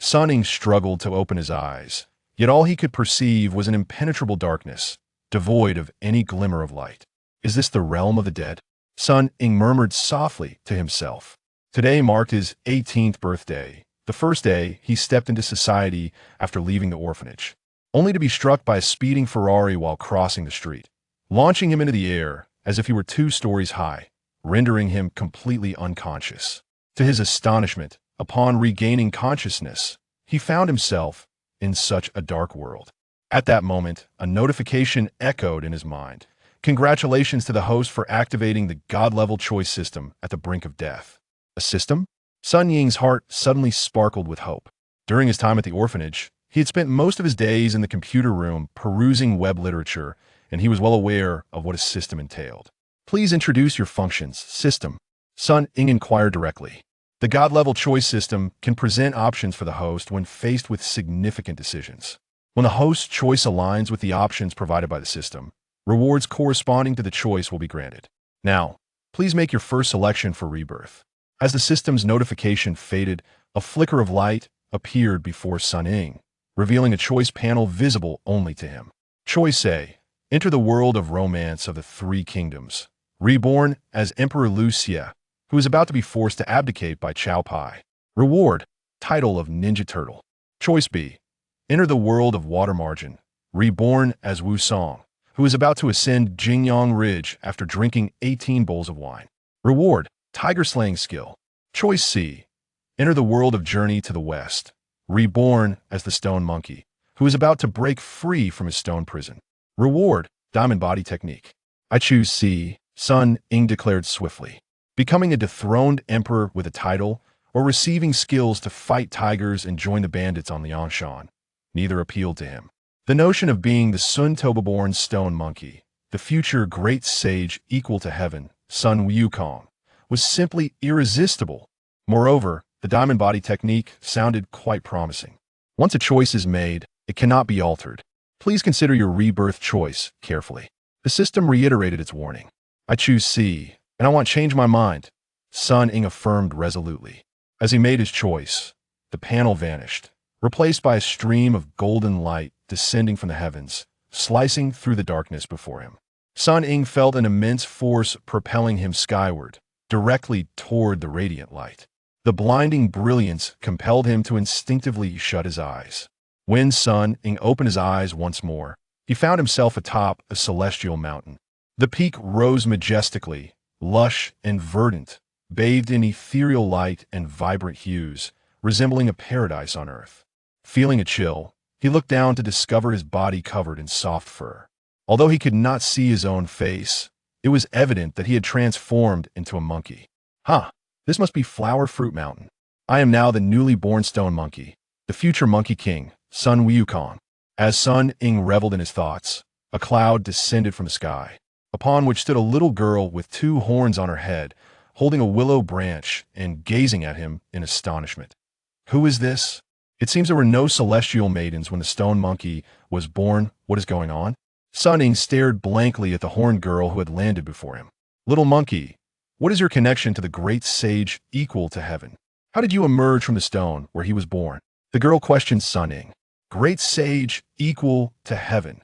Sun Ying struggled to open his eyes, yet all he could perceive was an impenetrable darkness, devoid of any glimmer of light. Is this the realm of the dead? Sun Ying murmured softly to himself. Today marked his 18th birthday, the first day he stepped into society after leaving the orphanage, only to be struck by a speeding Ferrari while crossing the street, launching him into the air as if he were 2 stories high, rendering him completely unconscious. To his astonishment, upon regaining consciousness, he found himself in such a dark world. At that moment, a notification echoed in his mind. Congratulations to the host for activating the God-level choice system at the brink of death. A system? Sun Ying's heart suddenly sparkled with hope. During his time at the orphanage, he had spent most of his days in the computer room perusing web literature, and he was well aware of what a system entailed. Please introduce your functions, system. Sun Ying inquired directly. The God-level choice system can present options for the host when faced with significant decisions. When the host's choice aligns with the options provided by the system, rewards corresponding to the choice will be granted. Now, please make your first selection for Rebirth. As the system's notification faded, a flicker of light appeared before Sun Ying, revealing a choice panel visible only to him. Choice A. Enter the world of romance of the 3 kingdoms. Reborn as Emperor Lucia, who is about to be forced to abdicate by Chao Pai. Reward. Title of Ninja Turtle. Choice B. Enter the world of Water Margin. Reborn as Wukong, who is about to ascend Jingyang Ridge after drinking 18 bowls of wine. Reward. Tiger Slaying Skill. Choice C. Enter the world of Journey to the West. Reborn as the Stone Monkey, who is about to break free from his stone prison. Reward. Diamond Body Technique. I choose C. Sun Ying declared swiftly. Becoming a dethroned emperor with a title, or receiving skills to fight tigers and join the bandits on Liangshan. Neither appealed to him. The notion of being the Sun Toba-born stone monkey, the future great sage equal to heaven, Sun Wukong, was simply irresistible. Moreover, the diamond body technique sounded quite promising. Once a choice is made, it cannot be altered. Please consider your rebirth choice carefully. The system reiterated its warning. I choose C, and I want to change my mind, Sun Ying affirmed resolutely. As he made his choice, the panel vanished, replaced by a stream of golden light descending from the heavens, slicing through the darkness before him. Sun Ying felt an immense force propelling him skyward, directly toward the radiant light. The blinding brilliance compelled him to instinctively shut his eyes. When Sun Ying opened his eyes once more, he found himself atop a celestial mountain. The peak rose majestically, lush and verdant, bathed in ethereal light and vibrant hues, resembling a paradise on earth. Feeling a chill, he looked down to discover his body covered in soft fur. Although he could not see his own face, it was evident that he had transformed into a monkey. This must be Flower Fruit Mountain. I am now the newly born stone monkey, the future monkey king, Sun Wukong. As Sun Ying reveled in his thoughts, a cloud descended from the sky, upon which stood a little girl with 2 horns on her head, holding a willow branch and gazing at him in astonishment. Who is this? It seems there were no celestial maidens when the stone monkey was born. What is going on? Sun Ying stared blankly at the horned girl who had landed before him. Little monkey, what is your connection to the great sage equal to heaven? How did you emerge from the stone where he was born? The girl questioned Sun Ying. Great sage equal to heaven.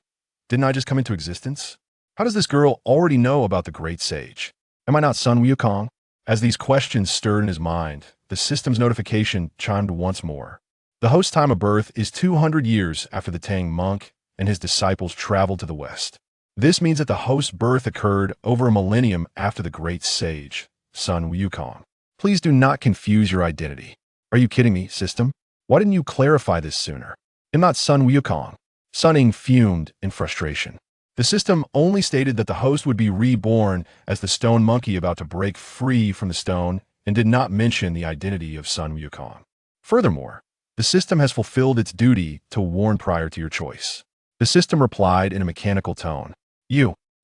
Didn't I just come into existence? How does this girl already know about the great sage? Am I not Sun Wukong? As these questions stirred in his mind, the system's notification chimed once more. The host's time of birth is 200 years after the Tang monk and his disciples traveled to the west. This means that the host's birth occurred over a millennium after the great sage, Sun Wukong. Please do not confuse your identity. Are you kidding me, system? Why didn't you clarify this sooner? I'm not Sun Wukong. Sun Ying fumed in frustration. The system only stated that the host would be reborn as the stone monkey about to break free from the stone and did not mention the identity of Sun Wukong. Furthermore, the system has fulfilled its duty to warn prior to your choice. The system replied in a mechanical tone.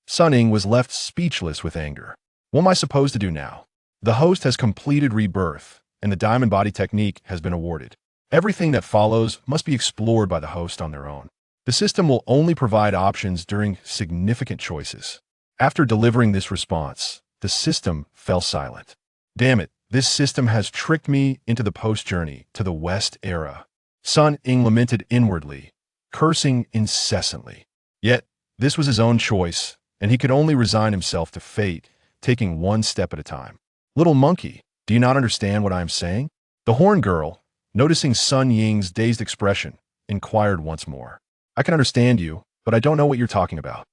Sun Ying was left speechless with anger. What am I supposed to do now? The host has completed rebirth, and the diamond body technique has been awarded. Everything that follows must be explored by the host on their own. The system will only provide options during significant choices. After delivering this response, the system fell silent. Damn it, this system has tricked me into the post-journey to the West era. Sun Ying lamented inwardly, cursing incessantly. Yet, this was his own choice, and he could only resign himself to fate, taking one step at a time. Little monkey, do you not understand what I am saying? The horn girl, noticing Sun Ying's dazed expression, inquired once more. I can understand you, but I don't know what you're talking about.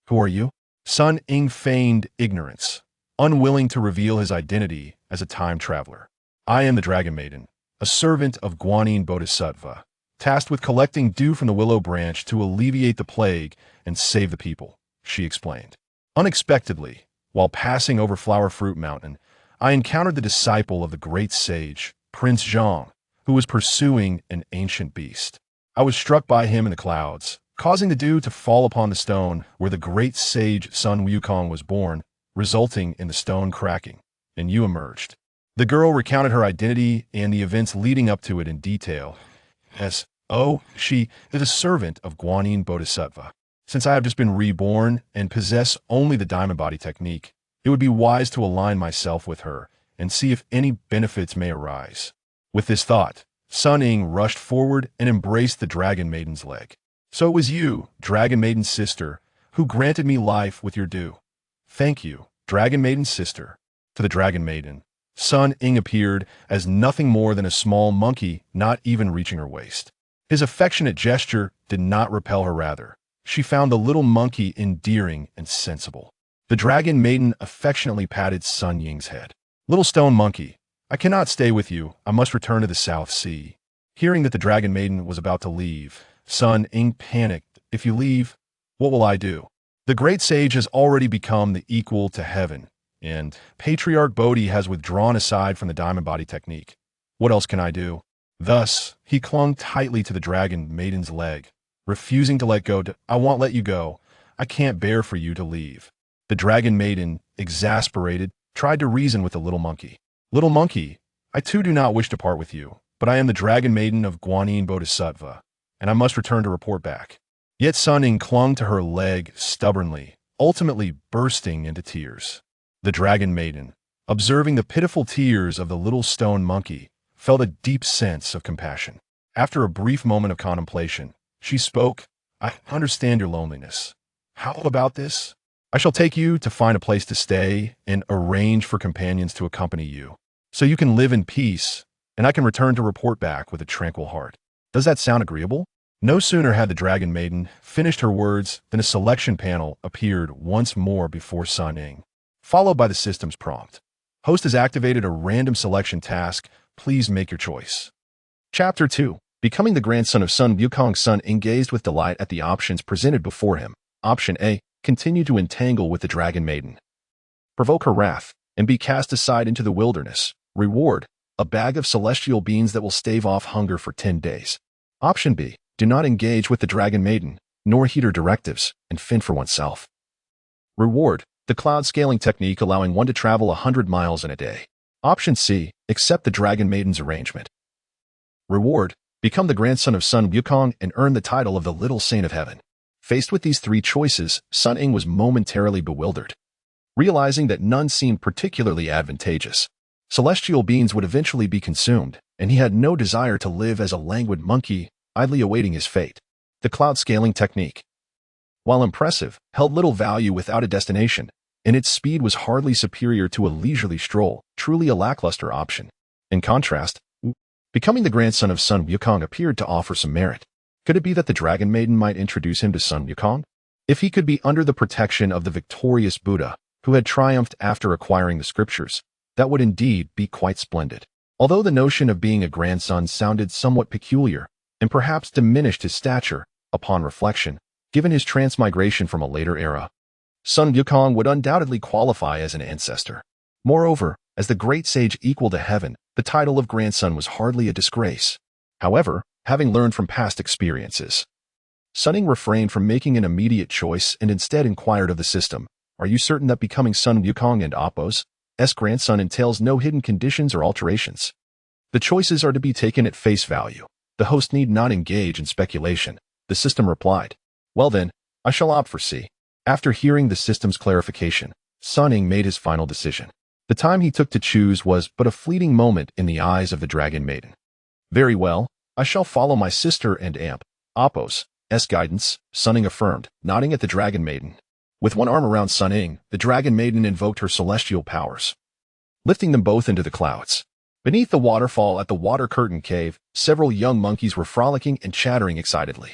Who are you? Sun Ying feigned ignorance, unwilling to reveal his identity as a time traveler. I am the Dragon Maiden, a servant of Guanyin Bodhisattva, tasked with collecting dew from the willow branch to alleviate the plague and save the people, she explained. Unexpectedly, while passing over Flower Fruit Mountain, I encountered the disciple of the great sage, Prince Zhang, who was pursuing an ancient beast. I was struck by him in the clouds, causing the dew to fall upon the stone where the great sage Sun Wukong was born, resulting in the stone cracking, and you emerged. The girl recounted her identity and the events leading up to it in detail. She is a servant of Guanyin Bodhisattva. Since I have just been reborn and possess only the diamond body technique, it would be wise to align myself with her and see if any benefits may arise. With this thought, Sun Ying rushed forward and embraced the Dragon Maiden's leg. So it was you, Dragon Maiden's sister, who granted me life with your dew. Thank you, Dragon Maiden's sister. To the Dragon Maiden, Sun Ying appeared as nothing more than a small monkey not even reaching her waist. His affectionate gesture did not repel her, rather. She found the little monkey endearing and sensible. The Dragon Maiden affectionately patted Sun Ying's head. Little stone monkey, I cannot stay with you. I must return to the South Sea. Hearing that the Dragon Maiden was about to leave, Sun Ying panicked. If you leave, what will I do? The great sage has already become the equal to heaven, and Patriarch Bodhi has withdrawn aside from the diamond body technique. What else can I do? Thus, he clung tightly to the Dragon Maiden's leg, refusing to let go. I won't let you go. I can't bear for you to leave. The Dragon Maiden, exasperated, tried to reason with the little monkey. Little monkey, I too do not wish to part with you, but I am the Dragon Maiden of Guanyin Bodhisattva, and I must return to report back. Yet Sun Ying clung to her leg stubbornly, ultimately bursting into tears. The Dragon Maiden, observing the pitiful tears of the little stone monkey, felt a deep sense of compassion. After a brief moment of contemplation, she spoke, I understand your loneliness. How about this? I shall take you to find a place to stay and arrange for companions to accompany you, so you can live in peace, and I can return to report back with a tranquil heart. Does that sound agreeable? No sooner had the Dragon Maiden finished her words than a selection panel appeared once more before Sun Ying, followed by the system's prompt. Host has activated a random selection task. Please make your choice. Chapter 2. Becoming the grandson of Sun Wukong. Sun Ying gazed with delight at the options presented before him. Option A. Continue to entangle with the Dragon Maiden. Provoke her wrath, and be cast aside into the wilderness. Reward. A bag of celestial beans that will stave off hunger for 10 days. Option B. Do not engage with the Dragon Maiden, nor heed her directives, and fend for oneself. Reward. The cloud scaling technique allowing one to travel 100 miles in a day. Option C. Accept the Dragon Maiden's arrangement. Reward. Become the grandson of Sun Wukong and earn the title of the Little Saint of Heaven. Faced with these three choices, Sun Ying was momentarily bewildered. Realizing that none seemed particularly advantageous, celestial beings would eventually be consumed, and he had no desire to live as a languid monkey, idly awaiting his fate. The cloud scaling technique, while impressive, held little value without a destination, and its speed was hardly superior to a leisurely stroll, truly a lackluster option. In contrast, becoming the grandson of Sun Wukong appeared to offer some merit. Could it be that the Dragon Maiden might introduce him to Sun Wukong? If he could be under the protection of the victorious Buddha, who had triumphed after acquiring the scriptures, that would indeed be quite splendid. Although the notion of being a grandson sounded somewhat peculiar, and perhaps diminished his stature, upon reflection, given his transmigration from a later era, Sun Wukong would undoubtedly qualify as an ancestor. Moreover, as the great sage equal to heaven, the title of grandson was hardly a disgrace. However, having learned from past experiences, Sun Ying refrained from making an immediate choice and instead inquired of the system, are you certain that becoming Sun Wukong and Appo's grandson entails no hidden conditions or alterations? The choices are to be taken at face value. The host need not engage in speculation. The system replied. Well then, I shall opt for C. After hearing the system's clarification, Sun Ying made his final decision. The time he took to choose was but a fleeting moment in the eyes of the Dragon Maiden. Very well, I shall follow my sister and Appo's guidance, Sun Ying affirmed, nodding at the Dragon Maiden. With one arm around Sun Ying, the Dragon Maiden invoked her celestial powers, lifting them both into the clouds. Beneath the waterfall at the Water Curtain Cave, several young monkeys were frolicking and chattering excitedly.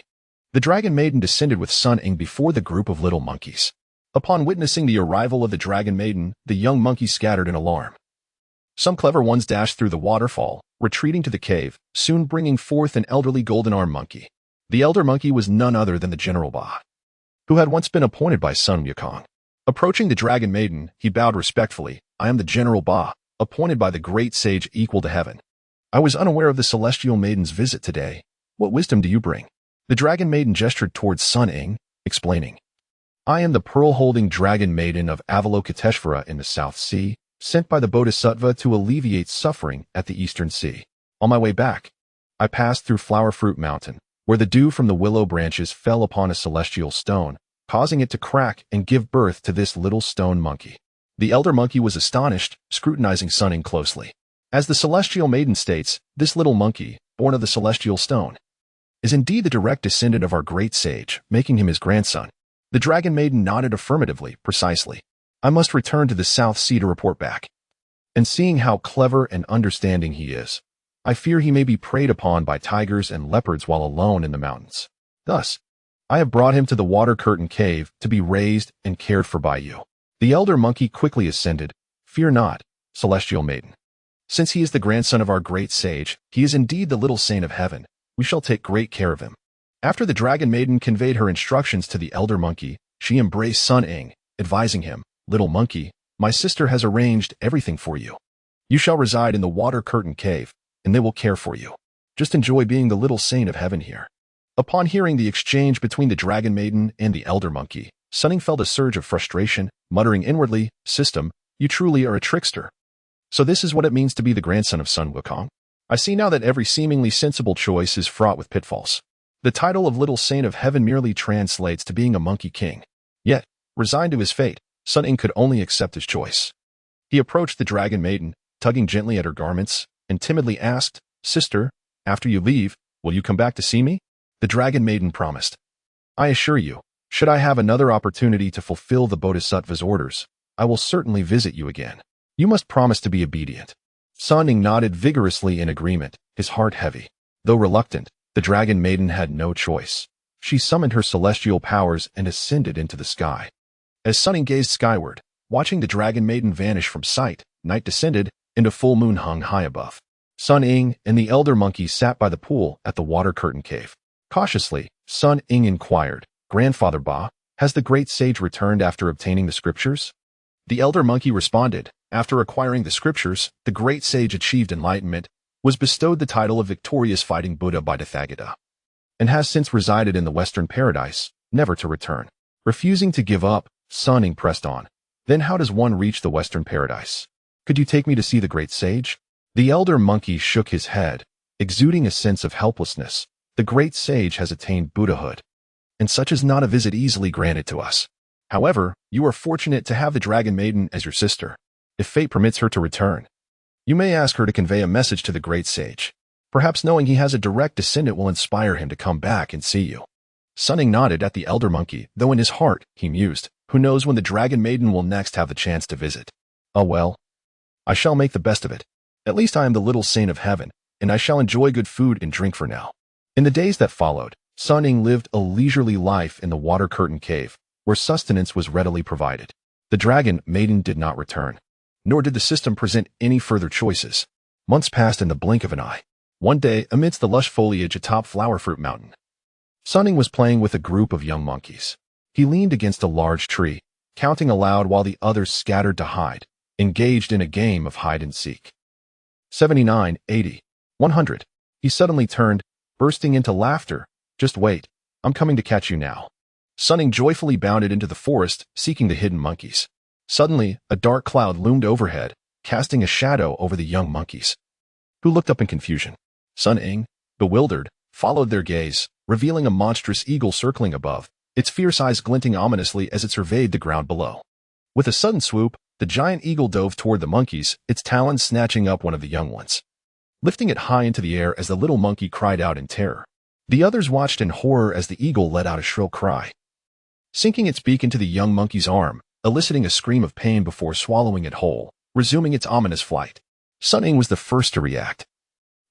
The Dragon Maiden descended with Sun Ying before the group of little monkeys. Upon witnessing the arrival of the Dragon Maiden, the young monkeys scattered in alarm. Some clever ones dashed through the waterfall, retreating to the cave, soon bringing forth an elderly golden-armed monkey. The elder monkey was none other than the General Ba, who had once been appointed by Sun Wukong. Approaching the Dragon Maiden, he bowed respectfully. I am the General Ba, appointed by the great sage equal to heaven. I was unaware of the Celestial Maiden's visit today. What wisdom do you bring? The Dragon Maiden gestured towards Sun Ying, explaining. I am the pearl-holding Dragon Maiden of Avalokiteshvara in the South Sea, sent by the Bodhisattva to alleviate suffering at the Eastern Sea. On my way back, I passed through Flower Fruit Mountain, where the dew from the willow branches fell upon a celestial stone, causing it to crack and give birth to this little stone monkey. The elder monkey was astonished, scrutinizing Sun Ying closely. As the Celestial Maiden states, this little monkey, born of the celestial stone, is indeed the direct descendant of our great sage, making him his grandson. The Dragon Maiden nodded affirmatively, precisely. I must return to the South Sea to report back. And seeing how clever and understanding he is, I fear he may be preyed upon by tigers and leopards while alone in the mountains. Thus, I have brought him to the Water Curtain Cave to be raised and cared for by you. The elder monkey quickly ascended. Fear not, Celestial Maiden. Since he is the grandson of our great sage, he is indeed the little saint of heaven. We shall take great care of him. After the Dragon Maiden conveyed her instructions to the elder monkey, she embraced Sun Ying, advising him, Little monkey, my sister has arranged everything for you. You shall reside in the Water Curtain Cave, and they will care for you. Just enjoy being the little saint of heaven here. Upon hearing the exchange between the Dragon Maiden and the elder monkey, Sun Ying felt a surge of frustration, muttering inwardly, System, you truly are a trickster. So this is what it means to be the grandson of Sun Wukong? I see now that every seemingly sensible choice is fraught with pitfalls. The title of Little Saint of Heaven merely translates to being a monkey king. Yet, resigned to his fate, Sun Ying could only accept his choice. He approached the Dragon Maiden, tugging gently at her garments, and timidly asked, Sister, after you leave, will you come back to see me? The Dragon Maiden promised. I assure you, should I have another opportunity to fulfill the Bodhisattva's orders, I will certainly visit you again. You must promise to be obedient. Sun Ying nodded vigorously in agreement, his heart heavy. Though reluctant, the Dragon Maiden had no choice. She summoned her celestial powers and ascended into the sky. As Sun Ying gazed skyward, watching the Dragon Maiden vanish from sight, night descended, and a full moon hung high above. Sun Ying and the elder monkey sat by the pool at the Water Curtain Cave. Cautiously, Sun Ying inquired, Grandfather Ba, has the great sage returned after obtaining the scriptures? The elder monkey responded, after acquiring the scriptures, the great sage achieved enlightenment, was bestowed the title of victorious fighting Buddha by Tathagata, and has since resided in the Western Paradise, never to return. Refusing to give up, Sun Ying pressed on. Then how does one reach the Western Paradise? Could you take me to see the great sage? The elder monkey shook his head, exuding a sense of helplessness. The great sage has attained Buddhahood, and such is not a visit easily granted to us. However, you are fortunate to have the Dragon Maiden as your sister. If fate permits her to return, you may ask her to convey a message to the great sage. Perhaps knowing he has a direct descendant will inspire him to come back and see you. Sun Ying nodded at the elder monkey, though in his heart, he mused, who knows when the Dragon Maiden will next have the chance to visit. Oh well, I shall make the best of it. At least I am the little saint of heaven, and I shall enjoy good food and drink for now. In the days that followed, Sun Ying lived a leisurely life in the Water Curtain Cave, where sustenance was readily provided. The Dragon Maiden did not return, nor did the system present any further choices. Months passed in the blink of an eye. One day, amidst the lush foliage atop Flower Fruit Mountain, Sun Ying was playing with a group of young monkeys. He leaned against a large tree, counting aloud while the others scattered to hide, engaged in a game of hide-and-seek. 79, 80, 100. He suddenly turned, bursting into laughter. Just wait, I'm coming to catch you now. Sun Ying joyfully bounded into the forest, seeking the hidden monkeys. Suddenly, a dark cloud loomed overhead, casting a shadow over the young monkeys, who looked up in confusion. Sun Ying, bewildered, followed their gaze, revealing a monstrous eagle circling above, its fierce eyes glinting ominously as it surveyed the ground below. With a sudden swoop, the giant eagle dove toward the monkeys, its talons snatching up one of the young ones. lifting it high into the air as the little monkey cried out in terror. The others watched in horror as the eagle let out a shrill cry, sinking its beak into the young monkey's arm, eliciting a scream of pain before swallowing it whole, resuming its ominous flight. Sun Ying was the first to react,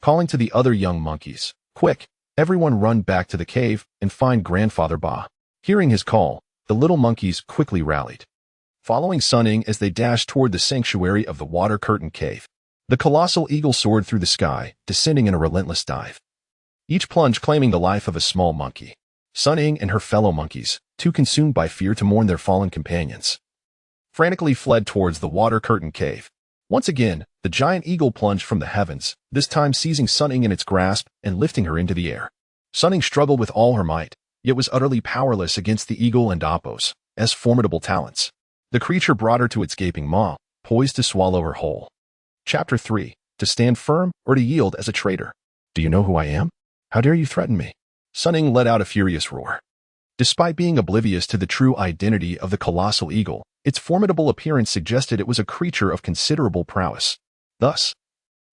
calling to the other young monkeys, "Quick, everyone run back to the cave and find Grandfather Ba." Hearing his call, the little monkeys quickly rallied, following Sun Ying as they dashed toward the sanctuary of the water curtain cave. The colossal eagle soared through the sky, descending in a relentless dive, each plunge claiming the life of a small monkey. Sun Ying and her fellow monkeys, too consumed by fear to mourn their fallen companions, frantically fled towards the water curtain cave. Once again, the giant eagle plunged from the heavens, this time seizing Sun Ying in its grasp and lifting her into the air. Sun Ying struggled with all her might, yet was utterly powerless against the eagle and Appo's as formidable talents. The creature brought her to its gaping maw, poised to swallow her whole. Chapter 3. To stand firm or to yield as a traitor. Do you know who I am? How dare you threaten me? Sun Ying let out a furious roar. Despite being oblivious to the true identity of the colossal eagle, its formidable appearance suggested it was a creature of considerable prowess. Thus,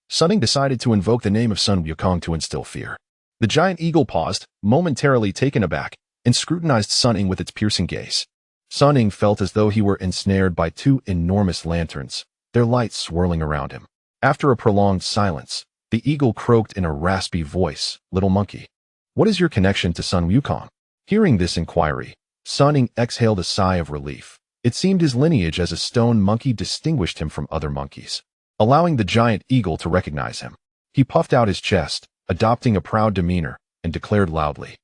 Sun Ying decided to invoke the name of Sun Wukong to instill fear. The giant eagle paused, momentarily taken aback, and scrutinized Sun Ying with its piercing gaze. Sun Ying felt as though he were ensnared by two enormous lanterns, their lights swirling around him. After a prolonged silence, the eagle croaked in a raspy voice, "Little monkey, what is your connection to Sun Wukong?" Hearing this inquiry, Sun Ying exhaled a sigh of relief. It seemed his lineage as a stone monkey distinguished him from other monkeys, allowing the giant eagle to recognize him. He puffed out his chest, adopting a proud demeanor, and declared loudly,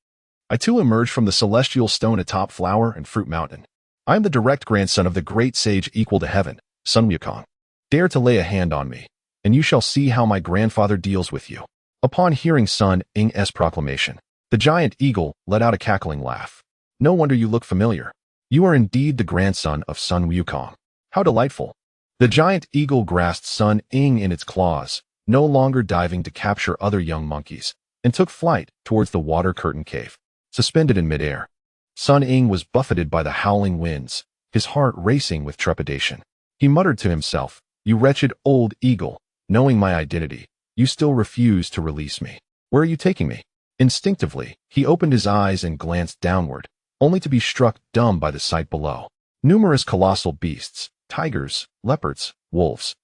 "I too emerged from the celestial stone atop Flower and Fruit Mountain. I am the direct grandson of the great sage equal to heaven, Sun Wukong. Dare to lay a hand on me, and you shall see how my grandfather deals with you." Upon hearing Sun Ying's proclamation, the giant eagle let out a cackling laugh. "No wonder you look familiar. You are indeed the grandson of Sun Wukong. How delightful." The giant eagle grasped Sun Ying in its claws, no longer diving to capture other young monkeys, and took flight towards the water curtain cave. Suspended in midair, Sun Ying was buffeted by the howling winds, his heart racing with trepidation. He muttered to himself, "You wretched old eagle, knowing my identity, you still refuse to release me. Where are you taking me?" Instinctively, he opened his eyes and glanced downward, only to be struck dumb by the sight below. Numerous colossal beasts, tigers, leopards, wolves,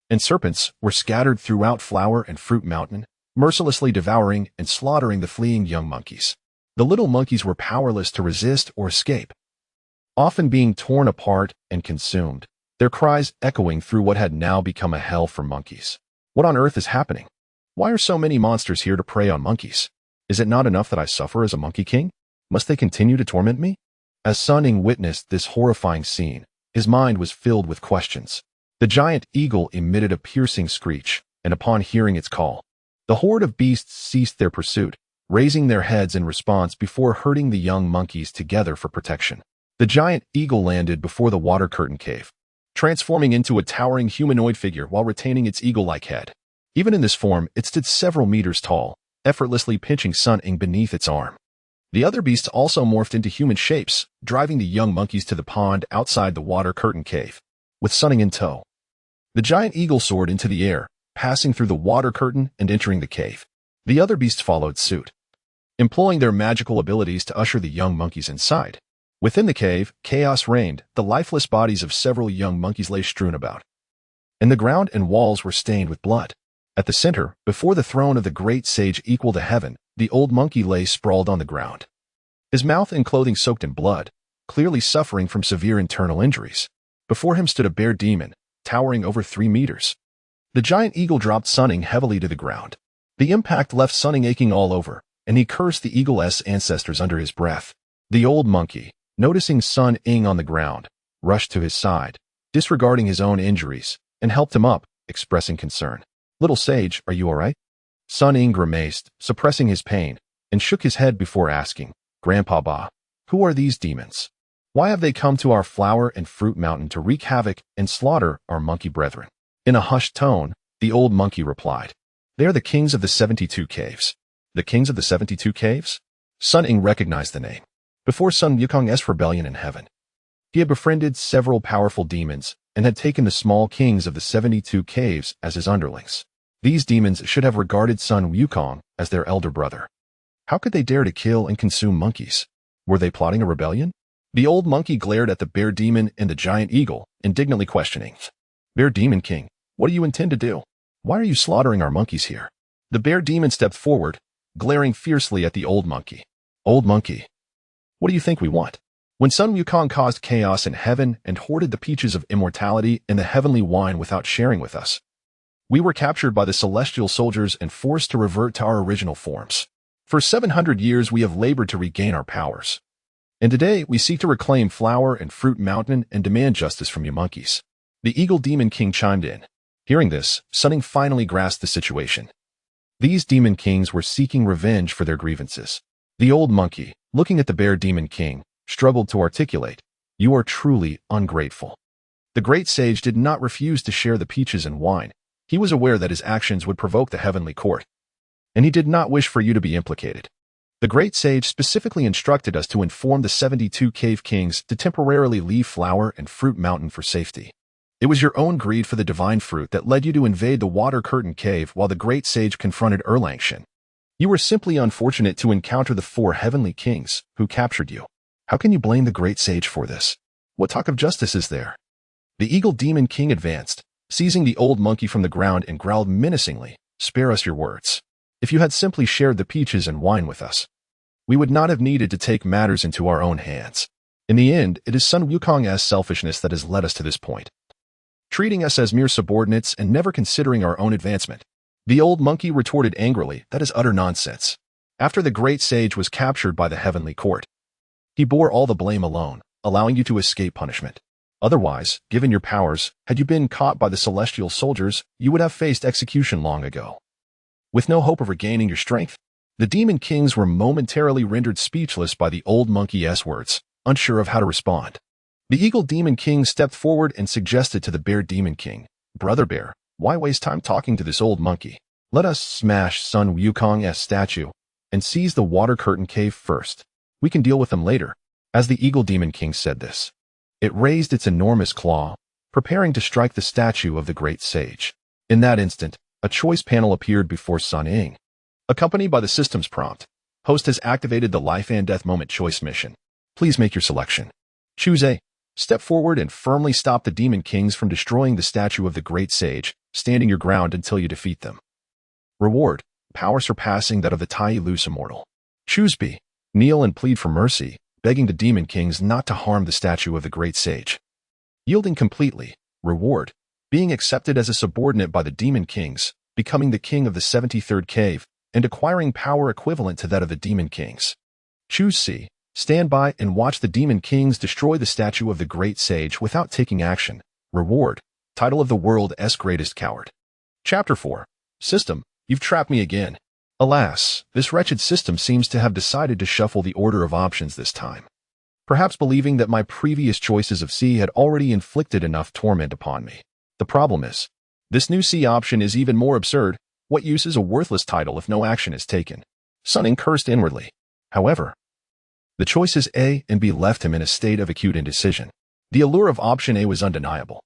and serpents were scattered throughout Flower and Fruit Mountain, mercilessly devouring and slaughtering the fleeing young monkeys. The little monkeys were powerless to resist or escape, often being torn apart and consumed, their cries echoing through what had now become a hell for monkeys. What on earth is happening? Why are so many monsters here to prey on monkeys? Is it not enough that I suffer as a monkey king? Must they continue to torment me? As Sun Ying witnessed this horrifying scene, his mind was filled with questions. The giant eagle emitted a piercing screech, and upon hearing its call, the horde of beasts ceased their pursuit, raising their heads in response before herding the young monkeys together for protection. The giant eagle landed before the water curtain cave, transforming into a towering humanoid figure while retaining its eagle-like head. Even in this form, it stood several meters tall, effortlessly pinching Sun Ying beneath its arm. The other beasts also morphed into human shapes, driving the young monkeys to the pond outside the water curtain cave, with Sun Ying in tow. The giant eagle soared into the air, passing through the water curtain and entering the cave. The other beasts followed suit, employing their magical abilities to usher the young monkeys inside. Within the cave, chaos reigned. The lifeless bodies of several young monkeys lay strewn about, and the ground and walls were stained with blood. At the center, before the throne of the great sage equal to heaven, the old monkey lay sprawled on the ground, his mouth and clothing soaked in blood, clearly suffering from severe internal injuries. Before him stood a bear demon, towering over 3 meters. The giant eagle dropped Sun Ying heavily to the ground. The impact left Sun Ying aching all over, and he cursed the eagle's ancestors under his breath. The old monkey, noticing Sun Ying on the ground, rushed to his side, disregarding his own injuries, and helped him up, expressing concern. "Little sage, are you all right?" Sun Ying grimaced, suppressing his pain, and shook his head before asking, "Grandpa Ba, who are these demons? Why have they come to our Flower and Fruit Mountain to wreak havoc and slaughter our monkey brethren?" In a hushed tone, the old monkey replied, "They are the kings of the 72 caves." The kings of the 72 caves? Sun Ying recognized the name. Before Sun Wukong's rebellion in heaven, he had befriended several powerful demons and had taken the small kings of the 72 caves as his underlings. These demons should have regarded Sun Wukong as their elder brother. How could they dare to kill and consume monkeys? Were they plotting a rebellion? The old monkey glared at the bear demon and the giant eagle, indignantly questioning. Bear demon king, what do you intend to do? Why are you slaughtering our monkeys here? The bear demon stepped forward, glaring fiercely at the old monkey. Old monkey, what do you think we want? When Sun Wukong caused chaos in heaven and hoarded the peaches of immortality and the heavenly wine without sharing with us, we were captured by the celestial soldiers and forced to revert to our original forms. For 700 years we have labored to regain our powers. And today we seek to reclaim Flower and Fruit Mountain and demand justice from you monkeys. The Eagle Demon King chimed in. Hearing this, Sun Ying finally grasped the situation. These demon kings were seeking revenge for their grievances. The old monkey, looking at the bear demon king, struggled to articulate, "You are truly ungrateful." The great sage did not refuse to share the peaches and wine. He was aware that his actions would provoke the heavenly court, and he did not wish for you to be implicated. The great sage specifically instructed us to inform the 72 cave kings to temporarily leave Flower and Fruit Mountain for safety. It was your own greed for the divine fruit that led you to invade the Water Curtain Cave while the great sage confronted Erlangshan. You were simply unfortunate to encounter the 4 heavenly kings who captured you. How can you blame the great sage for this? What talk of justice is there? The Eagle Demon King advanced, seizing the old monkey from the ground and growled menacingly, "Spare us your words. If you had simply shared the peaches and wine with us, we would not have needed to take matters into our own hands. In the end, it is Sun Wukong's selfishness that has led us to this point, treating us as mere subordinates and never considering our own advancement." The old monkey retorted angrily, "That is utter nonsense. After the great sage was captured by the heavenly court, he bore all the blame alone, allowing you to escape punishment. Otherwise, given your powers, had you been caught by the celestial soldiers, you would have faced execution long ago. With no hope of regaining your strength?" The demon kings were momentarily rendered speechless by the old monkey's words, unsure of how to respond. The Eagle Demon King stepped forward and suggested to the Bear Demon King, "Brother Bear, why waste time talking to this old monkey? Let us smash Sun Wukong's statue and seize the Water Curtain Cave first. We can deal with them later." As the Eagle Demon King said this, it raised its enormous claw, preparing to strike the statue of the great sage. In that instant, a choice panel appeared before Sun Ying. Accompanied by the system's prompt, "Host has activated the Life and Death Moment choice mission. Please make your selection. Choose A. Step forward and firmly stop the demon kings from destroying the statue of the great sage, standing your ground until you defeat them. Reward: power surpassing that of the Tai Lus Immortal. Choose B. Kneel and plead for mercy, begging the demon kings not to harm the statue of the great sage. Yielding completely. Reward: being accepted as a subordinate by the demon kings, becoming the king of the 73rd cave, and acquiring power equivalent to that of the demon kings. Choose C. Stand by and watch the demon kings destroy the statue of the great sage without taking action. Reward: title of the world's greatest coward. Chapter 4. System, you've trapped me again. Alas, this wretched system seems to have decided to shuffle the order of options this time. Perhaps believing that my previous choices of C had already inflicted enough torment upon me. The problem is, this new C option is even more absurd. What use is a worthless title if no action is taken? Sun Ying cursed inwardly. However, the choices A and B left him in a state of acute indecision. The allure of option A was undeniable.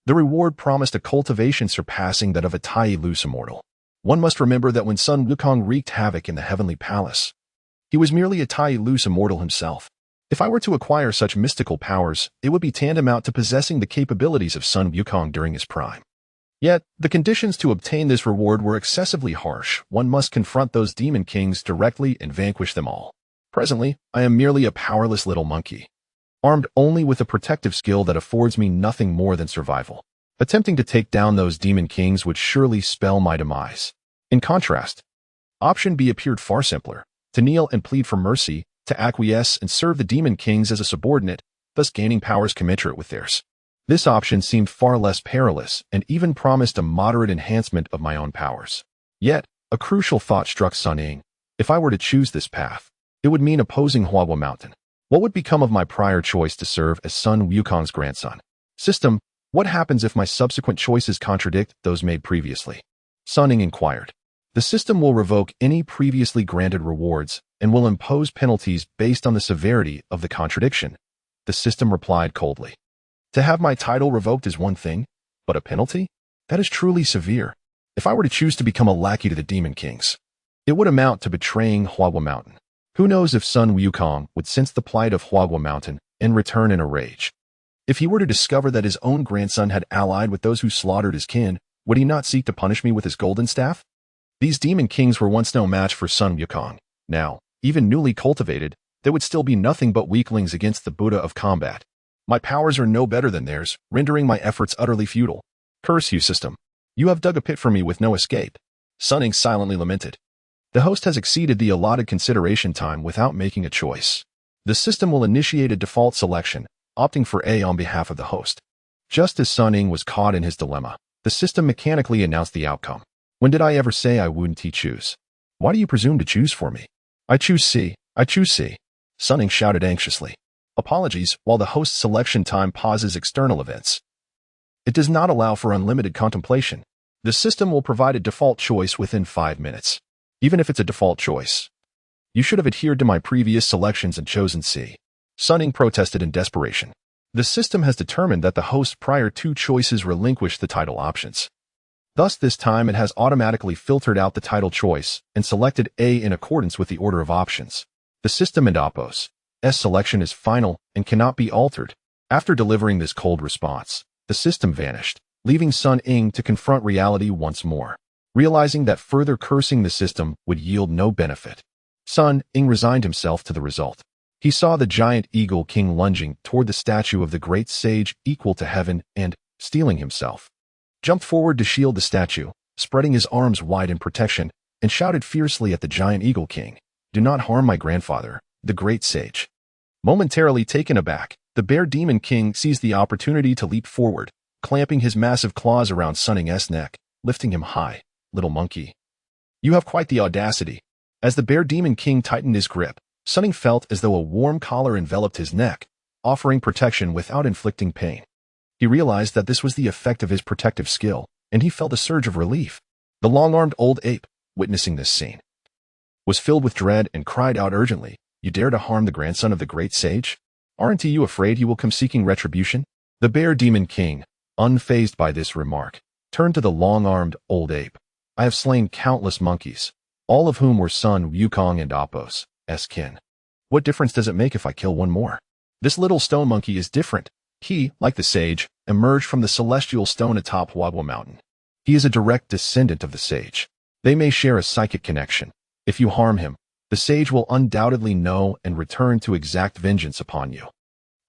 The reward promised a cultivation surpassing that of a Tai Lus Immortal. One must remember that when Sun Wukong wreaked havoc in the Heavenly Palace, he was merely a Tai Lus Immortal himself. If I were to acquire such mystical powers, it would be tantamount to possessing the capabilities of Sun Wukong during his prime. Yet, the conditions to obtain this reward were excessively harsh. One must confront those demon kings directly and vanquish them all. Presently, I am merely a powerless little monkey, armed only with a protective skill that affords me nothing more than survival. Attempting to take down those demon kings would surely spell my demise. In contrast, option B appeared far simpler: to kneel and plead for mercy, to acquiesce and serve the demon kings as a subordinate, thus gaining powers commensurate with theirs. This option seemed far less perilous and even promised a moderate enhancement of my own powers. Yet, a crucial thought struck Sun Ying. If I were to choose this path, it would mean opposing Huawo Mountain. What would become of my prior choice to serve as Sun Wukong's grandson? System, what happens if my subsequent choices contradict those made previously? Sun Ying inquired. The system will revoke any previously granted rewards and will impose penalties based on the severity of the contradiction. The system replied coldly. To have my title revoked is one thing, but a penalty? That is truly severe. If I were to choose to become a lackey to the Demon Kings, it would amount to betraying Huagua Mountain. Who knows if Sun Wukong would sense the plight of Huagua Mountain and return in a rage. If he were to discover that his own grandson had allied with those who slaughtered his kin, would he not seek to punish me with his golden staff? These Demon Kings were once no match for Sun Wukong. Now, even newly cultivated, they would still be nothing but weaklings against the Buddha of combat. My powers are no better than theirs, rendering my efforts utterly futile. Curse you, system. You have dug a pit for me with no escape. Sun Ying silently lamented. The host has exceeded the allotted consideration time without making a choice. The system will initiate a default selection, opting for A on behalf of the host. Just as Sun Ying was caught in his dilemma, the system mechanically announced the outcome. When did I ever say I wouldn't choose? Why do you presume to choose for me? I choose C. I choose C. Sun Ying shouted anxiously. Apologies, while the host's selection time pauses external events. It does not allow for unlimited contemplation. The system will provide a default choice within 5 minutes. Even if it's a default choice. You should have adhered to my previous selections and chosen C. Sun Ying protested in desperation. The system has determined that the host's prior 2 choices relinquished the title options. Thus, this time it has automatically filtered out the title choice and selected A in accordance with the order of options. The system and Oppo's selection is final and cannot be altered. After delivering this cold response, the system vanished, leaving Sun Ying to confront reality once more. Realizing that further cursing the system would yield no benefit, Sun Ying resigned himself to the result. He saw the giant eagle king lunging toward the statue of the great sage equal to heaven and, steeling himself, jumped forward to shield the statue, spreading his arms wide in protection, and shouted fiercely at the giant eagle king, "Do not harm my grandfather, the great sage." Momentarily taken aback, the bear demon king seized the opportunity to leap forward, clamping his massive claws around Sun Ying's neck, lifting him high. "Little monkey. You have quite the audacity." As the bear demon king tightened his grip, Sun Ying felt as though a warm collar enveloped his neck, offering protection without inflicting pain. He realized that this was the effect of his protective skill, and he felt a surge of relief. The long-armed old ape, witnessing this scene, was filled with dread and cried out urgently, "You dare to harm the grandson of the great sage? Aren't you afraid he will come seeking retribution?" The bear demon king, unfazed by this remark, turned to the long-armed old ape. "I have slain countless monkeys, all of whom were Sun Wukong and Oppo's kin. What difference does it make if I kill one more? This little stone monkey is different. He, like the sage, emerged from the celestial stone atop Huagua Mountain. He is a direct descendant of the sage. They may share a psychic connection. If you harm him, the sage will undoubtedly know and return to exact vengeance upon you."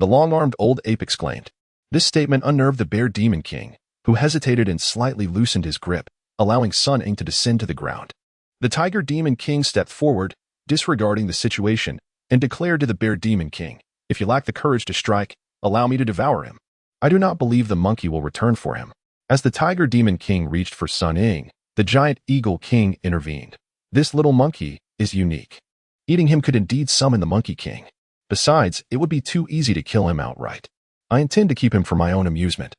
The long-armed old ape exclaimed. This statement unnerved the bear demon king, who hesitated and slightly loosened his grip, allowing Sun Ying to descend to the ground. The tiger demon king stepped forward, disregarding the situation, and declared to the bear demon king, "If you lack the courage to strike, allow me to devour him. I do not believe the monkey will return for him." As the tiger demon king reached for Sun Ying, the giant eagle king intervened. "This little monkey is unique. Eating him could indeed summon the monkey king. Besides, it would be too easy to kill him outright. I intend to keep him for my own amusement.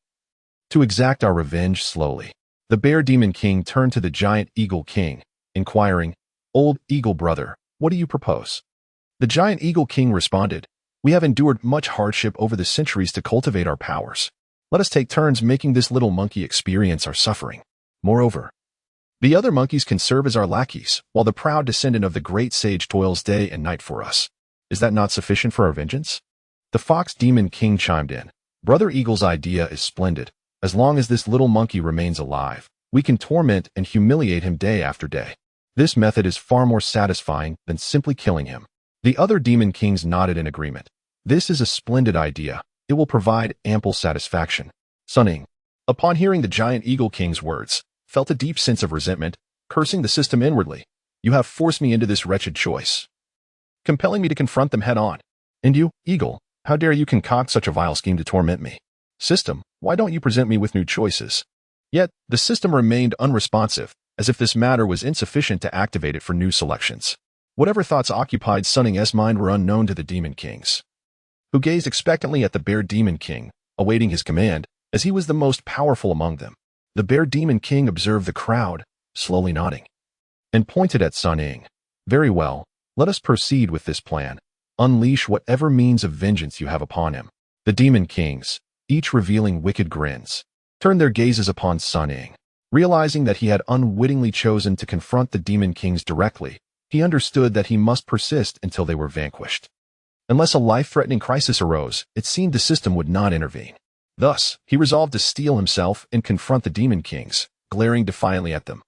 To exact our revenge slowly." The bear demon king turned to the giant eagle king, inquiring, "Old eagle brother, what do you propose?" The giant eagle king responded, "We have endured much hardship over the centuries to cultivate our powers. Let us take turns making this little monkey experience our suffering. Moreover, the other monkeys can serve as our lackeys, while the proud descendant of the great sage toils day and night for us. Is that not sufficient for our vengeance?" The fox demon king chimed in, "Brother Eagle's idea is splendid. As long as this little monkey remains alive, we can torment and humiliate him day after day. This method is far more satisfying than simply killing him." The other demon kings nodded in agreement. "This is a splendid idea. It will provide ample satisfaction." Sun Ying, upon hearing the giant eagle king's words, felt a deep sense of resentment, cursing the system inwardly. "You have forced me into this wretched choice, compelling me to confront them head-on. And you, eagle, how dare you concoct such a vile scheme to torment me? System, why don't you present me with new choices?" Yet, the system remained unresponsive, as if this matter was insufficient to activate it for new selections. Whatever thoughts occupied Sun Ying's mind were unknown to the demon kings, who gazed expectantly at the bear demon king, awaiting his command, as he was the most powerful among them. The bear demon king observed the crowd, slowly nodding, and pointed at Sun Ying. "Very well, let us proceed with this plan. Unleash whatever means of vengeance you have upon him." The demon kings, each revealing wicked grins, turned their gazes upon Sun Ying. Realizing that he had unwittingly chosen to confront the demon kings directly, he understood that he must persist until they were vanquished. Unless a life-threatening crisis arose, it seemed the system would not intervene. Thus, he resolved to steel himself and confront the demon kings, glaring defiantly at them.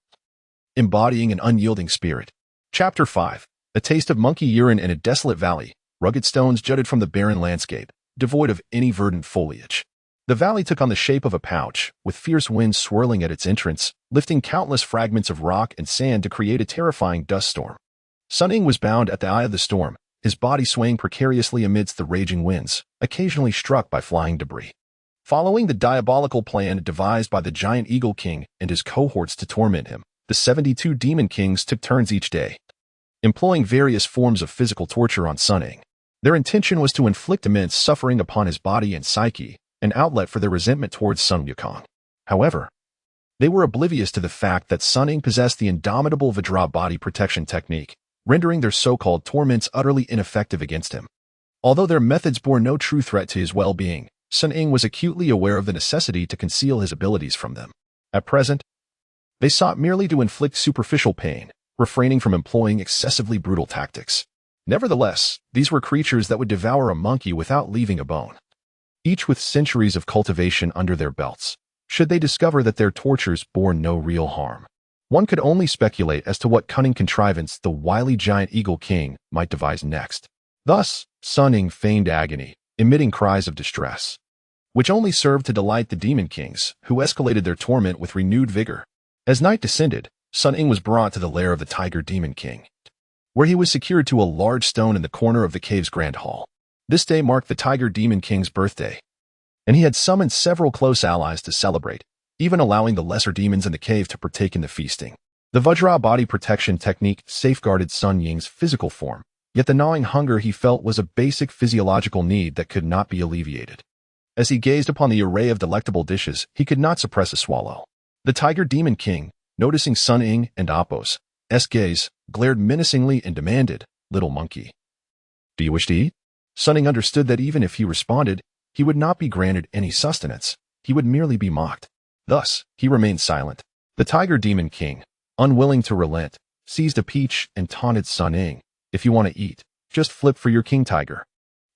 Embodying an unyielding spirit. Chapter 5. A taste of monkey urine in a desolate valley. Rugged stones jutted from the barren landscape, devoid of any verdant foliage. The valley took on the shape of a pouch, with fierce winds swirling at its entrance, lifting countless fragments of rock and sand to create a terrifying dust storm. Sun Ying was bound at the eye of the storm, his body swaying precariously amidst the raging winds, occasionally struck by flying debris. Following the diabolical plan devised by the giant Eagle King and his cohorts to torment him, the 72 demon kings took turns each day, employing various forms of physical torture on Sun Ying. Their intention was to inflict immense suffering upon his body and psyche, an outlet for their resentment towards Sun Wukong. However, they were oblivious to the fact that Sun Ying possessed the indomitable Vajra body protection technique, rendering their so-called torments utterly ineffective against him. Although their methods bore no true threat to his well-being, Sun Ying was acutely aware of the necessity to conceal his abilities from them. At present, they sought merely to inflict superficial pain, refraining from employing excessively brutal tactics. Nevertheless, these were creatures that would devour a monkey without leaving a bone. Each with centuries of cultivation under their belts, should they discover that their tortures bore no real harm. One could only speculate as to what cunning contrivance the wily giant Eagle King might devise next. Thus, Sun Ying feigned agony, emitting cries of distress, which only served to delight the demon kings, who escalated their torment with renewed vigor. As night descended, Sun Ying was brought to the lair of the Tiger Demon King, where he was secured to a large stone in the corner of the cave's grand hall. This day marked the Tiger Demon King's birthday, and he had summoned several close allies to celebrate, even allowing the lesser demons in the cave to partake in the feasting. The Vajra body protection technique safeguarded Sun Ying's physical form, yet the gnawing hunger he felt was a basic physiological need that could not be alleviated. As he gazed upon the array of delectable dishes, he could not suppress a swallow. The Tiger Demon King, noticing Sun Ying and Appo's gaze, glared menacingly and demanded, "Little monkey, do you wish to eat?" Sun Ying understood that even if he responded, he would not be granted any sustenance. He would merely be mocked. Thus, he remained silent. The Tiger Demon King, unwilling to relent, seized a peach and taunted Sun Ying, "If you want to eat, just flip for your king tiger."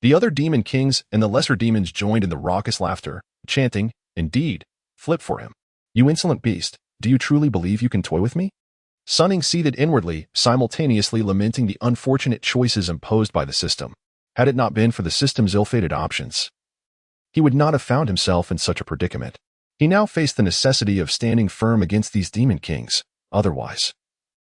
The other demon kings and the lesser demons joined in the raucous laughter, chanting, "Indeed, flip for him. You insolent beast, do you truly believe you can toy with me?" Sun Ying seethed inwardly, simultaneously lamenting the unfortunate choices imposed by the system. Had it not been for the system's ill-fated options, he would not have found himself in such a predicament. He now faced the necessity of standing firm against these demon kings. Otherwise,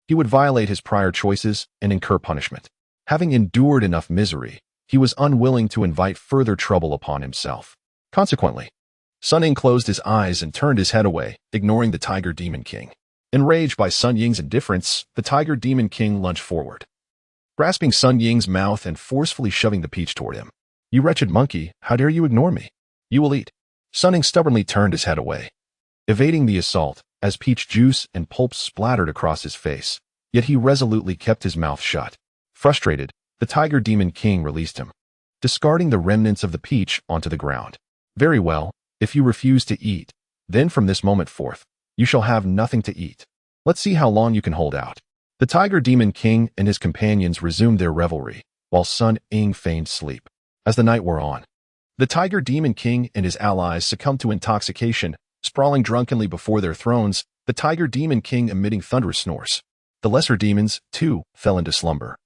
he would violate his prior choices and incur punishment. Having endured enough misery, he was unwilling to invite further trouble upon himself. Consequently, Sun Ying closed his eyes and turned his head away, ignoring the Tiger Demon King. Enraged by Sun Ying's indifference, the Tiger Demon King lunged forward, grasping Sun Ying's mouth and forcefully shoving the peach toward him. "You wretched monkey, how dare you ignore me? You will eat." Sun Ying stubbornly turned his head away, evading the assault as peach juice and pulp splattered across his face, yet he resolutely kept his mouth shut. Frustrated, the Tiger Demon King released him, discarding the remnants of the peach onto the ground. "Very well, if you refuse to eat, then from this moment forth, you shall have nothing to eat. Let's see how long you can hold out." The Tiger Demon King and his companions resumed their revelry, while Sun Ying feigned sleep. As the night wore on, the Tiger Demon King and his allies succumbed to intoxication, sprawling drunkenly before their thrones, the Tiger Demon King emitting thunderous snores. The lesser demons, too, fell into slumber,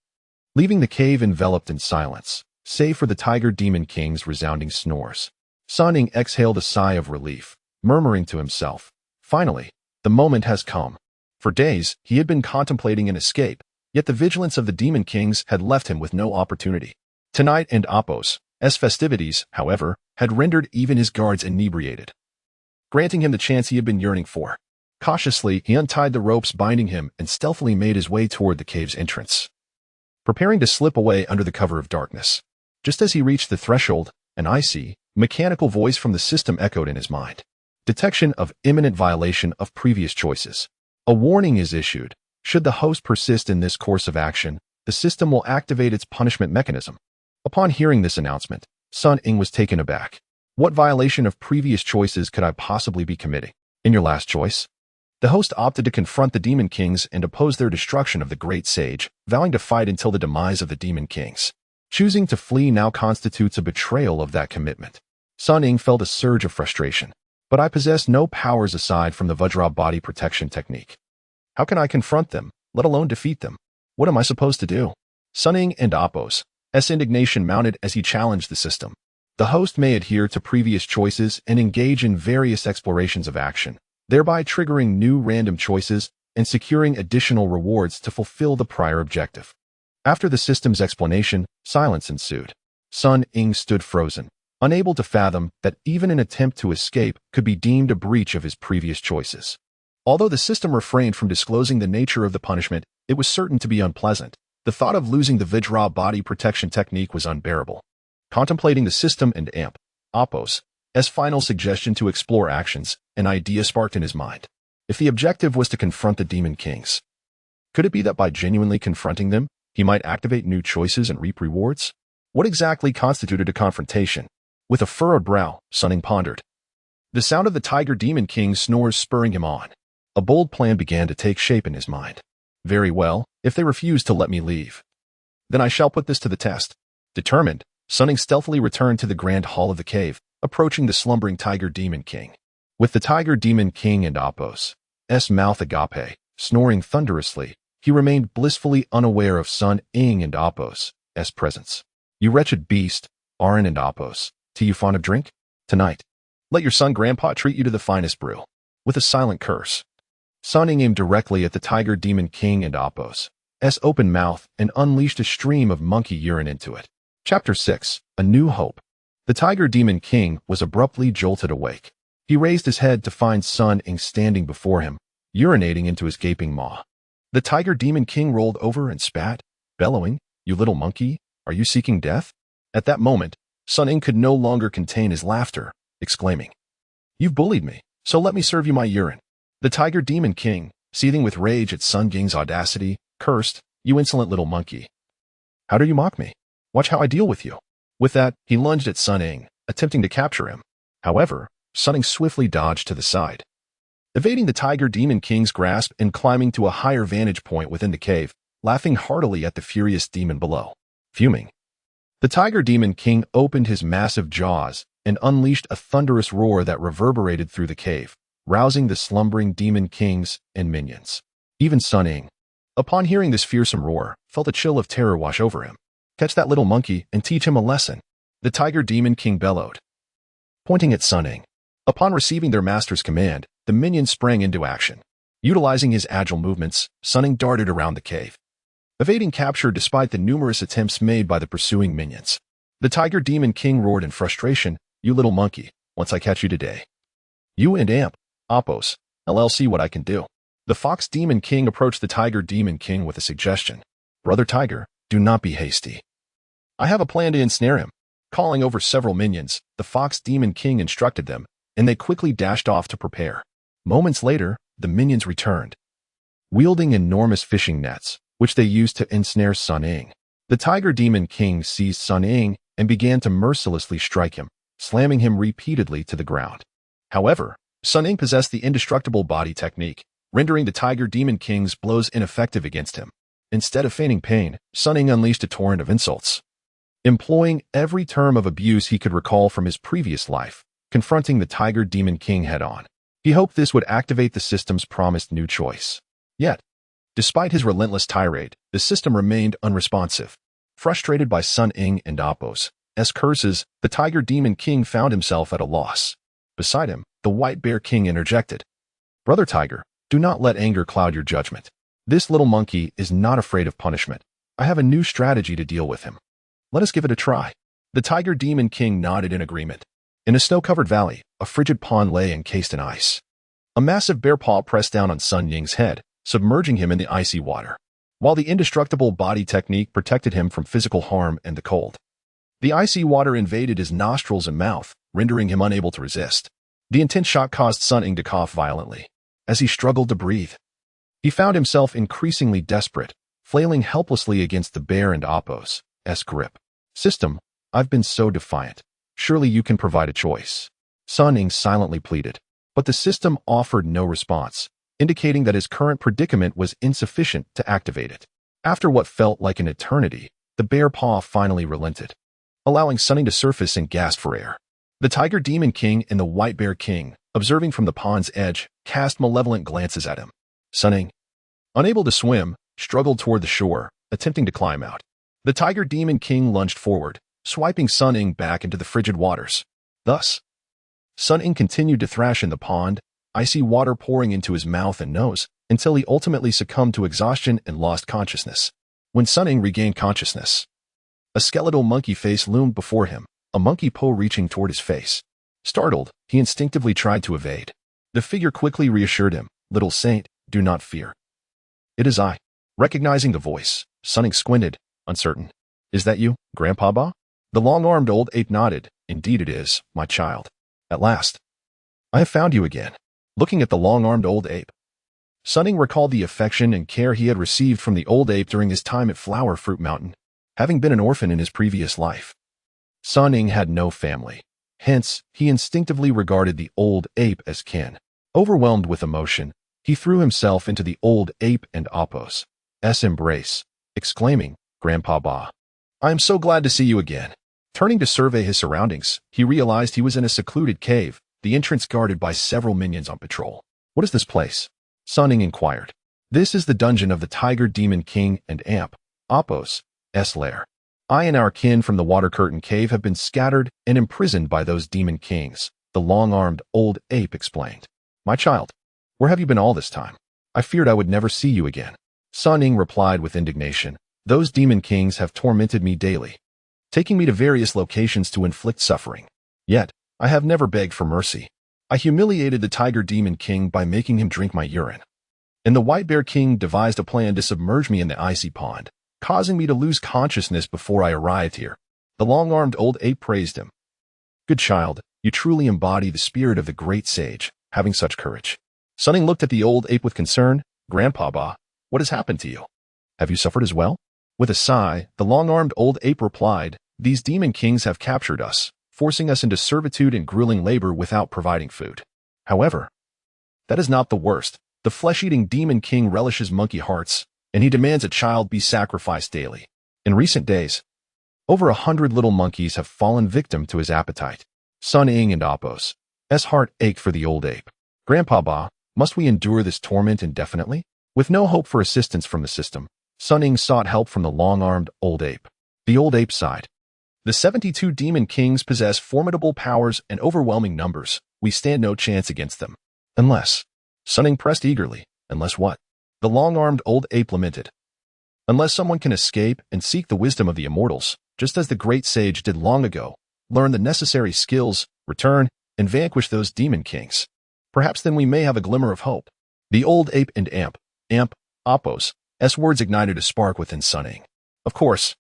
leaving the cave enveloped in silence, save for the Tiger Demon King's resounding snores. Sun Ying exhaled a sigh of relief, murmuring to himself, "Finally, the moment has come." For days, he had been contemplating an escape, yet the vigilance of the Demon Kings had left him with no opportunity. Tonight and Appo's festivities, however, had rendered even his guards inebriated, granting him the chance he had been yearning for. Cautiously, he untied the ropes binding him and stealthily made his way toward the cave's entrance, preparing to slip away under the cover of darkness. Just as he reached the threshold, an icy, mechanical voice from the system echoed in his mind. Detection of imminent violation of previous choices. A warning is issued. Should the host persist in this course of action, the system will activate its punishment mechanism. Upon hearing this announcement, Sun Ying was taken aback. What violation of previous choices could I possibly be committing? In your last choice, The host opted to confront the Demon Kings and oppose their destruction of the Great Sage, vowing to fight until the demise of the Demon Kings. Choosing to flee now constitutes a betrayal of that commitment. Sun Ying felt a surge of frustration. But I possess no powers aside from the Vajra body protection technique. How can I confront them, let alone defeat them? What am I supposed to do? Sun Ying and Apos' indignation mounted as he challenged the system. The host may adhere to previous choices and engage in various explorations of action, thereby triggering new random choices and securing additional rewards to fulfill the prior objective. After the system's explanation, silence ensued. Sun Ying stood frozen, unable to fathom that even an attempt to escape could be deemed a breach of his previous choices. Although the system refrained from disclosing the nature of the punishment, it was certain to be unpleasant. The thought of losing the Vajra body protection technique was unbearable. Contemplating the system and Apos' final suggestion to explore actions, an idea sparked in his mind. If the objective was to confront the Demon Kings, could it be that by genuinely confronting them, he might activate new choices and reap rewards? What exactly constituted a confrontation? With a furrowed brow, Sun Ying pondered. The sound of the Tiger Demon King's snores spurring him on. A bold plan began to take shape in his mind. Very well, if they refuse to let me leave, then I shall put this to the test. Determined, Sun Ying stealthily returned to the grand hall of the cave, approaching the slumbering Tiger Demon King. With the Tiger Demon King and Apos' mouth agape, snoring thunderously, he remained blissfully unaware of Sun Ying and Apos' presence. You wretched beast, Arin and Apos, tea you fond of drink? Tonight, let your son grandpa treat you to the finest brew. With a silent curse, Sun Ying aimed directly at the Tiger Demon King and Apos' open mouth and unleashed a stream of monkey urine into it. Chapter 6, A New Hope. The Tiger Demon King was abruptly jolted awake. He raised his head to find Sun Ying standing before him, urinating into his gaping maw. The Tiger Demon King rolled over and spat, bellowing, "You little monkey, are you seeking death?" At that moment, Sun Ying could no longer contain his laughter, exclaiming, "You've bullied me, so let me serve you my urine." The Tiger Demon King, seething with rage at Sun Ying's audacity, cursed, "You insolent little monkey. How dare you mock me? Watch how I deal with you." With that, he lunged at Sun Ying, attempting to capture him. However, Sun Ying swiftly dodged to the side. Evading the Tiger Demon King's grasp and climbing to a higher vantage point within the cave, laughing heartily at the furious demon below. Fuming, the Tiger Demon King opened his massive jaws and unleashed a thunderous roar that reverberated through the cave, rousing the slumbering Demon Kings and minions. Even Sun Ying, upon hearing this fearsome roar, felt a chill of terror wash over him. "Catch that little monkey and teach him a lesson," the Tiger Demon King bellowed, pointing at Sun Ying. Upon receiving their master's command, the minions sprang into action. Utilizing his agile movements, Sun Ying darted around the cave, evading capture despite the numerous attempts made by the pursuing minions. The Tiger Demon King roared in frustration, "You little monkey, once I catch you today, you and Apos, I'll see what I can do." The Fox Demon King approached the Tiger Demon King with a suggestion. "Brother Tiger, do not be hasty. I have a plan to ensnare him." Calling over several minions, the Fox Demon King instructed them, and they quickly dashed off to prepare. Moments later, the minions returned, wielding enormous fishing nets, which they used to ensnare Sun Ying. The Tiger Demon King seized Sun Ying and began to mercilessly strike him, slamming him repeatedly to the ground. However, Sun Ying possessed the indestructible body technique, rendering the Tiger Demon King's blows ineffective against him. Instead of feigning pain, Sun Ying unleashed a torrent of insults, employing every term of abuse he could recall from his previous life, confronting the Tiger Demon King head-on. He hoped this would activate the system's promised new choice. Yet, despite his relentless tirade, the system remained unresponsive. Frustrated by Sun Ying and Apos' curses, the Tiger Demon King found himself at a loss. Beside him, the White Bear King interjected, "Brother Tiger, do not let anger cloud your judgment. This little monkey is not afraid of punishment. I have a new strategy to deal with him. Let us give it a try." The Tiger Demon King nodded in agreement. In a snow-covered valley, a frigid pond lay encased in ice. A massive bear paw pressed down on Sun Ying's head, submerging him in the icy water, while the indestructible body technique protected him from physical harm and the cold. The icy water invaded his nostrils and mouth, rendering him unable to resist. The intense shock caused Sun Ying to cough violently. As he struggled to breathe, he found himself increasingly desperate, flailing helplessly against the bear and Apos' grip. "System, I've been so defiant. Surely you can provide a choice," Sun Ying silently pleaded. But the system offered no response, indicating that his current predicament was insufficient to activate it. After what felt like an eternity, the bear paw finally relented, allowing Sun Ying to surface and gasp for air. The Tiger Demon King and the White Bear King, observing from the pond's edge, cast malevolent glances at him. Sun Ying, unable to swim, struggled toward the shore, attempting to climb out. The Tiger Demon King lunged forward, swiping Sun Ying back into the frigid waters. Thus, Sun Ying continued to thrash in the pond, icy water pouring into his mouth and nose, until he ultimately succumbed to exhaustion and lost consciousness. When Sun Ying regained consciousness, a skeletal monkey face loomed before him, a monkey paw reaching toward his face. Startled, he instinctively tried to evade. The figure quickly reassured him, "Little saint, do not fear. It is I." Recognizing the voice, Sun Ying squinted, uncertain. "Is that you, Grandpa Ba?" The long-armed old ape nodded. "Indeed it is, my child. At last, I have found you again." Looking at the long-armed old ape, Sun Ying recalled the affection and care he had received from the old ape during his time at Flower Fruit Mountain, having been an orphan in his previous life. Sun Ying had no family. Hence, he instinctively regarded the old ape as kin. Overwhelmed with emotion, he threw himself into the old ape and Appo's embrace, exclaiming, "Grandpa Ba, I am so glad to see you again." Turning to survey his surroundings, he realized he was in a secluded cave, the entrance guarded by several minions on patrol. "What is this place?" Sun Ying inquired. "This is the dungeon of the Tiger Demon King and Appo's lair. I and our kin from the Water Curtain Cave have been scattered and imprisoned by those demon kings," the long-armed old ape explained. "My child, where have you been all this time? I feared I would never see you again." Sun Ying replied with indignation, "Those demon kings have tormented me daily, taking me to various locations to inflict suffering. Yet, I have never begged for mercy. I humiliated the Tiger Demon King by making him drink my urine. And the White Bear King devised a plan to submerge me in the icy pond, causing me to lose consciousness before I arrived here." The long-armed old ape praised him. "Good child, you truly embody the spirit of the great sage, having such courage." Sun Ying looked at the old ape with concern. "Grandpa Ba, what has happened to you? Have you suffered as well?" With a sigh, the long-armed old ape replied, "These demon kings have captured us, forcing us into servitude and grueling labor without providing food. However, that is not the worst. The flesh-eating demon king relishes monkey hearts, and he demands a child be sacrificed daily. In recent days, over 100 little monkeys have fallen victim to his appetite." Sun Ying and Appo's heart ached for the old ape. "Grandpa Ba, must we endure this torment indefinitely?" With no hope for assistance from the system, Sun Ying sought help from the long-armed old ape. The old ape sighed. "The 72 demon kings possess formidable powers and overwhelming numbers. We stand no chance against them. Unless..." Sun Ying pressed eagerly. "Unless what?" The long-armed old ape lamented. "Unless someone can escape and seek the wisdom of the immortals, just as the great sage did long ago, learn the necessary skills, return, and vanquish those demon kings. Perhaps then we may have a glimmer of hope." The old ape and Appo's words ignited a spark within Sun Ying. "Of course,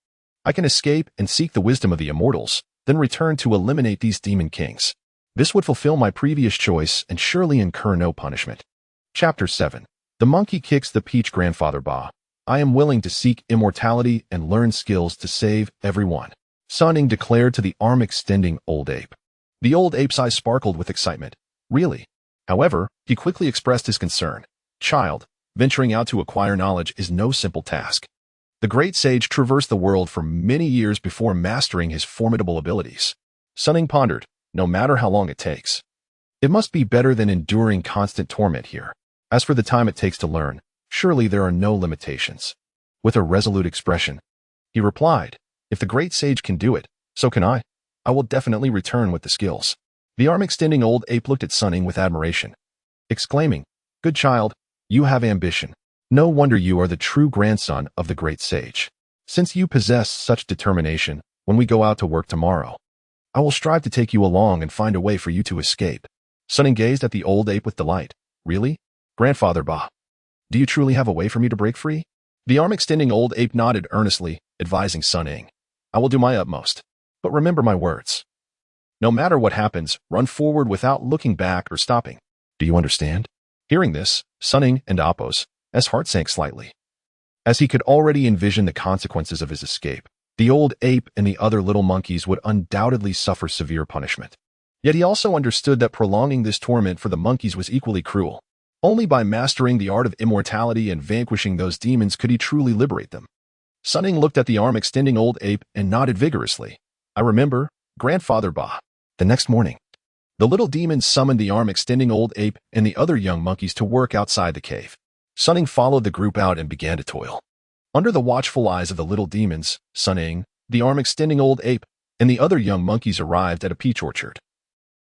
I can escape and seek the wisdom of the immortals, then return to eliminate these demon kings. This would fulfill my previous choice and surely incur no punishment." Chapter 7. The Monkey Kicks the Peach. "Grandfather Ba, I am willing to seek immortality and learn skills to save everyone," Sun Ying declared to the arm-extending old ape. The old ape's eyes sparkled with excitement. "Really?" However, he quickly expressed his concern. "Child, venturing out to acquire knowledge is no simple task. The great sage traversed the world for many years before mastering his formidable abilities." Sun Ying pondered. "No matter how long it takes, it must be better than enduring constant torment here. As for the time it takes to learn, surely there are no limitations." With a resolute expression, he replied, "If the great sage can do it, so can I. I will definitely return with the skills." The arm-extending old ape looked at Sun Ying with admiration, exclaiming, "Good child, you have ambition. No wonder you are the true grandson of the great sage. Since you possess such determination, when we go out to work tomorrow, I will strive to take you along and find a way for you to escape." Sun Ying gazed at the old ape with delight. "Really? Grandfather Ba, do you truly have a way for me to break free?" The arm-extending old ape nodded earnestly, advising Sun Ying, "I will do my utmost. But remember my words. No matter what happens, run forward without looking back or stopping. Do you understand?" Hearing this, Sun Ying and Appo's heart sank slightly. As he could already envision the consequences of his escape, the old ape and the other little monkeys would undoubtedly suffer severe punishment. Yet he also understood that prolonging this torment for the monkeys was equally cruel. Only by mastering the art of immortality and vanquishing those demons could he truly liberate them. Sun Ying looked at the arm-extending old ape and nodded vigorously. I remember, Grandfather Ba. The next morning, the little demons summoned the arm-extending old ape and the other young monkeys to work outside the cave. Sun Ying followed the group out and began to toil. Under the watchful eyes of the little demons, Sun Ying, the arm-extending old ape, and the other young monkeys arrived at a peach orchard,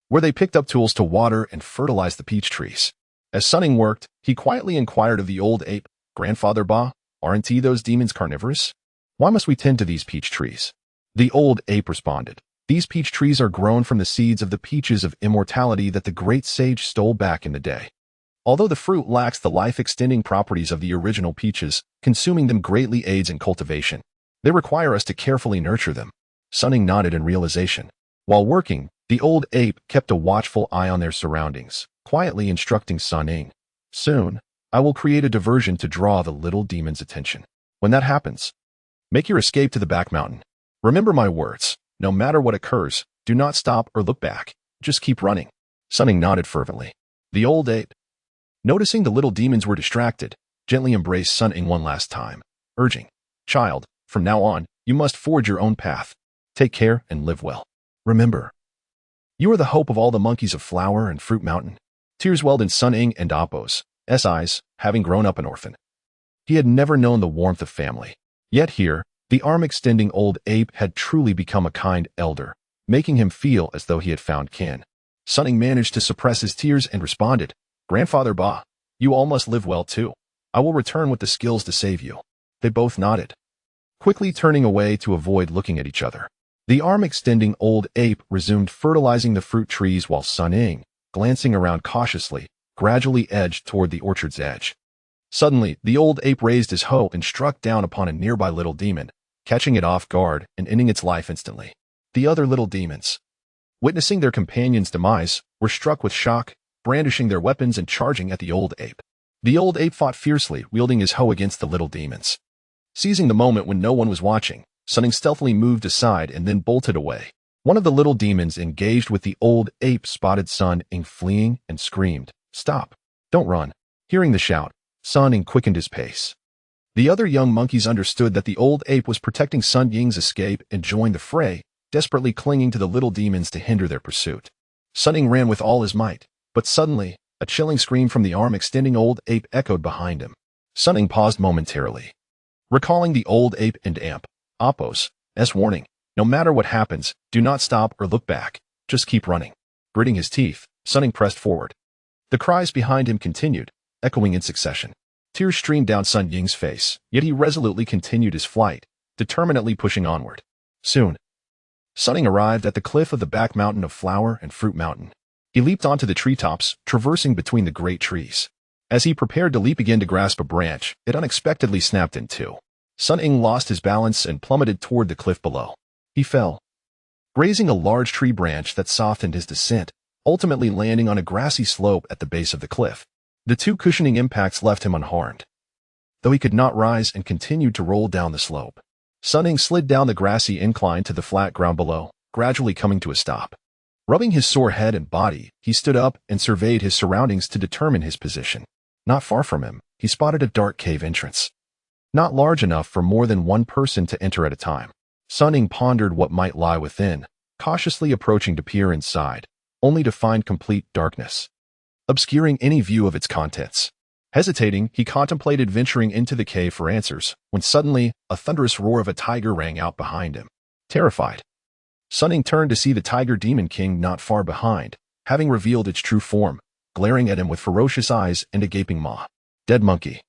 where they picked up tools to water and fertilize the peach trees. As Sun Ying worked, he quietly inquired of the old ape, Grandfather Ba, aren't those demons carnivorous? Why must we tend to these peach trees? The old ape responded, these peach trees are grown from the seeds of the peaches of immortality that the great sage stole back in the day. Although the fruit lacks the life-extending properties of the original peaches, consuming them greatly aids in cultivation. They require us to carefully nurture them. Sun Ying nodded in realization. While working, the old ape kept a watchful eye on their surroundings, quietly instructing Sun Ying. Soon, I will create a diversion to draw the little demon's attention. When that happens, make your escape to the back mountain. Remember my words. No matter what occurs, do not stop or look back. Just keep running. Sun Ying nodded fervently. The old ape, noticing the little demons were distracted, gently embraced Sun Ying one last time, urging, Child, from now on, you must forge your own path. Take care and live well. Remember, you are the hope of all the monkeys of Flower and Fruit Mountain. Tears welled in Sun Ying and Appo's eyes, having grown up an orphan. He had never known the warmth of family. Yet here, the arm-extending old ape had truly become a kind elder, making him feel as though he had found kin. Sun Ying managed to suppress his tears and responded, Grandfather Ba, you all must live well too. I will return with the skills to save you. They both nodded, quickly turning away to avoid looking at each other. The arm-extending old ape resumed fertilizing the fruit trees while Sun Ying, glancing around cautiously, gradually edged toward the orchard's edge. Suddenly, the old ape raised his hoe and struck down upon a nearby little demon, catching it off guard and ending its life instantly. The other little demons, witnessing their companion's demise, were struck with shock, brandishing their weapons and charging at the old ape. The old ape fought fiercely, wielding his hoe against the little demons. Seizing the moment when no one was watching, Sun Ying stealthily moved aside and then bolted away. One of the little demons engaged with the old ape spotted Sun Ying fleeing and screamed, Stop! Don't run! Hearing the shout, Sun Ying quickened his pace. The other young monkeys understood that the old ape was protecting Sun Ying's escape and joined the fray, desperately clinging to the little demons to hinder their pursuit. Sun Ying ran with all his might, but suddenly, a chilling scream from the arm-extending old ape echoed behind him. Sun Ying paused momentarily, recalling the old ape and Appo's warning. No matter what happens, do not stop or look back. Just keep running. Gritting his teeth, Sun Ying pressed forward. The cries behind him continued, echoing in succession. Tears streamed down Sun Ying's face, yet he resolutely continued his flight, determinedly pushing onward. Soon, Sun Ying arrived at the cliff of the back mountain of Flower and Fruit Mountain. He leaped onto the treetops, traversing between the great trees. As he prepared to leap again to grasp a branch, it unexpectedly snapped in two. Sun Ying lost his balance and plummeted toward the cliff below. He fell, grazing a large tree branch that softened his descent, ultimately landing on a grassy slope at the base of the cliff. The two cushioning impacts left him unharmed, though he could not rise and continued to roll down the slope. Sun Ying slid down the grassy incline to the flat ground below, gradually coming to a stop. Rubbing his sore head and body, he stood up and surveyed his surroundings to determine his position. Not far from him, he spotted a dark cave entrance, not large enough for more than one person to enter at a time. Sun Ying pondered what might lie within, cautiously approaching to peer inside, only to find complete darkness, obscuring any view of its contents. Hesitating, he contemplated venturing into the cave for answers, when suddenly, a thunderous roar of a tiger rang out behind him. Terrified, Sun Ying turned to see the Tiger Demon King not far behind, having revealed its true form, glaring at him with ferocious eyes and a gaping maw. Dead monkey.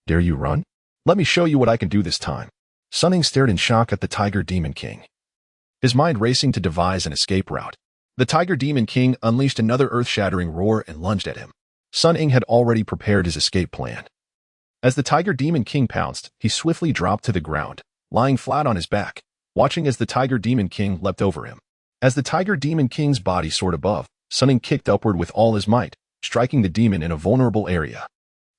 Dare you run? Let me show you what I can do this time. Sun Ying stared in shock at the Tiger Demon King, his mind racing to devise an escape route. The Tiger Demon King unleashed another earth-shattering roar and lunged at him. Sun Ying had already prepared his escape plan. As the Tiger Demon King pounced, he swiftly dropped to the ground, lying flat on his back, watching as the Tiger Demon King leapt over him. As the Tiger Demon King's body soared above, Sun Ying kicked upward with all his might, striking the demon in a vulnerable area.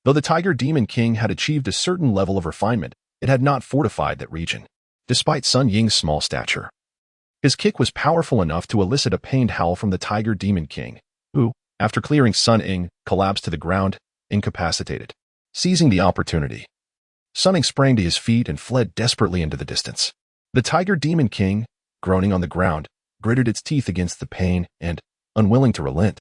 Though the Tiger Demon King had achieved a certain level of refinement, it had not fortified that region. Despite Sun Ying's small stature, his kick was powerful enough to elicit a pained howl from the Tiger Demon King, who, after clearing Sun Ying, collapsed to the ground, incapacitated. Seizing the opportunity, Sun Ying sprang to his feet and fled desperately into the distance. The Tiger Demon King, groaning on the ground, gritted its teeth against the pain and, unwilling to relent,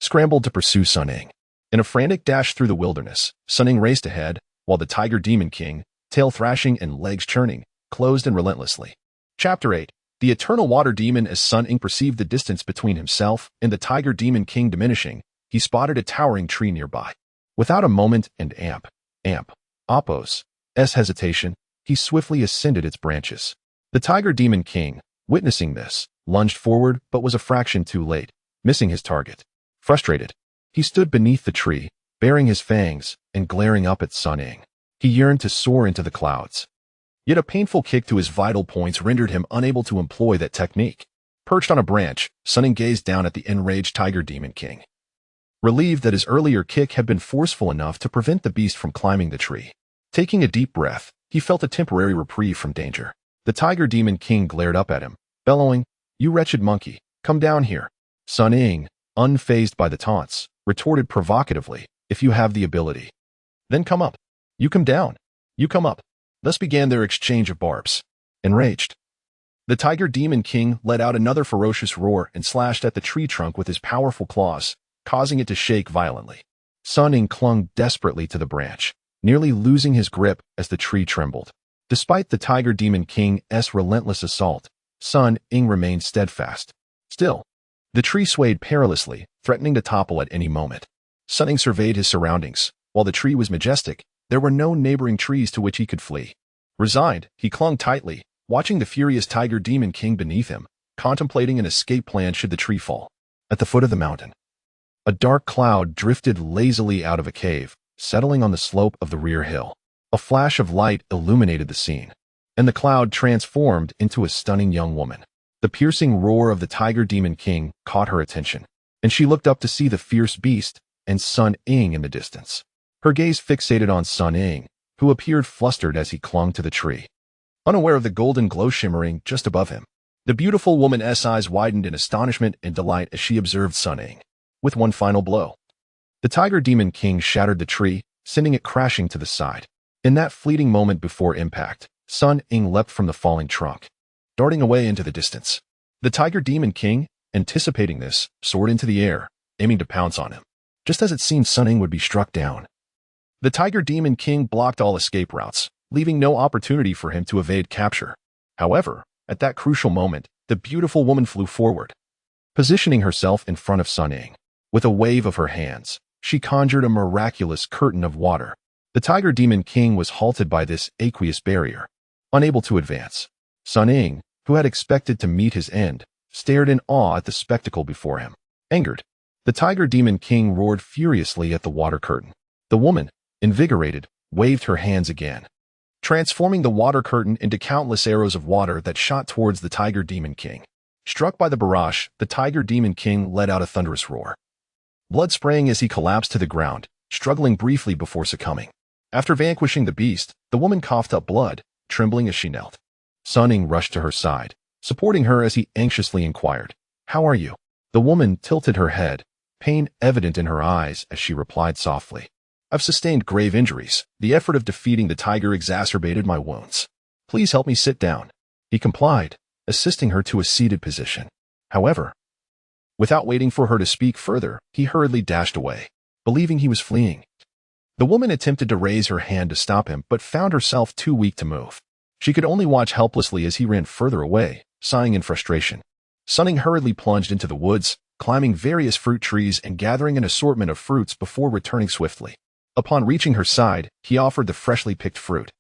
scrambled to pursue Sun Ying. In a frantic dash through the wilderness, Sun Ying raced ahead, while the Tiger Demon King, tail thrashing and legs churning, closed in relentlessly. Chapter 8. The Eternal Water Demon. As Sun Ying perceived the distance between himself and the Tiger Demon King diminishing, he spotted a towering tree nearby. Without a moment and Appo's hesitation, he swiftly ascended its branches. The Tiger Demon King, witnessing this, lunged forward but was a fraction too late, missing his target. Frustrated, he stood beneath the tree, baring his fangs and glaring up at Sun Ying. He yearned to soar into the clouds. Yet a painful kick to his vital points rendered him unable to employ that technique. Perched on a branch, Sun Ying gazed down at the enraged Tiger Demon King, relieved that his earlier kick had been forceful enough to prevent the beast from climbing the tree. Taking a deep breath, he felt a temporary reprieve from danger. The Tiger Demon King glared up at him, bellowing, "You wretched monkey, come down here." Sun Ying, unfazed by the taunts, retorted provocatively, "If you have the ability, then come up. You come down. You come up." Thus began their exchange of barbs. Enraged, the Tiger Demon King let out another ferocious roar and slashed at the tree trunk with his powerful claws, causing it to shake violently. Sun Ying clung desperately to the branch, nearly losing his grip as the tree trembled. Despite the Tiger Demon King's relentless assault, Sun Ying remained steadfast. Still, the tree swayed perilously, threatening to topple at any moment. Sun Ying surveyed his surroundings. While the tree was majestic, there were no neighboring trees to which he could flee. Resigned, he clung tightly, watching the furious Tiger Demon King beneath him, contemplating an escape plan should the tree fall. At the foot of the mountain, a dark cloud drifted lazily out of a cave, settling on the slope of the rear hill. A flash of light illuminated the scene, and the cloud transformed into a stunning young woman. The piercing roar of the Tiger Demon King caught her attention, and she looked up to see the fierce beast and Sun Ying in the distance. Her gaze fixated on Sun Ying, who appeared flustered as he clung to the tree, unaware of the golden glow shimmering just above him. The beautiful woman's eyes widened in astonishment and delight as she observed Sun Ying. With one final blow, the Tiger Demon King shattered the tree, sending it crashing to the side. In that fleeting moment before impact, Sun Ying leapt from the falling trunk, darting away into the distance. The Tiger Demon King, anticipating this, soared into the air, aiming to pounce on him. Just as it seemed Sun Ying would be struck down, the Tiger Demon King blocked all escape routes, leaving no opportunity for him to evade capture. However, at that crucial moment, the beautiful woman flew forward, positioning herself in front of Sun Ying. With a wave of her hands, she conjured a miraculous curtain of water. The Tiger Demon King was halted by this aqueous barrier, unable to advance. Sun Ying, who had expected to meet his end, stared in awe at the spectacle before him. Angered, the Tiger Demon King roared furiously at the water curtain. The woman, invigorated, waved her hands again, transforming the water curtain into countless arrows of water that shot towards the Tiger Demon King. Struck by the barrage, the Tiger Demon King let out a thunderous roar, blood spraying as he collapsed to the ground, struggling briefly before succumbing. After vanquishing the beast, the woman coughed up blood, trembling as she knelt. Sun Ying rushed to her side, supporting her as he anxiously inquired, "How are you?" The woman tilted her head, pain evident in her eyes as she replied softly, "I've sustained grave injuries. The effort of defeating the tiger exacerbated my wounds. Please help me sit down." He complied, assisting her to a seated position. However, without waiting for her to speak further, he hurriedly dashed away, believing he was fleeing. The woman attempted to raise her hand to stop him, but found herself too weak to move. She could only watch helplessly as he ran further away, sighing in frustration. Sun Ying hurriedly plunged into the woods, climbing various fruit trees and gathering an assortment of fruits before returning swiftly. Upon reaching her side, he offered the freshly picked fruit,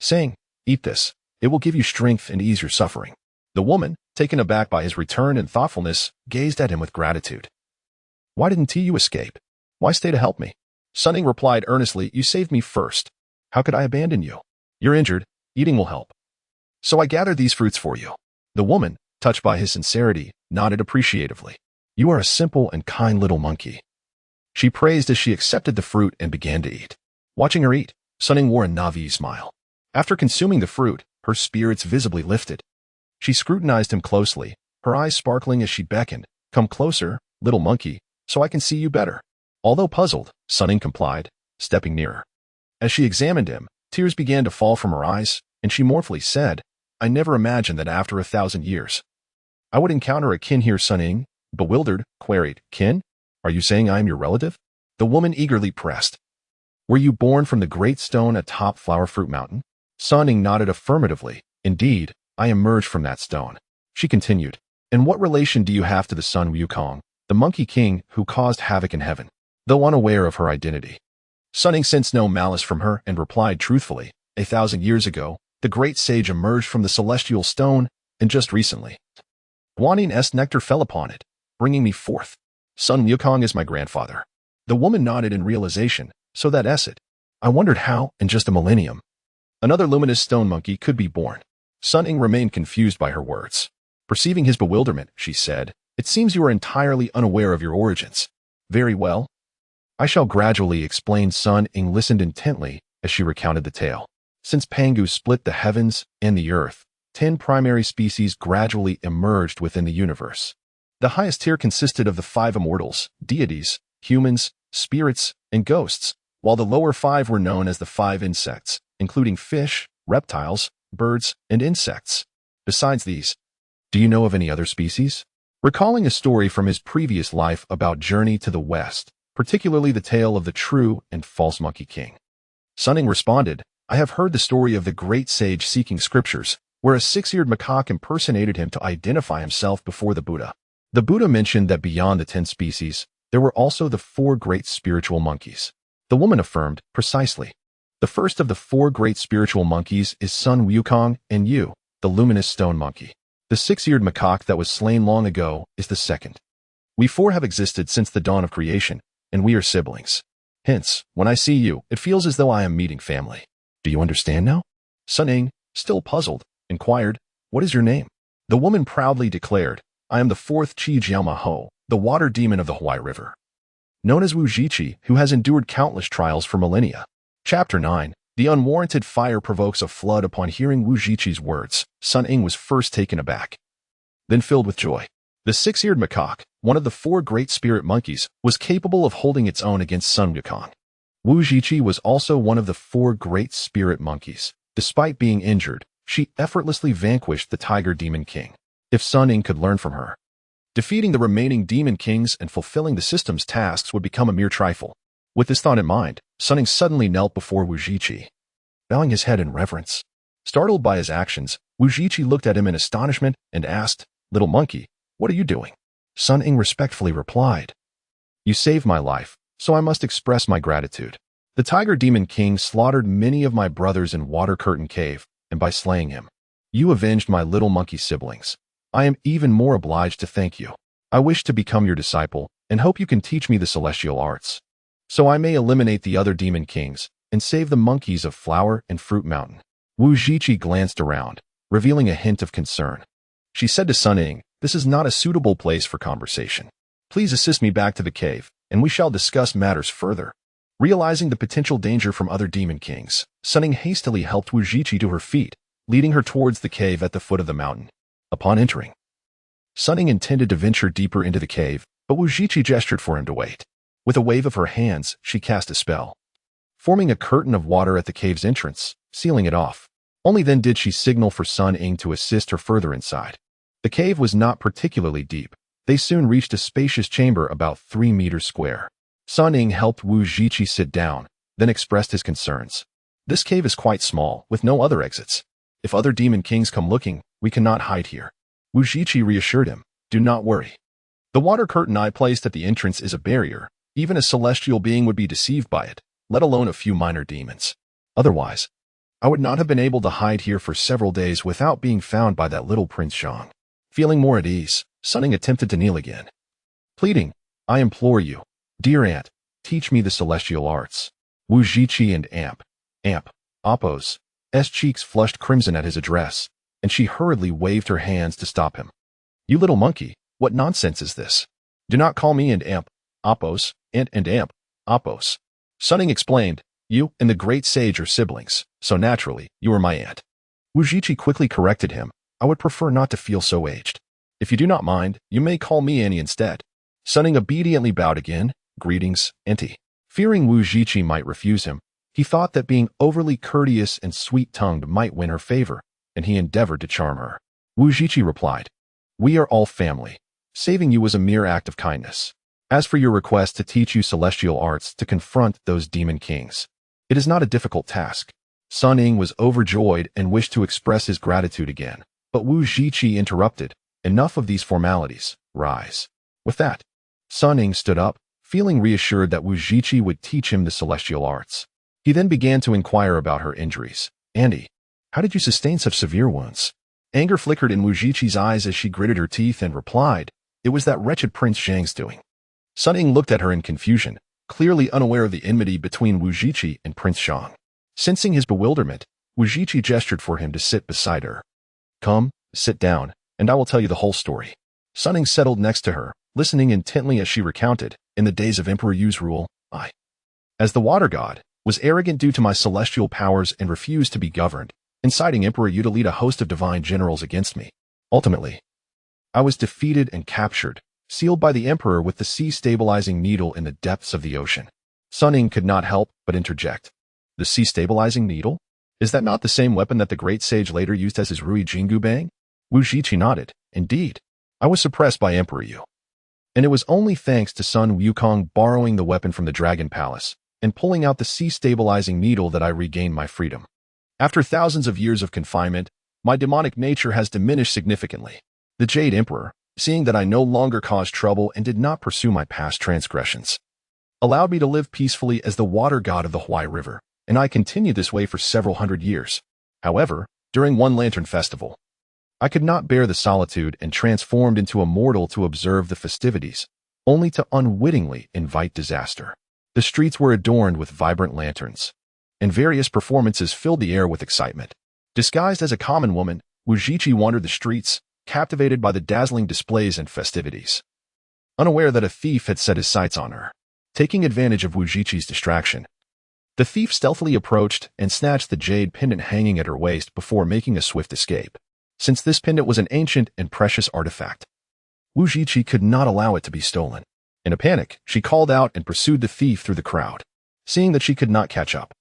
saying, "Eat this. It will give you strength and ease your suffering." The woman, taken aback by his return and thoughtfulness, gazed at him with gratitude. "Why didn't you escape? Why stay to help me?" Sun Ying replied earnestly, "You saved me first. How could I abandon you? You're injured. Eating will help. So I gathered these fruits for you." The woman, touched by his sincerity, nodded appreciatively. "You are a simple and kind little monkey," she praised as she accepted the fruit and began to eat. Watching her eat, Sun Ying wore a Navi smile. After consuming the fruit, her spirits visibly lifted. She scrutinized him closely, her eyes sparkling as she beckoned, "Come closer, little monkey, so I can see you better." Although puzzled, Sun Ying complied, stepping nearer. As she examined him, tears began to fall from her eyes, and she mournfully said, I never imagined that after 1,000 years, I would encounter a kin here. Sun Ying, bewildered, queried, Kin? Are you saying I am your relative? The woman eagerly pressed. Were you born from the great stone atop Flower Fruit Mountain? Sun Ying nodded affirmatively. Indeed, I emerged from that stone. She continued, And what relation do you have to the Sun Wukong, the Monkey King who caused havoc in heaven? Though unaware of her identity, Sun Ying sensed no malice from her and replied truthfully, 1,000 years ago, the great sage emerged from the celestial stone, and just recently, Guanin's nectar fell upon it, bringing me forth. Sun Wukong is my grandfather. The woman nodded in realization, so that's it. I wondered how, in just a millennium, another luminous stone monkey could be born. Sun Ying remained confused by her words. Perceiving his bewilderment, she said, It seems you are entirely unaware of your origins. Very well. I shall gradually explain. Sun Ying listened intently as she recounted the tale. Since Pangu split the heavens and the earth, 10 primary species gradually emerged within the universe. The highest tier consisted of the 5 immortals, deities, humans, spirits, and ghosts, while the lower 5 were known as the 5 insects, including fish, reptiles, birds, and insects. Besides these, do you know of any other species? Recalling a story from his previous life about Journey to the West, particularly the tale of the true and false Monkey King, Sun Ying responded, I have heard the story of the great sage seeking scriptures, where a 6-eared macaque impersonated him to identify himself before the Buddha. The Buddha mentioned that beyond the 10 species, there were also the 4 great spiritual monkeys. The woman affirmed, precisely. The first of the 4 great spiritual monkeys is Sun Wukong, and you, the luminous stone monkey. The 6-eared macaque that was slain long ago is the second. We 4 have existed since the dawn of creation, and we are siblings. Hence, when I see you, it feels as though I am meeting family. Do you understand now? Sun Ying, still puzzled, inquired, What is your name? The woman proudly declared, I am the 4th Qi Jiaoma Ho, the water demon of the Huai River, known as Wuzhiqi, who has endured countless trials for millennia. Chapter 9. The unwarranted fire provokes a flood. Upon hearing Wuzhiqi's words, Sun Ying was first taken aback, then filled with joy. The 6-eared macaque, one of the 4 great spirit monkeys, was capable of holding its own against Sun Wukong. Wuzhiqi was also one of the 4 great spirit monkeys. Despite being injured, she effortlessly vanquished the Tiger Demon King. If Sun Ying could learn from her, defeating the remaining demon kings and fulfilling the system's tasks would become a mere trifle. With this thought in mind, Sun Ying suddenly knelt before Wuzhiqi, bowing his head in reverence. Startled by his actions, Wuzhiqi looked at him in astonishment and asked, Little monkey, what are you doing? Sun Ying respectfully replied, You saved my life, so I must express my gratitude. The Tiger Demon King slaughtered many of my brothers in Water Curtain Cave, and by slaying him, you avenged my little monkey siblings. I am even more obliged to thank you. I wish to become your disciple, and hope you can teach me the celestial arts, so I may eliminate the other demon kings, and save the monkeys of Flower and Fruit Mountain. Wuzhiqi glanced around, revealing a hint of concern. She said to Sun Ying, This is not a suitable place for conversation. Please assist me back to the cave, and we shall discuss matters further. Realizing the potential danger from other demon kings, Sun Ying hastily helped Wuzhiqi to her feet, leading her towards the cave at the foot of the mountain. Upon entering, Sun Ying intended to venture deeper into the cave, but Wuzhiqi gestured for him to wait. With a wave of her hands, she cast a spell, forming a curtain of water at the cave's entrance, sealing it off. Only then did she signal for Sun Ying to assist her further inside. The cave was not particularly deep. They soon reached a spacious chamber about 3 meters square. Sun Ying helped Wuzhiqi sit down, then expressed his concerns. This cave is quite small, with no other exits. If other demon kings come looking, we cannot hide here. Wuzhiqi reassured him, Do not worry. The water curtain I placed at the entrance is a barrier. Even a celestial being would be deceived by it, let alone a few minor demons. Otherwise, I would not have been able to hide here for several days without being found by that little Prince Zhang. Feeling more at ease, Sun Ying attempted to kneel again, pleading, I implore you, dear aunt, teach me the celestial arts. Wuzhiqi and Appo's cheeks flushed crimson at his address, and she hurriedly waved her hands to stop him. You little monkey, what nonsense is this? Do not call me Appo's, Appo's. Sun Ying explained, You and the great sage are siblings, so naturally, you are my aunt. Wuzhiqi quickly corrected him, I would prefer not to feel so aged. If you do not mind, you may call me Annie instead. Sun Ying obediently bowed again, Greetings, auntie. Fearing Wuzhiqi might refuse him, he thought that being overly courteous and sweet-tongued might win her favor, and he endeavored to charm her. Wuzhiqi replied, "We are all family. Saving you was a mere act of kindness. As for your request to teach you celestial arts to confront those demon kings, it is not a difficult task." Sun Ying was overjoyed and wished to express his gratitude again, but Wuzhiqi interrupted, "Enough of these formalities. Rise." With that, Sun Ying stood up, feeling reassured that Wuzhiqi would teach him the celestial arts. He then began to inquire about her injuries. "Andy, how did you sustain such severe wounds?" Anger flickered in Wuzhiqi's eyes as she gritted her teeth and replied, "It was that wretched Prince Zhang's doing." Sun Ying looked at her in confusion, clearly unaware of the enmity between Wuzhiqi and Prince Zhang. Sensing his bewilderment, Wuzhiqi gestured for him to sit beside her. "Come, sit down, and I will tell you the whole story." Sun Ying settled next to her, listening intently as she recounted, "In the days of Emperor Yu's rule, I, as the water god, was arrogant due to my celestial powers and refused to be governed, inciting Emperor Yu to lead a host of divine generals against me. Ultimately, I was defeated and captured, sealed by the Emperor with the sea-stabilizing needle in the depths of the ocean." Sun Ying could not help but interject. "The sea-stabilizing needle? Is that not the same weapon that the great sage later used as his Rui Jingu Bang?" Wuzhiqi nodded. "Indeed. I was suppressed by Emperor Yu. And it was only thanks to Sun Wukong borrowing the weapon from the Dragon Palace and pulling out the sea-stabilizing needle that I regained my freedom. After thousands of years of confinement, my demonic nature has diminished significantly. The Jade Emperor, seeing that I no longer caused trouble and did not pursue my past transgressions, allowed me to live peacefully as the water god of the Huai River, and I continued this way for several hundred years. However, during one lantern festival, I could not bear the solitude and transformed into a mortal to observe the festivities, only to unwittingly invite disaster. The streets were adorned with vibrant lanterns, and various performances filled the air with excitement. Disguised as a common woman, Wuzhiqi wandered the streets, captivated by the dazzling displays and festivities, unaware that a thief had set his sights on her. Taking advantage of Wuzhiqi's distraction, the thief stealthily approached and snatched the jade pendant hanging at her waist before making a swift escape. Since this pendant was an ancient and precious artifact, Wuzhiqi could not allow it to be stolen. In a panic, she called out and pursued the thief through the crowd. Seeing that she could not catch up,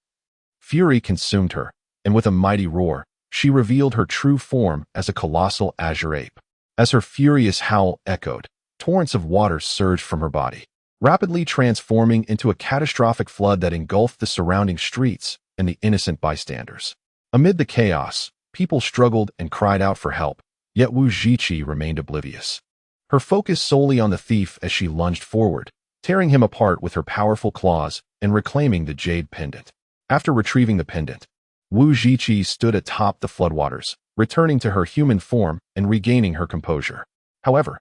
fury consumed her, and with a mighty roar, she revealed her true form as a colossal azure ape. As her furious howl echoed, torrents of water surged from her body, rapidly transforming into a catastrophic flood that engulfed the surrounding streets and the innocent bystanders. Amid the chaos, people struggled and cried out for help, yet Wuzhiqi remained oblivious. Her focus solely on the thief as she lunged forward, tearing him apart with her powerful claws and reclaiming the jade pendant. After retrieving the pendant, Wuzhiqi stood atop the floodwaters, returning to her human form and regaining her composure. However,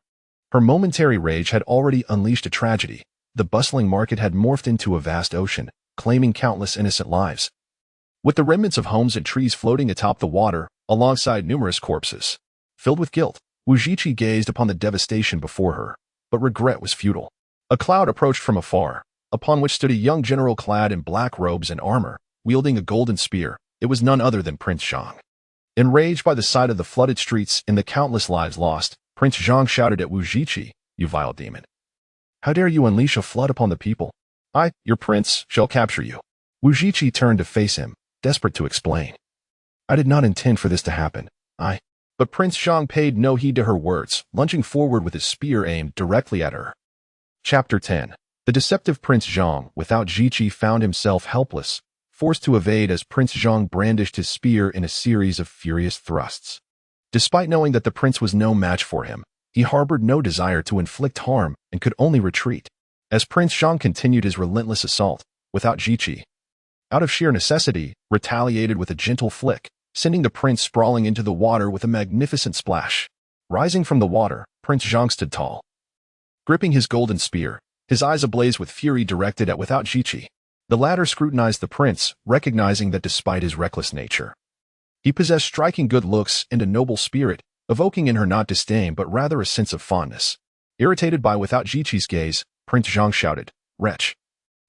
her momentary rage had already unleashed a tragedy. The bustling market had morphed into a vast ocean, claiming countless innocent lives, with the remnants of homes and trees floating atop the water alongside numerous corpses. Filled with guilt, Wuzhiqi gazed upon the devastation before her, but regret was futile. A cloud approached from afar, upon which stood a young general clad in black robes and armor, wielding a golden spear. It was none other than Prince Zhang. Enraged by the sight of the flooded streets and the countless lives lost, Prince Zhang shouted at Wuzhiqi, "You vile demon! How dare you unleash a flood upon the people? I, your prince, shall capture you." Wuzhiqi turned to face him, desperate to explain. "I did not intend for this to happen. But Prince Zhang paid no heed to her words, lunging forward with his spear aimed directly at her. Chapter 10. The deceptive Prince Zhang, without Wuzhiqi, found himself helpless, forced to evade as Prince Zhang brandished his spear in a series of furious thrusts. Despite knowing that the prince was no match for him, he harbored no desire to inflict harm and could only retreat. As Prince Zhang continued his relentless assault, without Wuzhiqi, out of sheer necessity, retaliated with a gentle flick, sending the prince sprawling into the water with a magnificent splash. Rising from the water, Prince Zhang stood tall, gripping his golden spear, his eyes ablaze with fury directed at without Wuzhiqi. The latter scrutinized the prince, recognizing that despite his reckless nature, he possessed striking good looks and a noble spirit, evoking in her not disdain but rather a sense of fondness. Irritated by without Wuzhiqi's gaze, Prince Zhang shouted, "Wretch!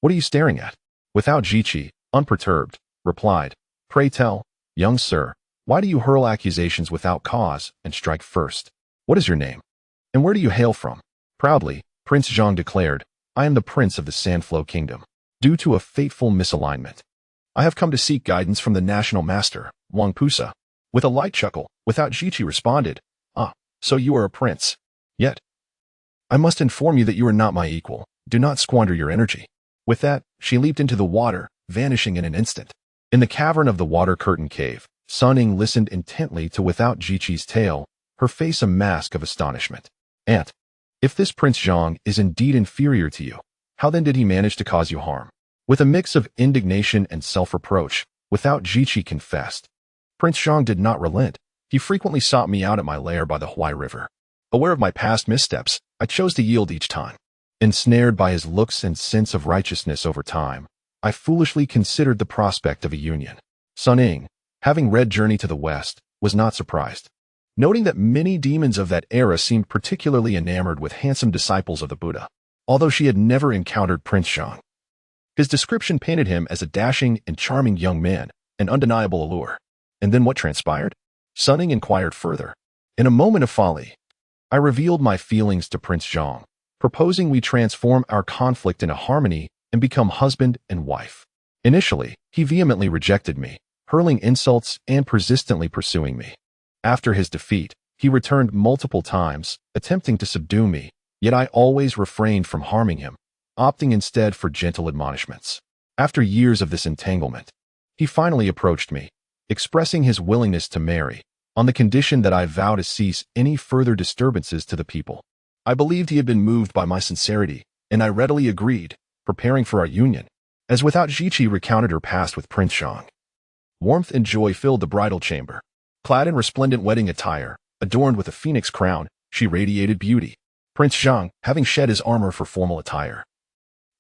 What are you staring at?" Without Wuzhiqi, unperturbed, replied, "Pray tell, young sir, why do you hurl accusations without cause and strike first? What is your name? And where do you hail from?" Proudly, Prince Zhang declared, "I am the prince of the Sandflow Kingdom." due to a fateful misalignment. I have come to seek guidance from the national master, Wang Pusa. With a light chuckle, Wuzhiqi responded, "Ah, so you are a prince. Yet, I must inform you that you are not my equal. Do not squander your energy." With that, she leaped into the water, vanishing in an instant. In the cavern of the water curtain cave, Sun Ying listened intently to Wuzhiqi's tale, her face a mask of astonishment. "Aunt, if this Prince Zhang is indeed inferior to you, how then did he manage to cause you harm?" With a mix of indignation and self-reproach, Wuzhiqi confessed, "Prince Zhang did not relent. He frequently sought me out at my lair by the Huai River. Aware of my past missteps, I chose to yield each time. Ensnared by his looks and sense of righteousness over time, I foolishly considered the prospect of a union." Sun Ying, having read Journey to the West, was not surprised, noting that many demons of that era seemed particularly enamored with handsome disciples of the Buddha, although she had never encountered Prince Zhang. His description painted him as a dashing and charming young man, an undeniable allure. And then what transpired? Sun Ying inquired further. "In a moment of folly, I revealed my feelings to Prince Zhang, proposing we transform our conflict into harmony and become husband and wife. Initially, he vehemently rejected me, hurling insults and persistently pursuing me. After his defeat, he returned multiple times, attempting to subdue me, yet I always refrained from harming him, opting instead for gentle admonishments. After years of this entanglement, he finally approached me, expressing his willingness to marry, on the condition that I vow to cease any further disturbances to the people. I believed he had been moved by my sincerity, and I readily agreed, preparing for our union." As Wuzhiqi recounted her past with Prince Zhang, warmth and joy filled the bridal chamber. Clad in resplendent wedding attire, adorned with a phoenix crown, she radiated beauty. Prince Zhang, having shed his armor for formal attire,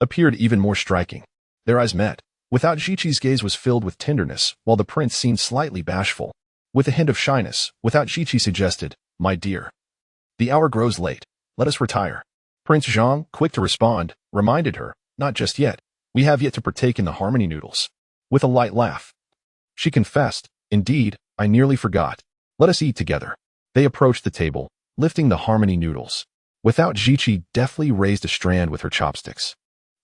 appeared even more striking. Their eyes met. Wuzhiqi's gaze was filled with tenderness, while the prince seemed slightly bashful. With a hint of shyness, Wuzhiqi suggested, "My dear, the hour grows late. Let us retire." Prince Zhang, quick to respond, reminded her, "Not just yet. We have yet to partake in the harmony noodles." With a light laugh, she confessed, "Indeed, I nearly forgot. Let us eat together." They approached the table, lifting the harmony noodles. Wuzhiqi deftly raised a strand with her chopsticks,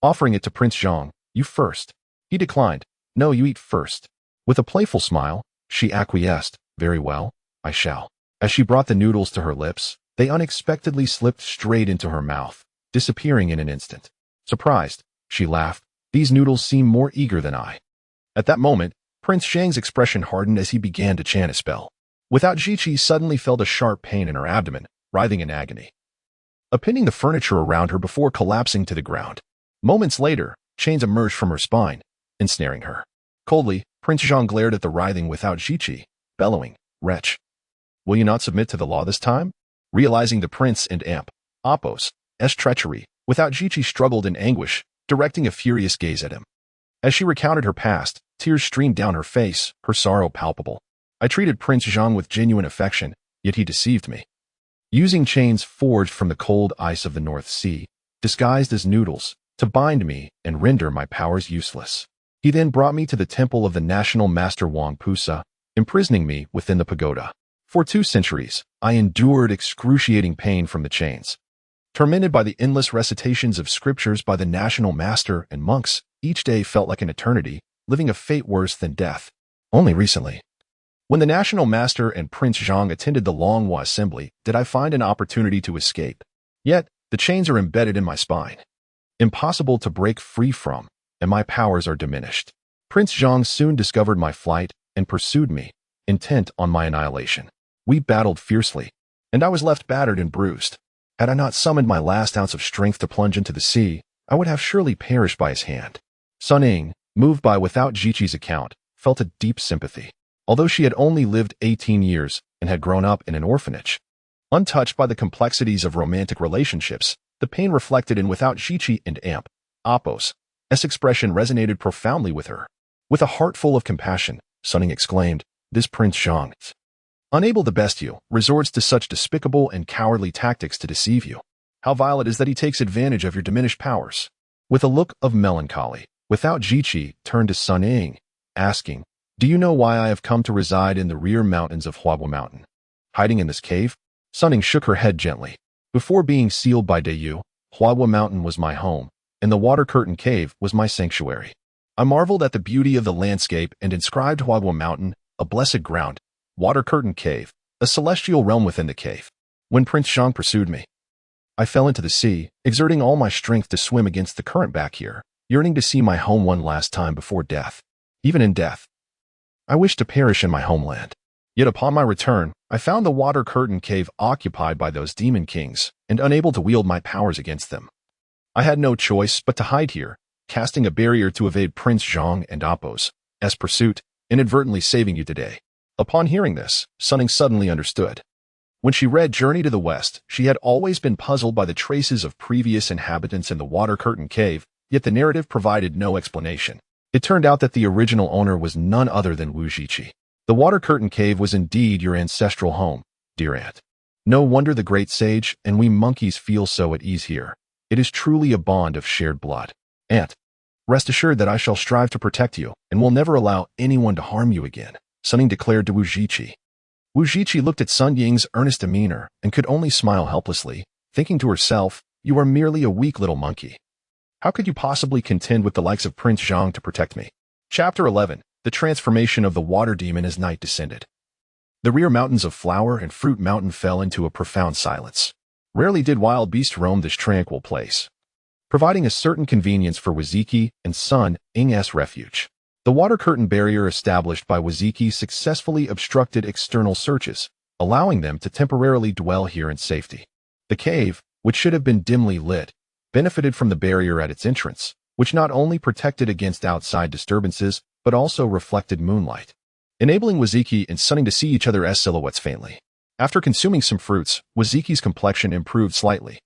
offering it to Prince Zhang. "You first." He declined. "No, you eat first." With a playful smile, she acquiesced. "Very well, I shall." As she brought the noodles to her lips, they unexpectedly slipped straight into her mouth, disappearing in an instant. Surprised, she laughed. "These noodles seem more eager than I." At that moment, Prince Zhang's expression hardened as he began to chant a spell. Wuzhiqi suddenly felt a sharp pain in her abdomen, writhing in agony, pinning the furniture around her before collapsing to the ground. Moments later, chains emerged from her spine, ensnaring her. Coldly, Prince Zhang glared at the writhing Wuzhiqi, bellowing, "Wretch! Will you not submit to the law this time?" Realizing the prince and Apos' treachery, Wuzhiqi struggled in anguish, directing a furious gaze at him. As she recounted her past, tears streamed down her face, her sorrow palpable. "I treated Prince Zhang with genuine affection, yet he deceived me. Using chains forged from the cold ice of the North Sea, disguised as noodles, to bind me and render my powers useless. He then brought me to the temple of the national master Wang Pusa, imprisoning me within the pagoda. For 2 centuries, I endured excruciating pain from the chains. Tormented by the endless recitations of scriptures by the national master and monks, each day felt like an eternity, living a fate worse than death. Only recently, when the national master and Prince Zhang attended the Longhua assembly, did I find an opportunity to escape. Yet, the chains are embedded in my spine, impossible to break free from, and my powers are diminished. Prince Zhang soon discovered my flight and pursued me, intent on my annihilation. We battled fiercely, and I was left battered and bruised. Had I not summoned my last ounce of strength to plunge into the sea, I would have surely perished by his hand." Sun Ying, moved by Wuzhiqi's account, felt a deep sympathy. Although she had only lived 18 years and had grown up in an orphanage, untouched by the complexities of romantic relationships, the pain reflected in Wuzhiqi and Apos' expression resonated profoundly with her. With a heart full of compassion, Sun Ying exclaimed, "This Prince Zhang, unable to best you, resorts to such despicable and cowardly tactics to deceive you. How vile it is that he takes advantage of your diminished powers." With a look of melancholy, Wuzhiqi turned to Sun Ying, asking, "Do you know why I have come to reside in the rear mountains of Huabao Mountain? Hiding in this cave?" Sun Ying shook her head gently. "Before being sealed by Dayu, Huabao Mountain was my home, and the water curtain cave was my sanctuary. I marveled at the beauty of the landscape and inscribed Huagua Mountain, a blessed ground, water curtain cave, a celestial realm within the cave. When Prince Zhang pursued me, I fell into the sea, exerting all my strength to swim against the current back here, yearning to see my home one last time before death. Even in death, I wished to perish in my homeland. Yet upon my return, I found the water curtain cave occupied by those demon kings, and unable to wield my powers against them. I had no choice but to hide here, casting a barrier to evade Prince Zhang and Appo's pursuit, inadvertently saving you today. Upon hearing this, Sun Ying suddenly understood. When she read Journey to the West, she had always been puzzled by the traces of previous inhabitants in the water curtain cave, yet the narrative provided no explanation. It turned out that the original owner was none other than Wuzhiqi. The water curtain cave was indeed your ancestral home, dear aunt. No wonder the great sage and we monkeys feel so at ease here. It is truly a bond of shared blood. Aunt, rest assured that I shall strive to protect you and will never allow anyone to harm you again, Sun Ying declared to Wuzhiqi. Wuzhiqi looked at Sun Ying's earnest demeanor and could only smile helplessly, thinking to herself, you are merely a weak little monkey. How could you possibly contend with the likes of Prince Zhang to protect me? Chapter 11. The transformation of the water demon as night descended. The rear mountains of Flower and Fruit Mountain fell into a profound silence. Rarely did wild beasts roam this tranquil place, providing a certain convenience for Wuzhiqi and Sun Ying's refuge. The water curtain barrier established by Wuzhiqi successfully obstructed external searches, allowing them to temporarily dwell here in safety. The cave, which should have been dimly lit, benefited from the barrier at its entrance, which not only protected against outside disturbances, but also reflected moonlight, enabling Wuzhiqi and Sun Ying to see each other's silhouettes faintly. After consuming some fruits, Wuzhiqi's complexion improved slightly,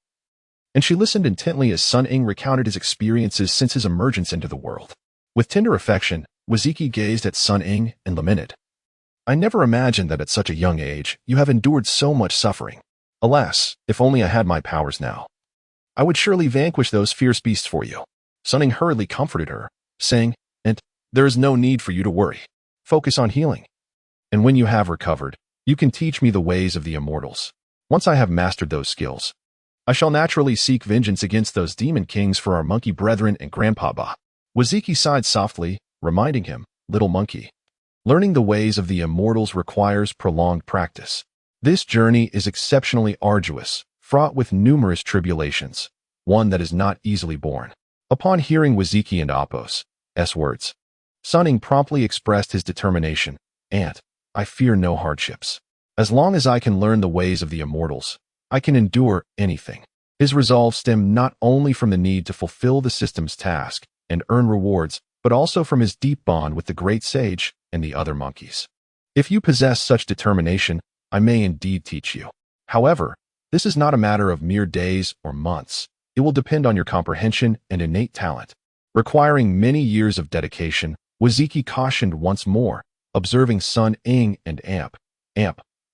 and she listened intently as Sun Ying recounted his experiences since his emergence into the world. With tender affection, Wuzhiqi gazed at Sun Ying and lamented. I never imagined that at such a young age you have endured so much suffering. Alas, if only I had my powers now, I would surely vanquish those fierce beasts for you. Sun Ying hurriedly comforted her, saying, and there is no need for you to worry. Focus on healing. And when you have recovered, you can teach me the ways of the immortals. Once I have mastered those skills, I shall naturally seek vengeance against those demon kings for our monkey brethren and Grandpapa. Wuzhiqi sighed softly, reminding him, little monkey, learning the ways of the immortals requires prolonged practice. This journey is exceptionally arduous, fraught with numerous tribulations, one that is not easily borne. Upon hearing Wuzhiqi and Appo's words, Sun Ying promptly expressed his determination. Aunt, I fear no hardships. As long as I can learn the ways of the immortals, I can endure anything. His resolve stemmed not only from the need to fulfill the system's task and earn rewards, but also from his deep bond with the great sage and the other monkeys. If you possess such determination, I may indeed teach you. However, this is not a matter of mere days or months. It will depend on your comprehension and innate talent, requiring many years of dedication. Wuzhiqi cautioned once more, observing Sun Ying and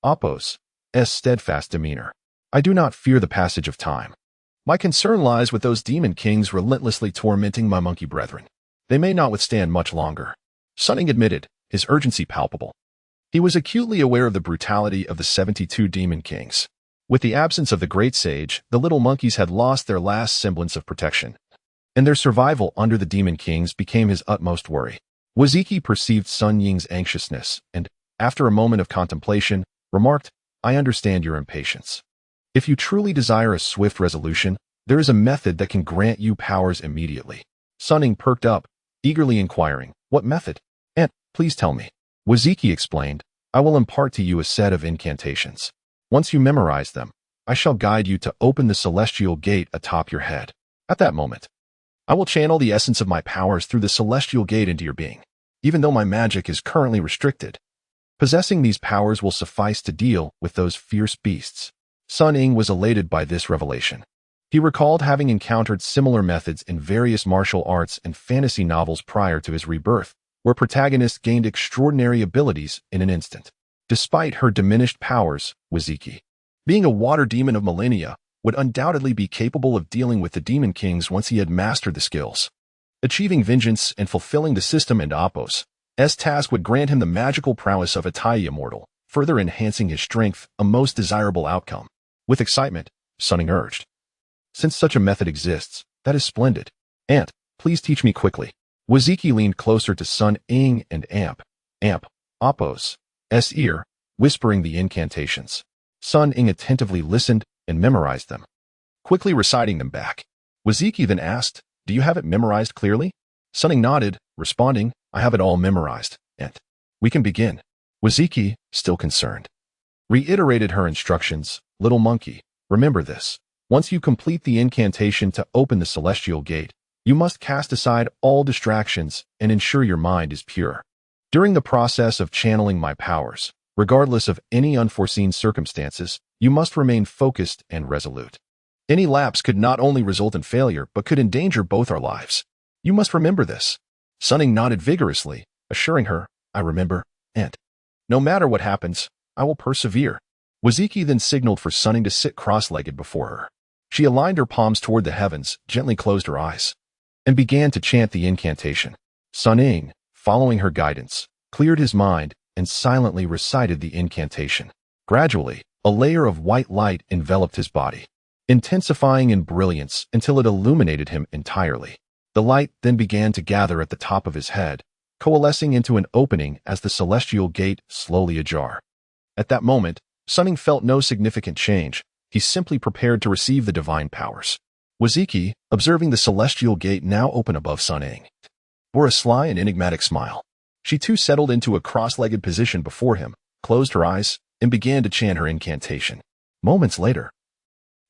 Appo's steadfast demeanor. I do not fear the passage of time. My concern lies with those demon kings relentlessly tormenting my monkey brethren. They may not withstand much longer. Sun Ying admitted, his urgency palpable. He was acutely aware of the brutality of the 72 demon kings. With the absence of the great sage, the little monkeys had lost their last semblance of protection, and their survival under the demon kings became his utmost worry. Wuzhiqi perceived Sun Ying's anxiousness and, after a moment of contemplation, remarked, I understand your impatience. If you truly desire a swift resolution, there is a method that can grant you powers immediately. Sun Ying perked up, eagerly inquiring, what method? Aunt, please tell me. Wuzhiqi explained, I will impart to you a set of incantations. Once you memorize them, I shall guide you to open the celestial gate atop your head. At that moment, I will channel the essence of my powers through the celestial gate into your being, even though my magic is currently restricted. Possessing these powers will suffice to deal with those fierce beasts. Sun Ying was elated by this revelation. He recalled having encountered similar methods in various martial arts and fantasy novels prior to his rebirth, where protagonists gained extraordinary abilities in an instant. Despite her diminished powers, Wuzhiqi, being a water demon of millennia, would undoubtedly be capable of dealing with the demon kings once he had mastered the skills. Achieving vengeance and fulfilling the system and Appo's task would grant him the magical prowess of a Tai immortal, further enhancing his strength, a most desirable outcome. With excitement, Sun Ying urged, since such a method exists, that is splendid. Aunt, please teach me quickly. Wuzhiqi leaned closer to Sun Ying and Amp, Appo's ear, whispering the incantations. Sun Ying attentively listened and memorized them, quickly reciting them back. Wuzhiqi then asked, "Do you have it memorized clearly?" Sun Ying nodded, responding, "I have it all memorized, Aunt. We can begin." Wuzhiqi, still concerned, reiterated her instructions. "Little monkey, remember this. Once you complete the incantation to open the celestial gate, you must cast aside all distractions and ensure your mind is pure. During the process of channeling my powers, regardless of any unforeseen circumstances, you must remain focused and resolute. Any lapse could not only result in failure, but could endanger both our lives. You must remember this." Sun Ying nodded vigorously, assuring her, "I remember, Aunt. No matter what happens, I will persevere." Wuzhiqi then signaled for Sun Ying to sit cross-legged before her. She aligned her palms toward the heavens, gently closed her eyes, and began to chant the incantation. Sun Ying, following her guidance, cleared his mind and silently recited the incantation. Gradually, a layer of white light enveloped his body, intensifying in brilliance until it illuminated him entirely. The light then began to gather at the top of his head, coalescing into an opening as the celestial gate slowly ajar. At that moment, Sun Ying felt no significant change. He simply prepared to receive the divine powers. Wuzhiqi, observing the celestial gate now open above Sun Ying, bore a sly and enigmatic smile. She too settled into a cross-legged position before him, closed her eyes, and began to chant her incantation. Moments later,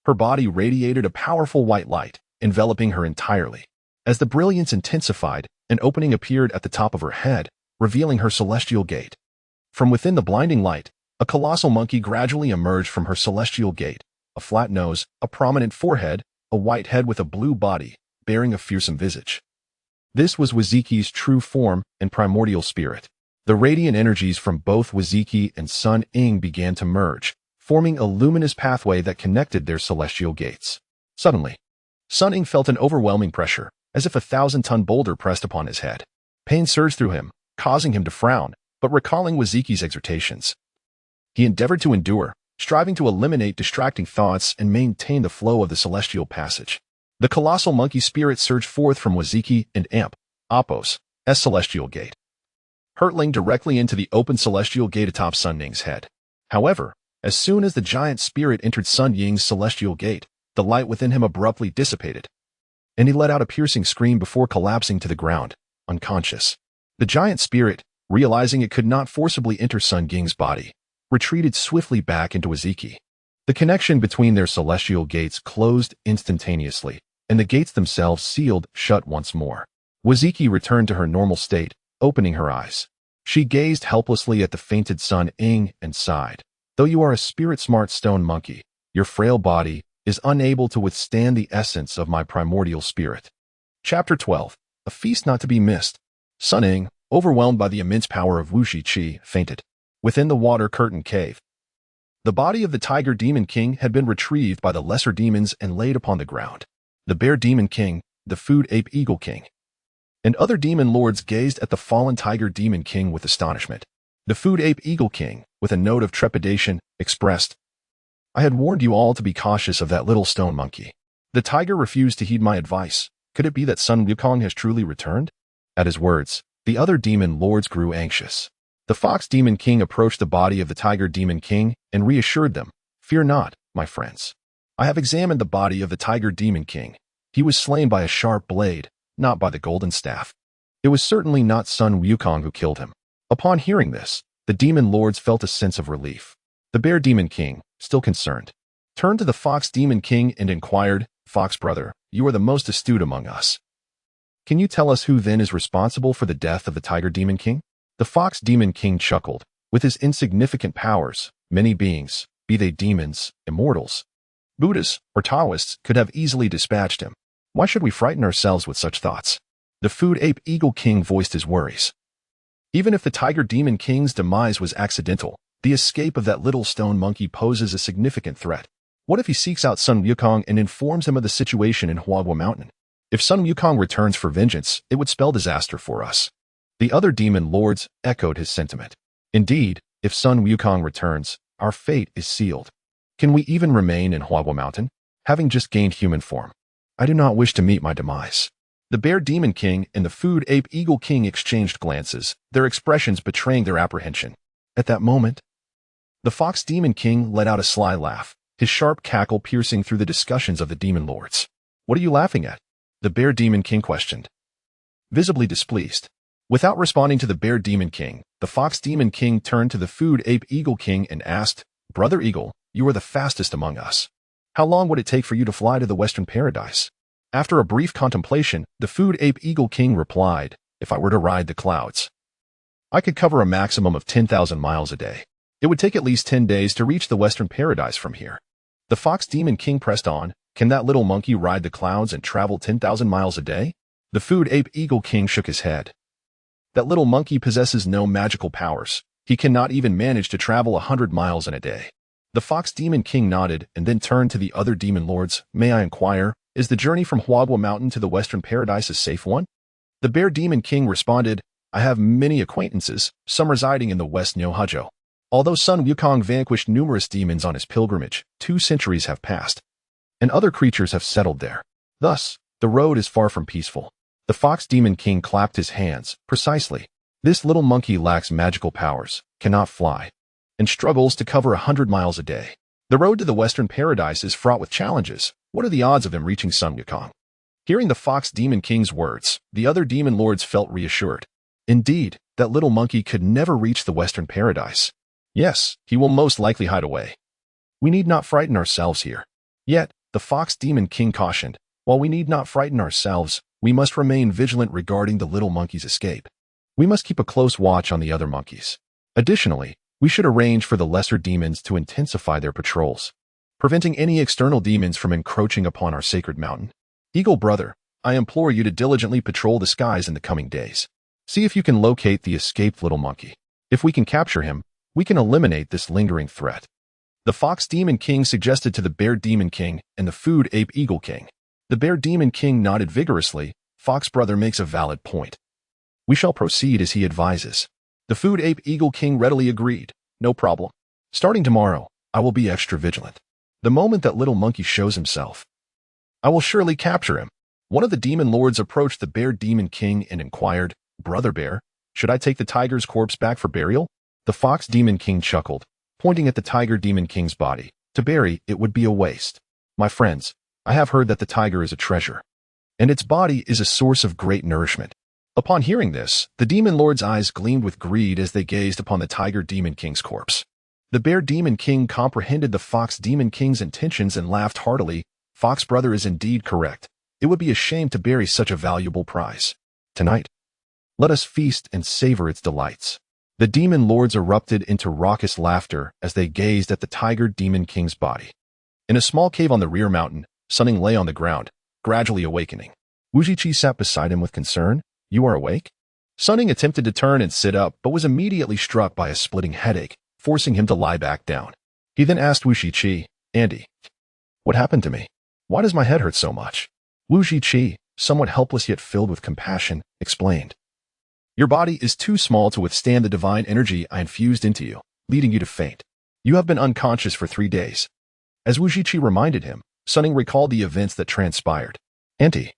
her body radiated a powerful white light, enveloping her entirely. As the brilliance intensified, an opening appeared at the top of her head, revealing her celestial gate. From within the blinding light, a colossal monkey gradually emerged from her celestial gate, a flat nose, a prominent forehead, a white head with a blue body, bearing a fearsome visage. This was Wuzhiqi's true form and primordial spirit. The radiant energies from both Wuzhiqi and Sun Ying began to merge, forming a luminous pathway that connected their celestial gates. Suddenly, Sun Ying felt an overwhelming pressure, as if a 1,000-ton boulder pressed upon his head. Pain surged through him, causing him to frown, but recalling Wuzhiqi's exhortations, he endeavored to endure, striving to eliminate distracting thoughts and maintain the flow of the celestial passage. The colossal monkey spirit surged forth from Wuzhiqi and Appo's celestial gate, hurtling directly into the open celestial gate atop Sun Ying's head. However, as soon as the giant spirit entered Sun Ying's celestial gate, the light within him abruptly dissipated, and he let out a piercing scream before collapsing to the ground, unconscious. The giant spirit, realizing it could not forcibly enter Sun Ying's body, retreated swiftly back into Wuzhiqi. The connection between their celestial gates closed instantaneously, and the gates themselves sealed shut once more. Wuzhiqi returned to her normal state, opening her eyes. She gazed helplessly at the fainted Sun Ying and sighed. "Though you are a spirit-smart stone monkey, your frail body is unable to withstand the essence of my primordial spirit." Chapter 12. A feast not to be missed. Sun Ying, overwhelmed by the immense power of Wuzhiqi, fainted. Within the water-curtained cave, the body of the Tiger Demon King had been retrieved by the lesser demons and laid upon the ground. The Bear Demon King, the Food Ape Eagle King, and other demon lords gazed at the fallen Tiger Demon King with astonishment. The Food Ape Eagle King, with a note of trepidation, expressed, "I had warned you all to be cautious of that little stone monkey. The tiger refused to heed my advice. Could it be that Sun Wukong has truly returned?" At his words, the other demon lords grew anxious. The Fox Demon King approached the body of the Tiger Demon King and reassured them, "Fear not, my friends. I have examined the body of the Tiger Demon King. He was slain by a sharp blade, not by the golden staff. It was certainly not Sun Wukong who killed him." Upon hearing this, the demon lords felt a sense of relief. The Bear Demon King, still concerned, turned to the Fox Demon King and inquired, "Fox brother, you are the most astute among us. Can you tell us who then is responsible for the death of the Tiger Demon King?" The Fox Demon King chuckled. With his insignificant powers, many beings, be they demons, immortals, Buddhists, or Taoists, could have easily dispatched him. Why should we frighten ourselves with such thoughts? The Food Ape Eagle King voiced his worries. Even if the Tiger Demon King's demise was accidental, the escape of that little stone monkey poses a significant threat. What if he seeks out Sun Wukong and informs him of the situation in Huagua Mountain? If Sun Wukong returns for vengeance, it would spell disaster for us. The other demon lords echoed his sentiment. Indeed, if Sun Wukong returns, our fate is sealed. Can we even remain in Huagua Mountain, having just gained human form? I do not wish to meet my demise. The Bear Demon King and the Food Ape Eagle King exchanged glances, their expressions betraying their apprehension. At that moment, the Fox Demon King let out a sly laugh, his sharp cackle piercing through the discussions of the Demon Lords. "What are you laughing at?" the Bear Demon King questioned, visibly displeased. Without responding to the Bear Demon King, the Fox Demon King turned to the Food Ape Eagle King and asked, "Brother Eagle, you are the fastest among us. How long would it take for you to fly to the Western Paradise?" After a brief contemplation, the Food Ape Eagle King replied, "If I were to ride the clouds, I could cover a maximum of 10,000 miles a day. It would take at least 10 days to reach the Western Paradise from here." The Fox Demon King pressed on, "Can that little monkey ride the clouds and travel 10,000 miles a day?" The Food Ape Eagle King shook his head. "That little monkey possesses no magical powers. He cannot even manage to travel 100 miles in a day." The Fox Demon King nodded and then turned to the other Demon Lords. "May I inquire, is the journey from Huagua Mountain to the Western Paradise a safe one?" The Bear Demon King responded, "I have many acquaintances, some residing in the West Nyohajo. Although Sun Wukong vanquished numerous demons on his pilgrimage, 2 centuries have passed, and other creatures have settled there. Thus, the road is far from peaceful." The Fox Demon King clapped his hands. "Precisely. This little monkey lacks magical powers, cannot fly, and struggles to cover 100 miles a day. The road to the Western Paradise is fraught with challenges. What are the odds of him reaching Sun Wukong?" Hearing the Fox Demon King's words, the other Demon Lords felt reassured. Indeed, that little monkey could never reach the Western Paradise. Yes, he will most likely hide away. We need not frighten ourselves here. Yet, the Fox Demon King cautioned, while we need not frighten ourselves, we must remain vigilant regarding the little monkey's escape. We must keep a close watch on the other monkeys. Additionally, we should arrange for the lesser demons to intensify their patrols, preventing any external demons from encroaching upon our sacred mountain. Eagle Brother, I implore you to diligently patrol the skies in the coming days. See if you can locate the escaped little monkey. If we can capture him, we can eliminate this lingering threat." The Fox Demon King suggested to the Bear Demon King and the Food Ape Eagle King. The Bear Demon King nodded vigorously. "Fox Brother makes a valid point. We shall proceed as he advises." The Food Ape Eagle King readily agreed. "No problem. Starting tomorrow, I will be extra vigilant. The moment that little monkey shows himself, I will surely capture him." One of the Demon Lords approached the Bear Demon King and inquired, "Brother Bear, should I take the tiger's corpse back for burial?" The Fox Demon King chuckled, pointing at the Tiger Demon King's body. "To bury, it would be a waste. My friends, I have heard that the tiger is a treasure, and its body is a source of great nourishment." Upon hearing this, the Demon Lord's eyes gleamed with greed as they gazed upon the Tiger Demon King's corpse. The Bear Demon King comprehended the Fox Demon King's intentions and laughed heartily. "Fox Brother is indeed correct. It would be a shame to bury such a valuable prize. Tonight, let us feast and savor its delights." The Demon Lords erupted into raucous laughter as they gazed at the Tiger Demon King's body. In a small cave on the rear mountain, Sun Ying lay on the ground, gradually awakening. Wuzhiqi sat beside him with concern. "You are awake?" Sun Ying attempted to turn and sit up, but was immediately struck by a splitting headache, forcing him to lie back down. He then asked Wuzhiqi, "Andy, what happened to me? Why does my head hurt so much?" Wuzhiqi, somewhat helpless yet filled with compassion, explained, "Your body is too small to withstand the divine energy I infused into you, leading you to faint. You have been unconscious for 3 days." As Wuzhiqi reminded him, Sun Ying recalled the events that transpired. "Auntie,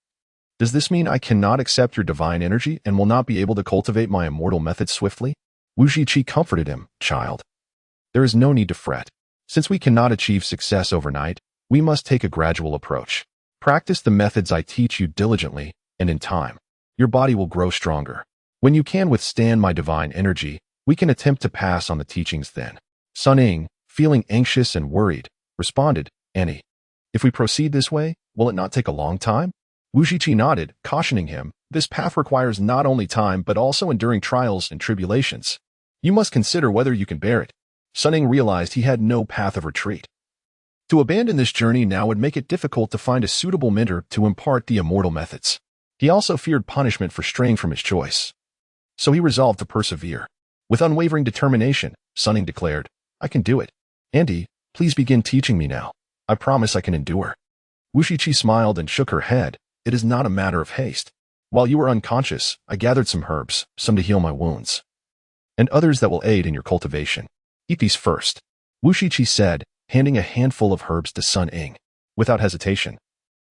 does this mean I cannot accept your divine energy and will not be able to cultivate my immortal methods swiftly?" Wuzhiqi comforted him, "Child, there is no need to fret. Since we cannot achieve success overnight, we must take a gradual approach. Practice the methods I teach you diligently, and in time, your body will grow stronger. When you can withstand my divine energy, we can attempt to pass on the teachings then." Sun Ying, feeling anxious and worried, responded, "Annie, if we proceed this way, will it not take a long time?" Wuzhiqi nodded, cautioning him, "This path requires not only time but also enduring trials and tribulations. You must consider whether you can bear it." Sun Ying realized he had no path of retreat. To abandon this journey now would make it difficult to find a suitable mentor to impart the immortal methods. He also feared punishment for straying from his choice. So he resolved to persevere. With unwavering determination, Sun Ying declared, "I can do it. Andy, please begin teaching me now. I promise I can endure." Wuzhiqi smiled and shook her head. "It is not a matter of haste. While you were unconscious, I gathered some herbs, some to heal my wounds, and others that will aid in your cultivation. Eat these first," Wuzhiqi said, handing a handful of herbs to Sun Ying. Without hesitation,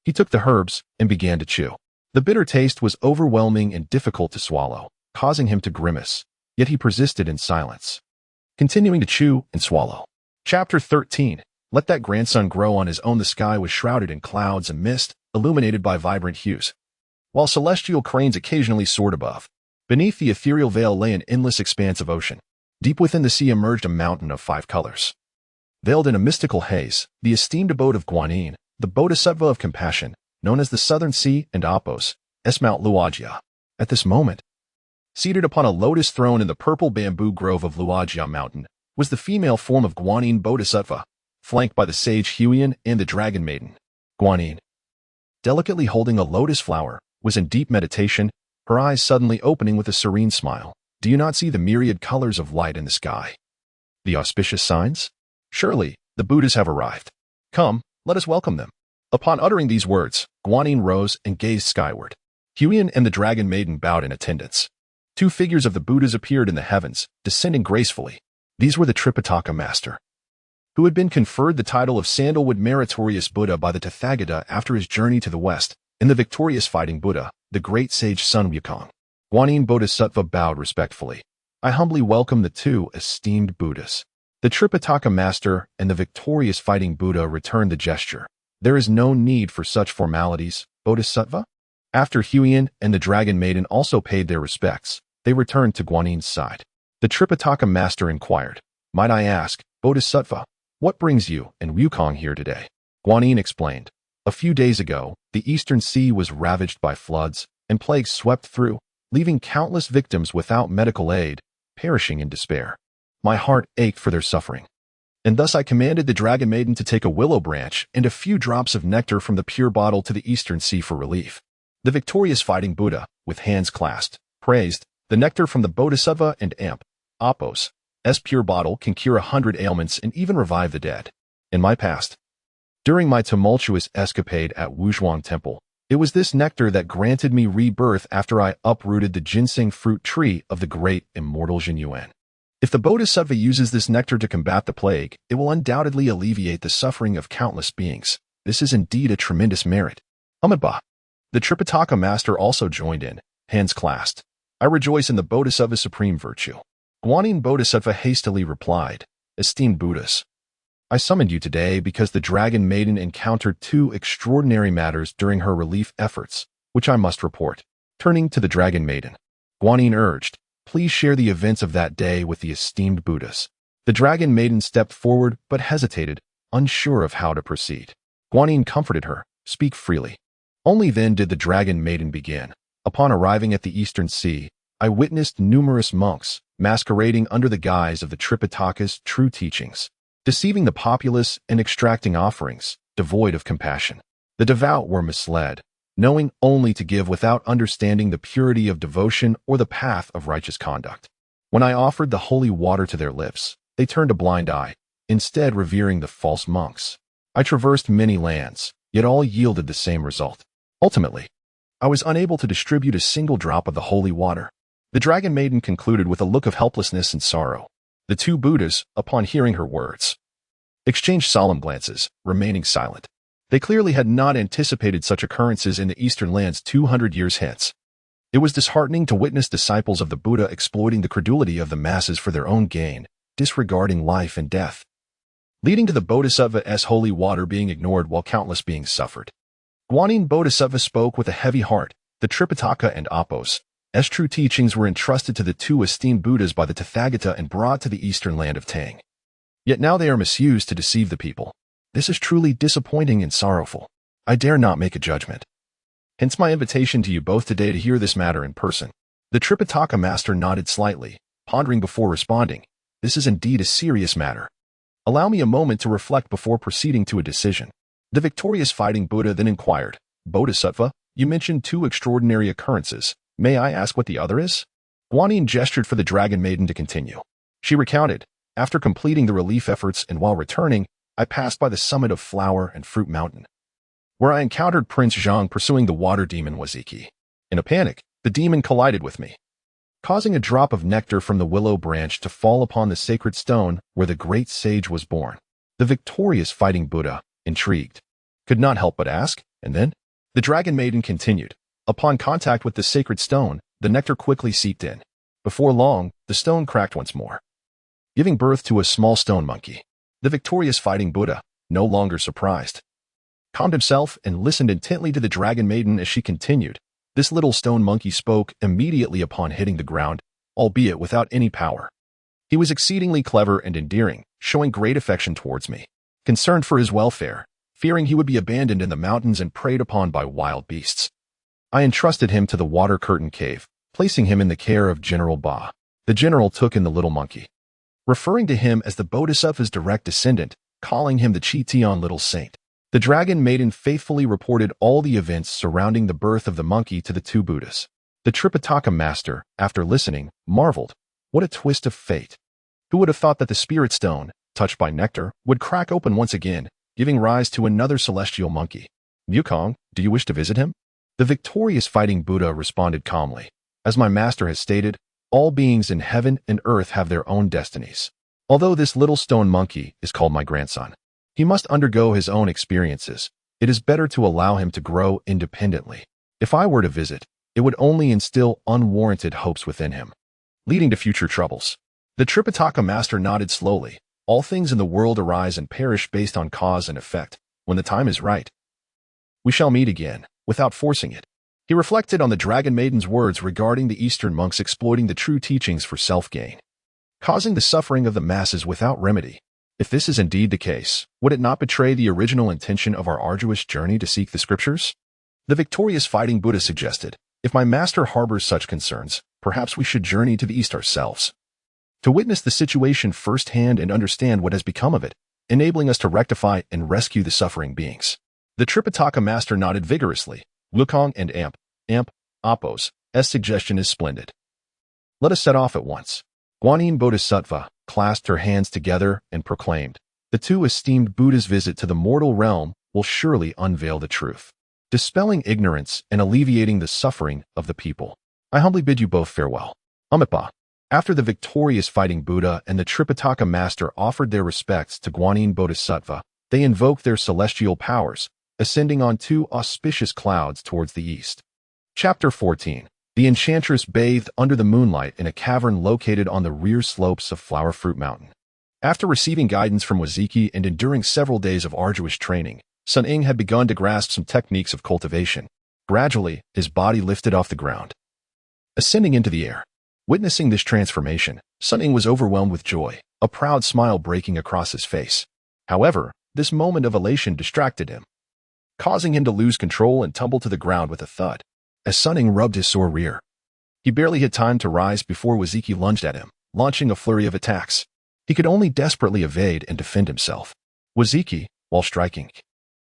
he took the herbs and began to chew. The bitter taste was overwhelming and difficult to swallow, causing him to grimace, yet he persisted in silence, continuing to chew and swallow. Chapter 13. Let that grandson grow on his own. The sky was shrouded in clouds and mist, illuminated by vibrant hues, while celestial cranes occasionally soared above. Beneath the ethereal veil lay an endless expanse of ocean. Deep within the sea emerged a mountain of 5 colors. Veiled in a mystical haze, the esteemed abode of Guanyin, the Bodhisattva of compassion, known as the Southern Sea and Apos, es Mount Luajia. At this moment, seated upon a lotus throne in the purple bamboo grove of Luajia Mountain, was the female form of Guanyin Bodhisattva, flanked by the sage Huiyan and the dragon maiden. Guanyin, delicately holding a lotus flower, was in deep meditation, her eyes suddenly opening with a serene smile. Do you not see the myriad colors of light in the sky? The auspicious signs? Surely, the Buddhas have arrived. Come, let us welcome them. Upon uttering these words, Guanyin rose and gazed skyward. Huiyan and the dragon maiden bowed in attendance. 2 figures of the Buddhas appeared in the heavens, descending gracefully. These were the Tripitaka master, who had been conferred the title of Sandalwood Meritorious Buddha by the Tathagata after his journey to the west, and the victorious fighting Buddha, the great sage Sun Wukong. Guanyin Bodhisattva bowed respectfully. I humbly welcome the 2 esteemed Buddhas. The Tripitaka master and the victorious fighting Buddha returned the gesture. There is no need for such formalities, Bodhisattva. After Huiyan and the dragon maiden also paid their respects, they returned to Guanyin's side. The Tripitaka master inquired, Might I ask, Bodhisattva, what brings you and Wukong here today? Guanyin explained. A few days ago, the eastern sea was ravaged by floods, and plagues swept through, leaving countless victims without medical aid, perishing in despair. My heart ached for their suffering. And thus I commanded the dragon maiden to take a willow branch and a few drops of nectar from the pure bottle to the eastern sea for relief. The victorious fighting Buddha, with hands clasped, praised, the nectar from the Bodhisattva and Apos, s pure bottle can cure 100 ailments and even revive the dead. In my past, during my tumultuous escapade at Wuzhiqi Temple, it was this nectar that granted me rebirth after I uprooted the ginseng fruit tree of the great immortal Jin Yuan. If the Bodhisattva uses this nectar to combat the plague, it will undoubtedly alleviate the suffering of countless beings. This is indeed a tremendous merit. Amitabha. The Tripitaka master also joined in, hands clasped. I rejoice in the Bodhisattva's supreme virtue. Guanyin Bodhisattva hastily replied, Esteemed Buddhas, I summoned you today because the dragon maiden encountered 2 extraordinary matters during her relief efforts, which I must report. Turning to the dragon maiden, Guanyin urged, Please share the events of that day with the esteemed Buddhas. The dragon maiden stepped forward but hesitated, unsure of how to proceed. Guanyin comforted her, Speak freely. Only then did the dragon maiden begin. Upon arriving at the eastern sea, I witnessed numerous monks masquerading under the guise of the Tripitaka's true teachings, deceiving the populace and extracting offerings, devoid of compassion. The devout were misled, knowing only to give without understanding the purity of devotion or the path of righteous conduct. When I offered the holy water to their lips, they turned a blind eye, instead revering the false monks. I traversed many lands, yet all yielded the same result. Ultimately, I was unable to distribute a single drop of the holy water. The dragon maiden concluded with a look of helplessness and sorrow. The 2 Buddhas, upon hearing her words, exchanged solemn glances, remaining silent. They clearly had not anticipated such occurrences in the eastern lands 200 years hence. It was disheartening to witness disciples of the Buddha exploiting the credulity of the masses for their own gain, disregarding life and death, leading to the Bodhisattva's holy water being ignored while countless beings suffered. Guanyin Bodhisattva spoke with a heavy heart. The Tripitaka and Apos, as true teachings were entrusted to the 2 esteemed Buddhas by the Tathagata and brought to the eastern land of Tang. Yet now they are misused to deceive the people. This is truly disappointing and sorrowful. I dare not make a judgment. Hence my invitation to you both today to hear this matter in person. The Tripitaka master nodded slightly, pondering before responding. This is indeed a serious matter. Allow me a moment to reflect before proceeding to a decision. The victorious fighting Buddha then inquired, Bodhisattva, you mentioned 2 extraordinary occurrences. May I ask what the other is? Guanyin gestured for the dragon maiden to continue. She recounted, After completing the relief efforts and while returning, I passed by the summit of Flower and Fruit Mountain, where I encountered Prince Zhang pursuing the water demon Wuzhiqi. In a panic, the demon collided with me, causing a drop of nectar from the willow branch to fall upon the sacred stone where the great sage was born. The victorious fighting Buddha, intrigued, could not help but ask, and then? The dragon maiden continued, Upon contact with the sacred stone, the nectar quickly seeped in. Before long, the stone cracked once more, giving birth to a small stone monkey. The victorious fighting Buddha, no longer surprised, calmed himself and listened intently to the dragon maiden as she continued. This little stone monkey spoke immediately upon hitting the ground, albeit without any power. He was exceedingly clever and endearing, showing great affection towards me. Concerned for his welfare, fearing he would be abandoned in the mountains and preyed upon by wild beasts, I entrusted him to the water curtain cave, placing him in the care of General Ba. The general took in the little monkey, referring to him as the Bodhisattva's direct descendant, calling him the Chitian little saint. The dragon maiden faithfully reported all the events surrounding the birth of the monkey to the two Buddhas. The Tripitaka master, after listening, marveled. What a twist of fate! Who would have thought that the spirit stone, touched by nectar, would crack open once again, giving rise to another celestial monkey? Wukong, do you wish to visit him? The victorious fighting Buddha responded calmly. As my master has stated, all beings in heaven and earth have their own destinies. Although this little stone monkey is called my grandson, he must undergo his own experiences. It is better to allow him to grow independently. If I were to visit, it would only instill unwarranted hopes within him, leading to future troubles. The Tripitaka master nodded slowly. All things in the world arise and perish based on cause and effect. When the time is right, we shall meet again, without forcing it. He reflected on the dragon maiden's words regarding the Eastern monks exploiting the true teachings for self-gain, causing the suffering of the masses without remedy. If this is indeed the case, would it not betray the original intention of our arduous journey to seek the scriptures? The victorious fighting Buddha suggested, if my master harbors such concerns, perhaps we should journey to the East ourselves, to witness the situation firsthand and understand what has become of it, enabling us to rectify and rescue the suffering beings. The Tripitaka master nodded vigorously. Wukong and Appo's suggestion is splendid. Let us set off at once. Guanyin Bodhisattva clasped her hands together and proclaimed, the two esteemed Buddha's visit to the mortal realm will surely unveil the truth, dispelling ignorance and alleviating the suffering of the people. I humbly bid you both farewell. Amipa. After the victorious fighting Buddha and the Tripitaka master offered their respects to Guanyin Bodhisattva, they invoked their celestial powers, ascending on two auspicious clouds towards the east. Chapter 14. The enchantress bathed under the moonlight in a cavern located on the rear slopes of Flower Fruit Mountain. After receiving guidance from Wuzhiqi and enduring several days of arduous training, Sun Ying had begun to grasp some techniques of cultivation. Gradually, his body lifted off the ground, ascending into the air. Witnessing this transformation, Sun Ying was overwhelmed with joy, a proud smile breaking across his face. However, this moment of elation distracted him, causing him to lose control and tumble to the ground with a thud. As Sun Ying rubbed his sore rear, he barely had time to rise before Wuzhiqi lunged at him, launching a flurry of attacks. He could only desperately evade and defend himself. Wuzhiqi, while striking,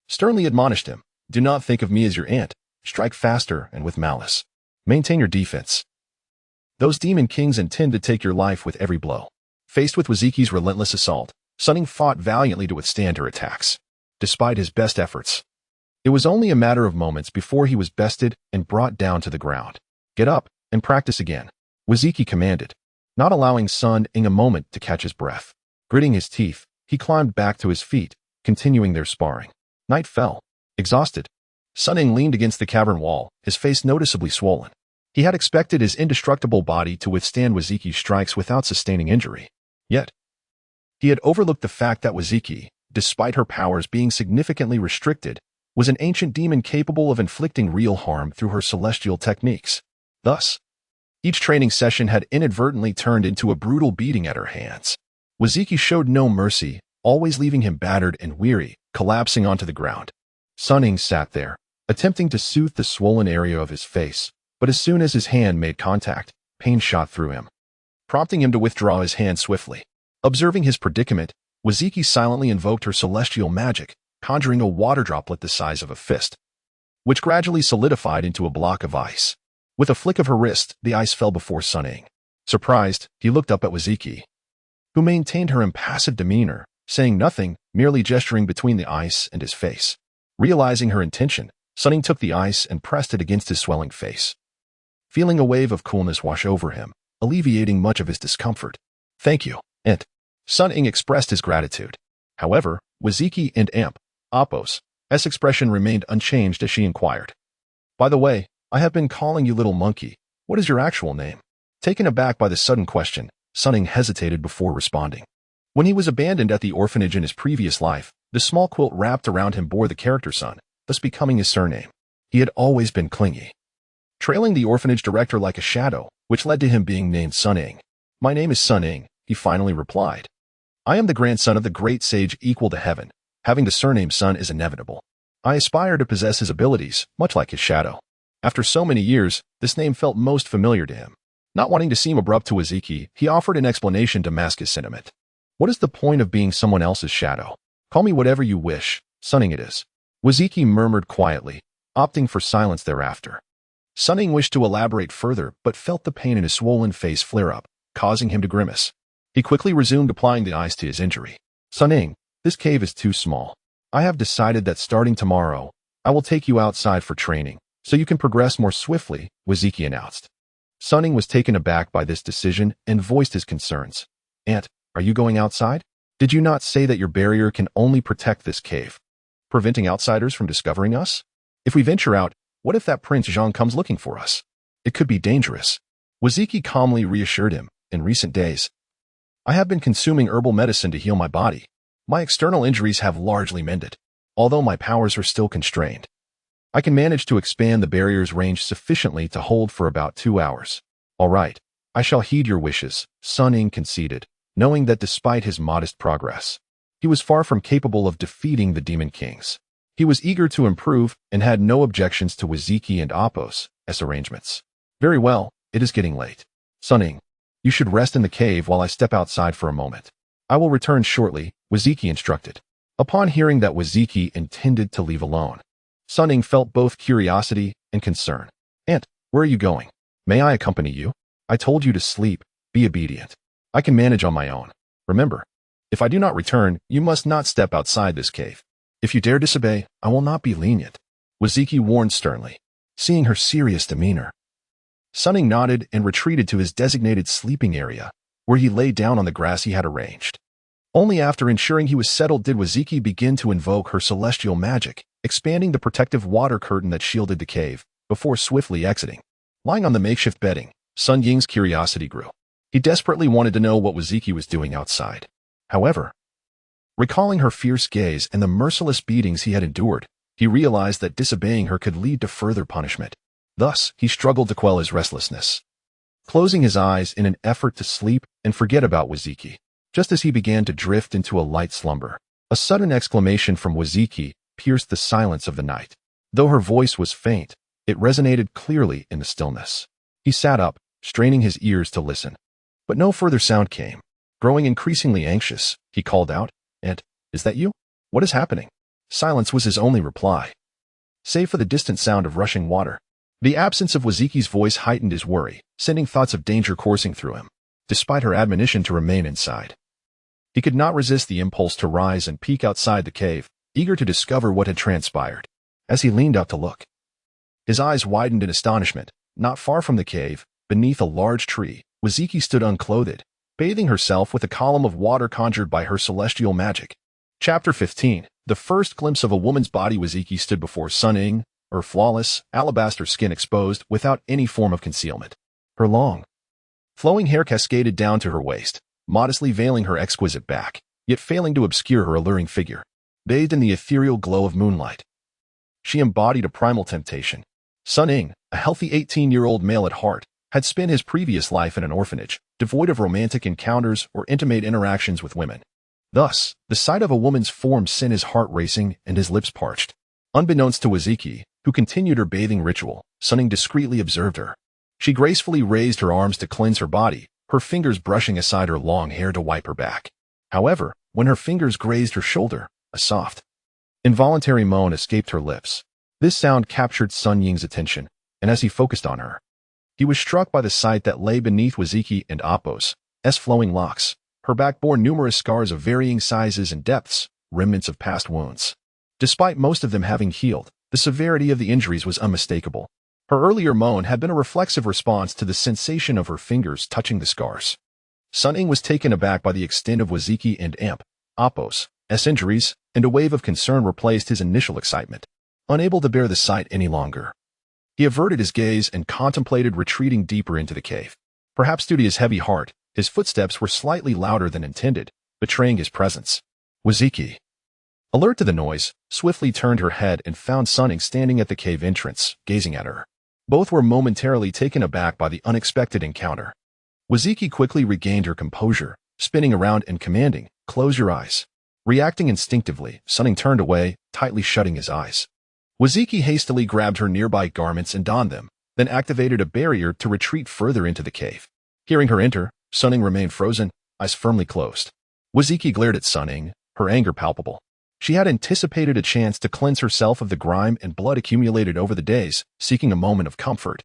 sternly admonished him, do not think of me as your aunt. Strike faster and with malice. Maintain your defense. Those demon kings intend to take your life with every blow. Faced with Wuzhiqi's relentless assault, Sun Ying fought valiantly to withstand her attacks. Despite his best efforts, it was only a matter of moments before he was bested and brought down to the ground. Get up and practice again, Wuzhiqi commanded, not allowing Sun Ying a moment to catch his breath. Gritting his teeth, he climbed back to his feet, continuing their sparring. Night fell. Exhausted, Sun Ying leaned against the cavern wall, his face noticeably swollen. He had expected his indestructible body to withstand Wuzhiqi's strikes without sustaining injury. Yet, he had overlooked the fact that Wuzhiqi, despite her powers being significantly restricted, was an ancient demon capable of inflicting real harm through her celestial techniques. Thus, each training session had inadvertently turned into a brutal beating at her hands. Wuzhiqi showed no mercy, always leaving him battered and weary, collapsing onto the ground. Sun Ying sat there, attempting to soothe the swollen area of his face, but as soon as his hand made contact, pain shot through him, prompting him to withdraw his hand swiftly. Observing his predicament, Wuzhiqi silently invoked her celestial magic, conjuring a water droplet the size of a fist, which gradually solidified into a block of ice. With a flick of her wrist, the ice fell before Sun Ying. Surprised, he looked up at Wuzhiqi, who maintained her impassive demeanor, saying nothing, merely gesturing between the ice and his face. Realizing her intention, Sun Ying took the ice and pressed it against his swelling face, feeling a wave of coolness wash over him, alleviating much of his discomfort. Thank you, Aunt. Sun Ying expressed his gratitude. However, Wuzhiqi and Appo's expression remained unchanged as she inquired, by the way, I have been calling you little monkey. What is your actual name? Taken aback by the sudden question, Sun Ying hesitated before responding. When he was abandoned at the orphanage in his previous life, the small quilt wrapped around him bore the character Sun, thus becoming his surname. He had always been clingy, trailing the orphanage director like a shadow, which led to him being named Sun Ying. My name is Sun Ying, he finally replied. I am the grandson of the great sage equal to heaven. Having the surname Sun is inevitable. I aspire to possess his abilities, much like his shadow. After so many years, this name felt most familiar to him. Not wanting to seem abrupt to Wuzhiqi, he offered an explanation to mask his sentiment. What is the point of being someone else's shadow? Call me whatever you wish, Sun Ying it is. Wuzhiqi murmured quietly, opting for silence thereafter. Sun Ying wished to elaborate further, but felt the pain in his swollen face flare up, causing him to grimace. He quickly resumed applying the ice to his injury. Sun Ying, this cave is too small. I have decided that starting tomorrow, I will take you outside for training, so you can progress more swiftly, Wuzhiqi announced. Sun Ying was taken aback by this decision and voiced his concerns. Aunt, are you going outside? Did you not say that your barrier can only protect this cave, preventing outsiders from discovering us? If we venture out, what if that Prince Zhang comes looking for us? It could be dangerous. Wuzhiqi calmly reassured him. In recent days, I have been consuming herbal medicine to heal my body. My external injuries have largely mended, although my powers are still constrained. I can manage to expand the barrier's range sufficiently to hold for about 2 hours. All right, I shall heed your wishes, Sun Ying conceded, knowing that despite his modest progress, he was far from capable of defeating the Demon Kings. He was eager to improve and had no objections to Wuzhiqi and Apos as arrangements. Very well, it is getting late. Sun Ying, you should rest in the cave while I step outside for a moment. I will return shortly, Wuzhiqi instructed. Upon hearing that Wuzhiqi intended to leave alone, Sun Ying felt both curiosity and concern. Aunt, where are you going? May I accompany you? I told you to sleep. Be obedient. I can manage on my own. Remember, if I do not return, you must not step outside this cave. If you dare disobey, I will not be lenient, Wuzhiqi warned sternly. Seeing her serious demeanor, Sun Ying nodded and retreated to his designated sleeping area, where he lay down on the grass he had arranged. Only after ensuring he was settled did Wuzhiqi begin to invoke her celestial magic, expanding the protective water curtain that shielded the cave, before swiftly exiting. Lying on the makeshift bedding, Sun Ying's curiosity grew. He desperately wanted to know what Wuzhiqi was doing outside. However, recalling her fierce gaze and the merciless beatings he had endured, he realized that disobeying her could lead to further punishment. Thus, he struggled to quell his restlessness, closing his eyes in an effort to sleep and forget about Wuzhiqi. Just as he began to drift into a light slumber, a sudden exclamation from Wuzhiqi pierced the silence of the night. Though her voice was faint, it resonated clearly in the stillness. He sat up, straining his ears to listen. But no further sound came. Growing increasingly anxious, he called out, Aunt, is that you? What is happening? Silence was his only reply, save for the distant sound of rushing water. The absence of Wuzhiqi's voice heightened his worry, sending thoughts of danger coursing through him, despite her admonition to remain inside. He could not resist the impulse to rise and peek outside the cave, eager to discover what had transpired. As he leaned out to look, his eyes widened in astonishment. Not far from the cave, beneath a large tree, Wuzhiqi stood unclothed, bathing herself with a column of water conjured by her celestial magic. Chapter 15. The first glimpse of a woman's body. Wuzhiqi stood before Sun Ying, her flawless, alabaster skin exposed without any form of concealment. Her long, flowing hair cascaded down to her waist, modestly veiling her exquisite back, yet failing to obscure her alluring figure. Bathed in the ethereal glow of moonlight, she embodied a primal temptation. Sun Ying, a healthy 18-year-old male at heart, had spent his previous life in an orphanage, devoid of romantic encounters or intimate interactions with women. Thus, the sight of a woman's form sent his heart racing and his lips parched. Unbeknownst to Wuzhiqi, who continued her bathing ritual, Sun Ying discreetly observed her. She gracefully raised her arms to cleanse her body, her fingers brushing aside her long hair to wipe her back. However, when her fingers grazed her shoulder, a soft, involuntary moan escaped her lips. This sound captured Sun Ying's attention, and as he focused on her, he was struck by the sight that lay beneath Wuzhiqi and Apos' flowing locks. Her back bore numerous scars of varying sizes and depths, remnants of past wounds. Despite most of them having healed, the severity of the injuries was unmistakable. Her earlier moan had been a reflexive response to the sensation of her fingers touching the scars. Sun Ying was taken aback by the extent of Wuzhiqi and Apos' injuries, and a wave of concern replaced his initial excitement. Unable to bear the sight any longer, He averted his gaze and contemplated retreating deeper into the cave. Perhaps due to his heavy heart, his footsteps were slightly louder than intended, betraying his presence. Wuzhiqi, alert to the noise, swiftly turned her head and found Sun Ying standing at the cave entrance, gazing at her. Both were momentarily taken aback by the unexpected encounter. Wuzhiqi quickly regained her composure, spinning around and commanding, "Close your eyes." Reacting instinctively, Sun Ying turned away, tightly shutting his eyes. Wuzhiqi hastily grabbed her nearby garments and donned them, then activated a barrier to retreat further into the cave. Hearing her enter, Sun Ying remained frozen, eyes firmly closed. Wuzhiqi glared at Sun Ying, her anger palpable. She had anticipated a chance to cleanse herself of the grime and blood accumulated over the days, seeking a moment of comfort.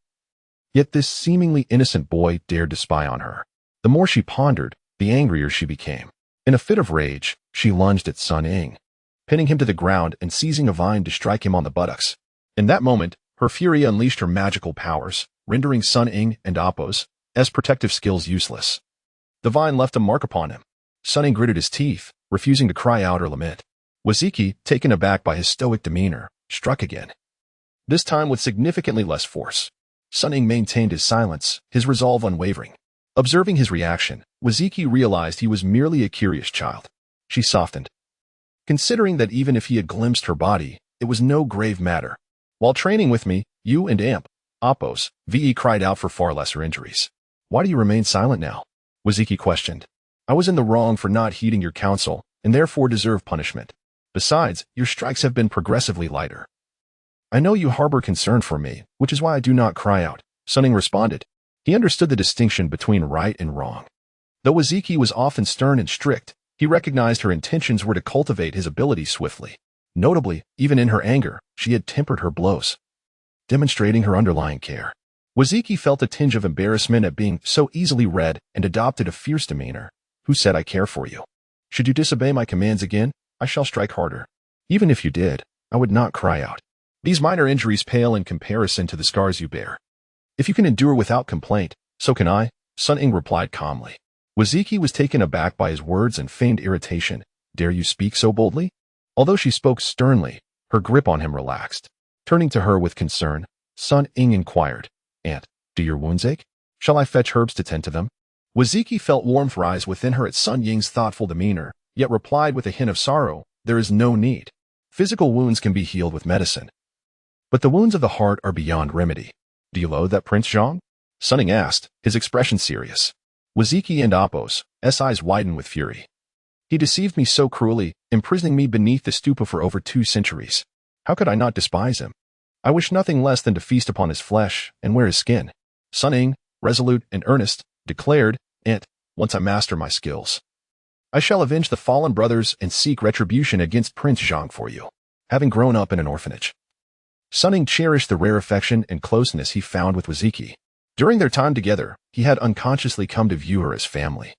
Yet this seemingly innocent boy dared to spy on her. The more she pondered, the angrier she became. In a fit of rage, she lunged at Sun Ying, pinning him to the ground and seizing a vine to strike him on the buttocks. In that moment, her fury unleashed her magical powers, rendering Sun Ying and Appo's protective skills useless. The vine left a mark upon him. Sun Ying gritted his teeth, refusing to cry out or lament. Wuzhiqi, taken aback by his stoic demeanor, struck again. This time with significantly less force. Sun Ying maintained his silence, his resolve unwavering. Observing his reaction, Wuzhiqi realized he was merely a curious child. She softened, considering that even if he had glimpsed her body, it was no grave matter. "While training with me, you and Appo's VE cried out for far lesser injuries. Why do you remain silent now?" Wuzhiqi questioned. "I was in the wrong for not heeding your counsel, and therefore deserve punishment. Besides, your strikes have been progressively lighter. I know you harbor concern for me, which is why I do not cry out," Sun Ying responded. He understood the distinction between right and wrong. Though Wuzhiqi was often stern and strict, he recognized her intentions were to cultivate his ability swiftly. Notably, even in her anger, she had tempered her blows, demonstrating her underlying care. Wuzhiqi felt a tinge of embarrassment at being so easily read and adopted a fierce demeanor. "Who said I care for you? Should you disobey my commands again, I shall strike harder. Even if you did, I would not cry out. These minor injuries pale in comparison to the scars you bear. If you can endure without complaint, so can I," Sun Ying replied calmly. Wuzhiqi was taken aback by his words and feigned irritation. "Dare you speak so boldly?" Although she spoke sternly, her grip on him relaxed. Turning to her with concern, Sun Ying inquired, "Aunt, do your wounds ache? Shall I fetch herbs to tend to them?" Wuzhiqi felt warmth rise within her at Sun Ying's thoughtful demeanor, yet replied with a hint of sorrow, "There is no need. Physical wounds can be healed with medicine. But the wounds of the heart are beyond remedy. Do you loathe that Prince Zhang?" Sun Ying asked, his expression serious. Wuzhiqi and Appo's eyes widened with fury. "He deceived me so cruelly, imprisoning me beneath the stupa for over 2 centuries. How could I not despise him? I wish nothing less than to feast upon his flesh and wear his skin." Sun Ying, resolute and earnest, declared, "Aunt, once I master my skills, I shall avenge the fallen brothers and seek retribution against Prince Zhang for you, having grown up in an orphanage." Sun Ying cherished the rare affection and closeness he found with Wuzhiqi. During their time together, he had unconsciously come to view her as family,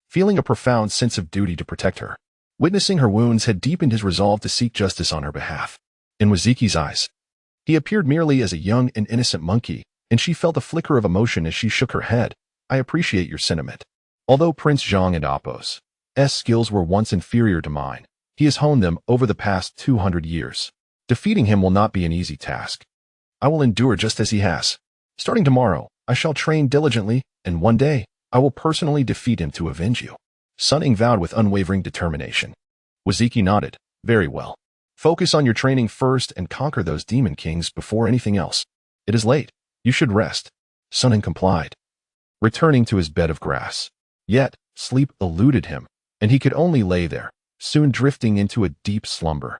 feeling a profound sense of duty to protect her. Witnessing her wounds had deepened his resolve to seek justice on her behalf. In Wuzhiqi's eyes, he appeared merely as a young and innocent monkey, and she felt a flicker of emotion as she shook her head. "I appreciate your sentiment. Although Prince Zhang and Appo's skills were once inferior to mine, he has honed them over the past 200 years. Defeating him will not be an easy task. I will endure just as he has. Starting tomorrow, I shall train diligently, and one day, I will personally defeat him to avenge you." Sun Ying vowed with unwavering determination. Wuzhiqi nodded. "Very well. Focus on your training first and conquer those demon kings before anything else. It is late. You should rest." Sun Ying complied, returning to his bed of grass. Yet, sleep eluded him, and he could only lay there, soon drifting into a deep slumber.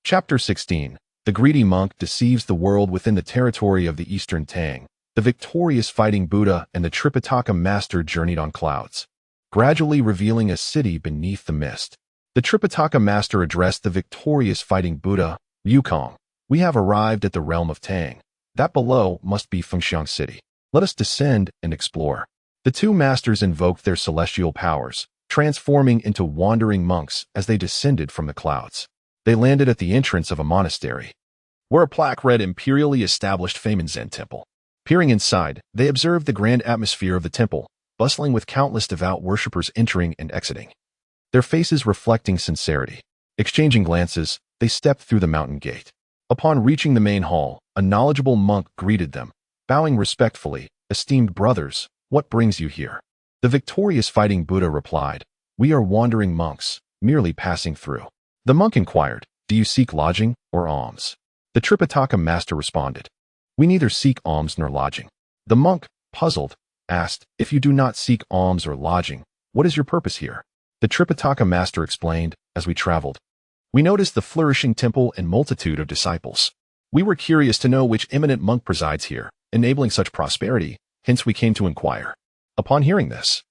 Chapter 16. The greedy monk deceives the world within the territory of the Eastern Tang. The victorious fighting Buddha and the Tripitaka master journeyed on clouds, gradually revealing a city beneath the mist. The Tripitaka master addressed the victorious fighting Buddha, "Wukong, we have arrived at the realm of Tang. That below must be Fengxiang City. Let us descend and explore." The two masters invoked their celestial powers, transforming into wandering monks as they descended from the clouds. They landed at the entrance of a monastery, where a plaque read Imperially Established Feynman Zen Temple. Peering inside, they observed the grand atmosphere of the temple, bustling with countless devout worshippers entering and exiting, their faces reflecting sincerity. Exchanging glances, they stepped through the mountain gate. Upon reaching the main hall, A knowledgeable monk greeted them, bowing respectfully. "Esteemed brothers, what brings you here?" The victorious fighting Buddha replied, "We are wandering monks, merely passing through." The monk inquired, "Do you seek lodging or alms?" The Tripitaka master responded, "We neither seek alms nor lodging." The monk, puzzled, asked, "If you do not seek alms or lodging, what is your purpose here?" The Tripitaka master explained, "As we traveled, we noticed the flourishing temple and multitude of disciples. We were curious to know which eminent monk presides here, enabling such prosperity, hence we came to inquire." Upon hearing this,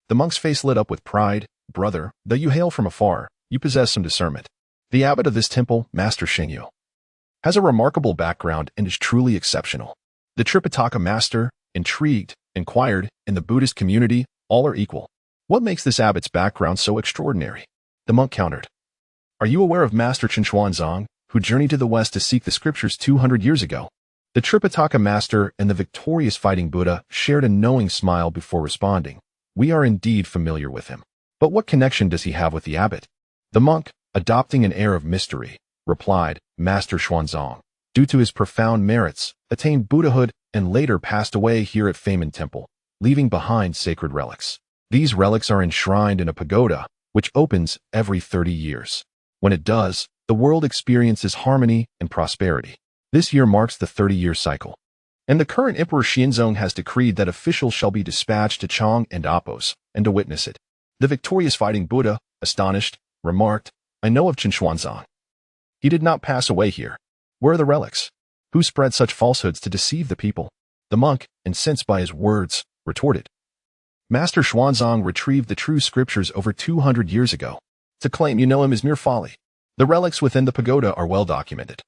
the monk's face lit up with pride. "Brother, though you hail from afar, you possess some discernment. The abbot of this temple, Master Xingyu, has a remarkable background and is truly exceptional." The Tripitaka master, intrigued, inquired, "In the Buddhist community, all are equal. What makes this abbot's background so extraordinary?" The monk countered, "Are you aware of Master Xuanzang, who journeyed to the west to seek the scriptures 200 years ago?" The Tripitaka master and the victorious fighting Buddha shared a knowing smile before responding, "We are indeed familiar with him. But what connection does he have with the abbot?" The monk, adopting an air of mystery, replied, "Master Xuanzang, due to his profound merits, attained Buddhahood and later passed away here at Famen Temple, leaving behind sacred relics. These relics are enshrined in a pagoda, which opens every 30 years. When it does, the world experiences harmony and prosperity. This year marks the 30-year cycle. And the current Emperor Xianzong has decreed that officials shall be dispatched to Chang and Apos, and to witness it." The victorious fighting Buddha, astonished, remarked, "I know of Xuanzang. He did not pass away here. Where are the relics? Who spread such falsehoods to deceive the people?" The monk, incensed by his words, retorted, "Master Xuanzang retrieved the true scriptures over 200 years ago. To claim you know him is mere folly. The relics within the pagoda are well documented.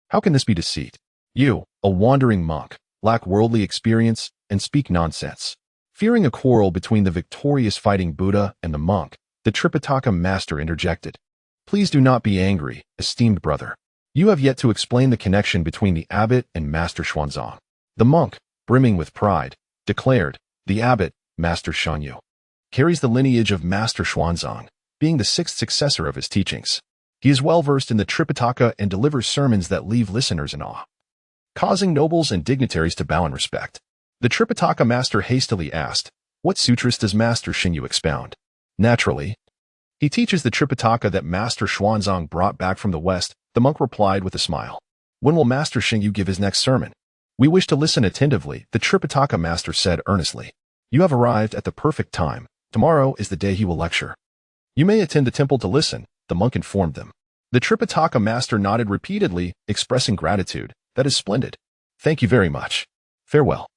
How can this be deceit? You, a wandering monk, lack worldly experience and speak nonsense." Fearing a quarrel between the victorious fighting Buddha and the monk, the Tripitaka master interjected, "Please do not be angry, esteemed brother. You have yet to explain the connection between the abbot and Master Xuanzang." The monk, brimming with pride, declared, "The abbot, Master Xingyu, carries the lineage of Master Xuanzang, being the sixth successor of his teachings. He is well versed in the Tripitaka and delivers sermons that leave listeners in awe, causing nobles and dignitaries to bow in respect." The Tripitaka master hastily asked, "What sutras does Master Xingyu expound?" "Naturally, he teaches the Tripitaka that Master Xuanzang brought back from the west," the monk replied with a smile. "When will Master Xingyu give his next sermon?" "We wish to listen attentively," the Tripitaka master said earnestly. "You have arrived at the perfect time. Tomorrow is the day he will lecture. You may attend the temple to listen," the monk informed them. The Tripitaka master nodded repeatedly, expressing gratitude. "That is splendid. Thank you very much. Farewell."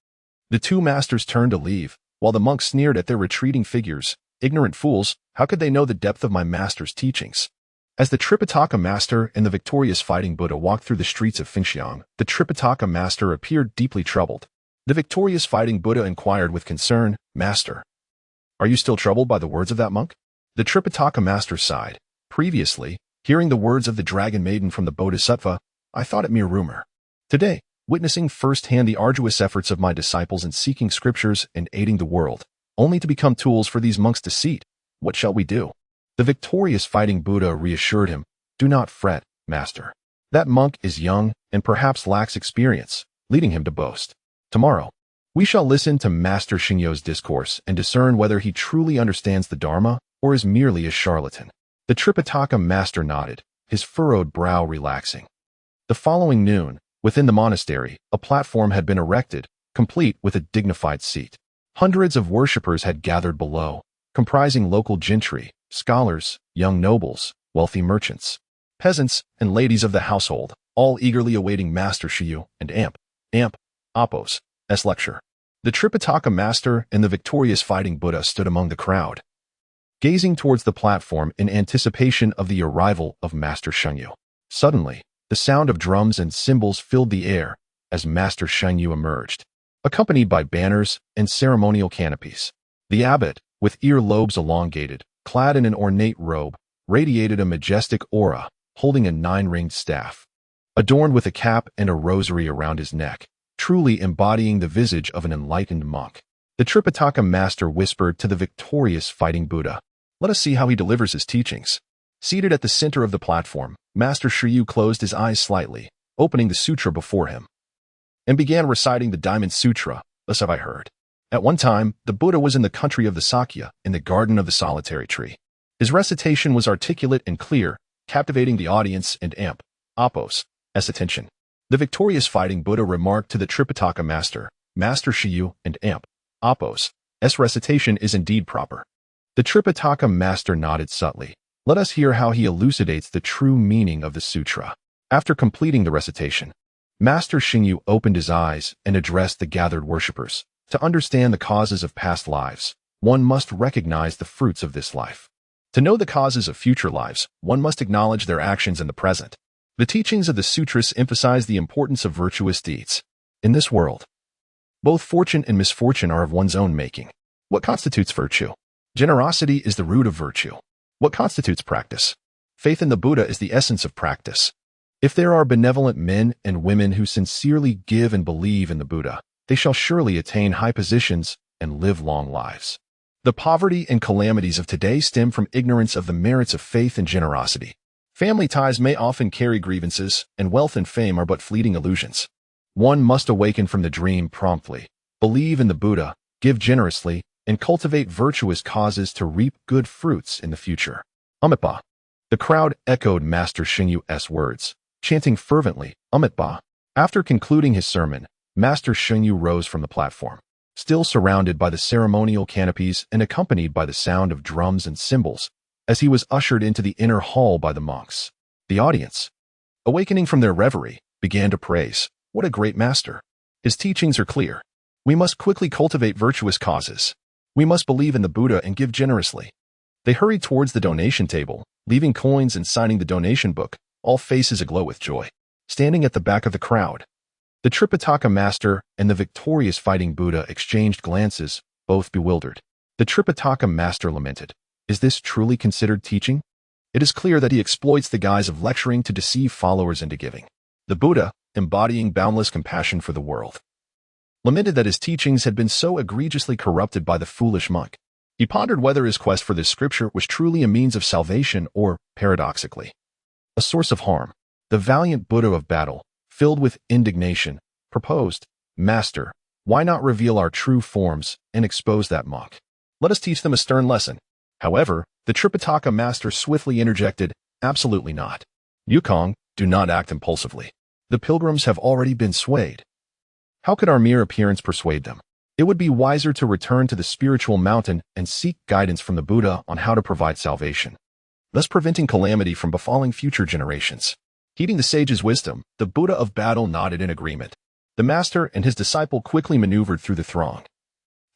The two masters turned to leave, while the monk sneered at their retreating figures. "Ignorant fools, how could they know the depth of my master's teachings?" As the Tripitaka master and the victorious fighting Buddha walked through the streets of Fengxiang, the Tripitaka master appeared deeply troubled. The victorious fighting Buddha inquired with concern, "Master, are you still troubled by the words of that monk?" The Tripitaka master sighed. "Previously, hearing the words of the dragon maiden from the Bodhisattva, I thought it mere rumor. Today, witnessing firsthand the arduous efforts of my disciples in seeking scriptures and aiding the world, only to become tools for these monks' deceit, what shall we do?" The victorious fighting Buddha reassured him, "Do not fret, master. That monk is young and perhaps lacks experience, leading him to boast. Tomorrow, we shall listen to Master Xingyu's discourse and discern whether he truly understands the Dharma or is merely a charlatan." The Tripitaka master nodded, his furrowed brow relaxing. The following noon, within the monastery, a platform had been erected, complete with a dignified seat. Hundreds of worshippers had gathered below, comprising local gentry, scholars, young nobles, wealthy merchants, peasants, and ladies of the household, all eagerly awaiting Master Xingyu and Apos' lecture. The Tripitaka master and the victorious fighting Buddha stood among the crowd, gazing towards the platform in anticipation of the arrival of Master Xingyu. Suddenly, the sound of drums and cymbals filled the air as Master Xingyu emerged, accompanied by banners and ceremonial canopies. The abbot, with ear lobes elongated, clad in an ornate robe, radiated a majestic aura, holding a 9-ringed staff, adorned with a cap and a rosary around his neck, truly embodying the visage of an enlightened monk. The Tripitaka master whispered to the victorious fighting Buddha, "Let us see how he delivers his teachings." Seated at the center of the platform, Master Xingyu closed his eyes slightly, opening the sutra before him. and began reciting the Diamond Sutra, thus have I heard. At one time, the Buddha was in the country of the Sakya, in the garden of the solitary tree. His recitation was articulate and clear, captivating the audience and Appos' attention. The victorious fighting Buddha remarked to the Tripitaka master, Master Shiyu, and Appos' recitation is indeed proper. The Tripitaka master nodded subtly. Let us hear how he elucidates the true meaning of the sutra. After completing the recitation, Master Shiyu opened his eyes and addressed the gathered worshippers. To understand the causes of past lives, one must recognize the fruits of this life. To know the causes of future lives, one must acknowledge their actions in the present. The teachings of the sutras emphasize the importance of virtuous deeds. In this world, both fortune and misfortune are of one's own making. What constitutes virtue? Generosity is the root of virtue. What constitutes practice? Faith in the Buddha is the essence of practice. If there are benevolent men and women who sincerely give and believe in the Buddha, they shall surely attain high positions and live long lives. The poverty and calamities of today stem from ignorance of the merits of faith and generosity. Family ties may often carry grievances, and wealth and fame are but fleeting illusions. One must awaken from the dream promptly, believe in the Buddha, give generously, and cultivate virtuous causes to reap good fruits in the future. Amitabha. The crowd echoed Master Shinyu's words, chanting fervently, Amitabha. After concluding his sermon, Master Shunyu rose from the platform, still surrounded by the ceremonial canopies and accompanied by the sound of drums and cymbals, as he was ushered into the inner hall by the monks. The audience, awakening from their reverie, began to praise. What a great master! His teachings are clear. We must quickly cultivate virtuous causes. We must believe in the Buddha and give generously. They hurried towards the donation table, leaving coins and signing the donation book, all faces aglow with joy. Standing at the back of the crowd, the Tripitaka master and the victorious fighting Buddha exchanged glances, both bewildered. The Tripitaka master lamented, is this truly considered teaching? It is clear that he exploits the guise of lecturing to deceive followers into giving. The Buddha, embodying boundless compassion for the world, lamented that his teachings had been so egregiously corrupted by the foolish monk. He pondered whether his quest for this scripture was truly a means of salvation or, paradoxically, a source of harm. The valiant Buddha of battle, filled with indignation, proposed, Master, why not reveal our true forms and expose that monk? Let us teach them a stern lesson. However, the Tripitaka master swiftly interjected, absolutely not. Wukong, do not act impulsively. The pilgrims have already been swayed. How could our mere appearance persuade them? It would be wiser to return to the spiritual mountain and seek guidance from the Buddha on how to provide salvation, thus preventing calamity from befalling future generations. Heeding the sage's wisdom, the Buddha of battle nodded in agreement. The master and his disciple quickly maneuvered through the throng,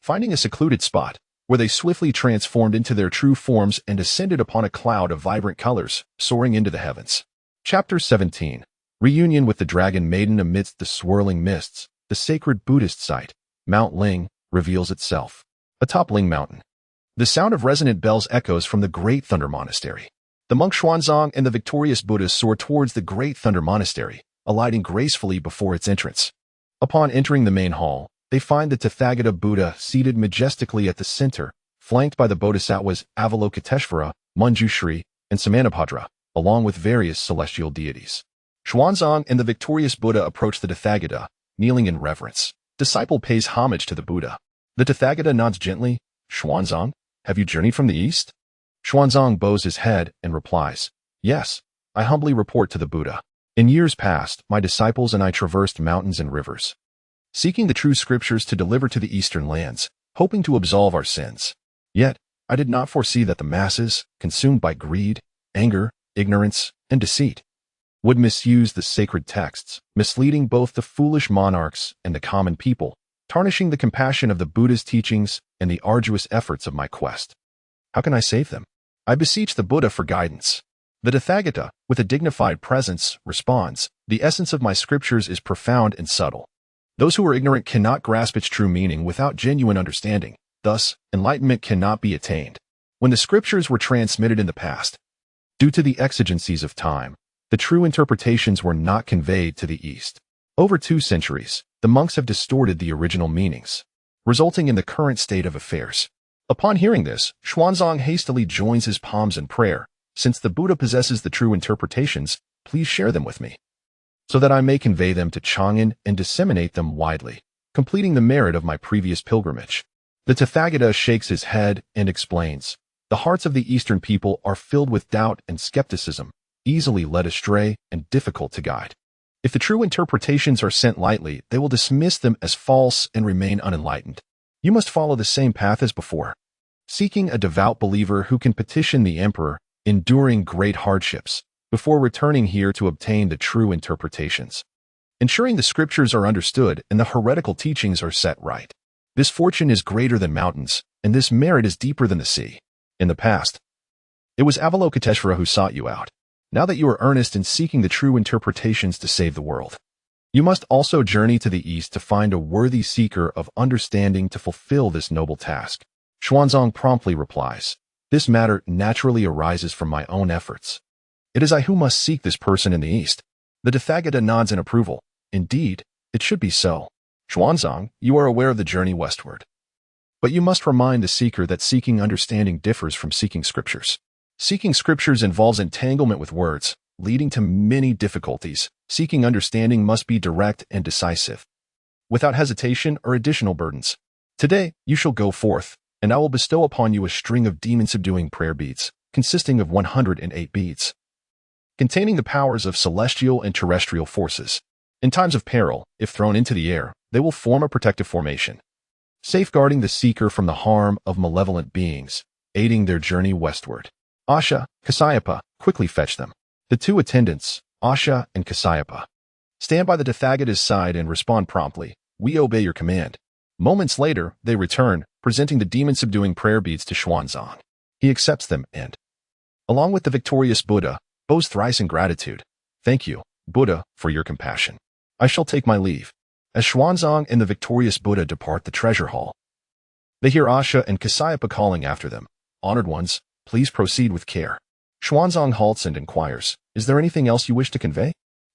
finding a secluded spot, where they swiftly transformed into their true forms and ascended upon a cloud of vibrant colors, soaring into the heavens. Chapter 17. Reunion with the Dragon Maiden amidst the swirling mists. The sacred Buddhist site, Mount Ling, reveals itself. Atop Ling Mountain, the sound of resonant bells echoes from the Great Thunder Monastery. The monk Xuanzang and the victorious Buddhas soar towards the Great Thunder Monastery, alighting gracefully before its entrance. Upon entering the main hall, they find the Tathagata Buddha seated majestically at the center, flanked by the bodhisattvas Avalokiteshvara, Manjushri, and Samanabhadra, along with various celestial deities. Xuanzang and the victorious Buddha approach the Tathagata, kneeling in reverence. Disciple pays homage to the Buddha. The Tathagata nods gently. Xuanzang, have you journeyed from the east? Xuanzang bows his head and replies, yes, I humbly report to the Buddha. In years past, my disciples and I traversed mountains and rivers, seeking the true scriptures to deliver to the eastern lands, hoping to absolve our sins. Yet, I did not foresee that the masses, consumed by greed, anger, ignorance, and deceit, would misuse the sacred texts, misleading both the foolish monarchs and the common people, tarnishing the compassion of the Buddha's teachings and the arduous efforts of my quest. How can I save them? I beseech the Buddha for guidance. The Tathagata, with a dignified presence, responds, the essence of my scriptures is profound and subtle. Those who are ignorant cannot grasp its true meaning without genuine understanding. Thus, enlightenment cannot be attained. When the scriptures were transmitted in the past, due to the exigencies of time, the true interpretations were not conveyed to the East. Over 2 centuries, the monks have distorted the original meanings, resulting in the current state of affairs. Upon hearing this, Xuanzang hastily joins his palms in prayer. Since the Buddha possesses the true interpretations, please share them with me. so that I may convey them to Chang'an and disseminate them widely, completing the merit of my previous pilgrimage. The Tathagata shakes his head and explains, the hearts of the Eastern people are filled with doubt and skepticism, easily led astray and difficult to guide. If the true interpretations are sent lightly, they will dismiss them as false and remain unenlightened. You must follow the same path as before, seeking a devout believer who can petition the emperor, enduring great hardships, before returning here to obtain the true interpretations, ensuring the scriptures are understood and the heretical teachings are set right. This fortune is greater than mountains, and this merit is deeper than the sea. In the past, it was Avalokiteshvara who sought you out. Now that you are earnest in seeking the true interpretations to save the world, you must also journey to the east to find a worthy seeker of understanding to fulfill this noble task. Xuanzang promptly replies, this matter naturally arises from my own efforts. It is I who must seek this person in the east. The Tathagata nods in approval. Indeed, it should be so. Xuanzang, you are aware of the journey westward. But you must remind the seeker that seeking understanding differs from seeking scriptures. Seeking scriptures involves entanglement with words, leading to many difficulties. Seeking understanding must be direct and decisive, without hesitation or additional burdens. Today, you shall go forth, and I will bestow upon you a string of demon-subduing prayer beads, consisting of 108 beads, containing the powers of celestial and terrestrial forces. In times of peril, if thrown into the air, they will form a protective formation, safeguarding the seeker from the harm of malevolent beings, aiding their journey westward. Asha, Kasyapa, quickly fetch them. The two attendants, Asha and Kasyapa, stand by the Tathagata's side and respond promptly, we obey your command. Moments later, they return, presenting the demon-subduing prayer beads to Xuanzang. He accepts them and, along with the victorious Buddha, bows thrice in gratitude. Thank you, Buddha, for your compassion. I shall take my leave. As Xuanzang and the victorious Buddha depart the treasure hall, they hear Asha and Kasyapa calling after them. Honored ones, please proceed with care. Xuanzang halts and inquires, is there anything else you wish to convey?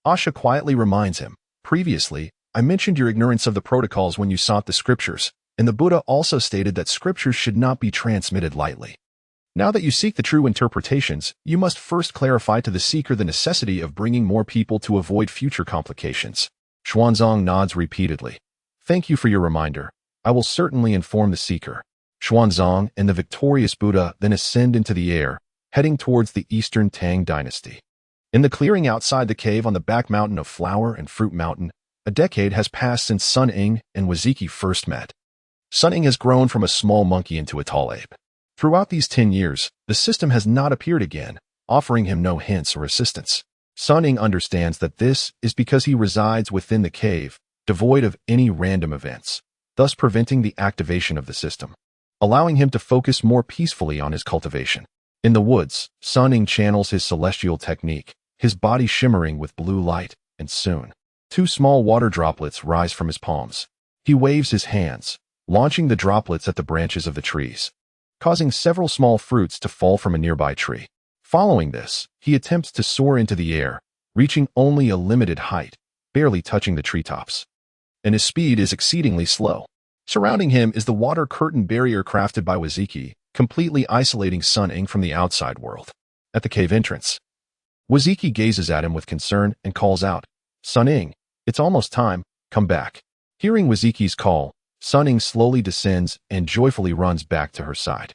Asha quietly reminds him, previously, I mentioned your ignorance of the protocols when you sought the scriptures, and the Buddha also stated that scriptures should not be transmitted lightly. Now that you seek the true interpretations, you must first clarify to the seeker the necessity of bringing more people to avoid future complications. Xuanzang nods repeatedly. Thank you for your reminder. I will certainly inform the seeker. Xuanzang and the victorious Buddha then ascend into the air, heading towards the eastern Tang dynasty. In the clearing outside the cave on the back mountain of Flower and Fruit Mountain, a decade has passed since Sun Ying and Wuzhiqi first met. Sun Ying has grown from a small monkey into a tall ape. Throughout these 10 years, the system has not appeared again, offering him no hints or assistance. Sun Ying understands that this is because he resides within the cave, devoid of any random events, thus preventing the activation of the system, allowing him to focus more peacefully on his cultivation. In the woods, Sun Ying channels his celestial technique, his body shimmering with blue light, and soon, 2 small water droplets rise from his palms. He waves his hands, launching the droplets at the branches of the trees, causing several small fruits to fall from a nearby tree. Following this, he attempts to soar into the air, reaching only a limited height, barely touching the treetops. And his speed is exceedingly slow. Surrounding him is the water curtain barrier crafted by Wuzhiqi, completely isolating Sun Ying from the outside world. At the cave entrance, Wuzhiqi gazes at him with concern and calls out, Sun Ying, it's almost time, come back. Hearing Wuzhiqi's call, Sun Ying slowly descends and joyfully runs back to her side.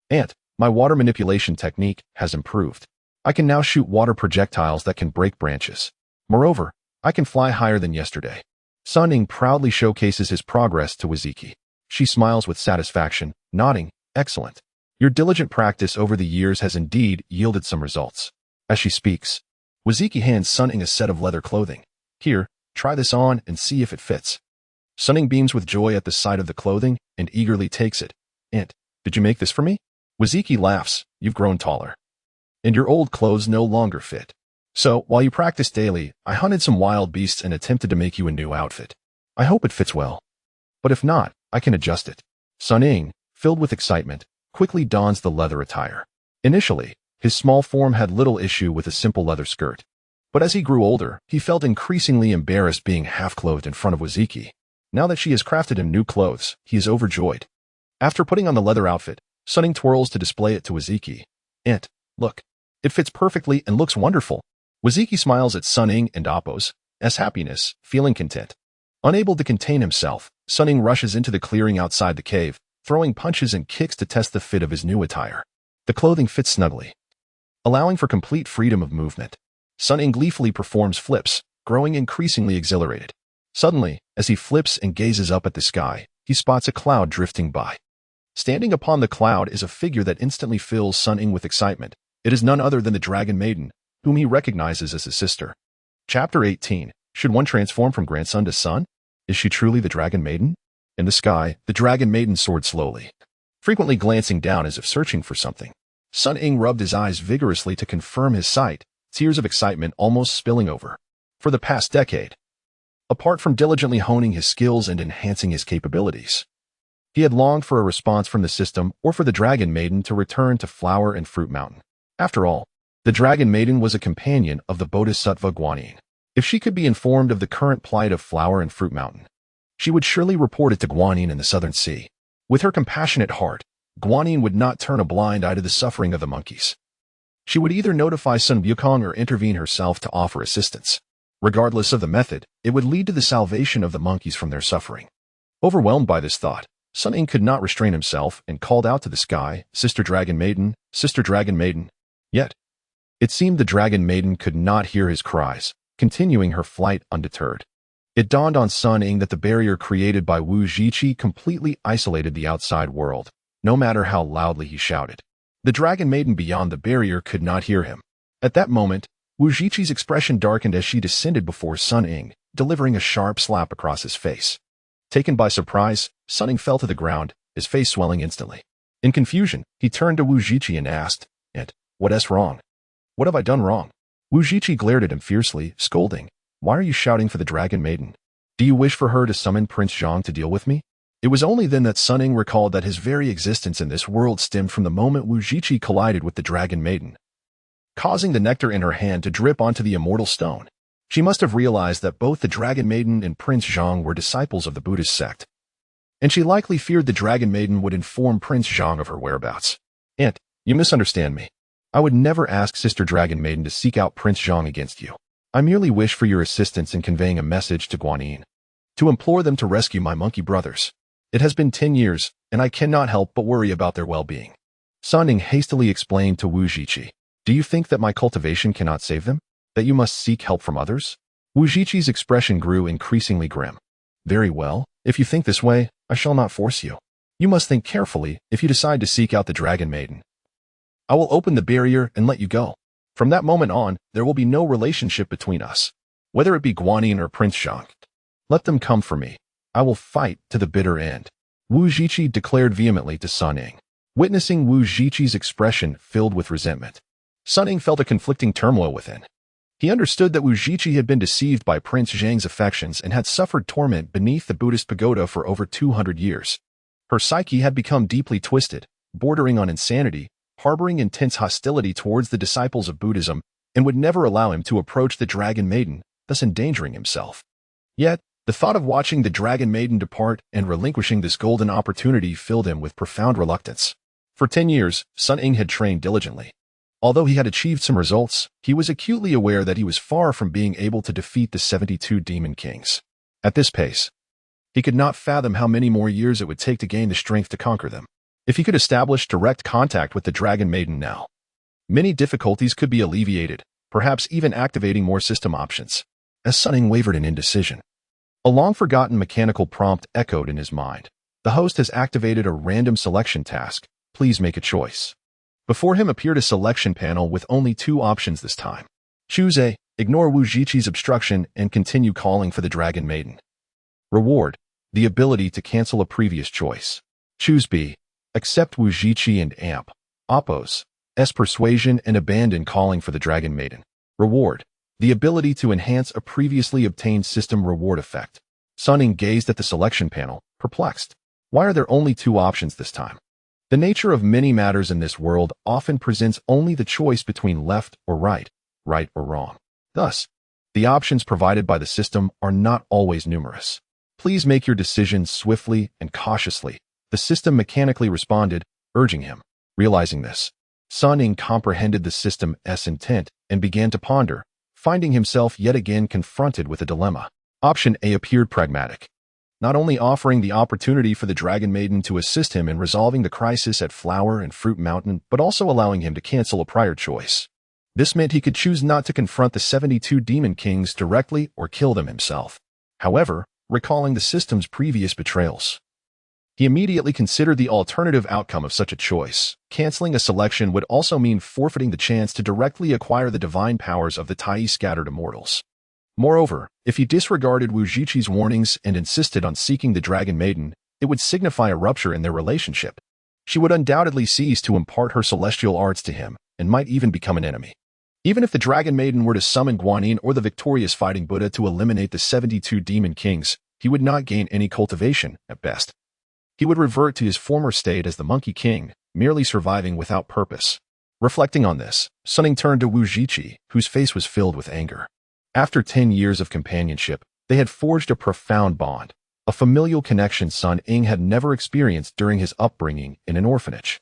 Aunt, my water manipulation technique has improved. I can now shoot water projectiles that can break branches. Moreover, I can fly higher than yesterday. Sun Ying proudly showcases his progress to Wuzhiqi. She smiles with satisfaction, nodding, excellent. Your diligent practice over the years has indeed yielded some results. As she speaks, Wuzhiqi hands Sun Ying a set of leather clothing. Here, try this on and see if it fits. Sun Ying beams with joy at the sight of the clothing and eagerly takes it. Aunt, did you make this for me? Wuzhiqi laughs, you've grown taller. And your old clothes no longer fit. So, while you practice daily, I hunted some wild beasts and attempted to make you a new outfit. I hope it fits well. But if not, I can adjust it. Sun Ying, filled with excitement, quickly dons the leather attire. Initially, his small form had little issue with a simple leather skirt. But as he grew older, he felt increasingly embarrassed being half-clothed in front of Wuzhiqi. Now that she has crafted him new clothes, he is overjoyed. After putting on the leather outfit, Sun Ying twirls to display it to Wuzhiqi. Aunt, look. It fits perfectly and looks wonderful. Wuzhiqi smiles at Sun Ying and Appos, happiness, feeling content. Unable to contain himself, Sun Ying rushes into the clearing outside the cave, throwing punches and kicks to test the fit of his new attire. The clothing fits snugly, allowing for complete freedom of movement. Sun Ying gleefully performs flips, growing increasingly exhilarated. Suddenly, as he flips and gazes up at the sky, he spots a cloud drifting by. Standing upon the cloud is a figure that instantly fills Sun Ying with excitement. It is none other than the Dragon Maiden, whom he recognizes as his sister. Chapter 18. Should one transform from grandson to son? Is she truly the Dragon Maiden? In the sky, the Dragon Maiden soared slowly, frequently glancing down as if searching for something. Sun Ying rubbed his eyes vigorously to confirm his sight, tears of excitement almost spilling over. For the past decade, apart from diligently honing his skills and enhancing his capabilities, he had longed for a response from the system or for the Dragon Maiden to return to Flower and Fruit Mountain. After all, the Dragon Maiden was a companion of the Bodhisattva Guanyin. If she could be informed of the current plight of Flower and Fruit Mountain, she would surely report it to Guanyin in the Southern Sea. With her compassionate heart, Guanyin would not turn a blind eye to the suffering of the monkeys. She would either notify Sun Wukong or intervene herself to offer assistance. Regardless of the method, it would lead to the salvation of the monkeys from their suffering. Overwhelmed by this thought, Sun Ying could not restrain himself and called out to the sky, "Sister Dragon Maiden, Sister Dragon Maiden." Yet, it seemed the Dragon Maiden could not hear his cries, continuing her flight undeterred. It dawned on Sun Ying that the barrier created by Wuzhiqi completely isolated the outside world, no matter how loudly he shouted. The Dragon Maiden beyond the barrier could not hear him. At that moment, Wuzhiqi's expression darkened as she descended before Sun Ying, delivering a sharp slap across his face. Taken by surprise, Sun Ying fell to the ground, his face swelling instantly. In confusion, he turned to Wuzhiqi and asked, "What's wrong? What have I done wrong?" Wuzhiqi glared at him fiercely, scolding, "Why are you shouting for the Dragon Maiden? Do you wish for her to summon Prince Zhang to deal with me?" It was only then that Sun Ying recalled that his very existence in this world stemmed from the moment Wuzhiqi collided with the Dragon Maiden, causing the nectar in her hand to drip onto the immortal stone. She must have realized that both the Dragon Maiden and Prince Zhang were disciples of the Buddhist sect, and she likely feared the Dragon Maiden would inform Prince Zhang of her whereabouts. "Aunt, you misunderstand me. I would never ask Sister Dragon Maiden to seek out Prince Zhang against you. I merely wish for your assistance in conveying a message to Guanyin, to implore them to rescue my monkey brothers. It has been 10 years, and I cannot help but worry about their well-being." Sun Ying hastily explained to Wuzhiqi, "Do you think that my cultivation cannot save them? That you must seek help from others?" Wuzhiqi's expression grew increasingly grim. "Very well, if you think this way, I shall not force you. You must think carefully if you decide to seek out the Dragon Maiden. I will open the barrier and let you go. From that moment on, there will be no relationship between us, whether it be Guanyin or Prince Zhang. Let them come for me. I will fight to the bitter end," Wuzhiqi declared vehemently to Sun Ying. Witnessing Wuzhiqi's expression filled with resentment, Sun Ying felt a conflicting turmoil within. He understood that Wuzhiqi had been deceived by Prince Zhang's affections and had suffered torment beneath the Buddhist pagoda for over 200 years. Her psyche had become deeply twisted, bordering on insanity, harboring intense hostility towards the disciples of Buddhism, and would never allow him to approach the Dragon Maiden, thus endangering himself. Yet, the thought of watching the Dragon Maiden depart and relinquishing this golden opportunity filled him with profound reluctance. For 10 years, Sun Ying had trained diligently. Although he had achieved some results, he was acutely aware that he was far from being able to defeat the 72 Demon Kings. At this pace, he could not fathom how many more years it would take to gain the strength to conquer them. If he could establish direct contact with the Dragon Maiden now, many difficulties could be alleviated, perhaps even activating more system options. As Sun Ying wavered in indecision, a long-forgotten mechanical prompt echoed in his mind. The host has activated a random selection task. Please make a choice. Before him appeared a selection panel with only 2 options this time. Choose A, ignore Wuzhiqi's obstruction and continue calling for the Dragon Maiden. Reward, the ability to cancel a previous choice. Choose B, accept Wuzhiqi and amp, oppose, S persuasion and abandon calling for the Dragon Maiden. Reward, the ability to enhance a previously obtained system reward effect. Sun Ying gazed at the selection panel, perplexed. Why are there only 2 options this time? The nature of many matters in this world often presents only the choice between left or right or wrong. Thus, the options provided by the system are not always numerous. Please make your decisions swiftly and cautiously, the system mechanically responded, urging him. Realizing this, Sun Ying comprehended the system's intent and began to ponder, Finding himself yet again confronted with a dilemma, option A appeared pragmatic, not only offering the opportunity for the Dragon Maiden to assist him in resolving the crisis at Flower and Fruit Mountain, but also allowing him to cancel a prior choice. This meant he could choose not to confront the 72 Demon Kings directly or kill them himself. However, recalling the system's previous betrayals, he immediately considered the alternative outcome of such a choice. Canceling a selection would also mean forfeiting the chance to directly acquire the divine powers of the Tai Scattered Immortals. Moreover, if he disregarded Wuzhiqi's warnings and insisted on seeking the Dragon Maiden, it would signify a rupture in their relationship. She would undoubtedly cease to impart her celestial arts to him, and might even become an enemy. Even if the Dragon Maiden were to summon Guanyin or the victorious Fighting Buddha to eliminate the 72 Demon Kings, he would not gain any cultivation, at best. He would revert to his former state as the Monkey King, merely surviving without purpose. Reflecting on this, Sun Ying turned to Wuzhiqi, whose face was filled with anger. After 10 years of companionship, they had forged a profound bond, a familial connection Sun Ying had never experienced during his upbringing in an orphanage.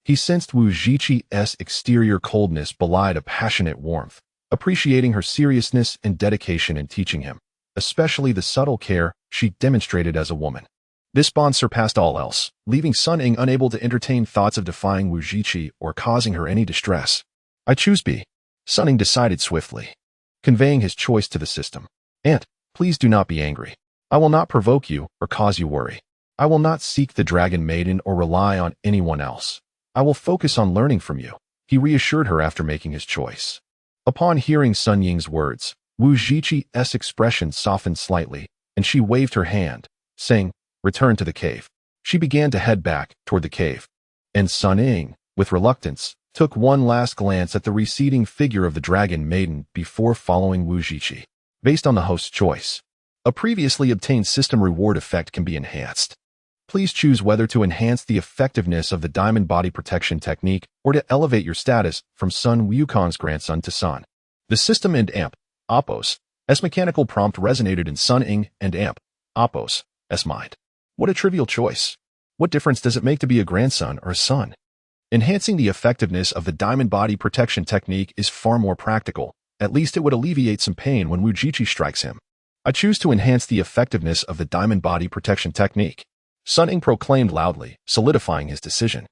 He sensed Wuzhiqi's exterior coldness belied a passionate warmth, appreciating her seriousness and dedication in teaching him, especially the subtle care she demonstrated as a woman. This bond surpassed all else, leaving Sun Ying unable to entertain thoughts of defying Wuzhiqi or causing her any distress. I choose B. Sun Ying decided swiftly, conveying his choice to the system. Aunt, please do not be angry. I will not provoke you or cause you worry. I will not seek the Dragon Maiden or rely on anyone else. I will focus on learning from you, he reassured her after making his choice. Upon hearing Sun Ying's words, Wuzhiqi's expression softened slightly, and she waved her hand, saying, "Return to the cave." She began to head back toward the cave, and Sun Ying, with reluctance, took one last glance at the receding figure of the Dragon Maiden before following Wuzhiqi. Based on the host's choice, a previously obtained system reward effect can be enhanced. Please choose whether to enhance the effectiveness of the Diamond Body Protection technique or to elevate your status from Sun Wukong's grandson to Sun. The system and Amp, Appos, S mechanical prompt resonated in Sun Ying and Amp, Appos, S mind. What a trivial choice. What difference does it make to be a grandson or a son? Enhancing the effectiveness of the Diamond Body Protection technique is far more practical. At least it would alleviate some pain when Wuzhiqi strikes him. I choose to enhance the effectiveness of the Diamond Body Protection technique, Sun Ying proclaimed loudly, solidifying his decision.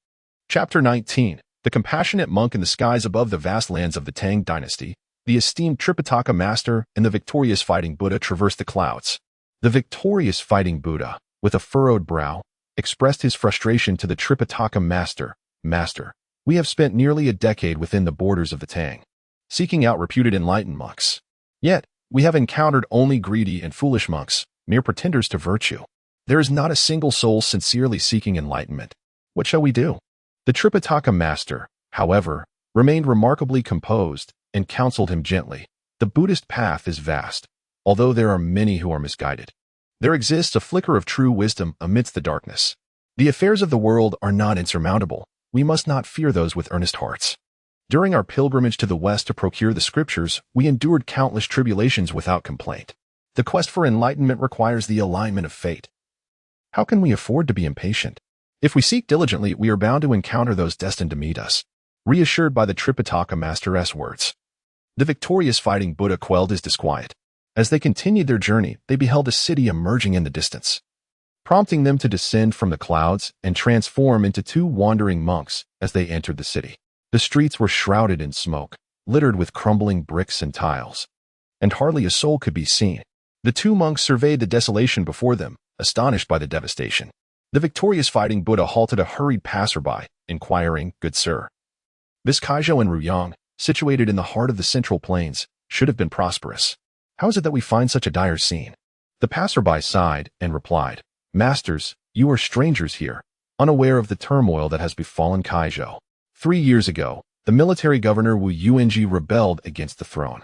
Chapter 19. The compassionate monk in the skies above the vast lands of the Tang dynasty, the esteemed Tripitaka master and the victorious Fighting Buddha traversed the clouds. The victorious Fighting Buddha, with a furrowed brow, expressed his frustration to the Tripitaka master. Master, we have spent nearly a decade within the borders of the Tang, seeking out reputed enlightened monks. Yet, we have encountered only greedy and foolish monks, mere pretenders to virtue. There is not a single soul sincerely seeking enlightenment. What shall we do? The Tripitaka master, however, remained remarkably composed and counseled him gently. The Buddhist path is vast, although there are many who are misguided. There exists a flicker of true wisdom amidst the darkness. The affairs of the world are not insurmountable. We must not fear those with earnest hearts. During our pilgrimage to the West to procure the scriptures, we endured countless tribulations without complaint. The quest for enlightenment requires the alignment of fate. How can we afford to be impatient? If we seek diligently, we are bound to encounter those destined to meet us. Reassured by the Tripitaka master's words, the victorious Fighting Buddha quelled his disquiet. As they continued their journey, they beheld a city emerging in the distance, prompting them to descend from the clouds and transform into two wandering monks as they entered the city. The streets were shrouded in smoke, littered with crumbling bricks and tiles, and hardly a soul could be seen. The two monks surveyed the desolation before them, astonished by the devastation. The victorious Fighting Buddha halted a hurried passerby, inquiring, "Good sir, this Kaizhou and Ruyang, situated in the heart of the Central Plains, should have been prosperous. How is it that we find such a dire scene?" The passerby sighed and replied, "Masters, you are strangers here, unaware of the turmoil that has befallen Kaizhou. 3 years ago, the military governor Wu Yuanji rebelled against the throne.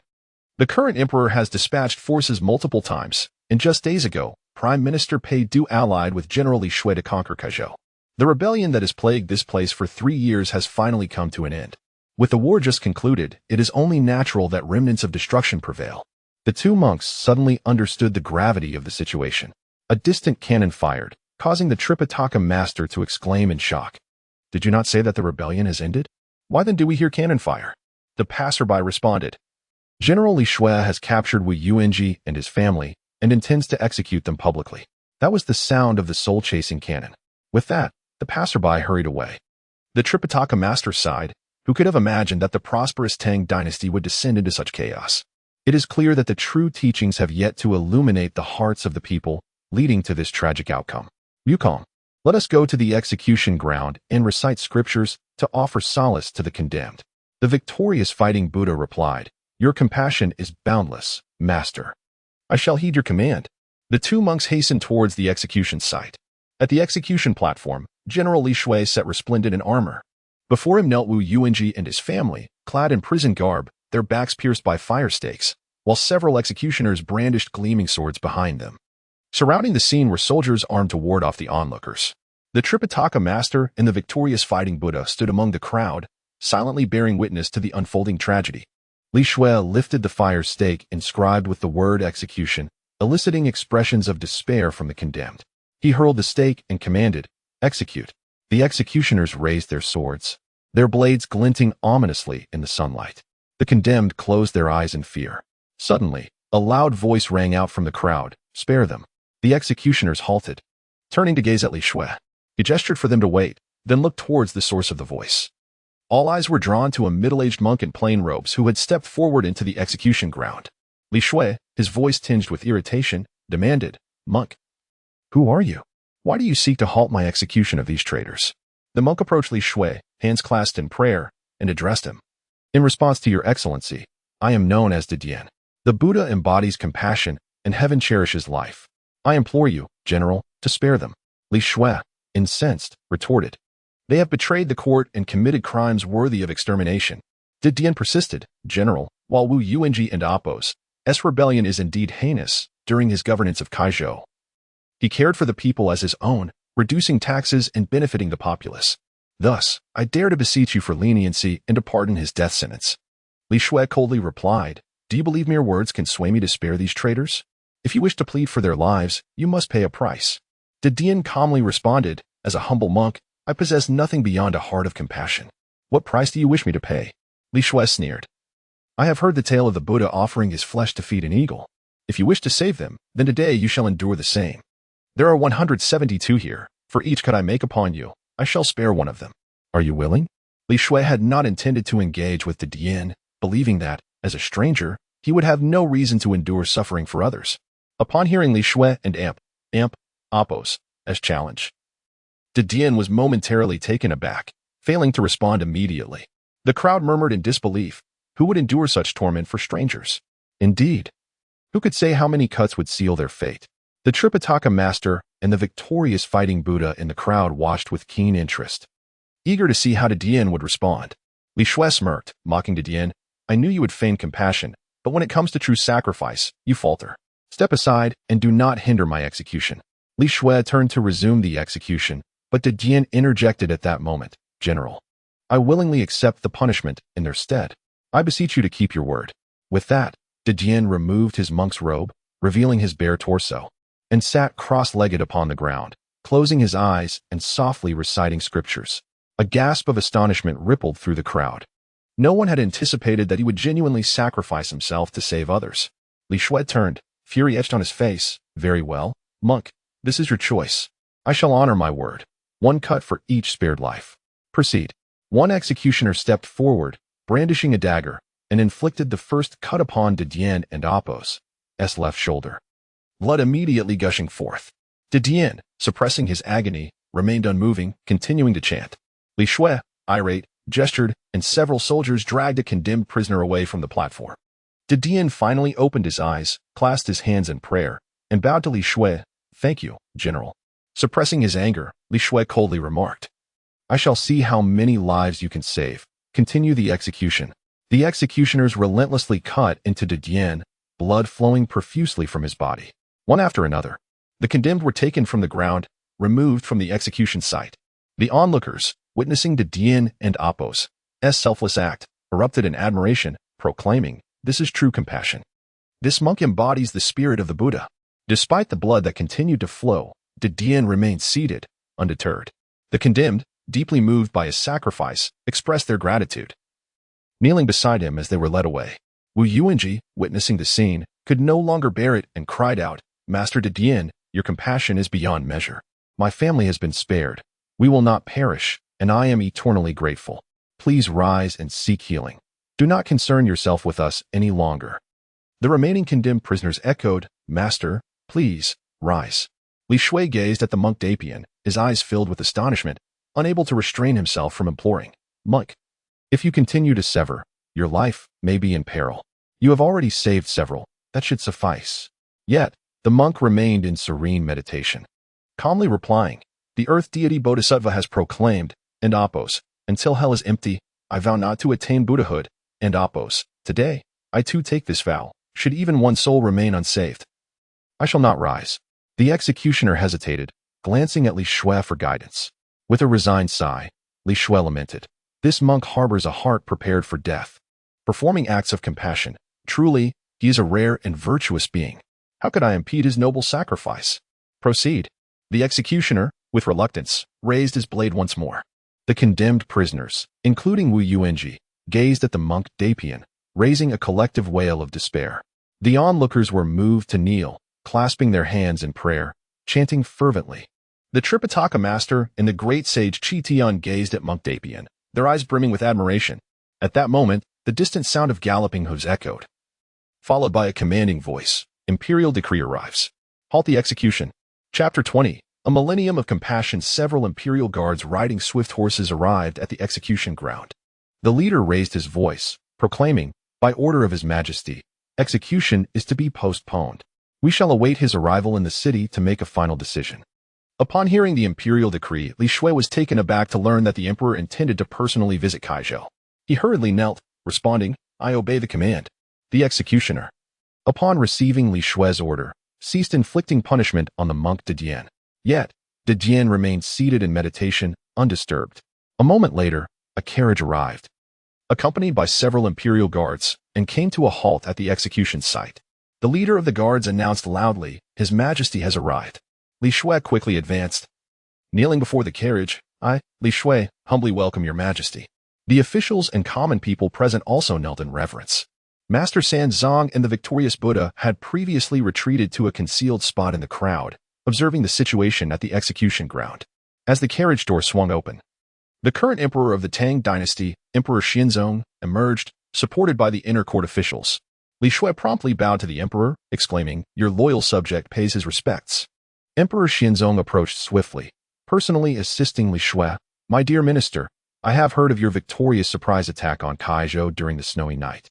The current emperor has dispatched forces multiple times, and just days ago, Prime Minister Pei Du allied with General Li Shui to conquer Kaizhou. The rebellion that has plagued this place for 3 years has finally come to an end. With the war just concluded, it is only natural that remnants of destruction prevail." The two monks suddenly understood the gravity of the situation. A distant cannon fired, causing the Tripitaka master to exclaim in shock. "Did you not say that the rebellion has ended? Why then do we hear cannon fire?" The passerby responded, General Li Shui has captured Wu Yuanji and his family and intends to execute them publicly. That was the sound of the soul-chasing cannon. With that, the passerby hurried away. The Tripitaka master sighed. Who could have imagined that the prosperous Tang dynasty would descend into such chaos? It is clear that the true teachings have yet to illuminate the hearts of the people, leading to this tragic outcome. Wukong, let us go to the execution ground and recite scriptures to offer solace to the condemned. The victorious fighting Buddha replied, Your compassion is boundless, master. I shall heed your command. The two monks hastened towards the execution site. At the execution platform, General Li Shui sat resplendent in armor. Before him knelt Wu Yuanji and his family, clad in prison garb, their backs pierced by fire stakes, while several executioners brandished gleaming swords behind them. Surrounding the scene were soldiers armed to ward off the onlookers. The Tripitaka master and the victorious fighting Buddha stood among the crowd, silently bearing witness to the unfolding tragedy. Li Shui lifted the fire stake inscribed with the word execution, eliciting expressions of despair from the condemned. He hurled the stake and commanded, Execute. The executioners raised their swords, their blades glinting ominously in the sunlight. The condemned closed their eyes in fear. Suddenly, a loud voice rang out from the crowd, Spare them. The executioners halted. Turning to gaze at Li Shui, he gestured for them to wait, then looked towards the source of the voice. All eyes were drawn to a middle-aged monk in plain robes who had stepped forward into the execution ground. Li Shui, his voice tinged with irritation, demanded, Monk, who are you? Why do you seek to halt my execution of these traitors? The monk approached Li Shui, hands clasped in prayer, and addressed him. In response to your excellency, I am known as Didian. The Buddha embodies compassion, and heaven cherishes life. I implore you, General, to spare them. Li Shui, incensed, retorted. They have betrayed the court and committed crimes worthy of extermination. Didian persisted, General, while Wu Yuanji and Appo's rebellion is indeed heinous during his governance of Kaizhou. He cared for the people as his own, reducing taxes and benefiting the populace. Thus, I dare to beseech you for leniency and to pardon his death sentence. Li Shui coldly replied, Do you believe mere words can sway me to spare these traitors? If you wish to plead for their lives, you must pay a price. Didian calmly responded, As a humble monk, I possess nothing beyond a heart of compassion. What price do you wish me to pay? Li Shui sneered. I have heard the tale of the Buddha offering his flesh to feed an eagle. If you wish to save them, then today you shall endure the same. There are 172 here. For each cut I make upon you, I shall spare one of them. Are you willing? Li Shui had not intended to engage with Didian, believing that, as a stranger, he would have no reason to endure suffering for others. Upon hearing Li Shui and Appo's as challenge, Didian was momentarily taken aback, failing to respond immediately. The crowd murmured in disbelief. Who would endure such torment for strangers? Indeed, who could say how many cuts would seal their fate? The Tripitaka master and the victorious fighting Buddha in the crowd watched with keen interest, eager to see how Didian would respond. Li Shui smirked, mocking Didian, I knew you would feign compassion, but when it comes to true sacrifice, you falter. Step aside and do not hinder my execution. Li Shui turned to resume the execution, but Didian interjected at that moment, General, I willingly accept the punishment in their stead. I beseech you to keep your word. With that, Didian removed his monk's robe, revealing his bare torso, and sat cross-legged upon the ground, closing his eyes and softly reciting scriptures. A gasp of astonishment rippled through the crowd. No one had anticipated that he would genuinely sacrifice himself to save others. Li Shui turned, fury etched on his face. Very well, monk, this is your choice. I shall honor my word. One cut for each spared life. Proceed. One executioner stepped forward, brandishing a dagger, and inflicted the first cut upon Didian and Appo's left shoulder. Blood immediately gushing forth. Didian, suppressing his agony, remained unmoving, continuing to chant. Li Shui, irate, gestured, and several soldiers dragged a condemned prisoner away from the platform. Didian finally opened his eyes, clasped his hands in prayer, and bowed to Li Shui. Thank you, General. Suppressing his anger, Li Shui coldly remarked, I shall see how many lives you can save. Continue the execution. The executioners relentlessly cut into Didian, blood flowing profusely from his body. One after another, the condemned were taken from the ground, removed from the execution site. The onlookers, witnessing Didian and Appo's selfless act, erupted in admiration, proclaiming, This is true compassion. This monk embodies the spirit of the Buddha. Despite the blood that continued to flow, Didian remained seated, undeterred. The condemned, deeply moved by his sacrifice, expressed their gratitude, kneeling beside him as they were led away. Wu Yuanji, witnessing the scene, could no longer bear it and cried out, "Master de Dian, your compassion is beyond measure. My family has been spared. We will not perish, and I am eternally grateful. Please rise and seek healing. Do not concern yourself with us any longer." The remaining condemned prisoners echoed, "Master, please, rise." Li Shui gazed at the monk Dapian, his eyes filled with astonishment, unable to restrain himself from imploring, "Monk, if you continue to sever, your life may be in peril. You have already saved several. That should suffice." Yet, the monk remained in serene meditation, calmly replying, "The earth deity Bodhisattva has proclaimed, and Apos, until hell is empty, I vow not to attain Buddhahood, and Apos, today, I too take this vow, should even one soul remain unsaved. I shall not rise." The executioner hesitated, glancing at Li Shui for guidance. With a resigned sigh, Li Shui lamented, "This monk harbors a heart prepared for death, performing acts of compassion. Truly, he is a rare and virtuous being. How could I impede his noble sacrifice?" "Proceed." The executioner, with reluctance, raised his blade once more. The condemned prisoners, including Wu Yuanji, gazed at the monk Dapian, raising a collective wail of despair. The onlookers were moved to kneel, clasping their hands in prayer, chanting fervently. The Tripitaka master and the great sage Chi Tian gazed at monk Dapian, their eyes brimming with admiration. At that moment, the distant sound of galloping hooves echoed, followed by a commanding voice. "Imperial decree arrives. Halt the execution." Chapter 20. A millennium of compassion. Several imperial guards riding swift horses arrived at the execution ground. The leader raised his voice, proclaiming, "By order of His Majesty, execution is to be postponed. We shall await his arrival in the city to make a final decision." Upon hearing the imperial decree, Li Shui was taken aback to learn that the emperor intended to personally visit Kaizhou. He hurriedly knelt, responding, "I obey the command." The executioner, upon receiving Li Shui's order, ceased inflicting punishment on the monk de Dian. Yet, de Dian remained seated in meditation, undisturbed. A moment later, a carriage arrived, accompanied by several imperial guards, and came to a halt at the execution site. The leader of the guards announced loudly, "His Majesty has arrived." Li Shui quickly advanced. Kneeling before the carriage, "I, Li Shui, humbly welcome your Majesty." The officials and common people present also knelt in reverence. Master Sanzong and the victorious Buddha had previously retreated to a concealed spot in the crowd, observing the situation at the execution ground. As the carriage door swung open, the current emperor of the Tang dynasty, Emperor Xianzong, emerged, supported by the inner court officials. Li Shui promptly bowed to the emperor, exclaiming, "Your loyal subject pays his respects." Emperor Xianzong approached swiftly, personally assisting Li Shui. "My dear minister, I have heard of your victorious surprise attack on Kaizhou during the snowy night.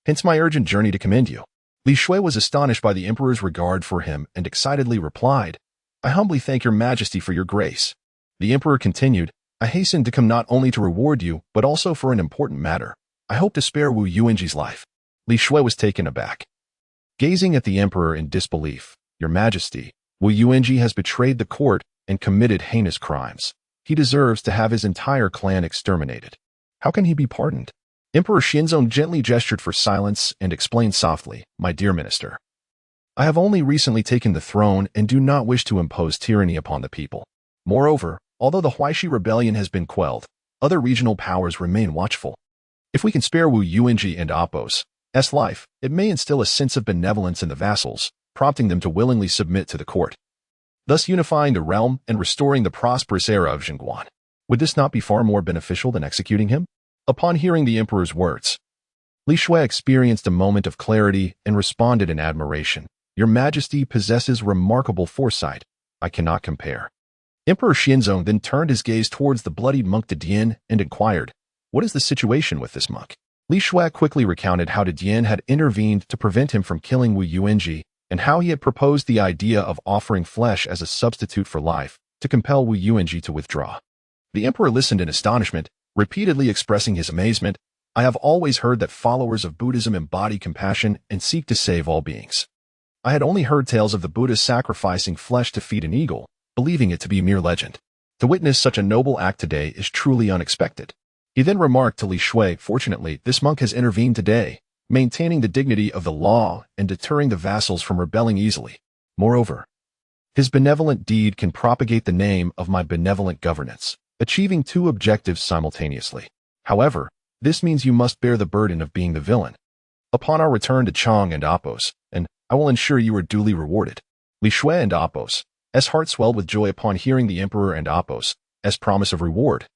Hence my urgent journey to commend you." Li Shui was astonished by the emperor's regard for him and excitedly replied, "I humbly thank your Majesty for your grace." The emperor continued, "I hasten to come not only to reward you, but also for an important matter. I hope to spare Wu Yuanji's life." Li Shui was taken aback, gazing at the emperor in disbelief. "Your Majesty, Wu Yuanji has betrayed the court and committed heinous crimes. He deserves to have his entire clan exterminated. How can he be pardoned?" Emperor Xianzong gently gestured for silence and explained softly, "My dear minister, I have only recently taken the throne and do not wish to impose tyranny upon the people. Moreover, although the Huaishi rebellion has been quelled, other regional powers remain watchful. If we can spare Wu Yuanji and Apos' life, it may instill a sense of benevolence in the vassals, prompting them to willingly submit to the court, thus unifying the realm and restoring the prosperous era of Zhengguan. Would this not be far more beneficial than executing him?" Upon hearing the emperor's words, Li Shui experienced a moment of clarity and responded in admiration, "Your Majesty possesses remarkable foresight. I cannot compare." Emperor Xianzong then turned his gaze towards the bloodied monk de Dian and inquired, "What is the situation with this monk?" Li Shui quickly recounted how de Dian had intervened to prevent him from killing Wu Yuanji, and how he had proposed the idea of offering flesh as a substitute for life to compel Wu Yuanji to withdraw. The emperor listened in astonishment, repeatedly expressing his amazement. "I have always heard that followers of Buddhism embody compassion and seek to save all beings. I had only heard tales of the Buddha sacrificing flesh to feed an eagle, believing it to be mere legend. To witness such a noble act today is truly unexpected." He then remarked to Li Shui, "Fortunately, this monk has intervened today, maintaining the dignity of the law and deterring the vassals from rebelling easily. Moreover, his benevolent deed can propagate the name of my benevolent governance, achieving two objectives simultaneously. However, this means you must bear the burden of being the villain." upon our return to Chang and Apos, and I will ensure you are duly rewarded. Li Shui and Apos, as heart swelled with joy upon hearing the emperor and Apos, as promise of reward.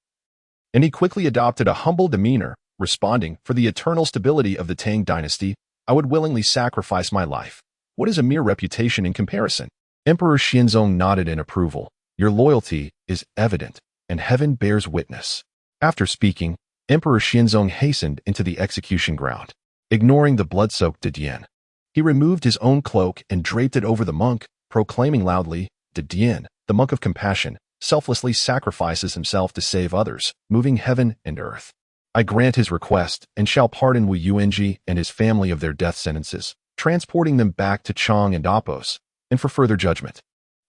And he quickly adopted a humble demeanor, responding, for the eternal stability of the Tang dynasty, I would willingly sacrifice my life. What is a mere reputation in comparison? Emperor Xianzong nodded in approval. Your loyalty is evident, and heaven bears witness. After speaking, Emperor Xianzong hastened into the execution ground. Ignoring the blood-soaked Didier, he removed his own cloak and draped it over the monk, proclaiming loudly, Didier, the monk of compassion, selflessly sacrifices himself to save others, moving heaven and earth. I grant his request and shall pardon Wu Yuanji and his family of their death sentences, transporting them back to Chang and Apos, and for further judgment.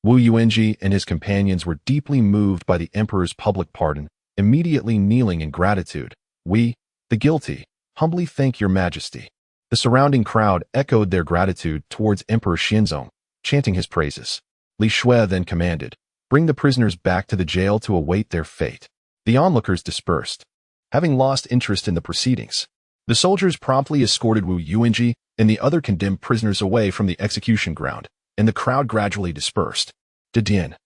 Wu Yuanji and his companions were deeply moved by the emperor's public pardon, immediately kneeling in gratitude. We, the guilty, humbly thank your majesty. The surrounding crowd echoed their gratitude towards Emperor Xianzong, chanting his praises. Li Shui then commanded, bring the prisoners back to the jail to await their fate. The onlookers dispersed, having lost interest in the proceedings. The soldiers promptly escorted Wu Yuanji and the other condemned prisoners away from the execution ground, and the crowd gradually dispersed. Didier,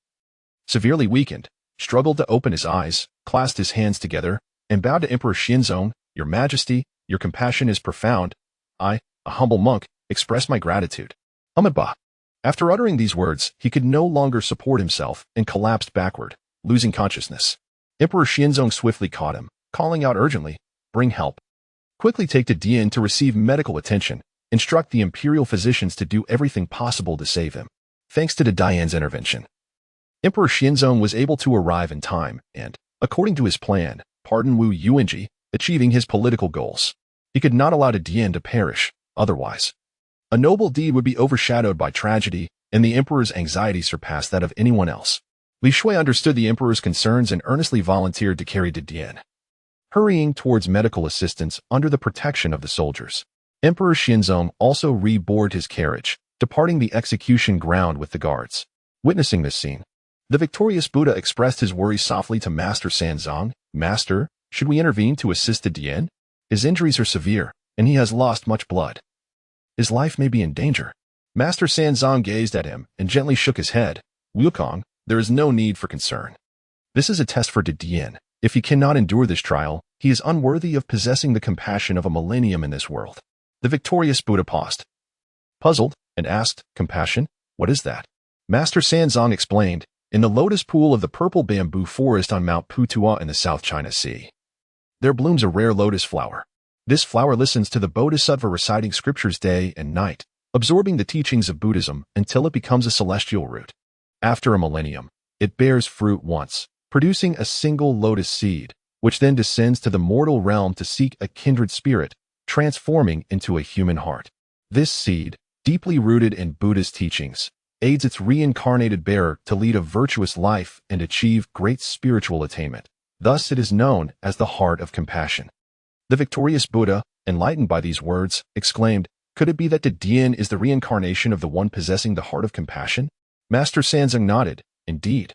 severely weakened, struggled to open his eyes, clasped his hands together, and bowed to Emperor Xianzong. Your Majesty, your compassion is profound. I, a humble monk, express my gratitude. Amitabha. After uttering these words, he could no longer support himself and collapsed backward, losing consciousness. Emperor Xianzong swiftly caught him, calling out urgently, bring help. Quickly take Didier to receive medical attention. Instruct the imperial physicians to do everything possible to save him. Thanks to Didien's intervention, Emperor Xianzong was able to arrive in time and, according to his plan, pardon Wu Yuanji, achieving his political goals. He could not allow Didier to perish, otherwise a noble deed would be overshadowed by tragedy, and the emperor's anxiety surpassed that of anyone else. Li Shui understood the emperor's concerns and earnestly volunteered to carry Didier, hurrying towards medical assistance under the protection of the soldiers. Emperor Xianzong also reboarded his carriage, departing the execution ground with the guards. Witnessing this scene, the victorious Buddha expressed his worries softly to Master Sanzong. Master, should we intervene to assist Didier? His injuries are severe, and he has lost much blood. His life may be in danger. Master Sanzong gazed at him and gently shook his head. Wukong, there is no need for concern. This is a test for Didier. If he cannot endure this trial, he is unworthy of possessing the compassion of a millennium in this world. The victorious Buddha paused, puzzled, and asked, compassion? What is that? Master Sanzong explained, in the lotus pool of the purple bamboo forest on Mount Putua in the South China Sea, there blooms a rare lotus flower. This flower listens to the Bodhisattva reciting scriptures day and night, absorbing the teachings of Buddhism until it becomes a celestial root. After a millennium, it bears fruit once, producing a single lotus seed, which then descends to the mortal realm to seek a kindred spirit, transforming into a human heart. This seed, deeply rooted in Buddha's teachings, aids its reincarnated bearer to lead a virtuous life and achieve great spiritual attainment. Thus it is known as the heart of compassion. The victorious Buddha, enlightened by these words, exclaimed, could it be that Didier is the reincarnation of the one possessing the heart of compassion? Master Sanzong nodded, indeed.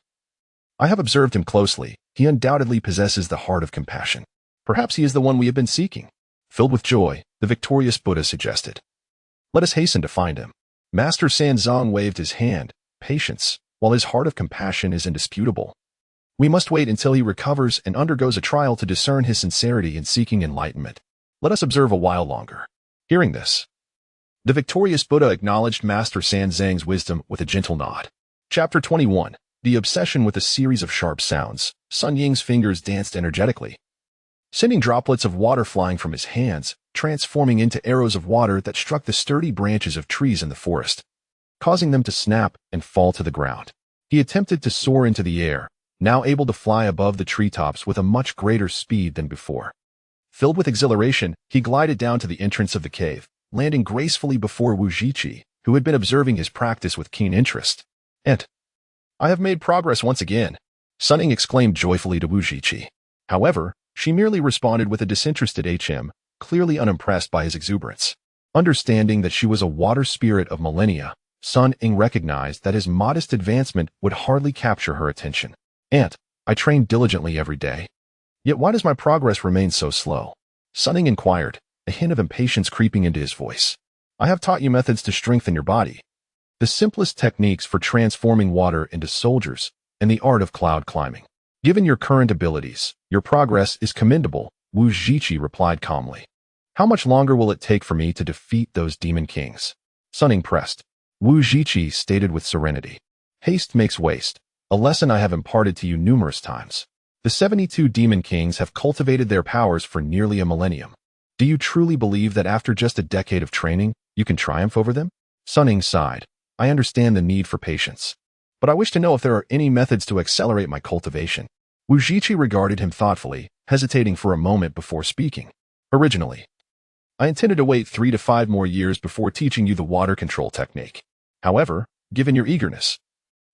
I have observed him closely. He undoubtedly possesses the heart of compassion. Perhaps he is the one we have been seeking. Filled with joy, the victorious Buddha suggested, let us hasten to find him. Master Sanzong waved his hand, patience, while his heart of compassion is indisputable. We must wait until he recovers and undergoes a trial to discern his sincerity in seeking enlightenment. Let us observe a while longer. Hearing this, the victorious Buddha acknowledged Master Sanzong's wisdom with a gentle nod. Chapter 21. The obsession with a series of sharp sounds. Sun Ying's fingers danced energetically, sending droplets of water flying from his hands, transforming into arrows of water that struck the sturdy branches of trees in the forest, causing them to snap and fall to the ground. He attempted to soar into the air, now able to fly above the treetops with a much greater speed than before. Filled with exhilaration, he glided down to the entrance of the cave, landing gracefully before Wuzhiqi, who had been observing his practice with keen interest. And I have made progress once again, Sun Ying exclaimed joyfully to Wuzhiqi. However, she merely responded with a disinterested HM, clearly unimpressed by his exuberance. Understanding that she was a water spirit of millennia, Sun Ying recognized that his modest advancement would hardly capture her attention. Aunt, I train diligently every day. Yet why does my progress remain so slow? Sun Ying inquired, a hint of impatience creeping into his voice. I have taught you methods to strengthen your body, the simplest techniques for transforming water into soldiers, and the art of cloud climbing. Given your current abilities, your progress is commendable, Wuzhiqi replied calmly. How much longer will it take for me to defeat those demon kings? Sun Ying pressed. Wuzhiqi stated with serenity. Haste makes waste, a lesson I have imparted to you numerous times. The 72 demon kings have cultivated their powers for nearly a millennium. Do you truly believe that after just a decade of training, you can triumph over them? Sun Ying sighed. I understand the need for patience, but I wish to know if there are any methods to accelerate my cultivation. Wuzhiqi regarded him thoughtfully, hesitating for a moment before speaking. Originally, I intended to wait 3 to 5 more years before teaching you the water control technique. However, given your eagerness,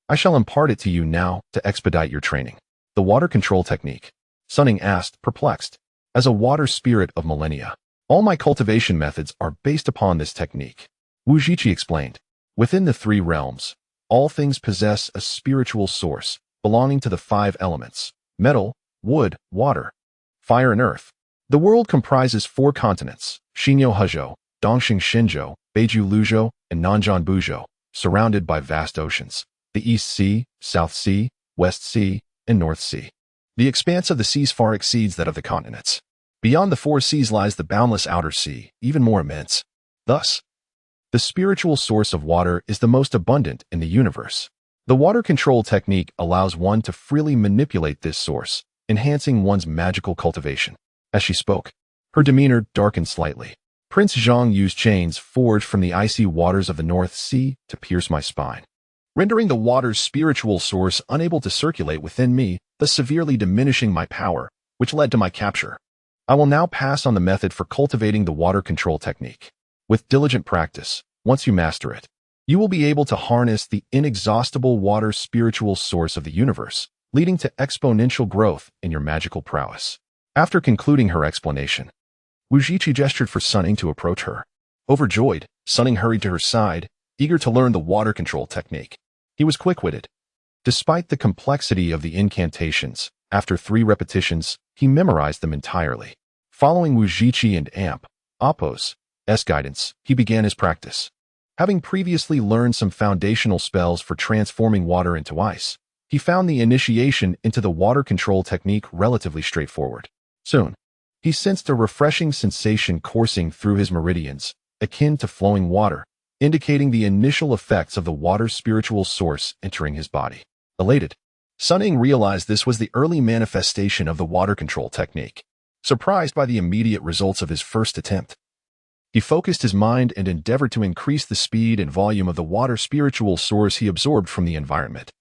I shall impart it to you now to expedite your training. The water control technique? Sun Ying asked, perplexed. As a water spirit of millennia, all my cultivation methods are based upon this technique. Wuzhiqi explained. Within the 3 realms, all things possess a spiritual source belonging to the 5 elements: metal, wood, water, fire, and earth. The world comprises 4 continents: Xinyo Hezhou, Dongxing Shenzhou, Beiju Luzhou, and Nanjian Buzhou, surrounded by vast oceans: the East Sea, South Sea, West Sea, and North Sea. The expanse of the seas far exceeds that of the continents. Beyond the 4 seas lies the boundless outer sea, even more immense. Thus, the spiritual source of water is the most abundant in the universe. The water control technique allows one to freely manipulate this source, enhancing one's magical cultivation. As she spoke, her demeanor darkened slightly. Prince Zhang used chains forged from the icy waters of the North Sea to pierce my spine, rendering the water's spiritual source unable to circulate within me, thus severely diminishing my power, which led to my capture. I will now pass on the method for cultivating the water control technique. With diligent practice, once you master it, you will be able to harness the inexhaustible water spiritual source of the universe, leading to exponential growth in your magical prowess. After concluding her explanation, Wuzhiqi gestured for Sun Ying to approach her. Overjoyed, Sun Ying hurried to her side, eager to learn the water control technique. He was quick-witted. Despite the complexity of the incantations, after 3 repetitions, he memorized them entirely. Following Wuzhiqi and Appo's guidance, he began his practice. Having previously learned some foundational spells for transforming water into ice, he found the initiation into the water control technique relatively straightforward. Soon, he sensed a refreshing sensation coursing through his meridians, akin to flowing water, indicating the initial effects of the water's spiritual source entering his body. Elated, Sun Ying realized this was the early manifestation of the water control technique. Surprised by the immediate results of his first attempt, he focused his mind and endeavored to increase the speed and volume of the water spiritual source he absorbed from the environment.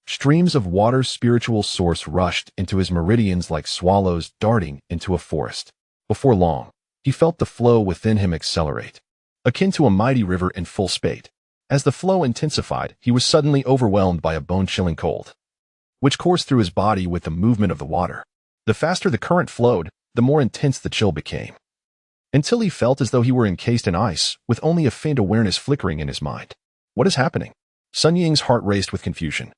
Streams of water's spiritual source rushed into his meridians like swallows darting into a forest. Before long, he felt the flow within him accelerate, akin to a mighty river in full spate. As the flow intensified, he was suddenly overwhelmed by a bone-chilling cold, which coursed through his body with the movement of the water. The faster the current flowed, the more intense the chill became, until he felt as though he were encased in ice, with only a faint awareness flickering in his mind. What is happening? Sun Ying's heart raced with confusion.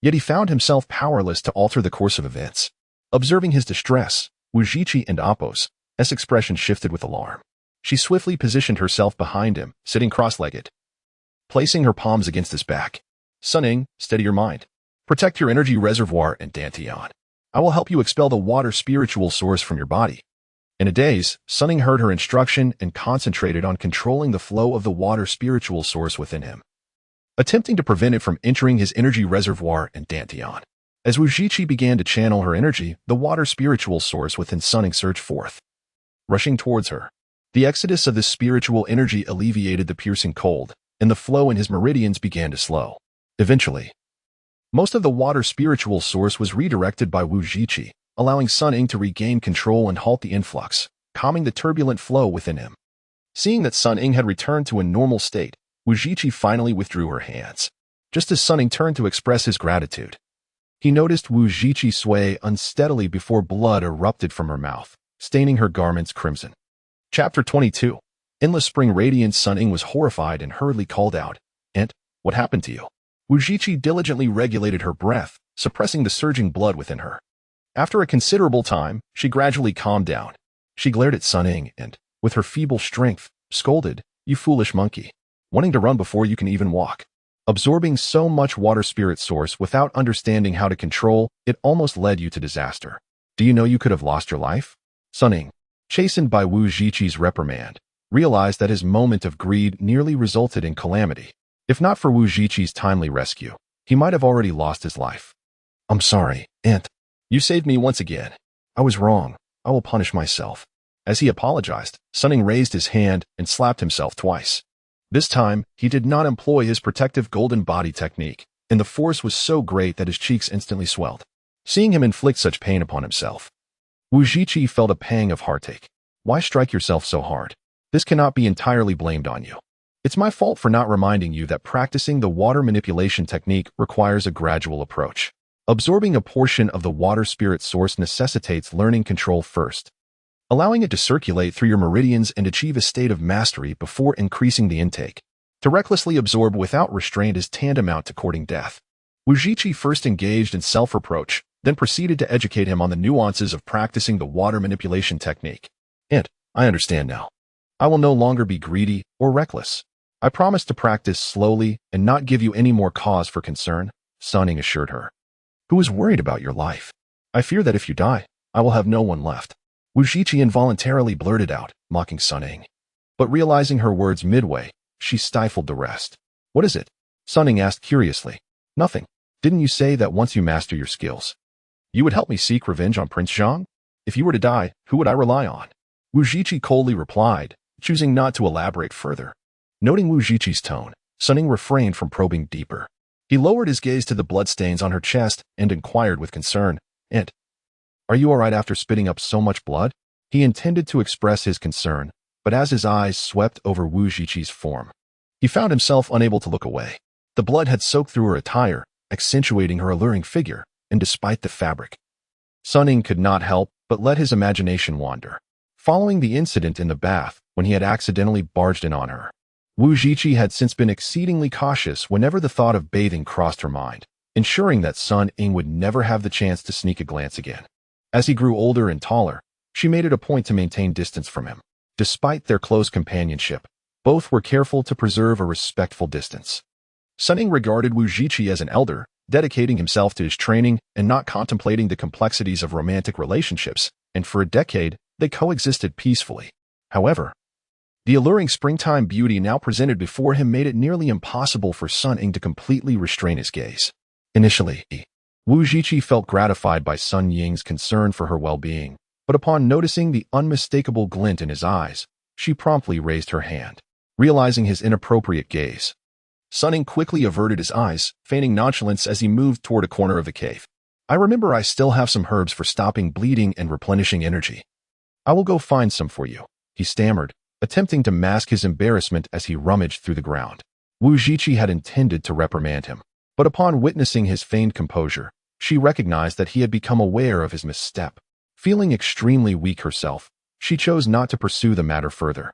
Yet he found himself powerless to alter the course of events. Observing his distress, Wuzhiqi and Appo's expression shifted with alarm. She swiftly positioned herself behind him, sitting cross-legged, placing her palms against his back. Sun Ying, steady your mind. Protect your energy reservoir and Dantian. I will help you expel the water spiritual source from your body. In a daze, Sun Ying heard her instruction and concentrated on controlling the flow of the water spiritual source within him, attempting to prevent it from entering his energy reservoir and Dantian. As Wuzhiqi began to channel her energy, the water spiritual source within Sun Ying surged forth, rushing towards her. The exodus of this spiritual energy alleviated the piercing cold, and the flow in his meridians began to slow. Eventually, most of the water spiritual source was redirected by Wuzhiqi, allowing Sun Ying to regain control and halt the influx, calming the turbulent flow within him. Seeing that Sun Ying had returned to a normal state, Wuzhiqi finally withdrew her hands. Just as Sun Ying turned to express his gratitude, he noticed Wuzhiqi sway unsteadily before blood erupted from her mouth, staining her garments crimson. Chapter 22. Endless Spring Radiance. Sun Ying was horrified and hurriedly called out, "Aunt, what happened to you?" Wuzhiqi diligently regulated her breath, suppressing the surging blood within her. After a considerable time, she gradually calmed down. She glared at Sun Ying and, with her feeble strength, scolded, "You foolish monkey. Wanting to run before you can even walk." Absorbing so much water spirit source without understanding how to control, it almost led you to disaster. Do you know you could have lost your life? Sun Ying, chastened by Wuzhiqi's reprimand, realized that his moment of greed nearly resulted in calamity. If not for Wuzhiqi's timely rescue, he might have already lost his life. "I'm sorry, Aunt. You saved me once again. I was wrong. I will punish myself." As he apologized, Sun Ying raised his hand and slapped himself twice. This time, he did not employ his protective golden body technique, and the force was so great that his cheeks instantly swelled. Seeing him inflict such pain upon himself, Wuzhiqi felt a pang of heartache. Why strike yourself so hard? This cannot be entirely blamed on you. It's my fault for not reminding you that practicing the water manipulation technique requires a gradual approach. Absorbing a portion of the water spirit source necessitates learning control first, allowing it to circulate through your meridians and achieve a state of mastery before increasing the intake. To recklessly absorb without restraint is tantamount to courting death. Wuzhiqi first engaged in self-reproach, then proceeded to educate him on the nuances of practicing the water manipulation technique. "And I understand now. I will no longer be greedy or reckless. I promise to practice slowly and not give you any more cause for concern," Sun Ying assured her. "Who is worried about your life? I fear that if you die, I will have no one left." Wuzhiqi involuntarily blurted out, mocking Sun Ying. But realizing her words midway, she stifled the rest. "What is it?" Sun Ying asked curiously. "Nothing. Didn't you say that once you master your skills, you would help me seek revenge on Prince Zhang? If you were to die, who would I rely on?" Wuzhiqi coldly replied, choosing not to elaborate further. Noting Wuzhiqi's tone, Sun Ying refrained from probing deeper. He lowered his gaze to the bloodstains on her chest and inquired with concern, "And are you all right after spitting up so much blood?" He intended to express his concern, but as his eyes swept over Wuzhiqi's form, he found himself unable to look away. The blood had soaked through her attire, accentuating her alluring figure, and despite the fabric, Sun Ying could not help but let his imagination wander. Following the incident in the bath, when he had accidentally barged in on her, Wuzhiqi had since been exceedingly cautious whenever the thought of bathing crossed her mind, ensuring that Sun Ying would never have the chance to sneak a glance again. As he grew older and taller, she made it a point to maintain distance from him. Despite their close companionship, both were careful to preserve a respectful distance. Sun Ying regarded Wuzhiqi as an elder, dedicating himself to his training and not contemplating the complexities of romantic relationships, and for a decade, they coexisted peacefully. However, the alluring springtime beauty now presented before him made it nearly impossible for Sun Ying to completely restrain his gaze. Initially, Wuzhiqi felt gratified by Sun Ying's concern for her well-being, but upon noticing the unmistakable glint in his eyes, she promptly raised her hand. Realizing his inappropriate gaze, Sun Ying quickly averted his eyes, feigning nonchalance as he moved toward a corner of the cave. "I remember I still have some herbs for stopping bleeding and replenishing energy. I will go find some for you," he stammered, attempting to mask his embarrassment as he rummaged through the ground. Wuzhiqi had intended to reprimand him, but upon witnessing his feigned composure, she recognized that he had become aware of his misstep. Feeling extremely weak herself, she chose not to pursue the matter further,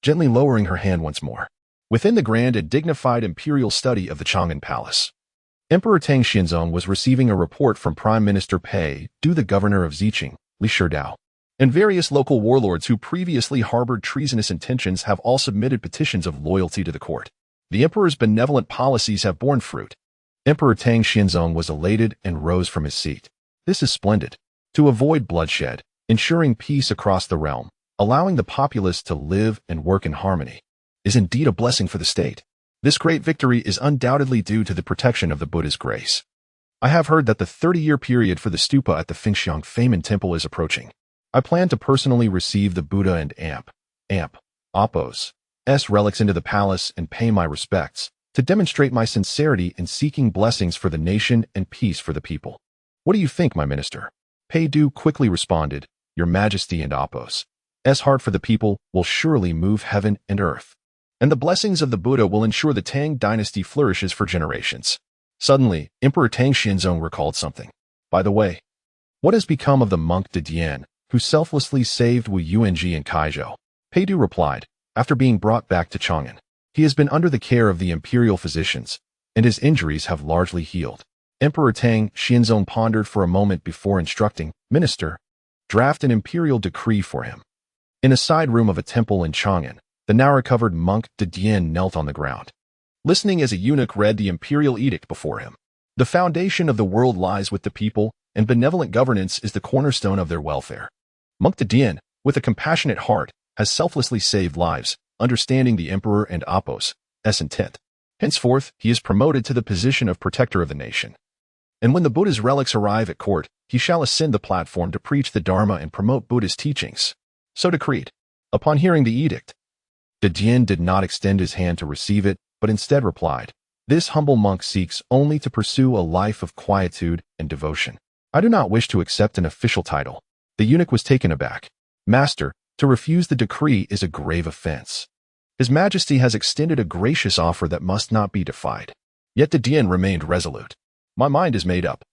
gently lowering her hand once more. Within the grand and dignified imperial study of the Chang'an Palace, Emperor Tang Xianzong was receiving a report from Prime Minister Pei Du, the governor of Xiqing, Li Shidao, and various local warlords who previously harbored treasonous intentions have all submitted petitions of loyalty to the court. The emperor's benevolent policies have borne fruit. Emperor Tang Xianzong was elated and rose from his seat. "This is splendid. To avoid bloodshed, ensuring peace across the realm, allowing the populace to live and work in harmony, is indeed a blessing for the state. This great victory is undoubtedly due to the protection of the Buddha's grace. I have heard that the 30-year period for the stupa at the Fengxiang Feimin Temple is approaching. I plan to personally receive the Buddha and Apos' relics into the palace and pay my respects, to demonstrate my sincerity in seeking blessings for the nation and peace for the people. What do you think, my minister?" Pei Du quickly responded, "Your Majesty and Apos' heart for the people will surely move heaven and earth, and the blessings of the Buddha will ensure the Tang dynasty flourishes for generations." Suddenly, Emperor Tang Xianzong recalled something. "By the way, what has become of the monk de Dian, who selflessly saved Wu Yuanji and Kaizhou?" Pei Du replied, "After being brought back to Chang'an, he has been under the care of the imperial physicians, and his injuries have largely healed." Emperor Tang Xianzong pondered for a moment before instructing, "Minister, draft an imperial decree for him. In a side room of a temple in Chang'an, the now-recovered monk De Dian knelt on the ground, listening as a eunuch read the imperial edict before him. The foundation of the world lies with the people, and benevolent governance is the cornerstone of their welfare. Monk De Dian, with a compassionate heart, has selflessly saved lives, understanding the emperor and Apos' intent. Henceforth, he is promoted to the position of protector of the nation. And when the Buddha's relics arrive at court, he shall ascend the platform to preach the Dharma and promote Buddha's teachings. So decreed. Upon hearing the edict, De Dian did not extend his hand to receive it, but instead replied, "This humble monk seeks only to pursue a life of quietude and devotion. I do not wish to accept an official title." The eunuch was taken aback. "Master, to refuse the decree is a grave offense. His Majesty has extended a gracious offer that must not be defied." Yet De Dian remained resolute. "My mind is made up.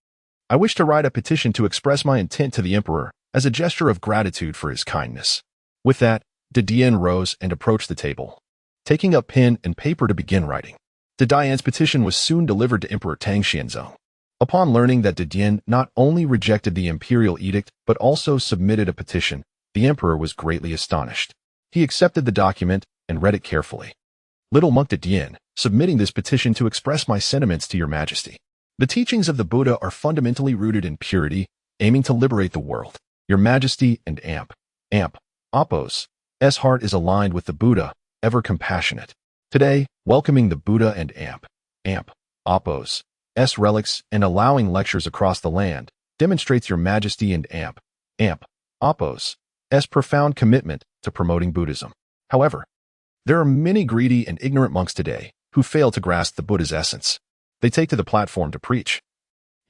I wish to write a petition to express my intent to the emperor as a gesture of gratitude for his kindness." With that, De Dian rose and approached the table, taking up pen and paper to begin writing. De Dian's petition was soon delivered to Emperor Tang Xianzong. Upon learning that De Dian not only rejected the imperial edict but also submitted a petition, the emperor was greatly astonished. He accepted the document and read it carefully. "Little monk De Dian, submitting this petition to express my sentiments to your Majesty. The teachings of the Buddha are fundamentally rooted in purity, aiming to liberate the world. Your Majesty and Apos' heart is aligned with the Buddha, ever compassionate. Today, welcoming the Buddha and Apos' relics and allowing lectures across the land demonstrates your Majesty and Apos' profound commitment to promoting Buddhism. However, there are many greedy and ignorant monks today who fail to grasp the Buddha's essence. They take to the platform to preach,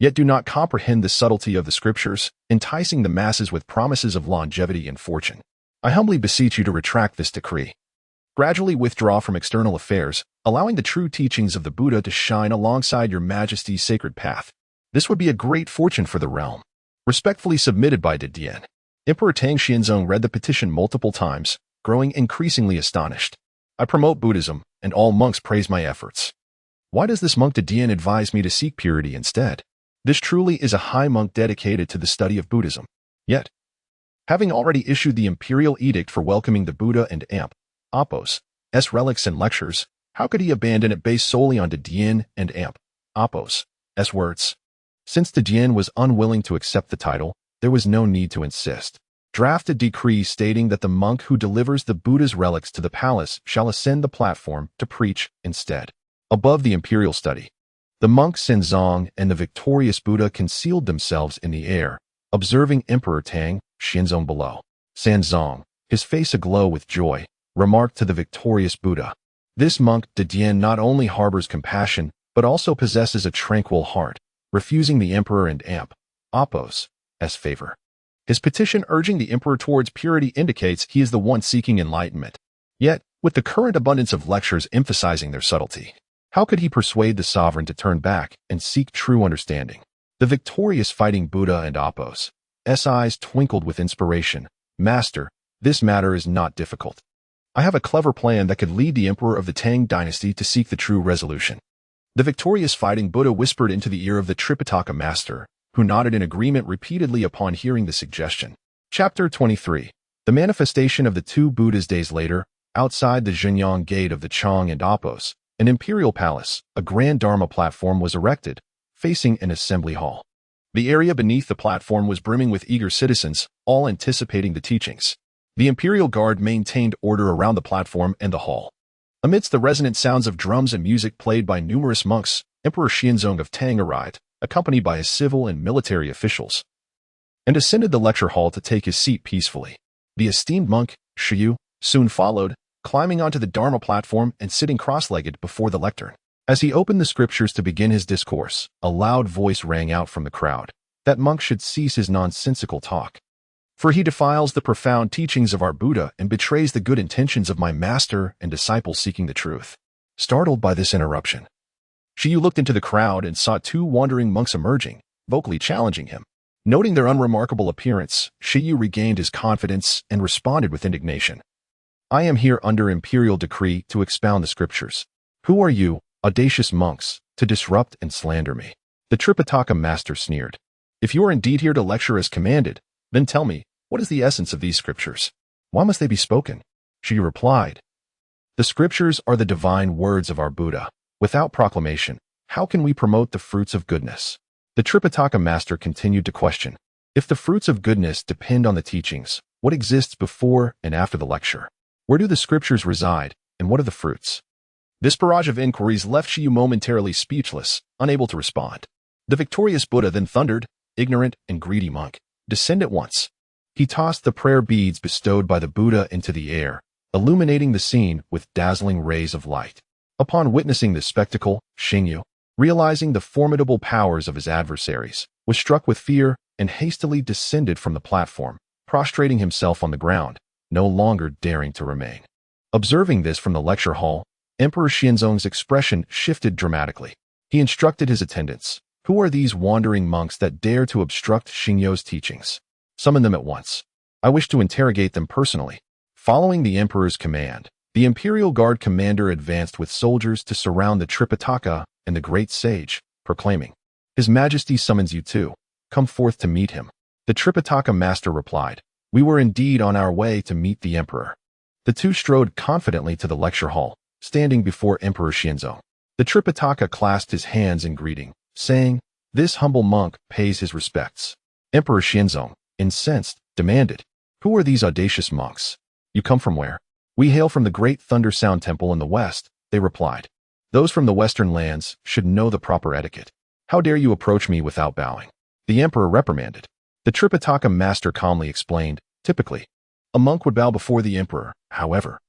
yet do not comprehend the subtlety of the scriptures, enticing the masses with promises of longevity and fortune. I humbly beseech you to retract this decree. Gradually withdraw from external affairs, allowing the true teachings of the Buddha to shine alongside your Majesty's sacred path. This would be a great fortune for the realm." Respectfully submitted by De Dian. Emperor Tang Xianzong read the petition multiple times, growing increasingly astonished. "I promote Buddhism, and all monks praise my efforts. Why does this monk De Dian advise me to seek purity instead? This truly is a high monk dedicated to the study of Buddhism. Yet, having already issued the imperial edict for welcoming the Buddha and Apos' relics and lectures, how could he abandon it based solely on De Dian and Apos' words? Since De Dian was unwilling to accept the title, there was no need to insist. Draft a decree stating that the monk who delivers the Buddha's relics to the palace shall ascend the platform to preach instead." Above the imperial study, the monk Shenzong and the victorious Buddha concealed themselves in the air, observing Emperor Tang Xianzong below. Shenzong, his face aglow with joy, remarked to the victorious Buddha, "This monk De Dian not only harbors compassion, but also possesses a tranquil heart, refusing the emperor and Apos' favor. His petition urging the emperor towards purity indicates he is the one seeking enlightenment. Yet, with the current abundance of lectures emphasizing their subtlety, how could he persuade the sovereign to turn back and seek true understanding?" The victorious fighting Buddha and Apos' eyes twinkled with inspiration. "Master, this matter is not difficult. I have a clever plan that could lead the emperor of the Tang dynasty to seek the true resolution." The victorious fighting Buddha whispered into the ear of the Tripitaka master, who nodded in agreement repeatedly upon hearing the suggestion. Chapter 23. The manifestation of the two Buddhas. Days later, outside the Zhenyang gate of the Chang and Apos, an imperial palace, a grand Dharma platform was erected, facing an assembly hall. The area beneath the platform was brimming with eager citizens, all anticipating the teachings. The imperial guard maintained order around the platform and the hall. Amidst the resonant sounds of drums and music played by numerous monks, Emperor Xianzong of Tang arrived, accompanied by his civil and military officials, and ascended the lecture hall to take his seat peacefully. The esteemed monk, Shiyu, soon followed, climbing onto the Dharma platform and sitting cross-legged before the lectern. As he opened the scriptures to begin his discourse, a loud voice rang out from the crowd. That monk should cease his nonsensical talk, for he defiles the profound teachings of our Buddha and betrays the good intentions of my master and disciples seeking the truth. Startled by this interruption, Shiyu looked into the crowd and saw two wandering monks emerging, vocally challenging him. Noting their unremarkable appearance, Shiyu regained his confidence and responded with indignation. "I am here under imperial decree to expound the scriptures. Who are you, audacious monks, to disrupt and slander me?" The Tripitaka master sneered. "If you are indeed here to lecture as commanded, then tell me, what is the essence of these scriptures? Why must they be spoken? She replied, "The scriptures are the divine words of our Buddha. Without proclamation, how can we promote the fruits of goodness?" The Tripitaka master continued to question, "If the fruits of goodness depend on the teachings, what exists before and after the lecture? Where do the scriptures reside, and what are the fruits?" This barrage of inquiries left Shiyu momentarily speechless, unable to respond. The victorious Buddha then thundered, "Ignorant and greedy monk, descend at once." He tossed the prayer beads bestowed by the Buddha into the air, illuminating the scene with dazzling rays of light. Upon witnessing this spectacle, Xingyu, realizing the formidable powers of his adversaries, was struck with fear and hastily descended from the platform, prostrating himself on the ground, no longer daring to remain. Observing this from the lecture hall, Emperor Xianzong's expression shifted dramatically. He instructed his attendants, "Who are these wandering monks that dare to obstruct Xingyu's teachings? Summon them at once. I wish to interrogate them personally." Following the emperor's command, the Imperial Guard commander advanced with soldiers to surround the Tripitaka and the great sage, proclaiming, "His Majesty summons you too. Come forth to meet him." The Tripitaka master replied, "We were indeed on our way to meet the emperor." The two strode confidently to the lecture hall, standing before Emperor Xianzong. The Tripitaka clasped his hands in greeting, saying, "This humble monk pays his respects." Emperor Xianzong, incensed, demanded, "Who are these audacious monks? You come from where?" "We hail from the great Thunder Sound Temple in the west," they replied. "Those from the western lands should know the proper etiquette. How dare you approach me without bowing?" The emperor reprimanded. The Tripitaka master calmly explained, "Typically, a monk would bow before the emperor. However,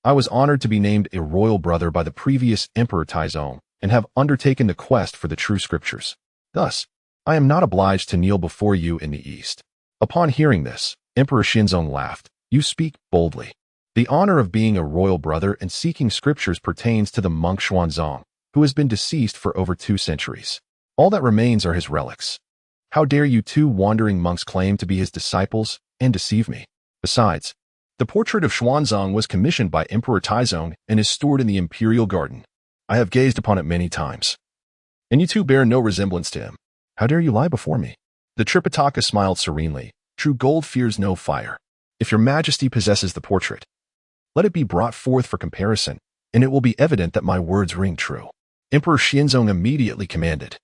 I was honored to be named a royal brother by the previous Emperor Taizong and have undertaken the quest for the true scriptures. Thus, I am not obliged to kneel before you in the east." Upon hearing this, Emperor Xianzong laughed. "You speak boldly. The honor of being a royal brother and seeking scriptures pertains to the monk Xuanzang, who has been deceased for over 2 centuries. All that remains are his relics. How dare you two wandering monks claim to be his disciples and deceive me? Besides, the portrait of Xuanzang was commissioned by Emperor Taizong and is stored in the Imperial Garden. I have gazed upon it many times. And you two bear no resemblance to him. How dare you lie before me?" The Tripitaka smiled serenely. "True gold fears no fire. If your Majesty possesses the portrait, let it be brought forth for comparison, and it will be evident that my words ring true." Emperor Xianzong immediately commanded,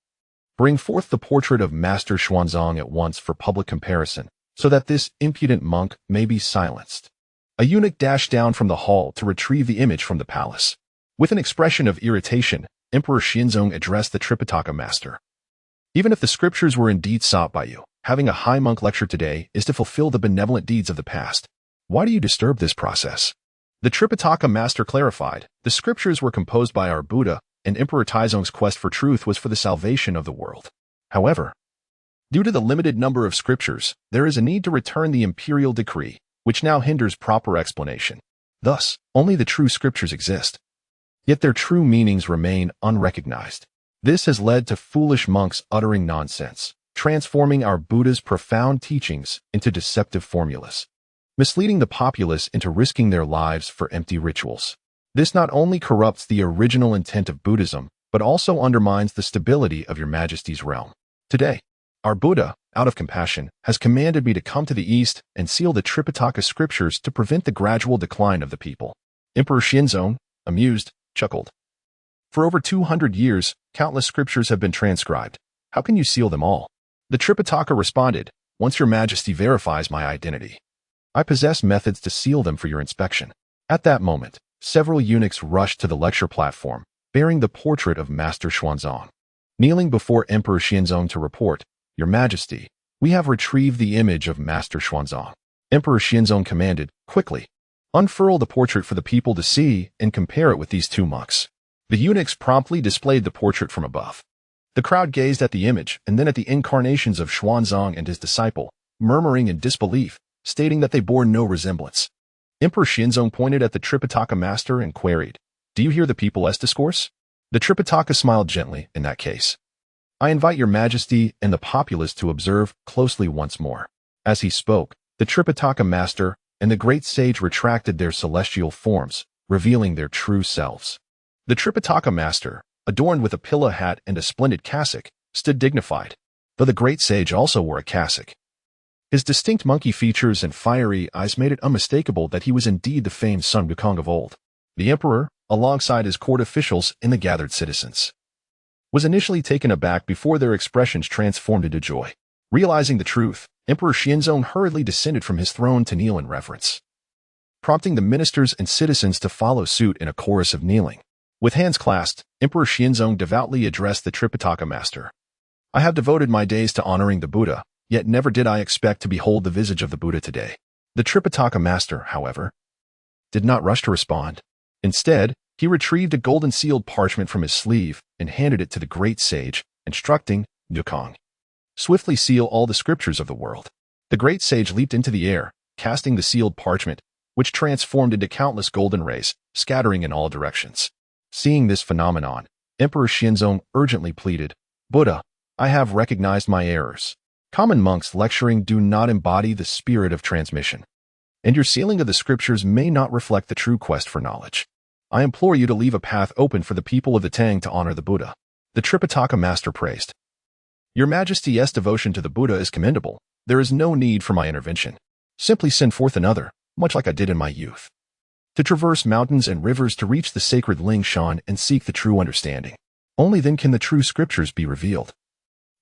"Bring forth the portrait of Master Xuanzang at once for public comparison, so that this impudent monk may be silenced." A eunuch dashed down from the hall to retrieve the image from the palace. With an expression of irritation, Emperor Xianzong addressed the Tripitaka master. "Even if the scriptures were indeed sought by you, having a high monk lecture today is to fulfill the benevolent deeds of the past. Why do you disturb this process?" The Tripitaka master clarified, "The scriptures were composed by our Buddha, and Emperor Taizong's quest for truth was for the salvation of the world. However, due to the limited number of scriptures, there is a need to return the imperial decree, which now hinders proper explanation. Thus, only the true scriptures exist. Yet their true meanings remain unrecognized. This has led to foolish monks uttering nonsense, transforming our Buddha's profound teachings into deceptive formulas, misleading the populace into risking their lives for empty rituals. This not only corrupts the original intent of Buddhism, but also undermines the stability of your Majesty's realm. Today, our Buddha, out of compassion, has commanded me to come to the east and seal the Tripitaka scriptures to prevent the gradual decline of the people." Emperor Xianzong, amused, chuckled. "For over 200 years, countless scriptures have been transcribed. How can you seal them all?" The Tripitaka responded, "Once your Majesty verifies my identity, I possess methods to seal them for your inspection." At that moment, several eunuchs rushed to the lecture platform, bearing the portrait of Master Xuanzang. Kneeling before Emperor Xianzong to report, "Your Majesty, we have retrieved the image of Master Xuanzang." Emperor Xianzong commanded, "Quickly, unfurl the portrait for the people to see and compare it with these 2 monks." The eunuchs promptly displayed the portrait from above. The crowd gazed at the image and then at the incarnations of Xuanzang and his disciple, murmuring in disbelief, stating that they bore no resemblance. Emperor Xianzong pointed at the Tripitaka master and queried, "Do you hear the people's discourse?" The Tripitaka smiled gently. "In that case, I invite your Majesty and the populace to observe closely once more." As he spoke, the Tripitaka master and the great sage retracted their celestial forms, revealing their true selves. The Tripitaka master, adorned with a pilla hat and a splendid cassock, stood dignified, though the great sage also wore a cassock. His distinct monkey features and fiery eyes made it unmistakable that he was indeed the famed Sun Wukong of old. The emperor, alongside his court officials and the gathered citizens, was initially taken aback before their expressions transformed into joy. Realizing the truth, Emperor Xianzong hurriedly descended from his throne to kneel in reverence, prompting the ministers and citizens to follow suit in a chorus of kneeling. With hands clasped, Emperor Xianzong devoutly addressed the Tripitaka master. I have devoted my days to honoring the Buddha, yet never did I expect to behold the visage of the Buddha today. The Tripitaka master, however, did not rush to respond. Instead, he retrieved a golden-sealed parchment from his sleeve and handed it to the great sage, instructing Wukong, swiftly seal all the scriptures of the world. The great sage leaped into the air, casting the sealed parchment, which transformed into countless golden rays, scattering in all directions. Seeing this phenomenon, Emperor Xianzong urgently pleaded, Buddha, I have recognized my errors. Common monks lecturing do not embody the spirit of transmission, and your sealing of the scriptures may not reflect the true quest for knowledge. I implore you to leave a path open for the people of the Tang to honor the Buddha. The Tripitaka master praised. Your Majesty's devotion to the Buddha is commendable. There is no need for my intervention. Simply send forth another, much like I did in my youth, to traverse mountains and rivers to reach the sacred Ling Shan and seek the true understanding. Only then can the true scriptures be revealed,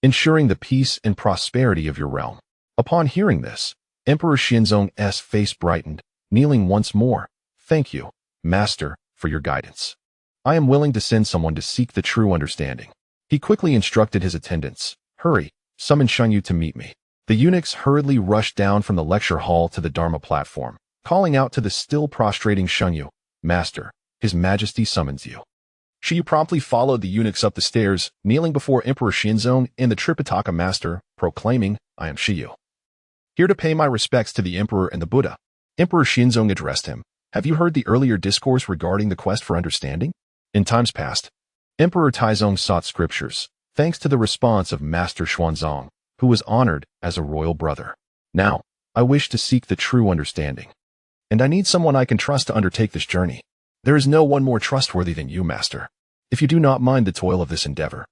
ensuring the peace and prosperity of your realm. Upon hearing this, Emperor Xianzong's face brightened, kneeling once more. Thank you, Master, for your guidance. I am willing to send someone to seek the true understanding. He quickly instructed his attendants, hurry, summon Sun Ying to meet me. The eunuchs hurriedly rushed down from the lecture hall to the Dharma platform, calling out to the still prostrating Sun Ying, Master, His Majesty summons you. Shi promptly followed the eunuchs up the stairs, kneeling before Emperor Xianzong and the Tripitaka master, proclaiming, I am Shi, here to pay my respects to the emperor and the Buddha. Emperor Xianzong addressed him. Have you heard the earlier discourse regarding the quest for understanding? In times past, Emperor Taizong sought scriptures, thanks to the response of Master Xuanzang, who was honored as a royal brother. Now, I wish to seek the true understanding, and I need someone I can trust to undertake this journey. There is no one more trustworthy than you, Master. If you do not mind the toil of this endeavor,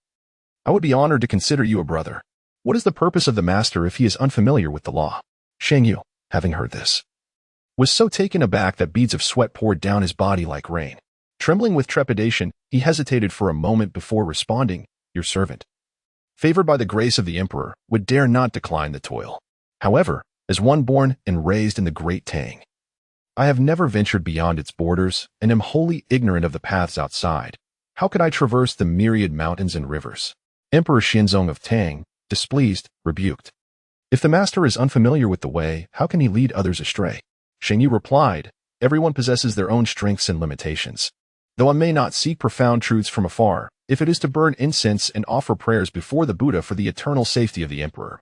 I would be honored to consider you a brother. What is the purpose of the Master if he is unfamiliar with the law? Shang Yu, having heard this, was so taken aback that beads of sweat poured down his body like rain. Trembling with trepidation, he hesitated for a moment before responding, Your servant, favored by the grace of the emperor, would dare not decline the toil. However, as one born and raised in the great Tang, I have never ventured beyond its borders and am wholly ignorant of the paths outside. How could I traverse the myriad mountains and rivers? Emperor Xianzong of Tang, displeased, rebuked. If the master is unfamiliar with the way, how can he lead others astray? Shang Yu replied, Everyone possesses their own strengths and limitations. Though I may not seek profound truths from afar, if it is to burn incense and offer prayers before the Buddha for the eternal safety of the emperor,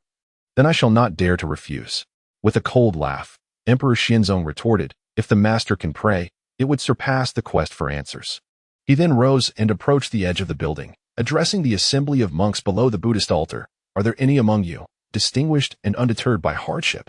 then I shall not dare to refuse. With a cold laugh, Emperor Xianzong retorted, If the master can pray, it would surpass the quest for answers. He then rose and approached the edge of the building, addressing the assembly of monks below the Buddhist altar. Are there any among you, distinguished and undeterred by hardship,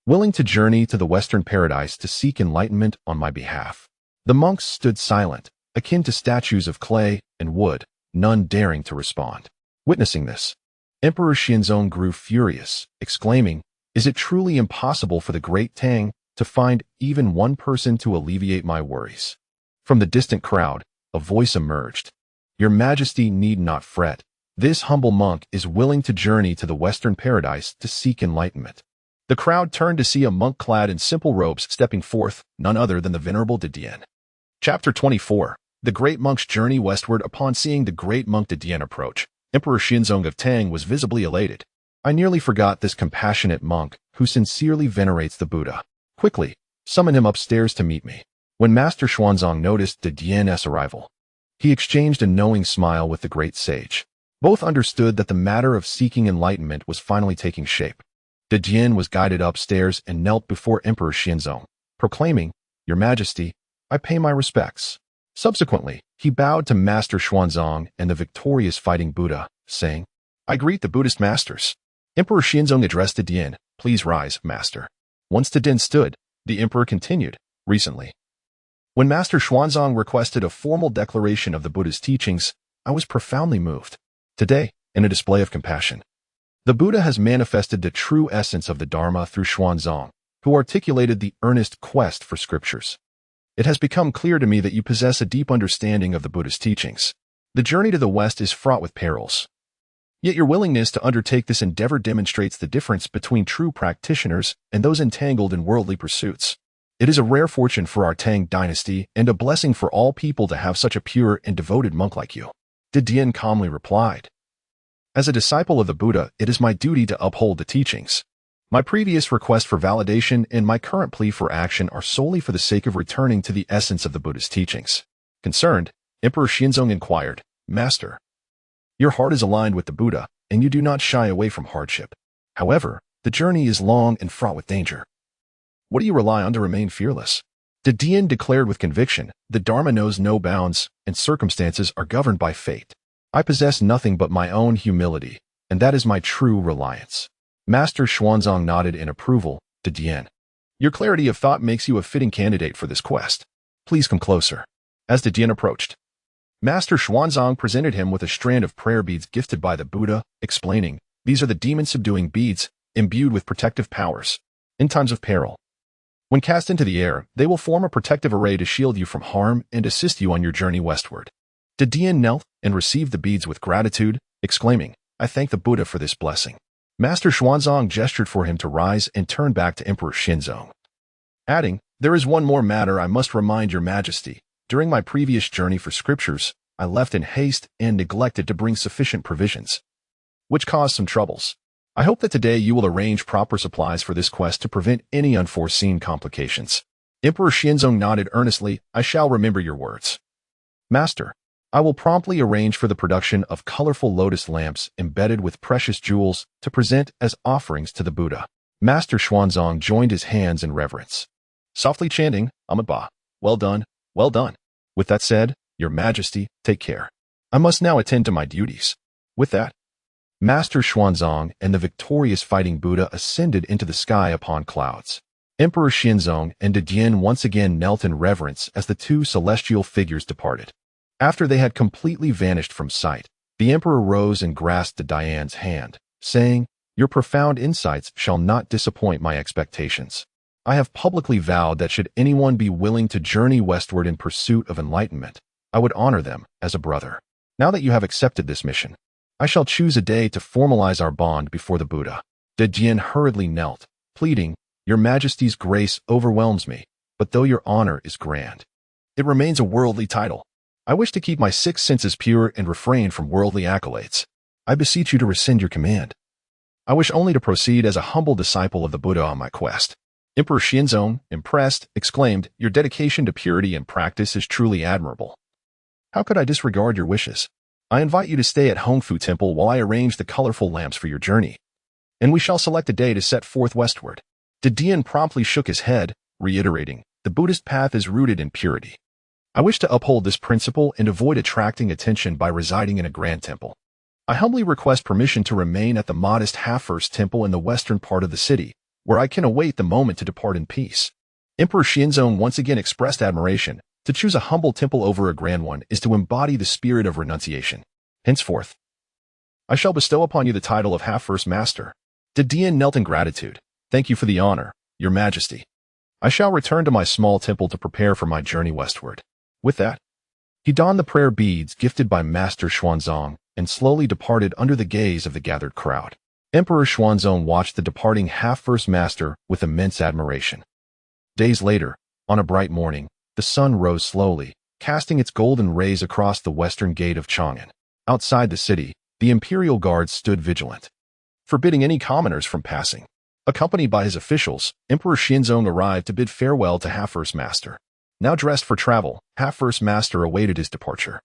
willing to journey to the Western paradise to seek enlightenment on my behalf? The monks stood silent, akin to statues of clay and wood, none daring to respond. Witnessing this, Emperor Xianzong grew furious, exclaiming, Is it truly impossible for the great Tang to find even one person to alleviate my worries? From the distant crowd, a voice emerged. Your Majesty need not fret. This humble monk is willing to journey to the Western paradise to seek enlightenment. The crowd turned to see a monk clad in simple robes stepping forth, none other than the Venerable De Dian. Chapter 24. The Great Monk's Journey Westward. Upon seeing the great monk De Dian approach, Emperor Xianzong of Tang was visibly elated. I nearly forgot this compassionate monk who sincerely venerates the Buddha. Quickly, summon him upstairs to meet me. When Master Xuanzang noticed De Dian's arrival, he exchanged a knowing smile with the great sage. Both understood that the matter of seeking enlightenment was finally taking shape. De Dian was guided upstairs and knelt before Emperor Xianzong, proclaiming, Your Majesty, I pay my respects. Subsequently, he bowed to Master Xuanzang and the victorious fighting Buddha, saying, I greet the Buddhist masters. Emperor Xianzong addressed De Dian, Please rise, Master. Once De Dian stood, the emperor continued, Recently, when Master Xuanzang requested a formal declaration of the Buddha's teachings, I was profoundly moved. Today, in a display of compassion, The Buddha has manifested the true essence of the Dharma through Xuanzang, who articulated the earnest quest for scriptures. It has become clear to me that you possess a deep understanding of the Buddha's teachings. The journey to the West is fraught with perils. Yet your willingness to undertake this endeavor demonstrates the difference between true practitioners and those entangled in worldly pursuits. It is a rare fortune for our Tang dynasty and a blessing for all people to have such a pure and devoted monk like you. Didier calmly replied. As a disciple of the Buddha, it is my duty to uphold the teachings. My previous request for validation and my current plea for action are solely for the sake of returning to the essence of the Buddha's teachings. Concerned, Emperor Xuanzang inquired, Master, your heart is aligned with the Buddha, and you do not shy away from hardship. However, the journey is long and fraught with danger. What do you rely on to remain fearless? Didier declared with conviction, the Dharma knows no bounds, and circumstances are governed by fate. I possess nothing but my own humility, and that is my true reliance. Master Xuanzang nodded in approval. Didier, your clarity of thought makes you a fitting candidate for this quest. Please come closer. As Didier approached, Master Xuanzang presented him with a strand of prayer beads gifted by the Buddha, explaining, these are the demon-subduing beads, imbued with protective powers. In times of peril, when cast into the air, they will form a protective array to shield you from harm and assist you on your journey westward. Didier knelt and received the beads with gratitude, exclaiming, I thank the Buddha for this blessing. Master Xuanzang gestured for him to rise and turn back to Emperor Xuanzang, adding, there is one more matter I must remind your majesty. During my previous journey for scriptures, I left in haste and neglected to bring sufficient provisions, which caused some troubles. I hope that today you will arrange proper supplies for this quest to prevent any unforeseen complications. Emperor Xuanzang nodded earnestly. I shall remember your words. Master, I will promptly arrange for the production of colorful lotus lamps embedded with precious jewels to present as offerings to the Buddha. Master Xuanzang joined his hands in reverence, softly chanting, Amitabha, well done, well done. With that said, your majesty, take care. I must now attend to my duties. With that, Master Xuanzang and the victorious fighting Buddha ascended into the sky upon clouds. Emperor Xuanzang and Didier once again knelt in reverence as the two celestial figures departed. After they had completely vanished from sight, the emperor rose and grasped Diane's hand, saying, your profound insights shall not disappoint my expectations. I have publicly vowed that should anyone be willing to journey westward in pursuit of enlightenment, I would honor them as a brother. Now that you have accepted this mission, I shall choose a day to formalize our bond before the Buddha. Didier hurriedly knelt, pleading, your majesty's grace overwhelms me, but though your honor is grand, it remains a worldly title. I wish to keep my six senses pure and refrain from worldly accolades. I beseech you to rescind your command. I wish only to proceed as a humble disciple of the Buddha on my quest. Emperor Xuanzang, impressed, exclaimed, your dedication to purity and practice is truly admirable. How could I disregard your wishes? I invite you to stay at Hongfu Temple while I arrange the colorful lamps for your journey, and we shall select a day to set forth westward. Didier promptly shook his head, reiterating, the Buddhist path is rooted in purity. I wish to uphold this principle and avoid attracting attention by residing in a grand temple. I humbly request permission to remain at the modest half-first temple in the western part of the city, where I can await the moment to depart in peace. Emperor Xuanzang once again expressed admiration. To choose a humble temple over a grand one is to embody the spirit of renunciation. Henceforth, I shall bestow upon you the title of half-first master. Didier knelt in gratitude. Thank you for the honor, your majesty. I shall return to my small temple to prepare for my journey westward. With that, he donned the prayer beads gifted by Master Xuanzang and slowly departed under the gaze of the gathered crowd. Emperor Xuanzang watched the departing half-first master with immense admiration. Days later, on a bright morning, the sun rose slowly, casting its golden rays across the western gate of Chang'an. Outside the city, the imperial guards stood vigilant, forbidding any commoners from passing. Accompanied by his officials, Emperor Xuanzang arrived to bid farewell to half-first master. Now dressed for travel, half-first master awaited his departure.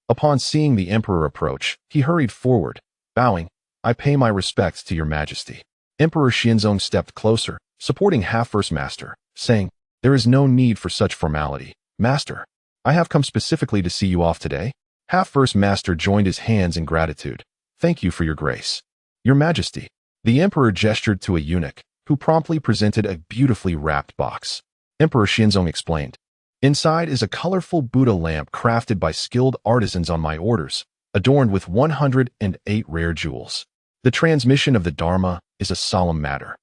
Upon seeing the emperor approach, he hurried forward, bowing, I pay my respects to your majesty. Emperor Xuanzang stepped closer, supporting half-first master, saying, there is no need for such formality. Master, I have come specifically to see you off today. Half-first master joined his hands in gratitude. Thank you for your grace. Your majesty. The emperor gestured to a eunuch, who promptly presented a beautifully wrapped box. Emperor Xuanzang explained, inside is a colorful Buddha lamp crafted by skilled artisans on my orders, adorned with 108 rare jewels. The transmission of the Dharma is a solemn matter,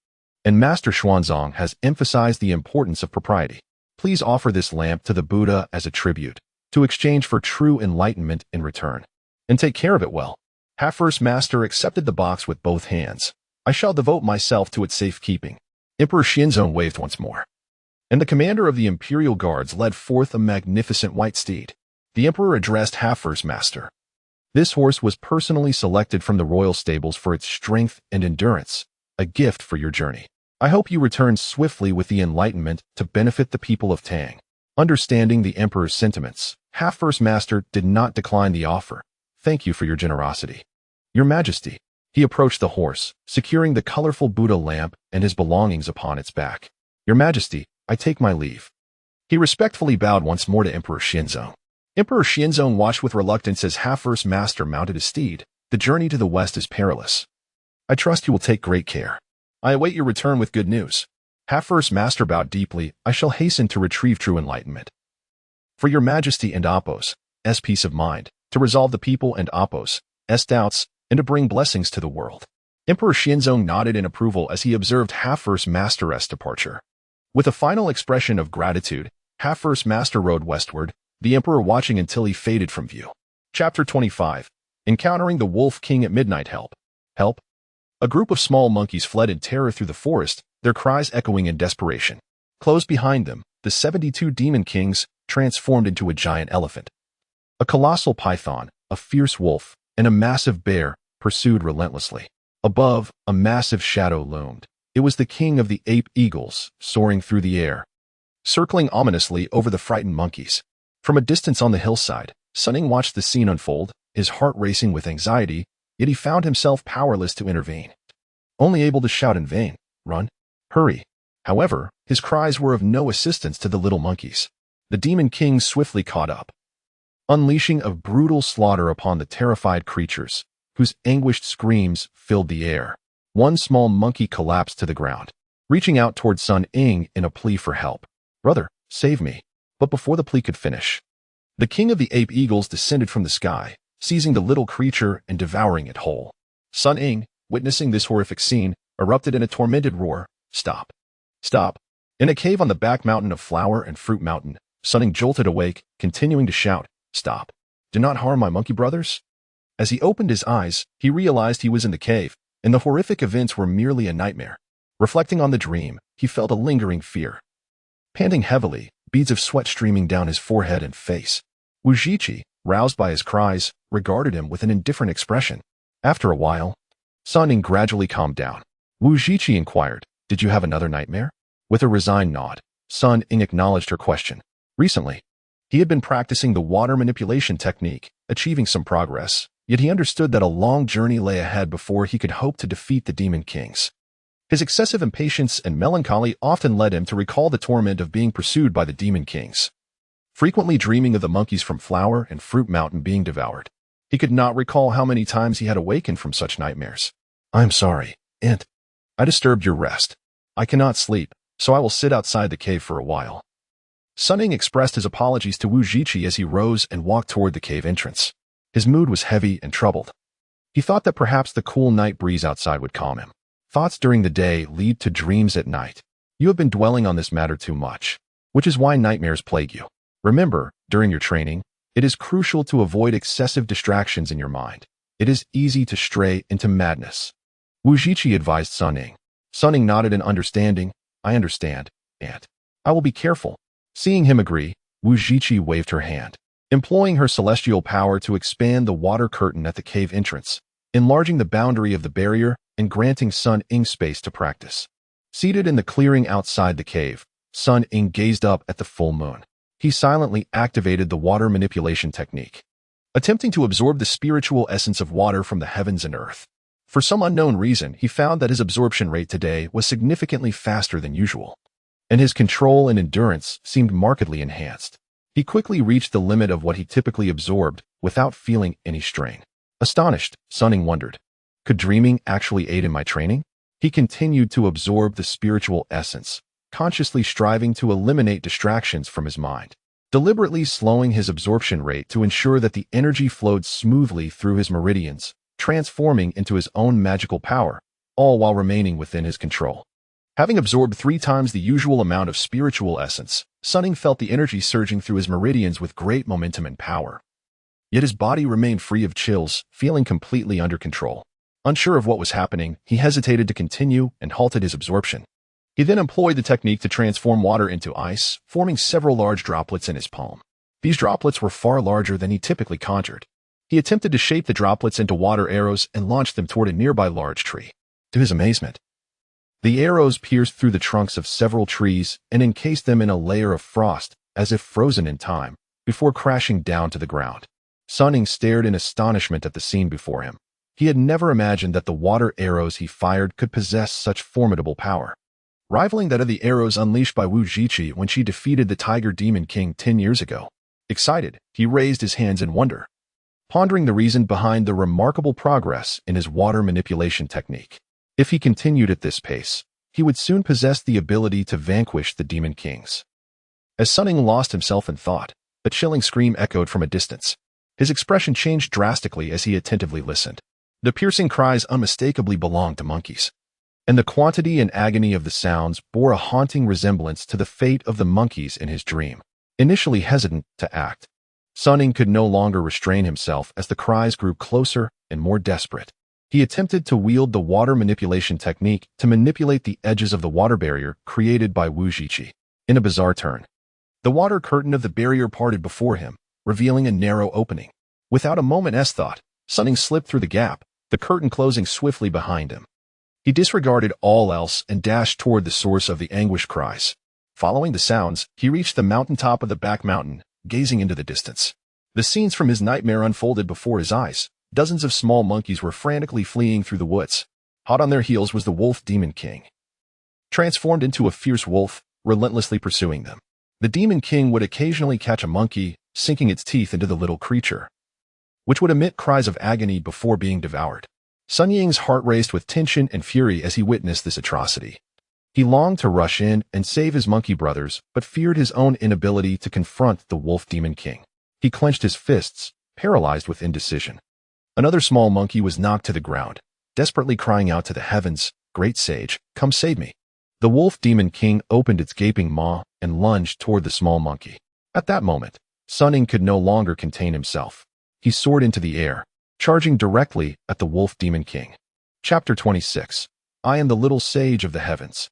and Master Xuanzang has emphasized the importance of propriety. Please offer this lamp to the Buddha as a tribute, to exchange for true enlightenment in return. And take care of it well. Half-First Master accepted the box with both hands. I shall devote myself to its safekeeping. Emperor Xuanzang waved once more, and the commander of the Imperial Guards led forth a magnificent white steed. The Emperor addressed Half-First Master. This horse was personally selected from the royal stables for its strength and endurance, a gift for your journey. I hope you return swiftly with the enlightenment to benefit the people of Tang. Understanding the Emperor's sentiments, Half-First Master did not decline the offer. Thank you for your generosity. Your Majesty. He approached the horse, securing the colorful Buddha lamp and his belongings upon its back. Your Majesty, I take my leave. He respectfully bowed once more to Emperor Xuanzang. Emperor Xuanzang watched with reluctance as Half-First Master mounted his steed. The journey to the west is perilous. I trust you will take great care. I await your return with good news. Half-First Master bowed deeply. I shall hasten to retrieve true enlightenment. For your Majesty and Apos, peace of mind, to resolve the people and Apos, doubts, and to bring blessings to the world. Emperor Xuanzang nodded in approval as he observed Half-First Master's departure. With a final expression of gratitude, Half-First Master rode westward, the Emperor watching until he faded from view. Chapter 25. Encountering the Wolf King at midnight. Help! Help! A group of small monkeys fled in terror through the forest, their cries echoing in desperation. Close behind them, the 72 demon kings transformed into a giant elephant. A colossal python, a fierce wolf, and a massive bear pursued relentlessly. Above, a massive shadow loomed. It was the king of the ape eagles, soaring through the air, circling ominously over the frightened monkeys. From a distance on the hillside, Sun Ying watched the scene unfold, his heart racing with anxiety, yet he found himself powerless to intervene. Only able to shout in vain, "Run! Hurry!" However, his cries were of no assistance to the little monkeys. The demon kings swiftly caught up, unleashing a brutal slaughter upon the terrified creatures, whose anguished screams filled the air. One small monkey collapsed to the ground, reaching out toward Sun Ying in a plea for help. "Brother, save me." But before the plea could finish, the king of the ape eagles descended from the sky, seizing the little creature and devouring it whole. Sun Ying, witnessing this horrific scene, erupted in a tormented roar. "Stop! Stop!" In a cave on the back mountain of Flower and Fruit Mountain, Sun Ying jolted awake, continuing to shout, "Stop! Do not harm my monkey brothers." As he opened his eyes, he realized he was in the cave, and the horrific events were merely a nightmare. Reflecting on the dream, he felt a lingering fear. Panting heavily, beads of sweat streaming down his forehead and face, Wuzhiqi, roused by his cries, regarded him with an indifferent expression. After a while, Sun Ying gradually calmed down. Wuzhiqi inquired, "Did you have another nightmare?" With a resigned nod, Sun Ying acknowledged her question. Recently, he had been practicing the water manipulation technique, achieving some progress, yet he understood that a long journey lay ahead before he could hope to defeat the demon kings. His excessive impatience and melancholy often led him to recall the torment of being pursued by the demon kings, frequently dreaming of the monkeys from Flower and Fruit Mountain being devoured. He could not recall how many times he had awakened from such nightmares. "I am sorry, Aunt. I disturbed your rest. I cannot sleep, so I will sit outside the cave for a while." Sun Ying expressed his apologies to Wuzhiqi as he rose and walked toward the cave entrance. His mood was heavy and troubled. He thought that perhaps the cool night breeze outside would calm him. Thoughts during the day lead to dreams at night. You have been dwelling on this matter too much, which is why nightmares plague you. Remember, during your training, it is crucial to avoid excessive distractions in your mind. It is easy to stray into madness. Wuzhiqi advised Sun Ying. Sun Ying nodded in understanding. "I understand, Aunt. I will be careful." Seeing him agree, Wuzhiqi waved her hand, employing her celestial power to expand the water curtain at the cave entrance, enlarging the boundary of the barrier and granting Sun Ying space to practice. Seated in the clearing outside the cave, Sun Ying gazed up at the full moon. He silently activated the water manipulation technique, attempting to absorb the spiritual essence of water from the heavens and earth. For some unknown reason, he found that his absorption rate today was significantly faster than usual, and his control and endurance seemed markedly enhanced. He quickly reached the limit of what he typically absorbed without feeling any strain. Astonished, Sun Ying wondered, could dreaming actually aid in my training? He continued to absorb the spiritual essence, consciously striving to eliminate distractions from his mind, deliberately slowing his absorption rate to ensure that the energy flowed smoothly through his meridians, transforming into his own magical power, all while remaining within his control. Having absorbed 3 times the usual amount of spiritual essence, Sun Ying felt the energy surging through his meridians with great momentum and power. Yet his body remained free of chills, feeling completely under control. Unsure of what was happening, he hesitated to continue and halted his absorption. He then employed the technique to transform water into ice, forming several large droplets in his palm. These droplets were far larger than he typically conjured. He attempted to shape the droplets into water arrows and launched them toward a nearby large tree. To his amazement, the arrows pierced through the trunks of several trees and encased them in a layer of frost, as if frozen in time, before crashing down to the ground. Sun Ying stared in astonishment at the scene before him. He had never imagined that the water arrows he fired could possess such formidable power, rivaling that of the arrows unleashed by Wuzhiqi when she defeated the Tiger Demon King 10 years ago. Excited, he raised his hands in wonder, pondering the reason behind the remarkable progress in his water manipulation technique. If he continued at this pace, he would soon possess the ability to vanquish the Demon Kings. As Sun Ying lost himself in thought, a chilling scream echoed from a distance. His expression changed drastically as he attentively listened. The piercing cries unmistakably belonged to monkeys, and the quantity and agony of the sounds bore a haunting resemblance to the fate of the monkeys in his dream. Initially hesitant to act, Sun Ying could no longer restrain himself as the cries grew closer and more desperate. He attempted to wield the water manipulation technique to manipulate the edges of the water barrier created by Wuzhiqi. In a bizarre turn, the water curtain of the barrier parted before him, revealing a narrow opening. Without a moment's thought, Sun Ying slipped through the gap, the curtain closing swiftly behind him. He disregarded all else and dashed toward the source of the anguish cries. Following the sounds, he reached the mountaintop of the back mountain, gazing into the distance. The scenes from his nightmare unfolded before his eyes. Dozens of small monkeys were frantically fleeing through the woods. Hot on their heels was the Wolf Demon King, transformed into a fierce wolf, relentlessly pursuing them. The Demon King would occasionally catch a monkey, sinking its teeth into the little creature, which would emit cries of agony before being devoured. Sun Ying's heart raced with tension and fury as he witnessed this atrocity. He longed to rush in and save his monkey brothers, but feared his own inability to confront the Wolf Demon King. He clenched his fists, paralyzed with indecision. Another small monkey was knocked to the ground, desperately crying out to the heavens, "Great sage, come save me." The Wolf Demon King opened its gaping maw and lunged toward the small monkey. At that moment, Sun Ying could no longer contain himself. He soared into the air, charging directly at the Wolf Demon King. Chapter 26. I am the little sage of the heavens.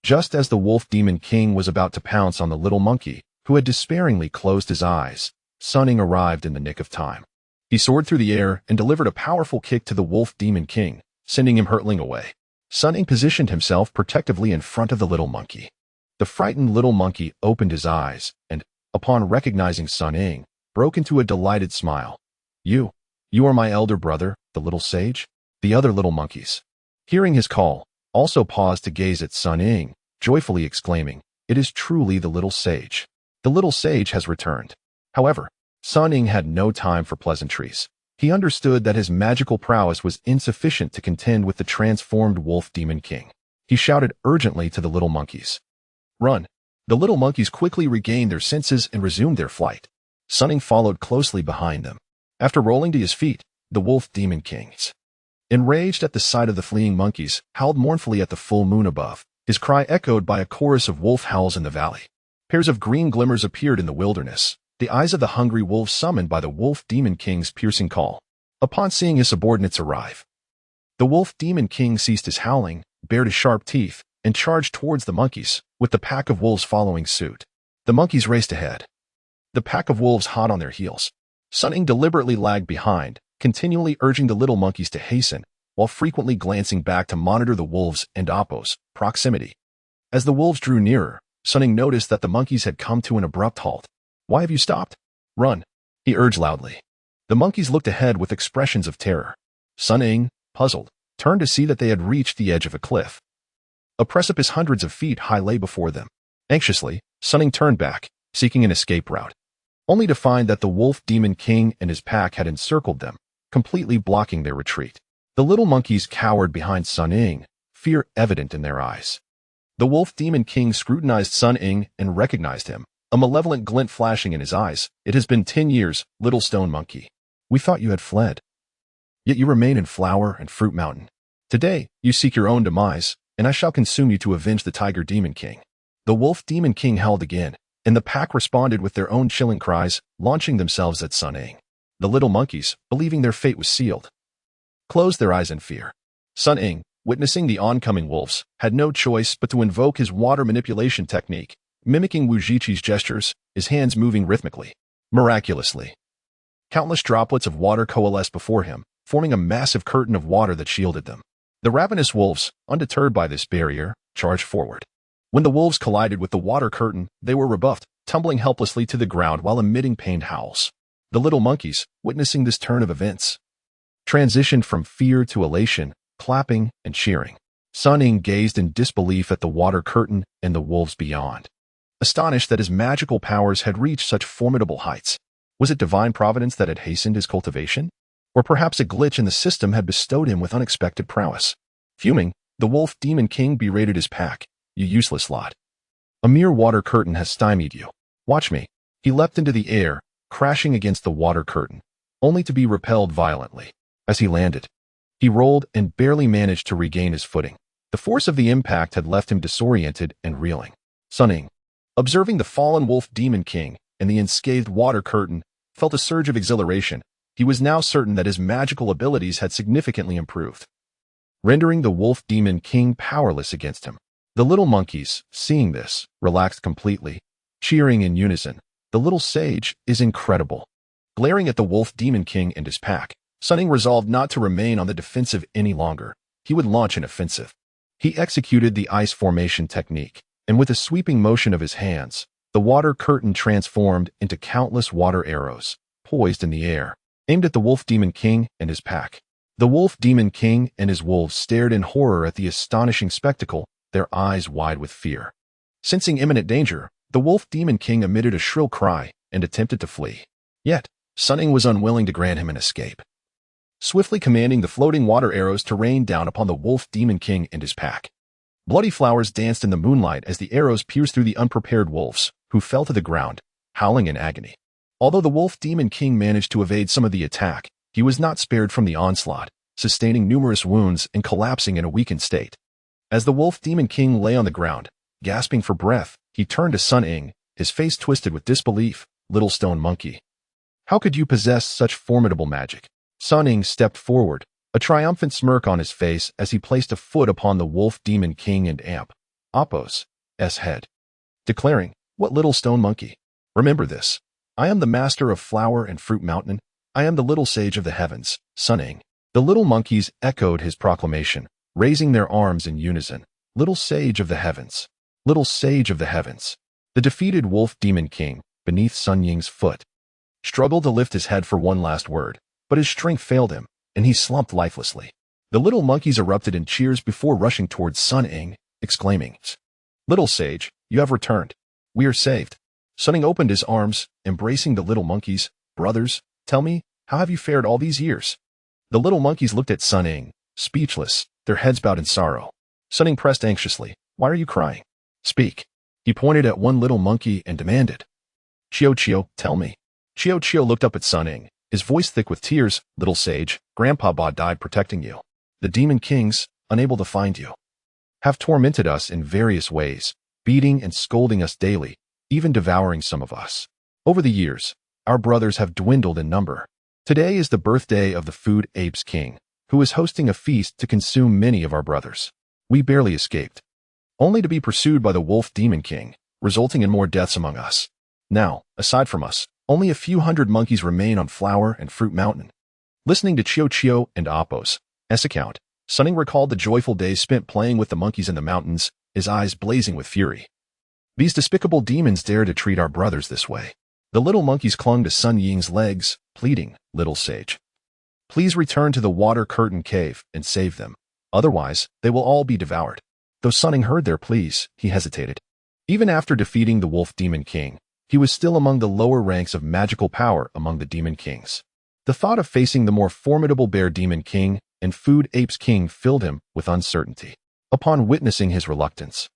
Just as the Wolf Demon King was about to pounce on the little monkey, who had despairingly closed his eyes, Sun Ying arrived in the nick of time. He soared through the air and delivered a powerful kick to the Wolf Demon King, sending him hurtling away. Sun Ying positioned himself protectively in front of the little monkey. The frightened little monkey opened his eyes and, upon recognizing Sun Ying, broke into a delighted smile. You are my elder brother, the little sage?" The other little monkeys, hearing his call, also paused to gaze at Sun Ying, joyfully exclaiming, "It is truly the little sage. The little sage has returned." However, Sun Ying had no time for pleasantries. He understood that his magical prowess was insufficient to contend with the transformed Wolf Demon King. He shouted urgently to the little monkeys, "Run!" The little monkeys quickly regained their senses and resumed their flight. Sun Ying followed closely behind them. After rolling to his feet, the Wolf Demon King, enraged at the sight of the fleeing monkeys, howled mournfully at the full moon above, his cry echoed by a chorus of wolf howls in the valley. Pairs of green glimmers appeared in the wilderness, the eyes of the hungry wolves summoned by the Wolf Demon King's piercing call. Upon seeing his subordinates arrive, the Wolf Demon King ceased his howling, bared his sharp teeth, and charged towards the monkeys, with the pack of wolves following suit. The monkeys raced ahead, the pack of wolves hot on their heels. Sun Ying deliberately lagged behind, continually urging the little monkeys to hasten, while frequently glancing back to monitor the wolves' and Oppo's proximity. As the wolves drew nearer, Sun Ying noticed that the monkeys had come to an abrupt halt. "Why have you stopped? Run!" he urged loudly. The monkeys looked ahead with expressions of terror. Sun Ying, puzzled, turned to see that they had reached the edge of a cliff. A precipice hundreds of feet high lay before them. Anxiously, Sun Ying turned back, seeking an escape route, only to find that the Wolf Demon King and his pack had encircled them, completely blocking their retreat. The little monkeys cowered behind Sun Ying, fear evident in their eyes. The Wolf Demon King scrutinized Sun Ying and recognized him, a malevolent glint flashing in his eyes. "It has been 10 years, little stone monkey. We thought you had fled." Yet you remain in Flower and Fruit Mountain. Today, you seek your own demise, and I shall consume you to avenge the Tiger Demon King." The Wolf Demon King howled again, and the pack responded with their own chilling cries, launching themselves at Sun Ying. The little monkeys, believing their fate was sealed, closed their eyes in fear. Sun Ying, witnessing the oncoming wolves, had no choice but to invoke his water manipulation technique, mimicking Wuzhiqi's gestures, his hands moving rhythmically. Miraculously, countless droplets of water coalesced before him, forming a massive curtain of water that shielded them. The ravenous wolves, undeterred by this barrier, charged forward. When the wolves collided with the water curtain, they were rebuffed, tumbling helplessly to the ground while emitting pained howls. The little monkeys, witnessing this turn of events, transitioned from fear to elation, clapping and cheering. Sun Ying gazed in disbelief at the water curtain and the wolves beyond, astonished that his magical powers had reached such formidable heights. Was it divine providence that had hastened his cultivation? Or perhaps a glitch in the system had bestowed him with unexpected prowess? Fuming, the Wolf Demon King berated his pack. "You useless lot. A mere water curtain has stymied you. Watch me." He leapt into the air, crashing against the water curtain, only to be repelled violently. As he landed, he rolled and barely managed to regain his footing. The force of the impact had left him disoriented and reeling. Sun Ying, observing the fallen Wolf Demon King and the unscathed water curtain, felt a surge of exhilaration. He was now certain that his magical abilities had significantly improved, rendering the Wolf Demon King powerless against him. The little monkeys, seeing this, relaxed completely, cheering in unison. "The little sage is incredible." Glaring at the Wolf Demon King and his pack, Sun Ying resolved not to remain on the defensive any longer. He would launch an offensive. He executed the ice formation technique, and with a sweeping motion of his hands, the water curtain transformed into countless water arrows, poised in the air, aimed at the Wolf Demon King and his pack. The Wolf Demon King and his wolves stared in horror at the astonishing spectacle, their eyes wide with fear. Sensing imminent danger, the Wolf Demon King emitted a shrill cry and attempted to flee. Yet, Sun Ying was unwilling to grant him an escape. Swiftly commanding the floating water arrows to rain down upon the Wolf Demon King and his pack. Bloody flowers danced in the moonlight as the arrows pierced through the unprepared wolves, who fell to the ground, howling in agony. Although the Wolf Demon King managed to evade some of the attack, he was not spared from the onslaught, sustaining numerous wounds and collapsing in a weakened state. As the Wolf Demon King lay on the ground, gasping for breath, he turned to Sun Ying, his face twisted with disbelief. "Little stone monkey, how could you possess such formidable magic?" Sun Ying stepped forward, a triumphant smirk on his face as he placed a foot upon the Wolf Demon King and Apos' head, declaring, "What little stone monkey? Remember this. I am the master of Flower and Fruit Mountain. I am the little sage of the heavens, Sun Ying." The little monkeys echoed his proclamation, raising their arms in unison. "Little sage of the heavens. Little sage of the heavens." The defeated Wolf Demon King, beneath Sun Ying's foot, struggled to lift his head for one last word, but his strength failed him, and he slumped lifelessly. The little monkeys erupted in cheers before rushing towards Sun Ying, exclaiming, "Little sage, you have returned. We are saved." Sun Ying opened his arms, embracing the little monkeys. "Brothers, tell me, how have you fared all these years?" The little monkeys looked at Sun Ying, speechless, their heads bowed in sorrow. Sun Ying pressed anxiously. "Why are you crying? Speak." He pointed at one little monkey and demanded, "Chio, tell me." Chio looked up at Sun Ying, his voice thick with tears. "Little sage, Grandpa Ba died protecting you. The demon kings, unable to find you, have tormented us in various ways, beating and scolding us daily, even devouring some of us. Over the years, our brothers have dwindled in number. Today is the birthday of the Food Apes King, who is hosting a feast to consume many of our brothers. We barely escaped, only to be pursued by the Wolf Demon King, resulting in more deaths among us. Now, aside from us, only a few hundred monkeys remain on Flower and Fruit Mountain." Listening to Chio and Apos' account, Sun Ying recalled the joyful days spent playing with the monkeys in the mountains, his eyes blazing with fury. "These despicable demons dare to treat our brothers this way." The little monkeys clung to Sun Ying's legs, pleading, "Little sage, please return to the water curtain cave and save them. Otherwise, they will all be devoured." Though Sun Ying heard their pleas, he hesitated. Even after defeating the Wolf Demon King, he was still among the lower ranks of magical power among the Demon Kings. The thought of facing the more formidable Bear Demon King and Food Apes King filled him with uncertainty. Upon witnessing his reluctance,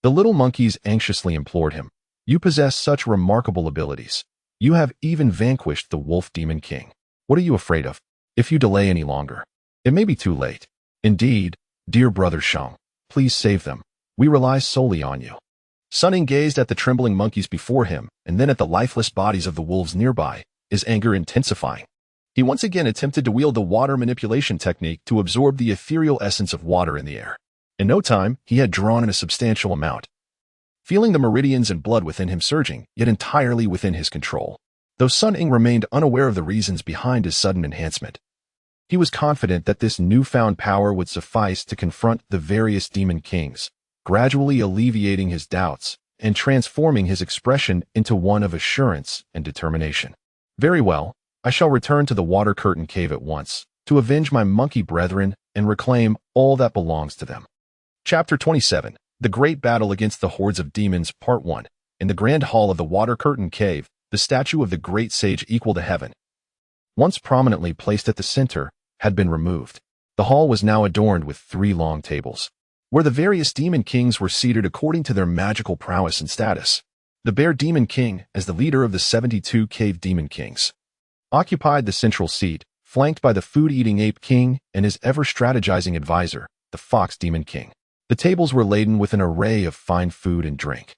the little monkeys anxiously implored him, "You possess such remarkable abilities. You have even vanquished the Wolf Demon King. What are you afraid of?" If you delay any longer, it may be too late. Indeed, dear brother Shang, please save them. We rely solely on you. Sun Ying gazed at the trembling monkeys before him and then at the lifeless bodies of the wolves nearby, his anger intensifying. He once again attempted to wield the water manipulation technique to absorb the ethereal essence of water in the air. In no time, he had drawn in a substantial amount, feeling the meridians and blood within him surging, yet entirely within his control. Though Sun Ying remained unaware of the reasons behind his sudden enhancement, he was confident that this newfound power would suffice to confront the various demon kings, gradually alleviating his doubts and transforming his expression into one of assurance and determination. Very well, I shall return to the Water Curtain Cave at once, to avenge my monkey brethren and reclaim all that belongs to them. Chapter 27. The Great Battle Against the Hordes of Demons, Part 1. In the Grand Hall of the Water Curtain Cave, the statue of the Great Sage Equal to Heaven, once prominently placed at the center, had been removed. The hall was now adorned with 3 long tables, where the various demon kings were seated according to their magical prowess and status. The Bear Demon King, as the leader of the 72 cave demon kings, occupied the central seat, flanked by the Food-Eating Ape King and his ever-strategizing advisor, the Fox Demon King. The tables were laden with an array of fine food and drink,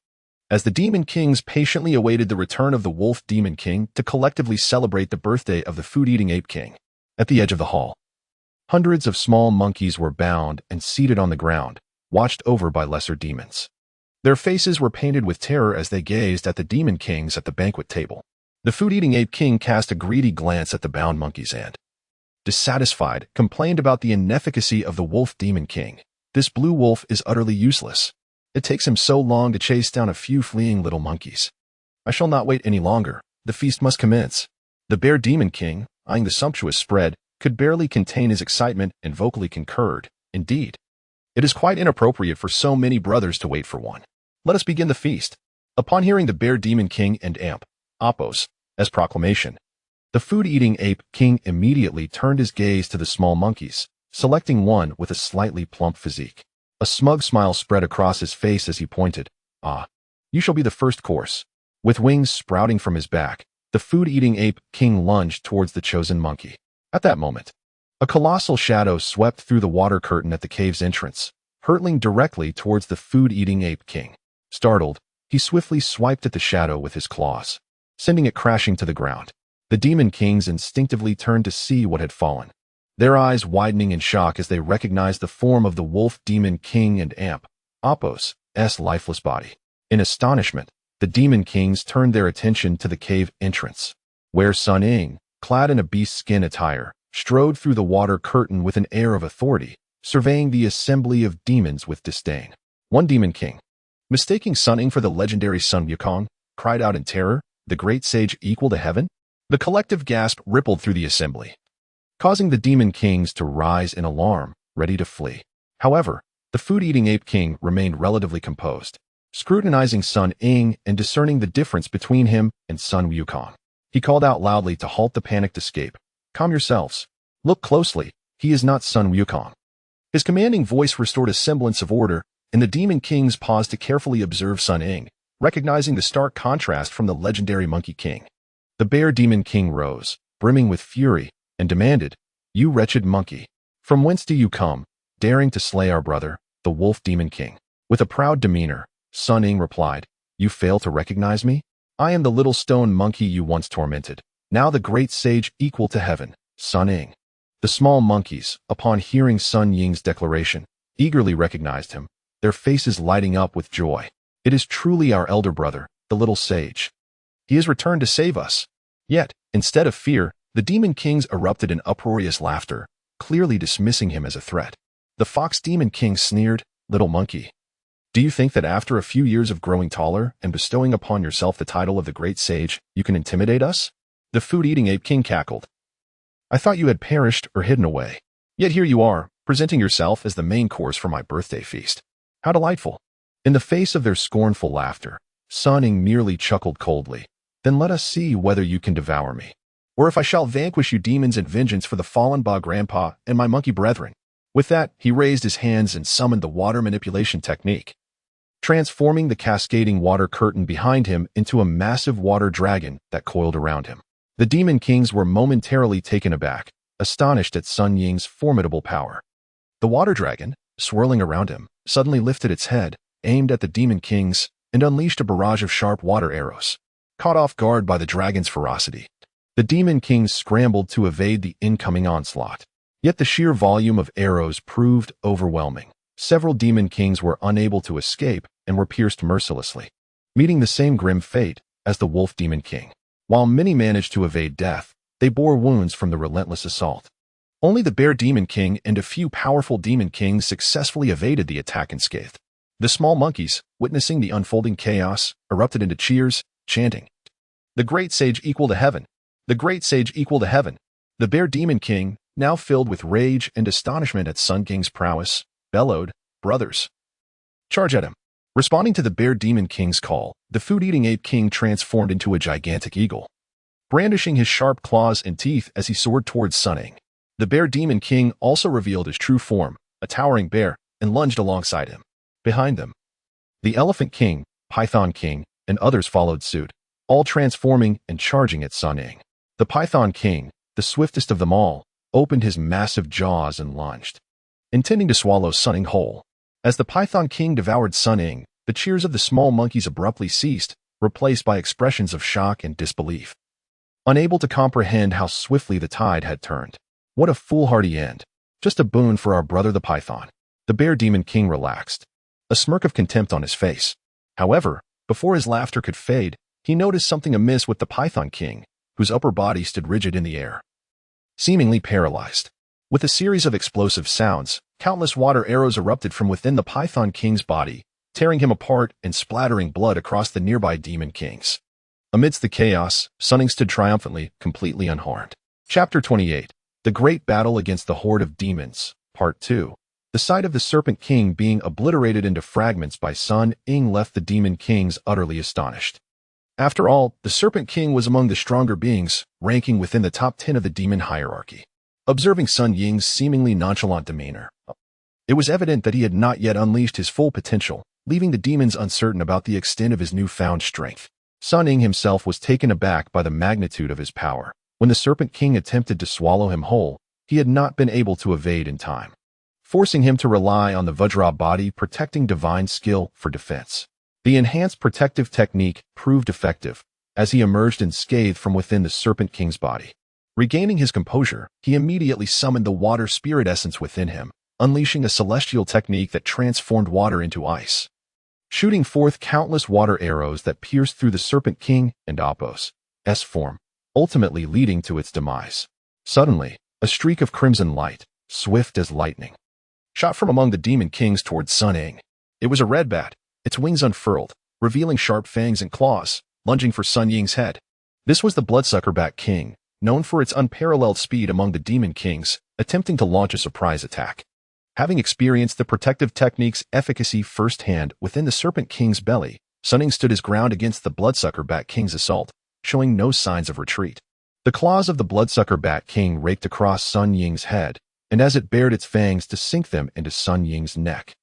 as the demon kings patiently awaited the return of the Wolf Demon King to collectively celebrate the birthday of the Food-Eating Ape King. At the edge of the hall, hundreds of small monkeys were bound and seated on the ground, watched over by lesser demons. Their faces were painted with terror as they gazed at the demon kings at the banquet table. The Food-Eating Ape King cast a greedy glance at the bound monkeys and, dissatisfied, complained about the inefficacy of the Wolf Demon King. This blue wolf is utterly useless. It takes him so long to chase down a few fleeing little monkeys. I shall not wait any longer. The feast must commence. The Bear Demon King, eyeing the sumptuous spread, could barely contain his excitement and vocally concurred. Indeed, it is quite inappropriate for so many brothers to wait for one. Let us begin the feast. Upon hearing the Bear Demon King and Apos, as proclamation, the Food-Eating Ape King immediately turned his gaze to the small monkeys, selecting one with a slightly plump physique. A smug smile spread across his face as he pointed. Ah, you shall be the first course. With wings sprouting from his back, the Food-Eating Ape King lunged towards the chosen monkey. At that moment, a colossal shadow swept through the water curtain at the cave's entrance, hurtling directly towards the Food-Eating Ape King. Startled, he swiftly swiped at the shadow with his claws, sending it crashing to the ground. The demon kings instinctively turned to see what had fallen, their eyes widening in shock as they recognized the form of the Wolf Demon King and Apos' lifeless body. In astonishment, the demon kings turned their attention to the cave entrance, where Sun Ying, clad in a beast skin attire, strode through the water curtain with an air of authority, surveying the assembly of demons with disdain. One demon king, mistaking Sun Ying for the legendary Sun Wukong, cried out in terror, "The Great Sage Equal to Heaven?" The collective gasp rippled through the assembly, causing the demon kings to rise in alarm, ready to flee. However, the Food-Eating Ape King remained relatively composed, scrutinizing Sun Ying and discerning the difference between him and Sun Wukong. He called out loudly to halt the panicked escape. "Calm yourselves. Look closely. He is not Sun Wukong." His commanding voice restored a semblance of order, and the demon kings paused to carefully observe Sun Ying, recognizing the stark contrast from the legendary Monkey King. The Bear Demon King rose, brimming with fury, and demanded, "You wretched monkey, from whence do you come, daring to slay our brother, the Wolf Demon King?" With a proud demeanor, Sun Ying replied, "You fail to recognize me? I am the little stone monkey you once tormented, now the Great Sage Equal to Heaven, Sun Ying." The small monkeys, upon hearing Sun Ying's declaration, eagerly recognized him, their faces lighting up with joy. "It is truly our elder brother, the little sage. He has returned to save us." Yet, instead of fear, the demon kings erupted in uproarious laughter, clearly dismissing him as a threat. The Fox Demon King sneered, "Little monkey, do you think that after a few years of growing taller and bestowing upon yourself the title of the Great Sage, you can intimidate us?" The Food-Eating Ape King cackled. "I thought you had perished or hidden away. Yet here you are, presenting yourself as the main course for my birthday feast. How delightful." In the face of their scornful laughter, Sun Ying merely chuckled coldly. "Then let us see whether you can devour me, or if I shall vanquish you demons in vengeance for the fallen Ba Grandpa and my monkey brethren." With that, he raised his hands and summoned the water manipulation technique, transforming the cascading water curtain behind him into a massive water dragon that coiled around him. The demon kings were momentarily taken aback, astonished at Sun Ying's formidable power. The water dragon, swirling around him, suddenly lifted its head, aimed at the demon kings, and unleashed a barrage of sharp water arrows. Caught off guard by the dragon's ferocity, the demon kings scrambled to evade the incoming onslaught. Yet the sheer volume of arrows proved overwhelming. Several demon kings were unable to escape and were pierced mercilessly, meeting the same grim fate as the wolf demon king. While many managed to evade death, they bore wounds from the relentless assault. Only the bear demon king and a few powerful demon kings successfully evaded the attack unscathed. The small monkeys, witnessing the unfolding chaos, erupted into cheers, chanting, "The great sage equal to heaven! The great sage equal to heaven!" The bear demon king, now filled with rage and astonishment at Sun King's prowess, bellowed, "Brothers, charge at him!" Responding to the bear demon king's call, the food-eating ape king transformed into a gigantic eagle, brandishing his sharp claws and teeth as he soared towards Sun Ying. The bear demon king also revealed his true form, a towering bear, and lunged alongside him. Behind them, the elephant king, python king, and others followed suit, all transforming and charging at Sun Ying. The python king, the swiftest of them all, opened his massive jaws and lunged, intending to swallow Sun Ying whole. As the python king devoured Sun Ying, the cheers of the small monkeys abruptly ceased, replaced by expressions of shock and disbelief. Unable to comprehend how swiftly the tide had turned. What a foolhardy end. Just a boon for our brother the python. The bear demon king relaxed, a smirk of contempt on his face. However, before his laughter could fade, he noticed something amiss with the python king, whose upper body stood rigid in the air, seemingly paralyzed. With a series of explosive sounds, countless water arrows erupted from within the python king's body, tearing him apart and splattering blood across the nearby demon kings. Amidst the chaos, Sun Ying stood triumphantly, completely unharmed. Chapter 28. The Great Battle Against the Horde of Demons, Part 2. The sight of the Serpent King being obliterated into fragments by Sun Ying left the demon kings utterly astonished. After all, the Serpent King was among the stronger beings, ranking within the top 10 of the demon hierarchy. Observing Sun Ying's seemingly nonchalant demeanor, it was evident that he had not yet unleashed his full potential, leaving the demons uncertain about the extent of his newfound strength. Sun Ying himself was taken aback by the magnitude of his power. When the Serpent King attempted to swallow him whole, he had not been able to evade in time, forcing him to rely on the Vajra body protecting divine skill for defense. The enhanced protective technique proved effective, as he emerged unscathed from within the Serpent King's body. Regaining his composure, he immediately summoned the water spirit essence within him, unleashing a celestial technique that transformed water into ice, shooting forth countless water arrows that pierced through the Serpent King and Apos' form, ultimately leading to its demise. Suddenly, a streak of crimson light, swift as lightning, shot from among the demon kings towards Sun Ying. It was a red bat, its wings unfurled, revealing sharp fangs and claws, lunging for Sun Ying's head. This was the bloodsucker bat king, known for its unparalleled speed among the demon kings, attempting to launch a surprise attack. Having experienced the protective technique's efficacy firsthand within the Serpent King's belly, Sun Ying stood his ground against the bloodsucker bat king's assault, showing no signs of retreat. The claws of the bloodsucker bat king raked across Sun Ying's head, and as it bared its fangs to sink them into Sun Ying's neck.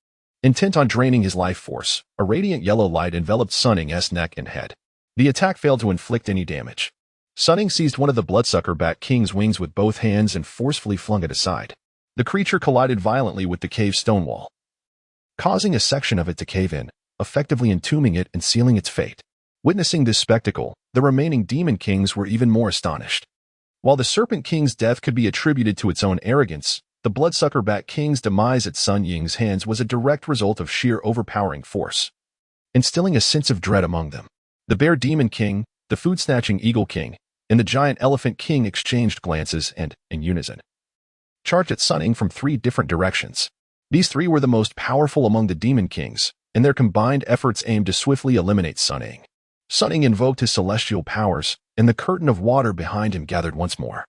Intent on draining his life force, a radiant yellow light enveloped Sun Ying's neck and head. The attack failed to inflict any damage. Sun Ying seized one of the bloodsucker bat king's wings with both hands and forcefully flung it aside. The creature collided violently with the cave's stone wall, causing a section of it to cave in, effectively entombing it and sealing its fate. Witnessing this spectacle, the remaining demon kings were even more astonished. While the Serpent King's death could be attributed to its own arrogance, the bloodsucker bat king's demise at Sun Ying's hands was a direct result of sheer overpowering force, instilling a sense of dread among them. The bear demon king, the food-snatching eagle king, and the giant elephant king exchanged glances and, in unison, charged at Sun Ying from 3 different directions. These 3 were the most powerful among the demon kings, and their combined efforts aimed to swiftly eliminate Sun Ying. Sun Ying invoked his celestial powers, and the curtain of water behind him gathered once more,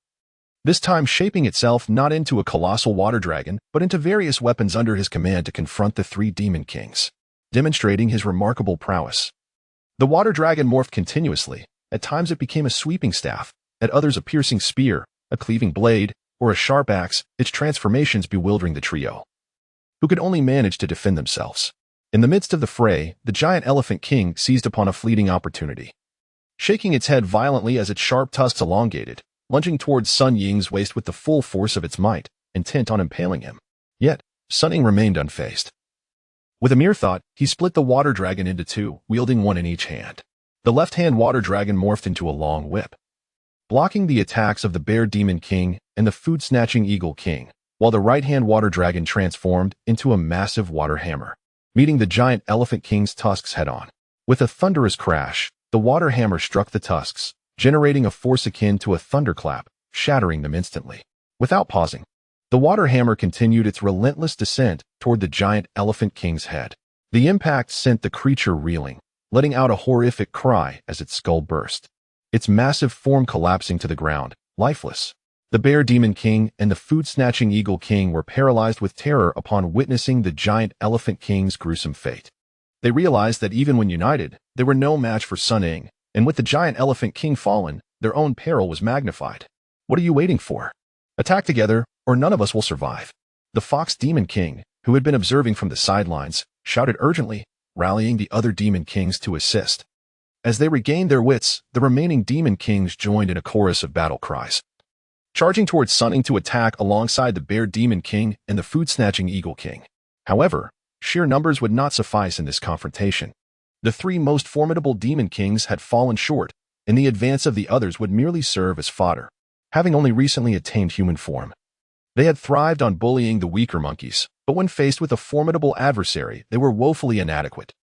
this time shaping itself not into a colossal water dragon, but into various weapons under his command to confront the 3 demon kings, demonstrating his remarkable prowess. The water dragon morphed continuously. At times it became a sweeping staff, at others a piercing spear, a cleaving blade, or a sharp axe, its transformations bewildering the trio, who could only manage to defend themselves. In the midst of the fray, the giant elephant king seized upon a fleeting opportunity. Shaking its head violently as its sharp tusks elongated, lunging towards Sun Ying's waist with the full force of its might, intent on impaling him. Yet, Sun Ying remained unfazed. With a mere thought, he split the water dragon into two, wielding one in each hand. The left-hand water dragon morphed into a long whip, blocking the attacks of the Bear Demon King and the food-snatching Eagle King, while the right-hand water dragon transformed into a massive water hammer, meeting the giant Elephant King's tusks head-on. With a thunderous crash, the water hammer struck the tusks, generating a force akin to a thunderclap, shattering them instantly. Without pausing, the water hammer continued its relentless descent toward the giant Elephant King's head. The impact sent the creature reeling, letting out a horrific cry as its skull burst, its massive form collapsing to the ground, lifeless. The Bear Demon King and the food-snatching Eagle King were paralyzed with terror upon witnessing the giant Elephant King's gruesome fate. They realized that even when united, they were no match for Sun Ying, and with the giant Elephant King fallen, their own peril was magnified. What are you waiting for? Attack together, or none of us will survive. The Fox Demon King, who had been observing from the sidelines, shouted urgently, rallying the other Demon Kings to assist. As they regained their wits, the remaining Demon Kings joined in a chorus of battle cries, charging towards Sun Ying to attack alongside the Bear Demon King and the food-snatching Eagle King. However, sheer numbers would not suffice in this confrontation. The three most formidable Demon Kings had fallen short, and the advance of the others would merely serve as fodder, having only recently attained human form. They had thrived on bullying the weaker monkeys, but when faced with a formidable adversary, they were woefully inadequate.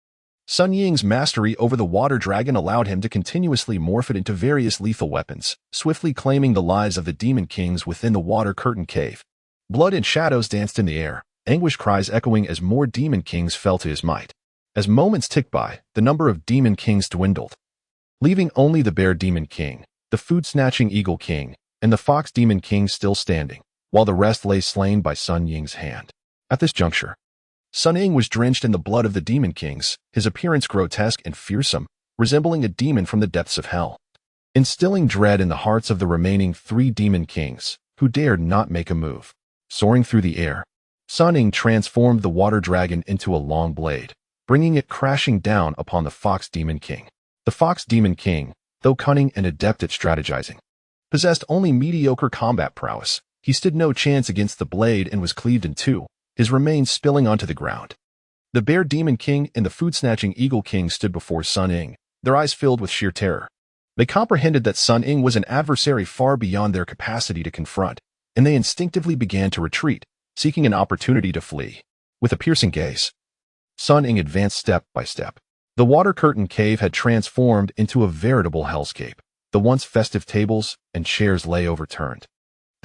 Sun Ying's mastery over the water dragon allowed him to continuously morph it into various lethal weapons, swiftly claiming the lives of the Demon Kings within the water curtain cave. Blood and shadows danced in the air, anguish cries echoing as more Demon Kings fell to his might. As moments ticked by, the number of Demon Kings dwindled, leaving only the Bear Demon King, the food-snatching Eagle King, and the Fox Demon King still standing, while the rest lay slain by Sun Ying's hand. At this juncture, Sun Ying was drenched in the blood of the Demon Kings, his appearance grotesque and fearsome, resembling a demon from the depths of hell, instilling dread in the hearts of the remaining three Demon Kings, who dared not make a move. Soaring through the air, Sun Ying transformed the water dragon into a long blade, bringing it crashing down upon the Fox Demon King. The Fox Demon King, though cunning and adept at strategizing, possessed only mediocre combat prowess. He stood no chance against the blade and was cleaved in two, his remains spilling onto the ground. The Bear Demon King and the food-snatching Eagle King stood before Sun Ying, their eyes filled with sheer terror. They comprehended that Sun Ying was an adversary far beyond their capacity to confront, and they instinctively began to retreat, seeking an opportunity to flee. With a piercing gaze, Sun Ying advanced step by step. The water curtain cave had transformed into a veritable hellscape. The once festive tables and chairs lay overturned,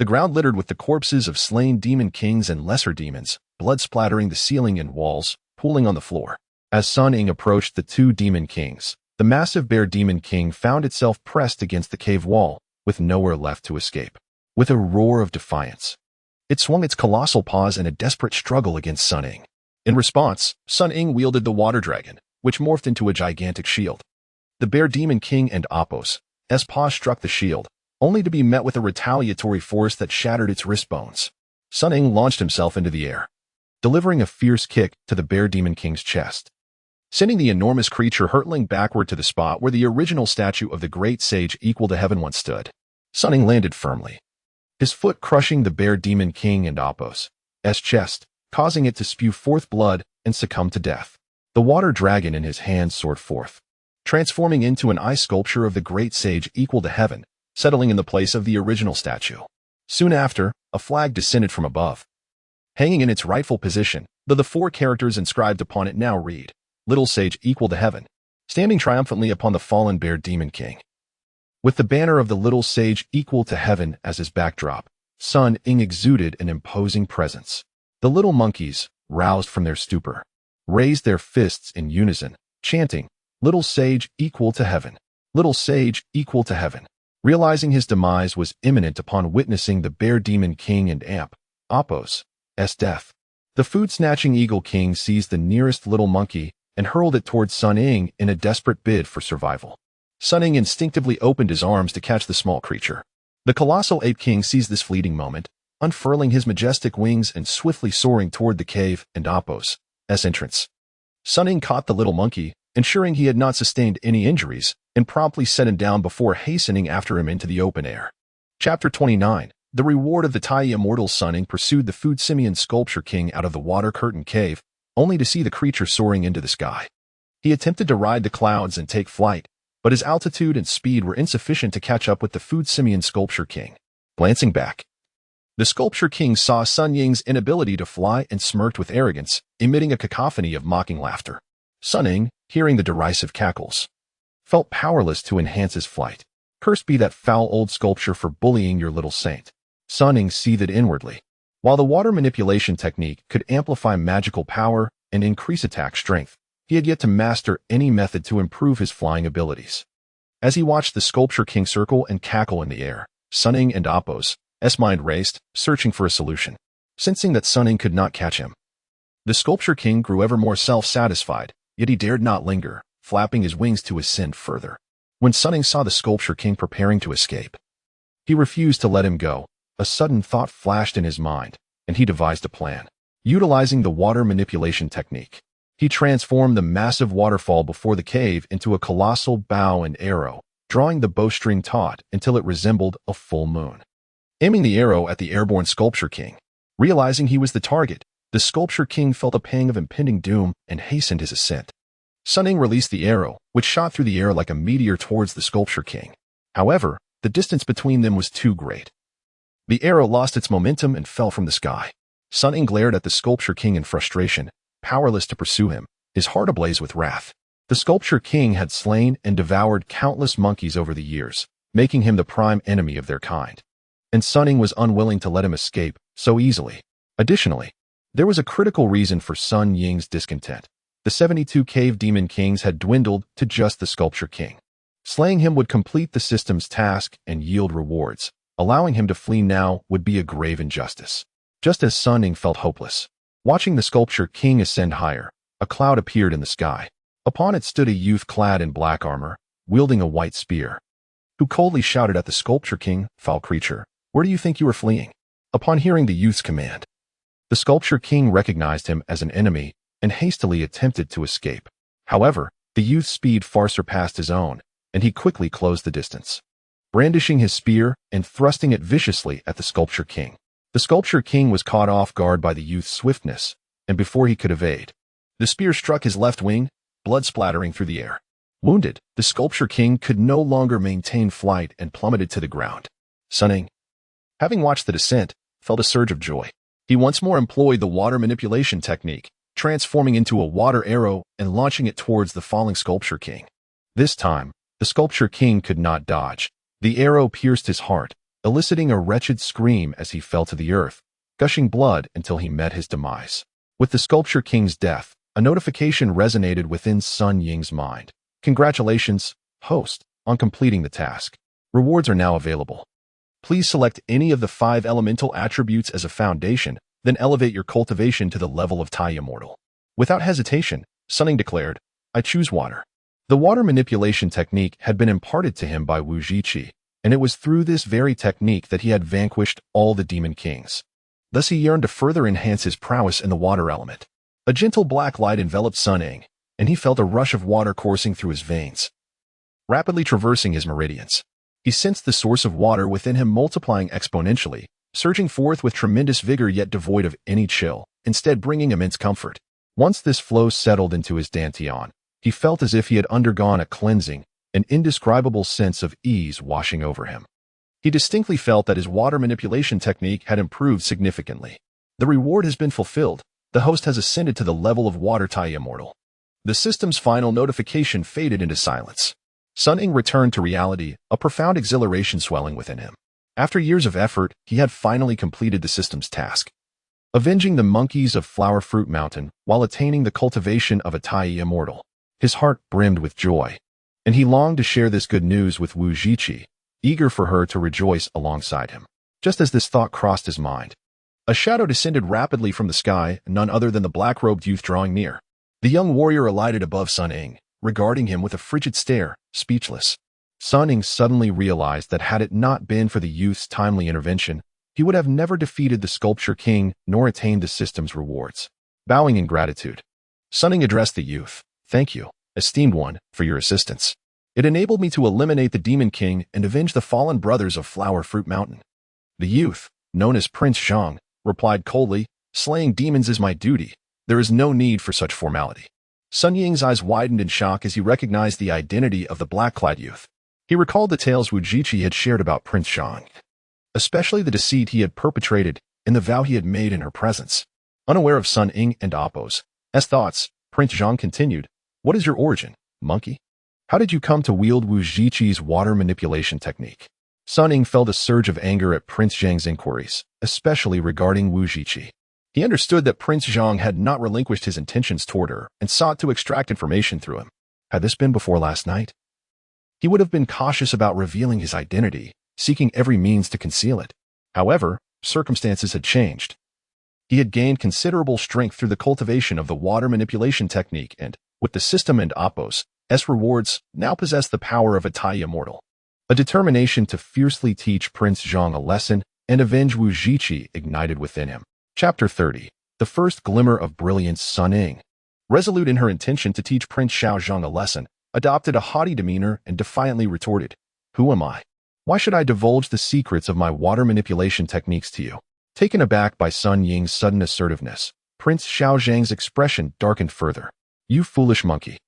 the ground littered with the corpses of slain Demon Kings and lesser demons, blood splattering the ceiling and walls, pooling on the floor. As Sun Ying approached the two Demon Kings, the massive Bear Demon King found itself pressed against the cave wall, with nowhere left to escape. With a roar of defiance, it swung its colossal paws in a desperate struggle against Sun Ying. In response, Sun Ying wielded the water dragon, which morphed into a gigantic shield. The Bear Demon King and Apos' paws struck the shield, only to be met with a retaliatory force that shattered its wrist bones. Sun Ying launched himself into the air, delivering a fierce kick to the Bear Demon King's chest, sending the enormous creature hurtling backward to the spot where the original statue of the great sage equal to heaven once stood. Sun Ying landed firmly, his foot crushing the Bear Demon King and Apos' chest, causing it to spew forth blood and succumb to death. The water dragon in his hand soared forth, transforming into an ice sculpture of the great sage equal to heaven, settling in the place of the original statue. Soon after, a flag descended from above, hanging in its rightful position, though the four characters inscribed upon it now read, Little Sage equal to heaven, standing triumphantly upon the fallen Bear Demon King. With the banner of the Little Sage equal to heaven as his backdrop, Sun Ying exuded an imposing presence. The little monkeys, roused from their stupor, raised their fists in unison, chanting, Little Sage equal to heaven, Little Sage equal to heaven. Realizing his demise was imminent upon witnessing the Bear Demon King and Apos' death, the food-snatching Eagle King seized the nearest little monkey and hurled it towards Sun Ying in a desperate bid for survival. Sun Ying instinctively opened his arms to catch the small creature. The colossal Ape King seized this fleeting moment, unfurling his majestic wings and swiftly soaring toward the cave and Apos' entrance. Sun Ying caught the little monkey, ensuring he had not sustained any injuries, and promptly set him down before hastening after him into the open air. Chapter 29. The reward of the Tai immortal Sun Ying pursued the food simian sculpture king out of the water curtain cave, only to see the creature soaring into the sky. He attempted to ride the clouds and take flight, but his altitude and speed were insufficient to catch up with the food simian sculpture king. Glancing back, the sculpture king saw Sun Ying's inability to fly and smirked with arrogance, emitting a cacophony of mocking laughter. Sun Ying, hearing the derisive cackles, felt powerless to enhance his flight. Cursed be that foul old sculpture for bullying your little saint. Sun Ying seethed inwardly. While the water manipulation technique could amplify magical power and increase attack strength, he had yet to master any method to improve his flying abilities. As he watched the sculpture king circle and cackle in the air, Sun Ying and Appo's mind raced, searching for a solution. Sensing that Sun Ying could not catch him, the sculpture king grew ever more self-satisfied, yet he dared not linger, flapping his wings to ascend further. When Sun Ying saw the sculpture king preparing to escape, he refused to let him go. A sudden thought flashed in his mind, and he devised a plan. Utilizing the water manipulation technique, he transformed the massive waterfall before the cave into a colossal bow and arrow, drawing the bowstring taut until it resembled a full moon. Aiming the arrow at the airborne sculpture king, realizing he was the target, the sculpture king felt a pang of impending doom and hastened his ascent. Sun Ying released the arrow, which shot through the air like a meteor towards the sculpture king. However, the distance between them was too great. The arrow lost its momentum and fell from the sky. Sun Ying glared at the sculpture king in frustration, powerless to pursue him, his heart ablaze with wrath. The sculpture king had slain and devoured countless monkeys over the years, making him the prime enemy of their kind. And Sun Ying was unwilling to let him escape so easily. Additionally, there was a critical reason for Sun Ying's discontent. The 72 cave demon kings had dwindled to just the sculpture king. Slaying him would complete the system's task and yield rewards. Allowing him to flee now would be a grave injustice. Just as Sun Ying felt hopeless, watching the sculpture king ascend higher, a cloud appeared in the sky. Upon it stood a youth clad in black armor, wielding a white spear, who coldly shouted at the sculpture king, "Foul creature, where do you think you are fleeing?" Upon hearing the youth's command, the sculpture king recognized him as an enemy and hastily attempted to escape. However, the youth's speed far surpassed his own, and he quickly closed the distance, brandishing his spear and thrusting it viciously at the sculpture king. The sculpture king was caught off guard by the youth's swiftness, and before he could evade, the spear struck his left wing, blood splattering through the air. Wounded, the sculpture king could no longer maintain flight and plummeted to the ground. Sun Ying, having watched the descent, felt a surge of joy. He once more employed the water manipulation technique, transforming into a water arrow and launching it towards the falling sculpture king. This time, the sculpture king could not dodge. The arrow pierced his heart, eliciting a wretched scream as he fell to the earth, gushing blood until he met his demise. With the sculpture king's death, a notification resonated within Sun Ying's mind. Congratulations, host, on completing the task. Rewards are now available. Please select any of the 5 elemental attributes as a foundation, then elevate your cultivation to the level of Tai Immortal. Without hesitation, Sun Ying declared, "I choose water." The water manipulation technique had been imparted to him by Wuzhiqi, and it was through this very technique that he had vanquished all the demon kings. Thus he yearned to further enhance his prowess in the water element. A gentle black light enveloped Sun Ying, and he felt a rush of water coursing through his veins, rapidly traversing his meridians. He sensed the source of water within him multiplying exponentially, surging forth with tremendous vigor yet devoid of any chill, instead bringing immense comfort. Once this flow settled into his dantian, he felt as if he had undergone a cleansing, an indescribable sense of ease washing over him. He distinctly felt that his water manipulation technique had improved significantly. The reward has been fulfilled. The host has ascended to the level of water Tai Immortal. The system's final notification faded into silence. Sun Ying returned to reality, a profound exhilaration swelling within him. After years of effort, he had finally completed the system's task, avenging the monkeys of Flower Fruit Mountain while attaining the cultivation of a Tai Immortal. His heart brimmed with joy, and he longed to share this good news with Wuzhiqi, eager for her to rejoice alongside him. Just as this thought crossed his mind, a shadow descended rapidly from the sky, none other than the black-robed youth drawing near. The young warrior alighted above Sun Ying, regarding him with a frigid stare, speechless. Sun Ying suddenly realized that had it not been for the youth's timely intervention, he would have never defeated the sculpture king nor attained the system's rewards. Bowing in gratitude, Sun Ying addressed the youth. "Thank you, esteemed one, for your assistance. It enabled me to eliminate the Demon King and avenge the fallen brothers of Flower Fruit Mountain. The youth, known as Prince Zhang, replied coldly, "Slaying demons is my duty. There is no need for such formality." Sun Ying's eyes widened in shock as he recognized the identity of the black-clad youth. He recalled the tales Wuzhiqi had shared about Prince Zhang, especially the deceit he had perpetrated and the vow he had made in her presence. Unaware of Sun Ying and Appo's thoughts, Prince Zhang continued, "What is your origin, monkey? How did you come to wield Wuzhiqi's water manipulation technique?" Sun Ying felt a surge of anger at Prince Zhang's inquiries, especially regarding Wuzhiqi. He understood that Prince Zhang had not relinquished his intentions toward her and sought to extract information through him. Had this been before last night? He would have been cautious about revealing his identity, seeking every means to conceal it. However, circumstances had changed. He had gained considerable strength through the cultivation of the water manipulation technique and, with the system and Appo's rewards, now possessed the power of a Tai immortal. A determination to fiercely teach Prince Zhang a lesson and avenge Wuzhiqi ignited within him. Chapter 30. The First Glimmer of Brilliance. Sun Ying, resolute in her intention to teach Prince Zhang a lesson, adopted a haughty demeanor and defiantly retorted, "Who am I? Why should I divulge the secrets of my water manipulation techniques to you?" Taken aback by Sun Ying's sudden assertiveness, Prince Zhang's expression darkened further. "You foolish monkey.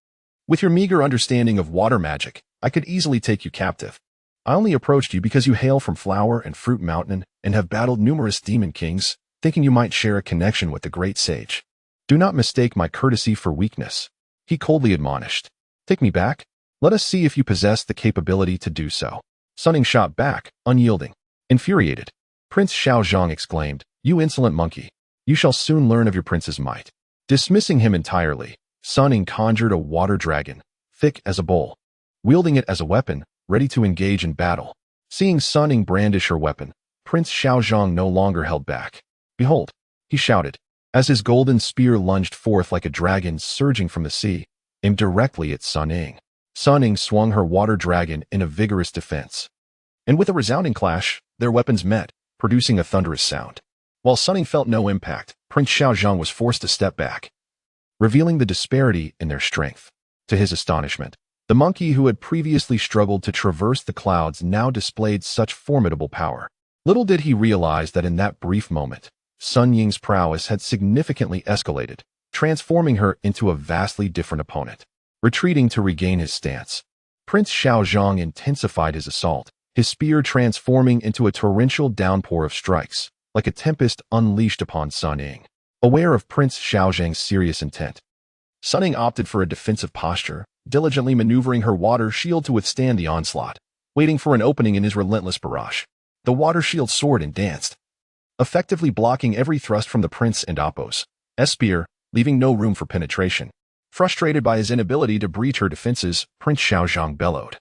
With your meager understanding of water magic, I could easily take you captive. I only approached you because you hail from Flower and Fruit Mountain and have battled numerous demon kings, thinking you might share a connection with the great sage. Do not mistake my courtesy for weakness," he coldly admonished. "Take me back. Let us see if you possess the capability to do so." Sun Ying shot back, unyielding. Infuriated, Prince Zhang exclaimed, "You insolent monkey. You shall soon learn of your prince's might." Dismissing him entirely, Sun Ying conjured a water dragon, thick as a bowl, wielding it as a weapon, ready to engage in battle. Seeing Sun Ying brandish her weapon, Prince Zhang no longer held back. "Behold," he shouted, as his golden spear lunged forth like a dragon surging from the sea, aimed directly at Sun Ying. Sun Ying swung her water dragon in a vigorous defense, and with a resounding clash, their weapons met, producing a thunderous sound. While Sun Ying felt no impact, Prince Zhang was forced to step back, revealing the disparity in their strength. To his astonishment, the monkey who had previously struggled to traverse the clouds now displayed such formidable power. Little did he realize that in that brief moment, Sun Ying's prowess had significantly escalated, transforming her into a vastly different opponent. Retreating to regain his stance, Prince Zhang intensified his assault, his spear transforming into a torrential downpour of strikes, like a tempest unleashed upon Sun Ying. Aware of Prince Zhang's serious intent, Sun Ying opted for a defensive posture, diligently maneuvering her water shield to withstand the onslaught, waiting for an opening in his relentless barrage. The water shield soared and danced, effectively blocking every thrust from the prince and Appo's spear, leaving no room for penetration. Frustrated by his inability to breach her defenses, Prince Zhang bellowed,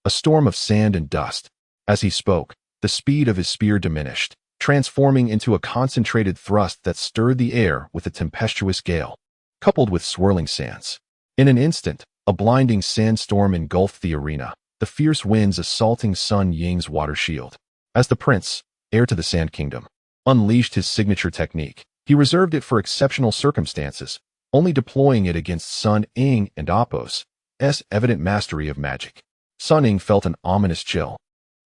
a storm of sand and dust. As he spoke, the speed of his spear diminished, transforming into a concentrated thrust that stirred the air with a tempestuous gale, coupled with swirling sands. In an instant, a blinding sandstorm engulfed the arena, the fierce winds assaulting Sun Ying's water shield. As the prince, heir to the Sand Kingdom, unleashed his signature technique, he reserved it for exceptional circumstances, only deploying it against Sun Ying and Appo's evident mastery of magic. Sun Ying felt an ominous chill,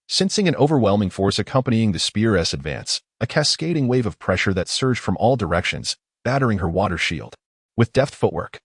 sensing an overwhelming force accompanying the spear's advance, a cascading wave of pressure that surged from all directions, battering her water shield. With deft footwork,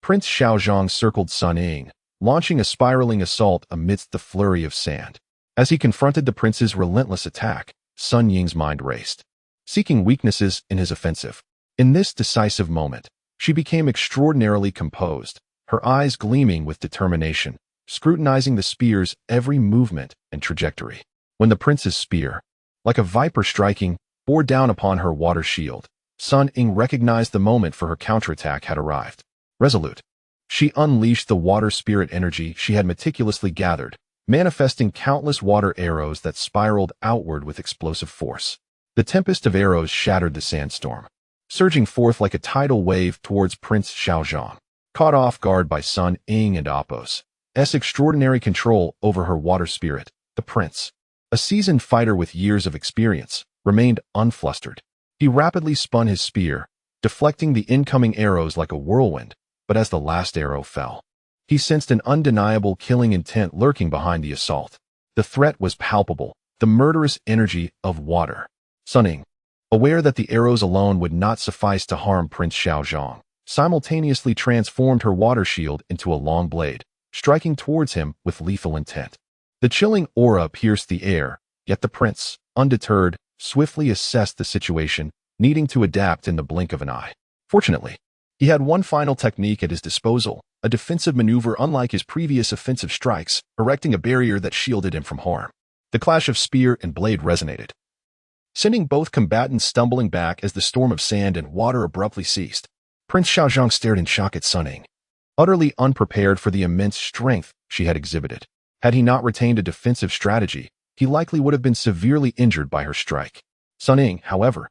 Prince Zhang circled Sun Ying, launching a spiraling assault amidst the flurry of sand. As he confronted the prince's relentless attack, Sun Ying's mind raced, seeking weaknesses in his offensive. In this decisive moment, she became extraordinarily composed, her eyes gleaming with determination, scrutinizing the spear's every movement and trajectory. When the prince's spear, like a viper striking, bore down upon her water shield, Sun Ying recognized the moment for her counterattack had arrived. Resolute, she unleashed the water spirit energy she had meticulously gathered, manifesting countless water arrows that spiraled outward with explosive force. The tempest of arrows shattered the sandstorm, surging forth like a tidal wave towards Prince Zhang. Caught off guard by Sun Ying and Appo's extraordinary control over her water spirit, the prince, a seasoned fighter with years of experience, remained unflustered. He rapidly spun his spear, deflecting the incoming arrows like a whirlwind, but as the last arrow fell, He sensed an undeniable killing intent lurking behind the assault. The threat was palpable, the murderous energy of water. Sun Ying, aware that the arrows alone would not suffice to harm Prince Xiaozhong, simultaneously transformed her water shield into a long blade, striking towards him with lethal intent. The chilling aura pierced the air, yet the prince, undeterred, swiftly assessed the situation, needing to adapt in the blink of an eye. Fortunately, he had one final technique at his disposal, a defensive maneuver unlike his previous offensive strikes, erecting a barrier that shielded him from harm. The clash of spear and blade resonated, sending both combatants stumbling back as the storm of sand and water abruptly ceased. Prince Xiaozhong stared in shock at Sun Ying, utterly unprepared for the immense strength she had exhibited. Had he not retained a defensive strategy, he likely would have been severely injured by her strike. Sun Ying, however,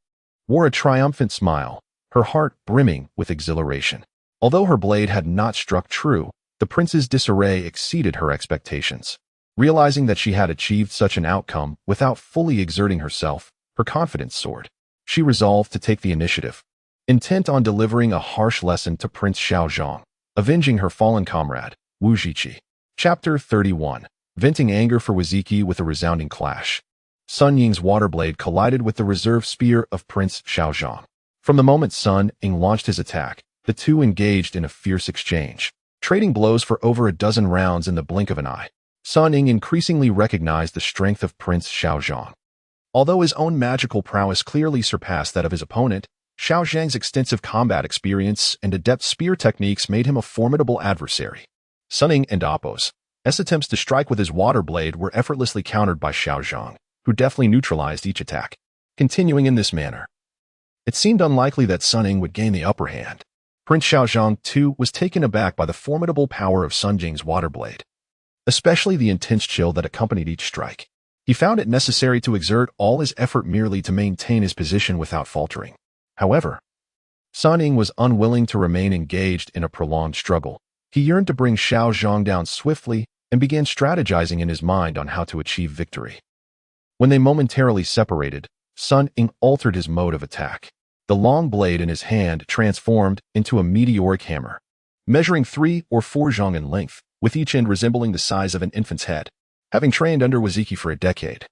wore a triumphant smile, her heart brimming with exhilaration. Although her blade had not struck true, the prince's disarray exceeded her expectations. Realizing that she had achieved such an outcome without fully exerting herself, her confidence soared. She resolved to take the initiative, intent on delivering a harsh lesson to Prince Xiaozhong, avenging her fallen comrade, Wuzhiqi. Chapter 31. Venting anger for Wuzhiqi with a resounding clash. Sun Ying's water blade collided with the reserve spear of Prince Xiaozhong. From the moment Sun Ying launched his attack, the two engaged in a fierce exchange, trading blows for over a dozen rounds in the blink of an eye. Sun Ying increasingly recognized the strength of Prince Xiaozhong. Although his own magical prowess clearly surpassed that of his opponent, Xiaozhang's extensive combat experience and adept spear techniques made him a formidable adversary. Sun Ying and Appo's attempts to strike with his water blade were effortlessly countered by Xiaozhong, who deftly neutralized each attack. Continuing in this manner, it seemed unlikely that Sun Ying would gain the upper hand. Prince Xiaozhong, too, was taken aback by the formidable power of Sun Ying's water blade, especially the intense chill that accompanied each strike. He found it necessary to exert all his effort merely to maintain his position without faltering. However, Sun Ying was unwilling to remain engaged in a prolonged struggle. He yearned to bring Xiaozhong down swiftly and began strategizing in his mind on how to achieve victory. When they momentarily separated, Sun Ying altered his mode of attack. The long blade in his hand transformed into a meteoric hammer, measuring 3 or 4 zhong in length, with each end resembling the size of an infant's head. Having trained under Wuzhiqi for a decade,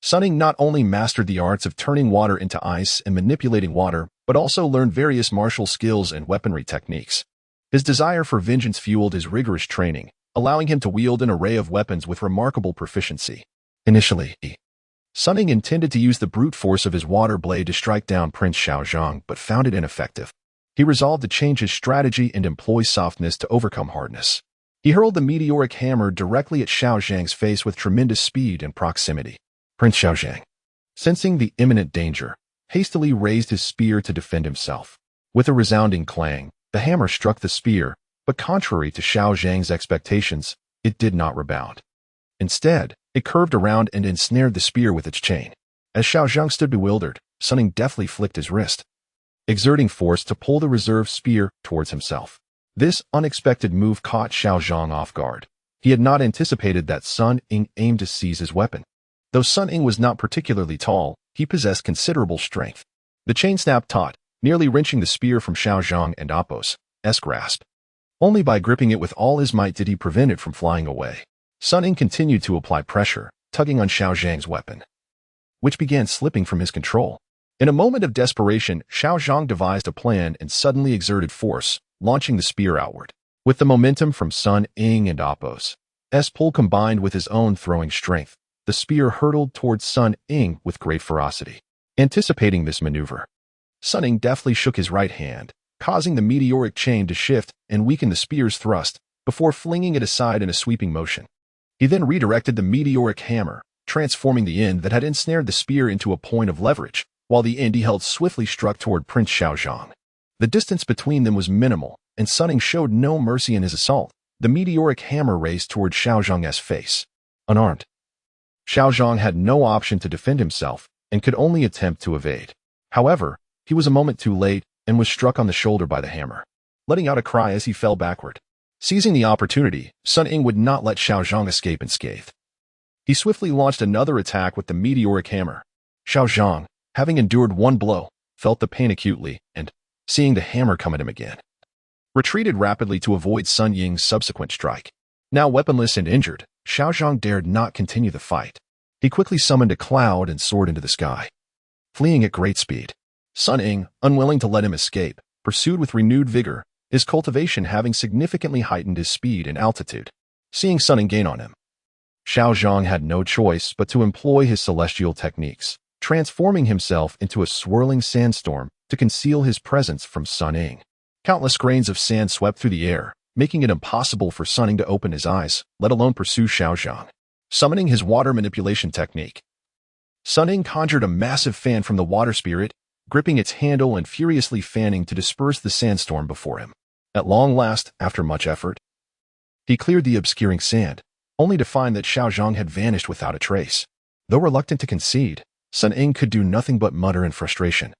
Sun Ying not only mastered the arts of turning water into ice and manipulating water, but also learned various martial skills and weaponry techniques. His desire for vengeance fueled his rigorous training, allowing him to wield an array of weapons with remarkable proficiency. Initially, Sun Ying intended to use the brute force of his water blade to strike down Prince Xiaozhong, but found it ineffective. He resolved to change his strategy and employ softness to overcome hardness. He hurled the meteoric hammer directly at Xiaozhang's face with tremendous speed and proximity. Prince Xiaozhang, sensing the imminent danger, hastily raised his spear to defend himself. With a resounding clang, the hammer struck the spear, but contrary to Xiaozhang's expectations, it did not rebound. Instead, it curved around and ensnared the spear with its chain. As Xiaozhang stood bewildered, Sun Ying deftly flicked his wrist, exerting force to pull the reserve spear towards himself. This unexpected move caught Xiaozhang off guard. He had not anticipated that Sun Ying aimed to seize his weapon. Though Sun Ying was not particularly tall, he possessed considerable strength. The chain snapped taut, nearly wrenching the spear from Xiaozhang and Appo's grasp. Only by gripping it with all his might did he prevent it from flying away. Sun Ying continued to apply pressure, tugging on Xiaozhang's weapon, which began slipping from his control. In a moment of desperation, Xiaozhang devised a plan and suddenly exerted force, launching the spear outward. With the momentum from Sun Ying and Appo's pull combined with his own throwing strength, the spear hurtled towards Sun Ying with great ferocity. Anticipating this maneuver, Sun Ying deftly shook his right hand, causing the meteoric chain to shift and weaken the spear's thrust before flinging it aside in a sweeping motion. He then redirected the meteoric hammer, transforming the end that had ensnared the spear into a point of leverage, while the end he held swiftly struck toward Prince Xiaozhang. The distance between them was minimal, and Sun Ying showed no mercy in his assault. The meteoric hammer raced toward Xiaozhang's face. Unarmed, Xiaozhang had no option to defend himself and could only attempt to evade. However, he was a moment too late and was struck on the shoulder by the hammer, letting out a cry as he fell backward. Seizing the opportunity, Sun Ying would not let Xiaozhang escape unscathed. He swiftly launched another attack with the meteoric hammer. Xiaozhang, having endured one blow, felt the pain acutely and, seeing the hammer come at him again, retreated rapidly to avoid Sun Ying's subsequent strike. Now weaponless and injured, Xiao Zhang dared not continue the fight. He quickly summoned a cloud and soared into the sky, fleeing at great speed. Sun Ying, unwilling to let him escape, pursued with renewed vigor, his cultivation having significantly heightened his speed and altitude. Seeing Sun Ying gain on him, Xiao Zhang had no choice but to employ his celestial techniques, transforming himself into a swirling sandstorm to conceal his presence from Sun Ying. Countless grains of sand swept through the air, making it impossible for Sun Ying to open his eyes, let alone pursue Xiao Zhang. Summoning his water manipulation technique, Sun Ying conjured a massive fan from the water spirit, gripping its handle and furiously fanning to disperse the sandstorm before him. At long last, after much effort, he cleared the obscuring sand, only to find that Xiao Zhang had vanished without a trace. Though reluctant to concede, Sun Ying could do nothing but mutter in frustration.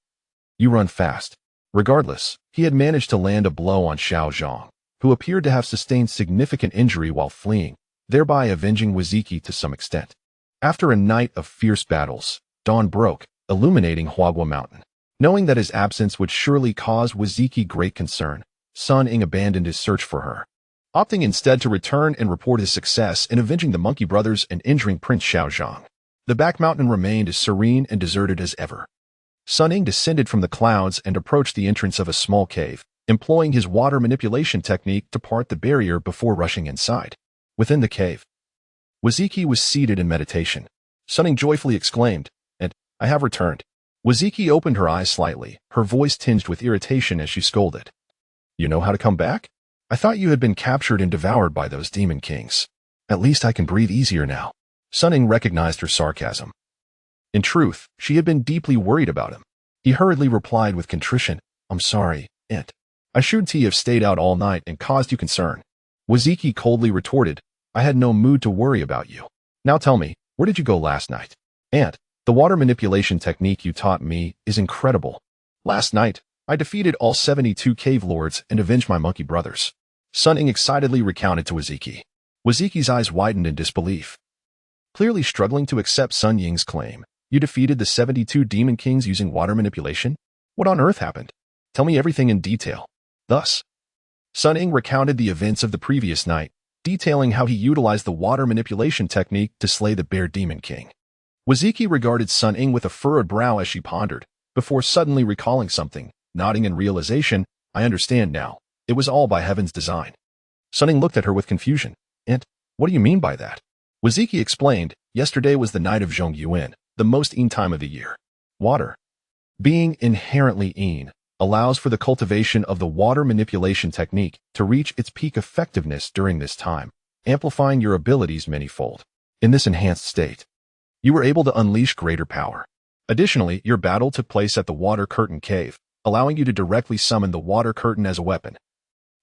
"You run fast." Regardless, he had managed to land a blow on Xiao Zhang, who appeared to have sustained significant injury while fleeing, thereby avenging Wuzhiqi to some extent. After a night of fierce battles, dawn broke, illuminating Huagua Mountain. Knowing that his absence would surely cause Wuzhiqi great concern, Sun Ying abandoned his search for her, opting instead to return and report his success in avenging the Monkey Brothers and injuring Prince Xiao Zhang. The back mountain remained as serene and deserted as ever. Sun Ying descended from the clouds and approached the entrance of a small cave, employing his water manipulation technique to part the barrier before rushing inside. Within the cave, Wuzhiqi was seated in meditation. Sun Ying joyfully exclaimed, "And I have returned." Wuzhiqi opened her eyes slightly, her voice tinged with irritation as she scolded. "You know how to come back? I thought you had been captured and devoured by those demon kings. At least I can breathe easier now." Sun Ying recognized her sarcasm. In truth, she had been deeply worried about him. He hurriedly replied with contrition, "I'm sorry, Aunt. I shouldn't have stayed out all night and caused you concern." Wuzhiqi coldly retorted, "I had no mood to worry about you. Now tell me, where did you go last night?" "Aunt, the water manipulation technique you taught me is incredible. Last night, I defeated all 72 cave lords and avenged my monkey brothers." Sun Ying excitedly recounted to Wuzhiqi. Wuzhiqi's eyes widened in disbelief. Clearly struggling to accept Sun Ying's claim, "You defeated the 72 demon kings using water manipulation? What on earth happened? Tell me everything in detail." Thus, Sun Ying recounted the events of the previous night, detailing how he utilized the water manipulation technique to slay the bear demon king. Wuzhiqi regarded Sun Ying with a furrowed brow as she pondered, before suddenly recalling something, nodding in realization, "I understand now. It was all by heaven's design." Sun Ying looked at her with confusion. "Aunt, what do you mean by that?" Wuzhiqi explained, "Yesterday was the night of Zhongyuan, the most Yin time of the year. Water, being inherently Yin, allows for the cultivation of the water manipulation technique to reach its peak effectiveness during this time, amplifying your abilities manyfold. In this enhanced state, you were able to unleash greater power. Additionally, your battle took place at the Water Curtain Cave, allowing you to directly summon the Water Curtain as a weapon,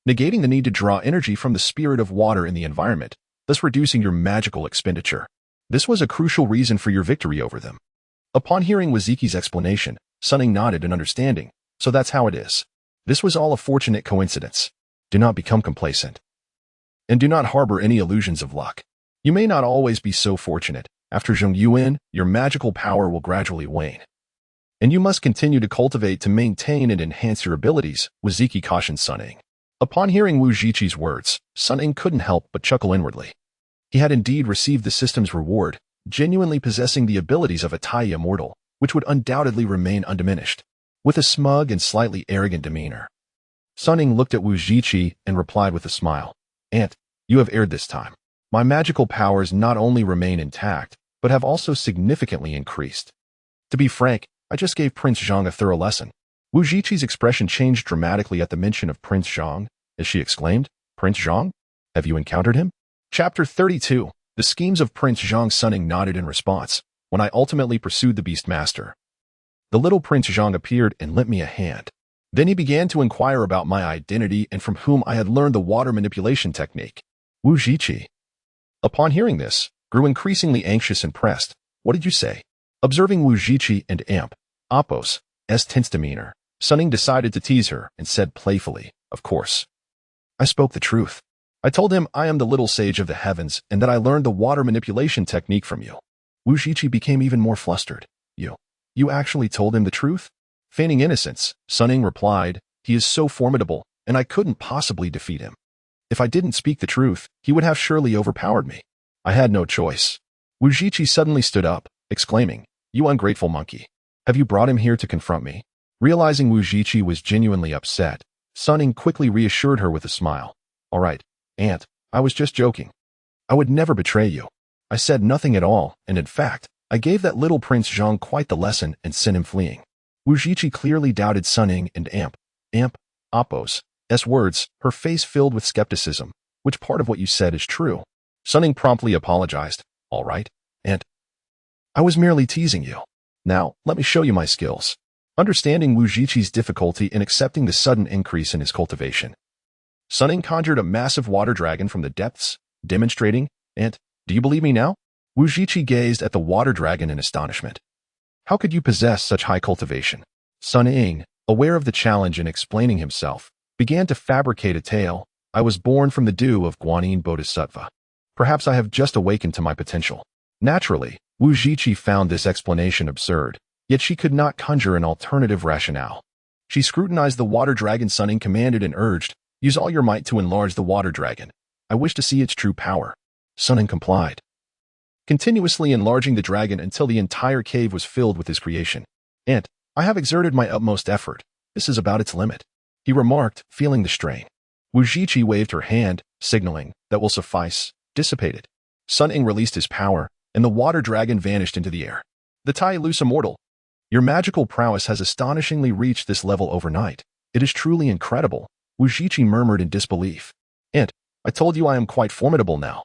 negating the need to draw energy from the spirit of water in the environment, thus reducing your magical expenditure. This was a crucial reason for your victory over them." Upon hearing Wuzhiqi's explanation, Sun Ying nodded in understanding. "So that's how it is. This was all a fortunate coincidence. Do not become complacent, and do not harbor any illusions of luck. You may not always be so fortunate. After Zhongyuan, your magical power will gradually wane, and you must continue to cultivate to maintain and enhance your abilities," Wuzhiqi cautioned Sun Ying. Upon hearing Wuzhiqi's words, Sun Ying couldn't help but chuckle inwardly. He had indeed received the system's reward, genuinely possessing the abilities of a Tai immortal, which would undoubtedly remain undiminished. With a smug and slightly arrogant demeanor, Sun Ying looked at Wuzhiqi and replied with a smile, "Aunt, you have erred this time. My magical powers not only remain intact, but have also significantly increased. To be frank, I just gave Prince Zhang a thorough lesson." Wuzhiqi's expression changed dramatically at the mention of Prince Zhang, as she exclaimed, "Prince Zhang? Have you encountered him?" Chapter 32. The schemes of Prince Zhang. Sun Ying nodded in response. "When I ultimately pursued the Beastmaster, the little Prince Zhang appeared and lent me a hand. Then he began to inquire about my identity and from whom I had learned the water manipulation technique." Wuzhiqi, upon hearing this, grew increasingly anxious and pressed. "What did you say?" Observing Wuzhiqi and Appos' tense demeanor, Sun Ying decided to tease her and said playfully, "Of course. I spoke the truth. I told him I am the little sage of the heavens and that I learned the water manipulation technique from you." Wuzhiqi became even more flustered. You actually told him the truth?" Feigning innocence, Sun Ying replied, "He is so formidable, and I couldn't possibly defeat him. If I didn't speak the truth, he would have surely overpowered me. I had no choice. Wuzhiqi suddenly stood up, exclaiming, "You ungrateful monkey. Have you brought him here to confront me?" Realizing Wuzhiqi was genuinely upset, Sun Ying quickly reassured her with a smile. "All right, Aunt, I was just joking. I would never betray you. I said nothing at all, and in fact, I gave that little Prince Zhang quite the lesson and sent him fleeing." Wuzhiqi clearly doubted Sun Ying and Appo's words, her face filled with skepticism. "Which part of what you said is true?" Sun Ying promptly apologized. "All right, Aunt. I was merely teasing you. Now, let me show you my skills." Understanding Wuzhiqi's difficulty in accepting the sudden increase in his cultivation, Sun Ying conjured a massive water dragon from the depths, demonstrating, "And, do you believe me now?" Wuzhiqi gazed at the water dragon in astonishment. "How could you possess such high cultivation?" Sun Ying, aware of the challenge and explaining himself, began to fabricate a tale. "I was born from the dew of Guanyin Bodhisattva. Perhaps I have just awakened to my potential." Naturally, Wuzhiqi found this explanation absurd, yet she could not conjure an alternative rationale. She scrutinized the water dragon. Sun Ying commanded and urged, "Use all your might to enlarge the water dragon. I wish to see its true power." Sun Ying complied, continuously enlarging the dragon until the entire cave was filled with his creation. "And I have exerted my utmost effort. This is about its limit," he remarked, feeling the strain. Wuzhiqi waved her hand, signaling, "That will suffice." Dissipated. Sun Ying released his power, and the water dragon vanished into the air. "The Tai Lus Immortal. Your magical prowess has astonishingly reached this level overnight. It is truly incredible," Wuzhiqi murmured in disbelief. "And I told you I am quite formidable now.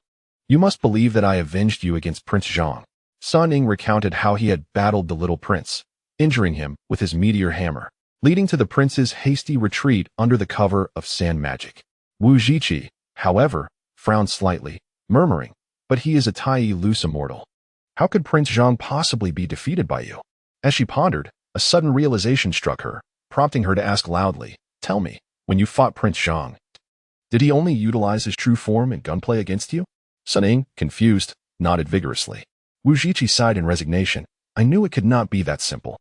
You must believe that I avenged you against Prince Zhang." Sun Ying recounted how he had battled the little prince, injuring him with his meteor hammer, leading to the prince's hasty retreat under the cover of sand magic. Wuzhiqi, however, frowned slightly, murmuring, "But he is a Tai Lus Immortal. How could Prince Zhang possibly be defeated by you?" As she pondered, a sudden realization struck her, prompting her to ask loudly, "Tell me, when you fought Prince Zhang, did he only utilize his true form in gunplay against you?" Sun Ying, confused, nodded vigorously. Wuzhiqi sighed in resignation. "I knew it could not be that simple.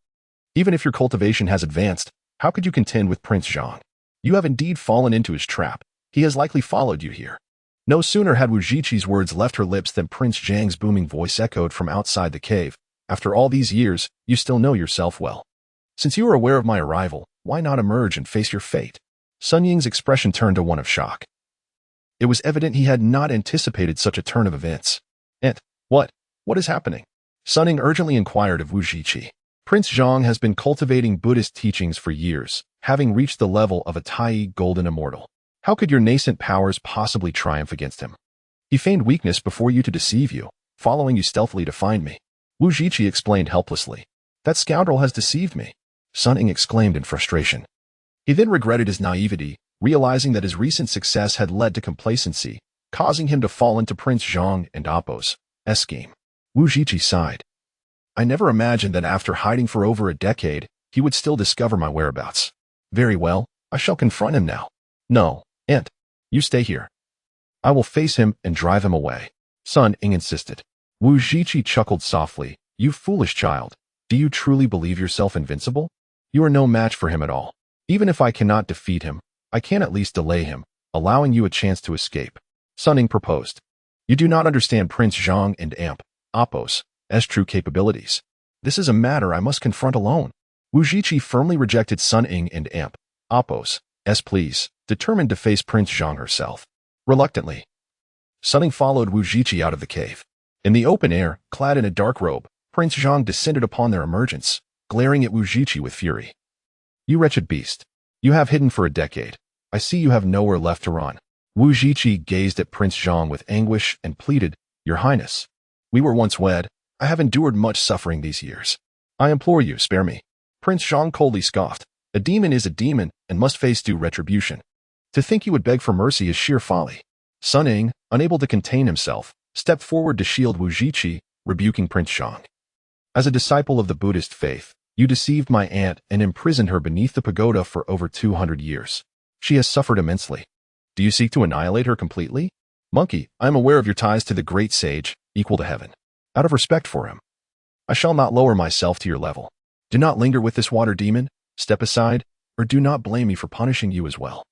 Even if your cultivation has advanced, how could you contend with Prince Zhang? You have indeed fallen into his trap. He has likely followed you here." No sooner had Wuzhiqi's words left her lips than Prince Zhang's booming voice echoed from outside the cave. "After all these years, you still know yourself well. Since you are aware of my arrival, why not emerge and face your fate?" Sun Ying's expression turned to one of shock. It was evident he had not anticipated such a turn of events. "And what is happening?" Sun Ying urgently inquired of Wuzhiqi. "Prince Zhang has been cultivating Buddhist teachings for years, having reached the level of a Tai Golden Immortal. How could your nascent powers possibly triumph against him? He feigned weakness before you to deceive you, following you stealthily to find me." Wuzhiqi explained helplessly. "That scoundrel has deceived me," Sun Ying exclaimed in frustration. He then regretted his naivety, realizing that his recent success had led to complacency, causing him to fall into Prince Zhang and Appo's scheme. Wuzhiqi sighed. "I never imagined that after hiding for over a decade, he would still discover my whereabouts. Very well, I shall confront him now." "No, Aunt, you stay here. I will face him and drive him away," Sun Ying insisted. Wuzhiqi chuckled softly. "You foolish child. Do you truly believe yourself invincible? You are no match for him at all. Even if I cannot defeat him, I can at least delay him, allowing you a chance to escape," Sun Ying proposed. "You do not understand Prince Zhang and Appo's true capabilities. This is a matter I must confront alone." Wuzhiqi firmly rejected Sun Ying and Appo's pleas, determined to face Prince Zhang herself. Reluctantly, Sun Ying followed Wuzhiqi out of the cave. In the open air, clad in a dark robe, Prince Zhang descended upon their emergence, glaring at Wuzhiqi with fury. "You wretched beast. You have hidden for a decade. I see you have nowhere left to run." Wuzhiqi gazed at Prince Zhang with anguish and pleaded, "Your Highness, we were once wed. I have endured much suffering these years. I implore you, spare me." Prince Zhang coldly scoffed. "A demon is a demon and must face due retribution. To think you would beg for mercy is sheer folly." Sun Ying, unable to contain himself, stepped forward to shield Wuzhiqi, rebuking Prince Zhang. "As a disciple of the Buddhist faith, you deceived my aunt and imprisoned her beneath the pagoda for over 200 years. She has suffered immensely. Do you seek to annihilate her completely? Monkey, I am aware of your ties to the great sage, equal to heaven. Out of respect for him, I shall not lower myself to your level. Do not linger with this water demon, step aside, or do not blame me for punishing you as well."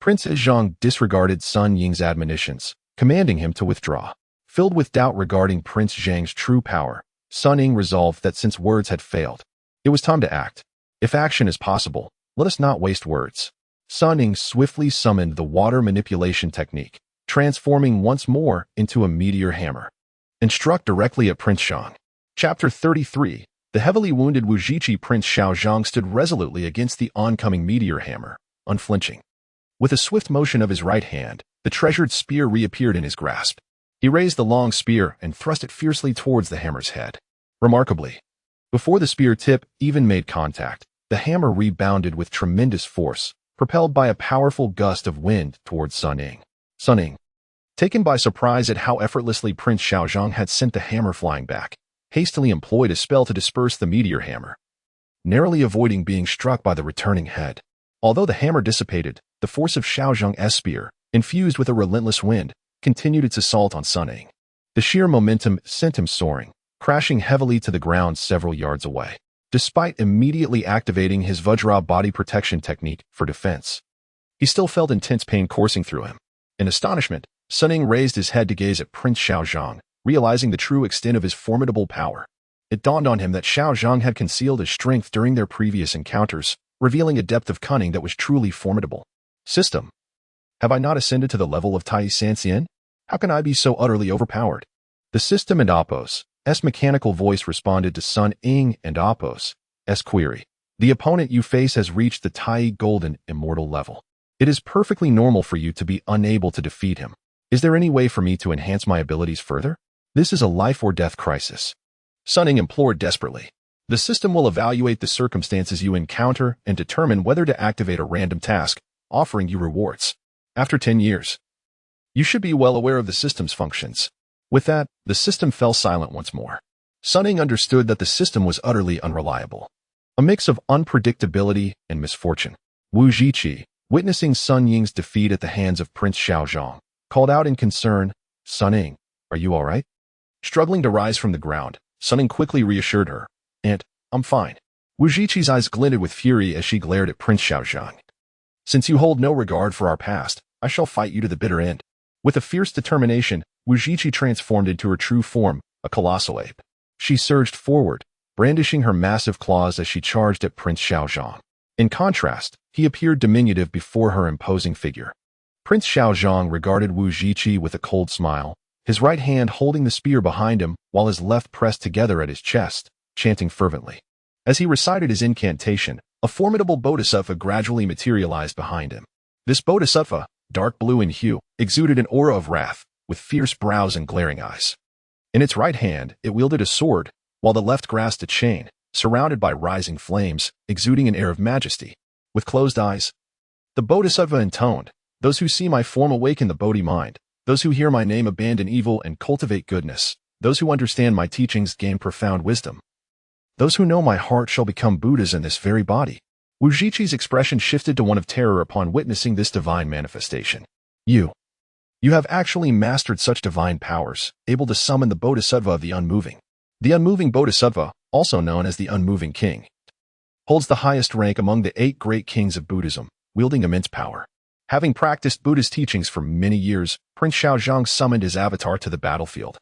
Prince Zhang disregarded Sun Ying's admonitions, commanding him to withdraw. Filled with doubt regarding Prince Zhang's true power, Sun Ying resolved that since words had failed, it was time to act. If action is possible, let us not waste words. Sun Ying swiftly summoned the water manipulation technique, transforming once more into a meteor hammer, and struck directly at Prince Zhang. Chapter 33. The heavily wounded Wuzhiqi Prince Xiao Zhang stood resolutely against the oncoming meteor hammer, unflinching. With a swift motion of his right hand, the treasured spear reappeared in his grasp. He raised the long spear and thrust it fiercely towards the hammer's head. Remarkably, before the spear tip even made contact, the hammer rebounded with tremendous force, propelled by a powerful gust of wind towards Sun Ying. Sun Ying, taken by surprise at how effortlessly Prince Xiao Zhang had sent the hammer flying back, hastily employed a spell to disperse the meteor hammer, narrowly avoiding being struck by the returning head. Although the hammer dissipated, the force of Xiao Zhang's spear, infused with a relentless wind, continued its assault on Sun Ying. The sheer momentum sent him soaring, crashing heavily to the ground several yards away. Despite immediately activating his Vajra body protection technique for defense, he still felt intense pain coursing through him. In astonishment, Sun Ying raised his head to gaze at Prince Xiao Zhang, realizing the true extent of his formidable power. It dawned on him that Xiao Zhang had concealed his strength during their previous encounters, revealing a depth of cunning that was truly formidable. System. Have I not ascended to the level of Tai Sanxian? How can I be so utterly overpowered? The system and Apos' mechanical voice responded to Sun Ying and Apos' query. The opponent you face has reached the Tai Golden Immortal level. It is perfectly normal for you to be unable to defeat him. Is there any way for me to enhance my abilities further? This is a life or death crisis. Sun Ying implored desperately. The system will evaluate the circumstances you encounter and determine whether to activate a random task, offering you rewards. After 10 years, you should be well aware of the system's functions. With that, the system fell silent once more. Sun Ying understood that the system was utterly unreliable, a mix of unpredictability and misfortune. Wuzhiqi, witnessing Sun Ying's defeat at the hands of Prince Xiao Zhang, called out in concern, "Sun Ying, are you all right?" Struggling to rise from the ground, Sun Ying quickly reassured her, "Aunt, I'm fine." Wuzhiqi's eyes glinted with fury as she glared at Prince Xiao Zhang. "Since you hold no regard for our past, I shall fight you to the bitter end." With a fierce determination, Wuzhiqi transformed into her true form, a colossal ape. She surged forward, brandishing her massive claws as she charged at Prince Xiao Zhang. In contrast, he appeared diminutive before her imposing figure. Prince Xiao Zhang regarded Wuzhiqi with a cold smile, his right hand holding the spear behind him while his left pressed together at his chest, chanting fervently. As he recited his incantation, a formidable bodhisattva gradually materialized behind him. This bodhisattva, dark blue in hue, exuded an aura of wrath, with fierce brows and glaring eyes. In its right hand, it wielded a sword, while the left grasped a chain, surrounded by rising flames, exuding an air of majesty. With closed eyes, the bodhisattva intoned, "Those who see my form awaken the Bodhi mind. Those who hear my name abandon evil and cultivate goodness. Those who understand my teachings gain profound wisdom. Those who know my heart shall become Buddhas in this very body." Wuzhiqi's expression shifted to one of terror upon witnessing this divine manifestation. You have actually mastered such divine powers, able to summon the bodhisattva of the unmoving. The unmoving bodhisattva, also known as the unmoving king, holds the highest rank among the 8 great kings of Buddhism, wielding immense power. Having practiced Buddhist teachings for many years, Prince Xiao Zhang summoned his avatar to the battlefield,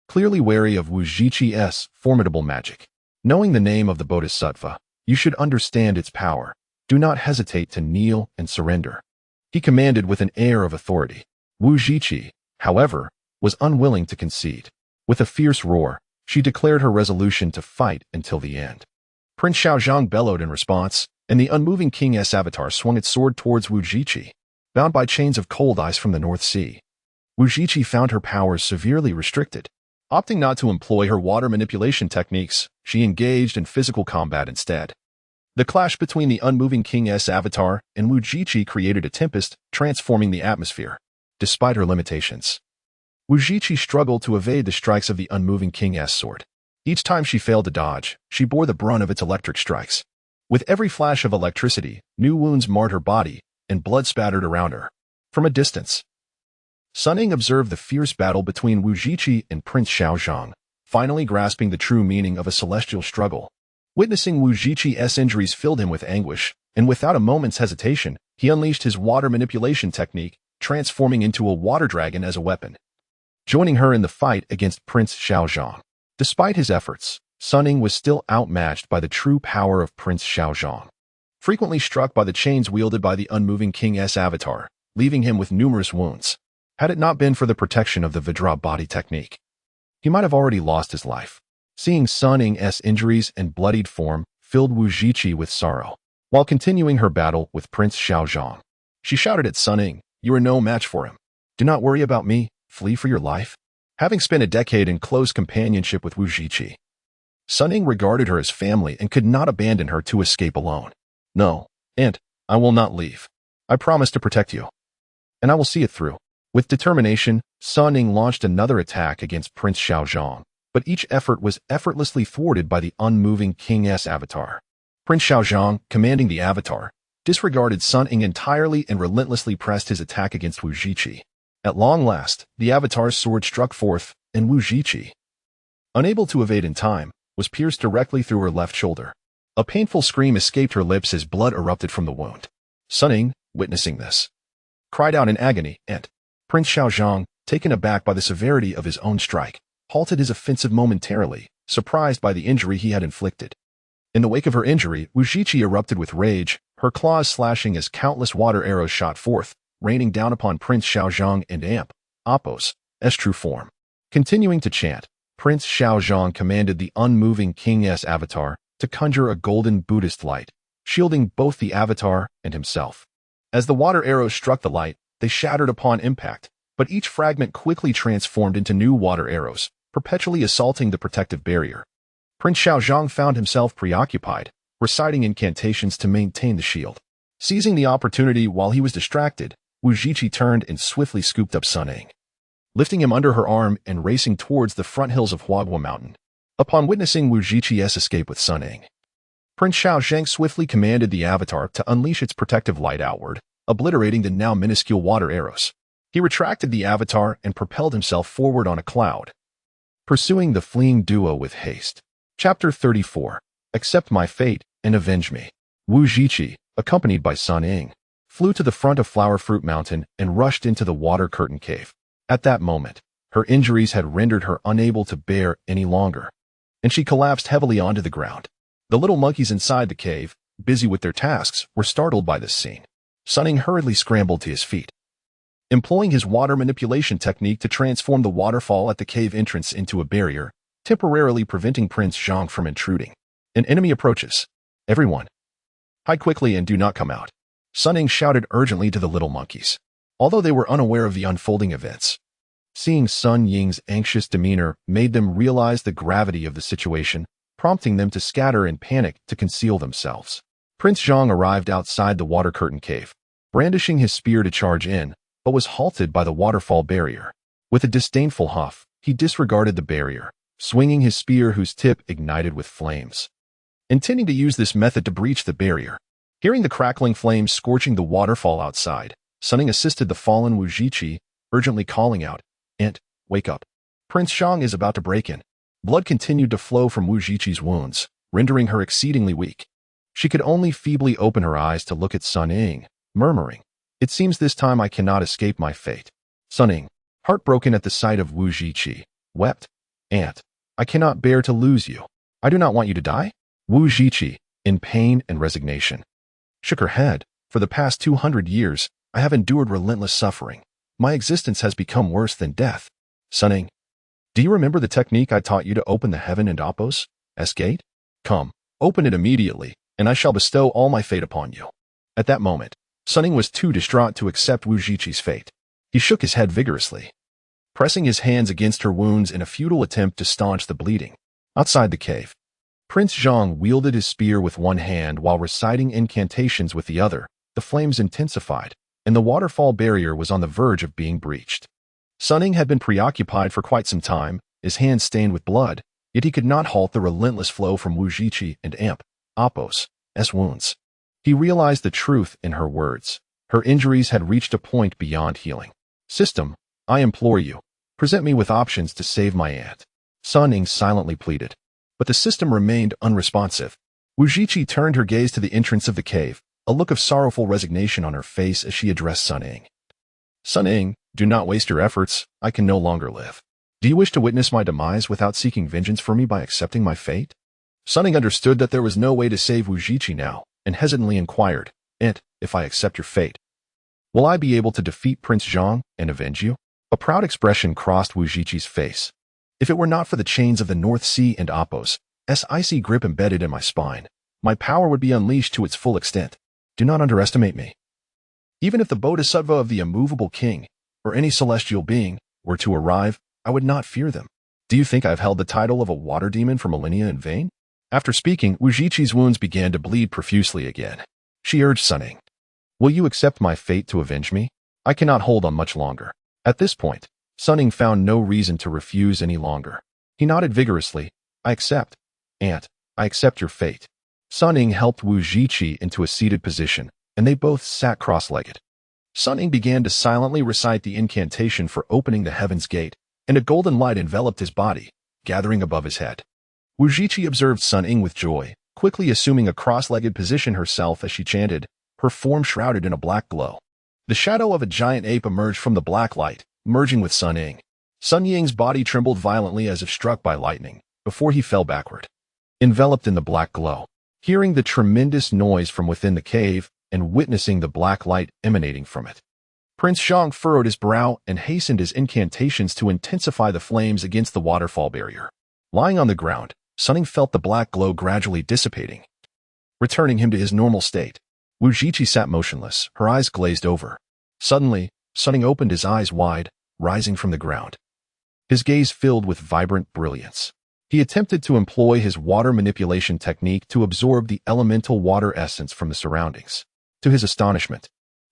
clearly wary of Wuzhiqi's formidable magic. Knowing the name of the bodhisattva, you should understand its power. Do not hesitate to kneel and surrender, he commanded with an air of authority. Wuzhiqi, however, was unwilling to concede. With a fierce roar, she declared her resolution to fight until the end. Prince Xiao Zhang bellowed in response, and the unmoving king's avatar swung its sword towards Wuzhiqi, bound by chains of cold ice from the North Sea. Wuzhiqi found her powers severely restricted. Opting not to employ her water manipulation techniques, she engaged in physical combat instead. The clash between the unmoving king's avatar and Wuzhiqi created a tempest, transforming the atmosphere. Despite her limitations, Wuzhiqi struggled to evade the strikes of the unmoving king's sword. Each time she failed to dodge, she bore the brunt of its electric strikes. With every flash of electricity, new wounds marred her body, and blood spattered around her. From a distance, Sun Ying observed the fierce battle between Wuzhiqi and Prince Xiao Zhang, finally grasping the true meaning of a celestial struggle. Witnessing Wuzhiqi's injuries filled him with anguish, and without a moment's hesitation, He unleashed his water manipulation technique, transforming into a water dragon as a weapon, joining her in the fight against Prince Xiaozhang. Despite his efforts, Sun Ying was still outmatched by the true power of Prince Xiaozhang, frequently struck by the chains wielded by the unmoving King's avatar, leaving him with numerous wounds. Had it not been for the protection of the Vidra body technique, he might have already lost his life. Seeing Sun Ying's injuries and bloodied form filled Wuzhiqi with sorrow. While continuing her battle with Prince Xiaozhang, she shouted at Sun Ying, "You are no match for him. Do not worry about me. Flee for your life." Having spent a decade in close companionship with Wuzhiqi, Sun Ying regarded her as family and could not abandon her to escape alone. "No, Aunt, I will not leave. I promise to protect you. And I will see it through." With determination, Sun Ying launched another attack against Prince Xiaozhang, but each effort was effortlessly thwarted by the unmoving King's avatar. Prince Xiaozhang, commanding the avatar, disregarded Sun Ying entirely and relentlessly pressed his attack against Wuzhiqi. At long last, the avatar's sword struck forth, and Wuzhiqi, unable to evade in time, was pierced directly through her left shoulder. A painful scream escaped her lips as blood erupted from the wound. Sun Ying, witnessing this, cried out in agony, and Prince Xiaozhang, taken aback by the severity of his own strike, halted his offensive momentarily, surprised by the injury he had inflicted. In the wake of her injury, Wuzhiqi erupted with rage, her claws slashing as countless water arrows shot forth, raining down upon Prince Xiaozhang and Appos' true form. Continuing to chant, Prince Xiaozhang commanded the unmoving King's avatar to conjure a golden Buddhist light, shielding both the avatar and himself. As the water arrows struck the light, they shattered upon impact, but each fragment quickly transformed into new water arrows, perpetually assaulting the protective barrier. Prince Xiaozhang found himself preoccupied, reciting incantations to maintain the shield. Seizing the opportunity while he was distracted, Wuzhiqi turned and swiftly scooped up Sun Ying, lifting him under her arm and racing towards the front hills of Huagua Mountain. Upon witnessing Wuzhiqi's escape with Sun Ying, Prince Xiaozhang swiftly commanded the avatar to unleash its protective light outward, obliterating the now minuscule water arrows. He retracted the avatar and propelled himself forward on a cloud, pursuing the fleeing duo with haste. Chapter 34. Accept my fate and avenge me. Wuzhiqi, accompanied by Sun Ying, flew to the front of Flower Fruit Mountain and rushed into the water curtain cave. At that moment, her injuries had rendered her unable to bear any longer, and she collapsed heavily onto the ground. The little monkeys inside the cave, busy with their tasks, were startled by this scene. Sun Ying hurriedly scrambled to his feet, employing his water manipulation technique to transform the waterfall at the cave entrance into a barrier, temporarily preventing Prince Xiaozhang from intruding. An enemy approaches. Everyone, hide quickly and do not come out. Sun Ying shouted urgently to the little monkeys, although they were unaware of the unfolding events. Seeing Sun Ying's anxious demeanor made them realize the gravity of the situation, prompting them to scatter in panic to conceal themselves. Prince Xiaozhang arrived outside the water curtain cave, brandishing his spear to charge in, but was halted by the waterfall barrier. With a disdainful huff, he disregarded the barrier, swinging his spear whose tip ignited with flames, intending to use this method to breach the barrier. Hearing the crackling flames scorching the waterfall outside, Sun Ying assisted the fallen Wuzhiqi, urgently calling out, "Aunt, wake up. Prince Xiaozhang is about to break in." Blood continued to flow from Wuzhiqi's wounds, rendering her exceedingly weak. She could only feebly open her eyes to look at Sun Ying, murmuring, "It seems this time I cannot escape my fate." Sun Ying, heartbroken at the sight of Wuzhiqi, wept, "Aunt, I cannot bear to lose you. I do not want you to die." Wuzhiqi, in pain and resignation, shook her head. "For the past 200 years, I have endured relentless suffering. My existence has become worse than death." Sun Ying, "Do you remember the technique I taught you to open the heaven and Appos' gate? Come, open it immediately, and I shall bestow all my fate upon you." At that moment, Sun Ying was too distraught to accept Wuzhiqi's fate. He shook his head vigorously, pressing his hands against her wounds in a futile attempt to staunch the bleeding. Outside the cave, Prince Xiaozhang wielded his spear with one hand while reciting incantations with the other. The flames intensified, and the waterfall barrier was on the verge of being breached. Sun Ying had been preoccupied for quite some time, his hands stained with blood, yet he could not halt the relentless flow from Wuzhiqi and Appos' wounds. He realized the truth in her words. Her injuries had reached a point beyond healing. "System, I implore you, present me with options to save my aunt," Sun Ying silently pleaded. But the system remained unresponsive. Wuzhiqi turned her gaze to the entrance of the cave, a look of sorrowful resignation on her face as she addressed Sun Ying. Sun Ying, do not waste your efforts. I can no longer live. Do you wish to witness my demise without seeking vengeance for me by accepting my fate? Sun Ying understood that there was no way to save Wuzhiqi now, and hesitantly inquired, "And, if I accept your fate, will I be able to defeat Prince Zhang and avenge you?" A proud expression crossed Wuzhiqi's face. If it were not for the chains of the North Sea and Apos' icy grip embedded in my spine, my power would be unleashed to its full extent. Do not underestimate me. Even if the Bodhisattva of the immovable king, or any celestial being, were to arrive, I would not fear them. Do you think I have held the title of a water demon for millennia in vain? After speaking, Wuzhiqi's wounds began to bleed profusely again. She urged Sun Ying, "Will you accept my fate to avenge me? I cannot hold on much longer." At this point, Sun Ying found no reason to refuse any longer. He nodded vigorously. "I accept, Aunt. I accept your fate." Sun Ying helped Wuzhiqi into a seated position, and they both sat cross-legged. Sun Ying began to silently recite the incantation for opening the heaven's gate, and a golden light enveloped his body, gathering above his head. Wuzhiqi observed Sun Ying with joy, quickly assuming a cross-legged position herself as she chanted, her form shrouded in a black glow. The shadow of a giant ape emerged from the black light, merging with Sun Ying. Sun Ying's body trembled violently as if struck by lightning, before he fell backward, enveloped in the black glow. Hearing the tremendous noise from within the cave and witnessing the black light emanating from it, Prince Zhang furrowed his brow and hastened his incantations to intensify the flames against the waterfall barrier. Lying on the ground, Sun Ying felt the black glow gradually dissipating, returning him to his normal state. Wuzhiqi sat motionless, her eyes glazed over. Suddenly, Sun Ying opened his eyes wide, rising from the ground. His gaze filled with vibrant brilliance. He attempted to employ his water manipulation technique to absorb the elemental water essence from the surroundings. To his astonishment,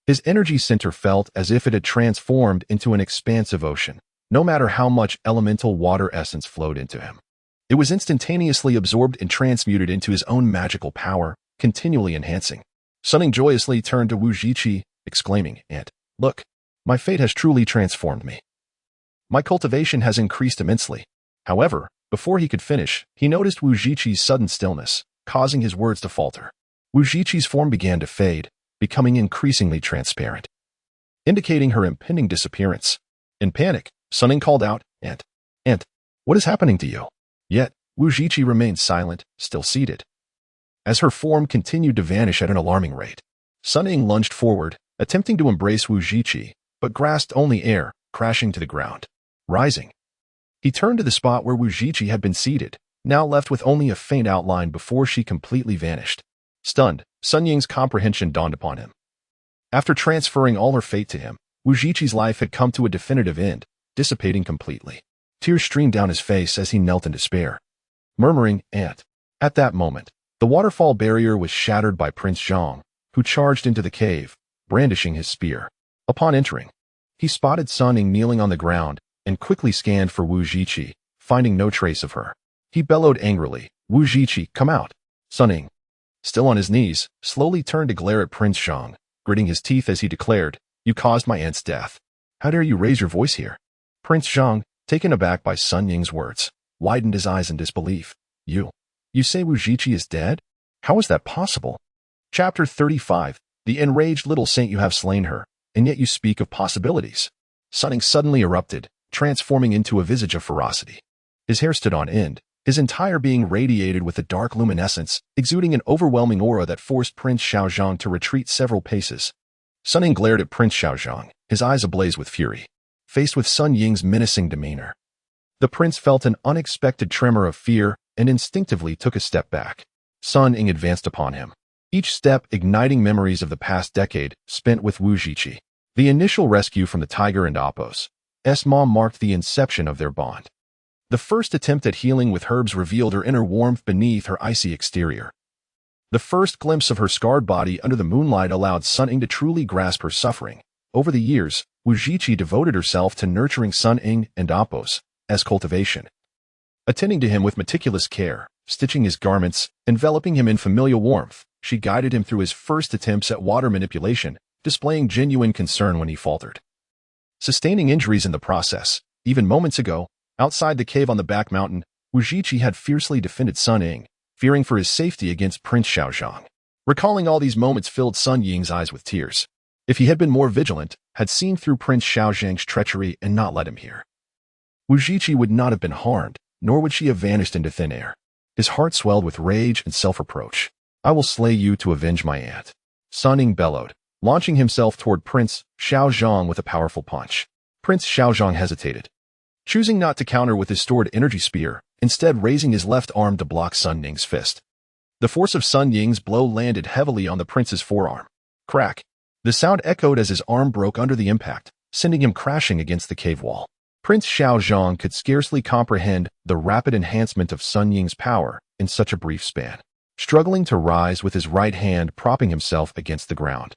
his energy center felt as if it had transformed into an expansive ocean, no matter how much elemental water essence flowed into him. It was instantaneously absorbed and transmuted into his own magical power, continually enhancing. Sun Ying joyously turned to Wuzhiqi, exclaiming, "Aunt, look, my fate has truly transformed me. My cultivation has increased immensely." However, before he could finish, he noticed Wuzhiqi's sudden stillness, causing his words to falter. Wuzhiqi's form began to fade, becoming increasingly transparent, indicating her impending disappearance. In panic, Sun Ying called out, Aunt, what is happening to you?" Yet, Wuzhiqi remained silent, still seated. As her form continued to vanish at an alarming rate, Sun Ying lunged forward, attempting to embrace Wuzhiqi, but grasped only air, crashing to the ground. Rising, he turned to the spot where Wuzhiqi had been seated, now left with only a faint outline before she completely vanished. Stunned, Sun Ying's comprehension dawned upon him. After transferring all her fate to him, Wuzhiqi's life had come to a definitive end, dissipating completely. Tears streamed down his face as he knelt in despair, murmuring, "Aunt." At that moment, the waterfall barrier was shattered by Prince Zhang, who charged into the cave, brandishing his spear. Upon entering, he spotted Sun Ying kneeling on the ground and quickly scanned for Wuzhiqi, finding no trace of her. He bellowed angrily, "Wuzhiqi, come out!" Sun Ying, still on his knees, slowly turned to glare at Prince Zhang, gritting his teeth as he declared, "You caused my aunt's death. How dare you raise your voice here?" Prince Zhang, taken aback by Sun Ying's words, widened his eyes in disbelief. You say Wuzhiqi is dead? How is that possible?" Chapter 35. The enraged little saint, you have slain her, and yet you speak of possibilities. Sun Ying suddenly erupted, transforming into a visage of ferocity. His hair stood on end, his entire being radiated with a dark luminescence, exuding an overwhelming aura that forced Prince Xiaozhang to retreat several paces. Sun Ying glared at Prince Xiaozhang, his eyes ablaze with fury, faced with Sun Ying's menacing demeanor. The prince felt an unexpected tremor of fear and instinctively took a step back. Sun Ying advanced upon him, each step igniting memories of the past decade spent with Wuzhiqi. The initial rescue from the tiger and Apos' mom marked the inception of their bond. The first attempt at healing with herbs revealed her inner warmth beneath her icy exterior. The first glimpse of her scarred body under the moonlight allowed Sun Ying to truly grasp her suffering. Over the years, Wuzhiqi devoted herself to nurturing Sun Ying and Apos' cultivation, attending to him with meticulous care, stitching his garments, enveloping him in familial warmth. She guided him through his first attempts at water manipulation, displaying genuine concern when he faltered, sustaining injuries in the process. Even moments ago, outside the cave on the back mountain, Wuzhiqi had fiercely defended Sun Ying, fearing for his safety against Prince Xiaozhang. Recalling all these moments filled Sun Ying's eyes with tears. If he had been more vigilant, had seen through Prince Xiaozhang's treachery and not let him hear, Wuzhiqi would not have been harmed, nor would she have vanished into thin air. His heart swelled with rage and self-reproach. I will slay you to avenge my aunt, Sun Ying bellowed, launching himself toward Prince Xiaozhang with a powerful punch. Prince Xiaozhang hesitated, choosing not to counter with his stored energy spear, instead raising his left arm to block Sun Ying's fist. The force of Sun Ying's blow landed heavily on the prince's forearm. Crack! The sound echoed as his arm broke under the impact, sending him crashing against the cave wall. Prince Xiaozhang could scarcely comprehend the rapid enhancement of Sun Ying's power in such a brief span. Struggling to rise with his right hand propping himself against the ground,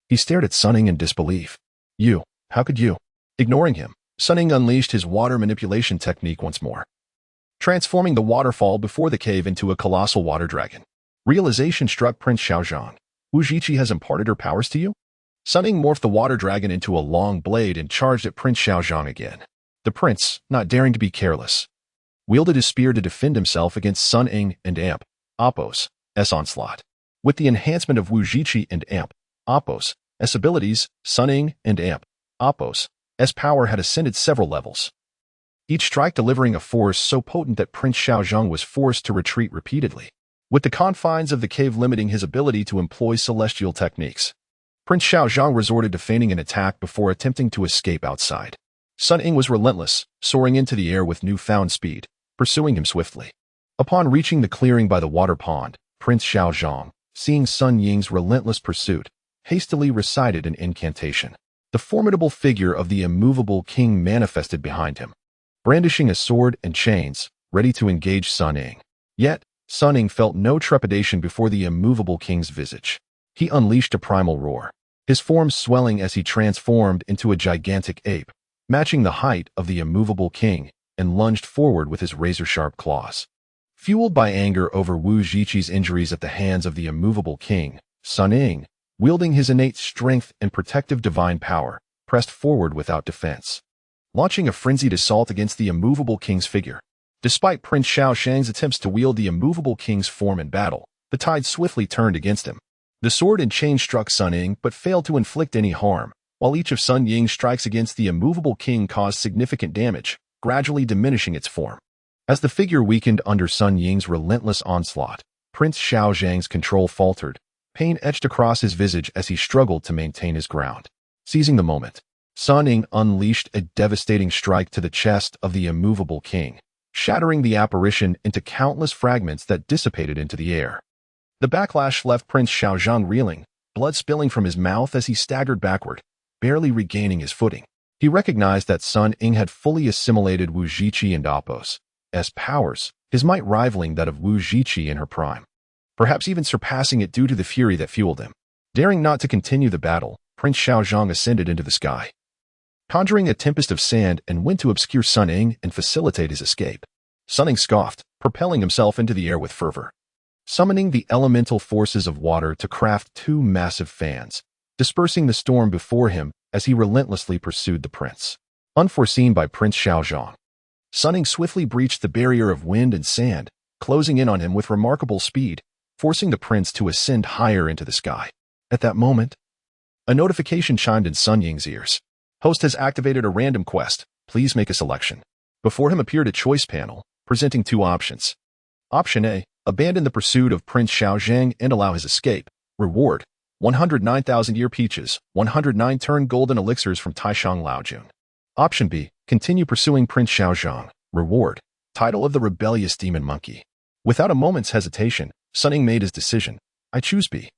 he stared at Sun Ying in disbelief. You, how could you? Ignoring him, Sun Ying unleashed his water manipulation technique once more, transforming the waterfall before the cave into a colossal water dragon. Realization struck Prince Xiaozhang. Wuzhiqi has imparted her powers to you? Sun Ying morphed the water dragon into a long blade and charged at Prince Xiaozhang again. The prince, not daring to be careless, wielded his spear to defend himself against Sun Ying and Amp Appo's onslaught. With the enhancement of Wuzhiqi and Amp Appo's abilities, Sun Ying and Amp Appo's power had ascended several levels, each strike delivering a force so potent that Prince Xiaozhang was forced to retreat repeatedly, with the confines of the cave limiting his ability to employ celestial techniques. Prince Xiaozhang resorted to feigning an attack before attempting to escape outside. Sun Ying was relentless, soaring into the air with newfound speed, pursuing him swiftly. Upon reaching the clearing by the water pond, Prince Xiaozhang, seeing Sun Ying's relentless pursuit, hastily recited an incantation. The formidable figure of the immovable king manifested behind him, brandishing a sword and chains, ready to engage Sun Ying. Yet, Sun Ying felt no trepidation before the immovable king's visage. He unleashed a primal roar, his form swelling as he transformed into a gigantic ape, matching the height of the immovable king, and lunged forward with his razor-sharp claws. Fueled by anger over Wuzhiqi's injuries at the hands of the immovable king, Sun Ying, wielding his innate strength and protective divine power, pressed forward without defense, launching a frenzied assault against the immovable king's figure. Despite Prince Xiaozhang's attempts to wield the immovable king's form in battle, the tide swiftly turned against him. The sword and chain struck Sun Ying but failed to inflict any harm, while each of Sun Ying's strikes against the immovable king caused significant damage, gradually diminishing its form. As the figure weakened under Sun Ying's relentless onslaught, Prince Xiaozhang's control faltered, pain etched across his visage as he struggled to maintain his ground. Seizing the moment, Sun Ying unleashed a devastating strike to the chest of the immovable king, shattering the apparition into countless fragments that dissipated into the air. The backlash left Prince Xiaozhang reeling, blood spilling from his mouth as he staggered backward, barely regaining his footing. He recognized that Sun Ying had fully assimilated Wuzhiqi and Appo's powers, his might rivaling that of Wuzhiqi in her prime, perhaps even surpassing it due to the fury that fueled him. Daring not to continue the battle, Prince Xiaozhang ascended into the sky, conjuring a tempest of sand and went to obscure Sun Ying and facilitate his escape. Sun Ying scoffed, propelling himself into the air with fervor, summoning the elemental forces of water to craft two massive fans, dispersing the storm before him as he relentlessly pursued the prince. Unforeseen by Prince Xiaozhang, Sun Ying swiftly breached the barrier of wind and sand, closing in on him with remarkable speed, forcing the prince to ascend higher into the sky. At that moment, a notification chimed in Sun Ying's ears. Host has activated a random quest. Please make a selection. Before him appeared a choice panel, presenting two options. Option A, abandon the pursuit of Prince Xiaozhang and allow his escape. Reward, 109,000 year peaches, 109 turn golden elixirs from Taishang Laojun. Option B, continue pursuing Prince Xiaozhang. Reward, title of the rebellious demon monkey. Without a moment's hesitation, Sun Ying made his decision. I choose B.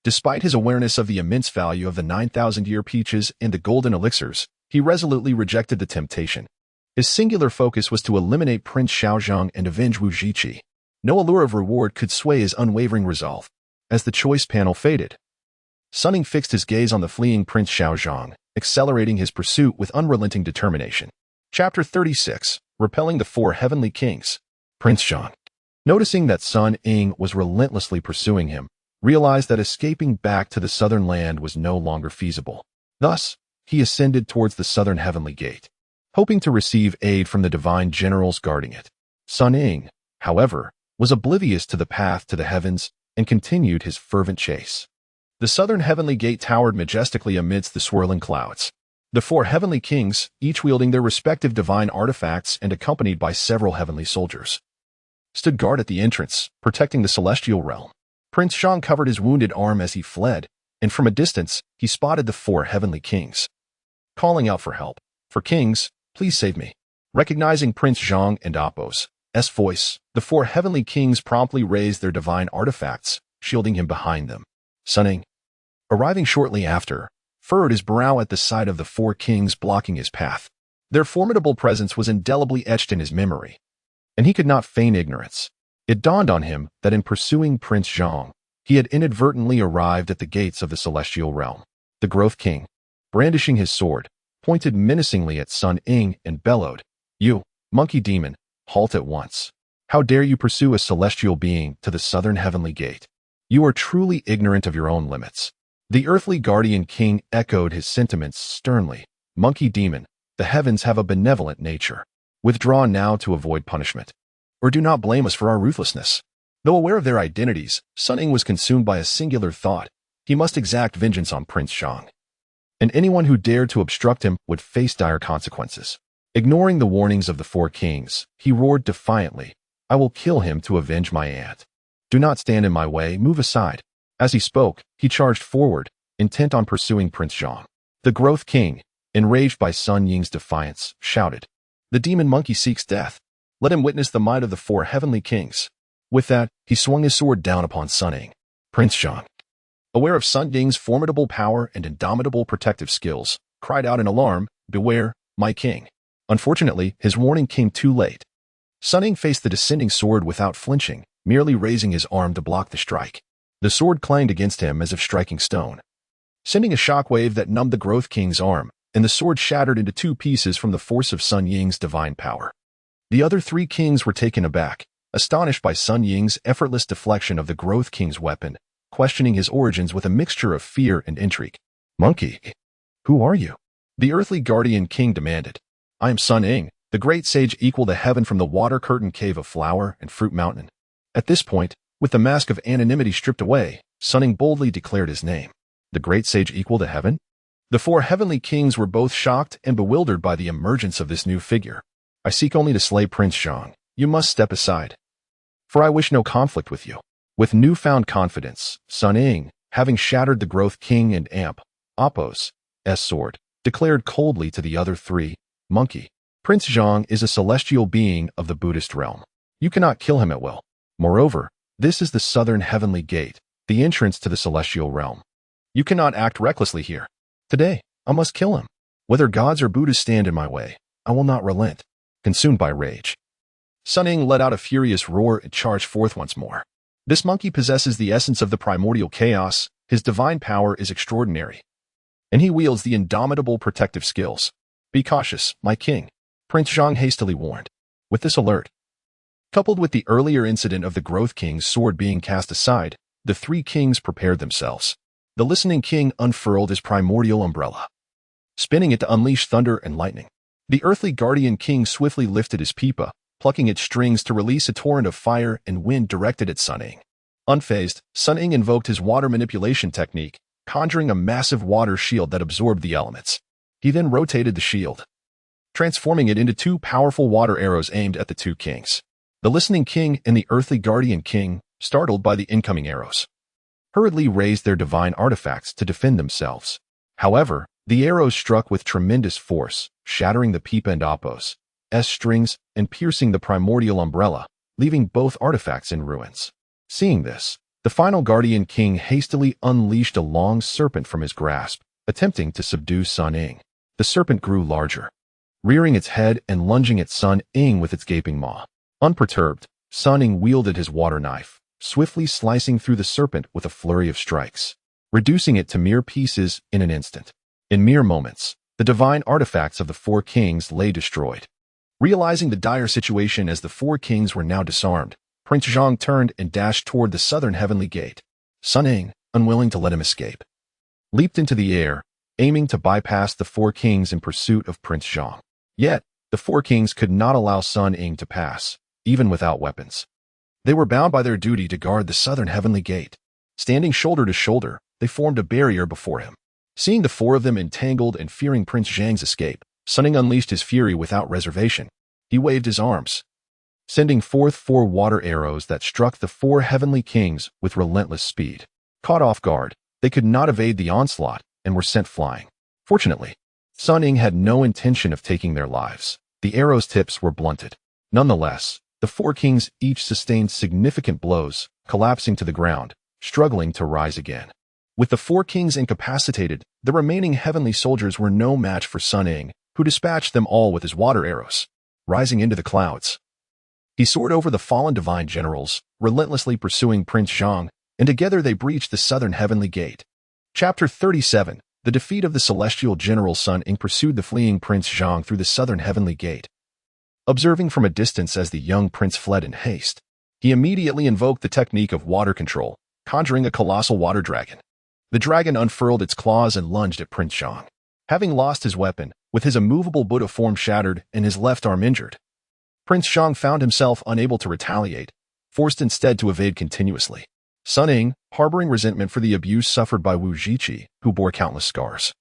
Despite his awareness of the immense value of the 9,000 year peaches and the golden elixirs, he resolutely rejected the temptation. His singular focus was to eliminate Prince Xiaozhang and avenge Wuzhiqi. No allure of reward could sway his unwavering resolve. As the choice panel faded, Sun Ying fixed his gaze on the fleeing Prince Xiaozhang, accelerating his pursuit with unrelenting determination. Chapter 36, Repelling the Four Heavenly Kings. Prince Xiang, noticing that Sun Ying was relentlessly pursuing him, realized that escaping back to the southern land was no longer feasible. Thus, he ascended towards the southern heavenly gate, hoping to receive aid from the divine generals guarding it. Sun Ying, however, was oblivious to the path to the heavens, and continued his fervent chase. The southern heavenly gate towered majestically amidst the swirling clouds. The four heavenly kings, each wielding their respective divine artifacts and accompanied by several heavenly soldiers, stood guard at the entrance, protecting the celestial realm. Prince Zhang covered his wounded arm as he fled, and from a distance, he spotted the four heavenly kings, calling out for help. "For kings, please save me." Recognizing Prince Zhang and Apos' voice, the four heavenly kings promptly raised their divine artifacts, shielding him behind them. Sun Ying, arriving shortly after, furrowed his brow at the sight of the four kings blocking his path. Their formidable presence was indelibly etched in his memory, and he could not feign ignorance. It dawned on him that in pursuing Prince Zhang, he had inadvertently arrived at the gates of the celestial realm. The Growth King, brandishing his sword, pointed menacingly at Sun Ying and bellowed, "You, monkey demon, halt at once. How dare you pursue a celestial being to the southern heavenly gate? You are truly ignorant of your own limits." The earthly guardian king echoed his sentiments sternly. "Monkey demon, the heavens have a benevolent nature. Withdraw now to avoid punishment, or do not blame us for our ruthlessness." Though aware of their identities, Sun Ying was consumed by a singular thought. He must exact vengeance on Prince Zhang, and anyone who dared to obstruct him would face dire consequences. Ignoring the warnings of the four kings, he roared defiantly, "I will kill him to avenge my aunt. Do not stand in my way, move aside." As he spoke, he charged forward, intent on pursuing Prince Zhang. The Growth King, enraged by Sun Ying's defiance, shouted, "The demon monkey seeks death. Let him witness the might of the four heavenly kings." With that, he swung his sword down upon Sun Ying. Prince Zhang, aware of Sun Ying's formidable power and indomitable protective skills, cried out in alarm, "Beware, my king." Unfortunately, his warning came too late. Sun Ying faced the descending sword without flinching, merely raising his arm to block the strike. The sword clanged against him as if striking stone, sending a shockwave that numbed the Growth King's arm, and the sword shattered into two pieces from the force of Sun Ying's divine power. The other three kings were taken aback, astonished by Sun Ying's effortless deflection of the Growth King's weapon, questioning his origins with a mixture of fear and intrigue. "Monkey, who are you?" the earthly guardian king demanded. "I am Sun Ying, the great sage equal to heaven from the water-curtained cave of Flower and Fruit Mountain." At this point, with the mask of anonymity stripped away, Sun Ying boldly declared his name. The great sage equal to heaven? The four heavenly kings were both shocked and bewildered by the emergence of this new figure. "I seek only to slay Prince Zhang. You must step aside, for I wish no conflict with you." With newfound confidence, Sun Ying, having shattered the Growth King and Apos' sword, declared coldly to the other three, "Monkey, Prince Zhang is a celestial being of the Buddhist realm. You cannot kill him at will. Moreover, this is the southern heavenly gate, the entrance to the celestial realm. You cannot act recklessly here. Today, I must kill him. Whether gods or Buddhas stand in my way, I will not relent." Consumed by rage, Sun Ying let out a furious roar and charged forth once more. This monkey possesses the essence of the primordial chaos, his divine power is extraordinary, and he wields the indomitable protective skills. "Be cautious, my king," Prince Zhang hastily warned. With this alert, coupled with the earlier incident of the Growth King's sword being cast aside, the three kings prepared themselves. The listening king unfurled his primordial umbrella, spinning it to unleash thunder and lightning. The earthly guardian king swiftly lifted his pipa, plucking its strings to release a torrent of fire and wind directed at Sun Ying. Unfazed, Sun Ying invoked his water manipulation technique, conjuring a massive water shield that absorbed the elements. He then rotated the shield, transforming it into two powerful water arrows aimed at the two kings. The listening king and the earthly guardian king, startled by the incoming arrows, hurriedly raised their divine artifacts to defend themselves. However, the arrows struck with tremendous force, shattering the pipa and Apos' strings and piercing the primordial umbrella, leaving both artifacts in ruins. Seeing this, the final guardian king hastily unleashed a long serpent from his grasp, attempting to subdue Sun Ying. The serpent grew larger, rearing its head and lunging at Sun Ying with its gaping maw. Unperturbed, Sun Ying wielded his water knife, swiftly slicing through the serpent with a flurry of strikes, reducing it to mere pieces in an instant. In mere moments, the divine artifacts of the four kings lay destroyed. Realizing the dire situation as the four kings were now disarmed, Prince Zhang turned and dashed toward the southern heavenly gate. Sun Ying, unwilling to let him escape, leaped into the air, aiming to bypass the four kings in pursuit of Prince Zhang. Yet, the four kings could not allow Sun Ying to pass, even without weapons. They were bound by their duty to guard the southern heavenly gate. Standing shoulder to shoulder, they formed a barrier before him. Seeing the four of them entangled and fearing Prince Zhang's escape, Sun Ying unleashed his fury without reservation. He waved his arms, sending forth 4 water arrows that struck the 4 heavenly kings with relentless speed. Caught off guard, they could not evade the onslaught and were sent flying. Fortunately, Sun Ying had no intention of taking their lives. The arrows' tips were blunted. Nonetheless, the 4 kings each sustained significant blows, collapsing to the ground, struggling to rise again. With the 4 kings incapacitated, the remaining heavenly soldiers were no match for Sun Ying, who dispatched them all with his water arrows. Rising into the clouds, he soared over the fallen divine generals, relentlessly pursuing Prince Zhang, and together they breached the southern heavenly gate. Chapter 37. The defeat of the celestial general Sun Ying pursued the fleeing Prince Zhang through the southern heavenly gate. Observing from a distance as the young prince fled in haste, he immediately invoked the technique of water control, conjuring a colossal water dragon. The dragon unfurled its claws and lunged at Prince Zhang. Having lost his weapon, with his immovable Buddha form shattered and his left arm injured, Prince Zhang found himself unable to retaliate, forced instead to evade continuously. Sun Ying, harboring resentment for the abuse suffered by Wuzhiqi, who bore countless scars,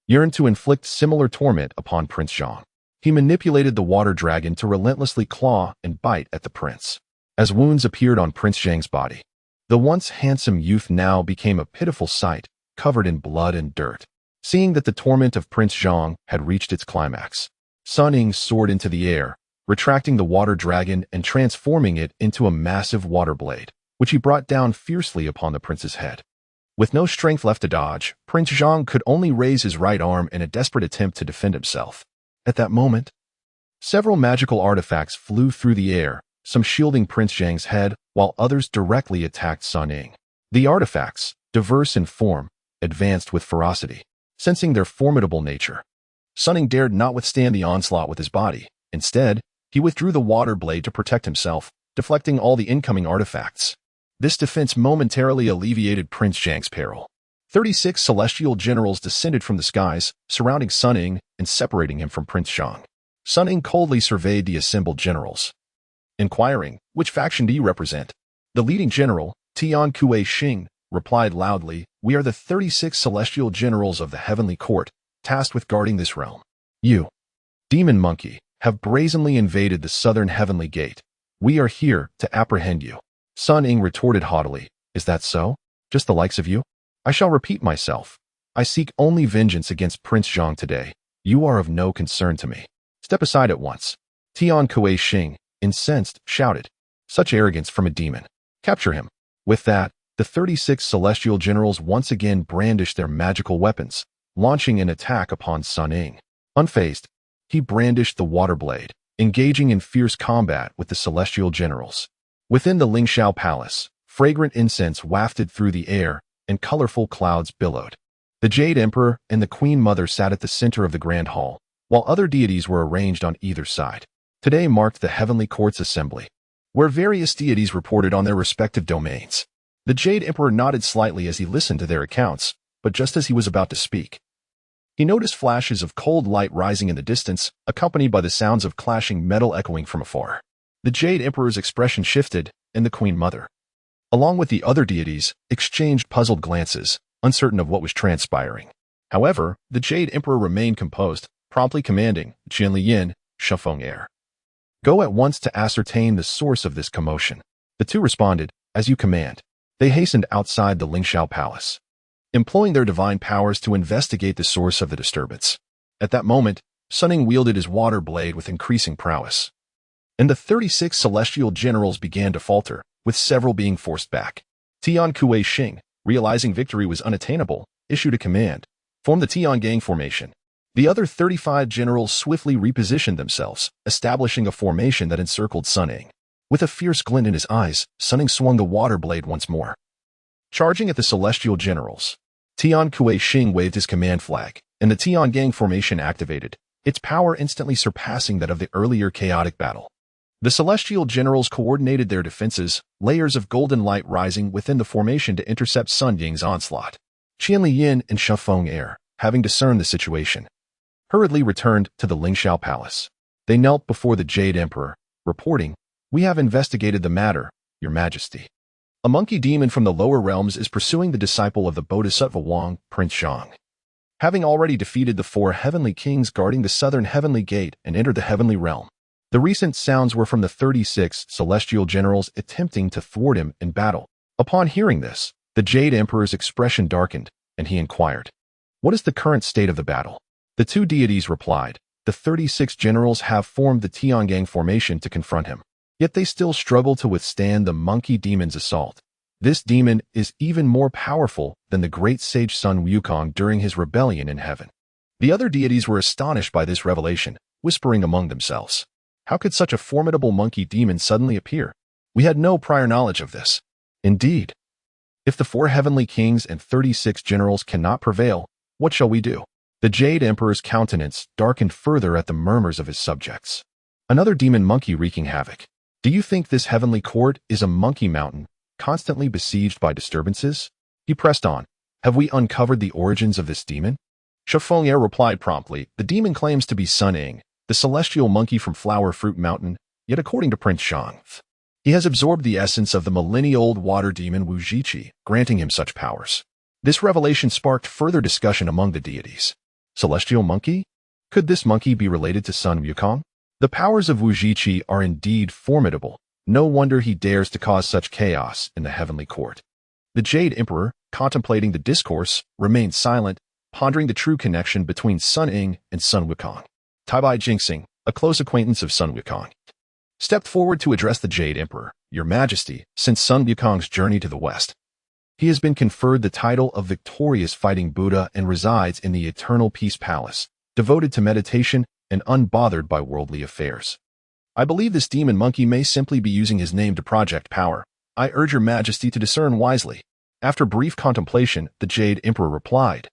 yearned to inflict similar torment upon Prince Zhang. He manipulated the water dragon to relentlessly claw and bite at the prince. As wounds appeared on Prince Zhang's body, the once handsome youth now became a pitiful sight, covered in blood and dirt. Seeing that the torment of Prince Zhang had reached its climax, Sun Ying soared into the air, retracting the water dragon and transforming it into a massive water blade, which he brought down fiercely upon the prince's head. With no strength left to dodge, Prince Zhang could only raise his right arm in a desperate attempt to defend himself. At that moment, several magical artifacts flew through the air, some shielding Prince Zhang's head, while others directly attacked Sun Ying. The artifacts, diverse in form, advanced with ferocity. Sensing their formidable nature, Sun Ying dared not withstand the onslaught with his body. Instead, he withdrew the water blade to protect himself, deflecting all the incoming artifacts. This defense momentarily alleviated Prince Zhang's peril. 36 celestial generals descended from the skies, surrounding Sun Ying and separating him from Prince Zhang. Sun Ying coldly surveyed the assembled generals, inquiring, "Which faction do you represent?" The leading general, Tian Kuei-shing, replied loudly, "We are the 36 celestial generals of the heavenly court, tasked with guarding this realm. You, demon monkey, have brazenly invaded the southern heavenly gate. We are here to apprehend you." Sun Ying retorted haughtily, "Is that so? Just the likes of you? I shall repeat myself. I seek only vengeance against Prince Zhang today. You are of no concern to me. Step aside at once." Tian Kuei-shing, incensed, shouted, "Such arrogance from a demon. Capture him." With that, the 36 celestial generals once again brandished their magical weapons, launching an attack upon Sun Ying. Unfazed, he brandished the water blade, engaging in fierce combat with the celestial generals. Within the Lingxiao Palace, fragrant incense wafted through the air, and colorful clouds billowed. The Jade Emperor and the Queen Mother sat at the center of the Grand Hall, while other deities were arranged on either side. Today marked the Heavenly Court's assembly, where various deities reported on their respective domains. The Jade Emperor nodded slightly as he listened to their accounts, but just as he was about to speak, he noticed flashes of cold light rising in the distance, accompanied by the sounds of clashing metal echoing from afar. The Jade Emperor's expression shifted, and the Queen Mother, along with the other deities, exchanged puzzled glances, uncertain of what was transpiring. However, the Jade Emperor remained composed, promptly commanding Qianliyin, Shifeng, "Go at once to ascertain the source of this commotion." The two responded, "As you command." They hastened outside the Lingxiao Palace, employing their divine powers to investigate the source of the disturbance. At that moment, Sun Ying wielded his water blade with increasing prowess, and the 36 celestial generals began to falter, with several being forced back. Tian Kuei-shing, realizing victory was unattainable, issued a command, "Form the Tian Gang formation." The other 35 generals swiftly repositioned themselves, establishing a formation that encircled Sun Ying. With a fierce glint in his eyes, Sun Ying swung the water blade once more, charging at the celestial generals. Tian Kuei-shing waved his command flag, and the Tian Gang formation activated, its power instantly surpassing that of the earlier chaotic battle. The celestial generals coordinated their defenses, layers of golden light rising within the formation to intercept Sun Ying's onslaught. Qianliyin and Shifeng, having discerned the situation, hurriedly returned to the Lingxiao Palace. They knelt before the Jade Emperor, reporting, "We have investigated the matter, Your Majesty. A monkey demon from the lower realms is pursuing the disciple of the Bodhisattva Wukong, Prince Zhang. Having already defeated the 4 heavenly kings guarding the southern heavenly gate and entered the heavenly realm, the recent sounds were from the 36 celestial generals attempting to thwart him in battle. Upon hearing this, the Jade Emperor's expression darkened, and he inquired, "What is the current state of the battle?" The 2 deities replied, "The 36 generals have formed the Tiangang formation to confront him. Yet they still struggle to withstand the monkey demon's assault. This demon is even more powerful than the great sage Sun Wukong during his rebellion in heaven." The other deities were astonished by this revelation, whispering among themselves, "How could such a formidable monkey demon suddenly appear? We had no prior knowledge of this." Indeed, if the 4 heavenly kings and 36 generals cannot prevail, what shall we do? The Jade Emperor's countenance darkened further at the murmurs of his subjects. Another demon monkey wreaking havoc. Do you think this heavenly court is a monkey mountain, constantly besieged by disturbances? He pressed on. Have we uncovered the origins of this demon? Chiffonnier replied promptly, "The demon claims to be Sun Ying, the celestial monkey from Flower Fruit Mountain, yet according to Prince Zhang, he has absorbed the essence of the millennia-old water demon Wuzhiqi, granting him such powers." This revelation sparked further discussion among the deities. Celestial monkey? Could this monkey be related to Sun Wukong? The powers of Wuzhiqi are indeed formidable. No wonder he dares to cause such chaos in the heavenly court. The Jade Emperor, contemplating the discourse, remained silent, pondering the true connection between Sun Ying and Sun Wukong. Taibai Jingxing, a close acquaintance of Sun Wukong, stepped forward to address the Jade Emperor. "Your Majesty, since Sun Wukong's journey to the west, he has been conferred the title of victorious fighting Buddha and resides in the Eternal Peace Palace, devoted to meditation and unbothered by worldly affairs. I believe this demon monkey may simply be using his name to project power. I urge your Majesty to discern wisely." After brief contemplation, the Jade Emperor replied,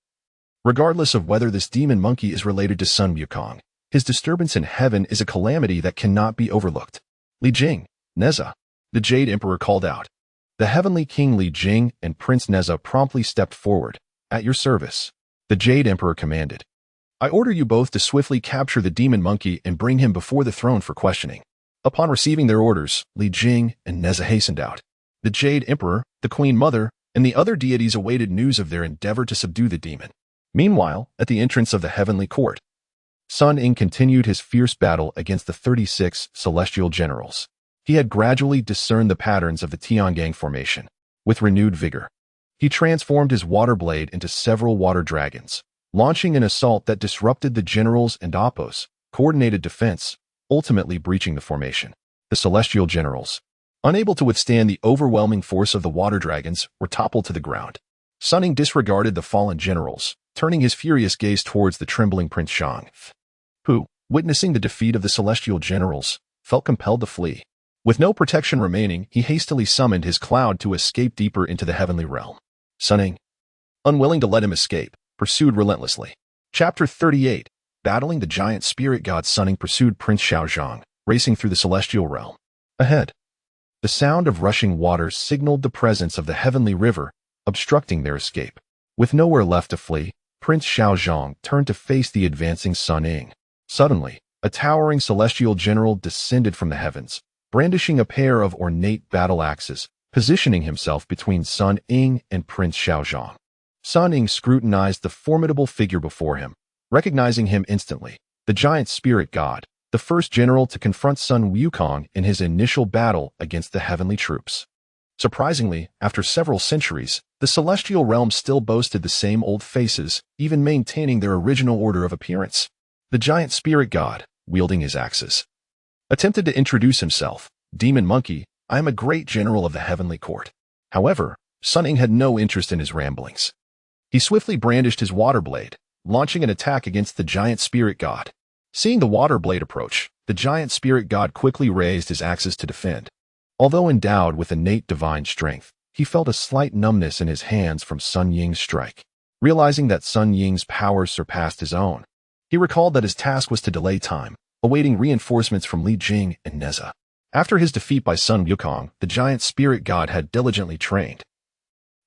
"Regardless of whether this demon monkey is related to Sun Wukong, his disturbance in heaven is a calamity that cannot be overlooked." "Li Jing, Neza," the Jade Emperor called out. The heavenly king Li Jing and Prince Neza promptly stepped forward. "At your service," the Jade Emperor commanded. "I order you both to swiftly capture the demon monkey and bring him before the throne for questioning." Upon receiving their orders, Li Jing and Neza hastened out. The Jade Emperor, the Queen Mother, and the other deities awaited news of their endeavor to subdue the demon. Meanwhile, at the entrance of the heavenly court, Sun Ying continued his fierce battle against the 36 celestial generals. He had gradually discerned the patterns of the Tiangang formation. With renewed vigor, he transformed his water blade into several water dragons, launching an assault that disrupted the generals and Appo's coordinated defense, ultimately breaching the formation. The celestial generals, unable to withstand the overwhelming force of the water dragons, were toppled to the ground. Sun Ying disregarded the fallen generals, turning his furious gaze towards the trembling Prince Zhang, who, witnessing the defeat of the celestial generals, felt compelled to flee. With no protection remaining, he hastily summoned his cloud to escape deeper into the heavenly realm. Sun Ying, unwilling to let him escape, pursued relentlessly. Chapter 38. Battling the giant spirit god. Sun Ying pursued Prince Zhang, racing through the celestial realm. Ahead, the sound of rushing water signaled the presence of the heavenly river, obstructing their escape. With nowhere left to flee, Prince Zhang turned to face the advancing Sun Ying. Suddenly, a towering celestial general descended from the heavens, brandishing a pair of ornate battle axes, positioning himself between Sun Ying and Prince Zhang. Sun Ying scrutinized the formidable figure before him, recognizing him instantly, the giant spirit god, the first general to confront Sun Wukong in his initial battle against the heavenly troops. Surprisingly, after several centuries, the celestial realm still boasted the same old faces, even maintaining their original order of appearance. The giant spirit god, wielding his axes, attempted to introduce himself. "Demon monkey, I am a great general of the heavenly court." However, Sun Ying had no interest in his ramblings. He swiftly brandished his water blade, launching an attack against the giant spirit god. Seeing the water blade approach, the giant spirit god quickly raised his axes to defend. Although endowed with innate divine strength, he felt a slight numbness in his hands from Sun Ying's strike. Realizing that Sun Ying's powers surpassed his own, he recalled that his task was to delay time, awaiting reinforcements from Li Jing and Neza. After his defeat by Sun Wukong, the giant spirit god had diligently trained,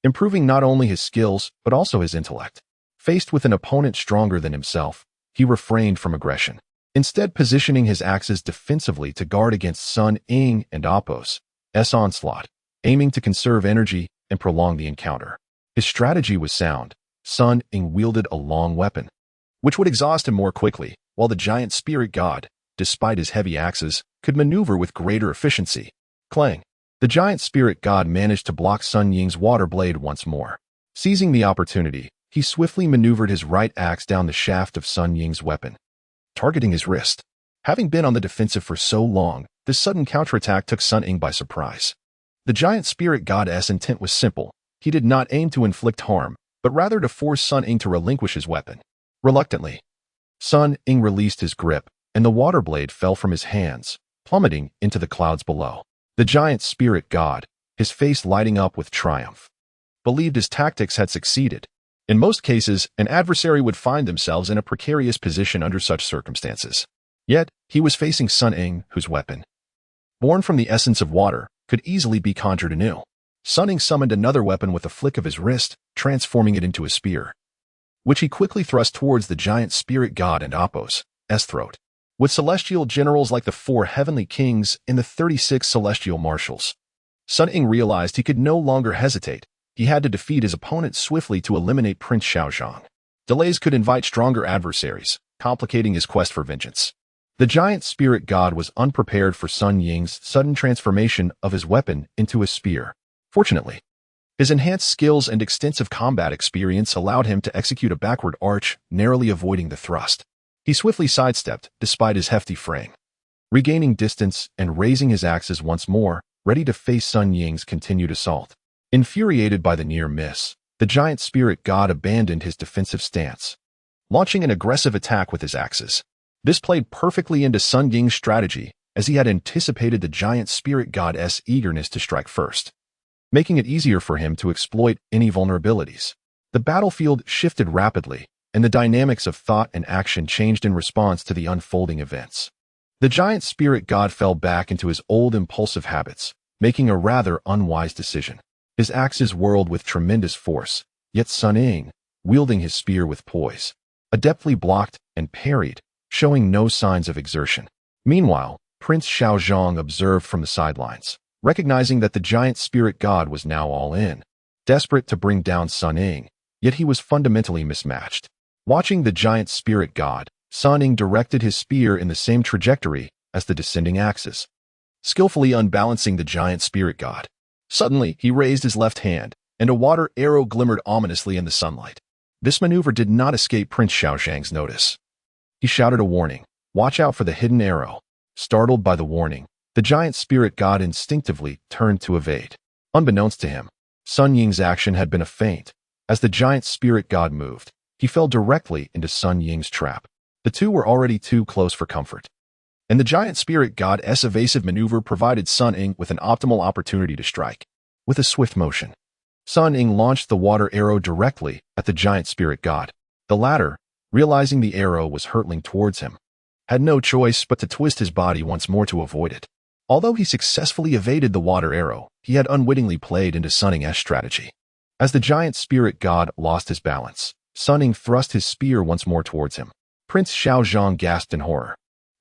improving not only his skills, but also his intellect. Faced with an opponent stronger than himself, he refrained from aggression, instead positioning his axes defensively to guard against Sun Ying and Appo's onslaught, aiming to conserve energy and prolong the encounter. His strategy was sound. Sun Ying wielded a long weapon, which would exhaust him more quickly, while the giant spirit god, despite his heavy axes, could maneuver with greater efficiency. Clang! The giant spirit god managed to block Sun Ying's water blade once more. Seizing the opportunity, he swiftly maneuvered his right axe down the shaft of Sun Ying's weapon, targeting his wrist. Having been on the defensive for so long, this sudden counterattack took Sun Ying by surprise. The giant spirit god's intent was simple. He did not aim to inflict harm, but rather to force Sun Ying to relinquish his weapon. Reluctantly, Sun Ying released his grip, and the water blade fell from his hands, plummeting into the clouds below. The giant spirit god, his face lighting up with triumph, believed his tactics had succeeded. In most cases, an adversary would find themselves in a precarious position under such circumstances. Yet, he was facing Sun Ying, whose weapon, born from the essence of water, could easily be conjured anew. Sun Ying summoned another weapon with a flick of his wrist, transforming it into a spear, which he quickly thrust towards the giant spirit god and Apos' throat. With celestial generals like the 4 heavenly kings and the 36 celestial marshals, Sun Ying realized he could no longer hesitate. He had to defeat his opponent swiftly to eliminate Prince Xiaozhang. Delays could invite stronger adversaries, complicating his quest for vengeance. The giant spirit god was unprepared for Sun Ying's sudden transformation of his weapon into a spear. Fortunately, his enhanced skills and extensive combat experience allowed him to execute a backward arch, narrowly avoiding the thrust. He swiftly sidestepped, despite his hefty frame, regaining distance and raising his axes once more, ready to face Sun Ying's continued assault. Infuriated by the near miss, the giant spirit god abandoned his defensive stance, launching an aggressive attack with his axes. This played perfectly into Sun Ying's strategy, as he had anticipated the giant spirit god's eagerness to strike first, making it easier for him to exploit any vulnerabilities. The battlefield shifted rapidly, and the dynamics of thought and action changed in response to the unfolding events. The giant spirit god fell back into his old impulsive habits, making a rather unwise decision. His axes whirled with tremendous force, yet Sun Ying, wielding his spear with poise, adeptly blocked and parried, showing no signs of exertion. Meanwhile, Prince Xiaozhang observed from the sidelines, recognizing that the giant spirit god was now all in, desperate to bring down Sun Ying, yet he was fundamentally mismatched. Watching the giant spirit god, Sun Ying directed his spear in the same trajectory as the descending axes, skillfully unbalancing the giant spirit god. Suddenly, he raised his left hand, and a water arrow glimmered ominously in the sunlight. This maneuver did not escape Prince Xiaozhang's notice. He shouted a warning, "Watch out for the hidden arrow." Startled by the warning, the giant spirit god instinctively turned to evade. Unbeknownst to him, Sun Ying's action had been a feint. As the giant spirit god moved, he fell directly into Sun Ying's trap. The two were already too close for comfort, and the giant spirit god's evasive maneuver provided Sun Ying with an optimal opportunity to strike. With a swift motion, Sun Ying launched the water arrow directly at the giant spirit god. The latter, realizing the arrow was hurtling towards him, had no choice but to twist his body once more to avoid it. Although he successfully evaded the water arrow, he had unwittingly played into Sun Ying's strategy. As the giant spirit god lost his balance, Sun Ying thrust his spear once more towards him. Prince Xiaozhang gasped in horror,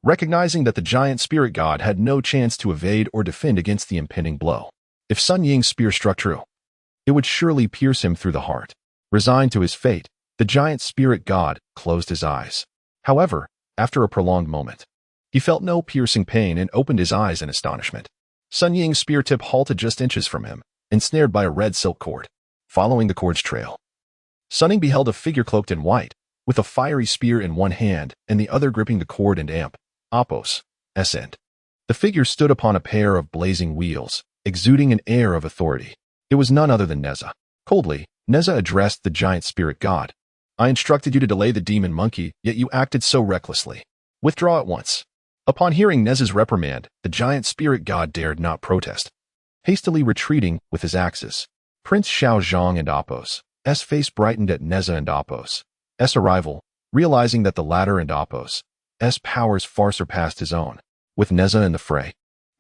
recognizing that the giant spirit god had no chance to evade or defend against the impending blow. If Sun Ying's spear struck true, it would surely pierce him through the heart. Resigned to his fate, the giant spirit god closed his eyes. However, after a prolonged moment, he felt no piercing pain and opened his eyes in astonishment. Sun Ying's spear tip halted just inches from him, ensnared by a red silk cord. Following the cord's trail, Sun Ying beheld a figure cloaked in white, with a fiery spear in one hand and the other gripping the cord and Apos' end. The figure stood upon a pair of blazing wheels, exuding an air of authority. It was none other than Neza. Coldly, Neza addressed the giant spirit god. "I instructed you to delay the demon monkey, yet you acted so recklessly. Withdraw at once." Upon hearing Neza's reprimand, the giant spirit god dared not protest. Hastily retreating with his axes, Prince Xiaozhang and Apos' face brightened at Neza and Apos' arrival, realizing that the latter and Apos' powers far surpassed his own. With Neza in the fray,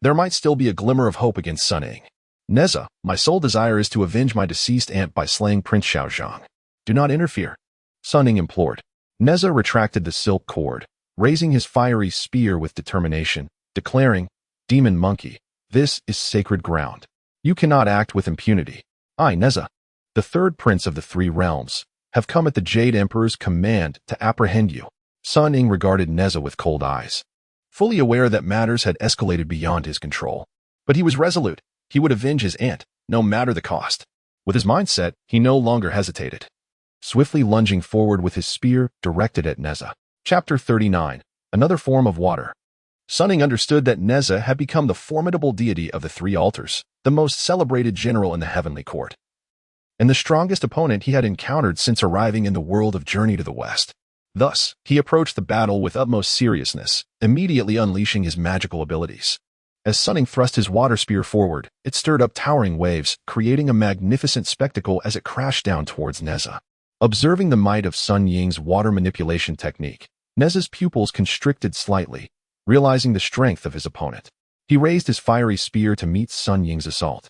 there might still be a glimmer of hope against Sun Ying. "Neza, my sole desire is to avenge my deceased aunt by slaying Prince Xiaozhang. Do not interfere," Sun Ying implored. Neza retracted the silk cord, raising his fiery spear with determination, declaring, "Demon monkey, This is sacred ground. You cannot act with impunity. I, Neza, the third prince of the three realms, have come at the Jade Emperor's command to apprehend you. Sun Ying regarded Neza with cold eyes, fully aware that matters had escalated beyond his control. But he was resolute. He would avenge his aunt, no matter the cost. With his mind set, he no longer hesitated, swiftly lunging forward with his spear directed at Neza. Chapter 39. Another form of water. Sun Ying understood that Neza had become the formidable deity of the three altars, the most celebrated general in the heavenly court, and the strongest opponent he had encountered since arriving in the world of Journey to the West. Thus, he approached the battle with utmost seriousness, immediately unleashing his magical abilities. As Sun Ying thrust his water spear forward, it stirred up towering waves, creating a magnificent spectacle as it crashed down towards Neza. Observing the might of Sun Ying's water manipulation technique, Neza's pupils constricted slightly, realizing the strength of his opponent. He raised his fiery spear to meet Sun Ying's assault.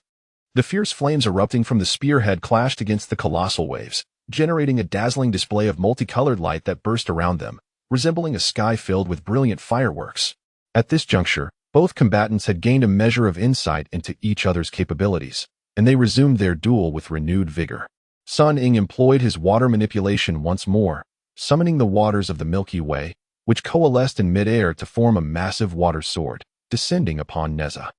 The fierce flames erupting from the spearhead clashed against the colossal waves, generating a dazzling display of multicolored light that burst around them, resembling a sky filled with brilliant fireworks. At this juncture, both combatants had gained a measure of insight into each other's capabilities, and they resumed their duel with renewed vigor. Sun Ying employed his water manipulation once more, summoning the waters of the Milky Way, which coalesced in midair to form a massive water sword, descending upon Neza.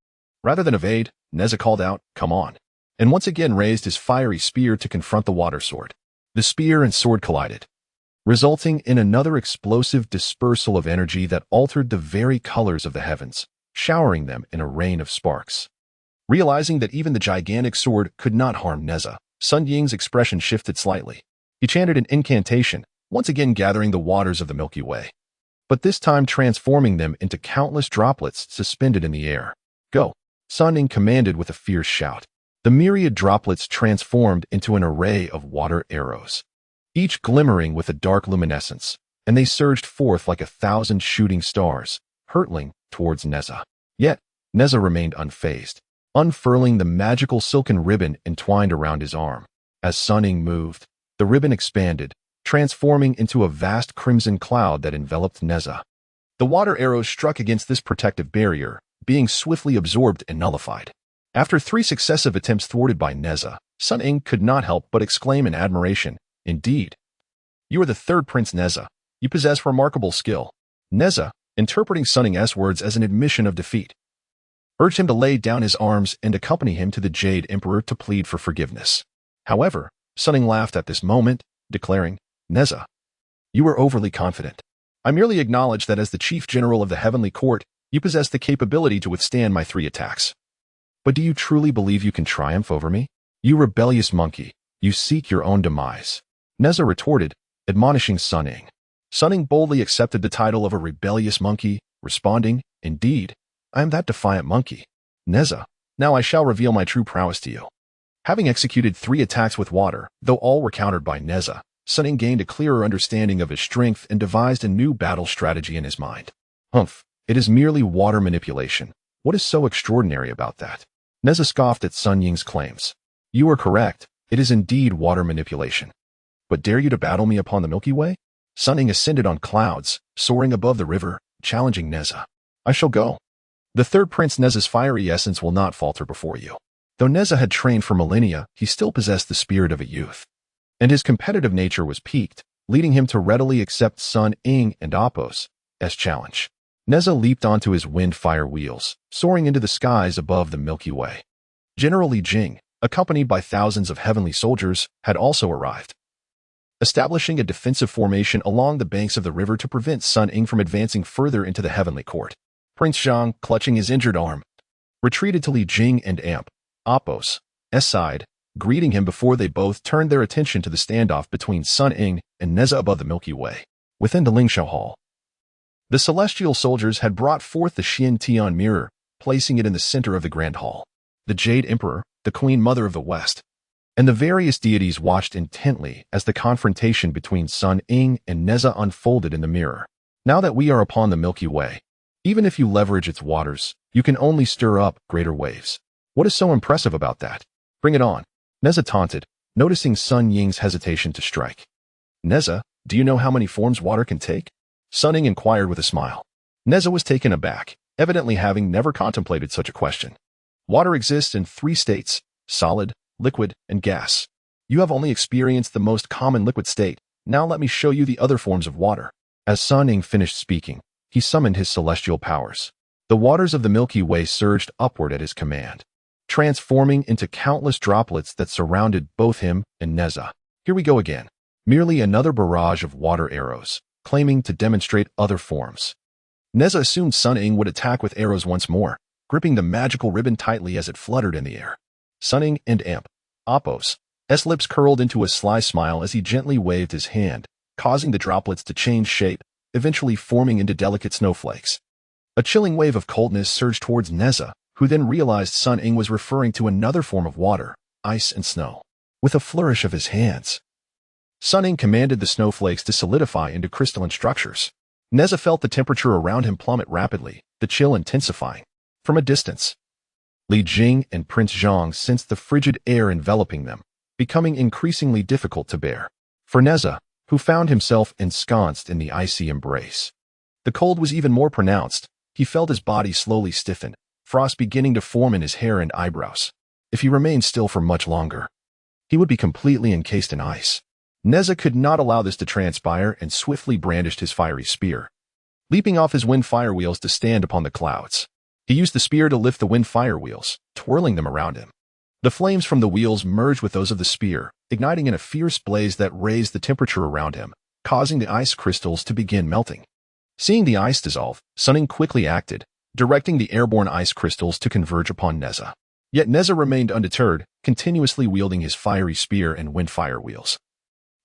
Rather than evade, Neza called out, "Come on," and once again raised his fiery spear to confront the water sword. The spear and sword collided, resulting in another explosive dispersal of energy that altered the very colors of the heavens, showering them in a rain of sparks. Realizing that even the gigantic sword could not harm Neza, Sun Ying's expression shifted slightly. He chanted an incantation, once again gathering the waters of the Milky Way, but this time transforming them into countless droplets suspended in the air. "Go," Sun Ying commanded with a fierce shout. The myriad droplets transformed into an array of water arrows, each glimmering with a dark luminescence, and they surged forth like 1,000 shooting stars, hurtling towards Neza. Yet, Neza remained unfazed, unfurling the magical silken ribbon entwined around his arm. As Sun Ying moved, the ribbon expanded, transforming into a vast crimson cloud that enveloped Neza. The water arrows struck against this protective barrier, being swiftly absorbed and nullified. After 3 successive attempts thwarted by Neza, Sun Ying could not help but exclaim in admiration, "Indeed, you are the third Prince Neza. You possess remarkable skill." Neza, interpreting Sun Ying's words as an admission of defeat, urged him to lay down his arms and accompany him to the Jade Emperor to plead for forgiveness. However, Sun Ying laughed at this moment, declaring, "Neza, you are overly confident. I merely acknowledge that as the chief general of the heavenly court, you possess the capability to withstand my 3 attacks. But do you truly believe you can triumph over me? You rebellious monkey, you seek your own demise," Neza retorted, admonishing Sun Ying. Sun Ying boldly accepted the title of a rebellious monkey, responding, "Indeed, I am that defiant monkey. Neza, now I shall reveal my true prowess to you." Having executed 3 attacks with water, though all were countered by Neza, Sun Ying gained a clearer understanding of his strength and devised a new battle strategy in his mind. "Humph, it is merely water manipulation. What is so extraordinary about that?" Neza scoffed at Sun Ying's claims. "You are correct. It is indeed water manipulation. But dare you to battle me upon the Milky Way?" Sun Ying ascended on clouds, soaring above the river, challenging Neza. "I shall go. The third Prince Neza's fiery essence will not falter before you." Though Neza had trained for millennia, he still possessed the spirit of a youth, and his competitive nature was piqued, leading him to readily accept Sun Ying and Appos as challenge. Neza leaped onto his wind-fire wheels, soaring into the skies above the Milky Way. General Li Jing, accompanied by thousands of heavenly soldiers, had also arrived, establishing a defensive formation along the banks of the river to prevent Sun Ying from advancing further into the heavenly court. Prince Zhang, clutching his injured arm, retreated to Li Jing and Appos' side, greeting him before they both turned their attention to the standoff between Sun Ying and Neza above the Milky Way. Within the Lingshao Hall, the celestial soldiers had brought forth the Xian Tian mirror, placing it in the center of the Grand Hall. The Jade Emperor, the Queen Mother of the West, and the various deities watched intently as the confrontation between Sun Ying and Neza unfolded in the mirror. "Now that we are upon the Milky Way, even if you leverage its waters, you can only stir up greater waves. What is so impressive about that? Bring it on," Neza taunted, noticing Sun Ying's hesitation to strike. "Neza, do you know how many forms water can take?" Sun Ying inquired with a smile. Neza was taken aback, evidently having never contemplated such a question. Water exists in 3 states: solid, liquid, and gas. You have only experienced the most common liquid state. Now let me show you the other forms of water. As Sun Ying finished speaking, he summoned his celestial powers. The waters of the Milky Way surged upward at his command, transforming into countless droplets that surrounded both him and Neza. Here we go again. Merely another barrage of water arrows, claiming to demonstrate other forms. Neza assumed Sun Ying would attack with arrows once more, gripping the magical ribbon tightly as it fluttered in the air. Sun Ying and Amp, Apos, S lips curled into a sly smile as he gently waved his hand, causing the droplets to change shape, eventually forming into delicate snowflakes. A chilling wave of coldness surged towards Neza, who then realized Sun Ying was referring to another form of water, ice and snow. With a flourish of his hands, Sun Ying commanded the snowflakes to solidify into crystalline structures. Neza felt the temperature around him plummet rapidly, the chill intensifying. From a distance, Li Jing and Prince Zhang sensed the frigid air enveloping them, becoming increasingly difficult to bear. For Neza, who found himself ensconced in the icy embrace, the cold was even more pronounced. He felt his body slowly stiffen, frost beginning to form in his hair and eyebrows. If he remained still for much longer, he would be completely encased in ice. Neza could not allow this to transpire and swiftly brandished his fiery spear, leaping off his wind fire wheels to stand upon the clouds. He used the spear to lift the wind fire wheels, twirling them around him. The flames from the wheels merged with those of the spear, igniting in a fierce blaze that raised the temperature around him, causing the ice crystals to begin melting. Seeing the ice dissolve, Sun Ying quickly acted, directing the airborne ice crystals to converge upon Neza. Yet Neza remained undeterred, continuously wielding his fiery spear and wind fire wheels,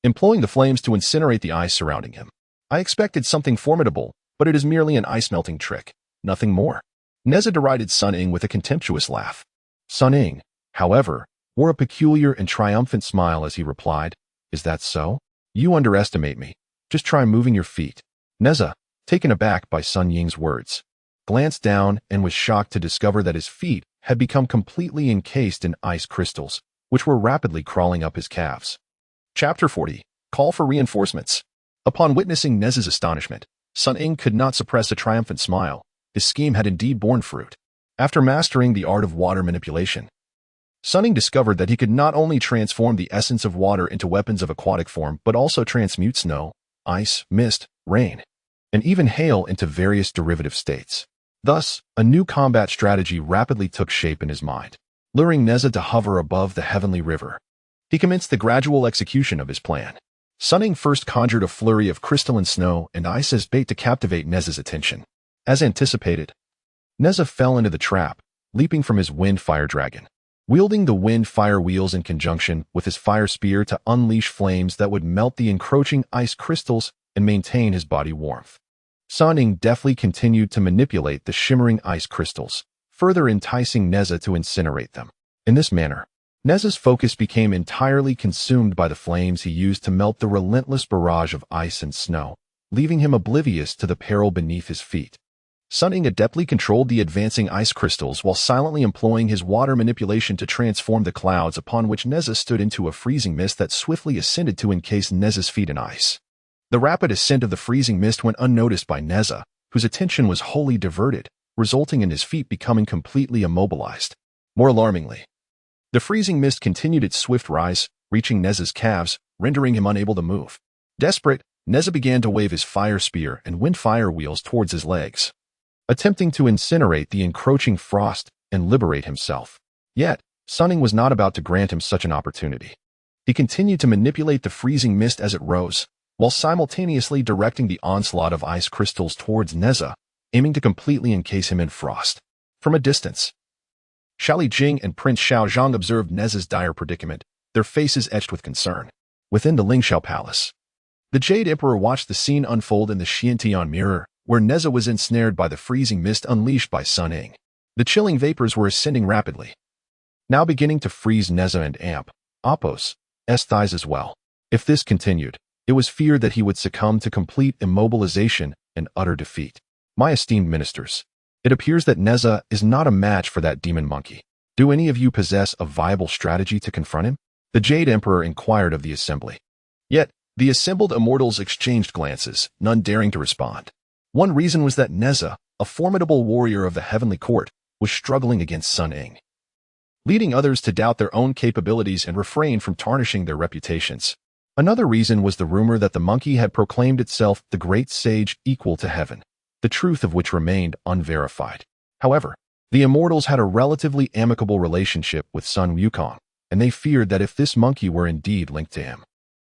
employing the flames to incinerate the ice surrounding him. I expected something formidable, but it is merely an ice-melting trick, nothing more. Neza derided Sun Ying with a contemptuous laugh. Sun Ying, however, wore a peculiar and triumphant smile as he replied, "Is that so? You underestimate me. Just try moving your feet." Neza, taken aback by Sun Ying's words, glanced down and was shocked to discover that his feet had become completely encased in ice crystals, which were rapidly crawling up his calves. Chapter 40. Call for Reinforcements. Upon witnessing Neza's astonishment, Sun Ying could not suppress a triumphant smile. His scheme had indeed borne fruit. After mastering the art of water manipulation, Sun Ying discovered that he could not only transform the essence of water into weapons of aquatic form, but also transmute snow, ice, mist, rain, and even hail into various derivative states. Thus, a new combat strategy rapidly took shape in his mind. Luring Neza to hover above the heavenly river, he commenced the gradual execution of his plan. Sun Ying first conjured a flurry of crystalline snow and ice as bait to captivate Neza's attention. As anticipated, Neza fell into the trap, leaping from his wind fire dragon, wielding the wind fire wheels in conjunction with his fire spear to unleash flames that would melt the encroaching ice crystals and maintain his body warmth. Sun Ying deftly continued to manipulate the shimmering ice crystals, further enticing Neza to incinerate them. In this manner, Neza's focus became entirely consumed by the flames he used to melt the relentless barrage of ice and snow, leaving him oblivious to the peril beneath his feet. Sun Ying adeptly controlled the advancing ice crystals while silently employing his water manipulation to transform the clouds upon which Neza stood into a freezing mist that swiftly ascended to encase Neza's feet in ice. The rapid ascent of the freezing mist went unnoticed by Neza, whose attention was wholly diverted, resulting in his feet becoming completely immobilized. More alarmingly, the freezing mist continued its swift rise, reaching Neza's calves, rendering him unable to move. Desperate, Neza began to wave his fire spear and wind fire wheels towards his legs, attempting to incinerate the encroaching frost and liberate himself. Yet, Sun Ying was not about to grant him such an opportunity. He continued to manipulate the freezing mist as it rose, while simultaneously directing the onslaught of ice crystals towards Neza, aiming to completely encase him in frost. From a distance, Li Jing and Prince Zhang observed Neza's dire predicament, their faces etched with concern. Within the Lingxiao Palace, the Jade Emperor watched the scene unfold in the Xiantian mirror, where Neza was ensnared by the freezing mist unleashed by Sun Ying. The chilling vapors were ascending rapidly, now beginning to freeze Neza and Amp, Apos, S thighs as well. If this continued, it was feared that he would succumb to complete immobilization and utter defeat. My esteemed ministers, it appears that Neza is not a match for that demon monkey. Do any of you possess a viable strategy to confront him? The Jade Emperor inquired of the assembly. Yet, the assembled immortals exchanged glances, none daring to respond. One reason was that Neza, a formidable warrior of the heavenly court, was struggling against Sun Ying. leading others to doubt their own capabilities and refrain from tarnishing their reputations. Another reason was the rumor that the monkey had proclaimed itself the great sage equal to heaven, the truth of which remained unverified. However, the immortals had a relatively amicable relationship with Sun Wukong, and they feared that if this monkey were indeed linked to him,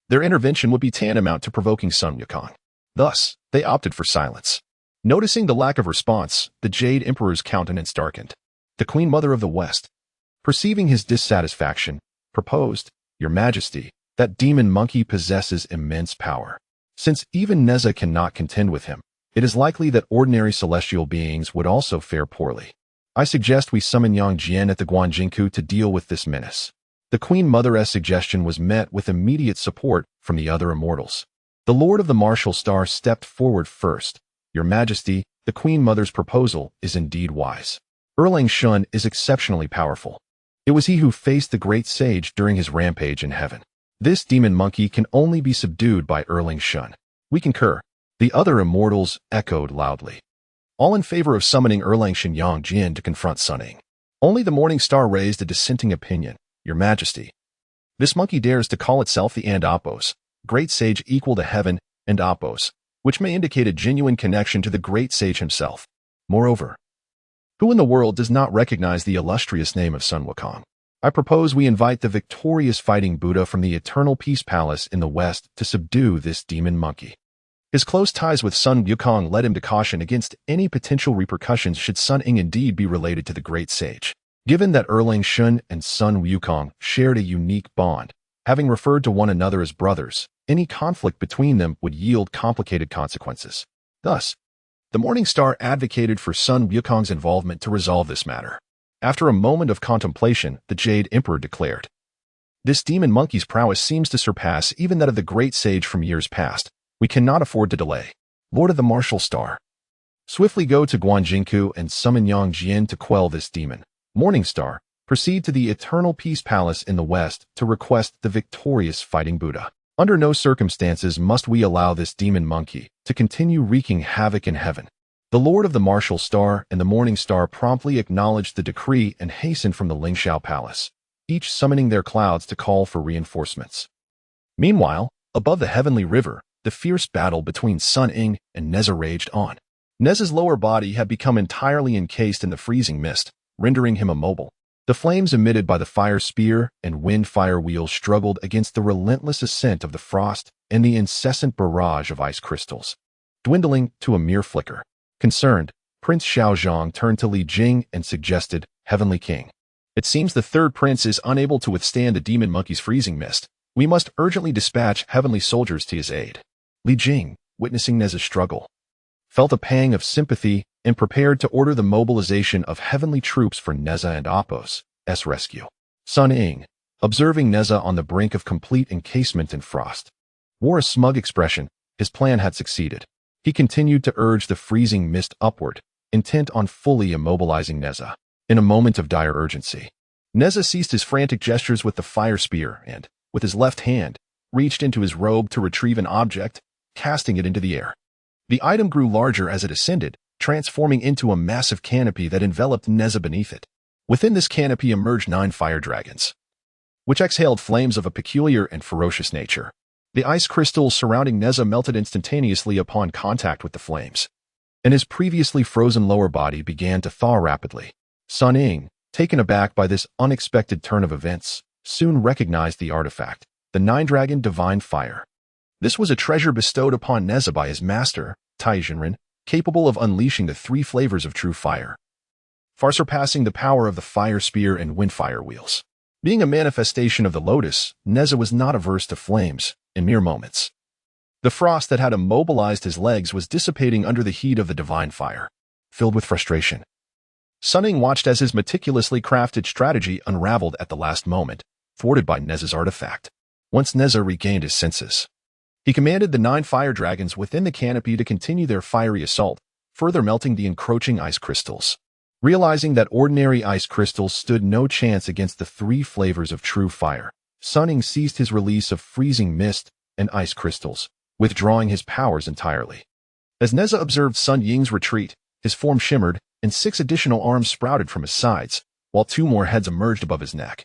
their intervention would be tantamount to provoking Sun Ying. Thus, they opted for silence. Noticing the lack of response, the Jade Emperor's countenance darkened. The Queen Mother of the West, perceiving his dissatisfaction, proposed, "Your Majesty, that demon monkey possesses immense power. Since even Neza cannot contend with him, it is likely that ordinary celestial beings would also fare poorly. I suggest we summon Yang Jian at the Wuzhiqi to deal with this menace." The Queen Mother's suggestion was met with immediate support from the other immortals. The Lord of the Martial Star stepped forward first. "Your Majesty, the Queen Mother's proposal is indeed wise. Erlang Shun is exceptionally powerful. It was he who faced the great sage during his rampage in heaven. This demon monkey can only be subdued by Erlang Shun." "We concur," the other immortals echoed loudly. All in favor of summoning Erlang Shun Yang Jian to confront Sun Ying. Only the Morning Star raised a dissenting opinion. "Your Majesty, this monkey dares to call itself the Apos, great sage equal to heaven, and Apos, which may indicate a genuine connection to the great sage himself. Moreover, who in the world does not recognize the illustrious name of Sun Wukong? I propose we invite the victorious fighting Buddha from the Eternal Peace Palace in the West to subdue this demon monkey." His close ties with Sun Wukong led him to caution against any potential repercussions should Sun Ying indeed be related to the great sage. Given that Erlang Shun and Sun Wukong shared a unique bond, having referred to one another as brothers, any conflict between them would yield complicated consequences. Thus, the Morning Star advocated for Sun Wukong's involvement to resolve this matter. After a moment of contemplation, the Jade Emperor declared, "This demon monkey's prowess seems to surpass even that of the great sage from years past. We cannot afford to delay. Lord of the Martial Star, swiftly go to Wuzhiqi and summon Yang Jian to quell this demon. Morning Star, proceed to the Eternal Peace Palace in the West to request the victorious fighting Buddha. Under no circumstances must we allow this demon monkey to continue wreaking havoc in heaven." The Lord of the Martial Star and the Morning Star promptly acknowledged the decree and hastened from the Lingxiao Palace, each summoning their clouds to call for reinforcements. Meanwhile, above the heavenly river, the fierce battle between Sun Ying and Neza raged on. Neza's lower body had become entirely encased in the freezing mist, rendering him immobile. The flames emitted by the fire spear and wind fire wheel struggled against the relentless ascent of the frost and the incessant barrage of ice crystals, dwindling to a mere flicker. Concerned, Prince Xiaozhong turned to Li Jing and suggested, "Heavenly King, it seems the third prince is unable to withstand the demon monkey's freezing mist. We must urgently dispatch heavenly soldiers to his aid." Li Jing, witnessing Neza's struggle, felt a pang of sympathy and prepared to order the mobilization of heavenly troops for Neza and Apos' rescue. Sun Ying, observing Neza on the brink of complete encasement in frost, wore a smug expression. His plan had succeeded. He continued to urge the freezing mist upward, intent on fully immobilizing Neza. In a moment of dire urgency, Neza ceased his frantic gestures with the fire spear and, with his left hand, reached into his robe to retrieve an object, casting it into the air. The item grew larger as it ascended, transforming into a massive canopy that enveloped Neza beneath it. Within this canopy emerged 9 fire dragons, which exhaled flames of a peculiar and ferocious nature. The ice crystals surrounding Neza melted instantaneously upon contact with the flames, and his previously frozen lower body began to thaw rapidly. Sun Ying, taken aback by this unexpected turn of events, soon recognized the artifact, the 9-dragon divine fire. This was a treasure bestowed upon Neza by his master, Taizhenren, capable of unleashing the 3 flavors of true fire, far surpassing the power of the fire spear and wind fire wheels. Being a manifestation of the lotus, Neza was not averse to flames. In mere moments, the frost that had immobilized his legs was dissipating under the heat of the divine fire. Filled with frustration, Sun Ying watched as his meticulously crafted strategy unraveled at the last moment, thwarted by Neza's artifact. Once Neza regained his senses, he commanded the 9 fire dragons within the canopy to continue their fiery assault, further melting the encroaching ice crystals. Realizing that ordinary ice crystals stood no chance against the 3 flavors of true fire, Sun Ying ceased his release of freezing mist and ice crystals, withdrawing his powers entirely. As Neza observed Sun Ying's retreat, his form shimmered, and 6 additional arms sprouted from his sides, while 2 more heads emerged above his neck,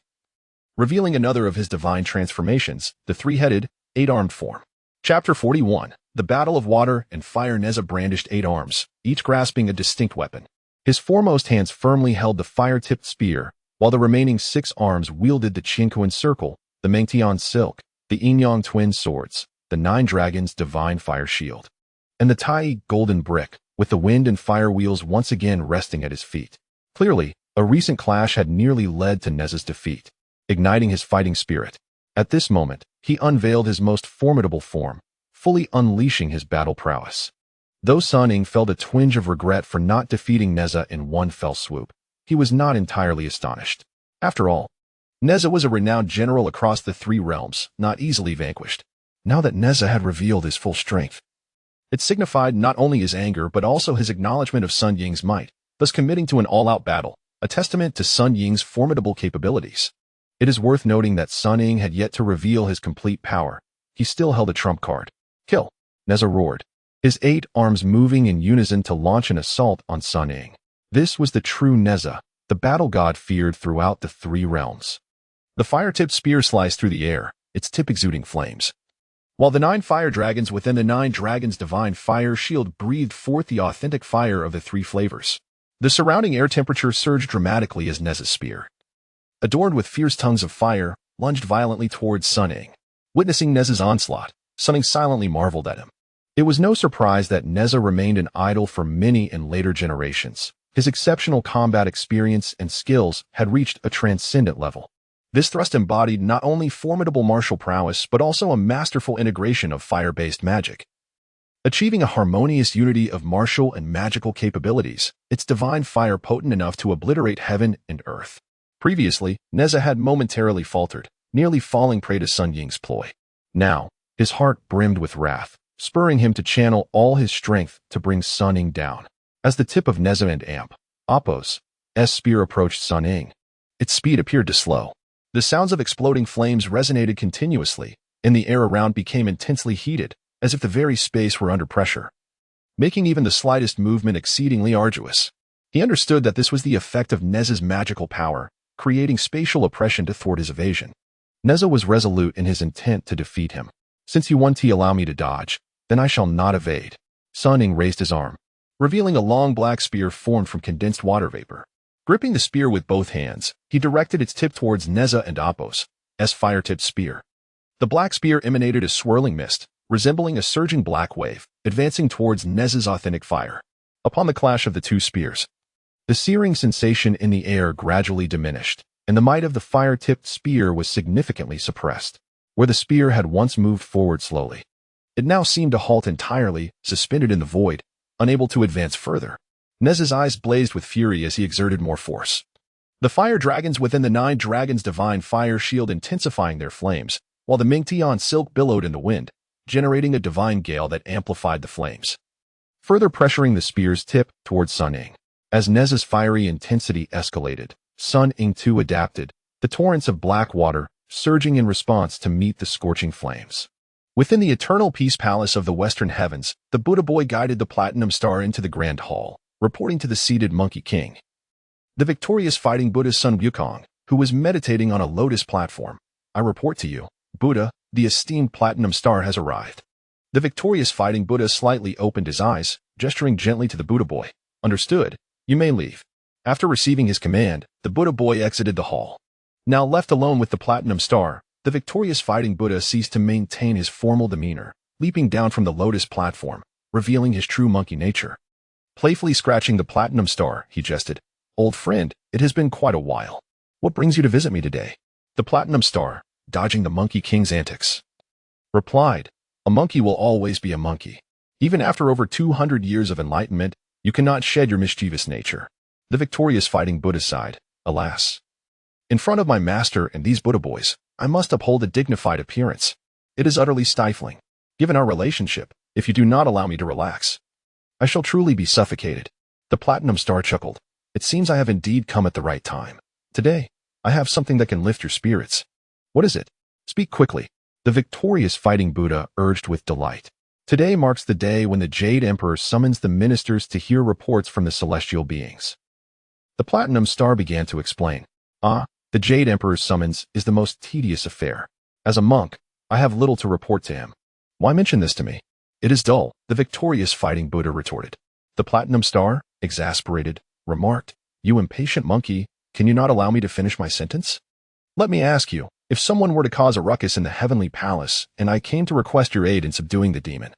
revealing another of his divine transformations, the 3-headed, 8-armed form. Chapter 41. The Battle of Water and Fire. Neza brandished 8 arms, each grasping a distinct weapon. His foremost hands firmly held the fire-tipped spear, while the remaining 6 arms wielded the Qinkuan circle, the Mengtian silk, the Yin-Yang twin swords, the 9 dragons' divine fire shield, and the Tai golden brick, with the wind and fire wheels once again resting at his feet. Clearly, a recent clash had nearly led to Neza's defeat, igniting his fighting spirit. At this moment, he unveiled his most formidable form, fully unleashing his battle prowess. Though Sun Ying felt a twinge of regret for not defeating Neza in one fell swoop, he was not entirely astonished. After all, Neza was a renowned general across the 3 realms, not easily vanquished. Now that Neza had revealed his full strength, it signified not only his anger but also his acknowledgement of Sun Ying's might, thus committing to an all-out battle, a testament to Sun Ying's formidable capabilities. It is worth noting that Sun Ying had yet to reveal his complete power. He still held a trump card. Kill! Neza roared, his 8 arms moving in unison to launch an assault on Sun Ying. This was the true Neza, the battle god feared throughout the 3 realms. The fire-tipped spear sliced through the air, its tip exuding flames, while the 9 fire dragons within the 9 dragons' divine fire shield breathed forth the authentic fire of the 3 flavors. The surrounding air temperature surged dramatically as Neza's spear, adorned with fierce tongues of fire, lunged violently towards Sun Ying. Witnessing Neza's onslaught, Sun Ying silently marveled at him. It was no surprise that Neza remained an idol for many and later generations. His exceptional combat experience and skills had reached a transcendent level. This thrust embodied not only formidable martial prowess but also a masterful integration of fire-based magic. Achieving a harmonious unity of martial and magical capabilities, its divine fire potent enough to obliterate heaven and earth. Previously, Neza had momentarily faltered, nearly falling prey to Sun Ying's ploy. Now, his heart brimmed with wrath, spurring him to channel all his strength to bring Sun Ying down. As the tip of Neza and Apos' spear approached Sun Ying, its speed appeared to slow. The sounds of exploding flames resonated continuously, and the air around became intensely heated, as if the very space were under pressure, making even the slightest movement exceedingly arduous. He understood that this was the effect of Neza's magical power, creating spatial oppression to thwart his evasion. Neza was resolute in his intent to defeat him. Since you want to allow me to dodge, then I shall not evade. Sun Ying raised his arm, revealing a long black spear formed from condensed water vapor. Gripping the spear with both hands, he directed its tip towards Neza and Apos' fire-tipped spear. The black spear emanated a swirling mist, resembling a surging black wave, advancing towards Neza's authentic fire. Upon the clash of the 2 spears, the searing sensation in the air gradually diminished, and the might of the fire-tipped spear was significantly suppressed. Where the spear had once moved forward slowly, it now seemed to halt entirely, suspended in the void, unable to advance further. Neza's eyes blazed with fury as he exerted more force. The fire dragons within the 9 dragons' divine fire shield intensifying their flames, while the Mengtian silk billowed in the wind, generating a divine gale that amplified the flames, further pressuring the spear's tip towards Sun Ying. As Neza's fiery intensity escalated, Sun Ying too adapted, the torrents of black water surging in response to meet the scorching flames. Within the eternal peace palace of the western heavens, the Buddha boy guided the platinum star into the grand hall, reporting to the seated monkey king, the victorious fighting Buddha's son Wukong, who was meditating on a lotus platform. I report to you, Buddha, the esteemed platinum star has arrived. The victorious fighting Buddha slightly opened his eyes, gesturing gently to the Buddha boy. Understood. You may leave. After receiving his command, the Buddha boy exited the hall. Now left alone with the platinum star, the victorious fighting Buddha ceased to maintain his formal demeanor, leaping down from the lotus platform, revealing his true monkey nature. Playfully scratching the platinum star, he jested, "Old friend, it has been quite a while. What brings you to visit me today?" The platinum star, dodging the monkey king's antics, replied, "A monkey will always be a monkey. Even after over 200 years of enlightenment, you cannot shed your mischievous nature." The victorious fighting Buddha sighed, "Alas. In front of my master and these Buddha boys, I must uphold a dignified appearance. It is utterly stifling. Given our relationship, if you do not allow me to relax, I shall truly be suffocated." The platinum star chuckled. "It seems I have indeed come at the right time. Today, I have something that can lift your spirits." "What is it? Speak quickly," the victorious fighting Buddha urged with delight. "Today marks the day when the Jade Emperor summons the ministers to hear reports from the celestial beings. The Platinum Star began to explain. The Jade Emperor's summons is the most tedious affair. As a monk, I have little to report to him. Why mention this to me? It is dull, the victorious fighting Buddha retorted. The Platinum Star, exasperated, remarked, You impatient monkey, can you not allow me to finish my sentence? Let me ask you, if someone were to cause a ruckus in the heavenly palace and I came to request your aid in subduing the demon,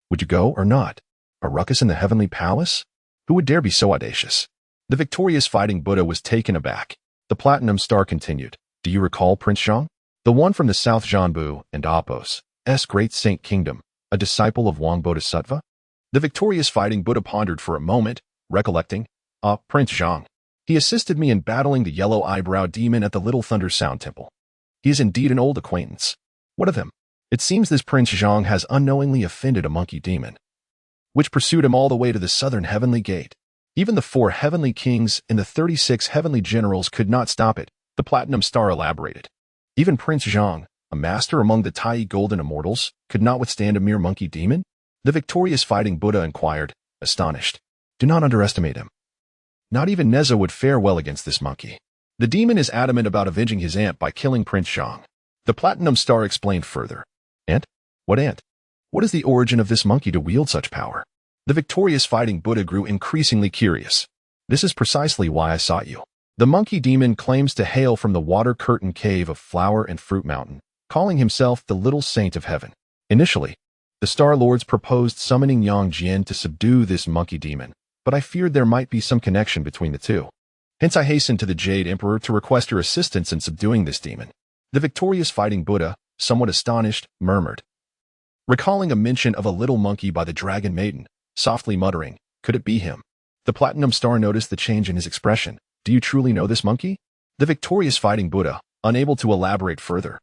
would you go or not? A ruckus in the heavenly palace? Who would dare be so audacious? The victorious fighting Buddha was taken aback. The Platinum Star continued. Do you recall Prince Zhang? The one from the South Zhanbu and Apos, Great Saint Kingdom, a disciple of Wang Bodhisattva? The victorious fighting Buddha pondered for a moment, recollecting, Prince Zhang. He assisted me in battling the yellow eyebrow demon at the Little Thunder Sound Temple. He is indeed an old acquaintance. What of him? It seems this Prince Zhang has unknowingly offended a monkey demon, which pursued him all the way to the southern heavenly gate. Even the 4 heavenly kings and the 36 heavenly generals could not stop it, the Platinum Star elaborated. Even Prince Zhang, a master among the Tai Golden Immortals, could not withstand a mere monkey demon? The victorious fighting Buddha inquired, astonished. Do not underestimate him. Not even Neza would fare well against this monkey. The demon is adamant about avenging his aunt by killing Prince Zhang. The Platinum Star explained further. Aunt? What aunt? What is the origin of this monkey to wield such power? The victorious fighting Buddha grew increasingly curious. This is precisely why I sought you. The monkey demon claims to hail from the water curtain cave of Flower and Fruit Mountain, calling himself the Little Saint of Heaven. Initially, the Star Lords proposed summoning Yang Jian to subdue this monkey demon, but I feared there might be some connection between the two. Hence I hastened to the Jade Emperor to request your assistance in subduing this demon. The victorious fighting Buddha, somewhat astonished, murmured, recalling a mention of a little monkey by the Dragon Maiden, softly muttering, could it be him? The Platinum Star noticed the change in his expression. Do you truly know this monkey? The victorious fighting Buddha, unable to elaborate further,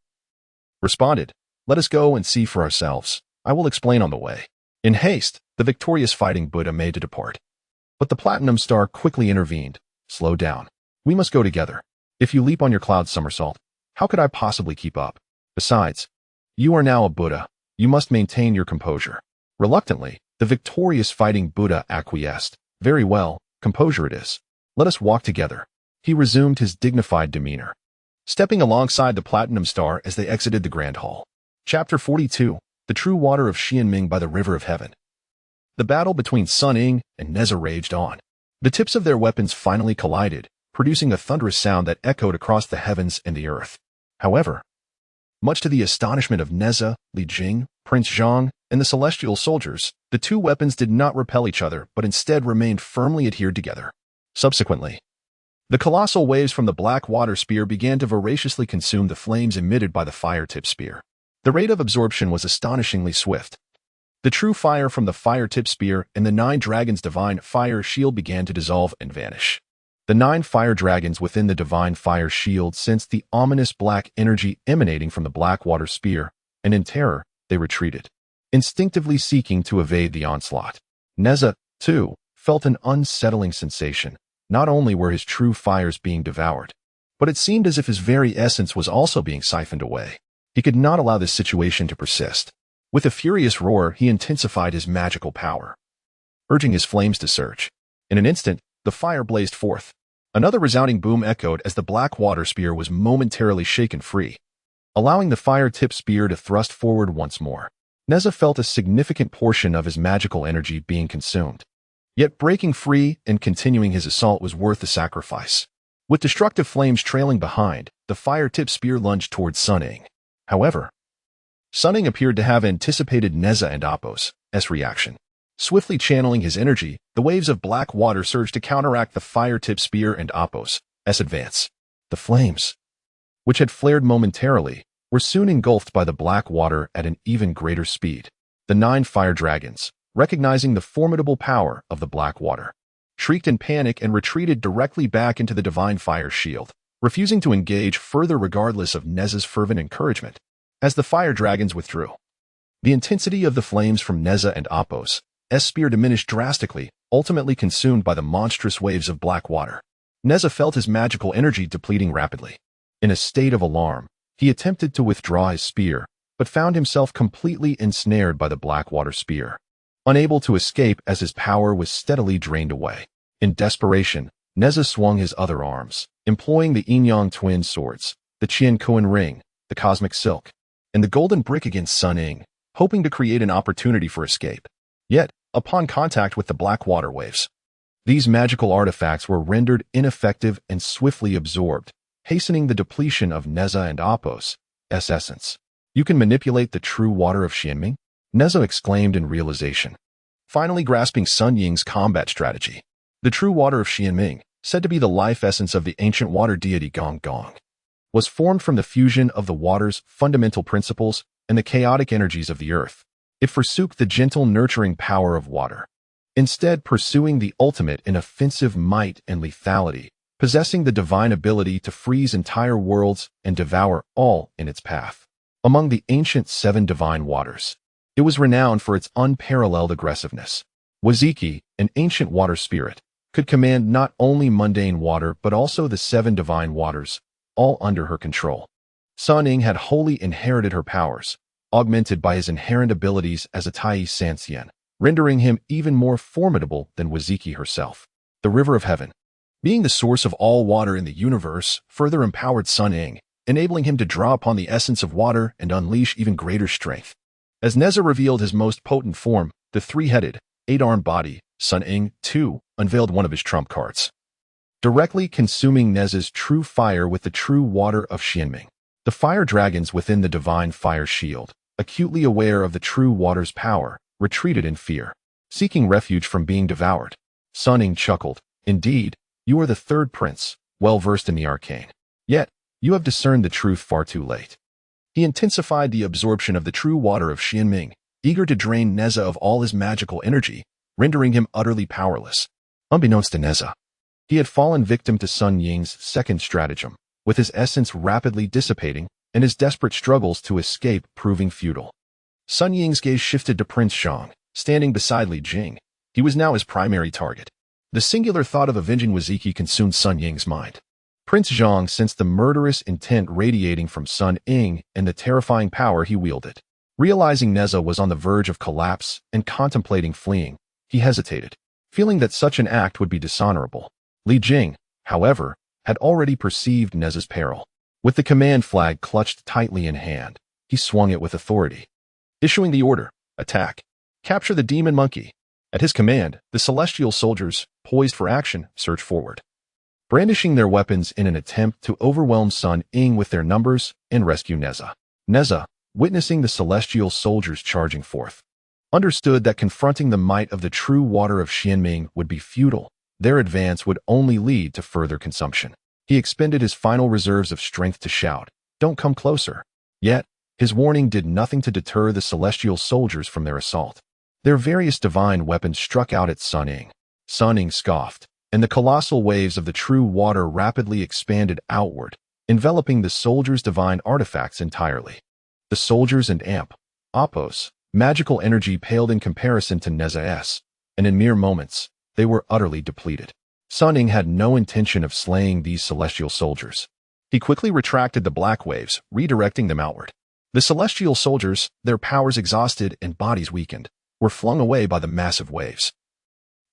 responded, let us go and see for ourselves. I will explain on the way. In haste, the victorious fighting Buddha made to depart. But the Platinum Star quickly intervened. Slow down. We must go together. If you leap on your cloud somersault, how could I possibly keep up? Besides, you are now a Buddha. You must maintain your composure. Reluctantly, the victorious fighting Buddha acquiesced. Very well, composure it is. Let us walk together. He resumed his dignified demeanor, stepping alongside the Platinum Star as they exited the Grand Hall. Chapter 42. The True Water of Xianming by the River of Heaven. The battle between Sun Ying and Neza raged on. The tips of their weapons finally collided, producing a thunderous sound that echoed across the heavens and the earth. However, much to the astonishment of Neza, Li Jing, Prince Zhang, and the celestial soldiers, the two weapons did not repel each other but instead remained firmly adhered together. Subsequently, the colossal waves from the black water spear began to voraciously consume the flames emitted by the fire-tip spear. The rate of absorption was astonishingly swift. The true fire from the fire-tip spear and the 9 dragons' divine fire shield began to dissolve and vanish. The 9 fire dragons within the divine fire shield sensed the ominous black energy emanating from the black water spear, and in terror, they retreated, instinctively seeking to evade the onslaught. Neza, too, felt an unsettling sensation. Not only were his true fires being devoured, but it seemed as if his very essence was also being siphoned away. He could not allow this situation to persist. With a furious roar, he intensified his magical power, urging his flames to surge. In an instant, the fire blazed forth. Another resounding boom echoed as the black water spear was momentarily shaken free, allowing the fire-tip spear to thrust forward once more. Neza felt a significant portion of his magical energy being consumed. Yet breaking free and continuing his assault was worth the sacrifice. With destructive flames trailing behind, the fire-tip spear lunged towards Sun Ying. However, Sun Ying appeared to have anticipated Neza and Apos' reaction. Swiftly channeling his energy, the waves of black water surged to counteract the fire-tip spear and Apos' advance. The flames, which had flared momentarily, were soon engulfed by the black water at an even greater speed. The 9 fire dragons, recognizing the formidable power of the black water, shrieked in panic and retreated directly back into the divine fire shield, refusing to engage further regardless of Neza's fervent encouragement. As the fire dragons withdrew, the intensity of the flames from Neza and Apos' spear diminished drastically, ultimately consumed by the monstrous waves of black water. Neza felt his magical energy depleting rapidly. In a state of alarm, he attempted to withdraw his spear, but found himself completely ensnared by the black water spear, unable to escape as his power was steadily drained away. In desperation, Neza swung his other arms, employing the yin-yang twin swords, the Qian Kuan ring, the cosmic silk, and the golden brick against Sun Ying, hoping to create an opportunity for escape. Yet, upon contact with the black water waves, these magical artifacts were rendered ineffective and swiftly absorbed, hastening the depletion of Neza and Apos' essence. "You can manipulate the true water of Xianming?" Neza exclaimed in realization, finally grasping Sun Ying's combat strategy. The true water of Xianming, said to be the life essence of the ancient water deity Gong Gong, was formed from the fusion of the water's fundamental principles and the chaotic energies of the earth. It forsook the gentle, nurturing power of water, instead pursuing the ultimate in offensive might and lethality, possessing the divine ability to freeze entire worlds and devour all in its path. Among the ancient 7 divine waters, it was renowned for its unparalleled aggressiveness. Wuzhiqi, an ancient water spirit, could command not only mundane water but also the 7 divine waters, all under her control. Sun Ying had wholly inherited her powers, augmented by his inherent abilities as a Tai Sanxian, rendering him even more formidable than Wuzhiqi herself. The river of heaven, being the source of all water in the universe, further empowered Sun Ying, enabling him to draw upon the essence of water and unleash even greater strength. As Neza revealed his most potent form, the 3-headed, 8-armed body, Sun Ying, too, unveiled one of his trump cards, directly consuming Neza's true fire with the true water of Xianming. The fire dragons within the divine fire shield, acutely aware of the true water's power, retreated in fear, seeking refuge from being devoured. Sun Ying chuckled. "Indeed, you are the 3rd prince, well versed in the arcane. Yet, you have discerned the truth far too late." He intensified the absorption of the true water of Xianming, eager to drain Neza of all his magical energy, rendering him utterly powerless. Unbeknownst to Neza, he had fallen victim to Sun Ying's second stratagem, with his essence rapidly dissipating and his desperate struggles to escape proving futile. Sun Ying's gaze shifted to Prince Zhang, standing beside Li Jing. He was now his primary target. The singular thought of avenging Wuzhiqi consumed Sun Ying's mind. Prince Zhang sensed the murderous intent radiating from Sun Ying and the terrifying power he wielded. Realizing Neza was on the verge of collapse and contemplating fleeing, he hesitated, feeling that such an act would be dishonorable. Li Jing, however, had already perceived Neza's peril. With the command flag clutched tightly in hand, he swung it with authority, issuing the order, "Attack! Capture the demon monkey!" At his command, the celestial soldiers, poised for action, surged forward, brandishing their weapons in an attempt to overwhelm Sun Ying with their numbers and rescue Neza. Neza, witnessing the celestial soldiers charging forth, understood that confronting the might of the true water of Xianming would be futile. Their advance would only lead to further consumption. He expended his final reserves of strength to shout, "Don't come closer." Yet, his warning did nothing to deter the celestial soldiers from their assault. Their various divine weapons struck out at Sun Ying. Sun Ying scoffed, and the colossal waves of the true water rapidly expanded outward, enveloping the soldiers' divine artifacts entirely. The soldiers and Apos' magical energy paled in comparison to Neza's, and in mere moments, they were utterly depleted. Sun Ying had no intention of slaying these celestial soldiers. He quickly retracted the black waves, redirecting them outward. The celestial soldiers, their powers exhausted and bodies weakened, were flung away by the massive waves,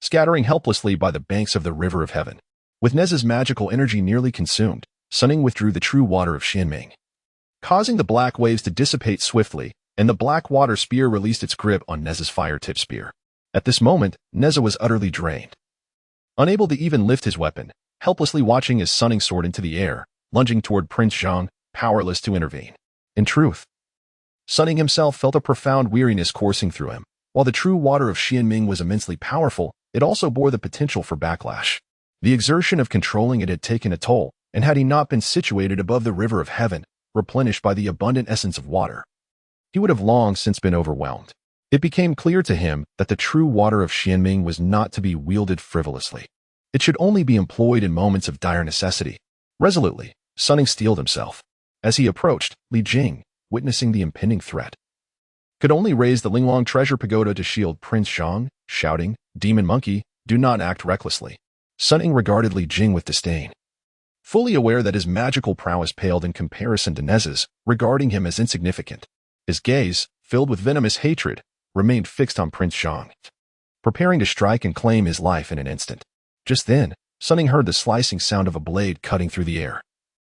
scattering helplessly by the banks of the river of heaven. With Neza's magical energy nearly consumed, Sun Ying withdrew the true water of Xianming, causing the black waves to dissipate swiftly, and the black water spear released its grip on Neza's fire-tip spear. At this moment, Neza was utterly drained, unable to even lift his weapon, helplessly watching his Sun Ying soared into the air, lunging toward Prince Zhang, powerless to intervene. In truth, Sun Ying himself felt a profound weariness coursing through him. While the true water of Xianming was immensely powerful, it also bore the potential for backlash. The exertion of controlling it had taken a toll, and had he not been situated above the river of heaven, replenished by the abundant essence of water, he would have long since been overwhelmed. It became clear to him that the true water of Xianming was not to be wielded frivolously. It should only be employed in moments of dire necessity. Resolutely, Sun Ying steeled himself. As he approached, Li Jing, witnessing the impending threat, could only raise the Linglong treasure pagoda to shield Prince Zhang, shouting, "Demon monkey, do not act recklessly." Sun Ying regarded Li Jing with disdain, fully aware that his magical prowess paled in comparison to Neza's, regarding him as insignificant. His gaze, filled with venomous hatred, remained fixed on Prince Zhang, preparing to strike and claim his life in an instant. Just then, Sun Ying heard the slicing sound of a blade cutting through the air,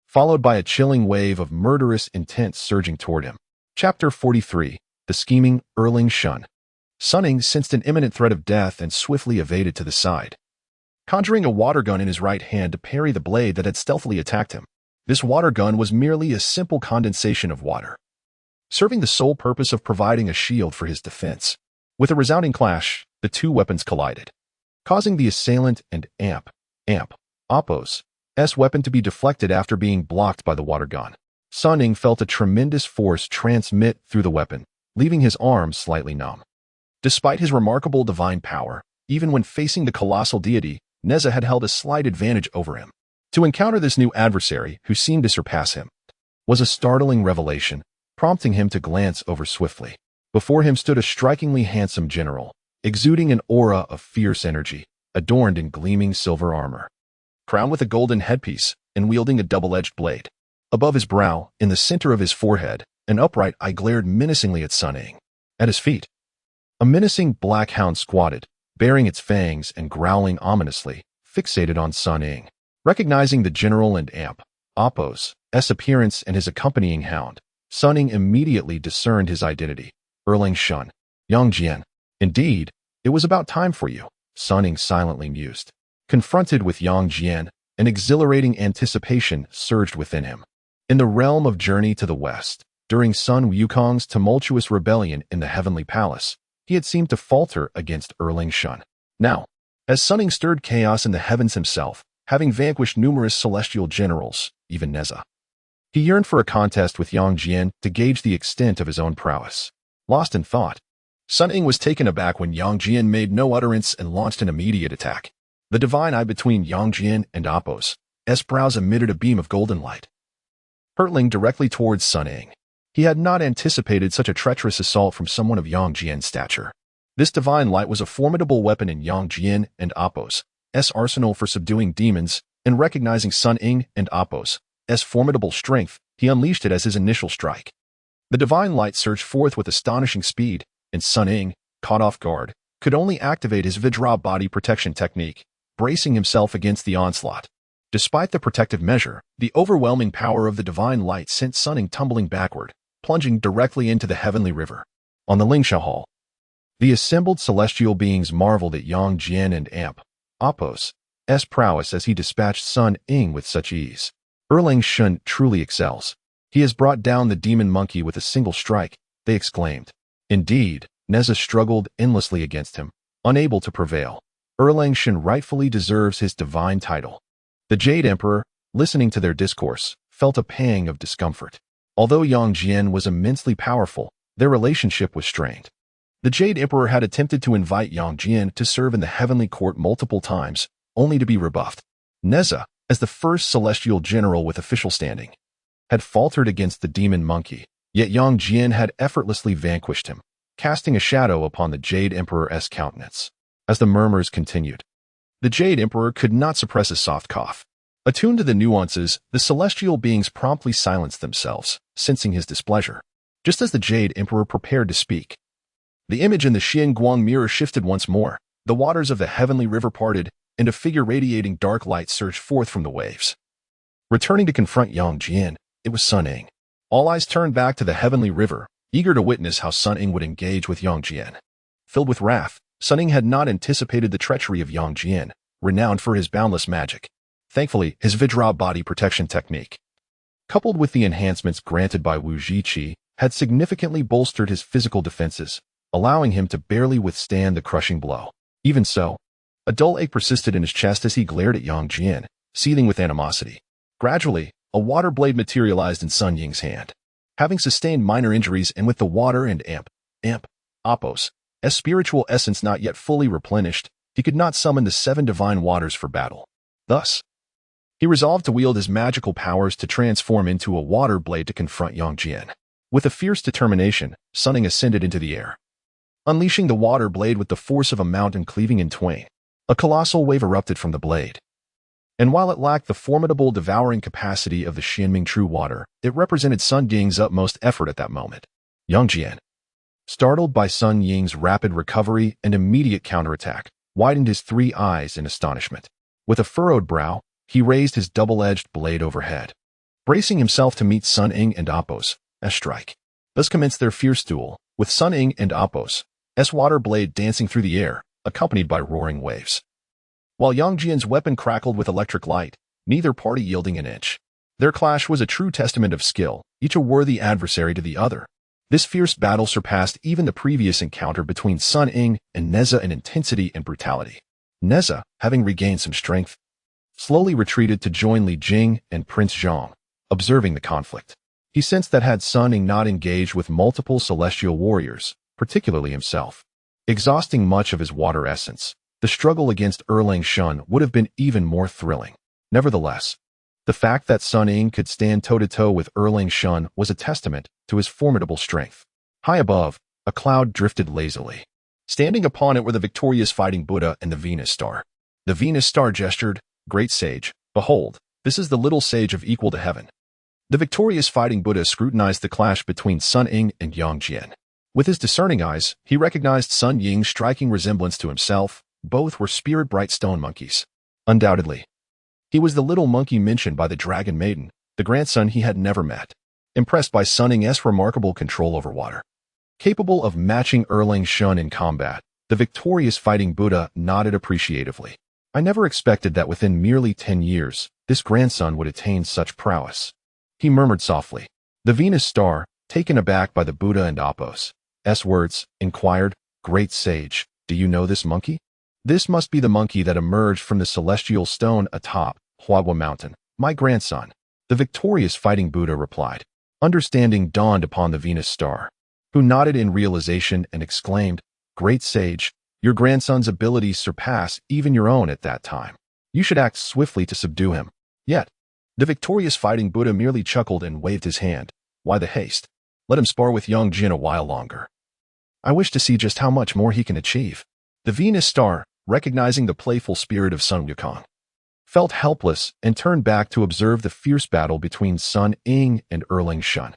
followed by a chilling wave of murderous intent surging toward him. Chapter 43. The Scheming Erling Shun. Sun Ying sensed an imminent threat of death and swiftly evaded to the side, conjuring a water gun in his right hand to parry the blade that had stealthily attacked him. This water gun was merely a simple condensation of water, serving the sole purpose of providing a shield for his defense. With a resounding clash, the two weapons collided, causing the assailant and Appo's weapon to be deflected after being blocked by the water gun. Sun Ying felt a tremendous force transmit through the weapon, leaving his arms slightly numb. Despite his remarkable divine power, even when facing the colossal deity, Neza had held a slight advantage over him. To encounter this new adversary, who seemed to surpass him, was a startling revelation, prompting him to glance over swiftly. Before him stood a strikingly handsome general, exuding an aura of fierce energy, adorned in gleaming silver armor, crowned with a golden headpiece and wielding a double-edged blade. Above his brow, in the center of his forehead, an upright eye glared menacingly at Sun Ying. At his feet, a menacing black hound squatted, baring its fangs and growling ominously, fixated on Sun Ying. Recognizing the general and Appo's appearance and his accompanying hound, Sun Ying immediately discerned his identity. Erling Shun. Yang Jian. Indeed, it was about time for you, Sun Ying silently mused. Confronted with Yang Jian, an exhilarating anticipation surged within him. In the realm of Journey to the West, during Sun Wukong's tumultuous rebellion in the Heavenly Palace, he had seemed to falter against Erling Shun. Now, as Sun Ying stirred chaos in the heavens himself, having vanquished numerous celestial generals, even Neza, he yearned for a contest with Yang Jian to gauge the extent of his own prowess. Lost in thought, Sun Ying was taken aback when Yang Jian made no utterance and launched an immediate attack. The divine eye between Yang Jian and Appo's brows emitted a beam of golden light, hurtling directly towards Sun Ying. He had not anticipated such a treacherous assault from someone of Yang Jian's stature. This divine light was a formidable weapon in Yang Jian and Appo's arsenal for subduing demons, and recognizing Sun Ying and Appo's formidable strength, he unleashed it as his initial strike. The divine light surged forth with astonishing speed, and Sun Ying, caught off guard, could only activate his Vidra body protection technique, bracing himself against the onslaught. Despite the protective measure, the overwhelming power of the divine light sent Sun Ying tumbling backward, plunging directly into the heavenly river. On the Lingsha Hall, the assembled celestial beings marveled at Yang Jian and Appo's prowess as he dispatched Sun Ying with such ease. Erling Shun truly excels. He has brought down the demon monkey with a single strike, they exclaimed. Indeed, Neza struggled endlessly against him, unable to prevail. Erling Shun rightfully deserves his divine title. The Jade Emperor, listening to their discourse, felt a pang of discomfort. Although Yang Jian was immensely powerful, their relationship was strained. The Jade Emperor had attempted to invite Yang Jian to serve in the heavenly court multiple times, only to be rebuffed. Neza, as the first celestial general with official standing, had faltered against the demon monkey, yet Yang Jian had effortlessly vanquished him, casting a shadow upon the Jade Emperor's countenance. As the murmurs continued, the Jade Emperor could not suppress a soft cough. Attuned to the nuances, the celestial beings promptly silenced themselves, sensing his displeasure. Just as the Jade Emperor prepared to speak, the image in the Xianguang mirror shifted once more. The waters of the heavenly river parted, and a figure radiating dark light surged forth from the waves. Returning to confront Yang Jian, it was Sun Ying. All eyes turned back to the heavenly river, eager to witness how Sun Ying would engage with Yang Jian. Filled with wrath, Sun Ying had not anticipated the treachery of Yang Jian, renowned for his boundless magic. Thankfully, his Vidra body protection technique, coupled with the enhancements granted by Wuzhiqi, had significantly bolstered his physical defenses, allowing him to barely withstand the crushing blow. Even so, a dull ache persisted in his chest as he glared at Yang Jian, seething with animosity. Gradually, a water blade materialized in Sun Ying's hand. Having sustained minor injuries and with the water and Appo's spiritual essence not yet fully replenished, he could not summon the 7 divine waters for battle. Thus, he resolved to wield his magical powers to transform into a water blade to confront Yang Jian. With a fierce determination, Sun Ying ascended into the air, unleashing the water blade with the force of a mountain cleaving in twain. A colossal wave erupted from the blade, and while it lacked the formidable devouring capacity of the Xianming True Water, it represented Sun Ying's utmost effort at that moment. Yang Jian, startled by Sun Ying's rapid recovery and immediate counterattack, widened his 3 eyes in astonishment. With a furrowed brow, he raised his double-edged blade overhead, bracing himself to meet Sun Ying and Appo's strike. Thus commenced their fierce duel, with Sun Ying and Appo's water blade dancing through the air, accompanied by roaring waves. While Yang Jian's weapon crackled with electric light, neither party yielding an inch. Their clash was a true testament of skill, each a worthy adversary to the other. This fierce battle surpassed even the previous encounter between Sun Ying and Neza in intensity and brutality. Neza, having regained some strength, slowly retreated to join Li Jing and Prince Zhang, observing the conflict. He sensed that had Sun Ying not engaged with multiple celestial warriors, particularly himself, exhausting much of his water essence, the struggle against Erlang Shun would have been even more thrilling. Nevertheless, the fact that Sun Ying could stand toe-to-toe with Erlang Shun was a testament to his formidable strength. High above, a cloud drifted lazily. Standing upon it were the victorious fighting Buddha and the Venus Star. The Venus Star gestured, "Great sage, behold, this is the little sage of equal to heaven." The victorious fighting Buddha scrutinized the clash between Sun Ying and Yang Jian. With his discerning eyes, he recognized Sun Ying's striking resemblance to himself. Both were spirit-bright stone monkeys. Undoubtedly, he was the little monkey mentioned by the Dragon Maiden, the grandson he had never met. Impressed by Sun Ying's remarkable control over water, capable of matching Erlang Shun in combat, the victorious fighting Buddha nodded appreciatively. "I never expected that within merely 10 years, this grandson would attain such prowess," he murmured softly. The Venus Star, taken aback by the Buddha and Appo's words, inquired, "Great sage, do you know this monkey?" "This must be the monkey that emerged from the celestial stone atop Huagua Mountain, my grandson," the victorious fighting Buddha replied. Understanding dawned upon the Venus Star, who nodded in realization and exclaimed, "Great sage, your grandson's abilities surpass even your own at that time. You should act swiftly to subdue him." Yet, the victorious fighting Buddha merely chuckled and waved his hand. "Why the haste? Let him spar with Yang Jin a while longer. I wish to see just how much more he can achieve." The Venus Star, recognizing the playful spirit of Sun Wukong, felt helpless and turned back to observe the fierce battle between Sun Ying and Erlang Shun.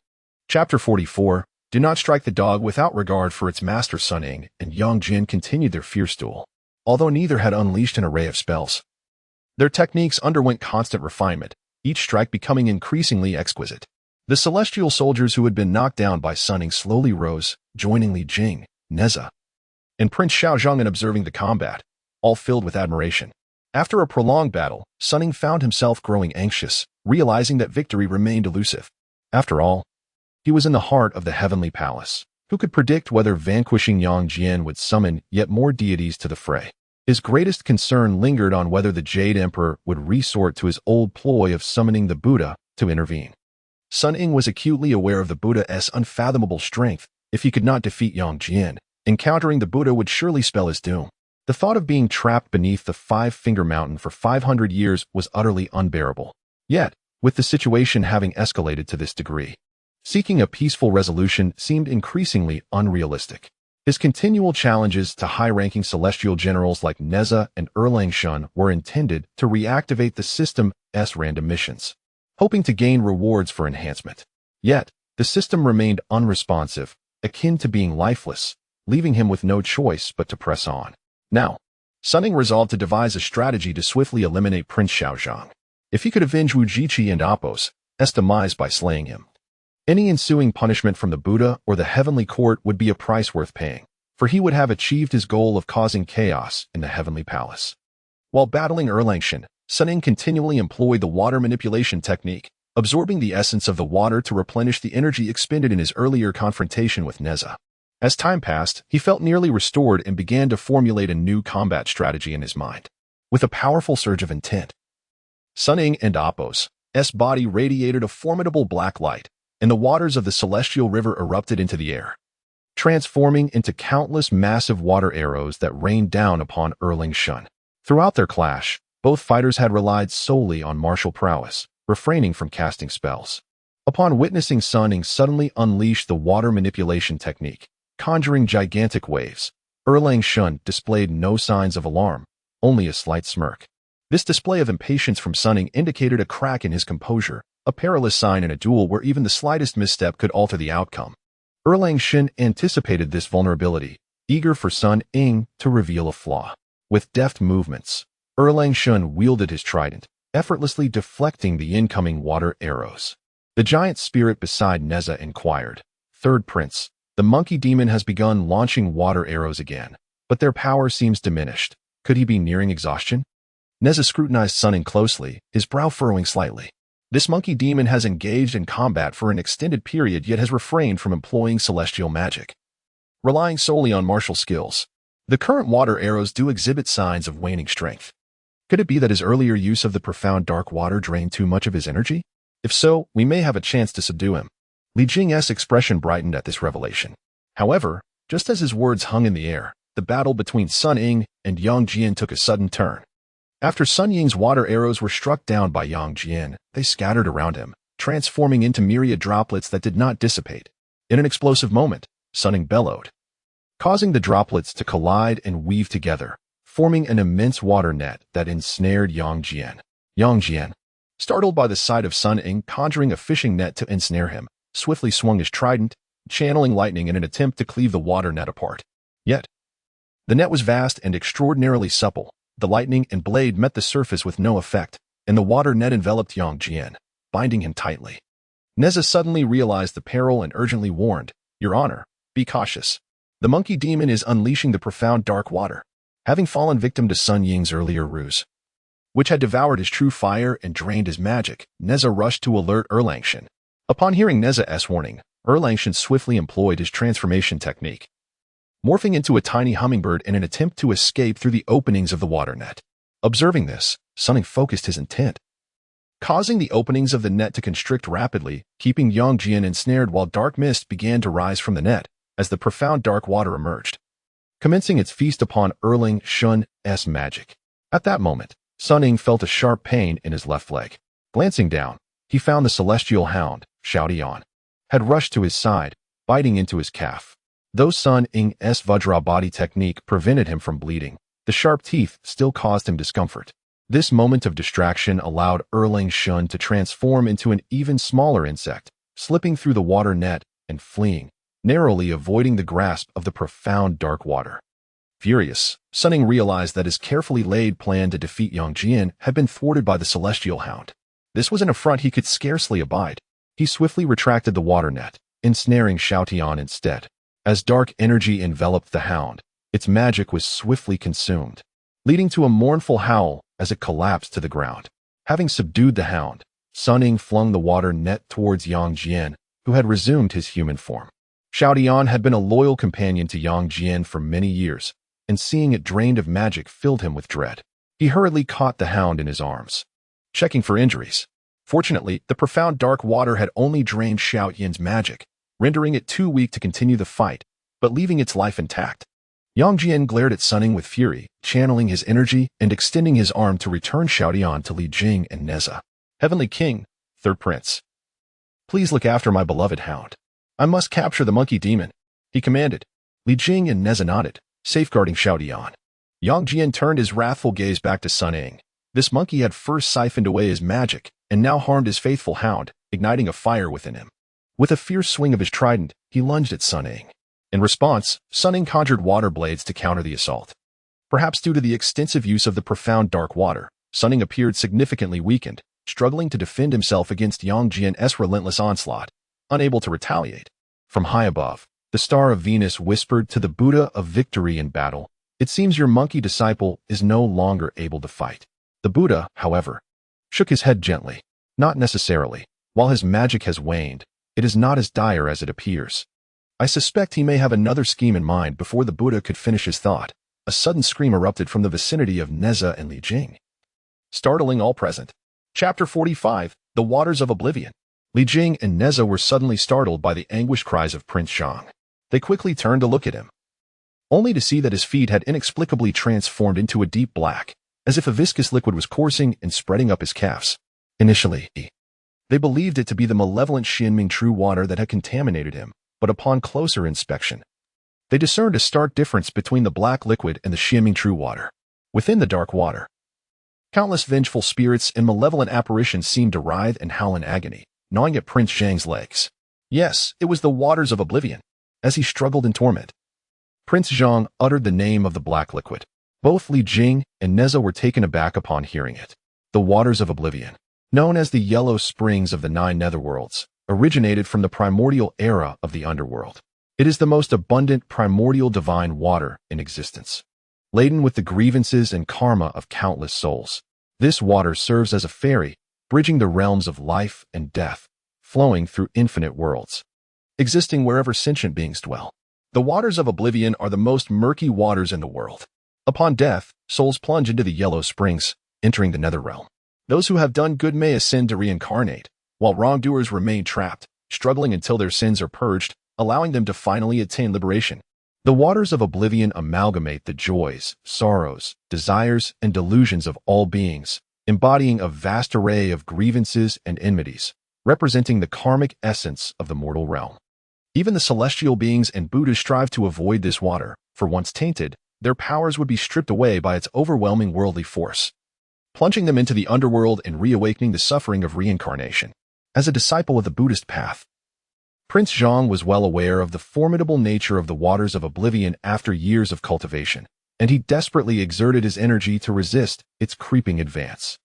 Chapter 44. Do not strike the dog without regard for its master. Sun Ying and Yang Jin continued their fierce duel. Although neither had unleashed an array of spells, their techniques underwent constant refinement, each strike becoming increasingly exquisite. The celestial soldiers who had been knocked down by Sun Ying slowly rose, joining Li Jing, Neza, and Prince Xiaozhang in observing the combat, all filled with admiration. After a prolonged battle, Sun Ying found himself growing anxious, realizing that victory remained elusive. After all, he was in the heart of the heavenly palace. Who could predict whether vanquishing Yang Jian would summon yet more deities to the fray? His greatest concern lingered on whether the Jade Emperor would resort to his old ploy of summoning the Buddha to intervene. Sun Ying was acutely aware of the Buddha's unfathomable strength. If he could not defeat Yang Jian, encountering the Buddha would surely spell his doom. The thought of being trapped beneath the Five-Finger Mountain for 500 years was utterly unbearable. Yet, with the situation having escalated to this degree, seeking a peaceful resolution seemed increasingly unrealistic. His continual challenges to high-ranking celestial generals like Neza and Erlang Shun were intended to reactivate the system's random missions, hoping to gain rewards for enhancement. Yet, the system remained unresponsive, akin to being lifeless, leaving him with no choice but to press on. Now, Sun Ying resolved to devise a strategy to swiftly eliminate Prince Xiaozhang. If he could avenge Wuzhiqi and Appo's demise by slaying him, any ensuing punishment from the Buddha or the heavenly court would be a price worth paying, for he would have achieved his goal of causing chaos in the heavenly palace. While battling Erlang Shun, Sun Ying continually employed the water manipulation technique, absorbing the essence of the water to replenish the energy expended in his earlier confrontation with Neza. As time passed, he felt nearly restored and began to formulate a new combat strategy in his mind. With a powerful surge of intent, Sun Ying and Appo's body radiated a formidable black light, and the waters of the celestial river erupted into the air, transforming into countless massive water arrows that rained down upon Erlang Shun. Throughout their clash, both fighters had relied solely on martial prowess, refraining from casting spells. Upon witnessing Sun Ying suddenly unleash the water manipulation technique, conjuring gigantic waves, Erlang Shun displayed no signs of alarm, only a slight smirk. This display of impatience from Sun Ying indicated a crack in his composure, a perilous sign in a duel where even the slightest misstep could alter the outcome. Erlang Shun anticipated this vulnerability, eager for Sun Ying to reveal a flaw. With deft movements, Shun wielded his trident, effortlessly deflecting the incoming water arrows. The giant spirit beside Neza inquired, "Third Prince, the monkey demon has begun launching water arrows again, but their power seems diminished. Could he be nearing exhaustion?" Neza scrutinized Sun Ying closely, his brow furrowing slightly. This monkey demon has engaged in combat for an extended period yet has refrained from employing celestial magic, relying solely on martial skills. The current water arrows do exhibit signs of waning strength. Could it be that his earlier use of the profound dark water drained too much of his energy? If so, we may have a chance to subdue him. Li Jing's expression brightened at this revelation. However, just as his words hung in the air, the battle between Sun Ying and Yang Jian took a sudden turn. After Sun Ying's water arrows were struck down by Yang Jian, they scattered around him, transforming into myriad droplets that did not dissipate. In an explosive moment, Sun Ying bellowed, causing the droplets to collide and weave together, forming an immense water net that ensnared Yang Jian. Yang Jian, startled by the sight of Sun Ying conjuring a fishing net to ensnare him, swiftly swung his trident, channeling lightning in an attempt to cleave the water net apart. Yet, the net was vast and extraordinarily supple. The lightning and blade met the surface with no effect, and the water net enveloped Yang Jian, binding him tightly. Neza suddenly realized the peril and urgently warned, "Your Honor, be cautious. The monkey demon is unleashing the profound dark water." Having fallen victim to Sun Ying's earlier ruse, which had devoured his true fire and drained his magic, Neza rushed to alert Shan. Upon hearing Neza's warning, Shan swiftly employed his transformation technique, morphing into a tiny hummingbird in an attempt to escape through the openings of the water net. Observing this, Sun Ying focused his intent, causing the openings of the net to constrict rapidly, keeping Yang Jian ensnared while dark mist began to rise from the net as the profound dark water emerged, commencing its feast upon Shun's magic. At that moment, Sun Ying felt a sharp pain in his left leg. Glancing down, he found the celestial hound, Xiaotian, had rushed to his side, biting into his calf. Though Sun Ying's Vajra body technique prevented him from bleeding, the sharp teeth still caused him discomfort. This moment of distraction allowed Shun to transform into an even smaller insect, slipping through the water net and fleeing, narrowly avoiding the grasp of the profound dark water. Furious, Sun Ying realized that his carefully laid plan to defeat Yang Jian had been thwarted by the celestial hound. This was an affront he could scarcely abide. He swiftly retracted the water net, ensnaring Xiaotian instead. As dark energy enveloped the hound, its magic was swiftly consumed, leading to a mournful howl as it collapsed to the ground. Having subdued the hound, Sun Ying flung the water net towards Yang Jian, who had resumed his human form. Xiaotian had been a loyal companion to Yang Jian for many years, and seeing it drained of magic filled him with dread. He hurriedly caught the hound in his arms, checking for injuries. Fortunately, the profound dark water had only drained Xiaotian's magic, rendering it too weak to continue the fight, but leaving its life intact. Yang Jian glared at Sun Ying with fury, channeling his energy and extending his arm to return Xiaotian to Li Jing and Neza. "Heavenly King, Third Prince, please look after my beloved hound. I must capture the monkey demon," he commanded. Li Jing and Neza nodded, safeguarding Xiaotian. Yang Jian turned his wrathful gaze back to Sun Ying. This monkey had first siphoned away his magic and now harmed his faithful hound, igniting a fire within him. With a fierce swing of his trident, he lunged at Sun Ying. In response, Sun Ying conjured water blades to counter the assault. Perhaps due to the extensive use of the profound dark water, Sun Ying appeared significantly weakened, struggling to defend himself against Yang Jian's relentless onslaught, unable to retaliate. From high above, the Star of Venus whispered to the Buddha of victory in battle, "It seems your monkey disciple is no longer able to fight." The Buddha, however, shook his head gently. "Not necessarily. While his magic has waned, it is not as dire as it appears. I suspect he may have another scheme in mind." Before the Buddha could finish his thought, a sudden scream erupted from the vicinity of Neza and Li Jing, startling all present. Chapter 45, The Waters of Oblivion. Li Jing and Neza were suddenly startled by the anguished cries of Prince Zhang. They quickly turned to look at him, only to see that his feet had inexplicably transformed into a deep black, as if a viscous liquid was coursing and spreading up his calves. Initially, they believed it to be the malevolent Xianming true water that had contaminated him, but upon closer inspection, they discerned a stark difference between the black liquid and the Xianming true water. Within the dark water, countless vengeful spirits and malevolent apparitions seemed to writhe and howl in agony, gnawing at Prince Zhang's legs. Yes, it was the waters of oblivion. As he struggled in torment, Prince Zhang uttered the name of the black liquid. Both Li Jing and Neza were taken aback upon hearing it. The waters of oblivion, known as the Yellow Springs of the Nine Netherworlds, originated from the primordial era of the underworld. It is the most abundant primordial divine water in existence, laden with the grievances and karma of countless souls. This water serves as a ferry, bridging the realms of life and death, flowing through infinite worlds, existing wherever sentient beings dwell. The waters of oblivion are the most murky waters in the world. Upon death, souls plunge into the Yellow Springs, entering the Netherrealm. Those who have done good may ascend to reincarnate, while wrongdoers remain trapped, struggling until their sins are purged, allowing them to finally attain liberation. The waters of oblivion amalgamate the joys, sorrows, desires, and delusions of all beings, embodying a vast array of grievances and enmities, representing the karmic essence of the mortal realm. Even the celestial beings and Buddhas strive to avoid this water, for once tainted, their powers would be stripped away by its overwhelming worldly force, plunging them into the underworld and reawakening the suffering of reincarnation. As a disciple of the Buddhist path, Prince Zhang was well aware of the formidable nature of the waters of oblivion after years of cultivation, and he desperately exerted his energy to resist its creeping advance.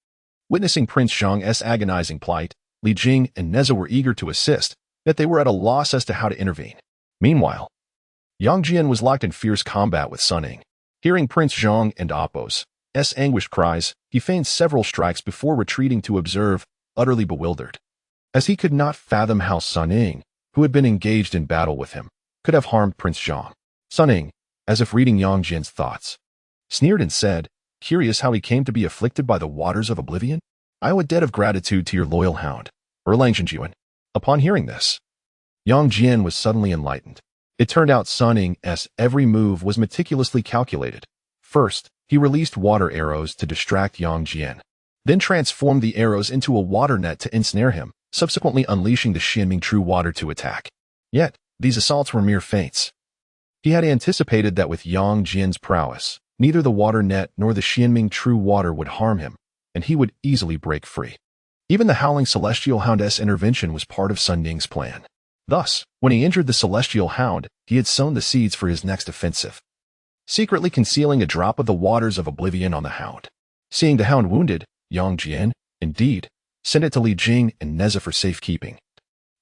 Witnessing Prince Zhang's agonizing plight, Li Jing and Neza were eager to assist, yet they were at a loss as to how to intervene. Meanwhile, Yang Jian was locked in fierce combat with Sun Ying. Hearing Prince Zhang and Appo's anguished cries, he feigned several strikes before retreating to observe, utterly bewildered, as he could not fathom how Sun Ying, who had been engaged in battle with him, could have harmed Prince Zhang. Sun Ying, as if reading Yang Jian's thoughts, sneered and said, "Curious how he came to be afflicted by the waters of oblivion? I owe a debt of gratitude to your loyal hound, Erlang Zhenjuan." Upon hearing this, Yang Jian was suddenly enlightened. It turned out Sun Ying's every move was meticulously calculated. First, he released water arrows to distract Yang Jian, then transformed the arrows into a water net to ensnare him, subsequently unleashing the Xianming True Water to attack. Yet, these assaults were mere feints. He had anticipated that with Yang Jian's prowess, neither the water net nor the Xianming True Water would harm him, and he would easily break free. Even the Howling Celestial Hound's intervention was part of Sun Ying's plan. Thus, when he injured the Celestial Hound, he had sown the seeds for his next offensive, secretly concealing a drop of the waters of oblivion on the Hound. Seeing the Hound wounded, Yang Jian, indeed, sent it to Li Jing and Neza for safekeeping,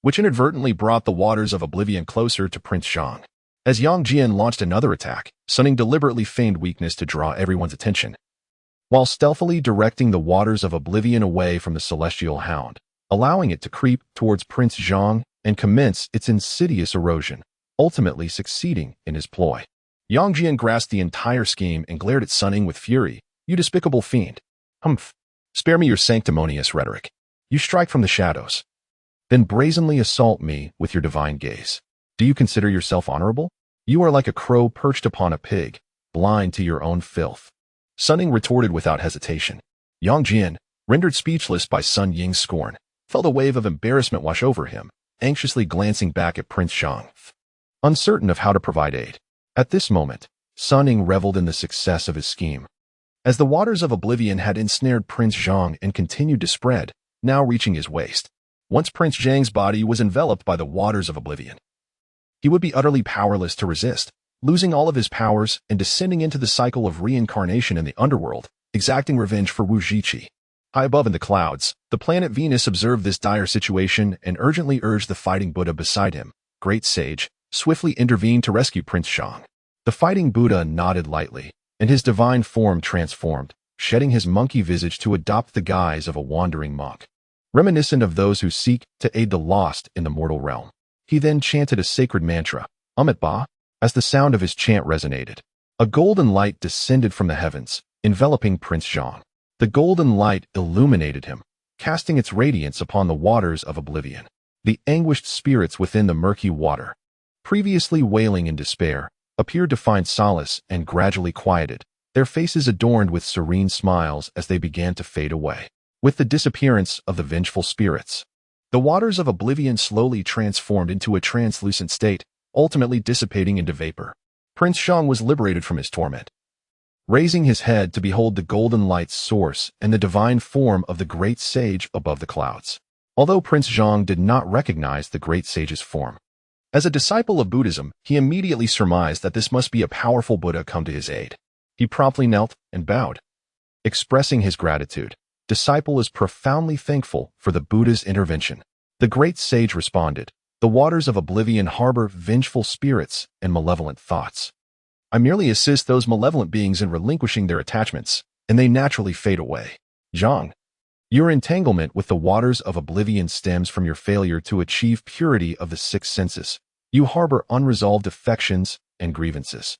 which inadvertently brought the waters of oblivion closer to Prince Zhang. As Yang Jian launched another attack, Sun Ying deliberately feigned weakness to draw everyone's attention, while stealthily directing the waters of oblivion away from the Celestial Hound, allowing it to creep towards Prince Zhang and commence its insidious erosion, ultimately succeeding in his ploy. Yang Jian grasped the entire scheme and glared at Sun Ying with fury. "You despicable fiend. Humph. Spare me your sanctimonious rhetoric. You strike from the shadows, then brazenly assault me with your divine gaze. Do you consider yourself honorable? You are like a crow perched upon a pig, blind to your own filth." Sun Ying retorted without hesitation. Yang Jian, rendered speechless by Sun Ying's scorn, felt a wave of embarrassment wash over him, anxiously glancing back at Prince Zhang, uncertain of how to provide aid. At this moment, Sun Ying reveled in the success of his scheme. As the waters of oblivion had ensnared Prince Zhang and continued to spread, now reaching his waist, once Prince Zhang's body was enveloped by the waters of oblivion, he would be utterly powerless to resist, losing all of his powers and descending into the cycle of reincarnation in the underworld, exacting revenge for Wuzhiqi. High above in the clouds, the planet Venus observed this dire situation and urgently urged the fighting Buddha beside him, great sage, swiftly intervened to rescue Prince Zhang. The fighting Buddha nodded lightly, and his divine form transformed, shedding his monkey visage to adopt the guise of a wandering monk, reminiscent of those who seek to aid the lost in the mortal realm. He then chanted a sacred mantra, Amit Ba. As the sound of his chant resonated, a golden light descended from the heavens, enveloping Prince Zhang. The golden light illuminated him, casting its radiance upon the waters of oblivion. The anguished spirits within the murky water, previously wailing in despair, appeared to find solace and gradually quieted, their faces adorned with serene smiles as they began to fade away. With the disappearance of the vengeful spirits, the waters of oblivion slowly transformed into a translucent state, ultimately dissipating into vapor. Prince Zhang was liberated from his torment, raising his head to behold the golden light's source and the divine form of the great sage above the clouds. Although Prince Zhang did not recognize the great sage's form, as a disciple of Buddhism, he immediately surmised that this must be a powerful Buddha come to his aid. He promptly knelt and bowed. Expressing his gratitude, disciple is profoundly thankful for the Buddha's intervention. The great sage responded, "The waters of oblivion harbor vengeful spirits and malevolent thoughts. I merely assist those malevolent beings in relinquishing their attachments, and they naturally fade away. Zhang, your entanglement with the waters of oblivion stems from your failure to achieve purity of the six senses. You harbor unresolved affections and grievances.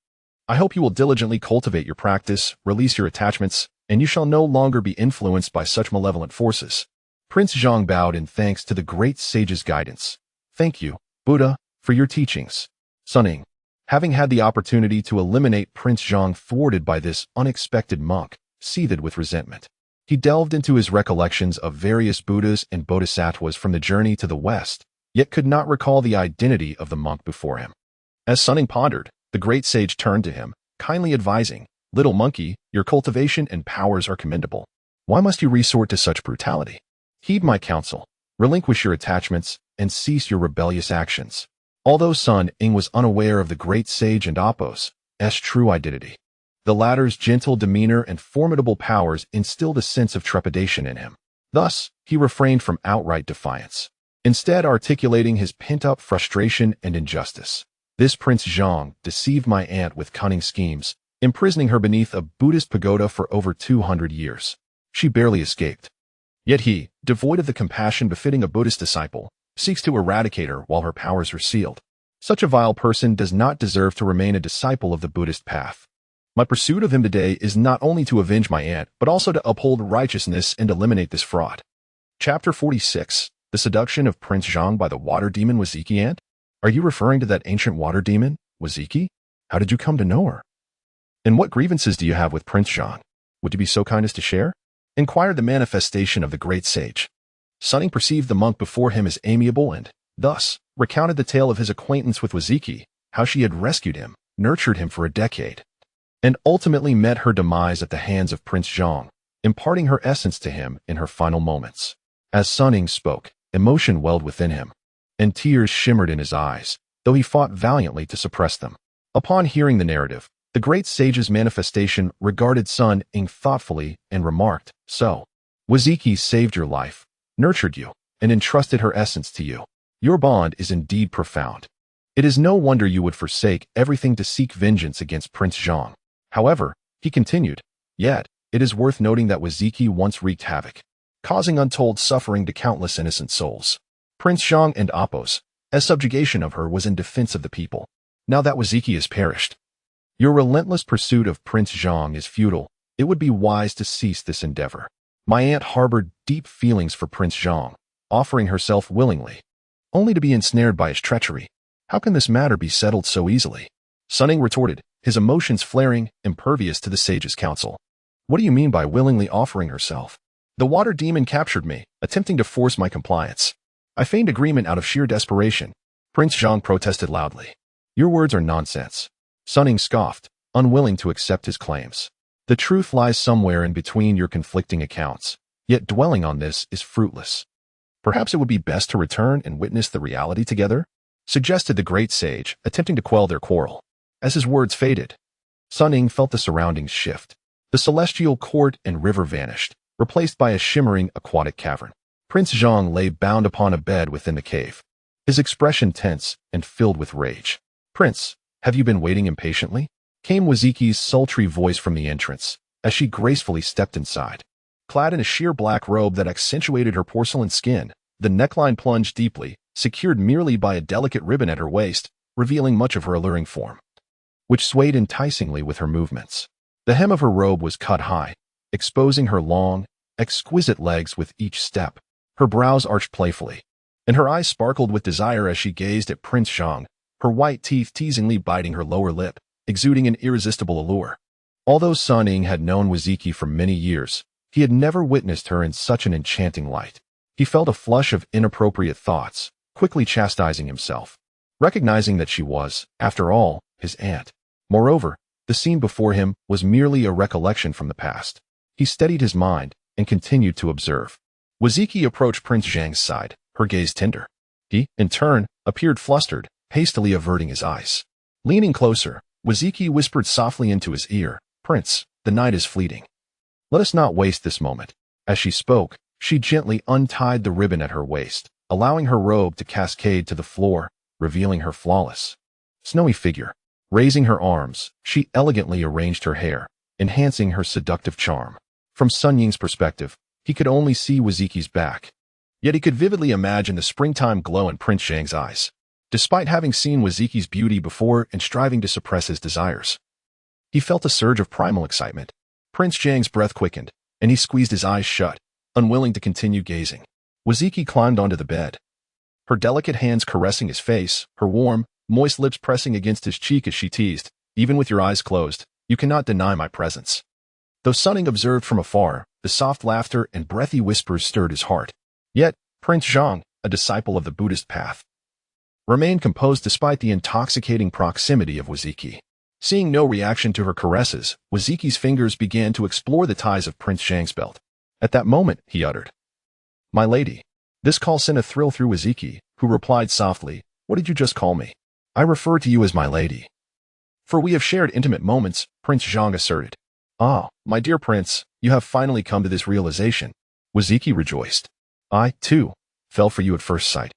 I hope you will diligently cultivate your practice, release your attachments, and you shall no longer be influenced by such malevolent forces." Prince Zhang bowed in thanks to the great sage's guidance. "Thank you, Buddha, for your teachings." Sun Ying, having had the opportunity to eliminate Prince Zhang thwarted by this unexpected monk, seethed with resentment. He delved into his recollections of various Buddhas and Bodhisattvas from the journey to the west, yet could not recall the identity of the monk before him. As Sun Ying pondered, the great sage turned to him, kindly advising, "Little monkey, your cultivation and powers are commendable. Why must you resort to such brutality? Heed my counsel, relinquish your attachments, and cease your rebellious actions." Although Sun Ying was unaware of the great sage and Appo's true identity, the latter's gentle demeanor and formidable powers instilled a sense of trepidation in him. Thus, he refrained from outright defiance, instead articulating his pent-up frustration and injustice. "This Prince Zhang deceived my aunt with cunning schemes, imprisoning her beneath a Buddhist pagoda for over 200 years. She barely escaped. Yet he, devoid of the compassion befitting a Buddhist disciple, seeks to eradicate her while her powers are sealed. Such a vile person does not deserve to remain a disciple of the Buddhist path. My pursuit of him today is not only to avenge my aunt, but also to uphold righteousness and eliminate this fraud." Chapter 46. The Seduction of Prince Zhang by the Water Demon Wuzhiqi. Aunt? Are you referring to that ancient water demon, Wuzhiqi? How did you come to know her? And what grievances do you have with Prince Zhang? Would you be so kind as to share? Inquired the manifestation of the great sage. Sun Ying perceived the monk before him as amiable and, thus, recounted the tale of his acquaintance with Wuzhiqi, how she had rescued him, nurtured him for a decade, and ultimately met her demise at the hands of Prince Zhang, imparting her essence to him in her final moments. As Sun Ying spoke, emotion welled within him, and tears shimmered in his eyes, though he fought valiantly to suppress them. Upon hearing the narrative, the great sage's manifestation regarded Sun Ying thoughtfully and remarked, "So, Wuzhiqi saved your life, nurtured you, and entrusted her essence to you. Your bond is indeed profound. It is no wonder you would forsake everything to seek vengeance against Prince Zhang. However," he continued, "yet, it is worth noting that Wuzhiqi once wreaked havoc, causing untold suffering to countless innocent souls. Prince Zhang and Appo's subjugation of her was in defense of the people. Now that Wuzhiqi has perished, your relentless pursuit of Prince Zhang is futile. It would be wise to cease this endeavor. My aunt harbored deep feelings for Prince Zhang, offering herself willingly, only to be ensnared by his treachery. How can this matter be settled so easily?" Sun Ying retorted, his emotions flaring, impervious to the sage's counsel. "What do you mean by willingly offering herself? The water demon captured me, attempting to force my compliance. I feigned agreement out of sheer desperation." Prince Zhang protested loudly. "Your words are nonsense." Sun Ying scoffed, unwilling to accept his claims. "The truth lies somewhere in between your conflicting accounts, yet dwelling on this is fruitless. Perhaps it would be best to return and witness the reality together," suggested the great sage, attempting to quell their quarrel. As his words faded, Sun Ying felt the surroundings shift. The celestial court and river vanished, replaced by a shimmering aquatic cavern. Prince Zhang lay bound upon a bed within the cave, his expression tense and filled with rage. "Prince, have you been waiting impatiently?" came Wuzhiqi's sultry voice from the entrance, as she gracefully stepped inside. Clad in a sheer black robe that accentuated her porcelain skin, the neckline plunged deeply, secured merely by a delicate ribbon at her waist, revealing much of her alluring form, which swayed enticingly with her movements. The hem of her robe was cut high, exposing her long, exquisite legs with each step. Her brows arched playfully, and her eyes sparkled with desire as she gazed at Prince Zhang, her white teeth teasingly biting her lower lip, exuding an irresistible allure. Although Sun Ying had known Wuzhiqi for many years, he had never witnessed her in such an enchanting light. He felt a flush of inappropriate thoughts, quickly chastising himself, recognizing that she was, after all, his aunt. Moreover, the scene before him was merely a recollection from the past. He steadied his mind and continued to observe. Wuzhiqi approached Prince Zhang's side, her gaze tender. He, in turn, appeared flustered, hastily averting his eyes. Leaning closer, Wuzhiqi whispered softly into his ear, Prince, the night is fleeting. Let us not waste this moment. As she spoke, she gently untied the ribbon at her waist, allowing her robe to cascade to the floor, revealing her flawless, snowy figure. Raising her arms, she elegantly arranged her hair, enhancing her seductive charm. From Sun Ying's perspective, he could only see Wuzhiqi's back. Yet he could vividly imagine the springtime glow in Prince Zhang's eyes. Despite having seen Wuzhiqi's beauty before and striving to suppress his desires, he felt a surge of primal excitement. Prince Zhang's breath quickened, and he squeezed his eyes shut, unwilling to continue gazing. Wuzhiqi climbed onto the bed, her delicate hands caressing his face, her warm, moist lips pressing against his cheek as she teased, "Even with your eyes closed, you cannot deny my presence." Though Sun Ying observed from afar, the soft laughter and breathy whispers stirred his heart. Yet, Prince Zhang, a disciple of the Buddhist path, remained composed despite the intoxicating proximity of Wuzhiqi. Seeing no reaction to her caresses, Wuzhiqi's fingers began to explore the ties of Prince Zhang's belt. At that moment, he uttered, "My lady." This call sent a thrill through Wuzhiqi, who replied softly, "What did you just call me?" "I refer to you as my lady. For we have shared intimate moments," Prince Zhang asserted. "Ah, my dear prince, you have finally come to this realization." Wuzhiqi rejoiced. "I, too, fell for you at first sight.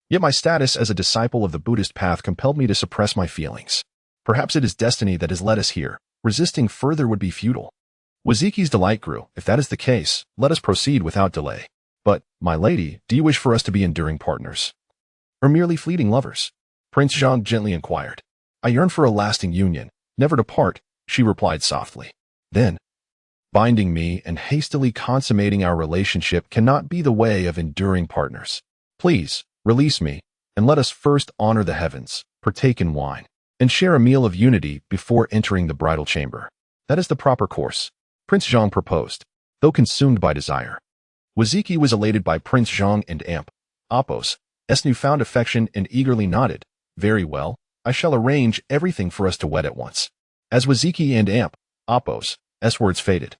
Yet my status as a disciple of the Buddhist path compelled me to suppress my feelings. Perhaps it is destiny that has led us here. Resisting further would be futile." Wuzhiqi's delight grew. "If that is the case, let us proceed without delay. But, my lady, do you wish for us to be enduring partners, or merely fleeting lovers?" Prince Zhang gently inquired. "I yearn for a lasting union, never to part," she replied softly. "Then, binding me and hastily consummating our relationship cannot be the way of enduring partners. Please, release me, and let us first honor the heavens, partake in wine, and share a meal of unity before entering the bridal chamber. That is the proper course," Prince Zhang proposed, though consumed by desire. Wuzhiqi was elated by Prince Zhang and Amp, Apos, newfound affection and eagerly nodded. "Very well, I shall arrange everything for us to wed at once." As Wuzhiqi and Amp, Apos, words faded,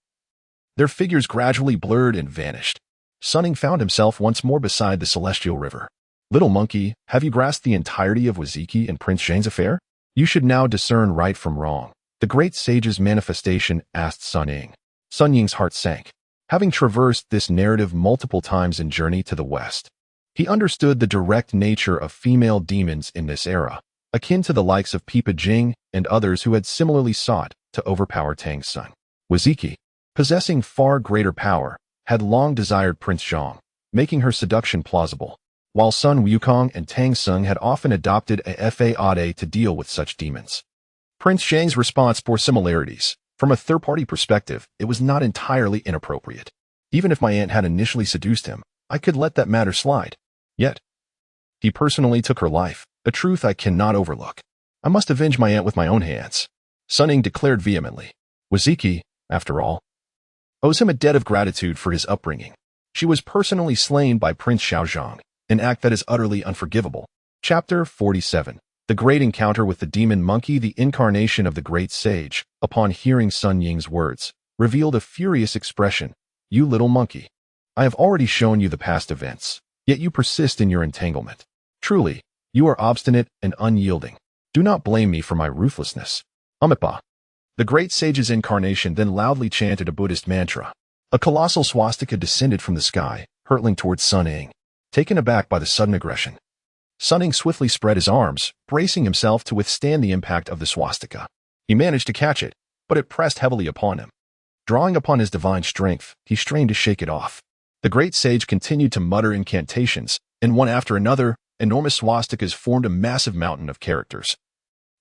their figures gradually blurred and vanished. Sun Ying found himself once more beside the celestial river. "Little monkey, have you grasped the entirety of Wuzhiqi and Prince Zhang's affair? You should now discern right from wrong. The great sage's manifestation," asked Sun Ying. Sun Ying's heart sank. Having traversed this narrative multiple times in Journey to the West, he understood the direct nature of female demons in this era, akin to the likes of Peepa Jing and others who had similarly sought to overpower Tang's son. Wuzhiqi, possessing far greater power, had long desired Prince Zhang, making her seduction plausible, while Sun Wukong and Tang Sung had often adopted a fade to deal with such demons. Prince Zhang's response bore similarities. From a third-party perspective, it was not entirely inappropriate. Even if my aunt had initially seduced him, I could let that matter slide. Yet, he personally took her life, a truth I cannot overlook. I must avenge my aunt with my own hands," Sun Ying declared vehemently. Wuzhiqi, after all, owes him a debt of gratitude for his upbringing. She was personally slain by Prince Xiaozhang, an act that is utterly unforgivable. Chapter 47. The Great Encounter with the Demon Monkey. The incarnation of the Great Sage, upon hearing Sun Ying's words, revealed a furious expression. "You little monkey. I have already shown you the past events, yet you persist in your entanglement. Truly, you are obstinate and unyielding. Do not blame me for my ruthlessness." Amipa. The Great Sage's incarnation then loudly chanted a Buddhist mantra. A colossal swastika descended from the sky, hurtling towards Sun Ying. Taken aback by the sudden aggression, Sun Ying swiftly spread his arms, bracing himself to withstand the impact of the swastika. He managed to catch it, but it pressed heavily upon him. Drawing upon his divine strength, he strained to shake it off. The Great Sage continued to mutter incantations, and one after another, enormous swastikas formed a massive mountain of characters,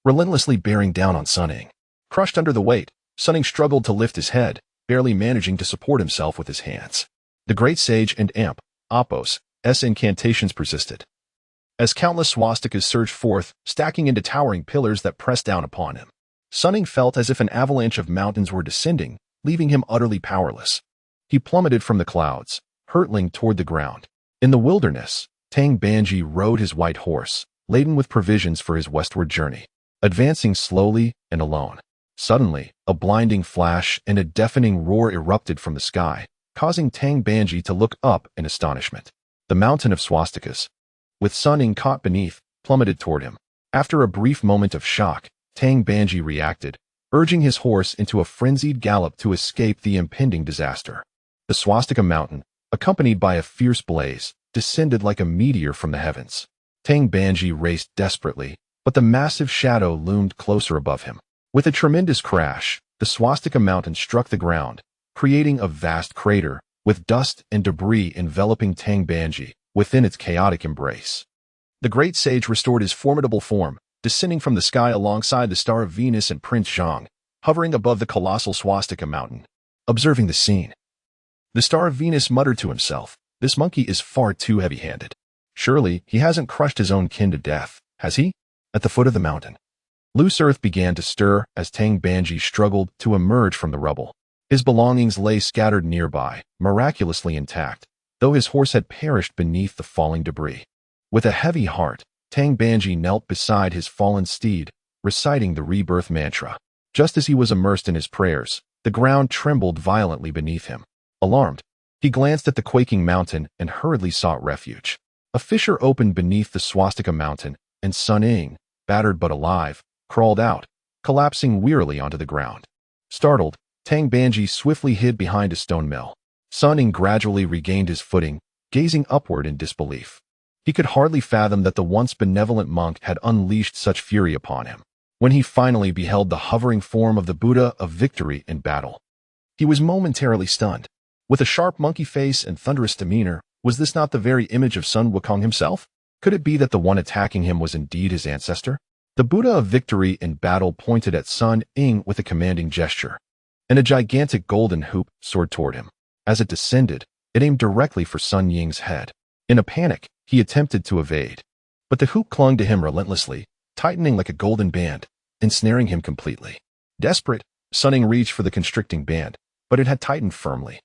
relentlessly bearing down on Sun Ying. Crushed under the weight, Sun Ying struggled to lift his head, barely managing to support himself with his hands. The Great Sage and Amp, Apos, incantations persisted, as countless swastikas surged forth, stacking into towering pillars that pressed down upon him. Sun Ying felt as if an avalanche of mountains were descending, leaving him utterly powerless. He plummeted from the clouds, hurtling toward the ground. In the wilderness, Tang Banji rode his white horse, laden with provisions for his westward journey, advancing slowly and alone. Suddenly, a blinding flash and a deafening roar erupted from the sky, causing Tang Banji to look up in astonishment. The mountain of swastikas, with Sun Ying caught beneath, plummeted toward him. After a brief moment of shock, Tang Banji reacted, urging his horse into a frenzied gallop to escape the impending disaster. The swastika mountain, accompanied by a fierce blaze, descended like a meteor from the heavens. Tang Banji raced desperately, but the massive shadow loomed closer above him. With a tremendous crash, the swastika mountain struck the ground, creating a vast crater, with dust and debris enveloping Tang Banji within its chaotic embrace. The great sage restored his formidable form, descending from the sky alongside the Star of Venus and Prince Zhang, hovering above the colossal swastika mountain. Observing the scene, the Star of Venus muttered to himself, "This monkey is far too heavy-handed. Surely he hasn't crushed his own kin to death, has he?" At the foot of the mountain, loose earth began to stir as Tang Banji struggled to emerge from the rubble. His belongings lay scattered nearby, miraculously intact, though his horse had perished beneath the falling debris. With a heavy heart, Tang Banji knelt beside his fallen steed, reciting the rebirth mantra. Just as he was immersed in his prayers, the ground trembled violently beneath him. Alarmed, he glanced at the quaking mountain and hurriedly sought refuge. A fissure opened beneath the swastika mountain, and Sun Ying, battered but alive, crawled out, collapsing wearily onto the ground. Startled, Tang Banji swiftly hid behind a stone mill. Sun Ying gradually regained his footing, gazing upward in disbelief. He could hardly fathom that the once benevolent monk had unleashed such fury upon him. When he finally beheld the hovering form of the Buddha of victory in battle, he was momentarily stunned. With a sharp monkey face and thunderous demeanor, was this not the very image of Sun Wukong himself? Could it be that the one attacking him was indeed his ancestor? The Buddha of victory in battle pointed at Sun Ying with a commanding gesture, and a gigantic golden hoop soared toward him. As it descended, it aimed directly for Sun Ying's head. In a panic, he attempted to evade, but the hoop clung to him relentlessly, tightening like a golden band, ensnaring him completely. Desperate, Sun Ying reached for the constricting band, but it had tightened firmly.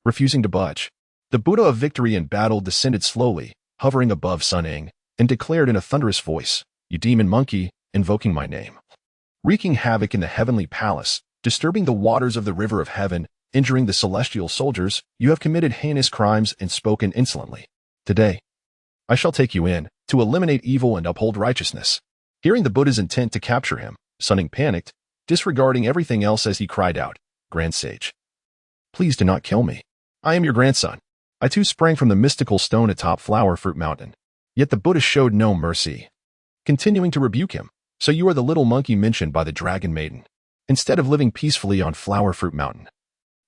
Refusing to budge, the Buddha of victory in battle descended slowly, hovering above Sun Ying, and declared in a thunderous voice, "You demon monkey, invoking my name." Wreaking havoc in the heavenly palace, disturbing the waters of the river of heaven, injuring the celestial soldiers, you have committed heinous crimes and spoken insolently. Today, I shall take you in, to eliminate evil and uphold righteousness. Hearing the Buddha's intent to capture him, Sun Ying panicked, disregarding everything else as he cried out, "Grand Sage, please do not kill me. I am your grandson. I too sprang from the mystical stone atop Flower Fruit Mountain." Yet the Buddha showed no mercy, continuing to rebuke him. "So you are the little monkey mentioned by the Dragon Maiden. Instead of living peacefully on Flower Fruit Mountain,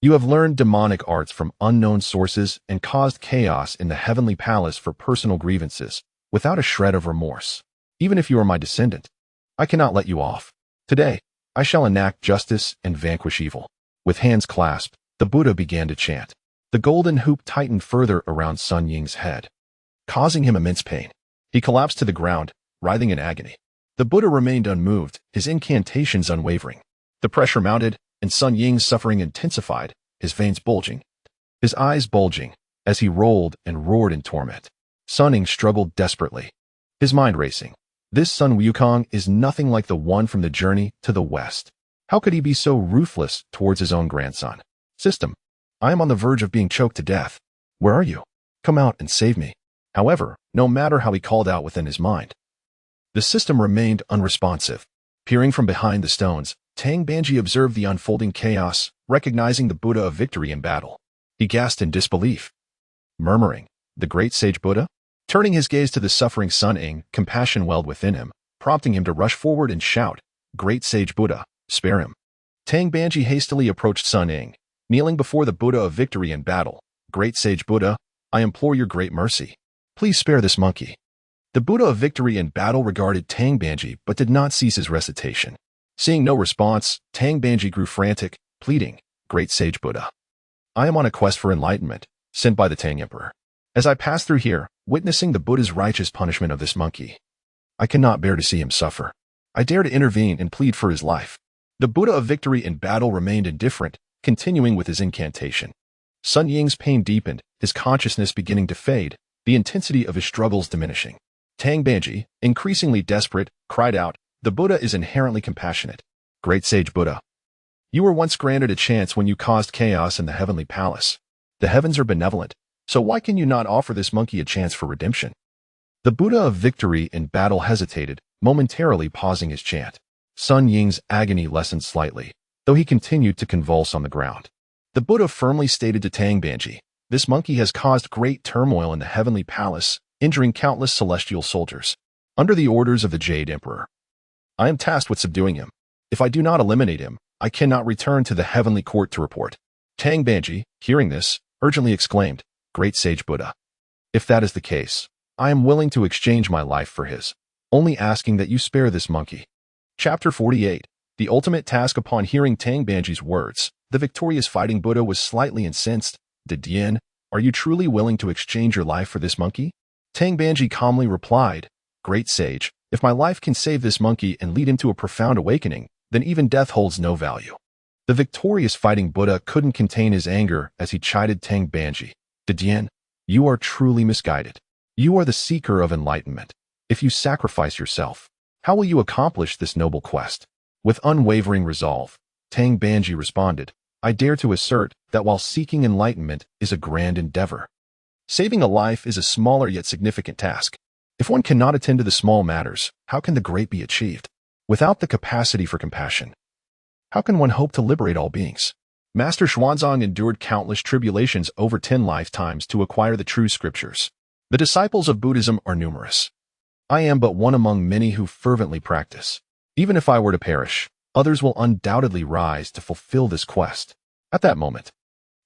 you have learned demonic arts from unknown sources and caused chaos in the heavenly palace for personal grievances, without a shred of remorse. Even if you are my descendant, I cannot let you off. Today, I shall enact justice and vanquish evil." With hands clasped, the Buddha began to chant. The golden hoop tightened further around Sun Ying's head, causing him immense pain. He collapsed to the ground, writhing in agony. The Buddha remained unmoved, his incantations unwavering. The pressure mounted, and Sun Ying's suffering intensified, his veins bulging, his eyes bulging, as he rolled and roared in torment. Sun Ying struggled desperately, his mind racing. This Sun Wukong is nothing like the one from the journey to the west. How could he be so ruthless towards his own grandson? "System, I am on the verge of being choked to death. Where are you? Come out and save me." However, no matter how he called out within his mind, the system remained unresponsive. Peering from behind the stones, Tang Banji observed the unfolding chaos, recognizing the Buddha of victory in battle. He gasped in disbelief, murmuring, "The great sage Buddha?" Turning his gaze to the suffering Sun Ying, compassion welled within him, prompting him to rush forward and shout, "Great sage Buddha, spare him." Tang Banji hastily approached Sun Ying, kneeling before the Buddha of victory in battle. "Great sage Buddha, I implore your great mercy. Please spare this monkey." The Buddha of victory in battle regarded Tang Banji but did not cease his recitation. Seeing no response, Tang Banji grew frantic, pleading, "Great sage Buddha, I am on a quest for enlightenment, sent by the Tang Emperor. As I pass through here, witnessing the Buddha's righteous punishment of this monkey, I cannot bear to see him suffer. I dare to intervene and plead for his life." The Buddha of victory in battle remained indifferent, continuing with his incantation. Sun Ying's pain deepened, his consciousness beginning to fade, the intensity of his struggles diminishing. Tang Banji, increasingly desperate, cried out, "The Buddha is inherently compassionate. Great sage Buddha, you were once granted a chance when you caused chaos in the heavenly palace. The heavens are benevolent, so why can you not offer this monkey a chance for redemption?" The Buddha of victory in battle hesitated, momentarily pausing his chant. Sun Ying's agony lessened slightly, though he continued to convulse on the ground. The Buddha firmly stated to Tang Banji, "This monkey has caused great turmoil in the heavenly palace, injuring countless celestial soldiers. Under the orders of the Jade Emperor, I am tasked with subduing him. If I do not eliminate him, I cannot return to the heavenly court to report." Tang Banji, hearing this, urgently exclaimed, "Great sage Buddha, if that is the case, I am willing to exchange my life for his, only asking that you spare this monkey." Chapter 48. The ultimate task. Upon hearing Tang Banji's words, the victorious fighting Buddha was slightly incensed. "Didier, are you truly willing to exchange your life for this monkey?" Tang Banji calmly replied, "Great sage, if my life can save this monkey and lead him to a profound awakening, then even death holds no value." The victorious fighting Buddha couldn't contain his anger as he chided Tang Banji. "Didier, you are truly misguided. You are the seeker of enlightenment. If you sacrifice yourself, how will you accomplish this noble quest?" With unwavering resolve, Tang Banji responded, "I dare to assert that while seeking enlightenment is a grand endeavor, saving a life is a smaller yet significant task. If one cannot attend to the small matters, how can the great be achieved? Without the capacity for compassion, how can one hope to liberate all beings?" Master Xuanzang endured countless tribulations over 10 lifetimes to acquire the true scriptures. The disciples of Buddhism are numerous. I am but one among many who fervently practice. Even if I were to perish, others will undoubtedly rise to fulfill this quest. At that moment,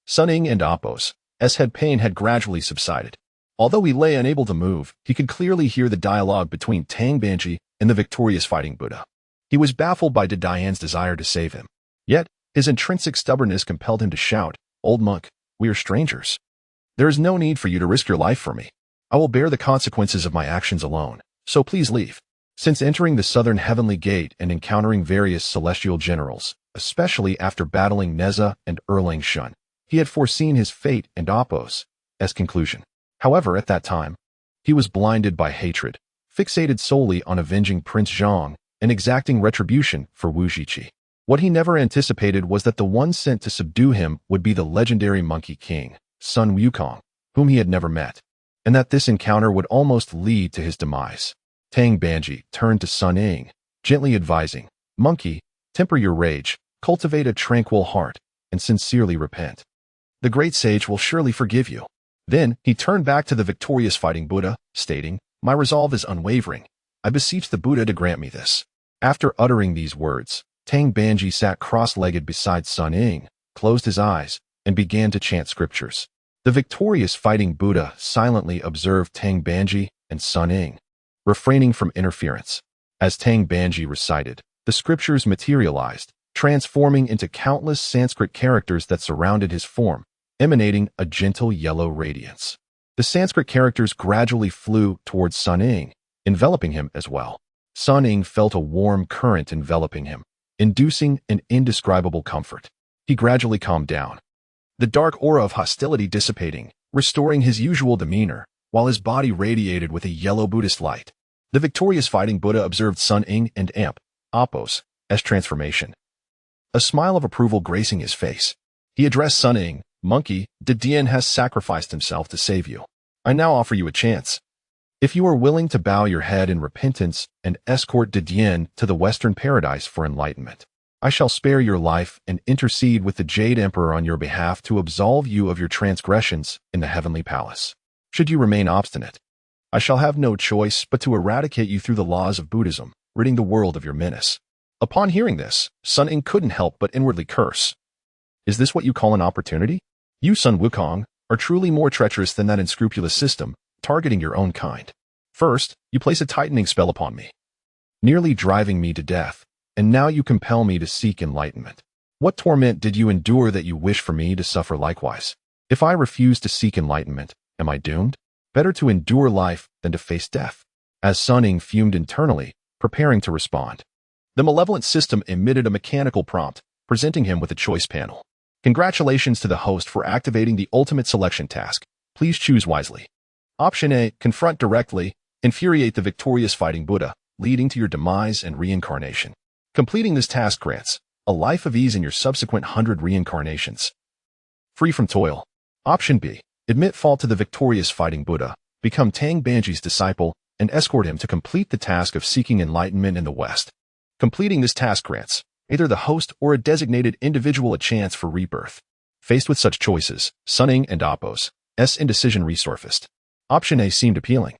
Sun Ying and Appo's head pain had gradually subsided. Although he lay unable to move, he could clearly hear the dialogue between Tang Banji and the victorious fighting Buddha. He was baffled by Didian's desire to save him. Yet, his intrinsic stubbornness compelled him to shout, "Old monk, we are strangers. There is no need for you to risk your life for me. I will bear the consequences of my actions alone, so please leave." Since entering the southern heavenly gate and encountering various celestial generals, especially after battling Neza and Erlang Shun, he had foreseen his fate and Appo's conclusion. However, at that time, he was blinded by hatred, fixated solely on avenging Prince Zhang and exacting retribution for Wuzhiqi. What he never anticipated was that the one sent to subdue him would be the legendary Monkey King, Sun Wukong, whom he had never met, and that this encounter would almost lead to his demise. Tang Banji turned to Sun Ying, gently advising, "Monkey, temper your rage, cultivate a tranquil heart, and sincerely repent. The great sage will surely forgive you." Then he turned back to the victorious fighting Buddha, stating, "My resolve is unwavering. I beseech the Buddha to grant me this." After uttering these words, Tang Banji sat cross-legged beside Sun Ying, closed his eyes, and began to chant scriptures. The victorious fighting Buddha silently observed Tang Banji and Sun Ying, refraining from interference. As Tang Banji recited, the scriptures materialized, transforming into countless Sanskrit characters that surrounded his form, emanating a gentle yellow radiance. The Sanskrit characters gradually flew towards Sun Ying, enveloping him as well. Sun Ying felt a warm current enveloping him, inducing an indescribable comfort. He gradually calmed down, the dark aura of hostility dissipating, restoring his usual demeanor, while his body radiated with a yellow Buddhist light. The victorious fighting Buddha observed Sun Ying and Appo's transformation, a smile of approval gracing his face. He addressed Sun Ying, "Monkey, Didier has sacrificed himself to save you. I now offer you a chance. If you are willing to bow your head in repentance and escort Didier to the Western Paradise for enlightenment, I shall spare your life and intercede with the Jade Emperor on your behalf to absolve you of your transgressions in the Heavenly Palace. Should you remain obstinate, I shall have no choice but to eradicate you through the laws of Buddhism, ridding the world of your menace." Upon hearing this, Sun Ying couldn't help but inwardly curse. "Is this what you call an opportunity? You, Sun Wukong, are truly more treacherous than that unscrupulous system, targeting your own kind. First, you place a tightening spell upon me, nearly driving me to death, and now you compel me to seek enlightenment. What torment did you endure that you wish for me to suffer likewise? If I refuse to seek enlightenment, am I doomed? Better to endure life than to face death." As Sun Ying fumed internally, preparing to respond, the malevolent system emitted a mechanical prompt, presenting him with a choice panel. "Congratulations to the host for activating the ultimate selection task. Please choose wisely. Option A, confront directly, infuriate the victorious fighting Buddha, leading to your demise and reincarnation. Completing this task grants a life of ease in your subsequent 100 reincarnations, free from toil. Option B, admit fault to the victorious fighting Buddha, become Tang Banji's disciple, and escort him to complete the task of seeking enlightenment in the West. Completing this task grants either the host or a designated individual a chance for rebirth. Faced with such choices, Sun Ying and Appo's indecision resurfaced. Option A seemed appealing,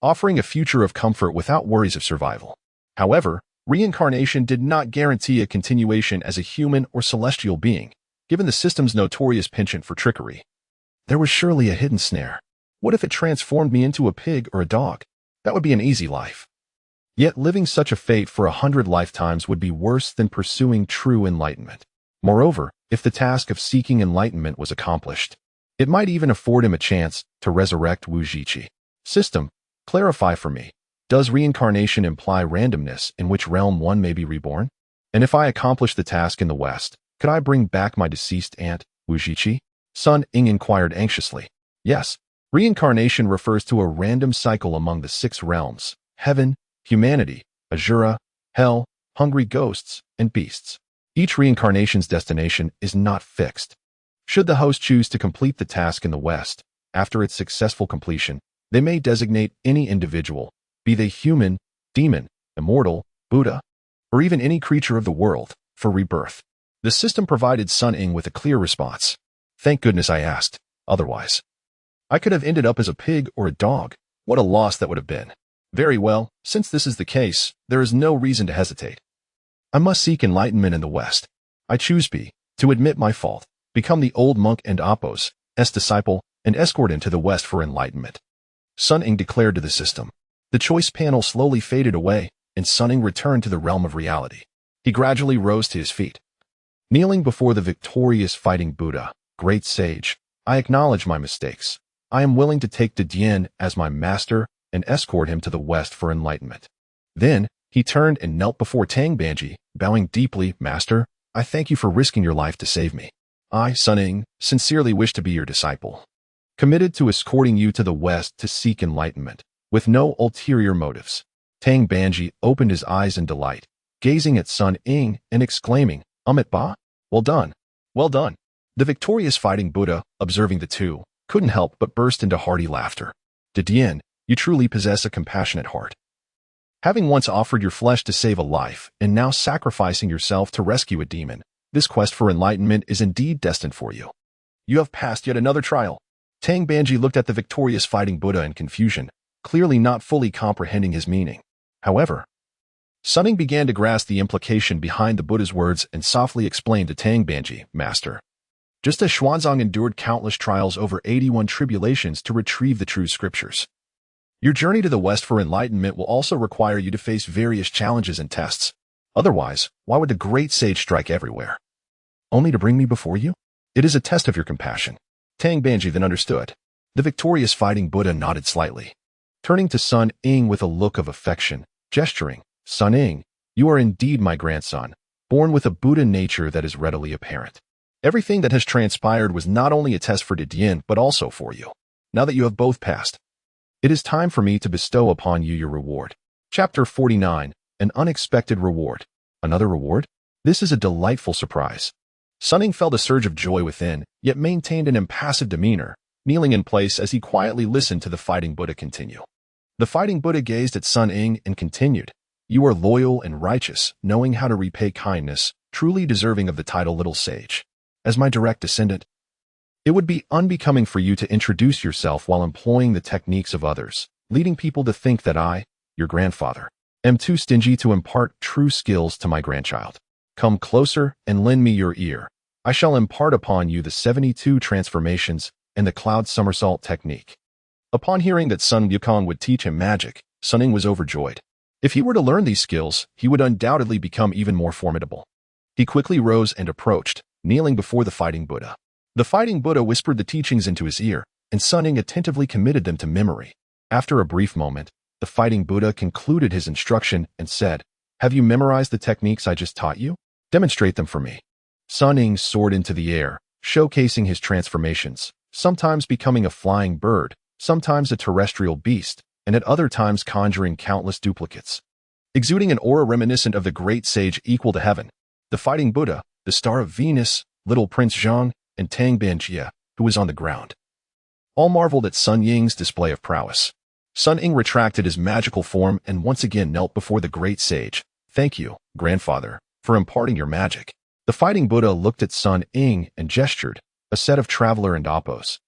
offering a future of comfort without worries of survival. However, reincarnation did not guarantee a continuation as a human or celestial being, given the system's notorious penchant for trickery. There was surely a hidden snare. What if it transformed me into a pig or a dog? That would be an easy life. Yet living such a fate for 100 lifetimes would be worse than pursuing true enlightenment. Moreover, if the task of seeking enlightenment was accomplished, it might even afford him a chance to resurrect Wuzhiqi. System, clarify for me. Does reincarnation imply randomness in which realm one may be reborn? And if I accomplish the task in the West, could I bring back my deceased aunt, Wuzhiqi? Sun Ying inquired anxiously. Yes, reincarnation refers to a random cycle among the 6 realms: heaven, humanity, Azura, hell, hungry ghosts, and beasts. Each reincarnation's destination is not fixed. Should the host choose to complete the task in the West, after its successful completion, they may designate any individual, be they human, demon, immortal, Buddha, or even any creature of the world, for rebirth. The system provided Sun Ying with a clear response. Thank goodness I asked. Otherwise, I could have ended up as a pig or a dog. What a loss that would have been. Very well, since this is the case, there is no reason to hesitate. I must seek enlightenment in the West. I choose B, to admit my fault, become the old monk and Appo's disciple, and escort him to the West for enlightenment. Sun Ying declared to the system. The choice panel slowly faded away, and Sun Ying returned to the realm of reality. He gradually rose to his feet. Kneeling before the victorious fighting Buddha, great sage, I acknowledge my mistakes. I am willing to take Didier as my master and escort him to the West for enlightenment. Then, he turned and knelt before Tang Banji, bowing deeply. Master, I thank you for risking your life to save me. I, Sun Ying, sincerely wish to be your disciple, committed to escorting you to the West to seek enlightenment, with no ulterior motives. Tang Banji opened his eyes in delight, gazing at Sun Ying and exclaiming, Amit Ba? Well done. Well done. The victorious fighting Buddha, observing the two, couldn't help but burst into hearty laughter. Didier, you truly possess a compassionate heart. Having once offered your flesh to save a life, and now sacrificing yourself to rescue a demon, this quest for enlightenment is indeed destined for you. You have passed yet another trial. Tang Banji looked at the victorious fighting Buddha in confusion, clearly not fully comprehending his meaning. However, Sun Ying began to grasp the implication behind the Buddha's words and softly explained to Tang Banji, Master. Just as Xuanzang endured countless trials over 81 tribulations to retrieve the true scriptures, your journey to the West for enlightenment will also require you to face various challenges and tests. Otherwise, why would the great sage strike everywhere? Only to bring me before you? It is a test of your compassion. Tang Banji then understood. The victorious fighting Buddha nodded slightly, turning to Sun Ying with a look of affection, gesturing, Sun Ying, you are indeed my grandson, born with a Buddha nature that is readily apparent. Everything that has transpired was not only a test for Didier but also for you. Now that you have both passed, it is time for me to bestow upon you your reward. Chapter 49, An Unexpected Reward. Another reward? This is a delightful surprise. Sun Ying felt a surge of joy within, yet maintained an impassive demeanor, kneeling in place as he quietly listened to the fighting Buddha continue. The fighting Buddha gazed at Sun Ying and continued, You are loyal and righteous, knowing how to repay kindness, truly deserving of the title Little Sage. As my direct descendant, it would be unbecoming for you to introduce yourself while employing the techniques of others, leading people to think that I, your grandfather, am too stingy to impart true skills to my grandchild. Come closer and lend me your ear. I shall impart upon you the 72 transformations and the cloud somersault technique. Upon hearing that Sun Wukong would teach him magic, Sun Ying was overjoyed. If he were to learn these skills, he would undoubtedly become even more formidable. He quickly rose and approached, kneeling before the fighting Buddha. The fighting Buddha whispered the teachings into his ear, and Sun Ying attentively committed them to memory. After a brief moment, the fighting Buddha concluded his instruction and said, Have you memorized the techniques I just taught you? Demonstrate them for me. Sun Ying soared into the air, showcasing his transformations, sometimes becoming a flying bird, sometimes a terrestrial beast, and at other times conjuring countless duplicates. Exuding an aura reminiscent of the great sage equal to heaven, the fighting Buddha, the star of Venus, little Prince Zhang, and Tang Banji, who was on the ground, all marveled at Sun Ying's display of prowess. Sun Ying retracted his magical form and once again knelt before the great sage. Thank you, grandfather, for imparting your magic." The fighting Buddha looked at Sun Ying and gestured. A set of traveler and Apos'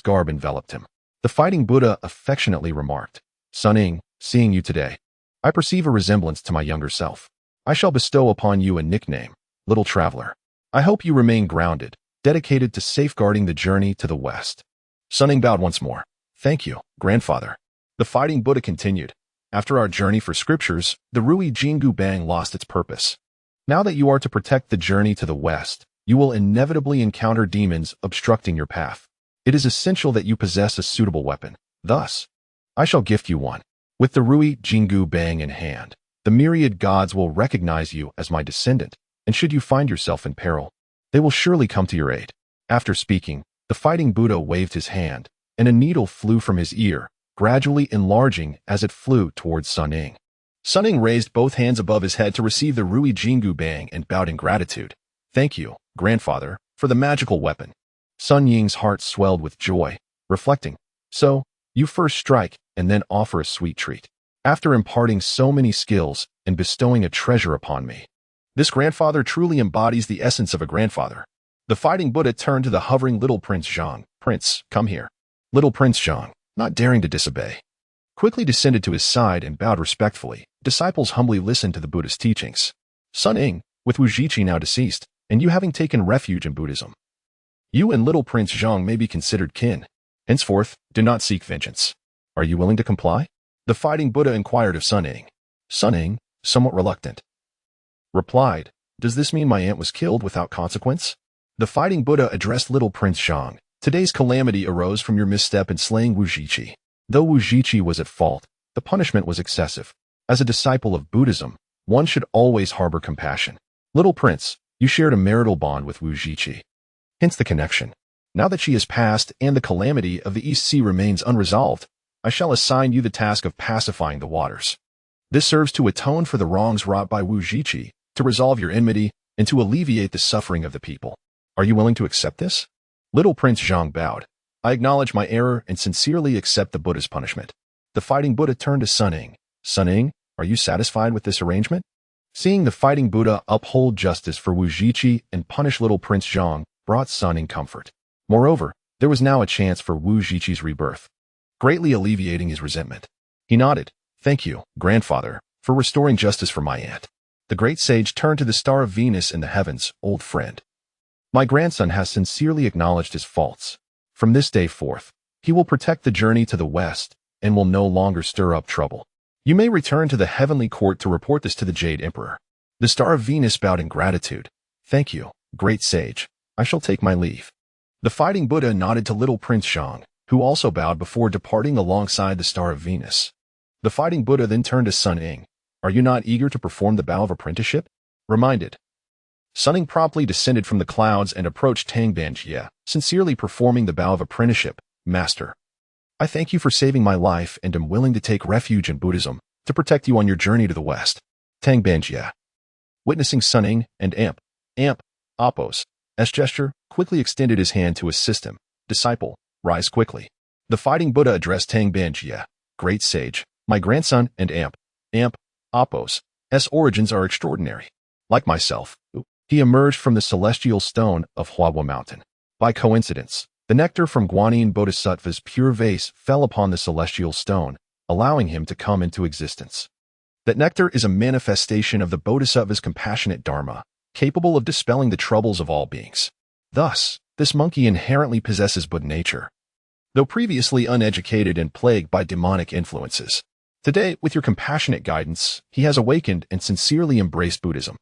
garb enveloped him. The fighting Buddha affectionately remarked, "Sun Ying, seeing you today, I perceive a resemblance to my younger self. I shall bestow upon you a nickname, Little Traveler. I hope you remain grounded, dedicated to safeguarding the journey to the west." Sun Ying bowed once more. "Thank you, grandfather." The fighting Buddha continued, "After our journey for scriptures, the Rui Jingu Bang lost its purpose. Now that you are to protect the journey to the west, you will inevitably encounter demons obstructing your path. It is essential that you possess a suitable weapon. Thus, I shall gift you one. With the Rui Jingu Bang in hand, the myriad gods will recognize you as my descendant, and should you find yourself in peril, they will surely come to your aid." After speaking, the fighting Buddha waved his hand, and a needle flew from his ear, gradually enlarging as it flew towards Sun Ying. Sun Ying raised both hands above his head to receive the Rui Jingu Bang and bowed in gratitude. "Thank you, grandfather, for the magical weapon." Sun Ying's heart swelled with joy, reflecting, "So, you first strike and then offer a sweet treat. After imparting so many skills and bestowing a treasure upon me, this grandfather truly embodies the essence of a grandfather." The fighting Buddha turned to the hovering little Prince Zhang. "Prince, come here." Little Prince Zhang, not daring to disobey, quickly descended to his side and bowed respectfully. Disciples humbly listened to the Buddha's teachings. "Sun Ying, with Wuzhiqi now deceased, and you having taken refuge in Buddhism, you and little Prince Zhang may be considered kin. Henceforth, do not seek vengeance. Are you willing to comply?" The fighting Buddha inquired of Sun Ying. Sun Ying, somewhat reluctant, replied, "Does this mean my aunt was killed without consequence?" The fighting Buddha addressed little Prince Zhang. "Today's calamity arose from your misstep in slaying Wuzhiqi. Though Wuzhiqi was at fault, the punishment was excessive. As a disciple of Buddhism, one should always harbor compassion. Little Prince, you shared a marital bond with Wuzhiqi. Hence the connection. Now that she has passed and the calamity of the East Sea remains unresolved, I shall assign you the task of pacifying the waters. This serves to atone for the wrongs wrought by Wuzhiqi, to resolve your enmity, and to alleviate the suffering of the people. Are you willing to accept this?" Little Prince Zhang bowed. "I acknowledge my error and sincerely accept the Buddha's punishment." The fighting Buddha turned to Sun Ying. "Sun Ying, are you satisfied with this arrangement?" Seeing the fighting Buddha uphold justice for Wuzhiqi and punish little Prince Zhang brought Sun Ying comfort. Moreover, there was now a chance for Wuzhiqi's rebirth, greatly alleviating his resentment. He nodded. "Thank you, grandfather, for restoring justice for my aunt." The great sage turned to the star of Venus in the heavens. "Old friend, my grandson has sincerely acknowledged his faults. From this day forth, he will protect the journey to the west and will no longer stir up trouble. You may return to the heavenly court to report this to the Jade Emperor." The star of Venus bowed in gratitude. "Thank you, great sage. I shall take my leave." The fighting Buddha nodded to little Prince Zhang, who also bowed before departing alongside the star of Venus. The fighting Buddha then turned to Sun Ying. "Are you not eager to perform the vow of apprenticeship?" Reminded. Sun Ying promptly descended from the clouds and approached Tangban Jie, sincerely performing the vow of apprenticeship. "Master, I thank you for saving my life and am willing to take refuge in Buddhism to protect you on your journey to the west." Tangban Jie, witnessing Sun Ying and Apos' gesture, quickly extended his hand to assist him. "Disciple, rise quickly." The fighting Buddha addressed Tangban Jie. "Great sage, my grandson and Apos' origins are extraordinary. Like myself, he emerged from the celestial stone of Huahua Mountain. By coincidence, the nectar from Guanyin Bodhisattva's pure vase fell upon the celestial stone, allowing him to come into existence. That nectar is a manifestation of the Bodhisattva's compassionate dharma, capable of dispelling the troubles of all beings. Thus, this monkey inherently possesses Buddha nature, though previously uneducated and plagued by demonic influences. Today, with your compassionate guidance, he has awakened and sincerely embraced Buddhism.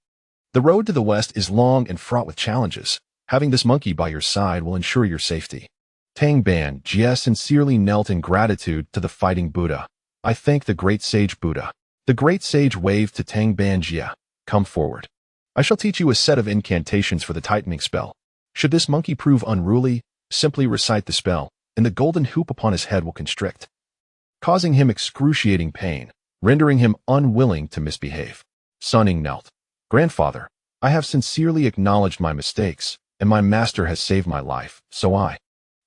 The road to the West is long and fraught with challenges. Having this monkey by your side will ensure your safety." Tangban Jie sincerely knelt in gratitude to the fighting Buddha. "I thank the great sage Buddha." The great sage waved to Tangban Jie. "Come forward. I shall teach you a set of incantations for the tightening spell. Should this monkey prove unruly, simply recite the spell, and the golden hoop upon his head will constrict, causing him excruciating pain, rendering him unwilling to misbehave." Sun Ying knelt. "Grandfather, I have sincerely acknowledged my mistakes, and my master has saved my life, so I."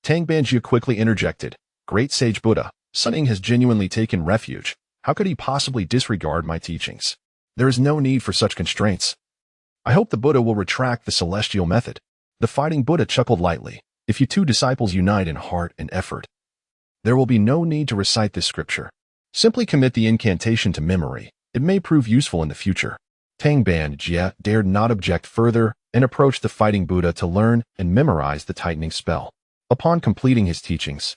Tangban Jie quickly interjected. "Great sage Buddha, Sun Ying has genuinely taken refuge. How could he possibly disregard my teachings?" There is no need for such constraints. I hope the Buddha will retract the celestial method. The fighting Buddha chuckled lightly. If you two disciples unite in heart and effort, there will be no need to recite this scripture. Simply commit the incantation to memory. It may prove useful in the future. Tang Ban Jie dared not object further and approached the fighting Buddha to learn and memorize the tightening spell. Upon completing his teachings,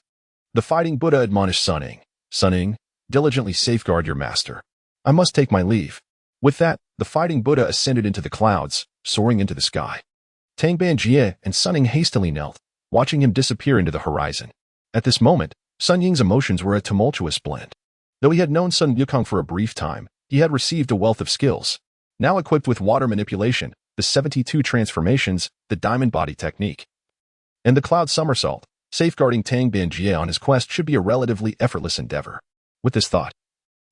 the fighting Buddha admonished Sun Ying. Sun Ying, diligently safeguard your master. I must take my leave. With that, the fighting Buddha ascended into the clouds, soaring into the sky. Tang Ban Jie and Sun Ying hastily knelt, watching him disappear into the horizon. At this moment, Sun Ying's emotions were a tumultuous blend. Though he had known Sun Wukong for a brief time, he had received a wealth of skills. Now equipped with water manipulation, the 72 transformations, the diamond body technique, and the cloud somersault, safeguarding Tang Ban Jie on his quest should be a relatively effortless endeavor. With this thought,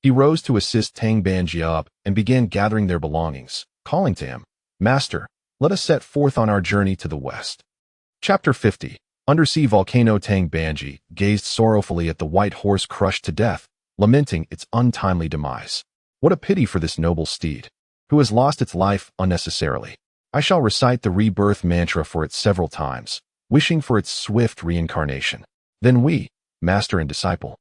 he rose to assist Tang Ban Jie up and began gathering their belongings, calling to him, Master, let us set forth on our journey to the west. Chapter 50. Undersea volcano. Tang Banji gazed sorrowfully at the white horse crushed to death, lamenting its untimely demise. What a pity for this noble steed, who has lost its life unnecessarily. I shall recite the rebirth mantra for it several times, wishing for its swift reincarnation. Then we, master and disciple,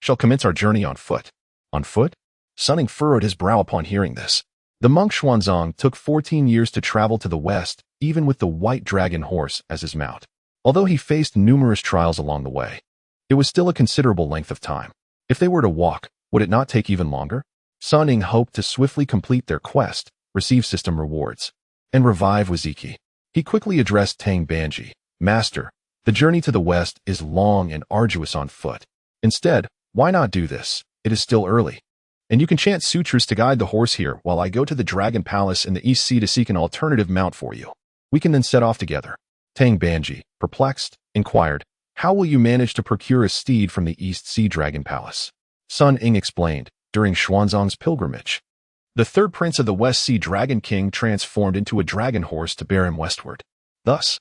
shall commence our journey on foot. On foot? Sun Ying furrowed his brow upon hearing this. The monk Xuanzang took 14 years to travel to the west, even with the white dragon horse as his mount. Although he faced numerous trials along the way, it was still a considerable length of time. If they were to walk, would it not take even longer? Sun Ying hoped to swiftly complete their quest, receive system rewards, and revive Wuzhiqi. He quickly addressed Tang Banji. Master, the journey to the west is long and arduous on foot. Instead, why not do this? It is still early, and you can chant sutras to guide the horse here while I go to the Dragon Palace in the East Sea to seek an alternative mount for you. We can then set off together. Tang Banji, perplexed, inquired, How will you manage to procure a steed from the East Sea Dragon Palace? Sun Ying explained, during Xuanzang's pilgrimage, the third prince of the West Sea Dragon King transformed into a dragon horse to bear him westward. Thus,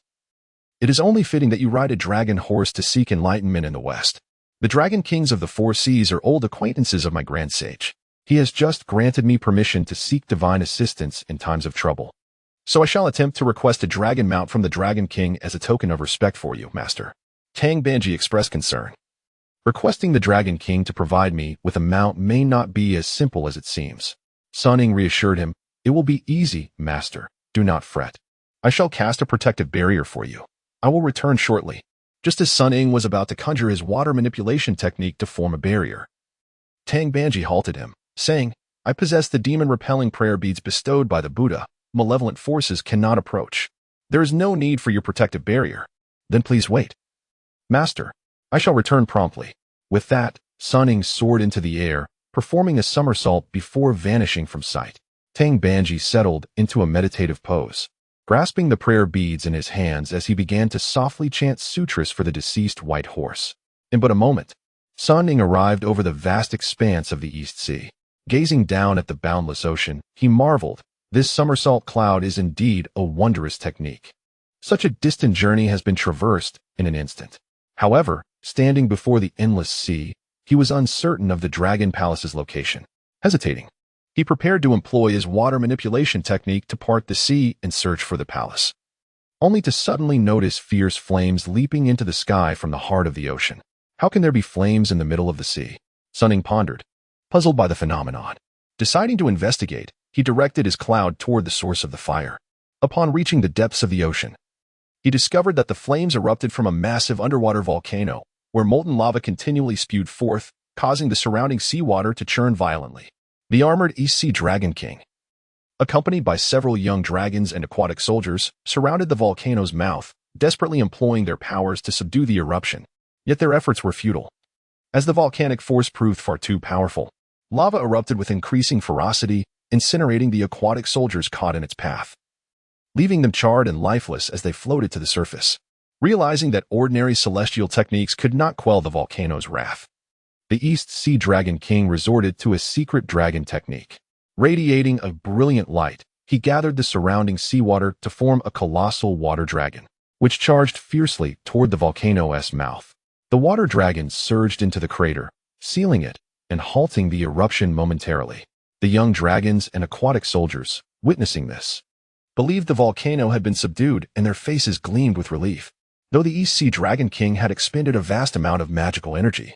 it is only fitting that you ride a dragon horse to seek enlightenment in the West. The Dragon Kings of the Four Seas are old acquaintances of my grand sage. He has just granted me permission to seek divine assistance in times of trouble. So I shall attempt to request a dragon mount from the Dragon King as a token of respect for you, master. Tang Banji expressed concern. Requesting the Dragon King to provide me with a mount may not be as simple as it seems. Sun Ying reassured him, It will be easy, master. Do not fret. I shall cast a protective barrier for you. I will return shortly. Just as Sun Ying was about to conjure his water manipulation technique to form a barrier, Tang Banji halted him, saying, I possess the demon-repelling prayer beads bestowed by the Buddha. Malevolent forces cannot approach. There is no need for your protective barrier. Then please wait. Master, I shall return promptly. With that, Sun Ying soared into the air, performing a somersault before vanishing from sight. Tang Banji settled into a meditative pose, grasping the prayer beads in his hands as he began to softly chant sutras for the deceased white horse. In but a moment, Sun Ying arrived over the vast expanse of the East Sea. Gazing down at the boundless ocean, he marveled, This somersault cloud is indeed a wondrous technique. Such a distant journey has been traversed in an instant. However, standing before the endless sea, he was uncertain of the Dragon Palace's location. Hesitating, he prepared to employ his water manipulation technique to part the sea and search for the palace, only to suddenly notice fierce flames leaping into the sky from the heart of the ocean. How can there be flames in the middle of the sea? Sun Ying pondered, puzzled by the phenomenon. Deciding to investigate, he directed his cloud toward the source of the fire. Upon reaching the depths of the ocean, he discovered that the flames erupted from a massive underwater volcano, where molten lava continually spewed forth, causing the surrounding seawater to churn violently. The armored East Sea Dragon King, accompanied by several young dragons and aquatic soldiers, surrounded the volcano's mouth, desperately employing their powers to subdue the eruption. Yet their efforts were futile. As the volcanic force proved far too powerful, lava erupted with increasing ferocity, incinerating the aquatic soldiers caught in its path, leaving them charred and lifeless as they floated to the surface. Realizing that ordinary celestial techniques could not quell the volcano's wrath, the East Sea Dragon King resorted to a secret dragon technique. Radiating a brilliant light, he gathered the surrounding seawater to form a colossal water dragon, which charged fiercely toward the volcano's mouth. The water dragon surged into the crater, sealing it and halting the eruption momentarily. The young dragons and aquatic soldiers, witnessing this, believed the volcano had been subdued and their faces gleamed with relief, though the East Sea Dragon King had expended a vast amount of magical energy.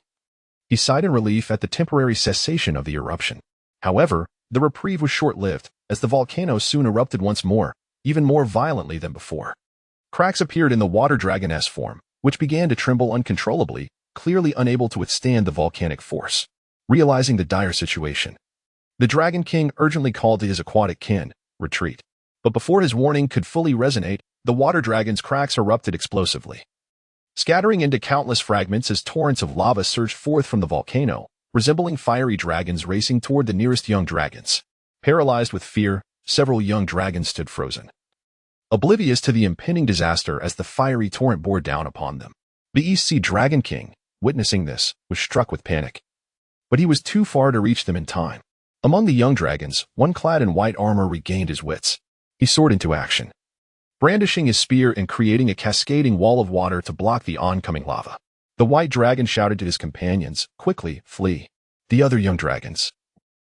He sighed in relief at the temporary cessation of the eruption. However, the reprieve was short-lived, as the volcano soon erupted once more, even more violently than before. Cracks appeared in the water dragoness form, which began to tremble uncontrollably, clearly unable to withstand the volcanic force. Realizing the dire situation, the Dragon King urgently called to his aquatic kin, retreat. But before his warning could fully resonate, the water dragon's cracks erupted explosively, scattering into countless fragments as torrents of lava surged forth from the volcano, resembling fiery dragons racing toward the nearest young dragons. Paralyzed with fear, several young dragons stood frozen, oblivious to the impending disaster as the fiery torrent bore down upon them. The East Sea Dragon King, witnessing this, was struck with panic. But he was too far to reach them in time. Among the young dragons, one clad in white armor regained his wits. He soared into action, brandishing his spear and creating a cascading wall of water to block the oncoming lava. The white dragon shouted to his companions, "Quickly, flee!" The other young dragons,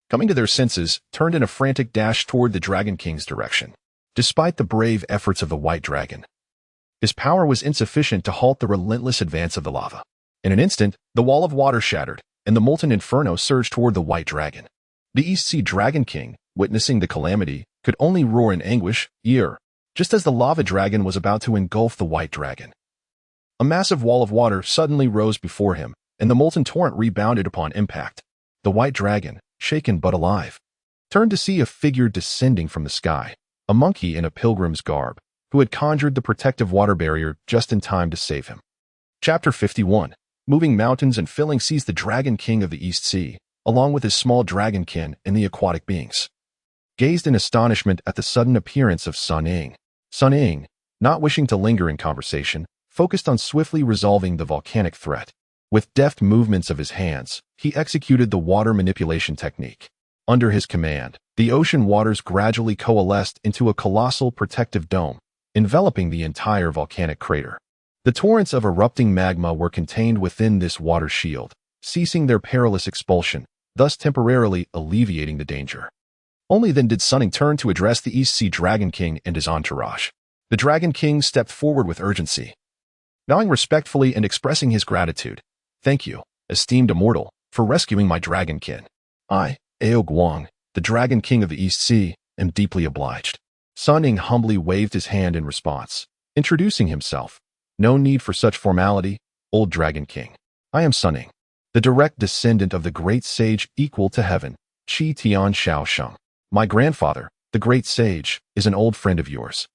coming to their senses, turned in a frantic dash toward the Dragon King's direction. Despite the brave efforts of the white dragon, his power was insufficient to halt the relentless advance of the lava. In an instant, the wall of water shattered, and the molten inferno surged toward the white dragon. The East Sea Dragon King, witnessing the calamity, could only roar in anguish, just as the lava dragon was about to engulf the white dragon. A massive wall of water suddenly rose before him, and the molten torrent rebounded upon impact. The white dragon, shaken but alive, turned to see a figure descending from the sky, a monkey in a pilgrim's garb, who had conjured the protective water barrier just in time to save him. Chapter 51. Moving mountains and filling seas. The Dragon King of the East Sea, along with his small dragonkin and the aquatic beings, gazed in astonishment at the sudden appearance of Sun Ying. Sun Ying, not wishing to linger in conversation, focused on swiftly resolving the volcanic threat. With deft movements of his hands, he executed the water manipulation technique. Under his command, the ocean waters gradually coalesced into a colossal protective dome, enveloping the entire volcanic crater. The torrents of erupting magma were contained within this water shield, ceasing their perilous expulsion, thus temporarily alleviating the danger. Only then did Sun Ying turn to address the East Sea Dragon King and his entourage. The Dragon King stepped forward with urgency, bowing respectfully and expressing his gratitude. "Thank you, esteemed immortal, for rescuing my dragonkin. I, Wukong, the Dragon King of the East Sea, am deeply obliged." Sun Ying humbly waved his hand in response, introducing himself. "No need for such formality, old Dragon King. I am Sun Ying, the direct descendant of the great sage equal to heaven, Qi Tian Shao Sheng. My grandfather, the great sage, is an old friend of yours,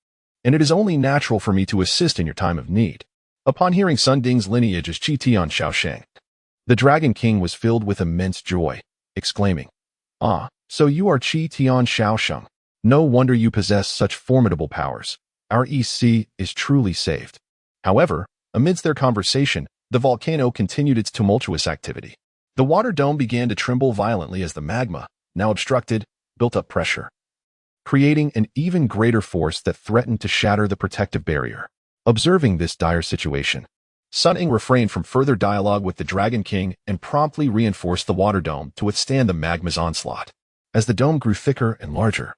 and it is only natural for me to assist in your time of need." Upon hearing Sun Ying's lineage as Qi Tian Shao Sheng, the Dragon King was filled with immense joy, exclaiming, "Ah, so you are Qi Tian Shao Sheng. No wonder you possess such formidable powers. Our East Sea is truly saved." However, amidst their conversation, the volcano continued its tumultuous activity. The water dome began to tremble violently as the magma, now obstructed, built up pressure, creating an even greater force that threatened to shatter the protective barrier. Observing this dire situation, Sun Ying refrained from further dialogue with the Dragon King and promptly reinforced the water dome to withstand the magma's onslaught. As the dome grew thicker and larger,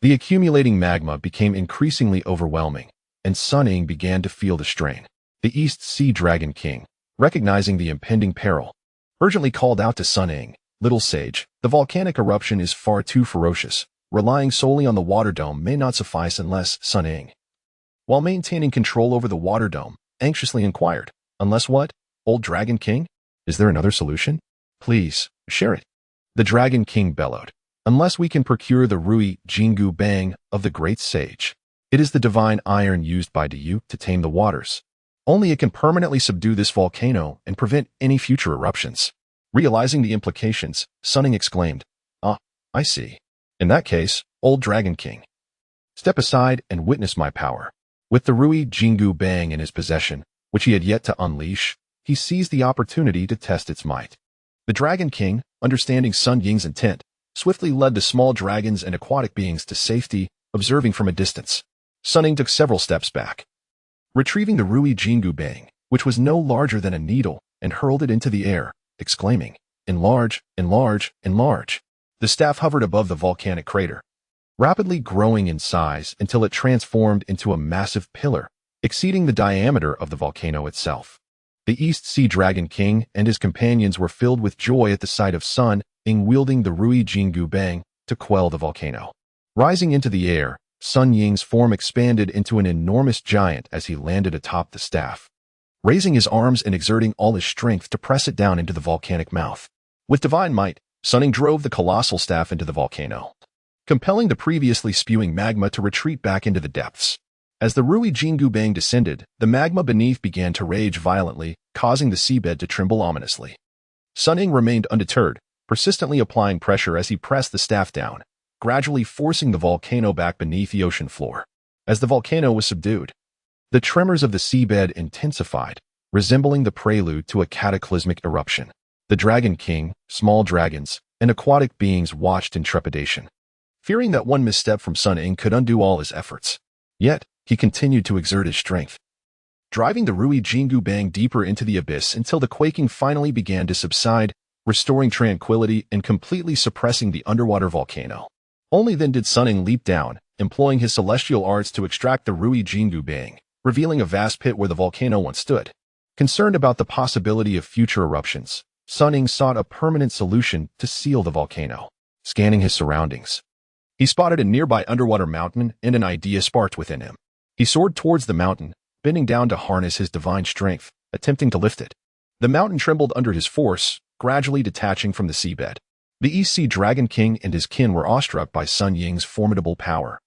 the accumulating magma became increasingly overwhelming, and Sun Ying began to feel the strain. The East Sea Dragon King, recognizing the impending peril, urgently called out to Sun Ying, "Little sage, the volcanic eruption is far too ferocious. Relying solely on the water dome may not suffice unless..." Sun Ying, while maintaining control over the water dome, anxiously inquired, "Unless what, old Dragon King? Is there another solution? Please, share it." The Dragon King bellowed, "Unless we can procure the Rui Jingu Bang of the great sage. It is the divine iron used by Diyu to tame the waters. Only it can permanently subdue this volcano and prevent any future eruptions." Realizing the implications, Sun Ying exclaimed, "Ah, I see. In that case, old Dragon King, step aside and witness my power." With the Rui Jingu Bang in his possession, which he had yet to unleash, he seized the opportunity to test its might. The Dragon King, understanding Sun Ying's intent, swiftly led the small dragons and aquatic beings to safety, observing from a distance. Sun Ying took several steps back, retrieving the Rui Jingu Bang, which was no larger than a needle, and hurled it into the air, exclaiming, "Enlarge, enlarge, enlarge." The staff hovered above the volcanic crater, rapidly growing in size until it transformed into a massive pillar, exceeding the diameter of the volcano itself. The East Sea Dragon King and his companions were filled with joy at the sight of Sun Ying wielding the Rui Jingu Bang to quell the volcano. Rising into the air, Sun Ying's form expanded into an enormous giant as he landed atop the staff, raising his arms and exerting all his strength to press it down into the volcanic mouth. With divine might, Sun Ying drove the colossal staff into the volcano, compelling the previously spewing magma to retreat back into the depths. As the Rui Jingu Bang descended, the magma beneath began to rage violently, causing the seabed to tremble ominously. Sun Ying remained undeterred, persistently applying pressure as he pressed the staff down, gradually forcing the volcano back beneath the ocean floor. As the volcano was subdued, the tremors of the seabed intensified, resembling the prelude to a cataclysmic eruption. The Dragon King, small dragons, and aquatic beings watched in trepidation, fearing that one misstep from Sun Ying could undo all his efforts. Yet, he continued to exert his strength, driving the Rui Jingu Bang deeper into the abyss until the quaking finally began to subside, restoring tranquility and completely suppressing the underwater volcano. Only then did Sun Ying leap down, employing his celestial arts to extract the Rui Jingu Bang, revealing a vast pit where the volcano once stood. Concerned about the possibility of future eruptions, Sun Ying sought a permanent solution to seal the volcano. Scanning his surroundings, he spotted a nearby underwater mountain and an idea sparked within him. He soared towards the mountain, bending down to harness his divine strength, attempting to lift it. The mountain trembled under his force, gradually detaching from the seabed. The East Sea Dragon King and his kin were awestruck by Sun Ying's formidable power,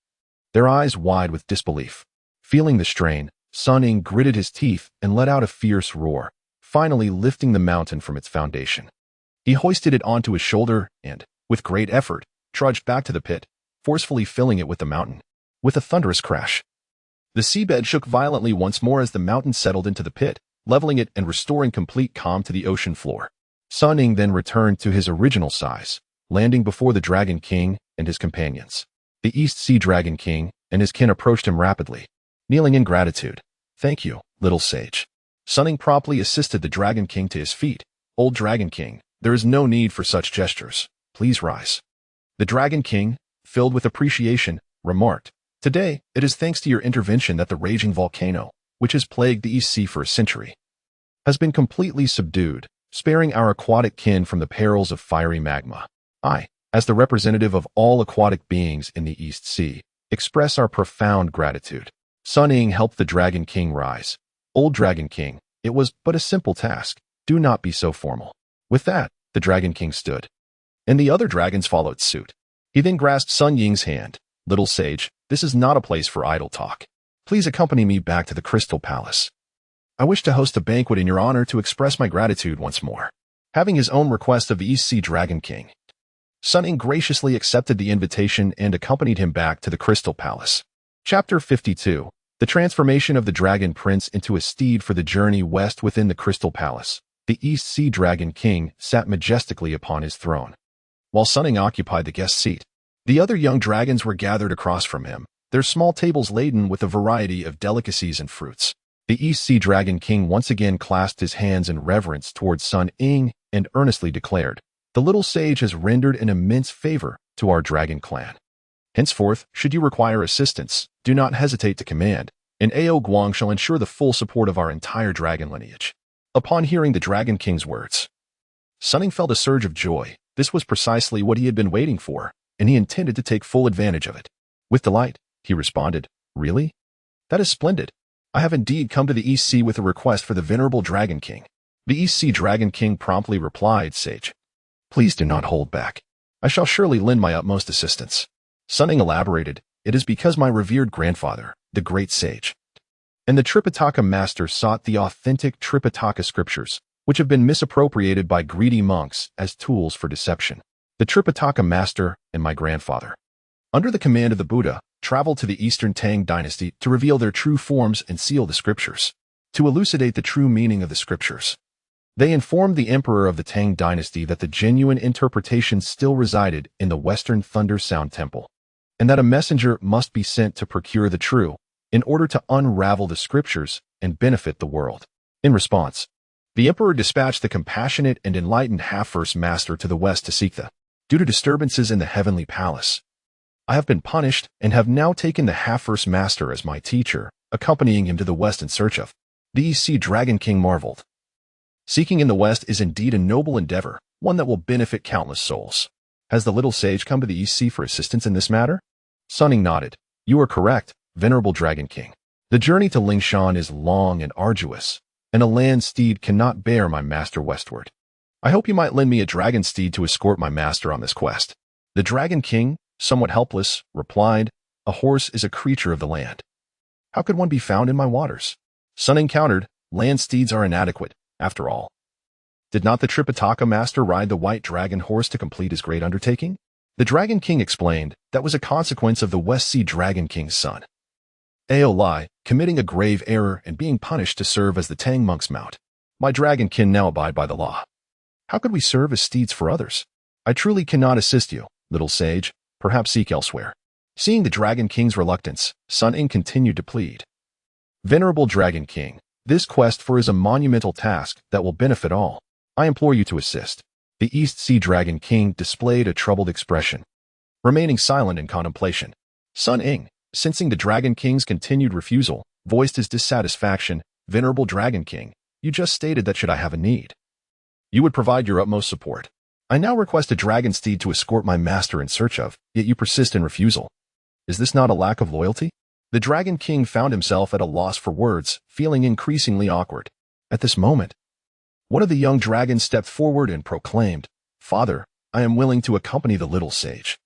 their eyes wide with disbelief. Feeling the strain, Sun Ying gritted his teeth and let out a fierce roar, finally lifting the mountain from its foundation. He hoisted it onto his shoulder and, with great effort, trudged back to the pit, forcefully filling it with the mountain. With a thunderous crash, the seabed shook violently once more as the mountain settled into the pit, leveling it and restoring complete calm to the ocean floor. Sun Ying then returned to his original size, landing before the Dragon King and his companions. The East Sea Dragon King and his kin approached him rapidly, kneeling in gratitude. "Thank you, little sage." Sun Ying promptly assisted the Dragon King to his feet. "Old Dragon King, there is no need for such gestures. Please rise." The Dragon King, filled with appreciation, remarked, "Today, it is thanks to your intervention that the raging volcano, which has plagued the East Sea for a century, has been completely subdued, sparing our aquatic kin from the perils of fiery magma. I, as the representative of all aquatic beings in the East Sea, express our profound gratitude." Sun Ying helped the Dragon King rise. "Old Dragon King, it was but a simple task. Do not be so formal." With that, the Dragon King stood, and the other dragons followed suit. He then grasped Sun Ying's hand. "Little sage, this is not a place for idle talk. Please accompany me back to the Crystal Palace. I wish to host a banquet in your honor to express my gratitude once more." Having his own request of the East Sea Dragon King, Sun Ying graciously accepted the invitation and accompanied him back to the Crystal Palace. Chapter 52. The transformation of the Dragon Prince into a steed for the journey west. Within the Crystal Palace, the East Sea Dragon King sat majestically upon his throne, while Sun Ying occupied the guest seat. The other young dragons were gathered across from him, their small tables laden with a variety of delicacies and fruits. The East Sea Dragon King once again clasped his hands in reverence towards Sun Ying and earnestly declared, "The little sage has rendered an immense favor to our dragon clan. Henceforth, should you require assistance, do not hesitate to command, and Ao Guang shall ensure the full support of our entire dragon lineage." Upon hearing the Dragon King's words, Sun Ying felt a surge of joy. This was precisely what he had been waiting for, and he intended to take full advantage of it. With delight, he responded, "Really? That is splendid. I have indeed come to the East Sea with a request for the venerable Dragon King." The East Sea Dragon King promptly replied, "Sage, please do not hold back. I shall surely lend my utmost assistance." Sun Ying elaborated, "It is because my revered grandfather, the great sage, and the Tripitaka master sought the authentic Tripitaka scriptures, which have been misappropriated by greedy monks as tools for deception. The Tripitaka master and my grandfather, under the command of the Buddha, traveled to the Eastern Tang dynasty to reveal their true forms and seal the scriptures. To elucidate the true meaning of the scriptures, they informed the emperor of the Tang dynasty that the genuine interpretation still resided in the Western Thunder Sound Temple, and that a messenger must be sent to procure the true, in order to unravel the scriptures and benefit the world. In response, the emperor dispatched the compassionate and enlightened half-first master to the west to seek the due to disturbances in the heavenly palace. I have been punished and have now taken the half-first master as my teacher, accompanying him to the west in search of. The East Sea Dragon King marveled. Seeking in the west is indeed a noble endeavor, one that will benefit countless souls. Has the little sage come to the East Sea for assistance in this matter? Sun Ying nodded. You are correct, Venerable Dragon King. The journey to Lingshan is long and arduous, and a land steed cannot bear my master westward. I hope you might lend me a dragon steed to escort my master on this quest. The Dragon King, somewhat helpless, replied, A horse is a creature of the land. How could one be found in my waters? Sun Ying countered, Land steeds are inadequate, after all. Did not the Tripitaka master ride the white dragon horse to complete his great undertaking? The Dragon King explained that was a consequence of the West Sea Dragon King's son. Aolai, committing a grave error and being punished to serve as the Tang monk's mount. My dragon kin now abide by the law. How could we serve as steeds for others? I truly cannot assist you, little sage. Perhaps seek elsewhere. Seeing the Dragon King's reluctance, Sun Ying continued to plead. Venerable Dragon King, this quest for is a monumental task that will benefit all. I implore you to assist. The East Sea Dragon King displayed a troubled expression, remaining silent in contemplation. Sun Ying, sensing the Dragon King's continued refusal, voiced his dissatisfaction. Venerable Dragon King, you just stated that should I have a need, you would provide your utmost support. I now request a dragon steed to escort my master in search of, yet you persist in refusal. Is this not a lack of loyalty? The Dragon King found himself at a loss for words, feeling increasingly awkward. At this moment, one of the young dragons stepped forward and proclaimed, Father, I am willing to accompany the little sage,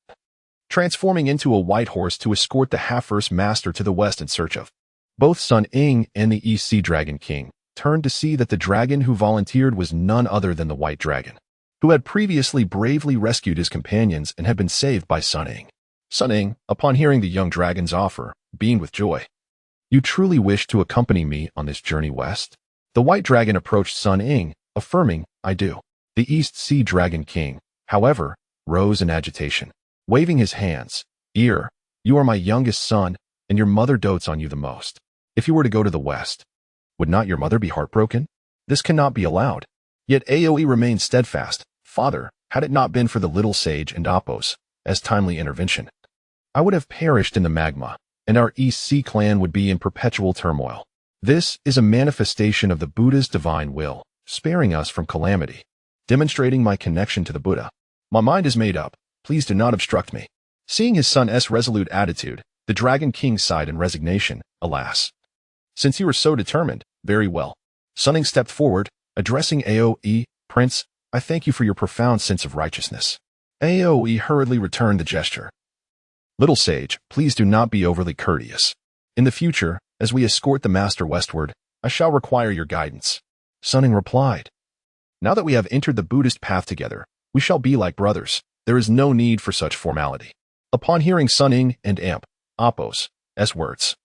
transforming into a white horse to escort the half-first master to the west in search of. Both Sun Ying and the East Sea Dragon King turned to see that the dragon who volunteered was none other than the white dragon, who had previously bravely rescued his companions and had been saved by Sun Ying. Sun Ying, upon hearing the young dragon's offer, beamed with joy. You truly wish to accompany me on this journey west? The white dragon approached Sun Ying, affirming, I do. The East Sea Dragon King, however, rose in agitation, waving his hands. You are my youngest son, and your mother dotes on you the most. If you were to go to the west, would not your mother be heartbroken? This cannot be allowed. Yet Aoi remained steadfast. Father, had it not been for the little sage and Appos, as timely intervention, I would have perished in the magma, and our East Sea clan would be in perpetual turmoil. This is a manifestation of the Buddha's divine will, sparing us from calamity, demonstrating my connection to the Buddha. My mind is made up. Please do not obstruct me. Seeing his son's resolute attitude, the Dragon King sighed in resignation. Alas. Since you are so determined, very well. Sun Ying stepped forward, addressing Aoi, Prince, I thank you for your profound sense of righteousness. Aoi hurriedly returned the gesture. Little sage, please do not be overly courteous. In the future, as we escort the master westward, I shall require your guidance. Sun Ying replied. Now that we have entered the Buddhist path together, we shall be like brothers. There is no need for such formality. Upon hearing Sun Ying and Appos' words,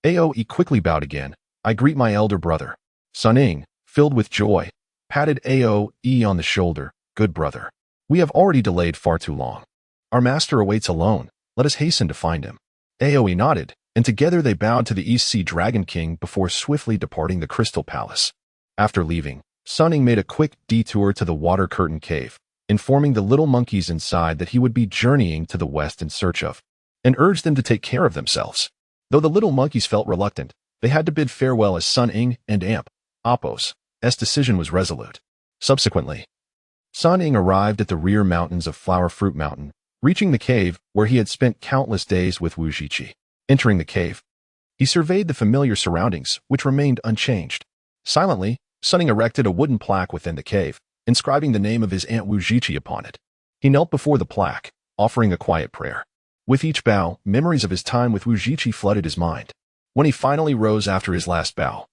Aoi quickly bowed again. I greet my elder brother. Sun Ying, filled with joy, patted Aoi on the shoulder. Good brother. We have already delayed far too long. Our master awaits alone. Let us hasten to find him. Aoi nodded, and together they bowed to the East Sea Dragon King before swiftly departing the Crystal Palace. After leaving, Sun Ying made a quick detour to the Water Curtain Cave, informing the little monkeys inside that he would be journeying to the west in search of, and urged them to take care of themselves. Though the little monkeys felt reluctant, they had to bid farewell as Sun Ying and Appos' decision was resolute. Subsequently, Sun Ying arrived at the rear mountains of Flower Fruit Mountain, reaching the cave where he had spent countless days with Wuzhiqi. Entering the cave, he surveyed the familiar surroundings, which remained unchanged. Silently, Sun Ying erected a wooden plaque within the cave, inscribing the name of his aunt Wuzhiqi upon it. He knelt before the plaque, offering a quiet prayer. With each bow, memories of his time with Wuzhiqi flooded his mind. When he finally rose after his last bow,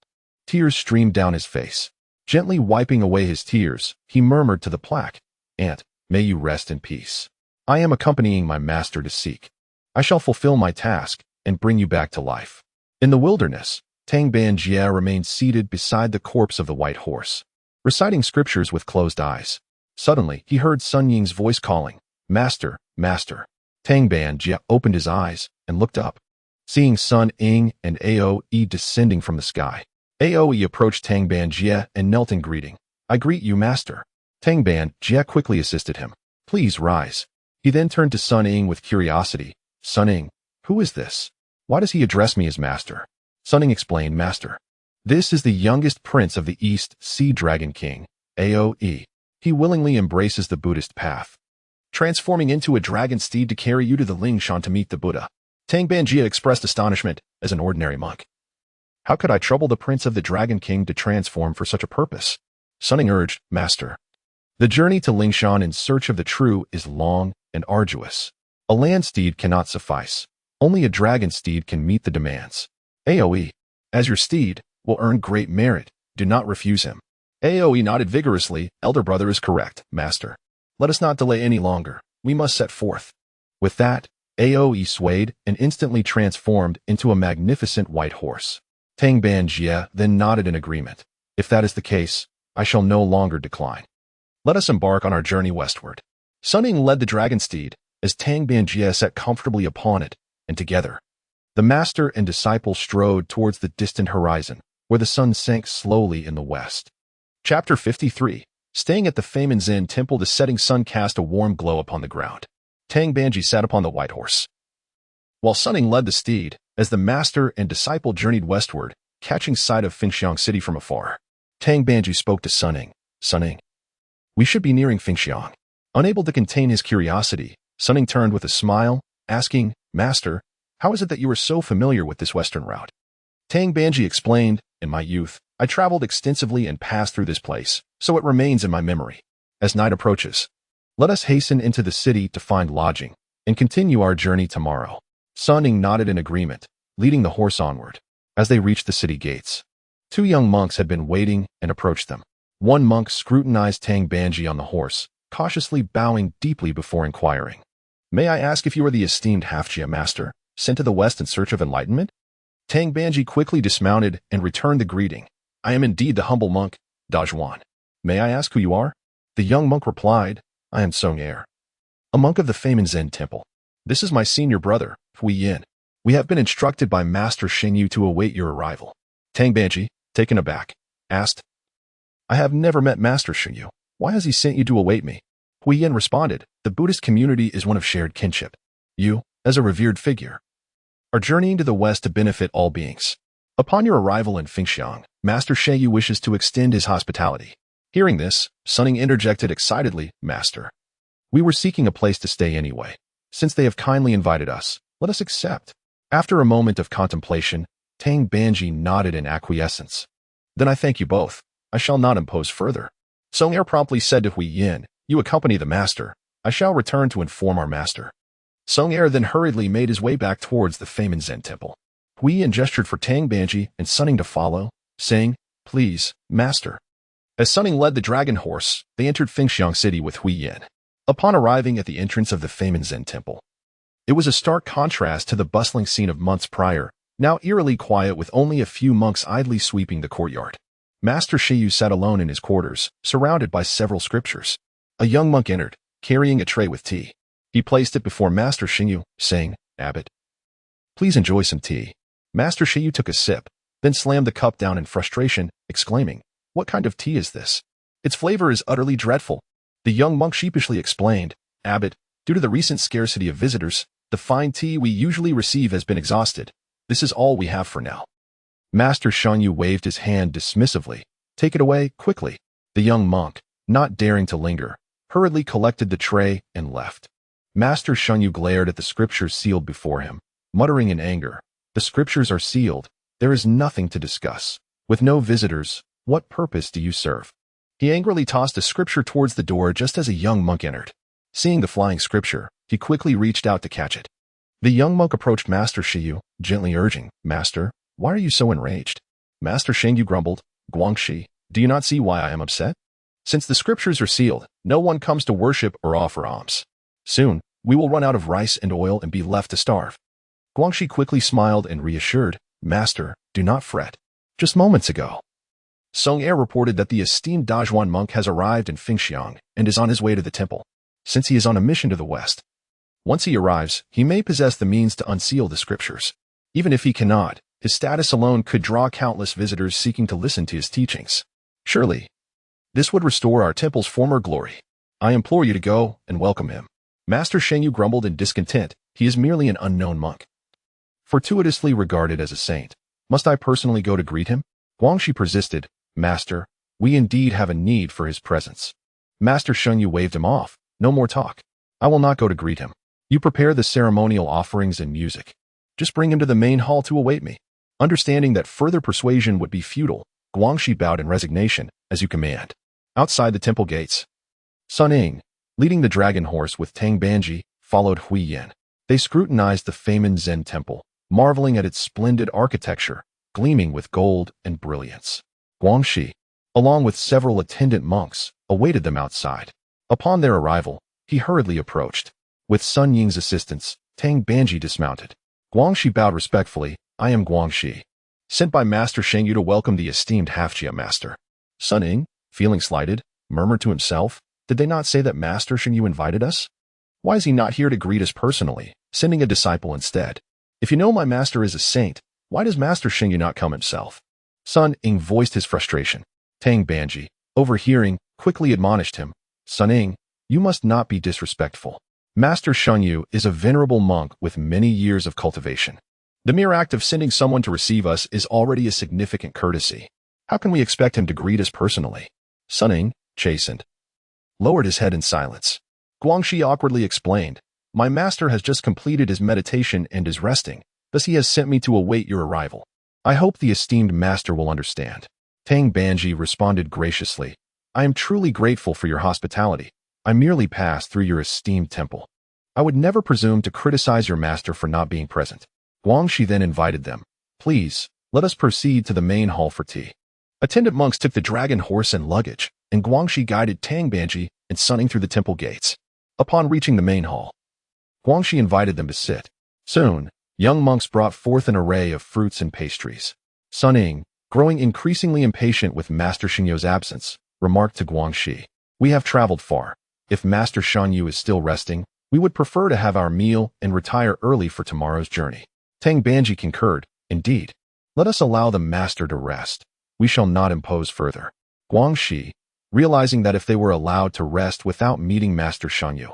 tears streamed down his face. Gently wiping away his tears, he murmured to the plaque, Aunt, may you rest in peace. I am accompanying my master to seek. I shall fulfill my task and bring you back to life. In the wilderness, Tang Banjie remained seated beside the corpse of the white horse, reciting scriptures with closed eyes. Suddenly, he heard Sun Ying's voice calling, Master, Master. Tang Banjie opened his eyes and looked up, seeing Sun Ying and Aoi descending from the sky. Aoi approached Tang Banjie and knelt in greeting. I greet you, Master. Tang Banjie quickly assisted him, Please rise. He then turned to Sun Ying with curiosity. Sun Ying, who is this? Why does he address me as master? Sun Ying explained, Master. This is the youngest prince of the East Sea Dragon King, AOE. He willingly embraces the Buddhist path, transforming into a dragon steed to carry you to the Lingshan to meet the Buddha. Tang Banjia expressed astonishment as an ordinary monk. How could I trouble the prince of the Dragon King to transform for such a purpose? Sun Ying urged, Master. The journey to Lingshan in search of the true is long and arduous. A land steed cannot suffice. Only a dragon steed can meet the demands. AOE, as your steed, will earn great merit. Do not refuse him. AOE nodded vigorously. Elder brother is correct, Master. Let us not delay any longer. We must set forth. With that, AOE swayed and instantly transformed into a magnificent white horse. Tang Banjia then nodded in agreement. If that is the case, I shall no longer decline. Let us embark on our journey westward. Sun Ying led the dragon steed, as Tang Banjia sat comfortably upon it, and together, the master and disciple strode towards the distant horizon, where the sun sank slowly in the west. Chapter 53. Staying at the Feynman Zen temple, the setting sun cast a warm glow upon the ground. Tang Banji sat upon the white horse, while Sun Ying led the steed, as the master and disciple journeyed westward, catching sight of Fengxiang City from afar. Tang Banji spoke to Sun Ying. Sun Ying, we should be nearing Fengxiang. Unable to contain his curiosity, Sun Ying turned with a smile, asking, Master, how is it that you are so familiar with this western route? Tang Banji explained, in my youth, I traveled extensively and passed through this place, so it remains in my memory. As night approaches, let us hasten into the city to find lodging, and continue our journey tomorrow. Sun Ying nodded in agreement, leading the horse onward. As they reached the city gates, two young monks had been waiting and approached them. One monk scrutinized Tang Banji on the horse, cautiously bowing deeply before inquiring. May I ask if you are the esteemed Halfjia master, sent to the west in search of enlightenment? Tang Banji quickly dismounted and returned the greeting. I am indeed the humble monk, Dazhuan. May I ask who you are? The young monk replied, I am Sun Ying, a monk of the Feynman Zen temple. This is my senior brother, Hui Yin. We have been instructed by Master Xingyu to await your arrival. Tang Banji, taken aback, asked, I have never met Master Xingyu. Why has he sent you to await me? Hui Yin responded, the Buddhist community is one of shared kinship. You, as a revered figure, are journeying to the west to benefit all beings. Upon your arrival in Fengxiang, Master Xingyu wishes to extend his hospitality. Hearing this, Sun Ying interjected excitedly, Master, we were seeking a place to stay anyway. Since they have kindly invited us, let us accept. After a moment of contemplation, Tang Banji nodded in acquiescence. Then I thank you both. I shall not impose further. Sun Ying promptly said to Hui Yin, you accompany the master. I shall return to inform our master. Sun Ying then hurriedly made his way back towards the Feynman Zen temple. Hui Yin gestured for Tang Banji and Sun Ying to follow, saying, Please, master. As Sun Ying led the dragon horse, they entered Fengxiang City with Hui Yin. Upon arriving at the entrance of the Feynman Zen temple, it was a stark contrast to the bustling scene of months prior, now eerily quiet with only a few monks idly sweeping the courtyard. Master Xingyu sat alone in his quarters, surrounded by several scriptures. A young monk entered, carrying a tray with tea. He placed it before Master Xingyu, saying, Abbot, please enjoy some tea. Master Xingyu took a sip, then slammed the cup down in frustration, exclaiming, What kind of tea is this? Its flavor is utterly dreadful. The young monk sheepishly explained, Abbot, due to the recent scarcity of visitors, the fine tea we usually receive has been exhausted. This is all we have for now. Master Xingyu waved his hand dismissively. Take it away, quickly. The young monk, not daring to linger, hurriedly collected the tray and left. Master Xingyu glared at the scriptures sealed before him, muttering in anger, The scriptures are sealed. There is nothing to discuss. With no visitors, what purpose do you serve? He angrily tossed a scripture towards the door just as a young monk entered. Seeing the flying scripture, he quickly reached out to catch it. The young monk approached Master Xingyu, gently urging, Master, why are you so enraged? Master Xingyu grumbled, Guangxi, do you not see why I am upset? Since the scriptures are sealed, no one comes to worship or offer alms. Soon, we will run out of rice and oil and be left to starve. Guangxi quickly smiled and reassured, Master, do not fret. Just moments ago, Sun Ying reported that the esteemed Dazhuan monk has arrived in Fengxiang and is on his way to the temple, since he is on a mission to the west. Once he arrives, he may possess the means to unseal the scriptures. Even if he cannot, his status alone could draw countless visitors seeking to listen to his teachings. Surely, this would restore our temple's former glory. I implore you to go and welcome him. Master Shengyu grumbled in discontent. He is merely an unknown monk, fortuitously regarded as a saint. Must I personally go to greet him? Guangxi persisted. Master, we indeed have a need for his presence. Master Shengyu waved him off. No more talk. I will not go to greet him. You prepare the ceremonial offerings and music. Just bring him to the main hall to await me. Understanding that further persuasion would be futile, Guangxi bowed in resignation. As you command. Outside the temple gates, Sun Ying, leading the dragon horse with Tang Banji, followed Hui Yan. They scrutinized the famed Zen temple, marveling at its splendid architecture, gleaming with gold and brilliance. Guangxi, along with several attendant monks, awaited them outside. Upon their arrival, he hurriedly approached. With Sun Ying's assistance, Tang Banji dismounted. Guangxi bowed respectfully. I am Guangxi, sent by Master Shengyu to welcome the esteemed half-Jia master. Sun Ying, feeling slighted, murmured to himself, did they not say that Master Shengyu invited us? Why is he not here to greet us personally, sending a disciple instead? If you know my master is a saint, why does Master Shengyu not come himself? Sun Ying voiced his frustration. Tang Banji, overhearing, quickly admonished him. Sun Ying, you must not be disrespectful. Master Shengyu is a venerable monk with many years of cultivation. The mere act of sending someone to receive us is already a significant courtesy. How can we expect him to greet us personally? Sun Ying, chastened, lowered his head in silence. Guangxi awkwardly explained, my master has just completed his meditation and is resting, thus he has sent me to await your arrival. I hope the esteemed master will understand. Tang Banji responded graciously, I am truly grateful for your hospitality. I merely passed through your esteemed temple. I would never presume to criticize your master for not being present. Guangxi then invited them. Please, let us proceed to the main hall for tea. Attendant monks took the dragon horse and luggage, and Guangxi guided Tang Banji and Sun Ying through the temple gates. Upon reaching the main hall, Guangxi invited them to sit. Soon, young monks brought forth an array of fruits and pastries. Sun Ying, growing increasingly impatient with Master Shengyu's absence, remarked to Guangxi, we have traveled far. If Master Shengyu is still resting, we would prefer to have our meal and retire early for tomorrow's journey. Tang Banji concurred, indeed. Let us allow the master to rest. We shall not impose further. Guangxi, realizing that if they were allowed to rest without meeting Master Shengyu,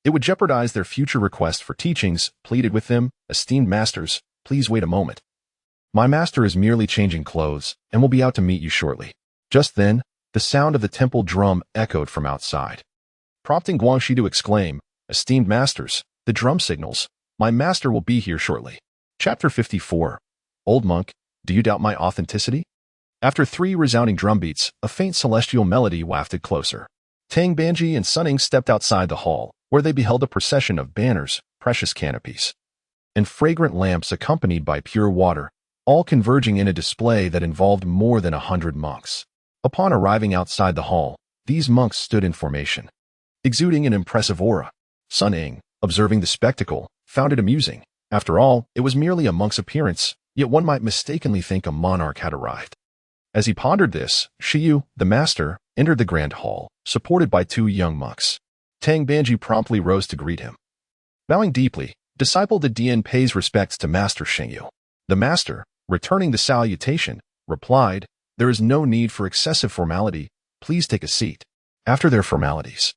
it would jeopardize their future request for teachings, pleaded with them, esteemed masters, please wait a moment. My master is merely changing clothes and will be out to meet you shortly. Just then, the sound of the temple drum echoed from outside, prompting Guangxi to exclaim, esteemed masters, the drum signals, my master will be here shortly. Chapter 54. Old monk, do you doubt my authenticity? After 3 resounding drum beats, a faint celestial melody wafted closer. Tang Banji and Sun Ying stepped outside the hall, where they beheld a procession of banners, precious canopies, and fragrant lamps accompanied by pure water, all converging in a display that involved more than 100 monks. Upon arriving outside the hall, these monks stood in formation, exuding an impressive aura. Sun Ying, observing the spectacle, found it amusing. After all, it was merely a monk's appearance, yet one might mistakenly think a monarch had arrived. As he pondered this, Shengyu, the master, entered the grand hall, supported by 2 young monks. Tang Banji promptly rose to greet him. Bowing deeply, disciple De Dian pays respects to Master Shengyu. The master, returning the salutation, replied, there is no need for excessive formality, please take a seat. After their formalities,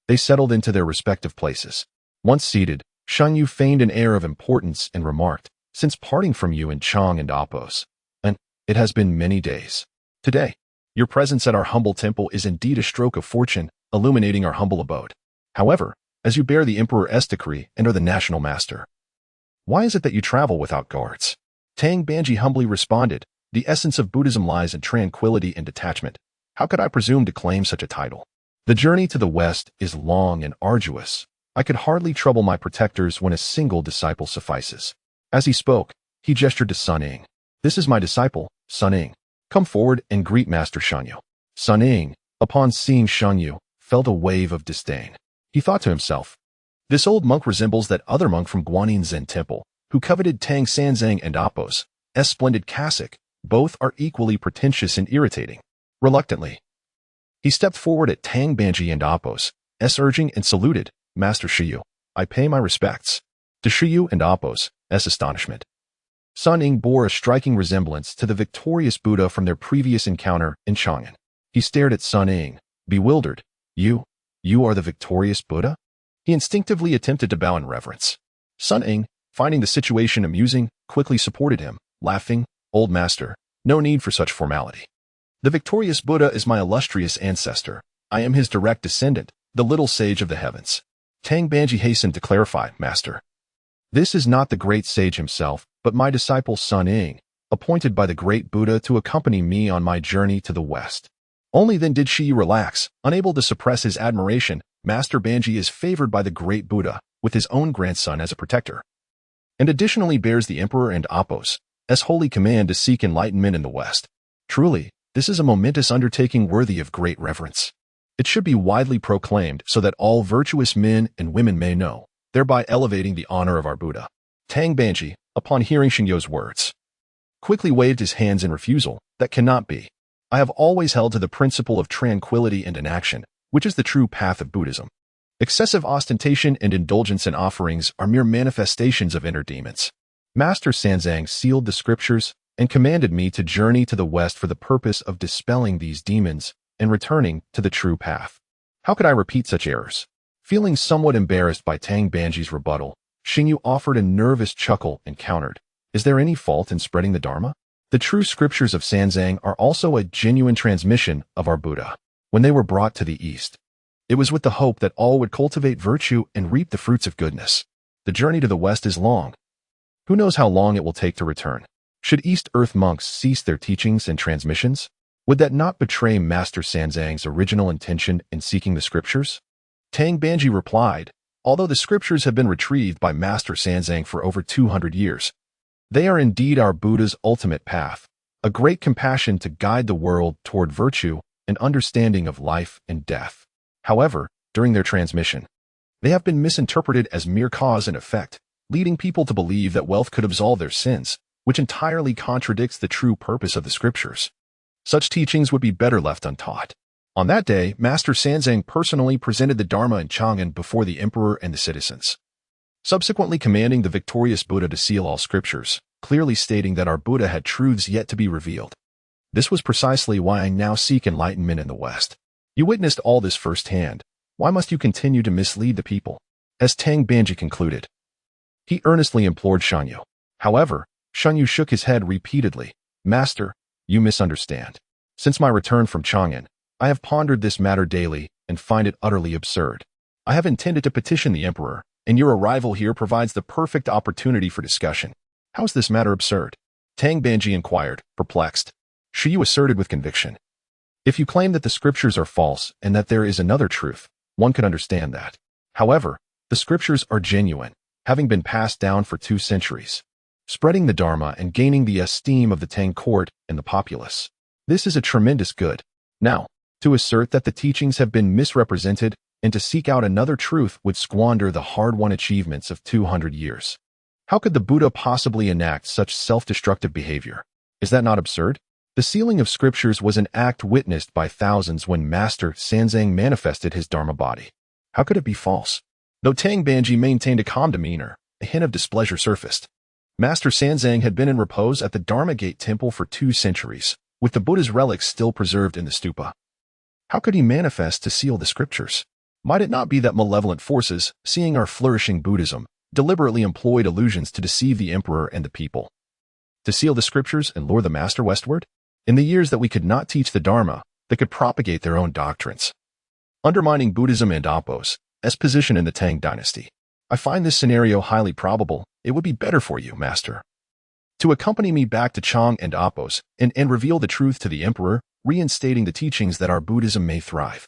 they settled into their respective places. Once seated, Shengyu feigned an air of importance and remarked, since parting from you in Chang and Apos, it has been many days. Today, your presence at our humble temple is indeed a stroke of fortune, illuminating our humble abode. However, as you bear the Emperor's decree and are the national master, why is it that you travel without guards? Tang Banji humbly responded, the essence of Buddhism lies in tranquility and detachment. How could I presume to claim such a title? The journey to the West is long and arduous. I could hardly trouble my protectors when a single disciple suffices. As he spoke, he gestured to Sun Ying. This is my disciple, Sun Ying. Come forward and greet Master Shengyu. Sun Ying, upon seeing Shengyu, felt a wave of disdain. He thought to himself, this old monk resembles that other monk from Guanyin Zen Temple, who coveted Tang Sanzang and Apos' splendid cassock. Both are equally pretentious and irritating. Reluctantly, he stepped forward at Tang Banji and Apos' urging and saluted, Master Shengyu, I pay my respects. To Shengyu and Apos' astonishment, Sun Ying bore a striking resemblance to the victorious Buddha from their previous encounter in Chang'an. He stared at Sun Ying, bewildered. You You are the victorious Buddha? He instinctively attempted to bow in reverence. Sun Ying, finding the situation amusing, quickly supported him, laughing, "Old master, no need for such formality. The victorious Buddha is my illustrious ancestor. I am his direct descendant, the little sage of the heavens." Tang Banji hastened to clarify, "Master, this is not the great sage himself, but my disciple Sun Ying, appointed by the great Buddha to accompany me on my journey to the West." Only then did Shi relax, unable to suppress his admiration. Master Banji is favored by the great Buddha, with his own grandson as a protector, and additionally bears the Emperor and Appos as holy command to seek enlightenment in the West. Truly, this is a momentous undertaking worthy of great reverence. It should be widely proclaimed so that all virtuous men and women may know, thereby elevating the honor of our Buddha. Tang Banji, upon hearing Xingyo's words, quickly waved his hands in refusal. "That cannot be. I have always held to the principle of tranquility and inaction, which is the true path of Buddhism. Excessive ostentation and indulgence in offerings are mere manifestations of inner demons. Master Sanzang sealed the scriptures and commanded me to journey to the West for the purpose of dispelling these demons and returning to the true path. How could I repeat such errors?" Feeling somewhat embarrassed by Tang Banji's rebuttal, Xingyu offered a nervous chuckle and countered, "Is there any fault in spreading the Dharma? The true scriptures of Sanzang are also a genuine transmission of our Buddha. When they were brought to the East, it was with the hope that all would cultivate virtue and reap the fruits of goodness. The journey to the West is long. Who knows how long it will take to return? Should East Earth monks cease their teachings and transmissions? Would that not betray Master Sanzang's original intention in seeking the scriptures?" Tang Banji replied, "Although the scriptures have been retrieved by Master Sanzang for over 200 years, they are indeed our Buddha's ultimate path, a great compassion to guide the world toward virtue and understanding of life and death. However, during their transmission, they have been misinterpreted as mere cause and effect, leading people to believe that wealth could absolve their sins, which entirely contradicts the true purpose of the scriptures. Such teachings would be better left untaught." On that day, Master Sanzang personally presented the Dharma in Chang'an before the emperor and the citizens, subsequently commanding the victorious Buddha to seal all scriptures, clearly stating that our Buddha had truths yet to be revealed. This was precisely why I now seek enlightenment in the West. You witnessed all this firsthand. Why must you continue to mislead the people? As Tang Banji concluded, he earnestly implored Shanyu. However, Shanyu shook his head repeatedly. "Master, you misunderstand. Since my return from Chang'an, I have pondered this matter daily and find it utterly absurd. I have intended to petition the emperor, and your arrival here provides the perfect opportunity for discussion. How is this matter absurd?" Tang Banji inquired, perplexed. Shiyu asserted with conviction, "If you claim that the scriptures are false and that there is another truth, one could understand that. However, the scriptures are genuine, having been passed down for 2 centuries, spreading the Dharma and gaining the esteem of the Tang court and the populace. This is a tremendous good. Now, to assert that the teachings have been misrepresented and to seek out another truth would squander the hard-won achievements of 200 years. How could the Buddha possibly enact such self-destructive behavior? Is that not absurd? The sealing of scriptures was an act witnessed by thousands when Master Sanzang manifested his Dharma body. How could it be false?" Though Tang Banji maintained a calm demeanor, a hint of displeasure surfaced. Master Sanzang had been in repose at the Dharma Gate Temple for 2 centuries, with the Buddha's relics still preserved in the stupa. How could he manifest to seal the scriptures? Might it not be that malevolent forces, seeing our flourishing Buddhism, deliberately employed illusions to deceive the emperor and the people? To seal the scriptures and lure the master westward? In the years that we could not teach the Dharma, they could propagate their own doctrines, undermining Buddhism and Appos as position in the Tang dynasty. I find this scenario highly probable. It would be better for you, master, to accompany me back to Chang and Appos and reveal the truth to the emperor, reinstating the teachings that our Buddhism may thrive,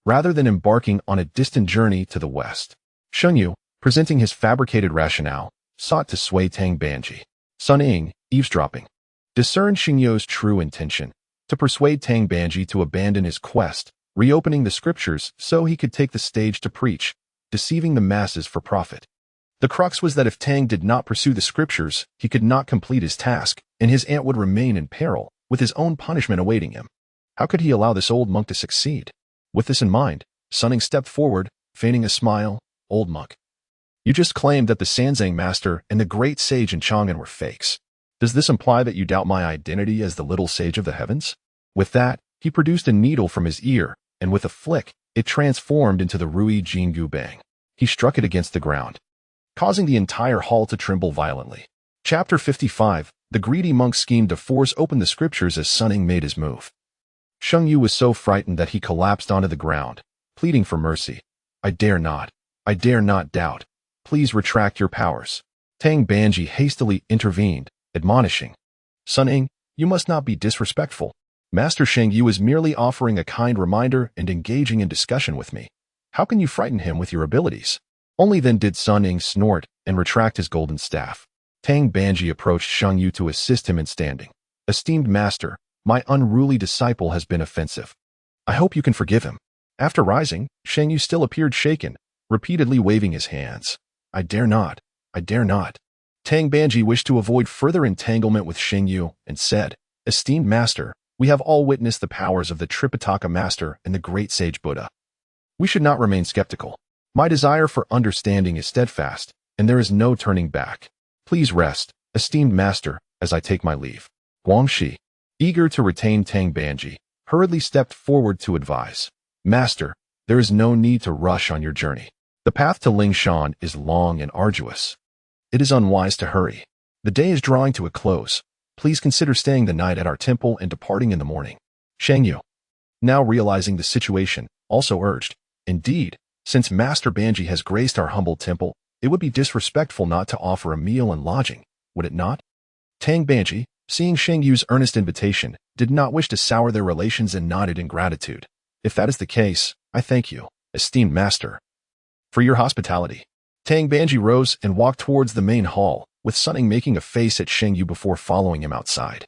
rather than embarking on a distant journey to the West. Shunyu, presenting his fabricated rationale, sought to sway Tang Banji. Sun Ying, eavesdropping, discerned Xingyu's true intention, to persuade Tang Banji to abandon his quest, reopening the scriptures so he could take the stage to preach, deceiving the masses for profit. The crux was that if Tang did not pursue the scriptures, he could not complete his task, and his aunt would remain in peril, with his own punishment awaiting him. How could he allow this old monk to succeed? With this in mind, Sun Ying stepped forward, feigning a smile. "Old monk, you just claimed that the Sanzang master and the great sage in Chang'an were fakes. Does this imply that you doubt my identity as the little sage of the heavens?" With that, he produced a needle from his ear, and with a flick, It transformed into the Rui Jingu Bang. He struck it against the ground, causing the entire hall to tremble violently. Chapter 55. The greedy monk schemed to force open the scriptures as Sun Ying made his move. Sheng Yu was so frightened that he collapsed onto the ground, pleading for mercy. I dare not doubt. Please retract your powers. Tang Banji hastily intervened, admonishing. Sun Ying, you must not be disrespectful. Master Sheng Yu is merely offering a kind reminder and engaging in discussion with me. How can you frighten him with your abilities? Only then did Sun Ying snort and retract his golden staff. Tang Banji approached Sheng Yu to assist him in standing. Esteemed master, my unruly disciple has been offensive. I hope you can forgive him. After rising, Sheng Yu still appeared shaken, repeatedly waving his hands. I dare not. Tang Banji wished to avoid further entanglement with Sheng Yu and said, Esteemed master, we have all witnessed the powers of the Tripitaka Master and the great sage Buddha. We should not remain skeptical. My desire for understanding is steadfast, and there is no turning back. Please rest, esteemed master, as I take my leave. Guangxi, eager to retain Tang Banji, hurriedly stepped forward to advise. Master, there is no need to rush on your journey. The path to Lingshan is long and arduous. It is unwise to hurry. The day is drawing to a close. Please consider staying the night at our temple and departing in the morning. Sheng Yu, now realizing the situation, also urged, Indeed, since Master Banji has graced our humble temple, it would be disrespectful not to offer a meal and lodging, would it not? Tang Banji, seeing Sheng Yu's earnest invitation, did not wish to sour their relations and nodded in gratitude. If that is the case, I thank you, esteemed master, for your hospitality. Tang Banji rose and walked towards the main hall, with Sun Ying making a face at Sheng Yu before following him outside.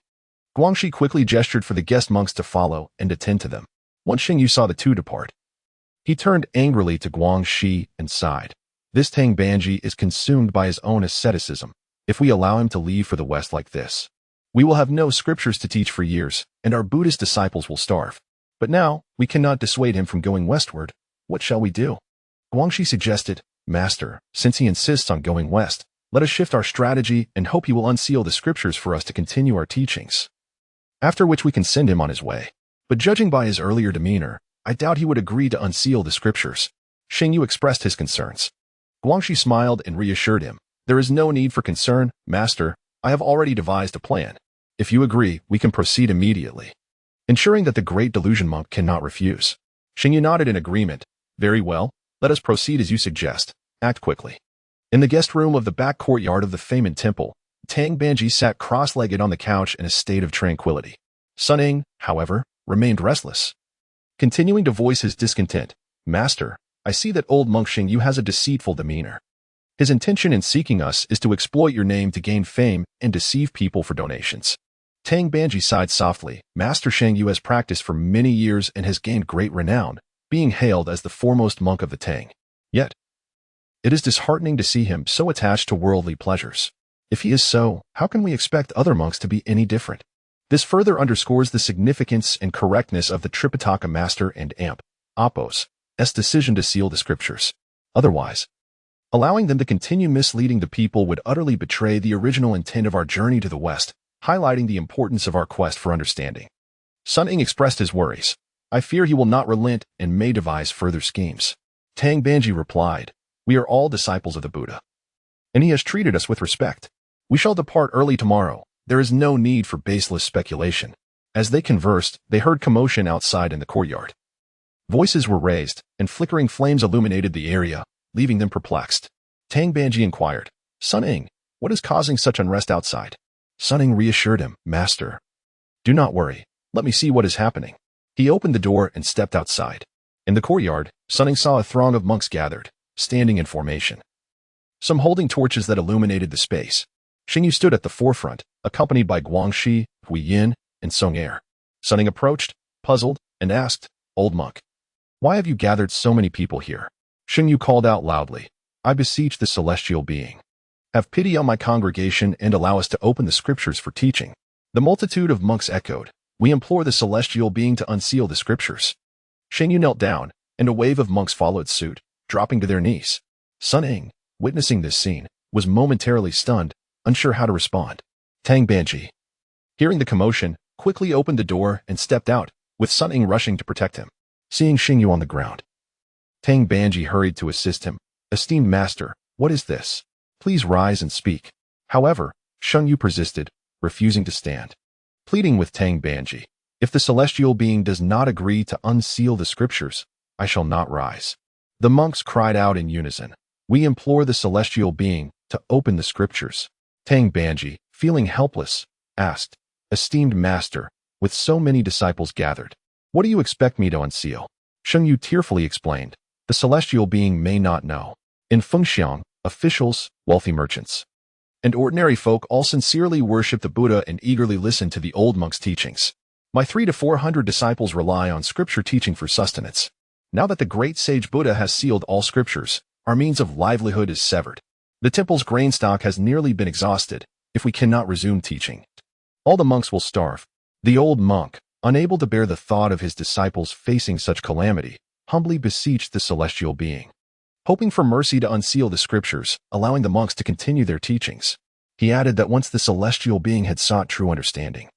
Guangxi quickly gestured for the guest monks to follow and attend to them. Once Sheng Yu saw the two depart, he turned angrily to Guangxi and sighed. This Tang Banji is consumed by his own asceticism. If we allow him to leave for the West like this, we will have no scriptures to teach for years, and our Buddhist disciples will starve. But now, we cannot dissuade him from going westward. What shall we do? Guangxi suggested, Master, since he insists on going west, let us shift our strategy and hope he will unseal the scriptures for us to continue our teachings. After which we can send him on his way. But judging by his earlier demeanor, I doubt he would agree to unseal the scriptures. Sheng Yu expressed his concerns. Guangxi smiled and reassured him. There is no need for concern, Master. I have already devised a plan. If you agree, we can proceed immediately, ensuring that the great delusion monk cannot refuse. Sheng Yu nodded in agreement. Very well, let us proceed as you suggest. Act quickly. In the guest room of the back courtyard of the Famen Temple, Tang Banji sat cross-legged on the couch in a state of tranquility. Sun Ying, however, remained restless, continuing to voice his discontent. Master, I see that old monk Sheng Yu has a deceitful demeanor. His intention in seeking us is to exploit your name to gain fame and deceive people for donations. Tang Banji sighed softly. Master Sheng Yu has practiced for many years and has gained great renown, being hailed as the foremost monk of the Tang. Yet, it is disheartening to see him so attached to worldly pleasures. If he is so, how can we expect other monks to be any different? This further underscores the significance and correctness of the Tripitaka Master and Apos' decision to seal the scriptures. Otherwise, allowing them to continue misleading the people would utterly betray the original intent of our journey to the West, highlighting the importance of our quest for understanding. Sun Ying expressed his worries. I fear he will not relent and may devise further schemes. Tang Banji replied, We are all disciples of the Buddha, and he has treated us with respect. We shall depart early tomorrow. There is no need for baseless speculation. As they conversed, they heard commotion outside in the courtyard. Voices were raised, and flickering flames illuminated the area, leaving them perplexed. Tang Banji inquired, Sun Ying, what is causing such unrest outside? Sun Ying reassured him, Master, do not worry. Let me see what is happening. He opened the door and stepped outside. In the courtyard, Sun Ying saw a throng of monks gathered, standing in formation, some holding torches that illuminated the space. Sheng Yu stood at the forefront, accompanied by Guangxi, Huiyin, and Song Er. Sun Ying approached, puzzled, and asked, Old monk, why have you gathered so many people here? Sheng Yu called out loudly, I beseech the celestial being. Have pity on my congregation and allow us to open the scriptures for teaching. The multitude of monks echoed, We implore the celestial being to unseal the scriptures. Sheng Yu knelt down, and a wave of monks followed suit, dropping to their knees. Sun Ying, witnessing this scene, was momentarily stunned, unsure how to respond. Tang Banji, hearing the commotion, quickly opened the door and stepped out, with Sun Ying rushing to protect him. Seeing Sheng Yu on the ground, Tang Banji hurried to assist him. Esteemed master, what is this? Please rise and speak. However, Shun Yu persisted, refusing to stand. Pleading with Tang Banji, if the celestial being does not agree to unseal the scriptures, I shall not rise. The monks cried out in unison. We implore the celestial being to open the scriptures. Tang Banji, feeling helpless, asked, Esteemed master, with so many disciples gathered, what do you expect me to unseal? Shun Yu tearfully explained, the celestial being may not know. In Fengxiang, officials, wealthy merchants, and ordinary folk all sincerely worship the Buddha and eagerly listen to the old monk's teachings. My 300 to 400 disciples rely on scripture teaching for sustenance. Now that the great sage Buddha has sealed all scriptures, our means of livelihood is severed. The temple's grain stock has nearly been exhausted. If we cannot resume teaching, all the monks will starve. The old monk, unable to bear the thought of his disciples facing such calamity, humbly beseeched the celestial being, hoping for mercy to unseal the scriptures, allowing the monks to continue their teachings. He added that once the celestial being had sought true understanding,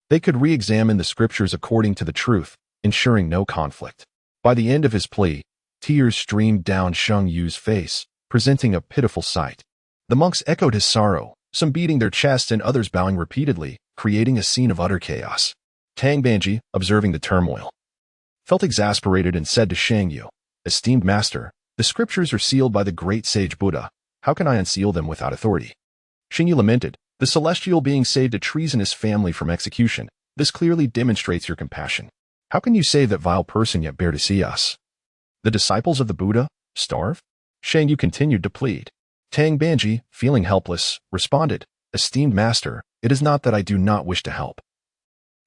they could re-examine the scriptures according to the truth, ensuring no conflict. By the end of his plea, tears streamed down Shun Yu's face, presenting a pitiful sight. The monks echoed his sorrow, some beating their chests and others bowing repeatedly, creating a scene of utter chaos. Tang Banji, observing the turmoil, felt exasperated and said to Shang Yu, Esteemed master, the scriptures are sealed by the great sage Buddha. How can I unseal them without authority? Shang Yu lamented, the celestial being saved a treasonous family from execution. This clearly demonstrates your compassion. How can you save that vile person yet bear to see us, the disciples of the Buddha, starve? Shang Yu continued to plead. Tang Banji, feeling helpless, responded, Esteemed master, it is not that I do not wish to help,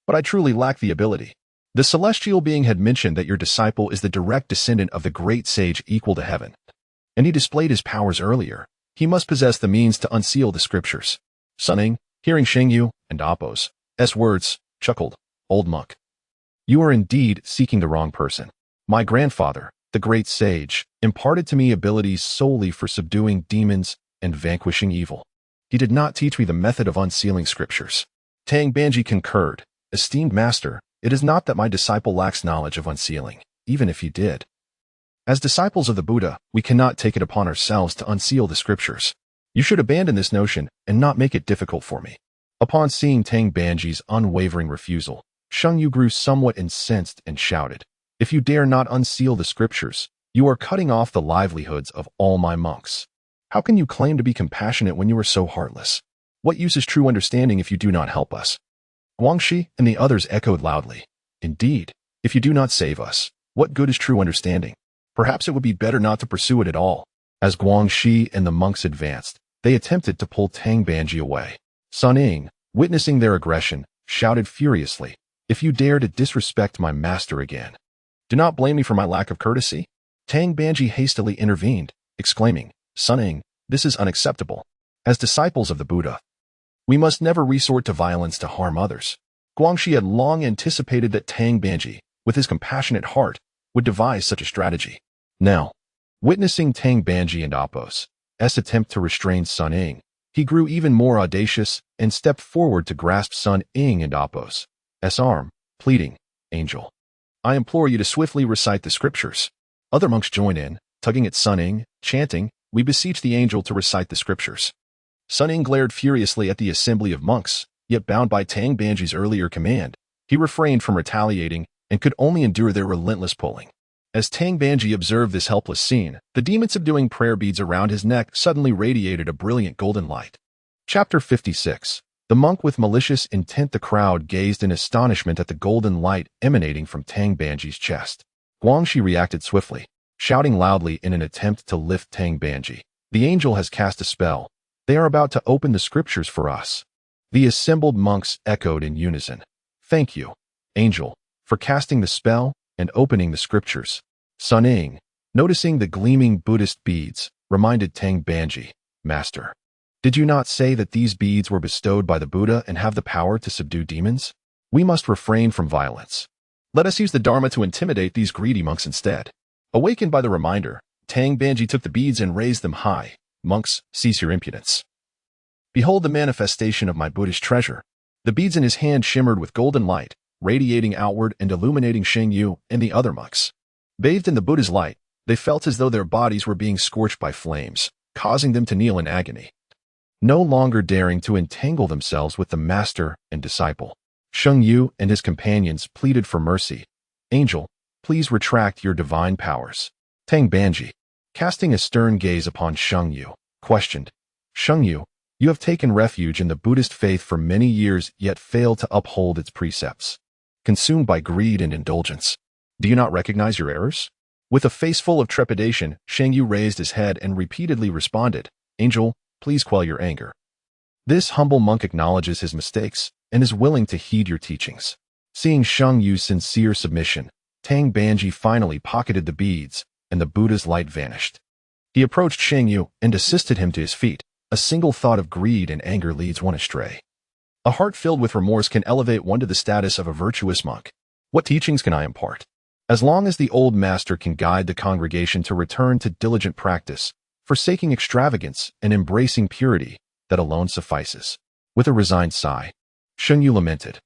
but I truly lack the ability. The celestial being had mentioned that your disciple is the direct descendant of the great sage equal to heaven, and he displayed his powers earlier. He must possess the means to unseal the scriptures. Sun Ying, hearing Shang Yu and Appo's words, chuckled, Old monk, you are indeed seeking the wrong person. My grandfather, the great sage, imparted to me abilities solely for subduing demons and vanquishing evil. He did not teach me the method of unsealing scriptures. Tang Banji concurred, Esteemed master, it is not that my disciple lacks knowledge of unsealing, even if he did. As disciples of the Buddha, we cannot take it upon ourselves to unseal the scriptures. You should abandon this notion and not make it difficult for me. Upon seeing Tang Banji's unwavering refusal, Shun Yu grew somewhat incensed and shouted, If you dare not unseal the scriptures, you are cutting off the livelihoods of all my monks. How can you claim to be compassionate when you are so heartless? What use is true understanding if you do not help us? Guangxi and the others echoed loudly. Indeed, if you do not save us, what good is true understanding? Perhaps it would be better not to pursue it at all. As Guangxi and the monks advanced, they attempted to pull Tang Banji away. Sun Ying, witnessing their aggression, shouted furiously, If you dare to disrespect my master again, do not blame me for my lack of courtesy. Tang Banji hastily intervened, exclaiming, Sun Ying, this is unacceptable. As disciples of the Buddha, we must never resort to violence to harm others. Guangxi had long anticipated that Tang Banji, with his compassionate heart, would devise such a strategy. Now, witnessing Tang Banji and Appo's attempt to restrain Sun Ying, he grew even more audacious and stepped forward to grasp Sun Ying and Appo's arm, pleading, Angel, I implore you to swiftly recite the scriptures. Other monks joined in, tugging at Sun Ying, chanting, We beseech the angel to recite the scriptures. Sun Ying glared furiously at the assembly of monks, yet bound by Tang Banji's earlier command, he refrained from retaliating and could only endure their relentless pulling. As Tang Banji observed this helpless scene, the demon subduing prayer beads around his neck suddenly radiated a brilliant golden light. Chapter 56. The monk with malicious intent. The crowd gazed in astonishment at the golden light emanating from Tang Banji's chest. Guangxi reacted swiftly, shouting loudly in an attempt to lift Tang Banji. The angel has cast a spell. They are about to open the scriptures for us. The assembled monks echoed in unison. Thank you, angel, for casting the spell and opening the scriptures. Sun Ying, noticing the gleaming Buddhist beads, reminded Tang Banji, Master, did you not say that these beads were bestowed by the Buddha and have the power to subdue demons? We must refrain from violence. Let us use the Dharma to intimidate these greedy monks instead. Awakened by the reminder, Tang Banji took the beads and raised them high. Monks, cease your impudence. Behold the manifestation of my Buddhist treasure. The beads in his hand shimmered with golden light, radiating outward and illuminating Shang Yu and the other monks. Bathed in the Buddha's light, They felt as though their bodies were being scorched by flames, causing them to kneel in agony. No longer daring to entangle themselves with the master and disciple, Sheng Yu and his companions pleaded for mercy. Angel, please retract your divine powers. Tang Banji, casting a stern gaze upon Sheng Yu, questioned, Sheng Yu, you have taken refuge in the Buddhist faith for many years yet failed to uphold its precepts. Consumed by greed and indulgence, do you not recognize your errors? With a face full of trepidation, Sheng Yu raised his head and repeatedly responded, Angel, please quell your anger. This humble monk acknowledges his mistakes and is willing to heed your teachings. Seeing Sheng Yu's sincere submission, Tang Banji finally pocketed the beads, and the Buddha's light vanished. He approached Sheng Yu and assisted him to his feet. A single thought of greed and anger leads one astray. A heart filled with remorse can elevate one to the status of a virtuous monk. What teachings can I impart? As long as the old master can guide the congregation to return to diligent practice, forsaking extravagance and embracing purity, that alone suffices. With a resigned sigh, Sheng Yu lamented,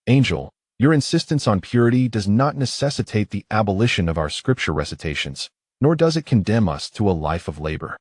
Angel, your insistence on purity does not necessitate the abolition of our scripture recitations, nor does it condemn us to a life of labor.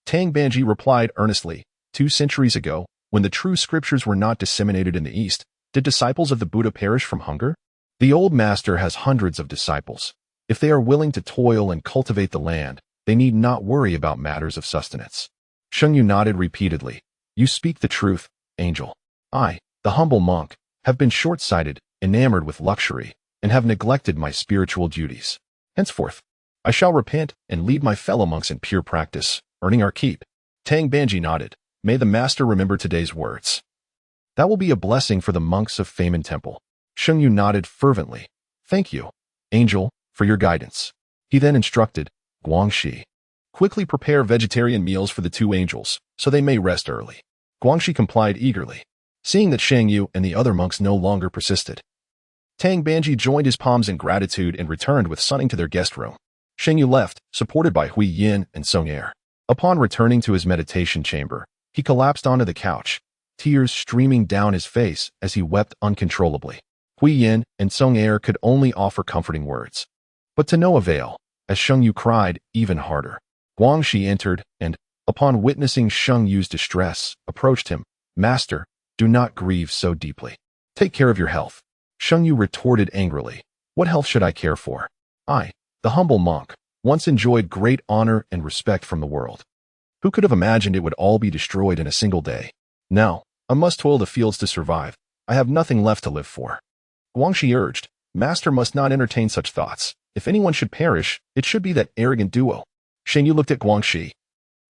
Tang Banji replied earnestly, 2 centuries ago, when the true scriptures were not disseminated in the East, did disciples of the Buddha perish from hunger? The old master has hundreds of disciples. If they are willing to toil and cultivate the land, they need not worry about matters of sustenance. Sheng Yu nodded repeatedly. You speak the truth, Angel. I, the humble monk, have been short-sighted, enamored with luxury, and have neglected my spiritual duties. Henceforth, I shall repent and lead my fellow monks in pure practice, earning our keep. Tang Banji nodded. May the master remember today's words. That will be a blessing for the monks of Famen Temple. Sheng Yu nodded fervently. Thank you, Angel, for your guidance. He then instructed, Guangxi, quickly prepare vegetarian meals for the 2 angels, so they may rest early. Guangxi complied eagerly, seeing that Sheng Yu and the other monks no longer persisted. Tang Banji joined his palms in gratitude and returned with Sun Ying to their guest room. Sheng Yu left, supported by Hui Yin and Song Ying. Upon returning to his meditation chamber, he collapsed onto the couch, tears streaming down his face as he wept uncontrollably. Hui Yin and Song Ying could only offer comforting words, but to no avail, as Sheng Yu cried even harder. Guangxi entered and, upon witnessing Sheng Yu's distress, approached him. Master, do not grieve so deeply. Take care of your health. Sheng Yu retorted angrily. What health should I care for? I, the humble monk, once enjoyed great honor and respect from the world. Who could have imagined it would all be destroyed in a single day? Now, I must toil the fields to survive. I have nothing left to live for. Guangxi urged, Master must not entertain such thoughts. If anyone should perish, it should be that arrogant duo. Sheng Yu looked at Guangxi,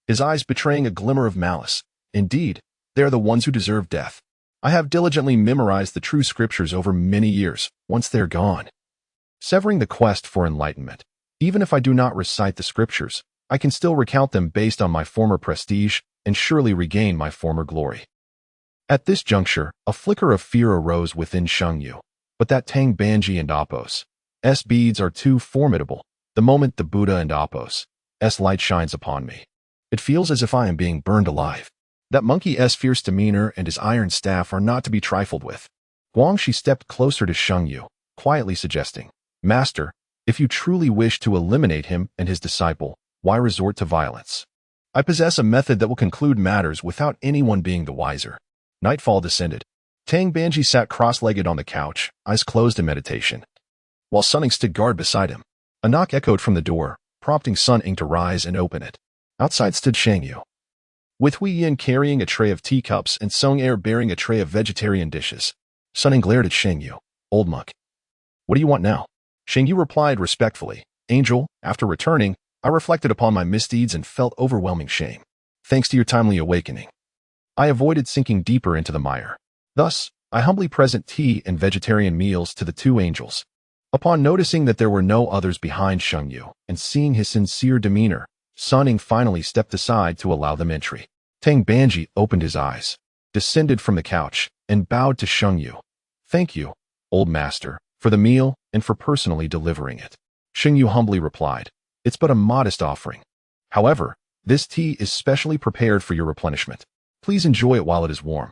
his eyes betraying a glimmer of malice. Indeed, they are the ones who deserve death. I have diligently memorized the true scriptures over many years. Once they're gone, severing the quest for enlightenment. Even if I do not recite the scriptures, I can still recount them based on my former prestige and surely regain my former glory. At this juncture, a flicker of fear arose within Sheng Yu. But that Tang Banji and Apos' beads are too formidable. The moment the Buddha and Apos' light shines upon me, it feels as if I am being burned alive. That monkey's fierce demeanor and his iron staff are not to be trifled with. Guangxi stepped closer to Sheng Yu, quietly suggesting, Master, if you truly wish to eliminate him and his disciple, why resort to violence? I possess a method that will conclude matters without anyone being the wiser. Nightfall descended. Tang Banji sat cross-legged on the couch, eyes closed in meditation, while Sun Ying stood guard beside him. A knock echoed from the door, prompting Sun Ying to rise and open it. Outside stood Sheng Yu, with Hui Yin carrying a tray of teacups and Song Ying bearing a tray of vegetarian dishes. Sun Ying glared at Sheng Yu. Old monk, what do you want now? Sheng Yu replied respectfully, Angel, after returning, I reflected upon my misdeeds and felt overwhelming shame. Thanks to your timely awakening, I avoided sinking deeper into the mire. Thus, I humbly present tea and vegetarian meals to the 2 angels. Upon noticing that there were no others behind Sheng Yu and seeing his sincere demeanor, Sun Ying finally stepped aside to allow them entry. Tang Banji opened his eyes, descended from the couch, and bowed to Sheng Yu. Thank you, old master, for the meal and for personally delivering it. Sheng Yu humbly replied, It's but a modest offering. However, this tea is specially prepared for your replenishment. Please enjoy it while it is warm.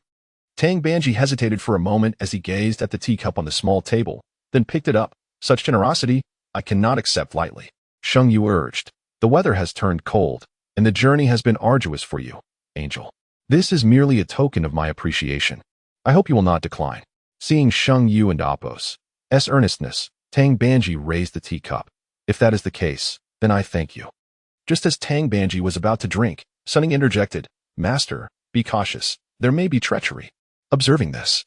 Tang Banji hesitated for a moment as he gazed at the teacup on the small table, then picked it up. Such generosity, I cannot accept lightly. Sheng Yu urged, The weather has turned cold, and the journey has been arduous for you, angel. This is merely a token of my appreciation. I hope you will not decline." Seeing Sun Ying and Apos' earnestness, Tang Banji raised the teacup. "If that is the case, then I thank you." Just as Tang Banji was about to drink, Sun Ying interjected, "Master, be cautious. There may be treachery." Observing this,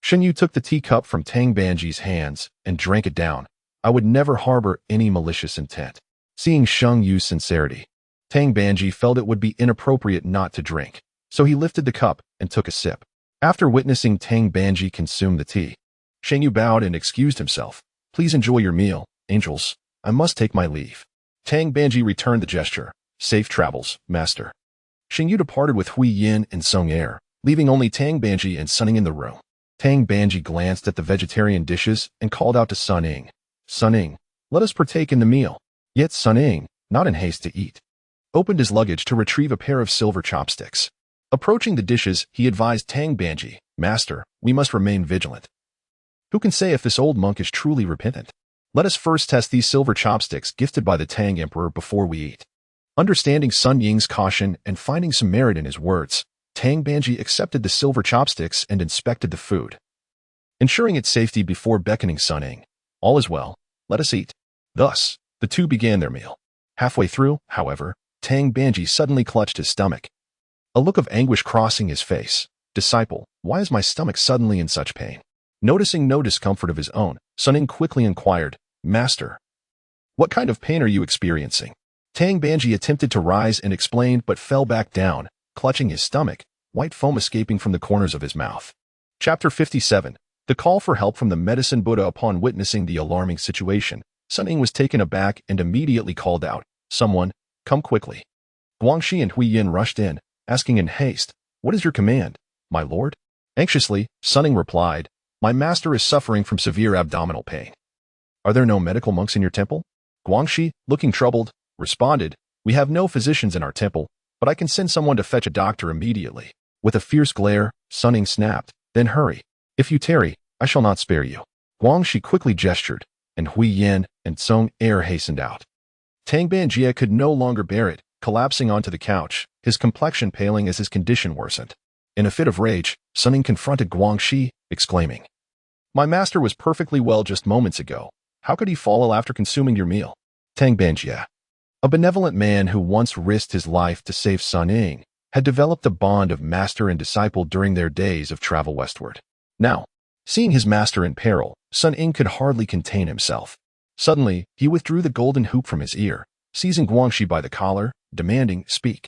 Sun Yu took the teacup from Tang Banji's hands and drank it down. "I would never harbor any malicious intent." Seeing Sun Yu's sincerity, Tang Banji felt it would be inappropriate not to drink, so he lifted the cup and took a sip. After witnessing Tang Banji consume the tea, Sun Yu bowed and excused himself. "Please enjoy your meal, angels. I must take my leave." Tang Banji returned the gesture. "Safe travels, master." Sun Yu departed with Hui Yin and Song Er, leaving only Tang Banji and Sun Ying in the room. Tang Banji glanced at the vegetarian dishes and called out to Sun Ying, "Sun Ying, let us partake in the meal." Yet Sun Ying, not in haste to eat, opened his luggage to retrieve a pair of silver chopsticks. Approaching the dishes, he advised Tang Banji, "Master, we must remain vigilant. Who can say if this old monk is truly repentant? Let us first test these silver chopsticks gifted by the Tang Emperor before we eat." Understanding Sun Ying's caution and finding some merit in his words, Tang Banji accepted the silver chopsticks and inspected the food, ensuring its safety before beckoning Sun Ying. "All is well. Let us eat." Thus, the two began their meal. Halfway through, however, Tang Banji suddenly clutched his stomach, a look of anguish crossing his face. "Disciple, why is my stomach suddenly in such pain?" Noticing no discomfort of his own, Sun Ying quickly inquired, "Master, what kind of pain are you experiencing?" Tang Banji attempted to rise and explain but fell back down, clutching his stomach, white foam escaping from the corners of his mouth. Chapter 57. The call for help from the medicine Buddha. Upon witnessing the alarming situation, Sun Ying was taken aback and immediately called out, "Someone, come quickly." Guangxi and Hui Yin rushed in, asking in haste, "What is your command, my lord?" Anxiously, Sun Ying replied, "My master is suffering from severe abdominal pain." "Are there no medical monks in your temple?" Guangxi, looking troubled, responded, "We have no physicians in our temple, but I can send someone to fetch a doctor immediately." With a fierce glare, Sun Ying snapped, "Then hurry. If you tarry, I shall not spare you." Guangxi quickly gestured, and Hui Yin and Song Er hastened out. Tang Banji could no longer bear it, collapsing onto the couch, his complexion paling as his condition worsened. In a fit of rage, Sun Ying confronted Guangxi, exclaiming, "My master was perfectly well just moments ago. How could he fall after consuming your meal?" Tang Banji, a benevolent man who once risked his life to save Sun Ying, had developed a bond of master and disciple during their days of travel westward. Now, seeing his master in peril, Sun Ying could hardly contain himself. Suddenly, he withdrew the golden hoop from his ear, seizing Guangxi by the collar, demanding, "Speak.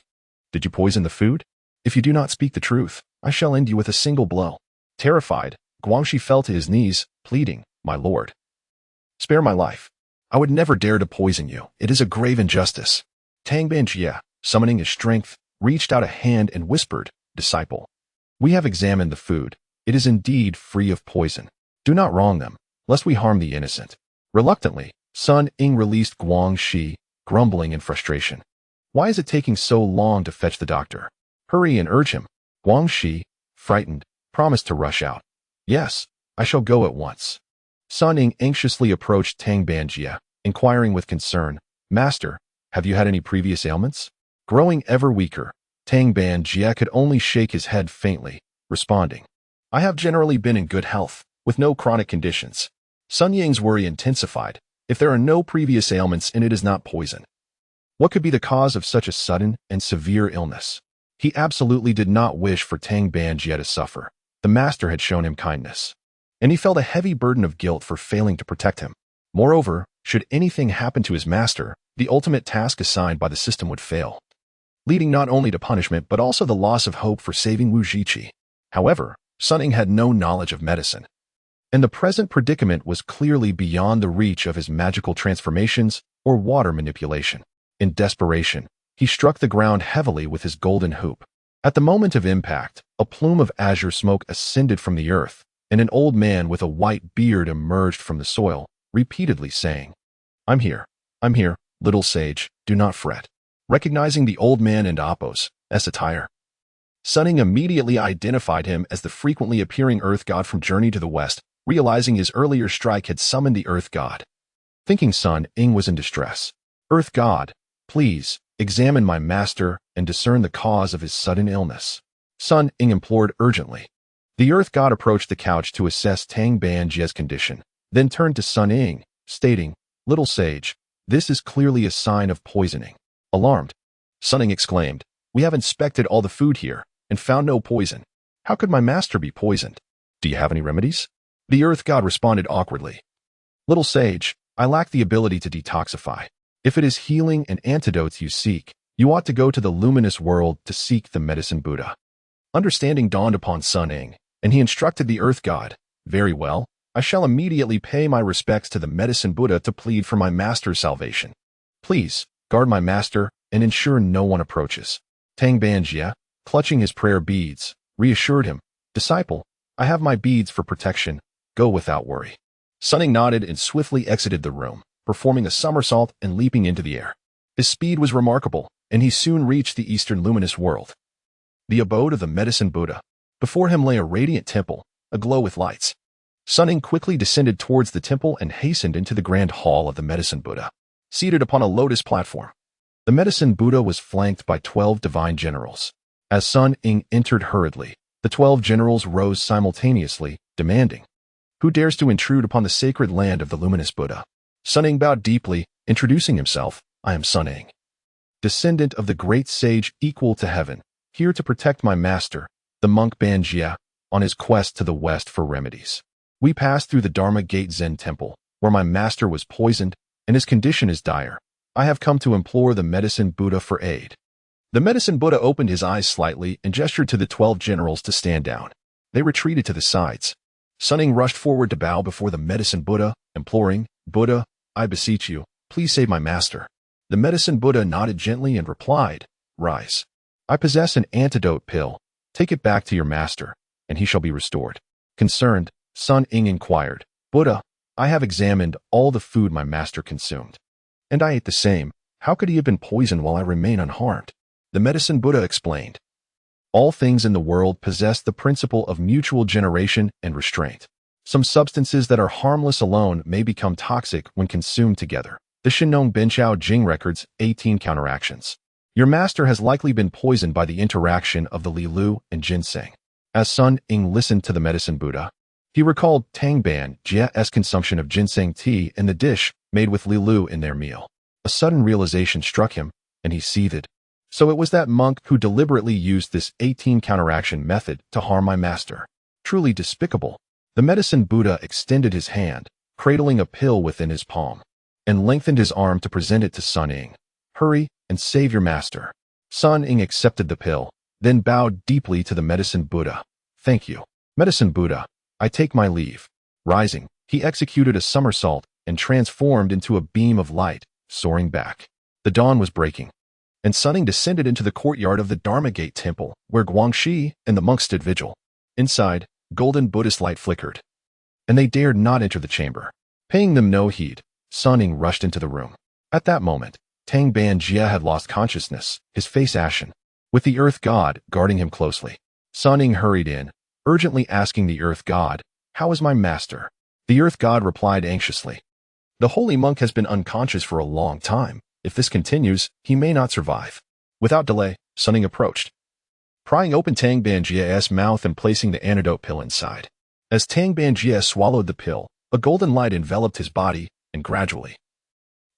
Did you poison the food? If you do not speak the truth, I shall end you with a single blow." Terrified, Guangxi fell to his knees, pleading, "My lord, spare my life. I would never dare to poison you. It is a grave injustice." Tang Banji, summoning his strength, reached out a hand and whispered, "Disciple, we have examined the food. It is indeed free of poison. Do not wrong them, lest we harm the innocent." Reluctantly, Sun Ying released Guangxi, grumbling in frustration. "Why is it taking so long to fetch the doctor? Hurry and urge him." Guangxi, frightened, promised to rush out. "Yes, I shall go at once." Sun Ying anxiously approached Tang Banji, inquiring with concern, "Master, have you had any previous ailments?" Growing ever weaker, Tang Banji could only shake his head faintly, responding, "I have generally been in good health, with no chronic conditions." Sun Ying's worry intensified. If there are no previous ailments and it is not poison, what could be the cause of such a sudden and severe illness? He absolutely did not wish for Tang Banji to suffer. The master had shown him kindness, and he felt a heavy burden of guilt for failing to protect him. Moreover, should anything happen to his master, the ultimate task assigned by the system would fail, leading not only to punishment but also the loss of hope for saving Wuzhiqi. However, Sun Ying had no knowledge of medicine, and the present predicament was clearly beyond the reach of his magical transformations or water manipulation. In desperation, he struck the ground heavily with his golden hoop. At the moment of impact, a plume of azure smoke ascended from the earth, and an old man with a white beard emerged from the soil, repeatedly saying, I'm here, little sage, do not fret." Recognizing the old man and Apos' attire, Sun Ying immediately identified him as the frequently appearing earth god from Journey to the West, realizing his earlier strike had summoned the earth god. Thinking Sun Ying was in distress, "Earth god, Please, examine my master and discern the cause of his sudden illness. Sun Ying implored urgently. The earth god approached the couch to assess Tang Banjie's condition, then turned to Sun Ying, stating, "Little sage, this is clearly a sign of poisoning." Alarmed, Sun Ying exclaimed, "We have inspected all the food here and found no poison. How could my master be poisoned? Do you have any remedies?" The earth god responded awkwardly. "Little sage, I lack the ability to detoxify. If it is healing and antidotes you seek, you ought to go to the luminous world to seek the medicine Buddha." Understanding dawned upon Sun Ying, and he instructed the earth god, "Very well, I shall immediately pay my respects to the medicine Buddha to plead for my master's salvation. Please, guard my master and ensure no one approaches." Tang Banjie, clutching his prayer beads, reassured him, "Disciple, I have my beads for protection. Go without worry." Sun Ying nodded and swiftly exited the room, performing a somersault and leaping into the air. His speed was remarkable, and he soon reached the eastern luminous world, the abode of the medicine Buddha. Before him lay a radiant temple, aglow with lights. Sun Ying quickly descended towards the temple and hastened into the grand hall of the medicine Buddha. Seated upon a lotus platform, the medicine Buddha was flanked by 12 divine generals. As Sun Ying entered hurriedly, the 12 generals rose simultaneously, demanding, "Who dares to intrude upon the sacred land of the luminous Buddha?" Sun Ying bowed deeply, introducing himself, "I am Sun Ying, descendant of the great sage equal to heaven, here to protect my master, the monk Banjie, on his quest to the west for remedies. We passed through the Dharma Gate Zen Temple, where my master was poisoned, and his condition is dire. I have come to implore the medicine Buddha for aid." The medicine Buddha opened his eyes slightly and gestured to the 12 generals to stand down. They retreated to the sides. Sun Ying rushed forward to bow before the medicine Buddha, imploring, "Buddha, I beseech you, please save my master." The medicine Buddha nodded gently and replied, "Rise. I possess an antidote pill. Take it back to your master, and he shall be restored." Concerned, Sun Ying inquired, "Buddha, I have examined all the food my master consumed, and I ate the same. How could he have been poisoned while I remain unharmed?" The medicine Buddha explained, "All things in the world possess the principle of mutual generation and restraint. Some substances that are harmless alone may become toxic when consumed together. The Shinong Benchao Jing records 18 counteractions. Your master has likely been poisoned by the interaction of the Li Lu and ginseng." As Sun Ying listened to the medicine Buddha, he recalled Tang Banjie's consumption of ginseng tea and the dish made with Li Lu in their meal. A sudden realization struck him, and he seethed. So it was that monk who deliberately used this 18 counteraction method to harm my master. Truly despicable. The medicine Buddha extended his hand, cradling a pill within his palm, and lengthened his arm to present it to Sun Ying. "Hurry and save your master." Sun Ying accepted the pill, then bowed deeply to the medicine Buddha. "Thank you, medicine Buddha. I take my leave." Rising, he executed a somersault and transformed into a beam of light, soaring back. The dawn was breaking, and Sun Ying descended into the courtyard of the Dharma Gate Temple, where Guangxi and the monks stood vigil. Inside, golden Buddhist light flickered, and they dared not enter the chamber. Paying them no heed, Sun Ying rushed into the room. At that moment, Tang Banjie had lost consciousness, his face ashen, with the earth god guarding him closely. Sun Ying hurried in, urgently asking the earth god, "How is my master?" The earth god replied anxiously, "The holy monk has been unconscious for a long time. If this continues, he may not survive." Without delay, Sun Ying approached, prying open Tang Banjie's mouth and placing the antidote pill inside. As Tang Banjie swallowed the pill, a golden light enveloped his body, and gradually,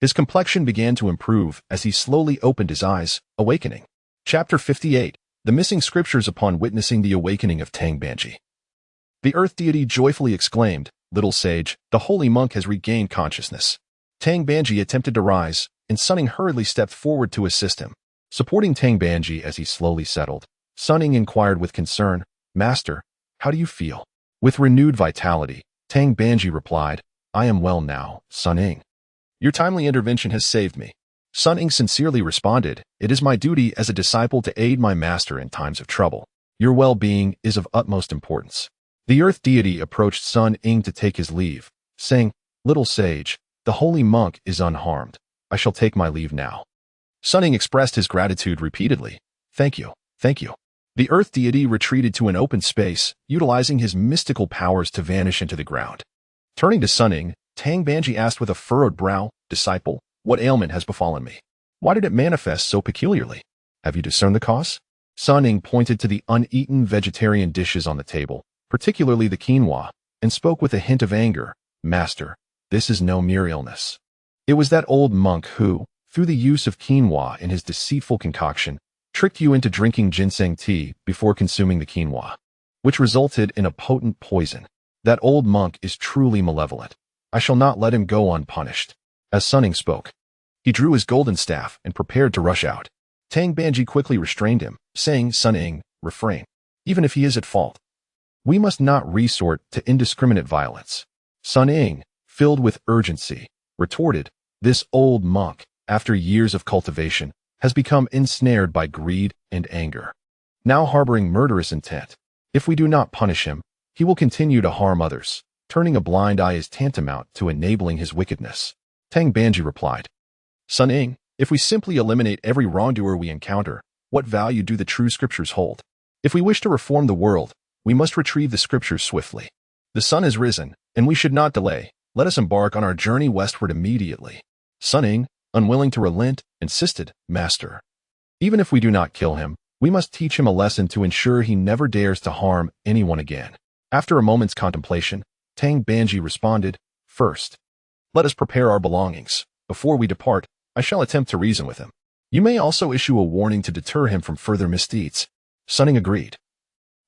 his complexion began to improve as he slowly opened his eyes, awakening. Chapter 58. The Missing Scriptures upon witnessing the awakening of Tang Banjie. The earth deity joyfully exclaimed, "Little sage, the holy monk has regained consciousness." Tang Banjie attempted to rise, and Sun Ying hurriedly stepped forward to assist him. Supporting Tang Banjie as he slowly settled, Sun Ying inquired with concern, "Master, how do you feel?" With renewed vitality, Tang Banjie replied, "I am well now, Sun Ying. Your timely intervention has saved me." Sun Ying sincerely responded, "It is my duty as a disciple to aid my master in times of trouble. Your well-being is of utmost importance." The earth deity approached Sun Ying to take his leave, saying, "Little sage, the holy monk is unharmed. I shall take my leave now." Sun Ying expressed his gratitude repeatedly. "Thank you, thank you." The earth deity retreated to an open space, utilizing his mystical powers to vanish into the ground. Turning to Sun Ying, Tang Banjie asked with a furrowed brow, "Disciple, what ailment has befallen me?" Why did it manifest so peculiarly? Have you discerned the cause? Sun Ying pointed to the uneaten vegetarian dishes on the table, particularly the quinoa, and spoke with a hint of anger. Master, this is no mere illness. It was that old monk who, through the use of quinoa in his deceitful concoction, tricked you into drinking ginseng tea before consuming the quinoa, which resulted in a potent poison. That old monk is truly malevolent. I shall not let him go unpunished. As Sun Ying spoke, he drew his golden staff and prepared to rush out. Tang Banji quickly restrained him, saying, Sun Ying, refrain. Even if he is at fault, we must not resort to indiscriminate violence. Sun Ying, filled with urgency, retorted, this old monk, after years of cultivation, has become ensnared by greed and anger, now harboring murderous intent. If we do not punish him, he will continue to harm others. Turning a blind eye is tantamount to enabling his wickedness. Tang Banji replied, Sun Ying, if we simply eliminate every wrongdoer we encounter, what value do the true scriptures hold? If we wish to reform the world, we must retrieve the scriptures swiftly. The sun has risen, and we should not delay. Let us embark on our journey westward immediately. Sun Ying, unwilling to relent, insisted, Master, even if we do not kill him, we must teach him a lesson to ensure he never dares to harm anyone again. After a moment's contemplation, Tang Banji responded, First, let us prepare our belongings. Before we depart, I shall attempt to reason with him. You may also issue a warning to deter him from further misdeeds. Sun Ying agreed.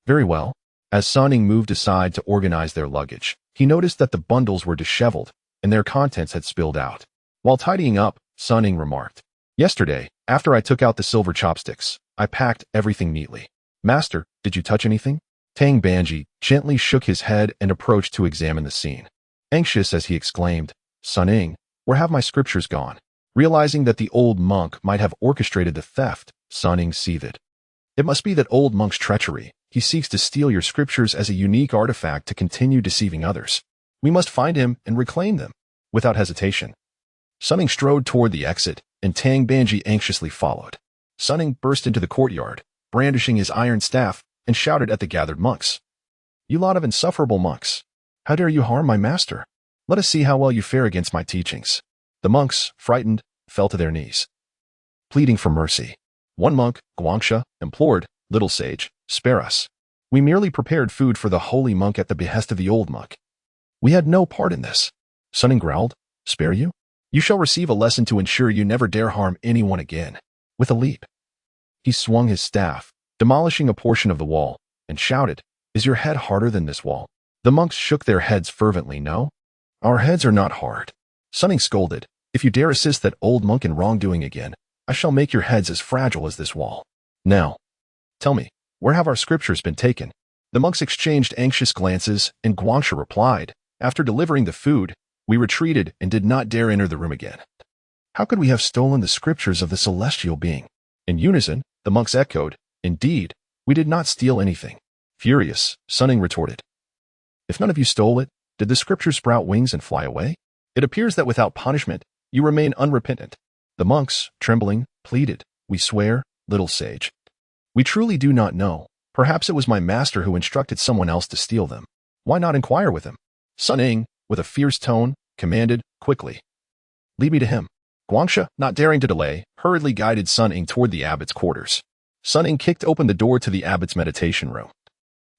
Very well. As Sun Ying moved aside to organize their luggage, he noticed that the bundles were disheveled and their contents had spilled out. While tidying up, Sun Ying remarked, Yesterday, after I took out the silver chopsticks, I packed everything neatly. Master, did you touch anything? Tang Banji gently shook his head and approached to examine the scene. Anxious as he exclaimed, Sun Ying, where have my scriptures gone? Realizing that the old monk might have orchestrated the theft, Sun Ying seethed. It must be that old monk's treachery. He seeks to steal your scriptures as a unique artifact to continue deceiving others. We must find him and reclaim them. Without hesitation, Sun Ying strode toward the exit, and Tang Banji anxiously followed. Sun Ying burst into the courtyard, brandishing his iron staff, and shouted at the gathered monks. You lot of insufferable monks! How dare you harm my master? Let us see how well you fare against my teachings. The monks, frightened, fell to their knees, pleading for mercy. One monk, Guangsha, implored, Little sage, spare us. We merely prepared food for the holy monk at the behest of the old monk. We had no part in this. Sun Ying growled, Spare you? You shall receive a lesson to ensure you never dare harm anyone again. With a leap, he swung his staff, demolishing a portion of the wall, and shouted, Is your head harder than this wall? The monks shook their heads fervently. No, our heads are not hard. Sun Ying scolded, If you dare assist that old monk in wrongdoing again, I shall make your heads as fragile as this wall. Now, tell me, where have our scriptures been taken? The monks exchanged anxious glances, and Guangsha replied, After delivering the food, we retreated and did not dare enter the room again. How could we have stolen the scriptures of the celestial being? In unison, the monks echoed, Indeed, we did not steal anything. Furious, Sun Ying retorted, If none of you stole it, did the scriptures sprout wings and fly away? It appears that without punishment, you remain unrepentant. The monks, trembling, pleaded, We swear, little sage. We truly do not know. Perhaps it was my master who instructed someone else to steal them. Why not inquire with him? Sun Ying, with a fierce tone, commanded, Quickly. Lead me to him. Guangsha, not daring to delay, hurriedly guided Sun Ying toward the abbot's quarters. Sun Ying kicked open the door to the abbot's meditation room,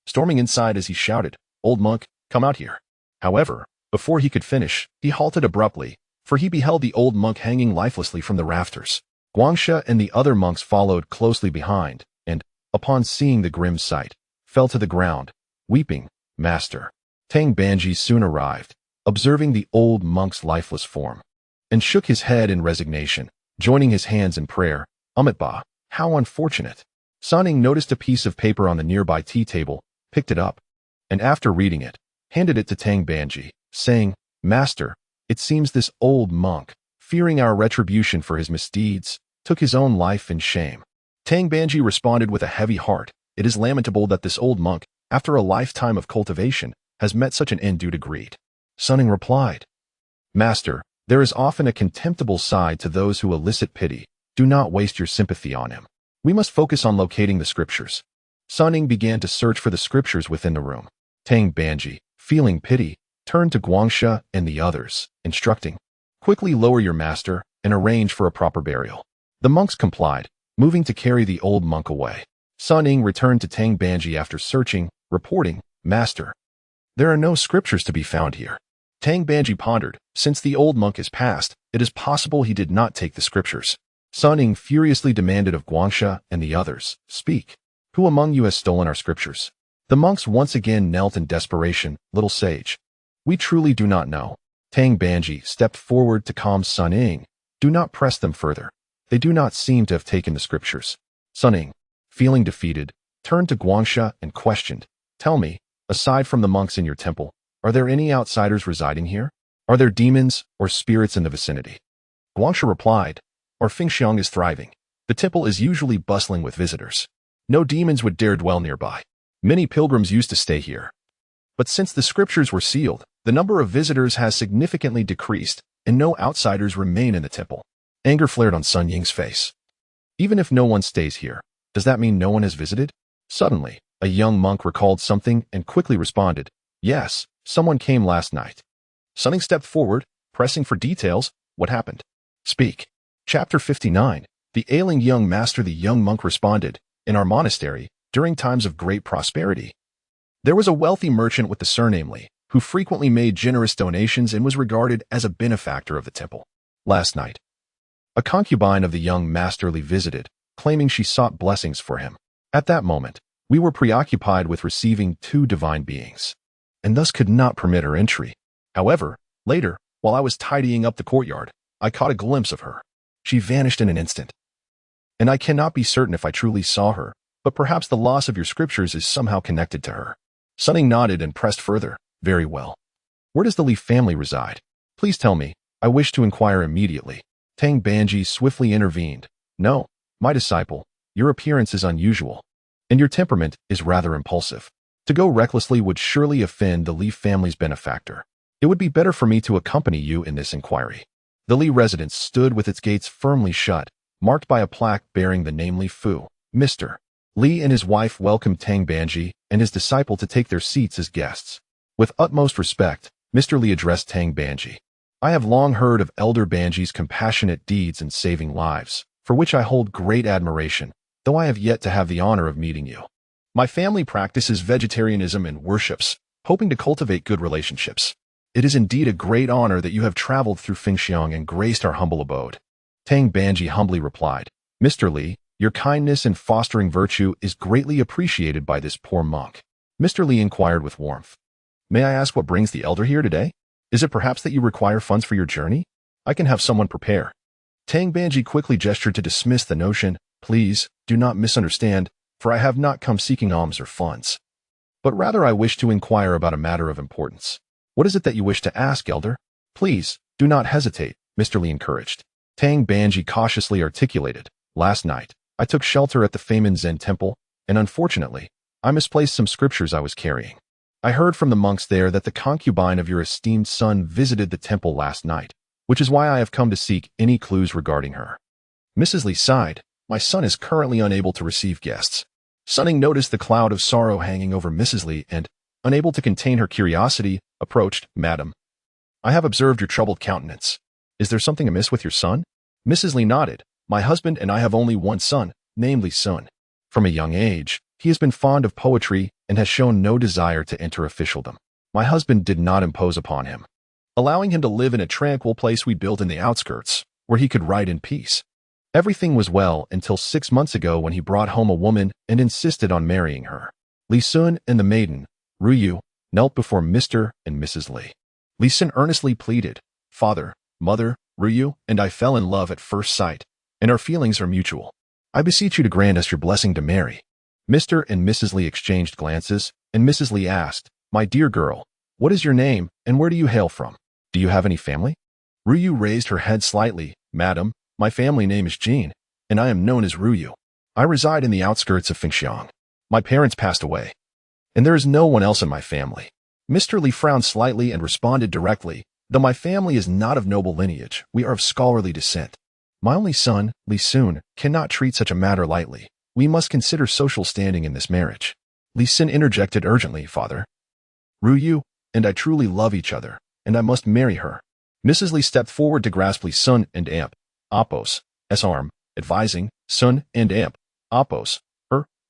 storming inside as he shouted, Old monk, come out here. However, before he could finish, he halted abruptly, for he beheld the old monk hanging lifelessly from the rafters. Guangsha and the other monks followed closely behind, and, upon seeing the grim sight, fell to the ground, weeping. Master Tang Banji soon arrived, observing the old monk's lifeless form, and shook his head in resignation, joining his hands in prayer. Amitabha, how unfortunate. Sun Ying noticed a piece of paper on the nearby tea table, picked it up, and after reading it, handed it to Tang Banji, saying, Master, it seems this old monk, fearing our retribution for his misdeeds, took his own life in shame. Tang Banji responded with a heavy heart, It is lamentable that this old monk, after a lifetime of cultivation, has met such an end due to greed. Sun Ying replied, Master, there is often a contemptible side to those who elicit pity. Do not waste your sympathy on him. We must focus on locating the scriptures. Sun Ying began to search for the scriptures within the room. Tang Banji, feeling pity, turned to Guangsha and the others, instructing, Quickly lower your master and arrange for a proper burial. The monks complied, moving to carry the old monk away. Sun Ying returned to Tang Banji after searching, reporting, "Master, there are no scriptures to be found here." Tang Banji pondered, "Since the old monk is passed, it is possible he did not take the scriptures." Sun Ying furiously demanded of Guangsha and the others, "Speak. Who among you has stolen our scriptures?" The monks once again knelt in desperation, "Little sage, we truly do not know." Tang Banji stepped forward to calm Sun Ying. "Do not press them further. They do not seem to have taken the scriptures." Sun Ying, feeling defeated, turned to Guangsha and questioned, "Tell me, aside from the monks in your temple, are there any outsiders residing here? Are there demons or spirits in the vicinity?" Guangsha replied, "Our Fengxiang is thriving. The temple is usually bustling with visitors. No demons would dare dwell nearby. Many pilgrims used to stay here. But since the scriptures were sealed, the number of visitors has significantly decreased, and no outsiders remain in the temple." Anger flared on Sun Ying's face. "Even if no one stays here, does that mean no one has visited?" Suddenly, a young monk recalled something and quickly responded, "Yes, someone came last night." Sun Ying stepped forward, pressing for details. "What happened? Speak." Chapter 59. The ailing young master. The young monk responded, "In our monastery, during times of great prosperity, there was a wealthy merchant with the surname Li, who frequently made generous donations and was regarded as a benefactor of the temple. Last night, a concubine of the young master Li visited, claiming she sought blessings for him. At that moment, we were preoccupied with receiving two divine beings, and thus could not permit her entry. However, later, while I was tidying up the courtyard, I caught a glimpse of her. She vanished in an instant, and I cannot be certain if I truly saw her, but perhaps the loss of your scriptures is somehow connected to her." Sun Ying nodded and pressed further, "Very well. Where does the Li family reside? Please tell me. I wish to inquire immediately." Tang Banji swiftly intervened. "No, my disciple, your appearance is unusual, and your temperament is rather impulsive. To go recklessly would surely offend the Li family's benefactor. It would be better for me to accompany you in this inquiry." The Li residence stood with its gates firmly shut, marked by a plaque bearing the name Li Fu. Mr. Li and his wife welcomed Tang Banji and his disciple to take their seats as guests. With utmost respect, Mr. Li addressed Tang Banji. "I have long heard of Elder Banji's compassionate deeds in saving lives, for which I hold great admiration, though I have yet to have the honor of meeting you. My family practices vegetarianism and worships, hoping to cultivate good relationships. It is indeed a great honor that you have traveled through Fengxiang and graced our humble abode." Tang Banji humbly replied, "Mr. Li, your kindness in fostering virtue is greatly appreciated by this poor monk." Mr. Li inquired with warmth, "May I ask what brings the elder here today? Is it perhaps that you require funds for your journey? I can have someone prepare." Tang Banji quickly gestured to dismiss the notion. "Please, do not misunderstand, for I have not come seeking alms or funds. But rather I wish to inquire about a matter of importance." "What is it that you wish to ask, elder?" "Please, do not hesitate," Mr. Li encouraged. Tang Banji cautiously articulated, "Last night, I took shelter at the Feimin Zen temple, and unfortunately, I misplaced some scriptures I was carrying. I heard from the monks there that the concubine of your esteemed son visited the temple last night, which is why I have come to seek any clues regarding her." Mrs. Li sighed, "My son is currently unable to receive guests." Sun Ying noticed the cloud of sorrow hanging over Mrs. Li and, unable to contain her curiosity, approached. "Madam, I have observed your troubled countenance. Is there something amiss with your son?" Mrs. Li nodded. "My husband and I have only one son, namely Sun. From a young age, he has been fond of poetry and has shown no desire to enter officialdom. My husband did not impose upon him, allowing him to live in a tranquil place we built in the outskirts, where he could write in peace. Everything was well until 6 months ago when he brought home a woman and insisted on marrying her." Li Sun and the maiden, Ruyu, knelt before Mr. and Mrs. Li. Li Sun earnestly pleaded, "Father, mother, Ruyu, and I fell in love at first sight, and our feelings are mutual. I beseech you to grant us your blessing to marry." Mr. and Mrs. Li exchanged glances, and Mrs. Li asked, "My dear girl, what is your name, and where do you hail from? Do you have any family?" Ruyu raised her head slightly. "Madam, my family name is Jin, and I am known as Ruyu. I reside in the outskirts of Fengxiang. My parents passed away, and there is no one else in my family." Mr. Li frowned slightly and responded directly, "Though my family is not of noble lineage, we are of scholarly descent. My only son, Li Sun, cannot treat such a matter lightly. We must consider social standing in this marriage." Li Sun interjected urgently, "Father, Ruyu and I truly love each other, and I must marry her." Mrs. Li stepped forward to grasp Li Sun and Amp Apos' arm advising Sun and Appos,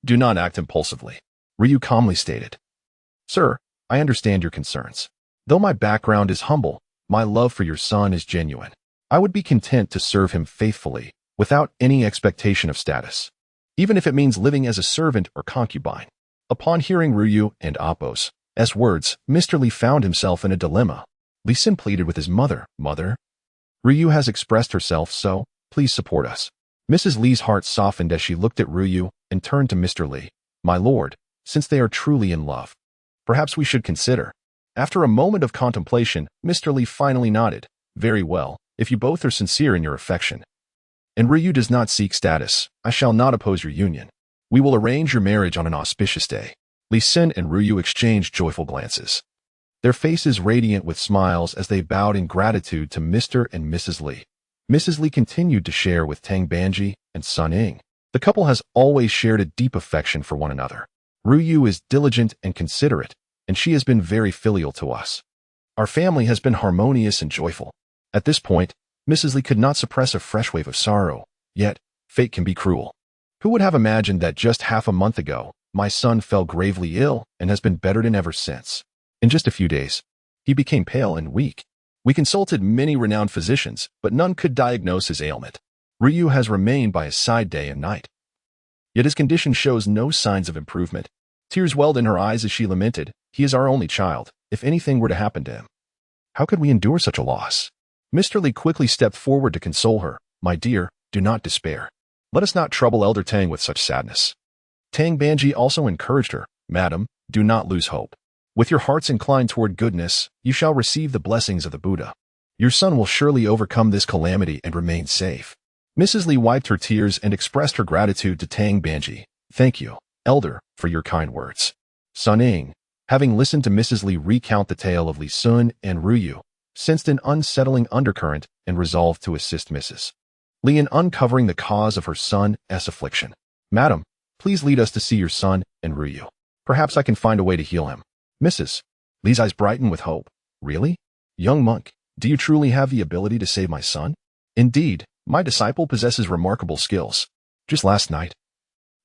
do not act impulsively. Ryu calmly stated. Sir, I understand your concerns. Though my background is humble, my love for your son is genuine. I would be content to serve him faithfully, without any expectation of status, even if it means living as a servant or concubine. Upon hearing Ryu and Appos' words, Mr. Lee found himself in a dilemma. Lee Sin pleaded with his mother, Mother, Ryu has expressed herself, so please support us. Mrs. Lee's heart softened as she looked at Ryu and turned to Mr. Lee. My lord, since they are truly in love, perhaps we should consider. After a moment of contemplation, Mr. Lee finally nodded. Very well, if you both are sincere in your affection, and Ryu does not seek status, I shall not oppose your union. We will arrange your marriage on an auspicious day. Lee Sin and Ryu exchanged joyful glances, their faces radiant with smiles as they bowed in gratitude to Mr. and Mrs. Lee. Mrs. Lee continued to share with Tang Banji and Sun Ying. The couple has always shared a deep affection for one another. Ryu is diligent and considerate, and she has been very filial to us. Our family has been harmonious and joyful. At this point, Mrs. Lee could not suppress a fresh wave of sorrow, yet fate can be cruel. Who would have imagined that just half a month ago, my son fell gravely ill and has been bedridden ever since? In just a few days, he became pale and weak. We consulted many renowned physicians, but none could diagnose his ailment. Ryu has remained by his side day and night. Yet his condition shows no signs of improvement. Tears welled in her eyes as she lamented, he is our only child. If anything were to happen to him, how could we endure such a loss? Mr. Lee quickly stepped forward to console her. My dear, do not despair. Let us not trouble Elder Tang with such sadness. Tang Banji also encouraged her. Madam, do not lose hope. With your hearts inclined toward goodness, you shall receive the blessings of the Buddha. Your son will surely overcome this calamity and remain safe. Mrs. Lee wiped her tears and expressed her gratitude to Tang Banji. Thank you, Elder, for your kind words. Sun Ying, having listened to Mrs. Lee recount the tale of Lee Sun and Ryu, sensed an unsettling undercurrent and resolved to assist Mrs. Lee in uncovering the cause of her son's affliction. Madam, please lead us to see your son and Ryu. Perhaps I can find a way to heal him. Mrs. Lee's eyes brightened with hope. Really? Young monk, do you truly have the ability to save my son? Indeed, my disciple possesses remarkable skills. Just last night,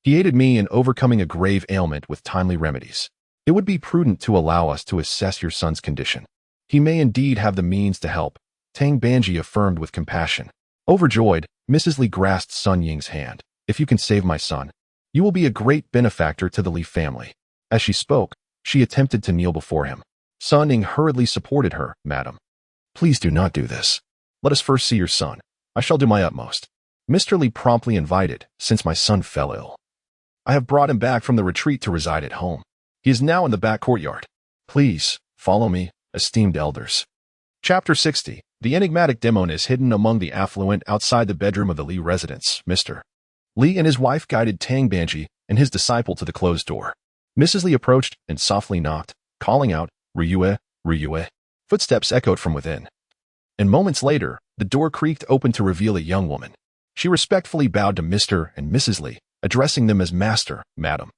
he aided me in overcoming a grave ailment with timely remedies. It would be prudent to allow us to assess your son's condition. He may indeed have the means to help, Tang Banji affirmed with compassion. Overjoyed, Mrs. Lee grasped Sun Ying's hand. If you can save my son, you will be a great benefactor to the Lee family. As she spoke, she attempted to kneel before him. Sun Ying hurriedly supported her. Madam, please do not do this. Let us first see your son. I shall do my utmost. Mr. Lee promptly invited, since my son fell ill. I have brought him back from the retreat to reside at home. He is now in the back courtyard. Please, follow me, esteemed elders. Chapter 60. The enigmatic demon is hidden among the affluent outside the bedroom of the Lee residence. Mr. Lee and his wife guided Tang Banji and his disciple to the closed door. Mrs. Lee approached and softly knocked, calling out, Ryue, Ryue. Footsteps echoed from within. And moments later, the door creaked open to reveal a young woman. She respectfully bowed to Mr. and Mrs. Lee, addressing them as Master, Madam.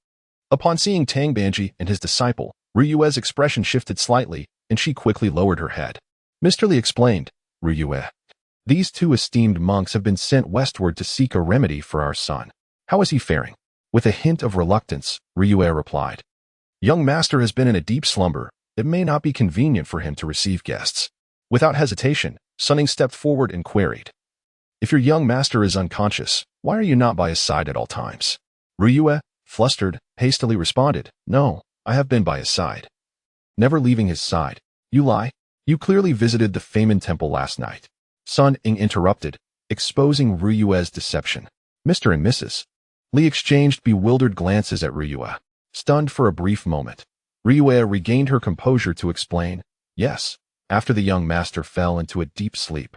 Upon seeing Tang Banji and his disciple, Ryue's expression shifted slightly, and she quickly lowered her head. Mr. Lee explained, Ryue, these two esteemed monks have been sent westward to seek a remedy for our son. How is he faring? With a hint of reluctance, Ryue replied, Young master has been in a deep slumber. It may not be convenient for him to receive guests. Without hesitation, Sun Ying stepped forward and queried, If your young master is unconscious, why are you not by his side at all times? Ryue, flustered, hastily responded, No, I have been by his side. Never leaving his side. You lie. You clearly visited the Famen temple last night. Sun Ying interrupted, exposing Ryue's deception. Mr. and Mrs. Lee exchanged bewildered glances at Ryue. Stunned for a brief moment, Ryue regained her composure to explain, Yes, after the young master fell into a deep sleep.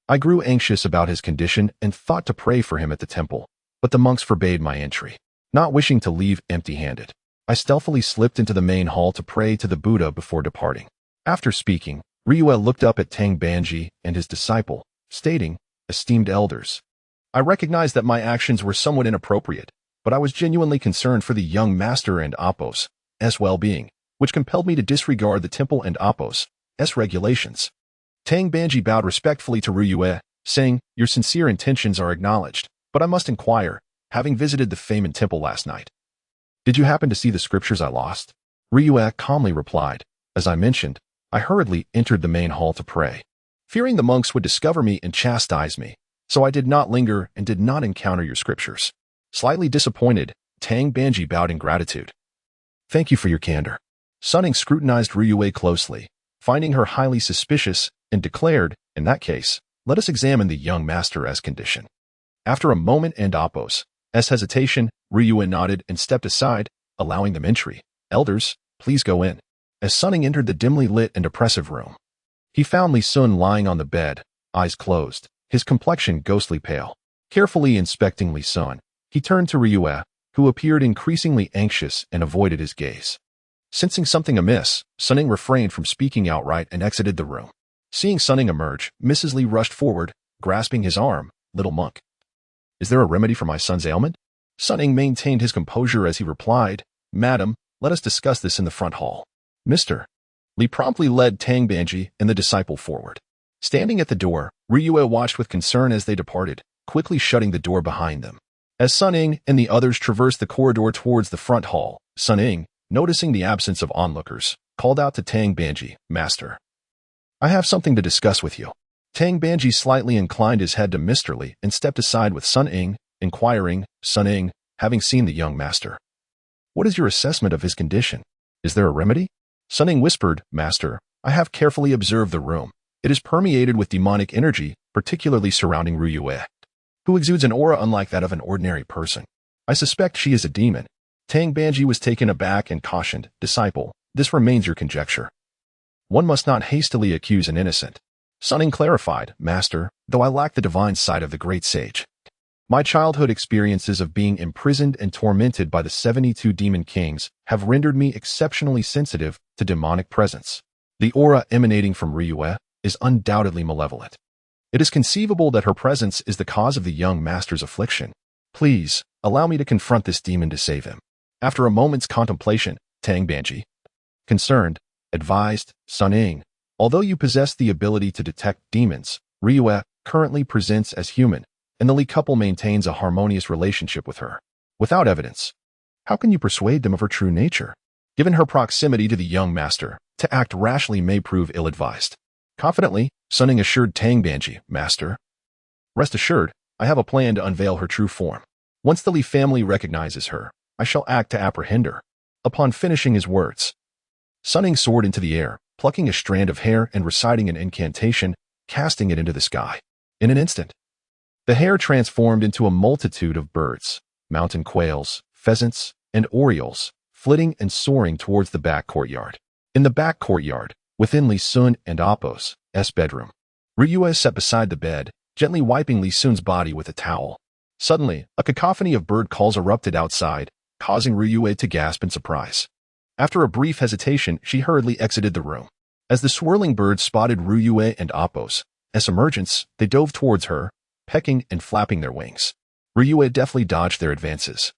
I grew anxious about his condition and thought to pray for him at the temple, but the monks forbade my entry. Not wishing to leave empty-handed, I stealthily slipped into the main hall to pray to the Buddha before departing. After speaking, Ryue looked up at Tang Banji and his disciple, stating, Esteemed elders, I recognize that my actions were somewhat inappropriate, but I was genuinely concerned for the young master and Appos' well-being, which compelled me to disregard the temple and Appos' regulations. Tang Banji bowed respectfully to Ryue, saying, Your sincere intentions are acknowledged. But I must inquire, having visited the Famen temple last night, did you happen to see the scriptures I lost? Ryue calmly replied. As I mentioned, I hurriedly entered the main hall to pray, fearing the monks would discover me and chastise me, so I did not linger and did not encounter your scriptures. Slightly disappointed, Tang Banji bowed in gratitude. Thank you for your candor. Sun Ying scrutinized Ryue closely, finding her highly suspicious, and declared, in that case, let us examine the young master as condition. After a moment and Appos, as hesitation, Ryue nodded and stepped aside, allowing them entry. Elders, please go in. As Sun Ying entered the dimly lit and oppressive room, he found Li Sun lying on the bed, eyes closed, his complexion ghostly pale. Carefully inspecting Li Sun, he turned to Ryue, who appeared increasingly anxious and avoided his gaze. Sensing something amiss, Sun Ying refrained from speaking outright and exited the room. Seeing Sun Ying emerge, Mrs. Li rushed forward, grasping his arm. Little monk, is there a remedy for my son's ailment? Sun Ying maintained his composure as he replied, Madam, let us discuss this in the front hall. Mr. Li promptly led Tang Banji and the disciple forward. Standing at the door, Ryue watched with concern as they departed, quickly shutting the door behind them. As Sun Ying and the others traversed the corridor towards the front hall, Sun Ying, noticing the absence of onlookers, called out to Tang Banji, Master, I have something to discuss with you. Tang Banji slightly inclined his head to Mr. Li and stepped aside with Sun Ying, inquiring, Sun Ying, having seen the young master, what is your assessment of his condition? Is there a remedy? Sun Ying whispered, Master, I have carefully observed the room. It is permeated with demonic energy, particularly surrounding Ryue, who exudes an aura unlike that of an ordinary person. I suspect she is a demon. Tang Banji was taken aback and cautioned, Disciple, this remains your conjecture. One must not hastily accuse an innocent. Sun Ying clarified, Master, though I lack the divine sight of the great sage, my childhood experiences of being imprisoned and tormented by the 72 demon kings have rendered me exceptionally sensitive to demonic presence. The aura emanating from Ryue is undoubtedly malevolent. It is conceivable that her presence is the cause of the young master's affliction. Please, allow me to confront this demon to save him. After a moment's contemplation, Tang Banji, concerned, advised, Sun Ying, although you possess the ability to detect demons, Ryue currently presents as human, and the Li couple maintains a harmonious relationship with her. Without evidence, how can you persuade them of her true nature? Given her proximity to the young master, to act rashly may prove ill-advised. Confidently, Sun Ying assured Tang Banji, Master, rest assured, I have a plan to unveil her true form. Once the Li family recognizes her, I shall act to apprehend her. Upon finishing his words, Sun Ying soared into the air, plucking a strand of hair and reciting an incantation, casting it into the sky. In an instant, the hair transformed into a multitude of birds, mountain quails, pheasants, and orioles, flitting and soaring towards the back courtyard. In the back courtyard, within Li Sun and Appos' bedroom, Ryue sat beside the bed, gently wiping Li Sun's body with a towel. Suddenly, a cacophony of bird calls erupted outside, causing Ryue to gasp in surprise. After a brief hesitation, she hurriedly exited the room. As the swirling birds spotted Ryue and Appos' emergence, they dove towards her, pecking and flapping their wings. Ryue deftly dodged their advances.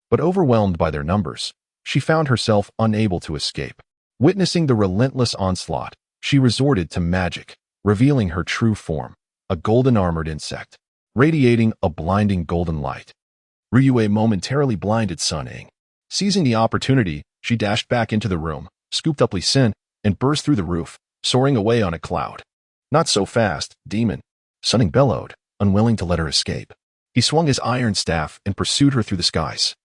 But overwhelmed by their numbers, she found herself unable to escape. Witnessing the relentless onslaught, she resorted to magic, revealing her true form, a golden-armored insect, radiating a blinding golden light. Ryue momentarily blinded Sun Ying. Seizing the opportunity, she dashed back into the room, scooped up Li Sun, and burst through the roof, soaring away on a cloud. Not so fast, demon, Sun Ying bellowed, unwilling to let her escape. He swung his iron staff and pursued her through the skies.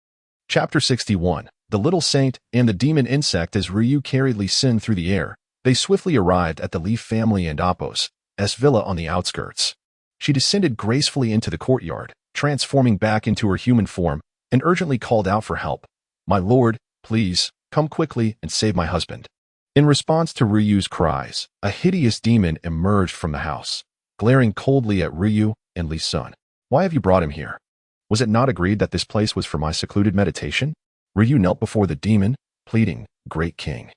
Chapter 61. The Little Saint and the Demon Insect. As Ryu carried Li Sun through the air, they swiftly arrived at the Li family and Appos' villa on the outskirts. She descended gracefully into the courtyard, transforming back into her human form, and urgently called out for help. My lord, please, come quickly and save my husband. In response to Ryu's cries, a hideous demon emerged from the house, glaring coldly at Ryu and Li Sun. Why have you brought him here? Was it not agreed that this place was for my secluded meditation? Ryu knelt before the demon, pleading, Great King,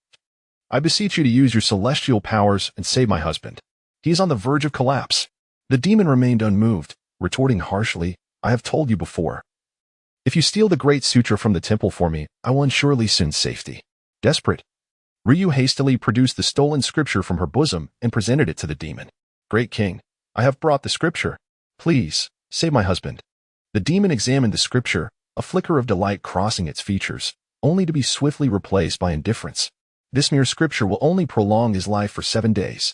I beseech you to use your celestial powers and save my husband. He is on the verge of collapse. The demon remained unmoved, retorting harshly, I have told you before. If you steal the Great Sutra from the temple for me, I will ensure Li Sun's safety. Desperate, Ryu hastily produced the stolen scripture from her bosom and presented it to the demon. Great King, I have brought the scripture. Please, save my husband. The demon examined the scripture, a flicker of delight crossing its features, only to be swiftly replaced by indifference. This mere scripture will only prolong his life for 7 days.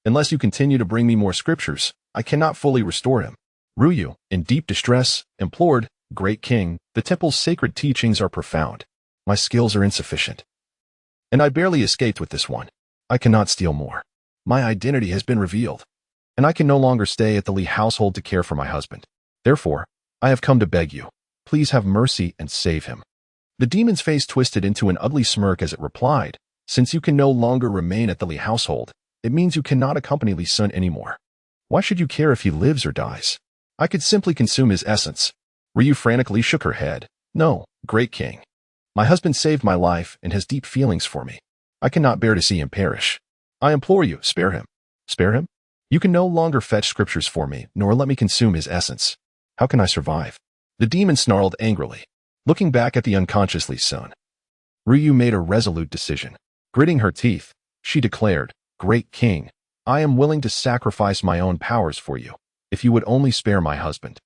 Unless you continue to bring me more scriptures, I cannot fully restore him. Ruyu, in deep distress, implored, Great King, the temple's sacred teachings are profound. My skills are insufficient. And I barely escaped with this one. I cannot steal more. My identity has been revealed. And I can no longer stay at the Li household to care for my husband. Therefore, I have come to beg you. Please have mercy and save him. The demon's face twisted into an ugly smirk as it replied, since you can no longer remain at the Li household, it means you cannot accompany Li's son anymore. Why should you care if he lives or dies? I could simply consume his essence. Ryu frantically shook her head. No, Great King. My husband saved my life and has deep feelings for me. I cannot bear to see him perish. I implore you, spare him. Spare him? You can no longer fetch scriptures for me, nor let me consume his essence. How can I survive? The demon snarled angrily, looking back at the unconscious Li's son. Ryu made a resolute decision. Gritting her teeth, she declared, Great King, I am willing to sacrifice my own powers for you, if you would only spare my husband.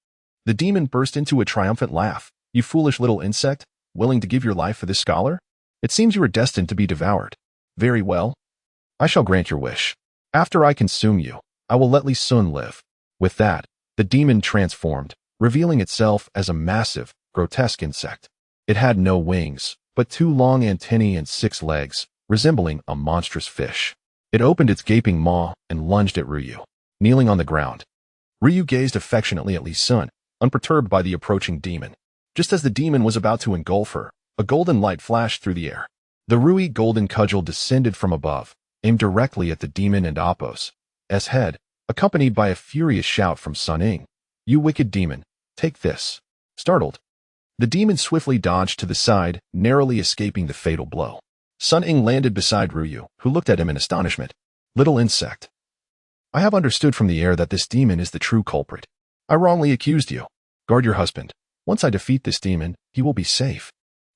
The demon burst into a triumphant laugh. You foolish little insect, willing to give your life for this scholar? It seems you are destined to be devoured. Very well. I shall grant your wish. After I consume you, I will let Li Sun live. With that, the demon transformed, revealing itself as a massive, grotesque insect. It had no wings, but 2 long antennae and 6 legs, resembling a monstrous fish. It opened its gaping maw and lunged at Ryu, kneeling on the ground. Ryu gazed affectionately at Li's son, unperturbed by the approaching demon. Just as the demon was about to engulf her, a golden light flashed through the air. The Rui golden cudgel descended from above, aimed directly at the demon and Appo's head, accompanied by a furious shout from Sun Ying. You wicked demon, take this. Startled, the demon swiftly dodged to the side, narrowly escaping the fatal blow. Sun Ying landed beside Ryu, who looked at him in astonishment. Little insect. I have understood from the air that this demon is the true culprit. I wrongly accused you. Guard your husband. Once I defeat this demon, he will be safe.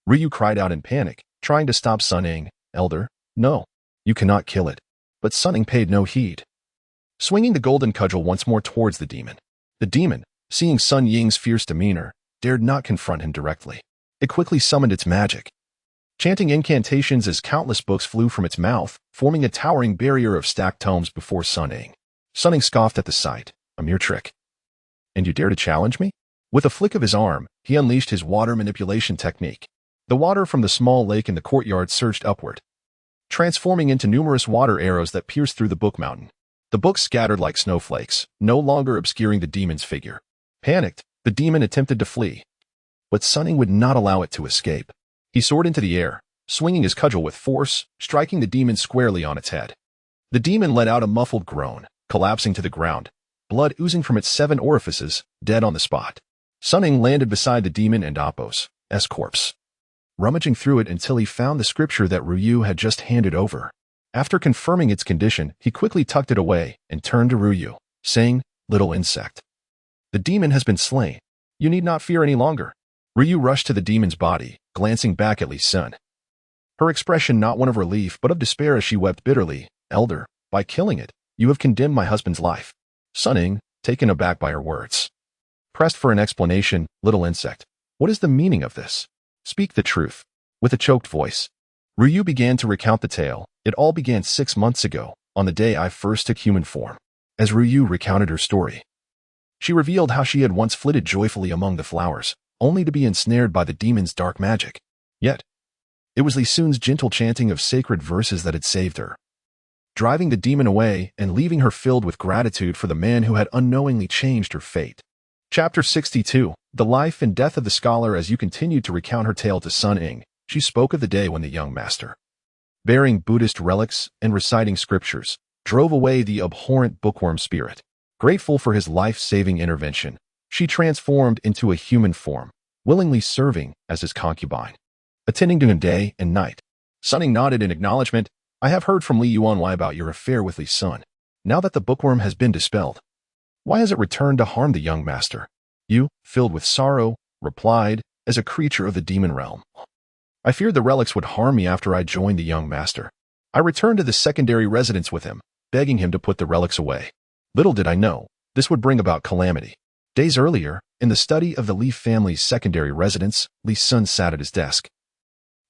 Ryu cried out in panic, trying to stop Sun Ying. Elder, no. You cannot kill it. But Sun Ying paid no heed, swinging the golden cudgel once more towards the demon. The demon, seeing Sun Ying's fierce demeanor, dared not confront him directly. It quickly summoned its magic, chanting incantations as countless books flew from its mouth, forming a towering barrier of stacked tomes before Sun Ying. Sun Ying scoffed at the sight. A mere trick. And you dare to challenge me? With a flick of his arm, he unleashed his water manipulation technique. The water from the small lake in the courtyard surged upward, transforming into numerous water arrows that pierced through the book mountain. The books scattered like snowflakes, no longer obscuring the demon's figure. Panicked, the demon attempted to flee, but Sun Ying would not allow it to escape. He soared into the air, swinging his cudgel with force, striking the demon squarely on its head. The demon let out a muffled groan, collapsing to the ground, blood oozing from its 7 orifices, dead on the spot. Sun Ying landed beside the demon and Appo's corpse, rummaging through it until he found the scripture that Ryu had just handed over. After confirming its condition, he quickly tucked it away and turned to Ryu, saying, Little insect. The demon has been slain. You need not fear any longer. Ryu rushed to the demon's body, glancing back at Li's son. Her expression not one of relief but of despair as she wept bitterly. Elder, by killing it, you have condemned my husband's life. Sun Ying, taken aback by her words, pressed for an explanation. Little insect, what is the meaning of this? Speak the truth. With a choked voice, Ryu began to recount the tale. It all began 6 months ago, on the day I first took human form. As Ryu recounted her story, she revealed how she had once flitted joyfully among the flowers, only to be ensnared by the demon's dark magic. Yet, it was Li Sun's gentle chanting of sacred verses that had saved her, driving the demon away and leaving her filled with gratitude for the man who had unknowingly changed her fate. Chapter 62. The life and death of the scholar. As you continued to recount her tale to Sun Ying, she spoke of the day when the young master, bearing Buddhist relics and reciting scriptures, drove away the abhorrent bookworm spirit. Grateful for his life-saving intervention, she transformed into a human form, willingly serving as his concubine, attending to him day and night. Sun Ying nodded in acknowledgement. I have heard from Li Yuanwei about your affair with Li's son. Now that the bookworm has been dispelled, why has it returned to harm the young master? You, filled with sorrow, replied, as a creature of the demon realm. I feared the relics would harm me after I joined the young master. I returned to the secondary residence with him, begging him to put the relics away. Little did I know, this would bring about calamity. Days earlier, In the study of the Li family's secondary residence, Li Sun sat at his desk,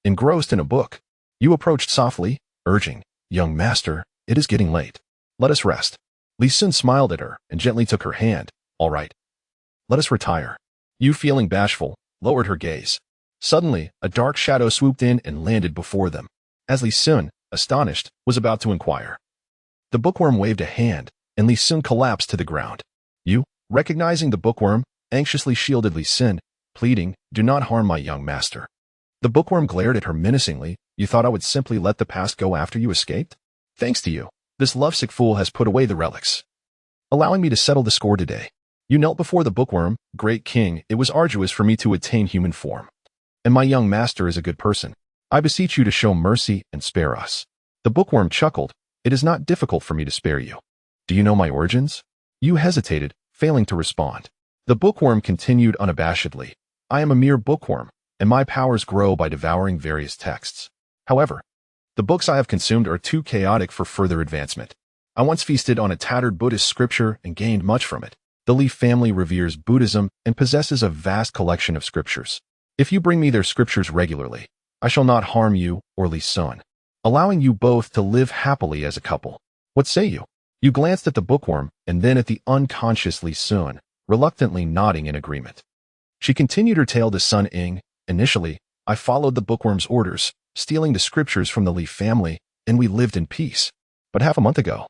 engrossed in a book. You approached softly, urging, "Young master, it is getting late. Let us rest." Li Sun smiled at her and gently took her hand. "All right. Let us retire." You, feeling bashful, lowered her gaze. Suddenly, a dark shadow swooped in and landed before them. As Li Sun, astonished, was about to inquire, the bookworm waved a hand, and Li Sun collapsed to the ground. You, recognizing the bookworm, anxiously shielded Li Sun, pleading, "Do not harm my young master." The bookworm glared at her menacingly. "You thought I would simply let the past go after you escaped? Thanks to you, this lovesick fool has put away the relics, allowing me to settle the score today." You knelt before the bookworm. "Great king, it was arduous for me to attain human form, and my young master is a good person. I beseech you to show mercy and spare us." The bookworm chuckled. "It is not difficult for me to spare you. Do you know my origins?" You hesitated, failing to respond. The bookworm continued unabashedly. "I am a mere bookworm, and my powers grow by devouring various texts. However, the books I have consumed are too chaotic for further advancement. I once feasted on a tattered Buddhist scripture and gained much from it. The Li family reveres Buddhism and possesses a vast collection of scriptures. If you bring me their scriptures regularly, I shall not harm you or Li Sun, allowing you both to live happily as a couple. What say you?" You glanced at the bookworm and then at the unconscious Li Sun, reluctantly nodding in agreement. She continued her tale to Sun Ying. "Initially, I followed the bookworm's orders, stealing the scriptures from the Li family, and we lived in peace. But half a month ago,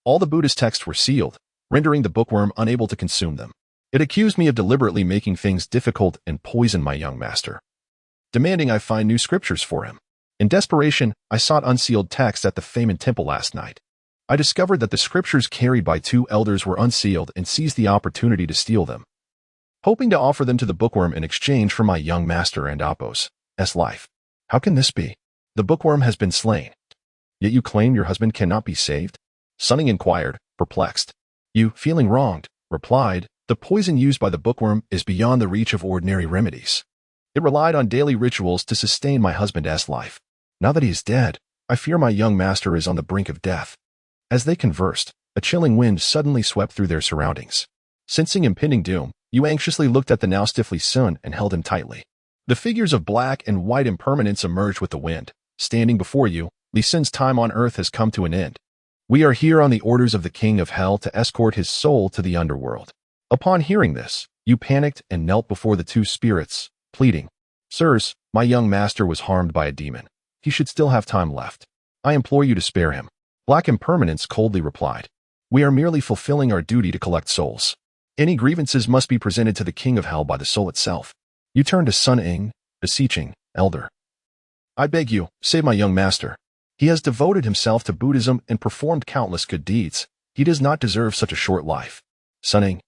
all the Buddhist texts were sealed, rendering the bookworm unable to consume them. It accused me of deliberately making things difficult and poisoned my young master, demanding I find new scriptures for him. In desperation, I sought unsealed texts at the Famen temple last night. I discovered that the scriptures carried by two elders were unsealed and seized the opportunity to steal them, hoping to offer them to the bookworm in exchange for my young master and Appo's life. How can this be? The bookworm has been slain. Yet you claim your husband cannot be saved?" Sun Ying inquired, perplexed. You, feeling wronged, replied, "The poison used by the bookworm is beyond the reach of ordinary remedies. It relied on daily rituals to sustain my husband's life. Now that he is dead, I fear my young master is on the brink of death." As they conversed, a chilling wind suddenly swept through their surroundings. Sensing impending doom, you anxiously looked at the now stiffly Sun and held him tightly. The figures of black and white impermanence emerged with the wind. Standing before you, Li Sun's time on earth has come to an end. "We are here on the orders of the King of Hell to escort his soul to the underworld." Upon hearing this, you panicked and knelt before the two spirits, pleading, "Sirs, my young master was harmed by a demon. He should still have time left. I implore you to spare him." Black Impermanence coldly replied, "We are merely fulfilling our duty to collect souls. Any grievances must be presented to the King of Hell by the soul itself." You turned to Sun Ying, beseeching, "Elder, I beg you, save my young master. He has devoted himself to Buddhism and performed countless good deeds. He does not deserve such a short life." Sun Ying,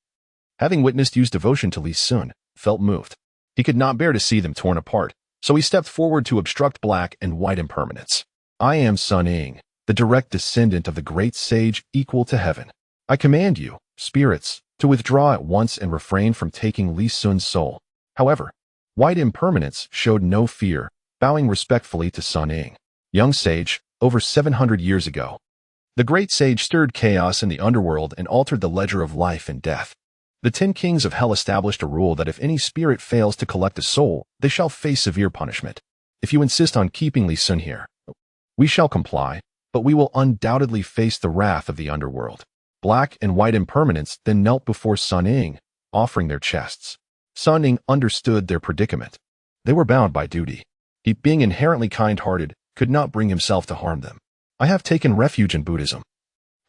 having witnessed Yu's devotion to Li Sun, felt moved. He could not bear to see them torn apart, so he stepped forward to obstruct black and white impermanence. "I am Sun Ying, the direct descendant of the great sage equal to heaven. I command you, spirits, to withdraw at once and refrain from taking Li Sun's soul." However, white impermanence showed no fear, bowing respectfully to Sun Ying. "Young sage, over 700 years ago, the great sage stirred chaos in the underworld and altered the ledger of life and death. The 10 kings of hell established a rule that if any spirit fails to collect a soul, they shall face severe punishment. If you insist on keeping Li Sun here, we shall comply, but we will undoubtedly face the wrath of the underworld." Black and white impermanence then knelt before Sun Ying, offering their chests. Sun Ying understood their predicament. They were bound by duty. He, being inherently kind-hearted, could not bring himself to harm them. "I have taken refuge in Buddhism.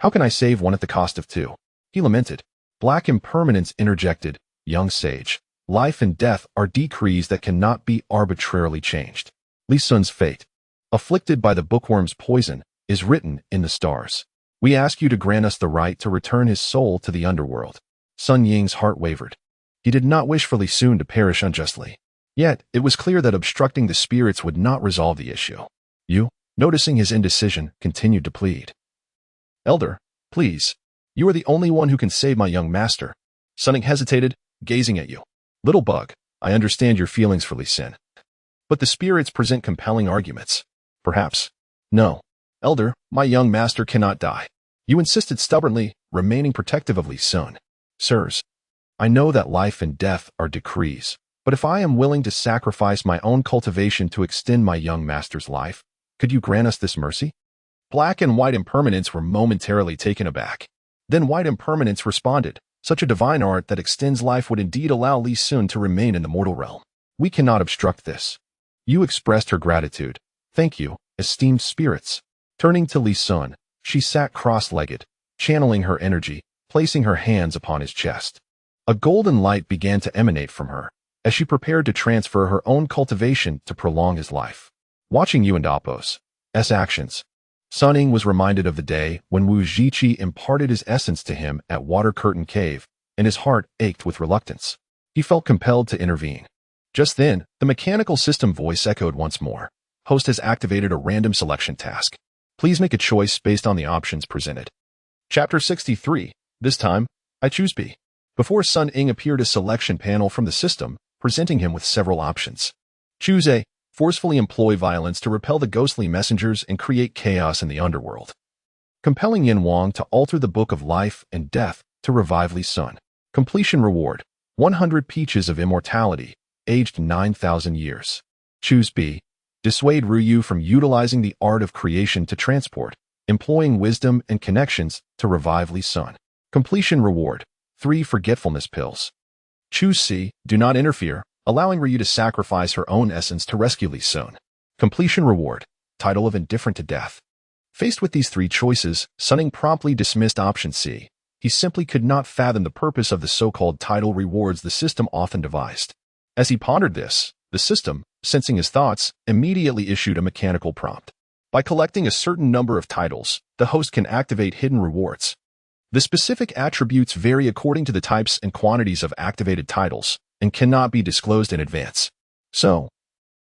How can I save one at the cost of two?" he lamented. Black Impermanence interjected, "Young sage, life and death are decrees that cannot be arbitrarily changed. Li Sun's fate, afflicted by the bookworm's poison, is written in the stars. We ask you to grant us the right to return his soul to the underworld." Sun Ying's heart wavered. He did not wish for Li Sun to perish unjustly. Yet, it was clear that obstructing the spirits would not resolve the issue. You, noticing his indecision, continued to plead. "Elder, please, you are the only one who can save my young master." Sun Ying hesitated, gazing at you. "Little bug, I understand your feelings for Li Sun, but the spirits present compelling arguments. Perhaps." "No, Elder, my young master cannot die." You insisted stubbornly, remaining protective of Li Sun. "Sirs, I know that life and death are decrees, but if I am willing to sacrifice my own cultivation to extend my young master's life, could you grant us this mercy?" Black and white impermanence were momentarily taken aback. Then white impermanence responded, "Such a divine art that extends life would indeed allow Li Sun to remain in the mortal realm. We cannot obstruct this." Yu expressed her gratitude. "Thank you, esteemed spirits." Turning to Li Sun, she sat cross-legged, channeling her energy, placing her hands upon his chest. A golden light began to emanate from her, as she prepared to transfer her own cultivation to prolong his life. Watching Yu and Apos' actions, Sun Ying was reminded of the day when Wuzhiqi imparted his essence to him at Water Curtain Cave, and his heart ached with reluctance. He felt compelled to intervene. Just then, the mechanical system voice echoed once more. "Host has activated a random selection task. Please make a choice based on the options presented." Chapter 63. This time, I choose B. Before Sun Ying appeared a selection panel from the system, presenting him with several options. Choose A. Forcefully employ violence to repel the ghostly messengers and create chaos in the underworld. Compelling Yin Wang to alter the book of life and death to revive Li Sun. Completion reward: 100 peaches of immortality, aged 9,000 years. Choose B. Dissuade Ruyu from utilizing the art of creation to transport, employing wisdom and connections to revive Li Sun. Completion reward: 3 forgetfulness pills. Choose C. Do not interfere, allowing Ryu to sacrifice her own essence to rescue Li Sun. Completion reward: title of indifferent to death. Faced with these 3 choices, Sun Ying promptly dismissed option C. He simply could not fathom the purpose of the so-called title rewards the system often devised. As he pondered this, the system, sensing his thoughts, immediately issued a mechanical prompt. By collecting a certain number of titles, the host can activate hidden rewards. The specific attributes vary according to the types and quantities of activated titles, and cannot be disclosed in advance. So,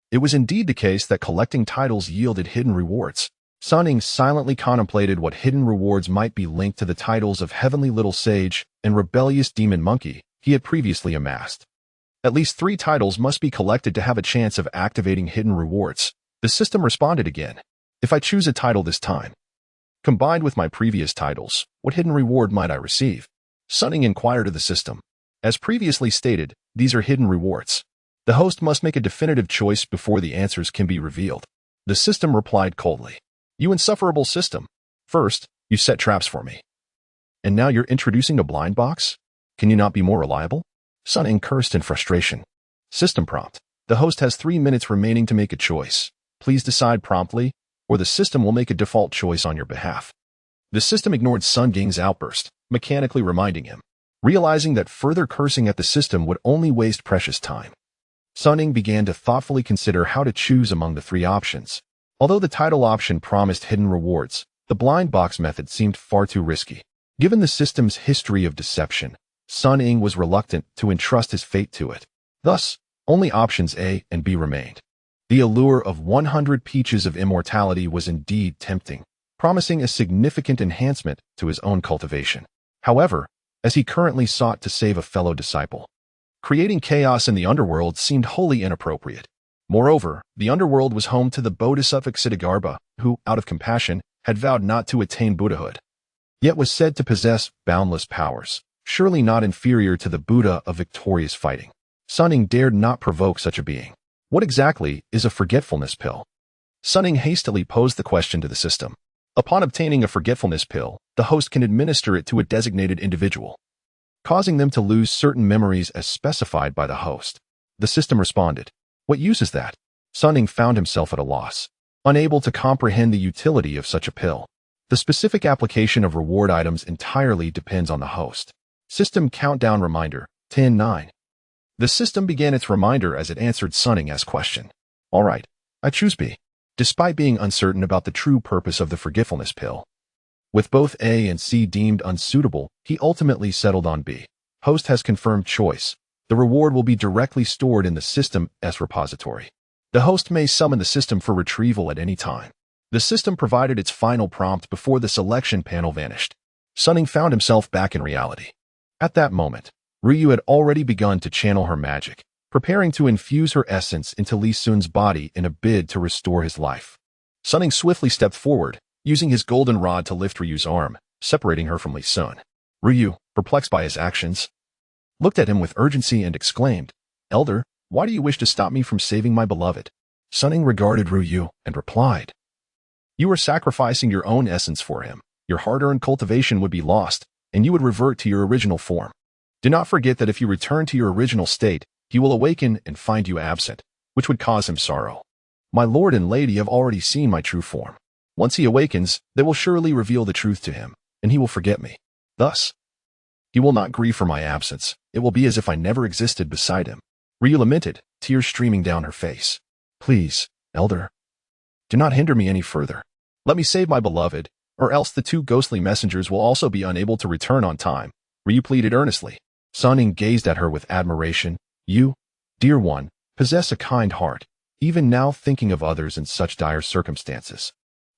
it was indeed the case that collecting titles yielded hidden rewards. Sun Ying silently contemplated what hidden rewards might be linked to the titles of Heavenly Little Sage and Rebellious Demon Monkey he had previously amassed. At least 3 titles must be collected to have a chance of activating hidden rewards. The system responded again. If I choose a title this time, combined with my previous titles, what hidden reward might I receive? Sun Ying inquired of the system. As previously stated, these are hidden rewards. The host must make a definitive choice before the answers can be revealed. The system replied coldly. "You insufferable system. First, you set traps for me. And now you're introducing a blind box? Can you not be more reliable?" Sun Ying cursed in frustration. System prompt. The host has 3 minutes remaining to make a choice. Please decide promptly, or the system will make a default choice on your behalf. The system ignored Sun Ying's outburst, mechanically reminding him. Realizing that further cursing at the system would only waste precious time, Sun Ying began to thoughtfully consider how to choose among the 3 options. Although the title option promised hidden rewards, the blind box method seemed far too risky. Given the system's history of deception, Sun Ying was reluctant to entrust his fate to it. Thus, only options A and B remained. The allure of 100 peaches of immortality was indeed tempting, promising a significant enhancement to his own cultivation. However, as he currently sought to save a fellow disciple, creating chaos in the underworld seemed wholly inappropriate. Moreover, the underworld was home to the Bodhisattva Ksitigarbha, who, out of compassion, had vowed not to attain Buddhahood, yet was said to possess boundless powers, surely not inferior to the Buddha of victorious fighting. Sun Ying dared not provoke such a being. What exactly is a forgetfulness pill? Sun Ying hastily posed the question to the system. Upon obtaining a forgetfulness pill, the host can administer it to a designated individual, causing them to lose certain memories as specified by the host. The system responded. What use is that? Sun Ying found himself at a loss, unable to comprehend the utility of such a pill. The specific application of reward items entirely depends on the host. System countdown reminder, 10-9. The system began its reminder as it answered Sun Ying's question. All right, I choose B. Despite being uncertain about the true purpose of the forgetfulness pill, with both A and C deemed unsuitable, he ultimately settled on B. Host has confirmed choice. The reward will be directly stored in the system as repository. The host may summon the system for retrieval at any time. The system provided its final prompt before the selection panel vanished. Sun Ying found himself back in reality. At that moment, Ryu had already begun to channel her magic, preparing to infuse her essence into Li Sun's body in a bid to restore his life. Sun Ying swiftly stepped forward, using his golden rod to lift Ryu's arm, separating her from Li Sun. Ryu, perplexed by his actions, looked at him with urgency and exclaimed, "Elder, why do you wish to stop me from saving my beloved?" Sun Ying regarded Ryu and replied, "You are sacrificing your own essence for him. Your hard-earned cultivation would be lost, and you would revert to your original form. Do not forget that if you return to your original state, he will awaken and find you absent, which would cause him sorrow. My lord and lady have already seen my true form. Once he awakens, they will surely reveal the truth to him, and he will forget me. Thus, he will not grieve for my absence. It will be as if I never existed beside him." Ryu lamented, tears streaming down her face. "Please, elder, do not hinder me any further. Let me save my beloved, or else the two ghostly messengers will also be unable to return on time," Ryu pleaded earnestly. Sun Ying gazed at her with admiration. "You, dear one, possess a kind heart, even now thinking of others in such dire circumstances.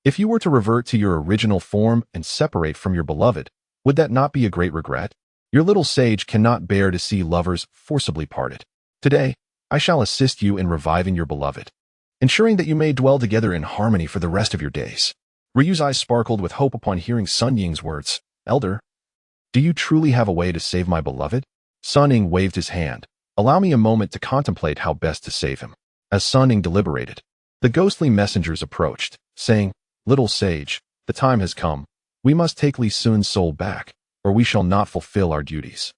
If you were to revert to your original form and separate from your beloved, would that not be a great regret? Your little sage cannot bear to see lovers forcibly parted. Today, I shall assist you in reviving your beloved, ensuring that you may dwell together in harmony for the rest of your days." Ryu's eyes sparkled with hope upon hearing Sun Ying's words. "Elder, do you truly have a way to save my beloved?" Sun Ying waved his hand. "Allow me a moment to contemplate how best to save him." As Sun Ying deliberated, the ghostly messengers approached, saying, "Little sage, the time has come. We must take Li Sun's soul back, or we shall not fulfill our duties.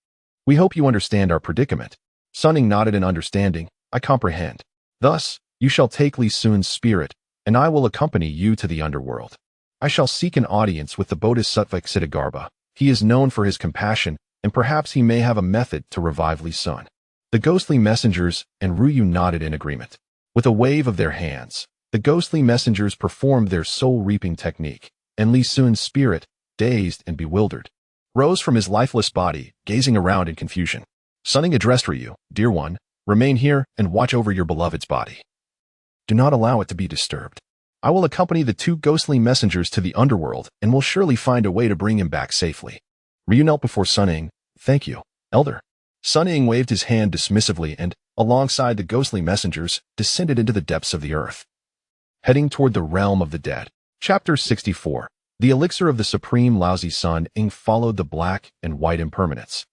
We hope you understand our predicament." Sun Ying nodded in understanding. "I comprehend. Thus, you shall take Li Sun's spirit, and I will accompany you to the underworld. I shall seek an audience with the Bodhisattva Ksitigarbha. He is known for his compassion, and perhaps he may have a method to revive Li Sun." The ghostly messengers and Ryu nodded in agreement. With a wave of their hands, the ghostly messengers performed their soul-reaping technique, and Li Sun's spirit, dazed and bewildered, rose from his lifeless body, gazing around in confusion. Sun Ying addressed Ryu, "Dear one, remain here and watch over your beloved's body. Do not allow it to be disturbed. I will accompany the two ghostly messengers to the underworld and will surely find a way to bring him back safely." Ryu knelt before Sun Ying. "Thank you, elder." Sun Ying waved his hand dismissively and, alongside the ghostly messengers, descended into the depths of the earth, heading toward the realm of the dead. Chapter 64. The elixir of the supreme Laozi. Sun Ying followed the black and white impermanence,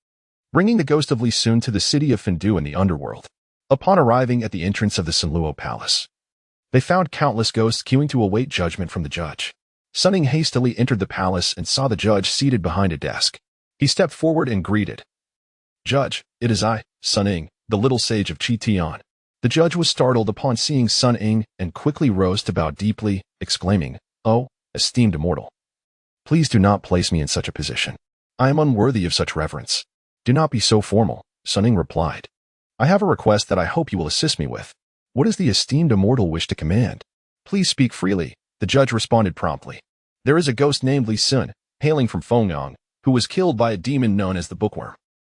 bringing the ghost of Li Sun to the city of Fendu in the underworld. Upon arriving at the entrance of the Sunluo Palace, they found countless ghosts queuing to await judgment from the judge. Sun Ying hastily entered the palace and saw the judge seated behind a desk. He stepped forward and greeted, "Judge, it is I, Sun Ying, the little sage of Qitian." The judge was startled upon seeing Sun Ying and quickly rose to bow deeply, exclaiming, "Oh, esteemed immortal, please do not place me in such a position. I am unworthy of such reverence." "Do not be so formal," Sun Ying replied. "I have a request that I hope you will assist me with." "What does the esteemed immortal wish to command?" "Please speak freely," the judge responded promptly. "There is a ghost named Li Sun, hailing from Fengyang, who was killed by a demon known as the Bookworm.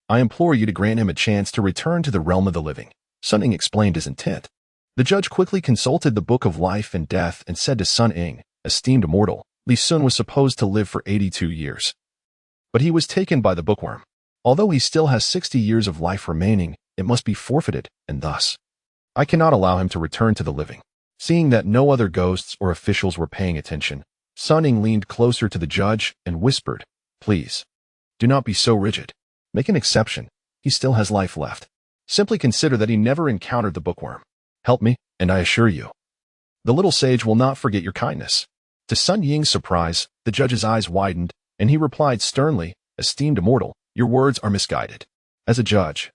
I implore you to grant him a chance to return to the realm of the living." Sun Ying explained his intent. The judge quickly consulted the Book of Life and Death and said to Sun Ying, "Esteemed immortal, Li Sun was supposed to live for 82 years. But he was taken by the Bookworm. Although he still has 60 years of life remaining, it must be forfeited, and thus, I cannot allow him to return to the living." Seeing that no other ghosts or officials were paying attention, Sun Ying leaned closer to the judge and whispered, "Please, do not be so rigid. Make an exception. He still has life left. Simply consider that he never encountered the Bookworm. Help me, and I assure you, the little sage will not forget your kindness." To Sun Ying's surprise, the judge's eyes widened, and he replied sternly, "Esteemed immortal, your words are misguided. As a judge,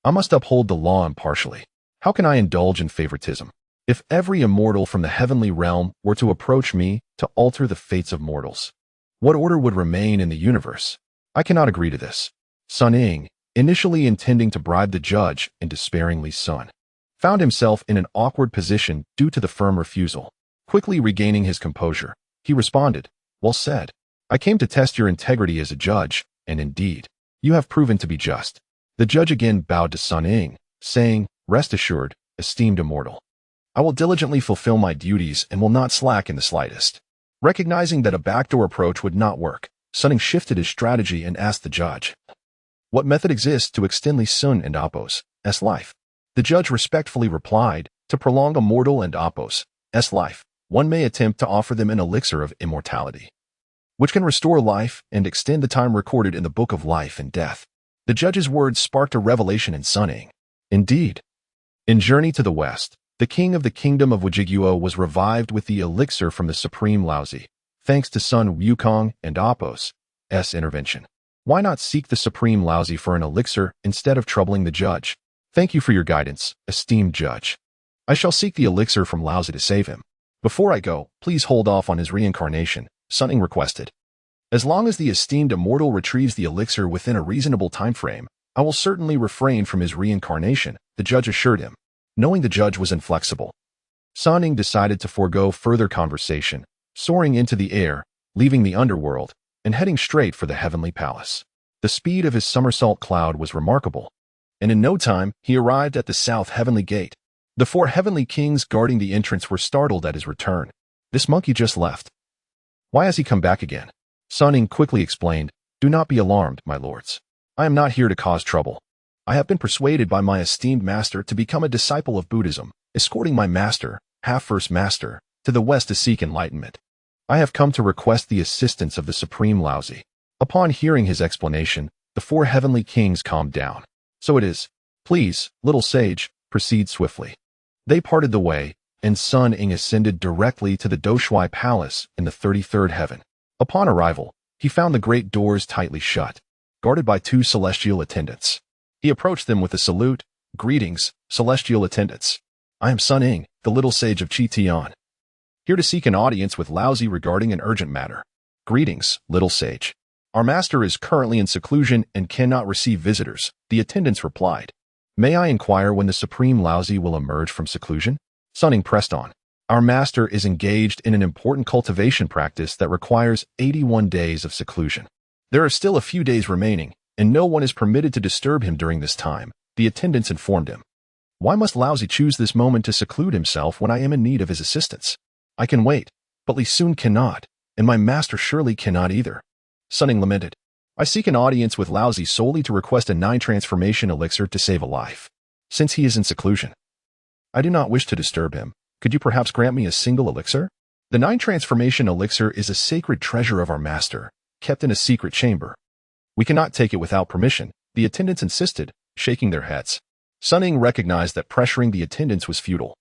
I must uphold the law impartially. How can I indulge in favoritism? If every immortal from the heavenly realm were to approach me to alter the fates of mortals, what order would remain in the universe? I cannot agree to this." Sun Ying, initially intending to bribe the judge into sparing Li Sun, found himself in an awkward position due to the firm refusal. Quickly regaining his composure, he responded, "Well said. I came to test your integrity as a judge, and indeed, you have proven to be just." The judge again bowed to Sun Ying, saying, "Rest assured, esteemed immortal, I will diligently fulfill my duties and will not slack in the slightest." Recognizing that a backdoor approach would not work, Sun Ying shifted his strategy and asked the judge, "What method exists to extend Li Sun and Apos' life?" The judge respectfully replied, "To prolong a mortal and Apos' life, one may attempt to offer them an elixir of immortality, which can restore life and extend the time recorded in the Book of Life and Death. The judge's words sparked a revelation in Sun Ying. Indeed, in Journey to the West, the king of the kingdom of Wuzhiqi was revived with the elixir from the supreme Laozi, thanks to Sun Wukong and Apos' intervention. Why not seek the supreme Laozi for an elixir instead of troubling the judge? Thank you for your guidance, esteemed judge. I shall seek the elixir from Laozi to save him. Before I go, please hold off on his reincarnation, Sun Ying requested. As long as the esteemed immortal retrieves the elixir within a reasonable time frame, I will certainly refrain from his reincarnation, the judge assured him. Knowing the judge was inflexible, Sun Ying decided to forego further conversation, soaring into the air, leaving the underworld, and heading straight for the heavenly palace. The speed of his somersault cloud was remarkable, and in no time he arrived at the south heavenly gate. The 4 heavenly kings guarding the entrance were startled at his return. This monkey just left. Why has he come back again? Sun Ying quickly explained, Do not be alarmed, my lords. I am not here to cause trouble. I have been persuaded by my esteemed master to become a disciple of Buddhism, escorting my master, half-first master, to the west to seek enlightenment. I have come to request the assistance of the supreme Laozi. Upon hearing his explanation, the 4 heavenly kings calmed down. So it is. Please, little sage, proceed swiftly. They parted the way, and Sun Ying ascended directly to the Doshui Palace in the 33rd heaven. Upon arrival, he found the great doors tightly shut, guarded by 2 celestial attendants. He approached them with a salute. Greetings, celestial attendants. I am Sun Ying, the little sage of Qitian, here to seek an audience with Laozi regarding an urgent matter. Greetings, little sage. Our master is currently in seclusion and cannot receive visitors, the attendants replied. May I inquire when the supreme Laozi will emerge from seclusion? Sun Ying pressed on. Our master is engaged in an important cultivation practice that requires 81 days of seclusion. There are still a few days remaining, and no one is permitted to disturb him during this time, the attendants informed him. Why must Laozi choose this moment to seclude himself when I am in need of his assistance? I can wait, but Li Sun cannot, and my master surely cannot either. Sun Ying lamented. I seek an audience with Laozi solely to request a 9 transformation elixir to save a life. Since he is in seclusion, I do not wish to disturb him. Could you perhaps grant me a single elixir? The 9 transformation elixir is a sacred treasure of our master, kept in a secret chamber. We cannot take it without permission, the attendants insisted, shaking their heads. Sun Ying recognized that pressuring the attendants was futile.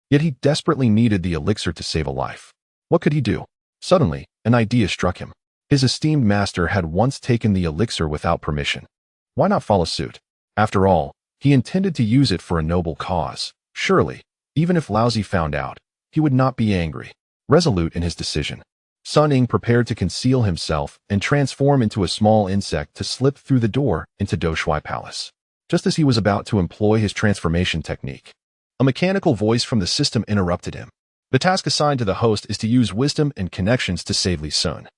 Yet he desperately needed the elixir to save a life. What could he do? Suddenly, an idea struck him. His esteemed master had once taken the elixir without permission. Why not follow suit? After all, he intended to use it for a noble cause. Surely, even if Laozi found out, he would not be angry. Resolute in his decision, Sun Ying prepared to conceal himself and transform into a small insect to slip through the door into Doshui Palace. Just as he was about to employ his transformation technique, a mechanical voice from the system interrupted him. The task assigned to the host is to use wisdom and connections to save Li Sun.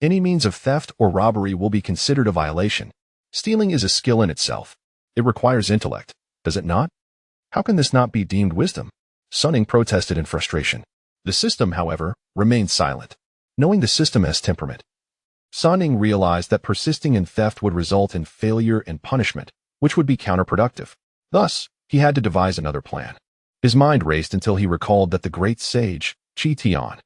Any means of theft or robbery will be considered a violation. Stealing is a skill in itself. It requires intellect, does it not? How can this not be deemed wisdom? Sun Ying protested in frustration. The system, however, remained silent. Knowing the system's temperament, Sun Ying realized that persisting in theft would result in failure and punishment, which would be counterproductive. Thus, he had to devise another plan. His mind raced until he recalled that the great sage, Qitian,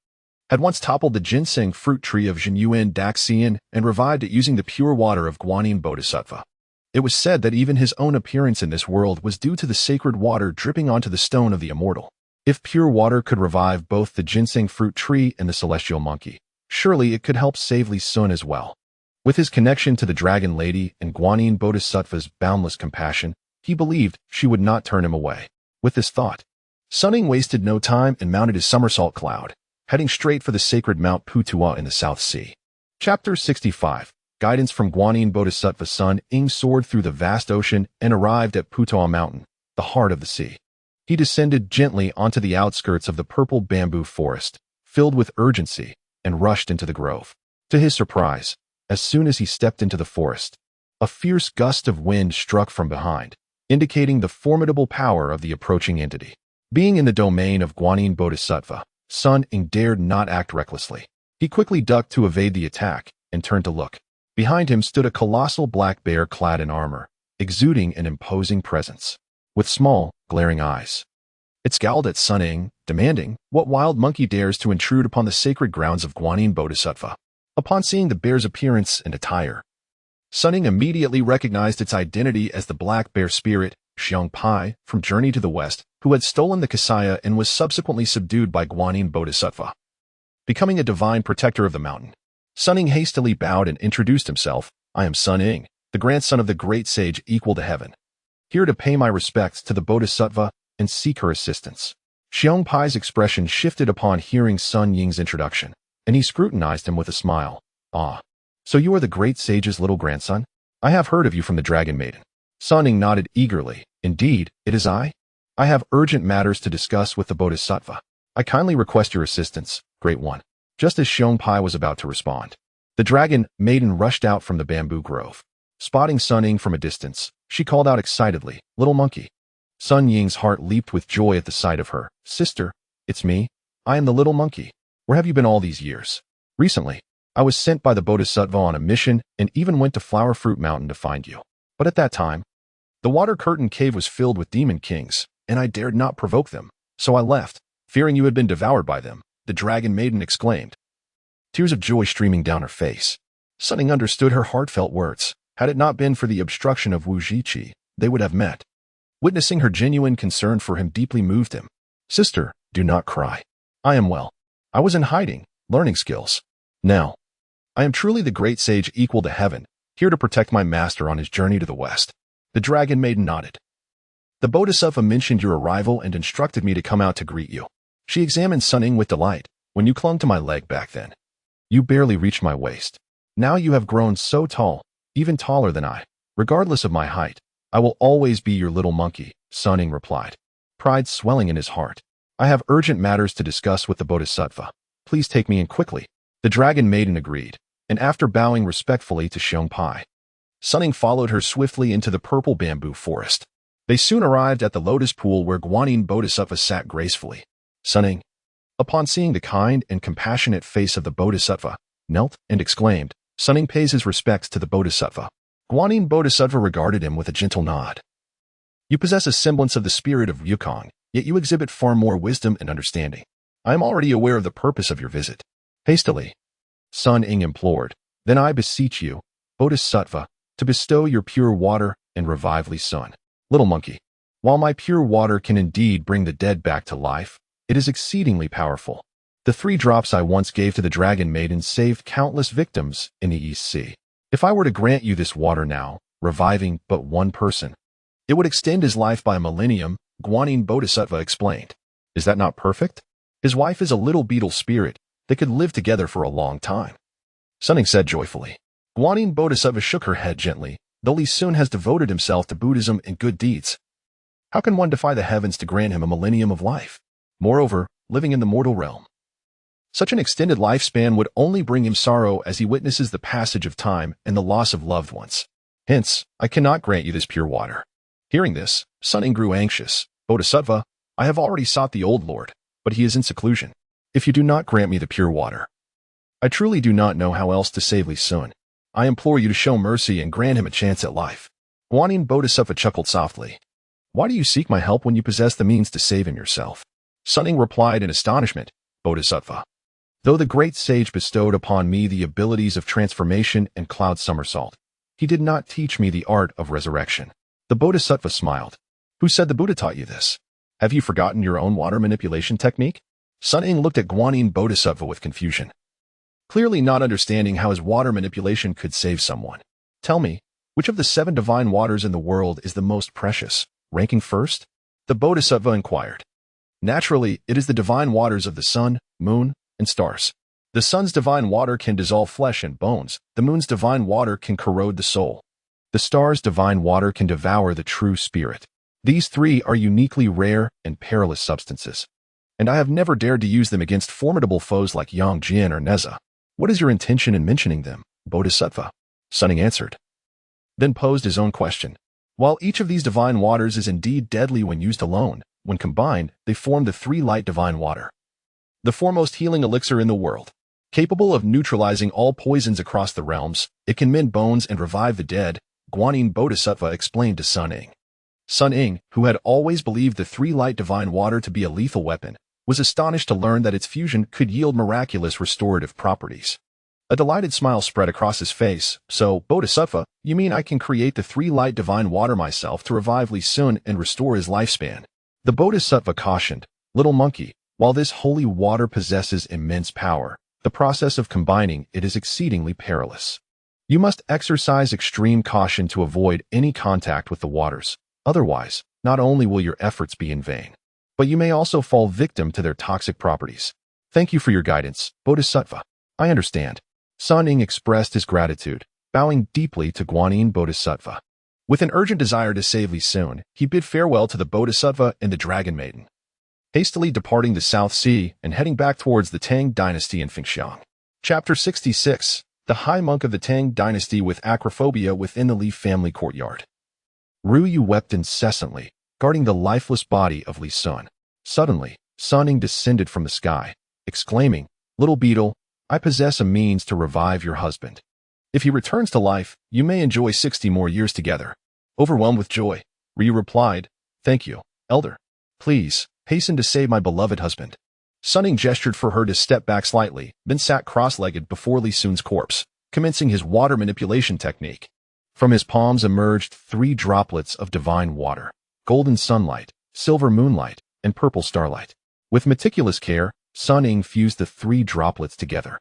had once toppled the ginseng fruit tree of Zhenyuan Daxian and revived it using the pure water of Guanyin Bodhisattva. It was said that even his own appearance in this world was due to the sacred water dripping onto the stone of the immortal. If pure water could revive both the ginseng fruit tree and the celestial monkey, surely it could help save Li Sun as well. With his connection to the Dragon Lady and Guanyin Bodhisattva's boundless compassion, he believed she would not turn him away. With this thought, Sun Ying wasted no time and mounted his somersault cloud, heading straight for the sacred Mount Putua in the South Sea. Chapter 65. Guidance from Guanyin Bodhisattva. Sun Ying soared through the vast ocean and arrived at Putua Mountain, the heart of the sea. He descended gently onto the outskirts of the purple bamboo forest, filled with urgency, and rushed into the grove. To his surprise, as soon as he stepped into the forest, a fierce gust of wind struck from behind, indicating the formidable power of the approaching entity. Being in the domain of Guanyin Bodhisattva, Sun Ying dared not act recklessly. He quickly ducked to evade the attack and turned to look. Behind him stood a colossal black bear clad in armor, exuding an imposing presence, with small, glaring eyes. It scowled at Sun Ying, demanding, "What wild monkey dares to intrude upon the sacred grounds of Guanyin Bodhisattva?" Upon seeing the bear's appearance and attire, Sun Ying immediately recognized its identity as the black bear spirit, Xiong Pai, from Journey to the West, who had stolen the Kasaya and was subsequently subdued by Guanyin Bodhisattva, becoming a divine protector of the mountain. Sun Ying hastily bowed and introduced himself. I am Sun Ying, the grandson of the great sage equal to heaven, here to pay my respects to the Bodhisattva and seek her assistance. Xiong Pai's expression shifted upon hearing Sun Ying's introduction, and he scrutinized him with a smile. Ah, so you are the great sage's little grandson? I have heard of you from the Dragon Maiden. Sun Ying nodded eagerly. Indeed, it is I. I have urgent matters to discuss with the Bodhisattva. I kindly request your assistance, Great One. Just as Xiong Pai was about to respond, the Dragon Maiden rushed out from the bamboo grove. Spotting Sun Ying from a distance, she called out excitedly, Little monkey. Sun Ying's heart leaped with joy at the sight of her. Sister, it's me. I am the little monkey. Where have you been all these years? Recently, I was sent by the Bodhisattva on a mission and even went to Flower Fruit Mountain to find you. But at that time, the water curtain cave was filled with demon kings, and I dared not provoke them, so I left, fearing you had been devoured by them, the Dragon Maiden exclaimed, tears of joy streaming down her face. Sun Ying understood her heartfelt words. Had it not been for the obstruction of Wuzhiqi, they would have met. Witnessing her genuine concern for him deeply moved him. Sister, do not cry. I am well. I was in hiding, learning skills. Now, I am truly the great sage equal to heaven, here to protect my master on his journey to the west. The Dragon Maiden nodded. The Bodhisattva mentioned your arrival and instructed me to come out to greet you. She examined Sun Ying with delight. When you clung to my leg back then, you barely reached my waist. Now you have grown so tall, even taller than I. Regardless of my height, I will always be your little monkey, Sun Ying replied, pride swelling in his heart. I have urgent matters to discuss with the Bodhisattva. Please take me in quickly. The Dragon Maiden agreed, and after bowing respectfully to Xiong Pai, Sun Ying followed her swiftly into the purple bamboo forest. They soon arrived at the lotus pool where Guanyin Bodhisattva sat gracefully. Sun Ying, upon seeing the kind and compassionate face of the Bodhisattva, knelt and exclaimed, Sun Ying pays his respects to the Bodhisattva. Guanyin Bodhisattva regarded him with a gentle nod. You possess a semblance of the spirit of Wukong, yet you exhibit far more wisdom and understanding. I am already aware of the purpose of your visit. Hastily, Sun Ying implored, then I beseech you, Bodhisattva, to bestow your pure water and revive Li Sun. Little monkey, while my pure water can indeed bring the dead back to life, it is exceedingly powerful. The 3 drops I once gave to the Dragon Maiden saved countless victims in the East Sea. If I were to grant you this water now, reviving but one person, it would extend his life by a millennium, Guanyin Bodhisattva explained. Is that not perfect? His wife is a little beetle spirit. They could live together for a long time. Sun Ying said joyfully. Guanyin Bodhisattva shook her head gently, though Li Sun has devoted himself to Buddhism and good deeds. How can one defy the heavens to grant him a millennium of life? Moreover, living in the mortal realm, such an extended lifespan would only bring him sorrow as he witnesses the passage of time and the loss of loved ones. Hence, I cannot grant you this pure water. Hearing this, Sun Ying grew anxious. Bodhisattva, I have already sought the old Lord, but he is in seclusion. If you do not grant me the pure water, I truly do not know how else to save Li Sun. I implore you to show mercy and grant him a chance at life. Guanyin Bodhisattva chuckled softly. Why do you seek my help when you possess the means to save him yourself? Sun Ying replied in astonishment. Bodhisattva, though the great sage bestowed upon me the abilities of transformation and cloud somersault, he did not teach me the art of resurrection. The Bodhisattva smiled. Who said the Buddha taught you this? Have you forgotten your own water manipulation technique? Sun Ying looked at Guanyin Bodhisattva with confusion, clearly not understanding how his water manipulation could save someone. Tell me, which of the 7 divine waters in the world is the most precious, ranking first? The Bodhisattva inquired. Naturally, it is the divine waters of the sun, moon, and stars. The sun's divine water can dissolve flesh and bones. The moon's divine water can corrode the soul. The star's divine water can devour the true spirit. These 3 are uniquely rare and perilous substances, and I have never dared to use them against formidable foes like Yang Jian or Neza. What is your intention in mentioning them, Bodhisattva? Sun Ying answered, then posed his own question. While each of these divine waters is indeed deadly when used alone, when combined, they form the 3 light divine water, the foremost healing elixir in the world. Capable of neutralizing all poisons across the realms, it can mend bones and revive the dead, Guanyin Bodhisattva explained to Sun Ying. Sun Ying, who had always believed the 3 light divine water to be a lethal weapon, was astonished to learn that its fusion could yield miraculous restorative properties. A delighted smile spread across his face. So, Bodhisattva, you mean I can create the three light divine water myself to revive Li Sun and restore his lifespan? The Bodhisattva cautioned, little monkey, while this holy water possesses immense power, the process of combining it is exceedingly perilous. You must exercise extreme caution to avoid any contact with the waters. Otherwise, not only will your efforts be in vain, but you may also fall victim to their toxic properties. Thank you for your guidance, Bodhisattva. I understand. Sun Ying expressed his gratitude, bowing deeply to Guanyin Bodhisattva. With an urgent desire to save Li Sun, he bid farewell to the Bodhisattva and the Dragon Maiden, hastily departing the South Sea and heading back towards the Tang Dynasty in Fengxiang. Chapter 66. The High Monk of the Tang Dynasty with Acrophobia within the Li family courtyard. Ruyu wept incessantly, guarding the lifeless body of Li Sun. Suddenly, Sun Ying descended from the sky, exclaiming, "Little beetle, I possess a means to revive your husband. If he returns to life, you may enjoy 60 more years together." Overwhelmed with joy, Ryu replied, "Thank you, elder. Please, hasten to save my beloved husband." Sun Ying gestured for her to step back slightly, then sat cross-legged before Li Sun's corpse, commencing his water manipulation technique. From his palms emerged 3 droplets of divine water, golden sunlight, silver moonlight, and purple starlight. With meticulous care, Sun Ying fused the 3 droplets together.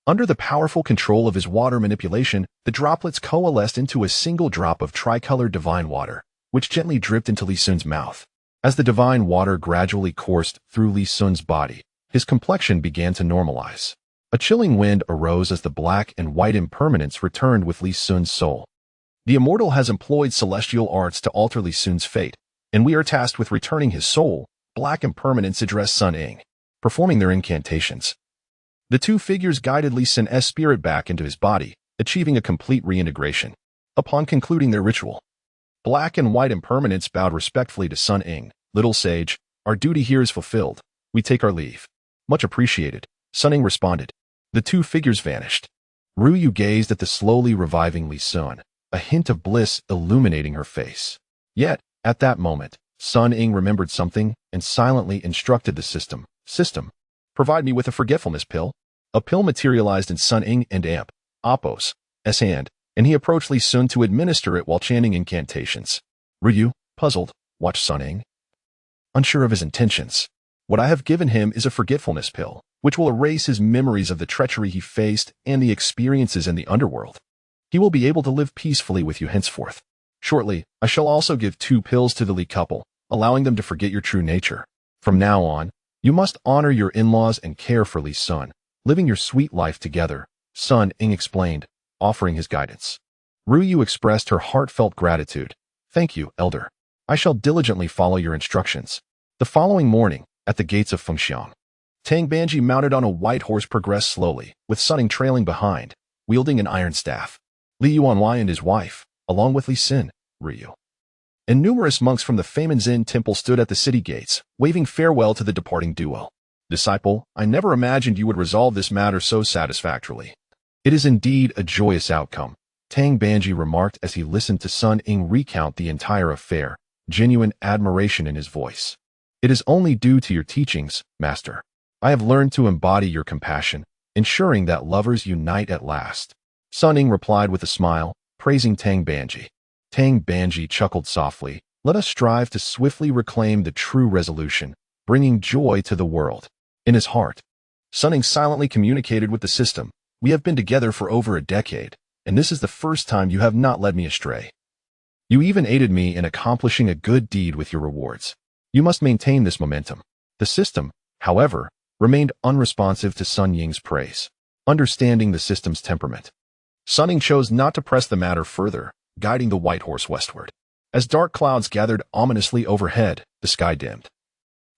Under the powerful control of his water manipulation, the droplets coalesced into a single drop of tricolored divine water, which gently dripped into Li Sun's mouth. As the divine water gradually coursed through Li Sun's body, his complexion began to normalize. A chilling wind arose as the black and white impermanence returned with Li Sun's soul. The immortal has employed celestial arts to alter Li Sun's fate, and we are tasked with returning his soul. Black impermanence addressed Sun Ying, performing their incantations. The 2 figures guided Li Sun's spirit back into his body, achieving a complete reintegration. Upon concluding their ritual, Black and white impermanence bowed respectfully to Sun Ying. "Little sage, our duty here is fulfilled. We take our leave." "Much appreciated," Sun Ying responded. The 2 figures vanished. Ruyu gazed at the slowly reviving Li Sun, a hint of bliss illuminating her face. Yet, at that moment, Sun Ying remembered something and silently instructed the system. "System, provide me with a forgetfulness pill." A pill materialized in Sun Ying and Appo's hand, and he approached Li Sun to administer it while chanting incantations. Ryu, puzzled, watched Sun Ying, unsure of his intentions. "What I have given him is a forgetfulness pill, which will erase his memories of the treachery he faced and the experiences in the underworld. He will be able to live peacefully with you henceforth. Shortly, I shall also give 2 pills to the Li couple, allowing them to forget your true nature. From now on, you must honor your in-laws and care for Li Sun, living your sweet life together," Sun Ying explained, offering his guidance. Ruyu expressed her heartfelt gratitude. "Thank you, elder. I shall diligently follow your instructions." The following morning, at the gates of Fengxiang, Tang Banji mounted on a white horse progressed slowly, with Sun Ying trailing behind, wielding an iron staff. Li Yuanwei and his wife, along with Li Sun, Ryu, and numerous monks from the famous Zen temple stood at the city gates, waving farewell to the departing duo. "Disciple, I never imagined you would resolve this matter so satisfactorily." "It is indeed a joyous outcome," Tang Banji remarked as he listened to Sun Ying recount the entire affair, genuine admiration in his voice. "It is only due to your teachings, Master. I have learned to embody your compassion, ensuring that lovers unite at last." Sun Ying replied with a smile, praising Tang Banji. Tang Banji chuckled softly. "Let us strive to swiftly reclaim the true resolution, bringing joy to the world." In his heart, Sun Ying silently communicated with the system. "We have been together for over a decade, and this is the first time you have not led me astray. You even aided me in accomplishing a good deed with your rewards. You must maintain this momentum." The system, however, remained unresponsive to Sun Ying's praise. Understanding the system's temperament, Sun Ying chose not to press the matter further, guiding the white horse westward. As dark clouds gathered ominously overhead, the sky dimmed,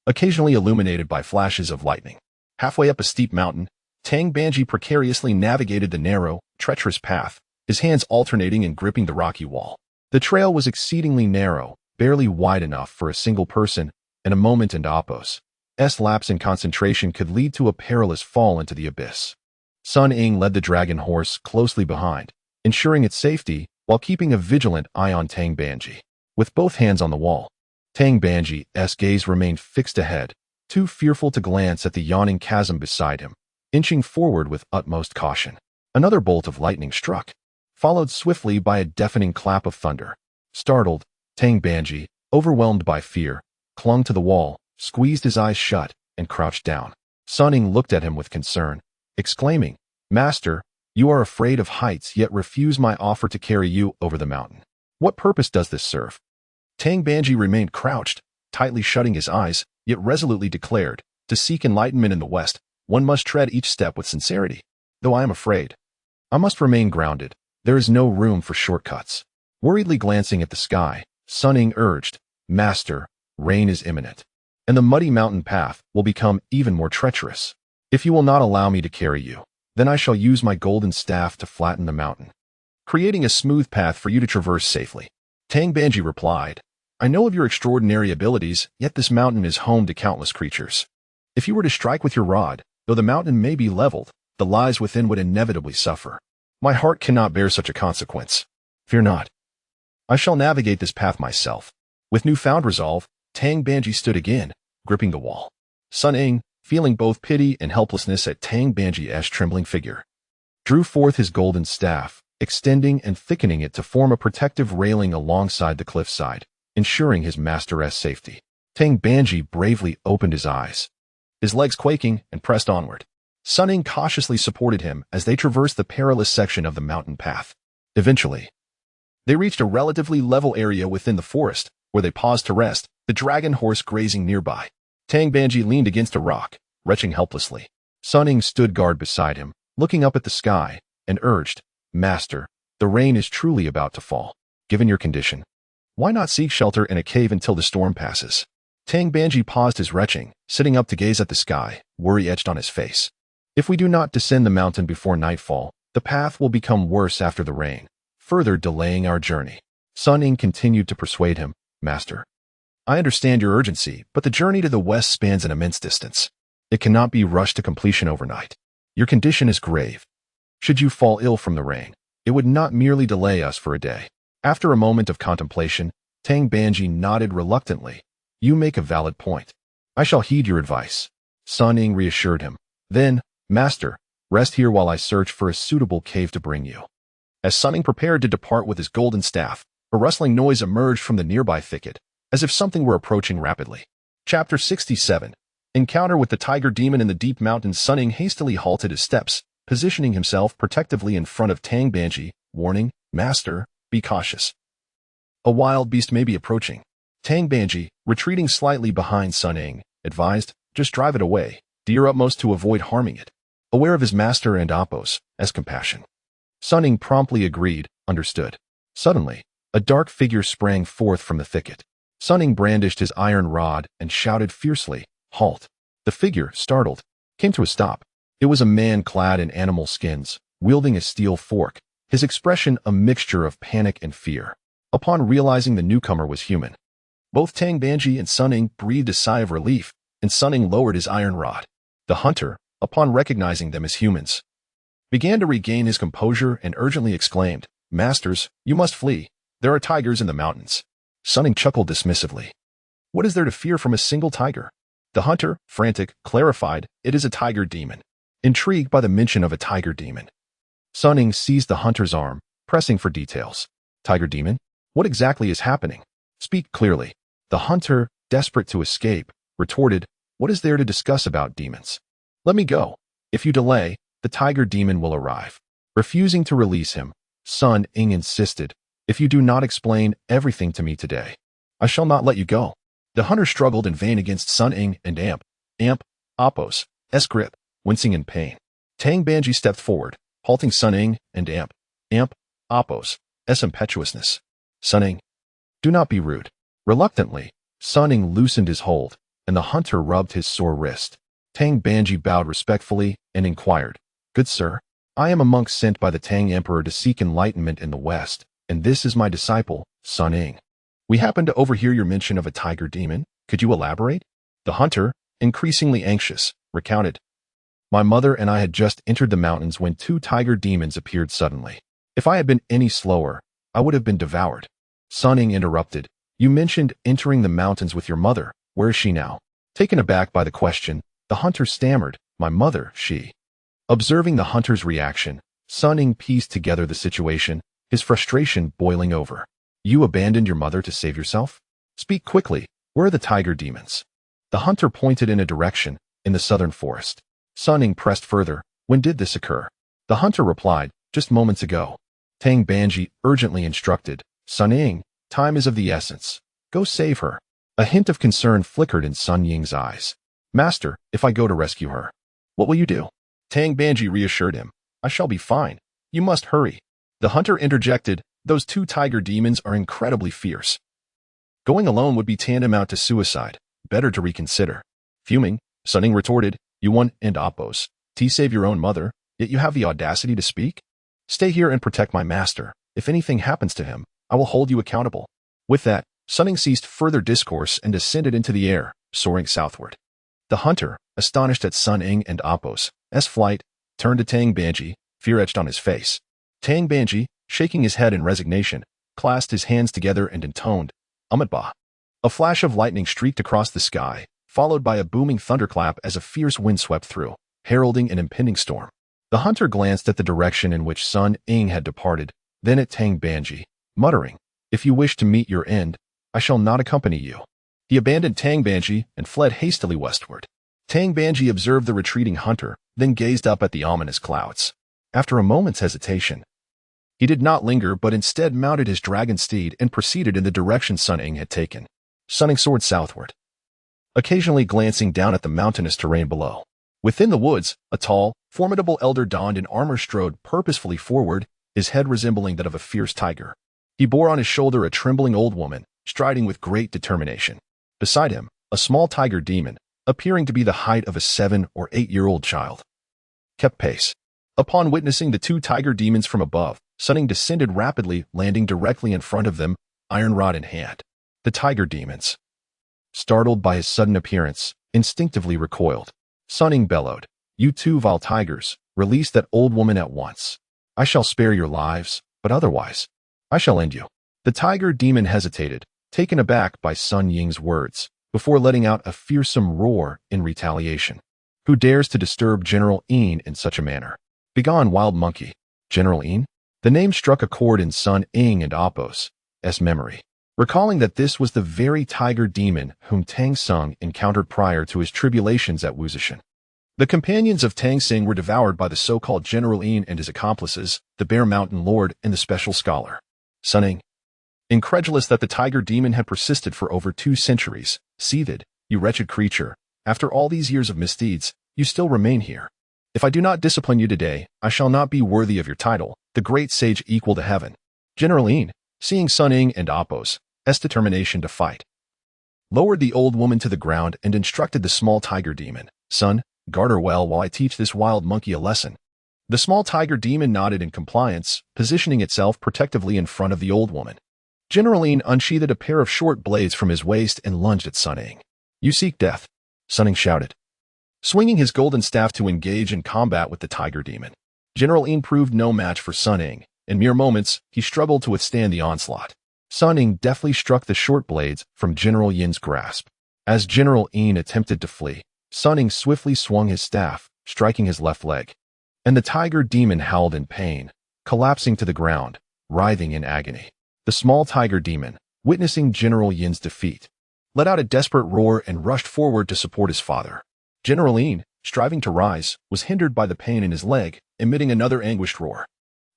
occasionally illuminated by flashes of lightning. Halfway up a steep mountain, Tang Banji precariously navigated the narrow, treacherous path, his hands alternating and gripping the rocky wall. The trail was exceedingly narrow, barely wide enough for a single person, and a moment and Appo's lapse in concentration could lead to a perilous fall into the abyss. Sun Ying led the dragon horse closely behind, ensuring its safety while keeping a vigilant eye on Tang Banji. With both hands on the wall, Tang Banji's gaze remained fixed ahead, too fearful to glance at the yawning chasm beside him, inching forward with utmost caution. Another bolt of lightning struck, followed swiftly by a deafening clap of thunder. Startled, Tang Banji, overwhelmed by fear, clung to the wall, squeezed his eyes shut, and crouched down. Sun Ying looked at him with concern, exclaiming, "Master, you are afraid of heights yet refuse my offer to carry you over the mountain. What purpose does this serve?" Tang Banji remained crouched, tightly shutting his eyes, yet resolutely declared, "To seek enlightenment in the West, one must tread each step with sincerity. Though I am afraid, I must remain grounded. There is no room for shortcuts." Worriedly glancing at the sky, Sun Ying urged, "Master, rain is imminent, and the muddy mountain path will become even more treacherous. If you will not allow me to carry you, then I shall use my golden staff to flatten the mountain, creating a smooth path for you to traverse safely." Tang Banji replied, "I know of your extraordinary abilities, yet this mountain is home to countless creatures. If you were to strike with your rod, though the mountain may be leveled, the lives within would inevitably suffer. My heart cannot bear such a consequence. Fear not. I shall navigate this path myself." With newfound resolve, Tang Banji stood again, gripping the wall. Sun Ying, feeling both pity and helplessness at Tang Banji's trembling figure, drew forth his golden staff, extending and thickening it to form a protective railing alongside the cliffside, ensuring his master's safety. Tang Banji bravely opened his eyes, his legs quaking, and pressed onward. Sun Ying cautiously supported him as they traversed the perilous section of the mountain path. Eventually, they reached a relatively level area within the forest, where they paused to rest, the dragon horse grazing nearby. Tang Banji leaned against a rock, retching helplessly. Sun Ying stood guard beside him, looking up at the sky, and urged, "Master, the rain is truly about to fall. Given your condition, why not seek shelter in a cave until the storm passes?" Tang Banji paused his retching, sitting up to gaze at the sky, worry etched on his face. "If we do not descend the mountain before nightfall, the path will become worse after the rain, further delaying our journey." Sun Ying continued to persuade him, "Master, I understand your urgency, but the journey to the west spans an immense distance. It cannot be rushed to completion overnight. Your condition is grave. Should you fall ill from the rain, it would not merely delay us for a day." After a moment of contemplation, Tang Banji nodded reluctantly. "You make a valid point. I shall heed your advice." Sun Ying reassured him. "Then, Master, rest here while I search for a suitable cave to bring you." As Sun Ying prepared to depart with his golden staff, a rustling noise emerged from the nearby thicket, as if something were approaching rapidly. Chapter 67. Encounter with the tiger demon in the deep mountains. Sun Ying hastily halted his steps, positioning himself protectively in front of Tang Banji, warning, "Master, be cautious. A wild beast may be approaching." Tang Banji, retreating slightly behind Sun Ying, advised, "Just drive it away. Do your utmost to avoid harming it." Aware of his master and Appo's compassion, Sun Ying promptly agreed, "Understood." Suddenly, a dark figure sprang forth from the thicket. Sun Ying brandished his iron rod and shouted fiercely, "Halt!" The figure, startled, came to a stop. It was a man clad in animal skins, wielding a steel fork, his expression a mixture of panic and fear. Upon realizing the newcomer was human, both Tang Banji and Sun Ying breathed a sigh of relief, and Sun Ying lowered his iron rod. The hunter, upon recognizing them as humans, began to regain his composure and urgently exclaimed, "Masters, you must flee. There are tigers in the mountains." Sun Ying chuckled dismissively. "What is there to fear from a single tiger?" The hunter, frantic, clarified, "It is a tiger demon." Intrigued by the mention of a tiger demon, Sun Ying seized the hunter's arm, pressing for details. "Tiger demon? What exactly is happening? Speak clearly." The hunter, desperate to escape, retorted, "What is there to discuss about demons? Let me go. If you delay, the tiger demon will arrive." Refusing to release him, Sun Ying insisted, "If you do not explain everything to me today, I shall not let you go." The hunter struggled in vain against Sun Ying and Appo's grip, wincing in pain. Tang Banji stepped forward, halting Sun Ying and Appo's impetuousness. "Sun Ying, do not be rude." Reluctantly, Sun Ying loosened his hold, and the hunter rubbed his sore wrist. Tang Banji bowed respectfully and inquired, "Good sir, I am a monk sent by the Tang Emperor to seek enlightenment in the West, and this is my disciple, Sun Ying. We happened to overhear your mention of a tiger demon. Could you elaborate?" The hunter, increasingly anxious, recounted, "My mother and I had just entered the mountains when 2 tiger demons appeared suddenly. If I had been any slower, I would have been devoured." Sun Ying interrupted, "You mentioned entering the mountains with your mother. Where is she now?" Taken aback by the question, the hunter stammered, "My mother, she..." Observing the hunter's reaction, Sun Ying pieced together the situation, his frustration boiling over. You abandoned your mother to save yourself? Speak quickly. Where are the tiger demons? The hunter pointed in a direction, in the southern forest. Sun Ying pressed further. When did this occur? The hunter replied, just moments ago. Tang Banji urgently instructed, Sun Ying, time is of the essence. Go save her. A hint of concern flickered in Sun Ying's eyes. Master, if I go to rescue her, what will you do? Tang Banji reassured him. I shall be fine. You must hurry. The hunter interjected, those two tiger demons are incredibly fierce. Going alone would be tantamount to suicide. Better to reconsider. Fuming, Sun Ying retorted, you want and oppose. To save your own mother, yet you have the audacity to speak? Stay here and protect my master. If anything happens to him, I will hold you accountable. With that, Sun Ying ceased further discourse and ascended into the air, soaring southward. The hunter, astonished at Sun Ying and Appo's flight, turned to Tang Banji, fear etched on his face. Tang Banji, shaking his head in resignation, clasped his hands together and intoned, Amitba. A flash of lightning streaked across the sky, followed by a booming thunderclap as a fierce wind swept through, heralding an impending storm. The hunter glanced at the direction in which Sun Ying had departed, then at Tang Banji, muttering, if you wish to meet your end, I shall not accompany you. He abandoned Tang Banji and fled hastily westward. Tang Banji observed the retreating hunter, then gazed up at the ominous clouds. After a moment's hesitation, he did not linger but instead mounted his dragon steed and proceeded in the direction Sun Ying had taken. Sun Ying soared southward, occasionally glancing down at the mountainous terrain below. Within the woods, a tall, formidable elder donned in armor strode purposefully forward, his head resembling that of a fierce tiger. He bore on his shoulder a trembling old woman, striding with great determination. Beside him, a small tiger demon, appearing to be the height of a 7 or 8-year-old child, kept pace. Upon witnessing the two tiger demons from above, Sun Ying descended rapidly, landing directly in front of them, iron rod in hand. The tiger demons, startled by his sudden appearance, instinctively recoiled. Sun Ying bellowed, you two vile tigers, release that old woman at once. I shall spare your lives, but otherwise, I shall end you. The tiger demon hesitated, taken aback by Sun Ying's words, before letting out a fearsome roar in retaliation. Who dares to disturb General Ying in such a manner? Begone, wild monkey. General Ying? The name struck a chord in Sun Ying and Appo's memory, recalling that this was the very tiger demon whom Tang Sung encountered prior to his tribulations at Wuzhiqi. The companions of Tang Sing were devoured by the so-called General Ying and his accomplices, the Bear Mountain Lord and the Special Scholar. Sun Ying, incredulous that the tiger demon had persisted for over 2 centuries, seethed, you wretched creature, after all these years of misdeeds, you still remain here. If I do not discipline you today, I shall not be worthy of your title, the great sage equal to heaven. General Ying, seeing Sun Ying and Appo's determination to fight, lowered the old woman to the ground and instructed the small tiger demon, son, guard her well while I teach this wild monkey a lesson. The small tiger demon nodded in compliance, positioning itself protectively in front of the old woman. General Ying unsheathed a pair of short blades from his waist and lunged at Sun Ying. You seek death, Sun Ying shouted, swinging his golden staff to engage in combat with the tiger demon. General Ying proved no match for Sun Ying. In mere moments, he struggled to withstand the onslaught. Sun Ying deftly struck the short blades from General Ying's grasp. As General Ying attempted to flee, Sun Ying swiftly swung his staff, striking his left leg. And the tiger demon howled in pain, collapsing to the ground, writhing in agony. The small tiger demon, witnessing General Ying's defeat, let out a desperate roar and rushed forward to support his father. General Ying, striving to rise, was hindered by the pain in his leg, emitting another anguished roar.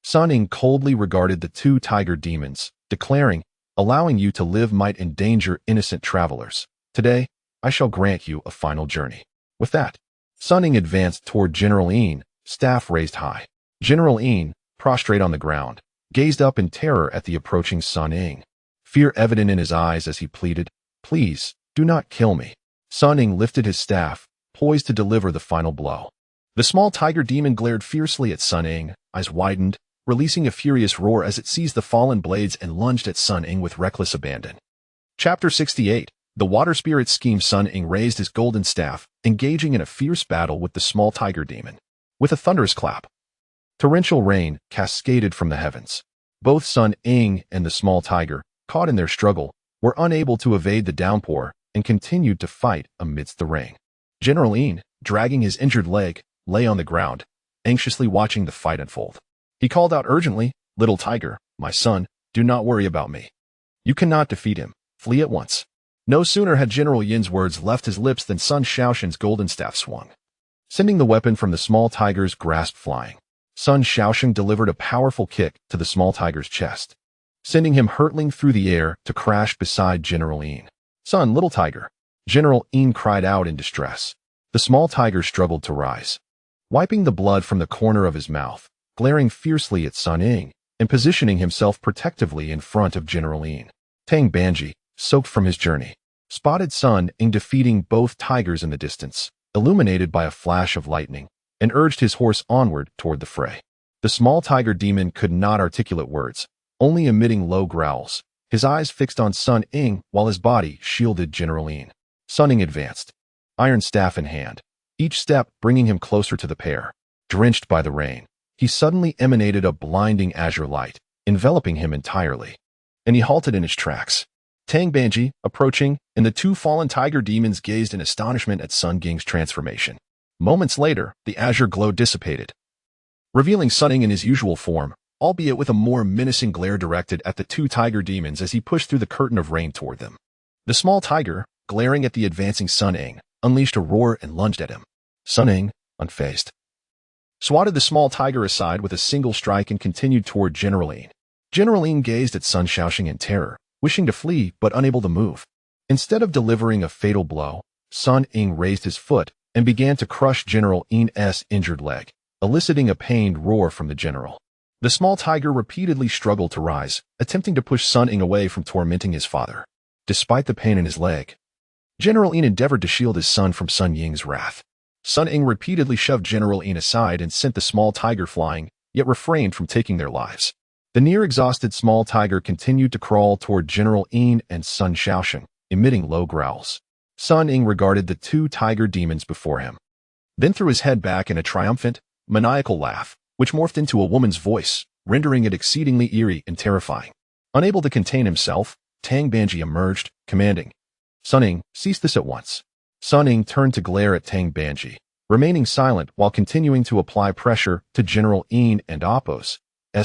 Sun Ying coldly regarded the two tiger demons, declaring, allowing you to live might endanger innocent travelers. Today, I shall grant you a final journey. With that, Sun Ying advanced toward General Ying, staff raised high. General Ying, prostrate on the ground, gazed up in terror at the approaching Sun Ying, fear evident in his eyes as he pleaded, please, do not kill me. Sun Ying lifted his staff, poised to deliver the final blow. The small tiger demon glared fiercely at Sun Ying, eyes widened, releasing a furious roar as it seized the fallen blades and lunged at Sun Ying with reckless abandon. Chapter 68. The water spirit scheme. Sun Ying raised his golden staff, engaging in a fierce battle with the small tiger demon. With a thunderous clap, torrential rain cascaded from the heavens. Both Sun Ying and the small tiger, caught in their struggle, were unable to evade the downpour and continued to fight amidst the rain. General Ying, dragging his injured leg, lay on the ground, anxiously watching the fight unfold. He called out urgently, "Little tiger, my son, do not worry about me. You cannot defeat him. Flee at once." No sooner had General Yin's words left his lips than Sun Shaoxun's golden staff swung, sending the weapon from the small tiger's grasp flying. Sun Shaoxun delivered a powerful kick to the small tiger's chest, sending him hurtling through the air to crash beside General Yin. "Son, little tiger!" General Yin cried out in distress. The small tiger struggled to rise, wiping the blood from the corner of his mouth, glaring fiercely at Sun Ying, and positioning himself protectively in front of General Yin. Tang Banji, soaked from his journey, spotted Sun Ying defeating both tigers in the distance, illuminated by a flash of lightning, and urged his horse onward toward the fray. The small tiger demon could not articulate words, only emitting low growls, his eyes fixed on Sun Ying while his body shielded General Yin. Sun Ying advanced, iron staff in hand, each step bringing him closer to the pair. Drenched by the rain, he suddenly emanated a blinding azure light, enveloping him entirely, and he halted in his tracks. Tang Banji, approaching, and the two fallen tiger demons gazed in astonishment at Sun Ying's transformation. Moments later, the azure glow dissipated, revealing Sun Ying in his usual form, albeit with a more menacing glare directed at the two tiger demons as he pushed through the curtain of rain toward them. The small tiger, glaring at the advancing Sun Ying, unleashed a roar and lunged at him. Sun Ying, unfazed, swatted the small tiger aside with a single strike and continued toward General Yin. General Yin gazed at Sun Shaoxun in terror, wishing to flee but unable to move. Instead of delivering a fatal blow, Sun Ying raised his foot and began to crush General Yin's injured leg, eliciting a pained roar from the general. The small tiger repeatedly struggled to rise, attempting to push Sun Ying away from tormenting his father. Despite the pain in his leg, General Yin endeavored to shield his son from Sun Ying's wrath. Sun Ying repeatedly shoved General Yin aside and sent the small tiger flying, yet refrained from taking their lives. The near-exhausted small tiger continued to crawl toward General Yin and Sun Shaoxun, emitting low growls. Sun Ying regarded the two tiger demons before him, then threw his head back in a triumphant, maniacal laugh, which morphed into a woman's voice, rendering it exceedingly eerie and terrifying. Unable to contain himself, Tang Banji emerged, commanding, "Sun Ying, cease this at once." Sun Ying turned to glare at Tang Banji, remaining silent while continuing to apply pressure to General Yin and Appo's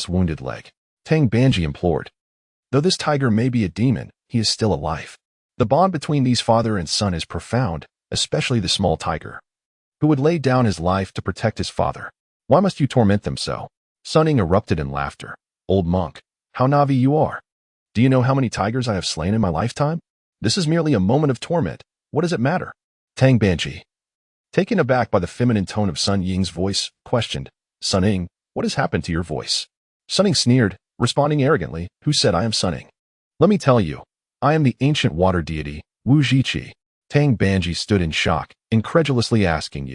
wounded leg. Tang Banji implored, "Though this tiger may be a demon, he is still alive. The bond between these father and son is profound, especially the small tiger, who would lay down his life to protect his father. Why must you torment them so?" Sun Ying erupted in laughter. "Old monk, how Navi you are. Do you know how many tigers I have slain in my lifetime? This is merely a moment of torment. What does it matter?" Tang Banji, taken aback by the feminine tone of Sun Ying's voice, questioned, "Sun Ying, what has happened to your voice?" Sun Ying sneered, responding arrogantly, "Who said I am Sun Ying? Let me tell you, I am the ancient water deity, Wuzhiqi." Tang Banji stood in shock, incredulously asking,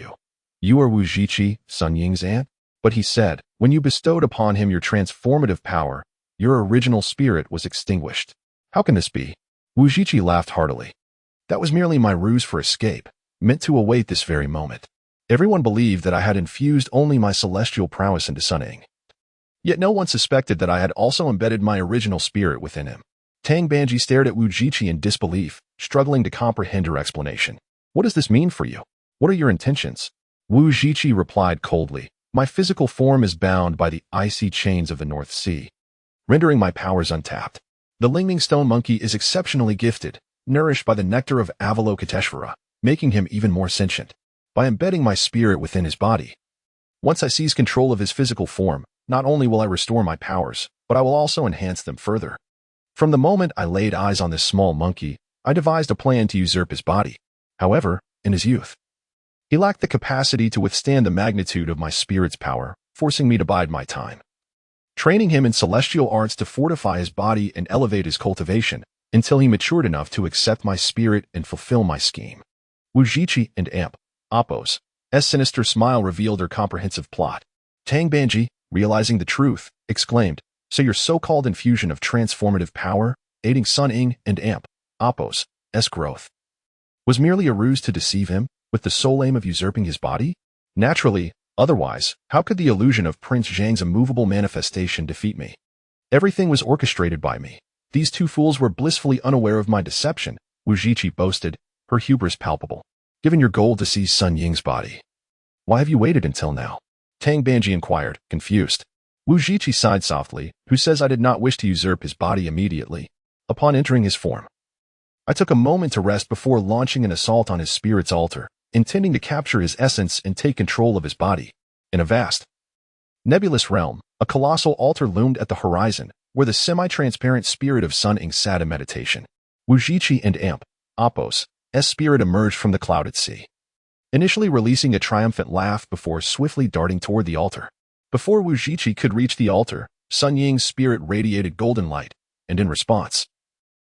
You are Wuzhiqi, Sun Ying's aunt?" But he said, "When you bestowed upon him your transformative power, your original spirit was extinguished. How can this be?" Wuzhiqi laughed heartily. "That was merely my ruse for escape, meant to await this very moment. Everyone believed that I had infused only my celestial prowess into Sun Ying. Yet no one suspected that I had also embedded my original spirit within him." Tang Banji stared at Wuzhiqi in disbelief, struggling to comprehend her explanation. "What does this mean for you? What are your intentions?" Wuzhiqi replied coldly, "My physical form is bound by the icy chains of the North Sea, rendering my powers untapped. The Lingming Stone Monkey is exceptionally gifted, nourished by the nectar of Avalokiteshvara, making him even more sentient. By embedding my spirit within his body, once I seize control of his physical form, not only will I restore my powers, but I will also enhance them further. From the moment I laid eyes on this small monkey, I devised a plan to usurp his body. However, in his youth, he lacked the capacity to withstand the magnitude of my spirit's power, forcing me to bide my time, training him in celestial arts to fortify his body and elevate his cultivation until he matured enough to accept my spirit and fulfill my scheme." Wuzhiqi and Appo's sinister smile revealed her comprehensive plot. Tang Banji, realizing the truth, exclaimed, "So your so-called infusion of transformative power, aiding Sun Ying and Appo's growth, was merely a ruse to deceive him, with the sole aim of usurping his body? Naturally, otherwise, how could the illusion of Prince Zhang's immovable manifestation defeat me? Everything was orchestrated by me. These two fools were blissfully unaware of my deception," Wuzhiqi boasted, her hubris palpable. "Given your goal to seize Sun Ying's body, why have you waited until now?" Tang Banji inquired, confused. Wuzhiqi sighed softly, who says I did not wish to usurp his body immediately, upon entering his form. I took a moment to rest before launching an assault on his spirit's altar, intending to capture his essence and take control of his body. In a vast, nebulous realm, a colossal altar loomed at the horizon, where the semi-transparent spirit of Sun Ying sat in meditation. Wuzhiqi and Appos' spirit emerged from the clouded sea, initially releasing a triumphant laugh before swiftly darting toward the altar. Before Wuzhiqi could reach the altar, Sun Ying's spirit radiated golden light, and in response,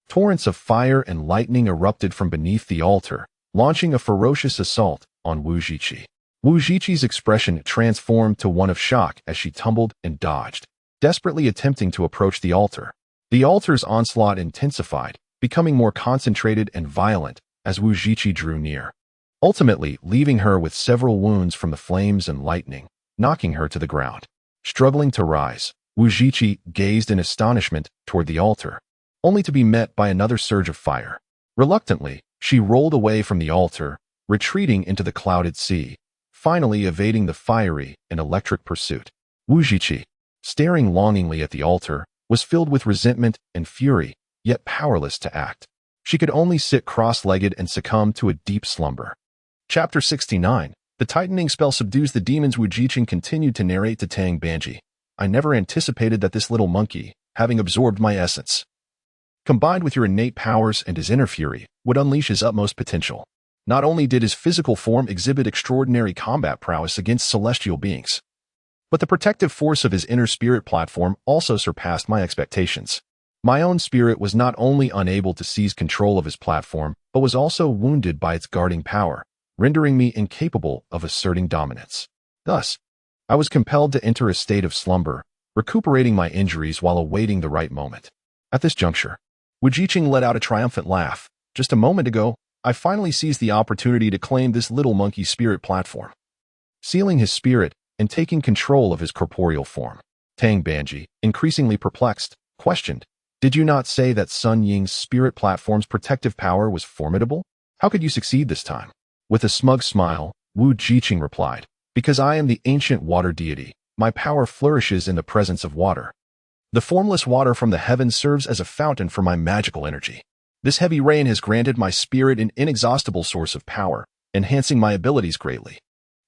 torrents of fire and lightning erupted from beneath the altar, launching a ferocious assault on Wuzhiqi. Wuzhiqi's expression transformed to one of shock as she tumbled and dodged, desperately attempting to approach the altar. The altar's onslaught intensified, becoming more concentrated and violent as Wuzhiqi drew near, ultimately leaving her with several wounds from the flames and lightning, knocking her to the ground. Struggling to rise, Wuzhiqi gazed in astonishment toward the altar, only to be met by another surge of fire. Reluctantly, she rolled away from the altar, retreating into the clouded sea, finally evading the fiery and electric pursuit. Wuzhiqi, staring longingly at the altar, was filled with resentment and fury, yet powerless to act. She could only sit cross-legged and succumb to a deep slumber. Chapter 69. The tightening spell subdues the demons. Wuzhiqi continued to narrate to Tang Banji. I never anticipated that this little monkey, having absorbed my essence, combined with your innate powers and his inner fury, would unleash his utmost potential. Not only did his physical form exhibit extraordinary combat prowess against celestial beings, but the protective force of his inner spirit platform also surpassed my expectations. My own spirit was not only unable to seize control of his platform, but was also wounded by its guarding power, rendering me incapable of asserting dominance. Thus, I was compelled to enter a state of slumber, recuperating my injuries while awaiting the right moment. At this juncture, Wuzhiqi let out a triumphant laugh. Just a moment ago, I finally seized the opportunity to claim this little monkey spirit platform, sealing his spirit and taking control of his corporeal form. Tang Banji, increasingly perplexed, questioned, "Did you not say that Sun Ying's spirit platform's protective power was formidable? How could you succeed this time?" With a smug smile, Wuzhiqi replied, "Because I am the ancient water deity, my power flourishes in the presence of water. The formless water from the heavens serves as a fountain for my magical energy. This heavy rain has granted my spirit an inexhaustible source of power, enhancing my abilities greatly."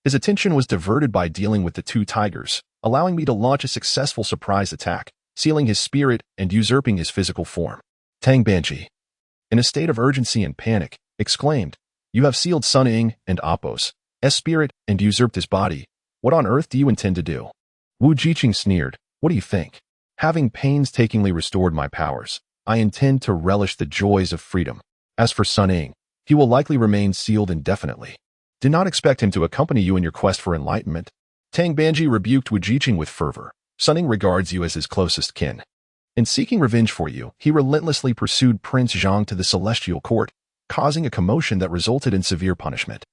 His attention was diverted by dealing with the two tigers, allowing me to launch a successful surprise attack, sealing his spirit and usurping his physical form. Tang Banji, in a state of urgency and panic, exclaimed, "You have sealed Sun Ying and Appos' spirit and usurped his body. What on earth do you intend to do?" Wuzhiqi sneered, "What do you think? Having painstakingly restored my powers, I intend to relish the joys of freedom. As for Sun Ying, he will likely remain sealed indefinitely. Do not expect him to accompany you in your quest for enlightenment." Tang Banji rebuked Wuzhiqi with fervor. "Sun Ying regards you as his closest kin. In seeking revenge for you, he relentlessly pursued Prince Zhang to the celestial court, causing a commotion that resulted in severe punishment.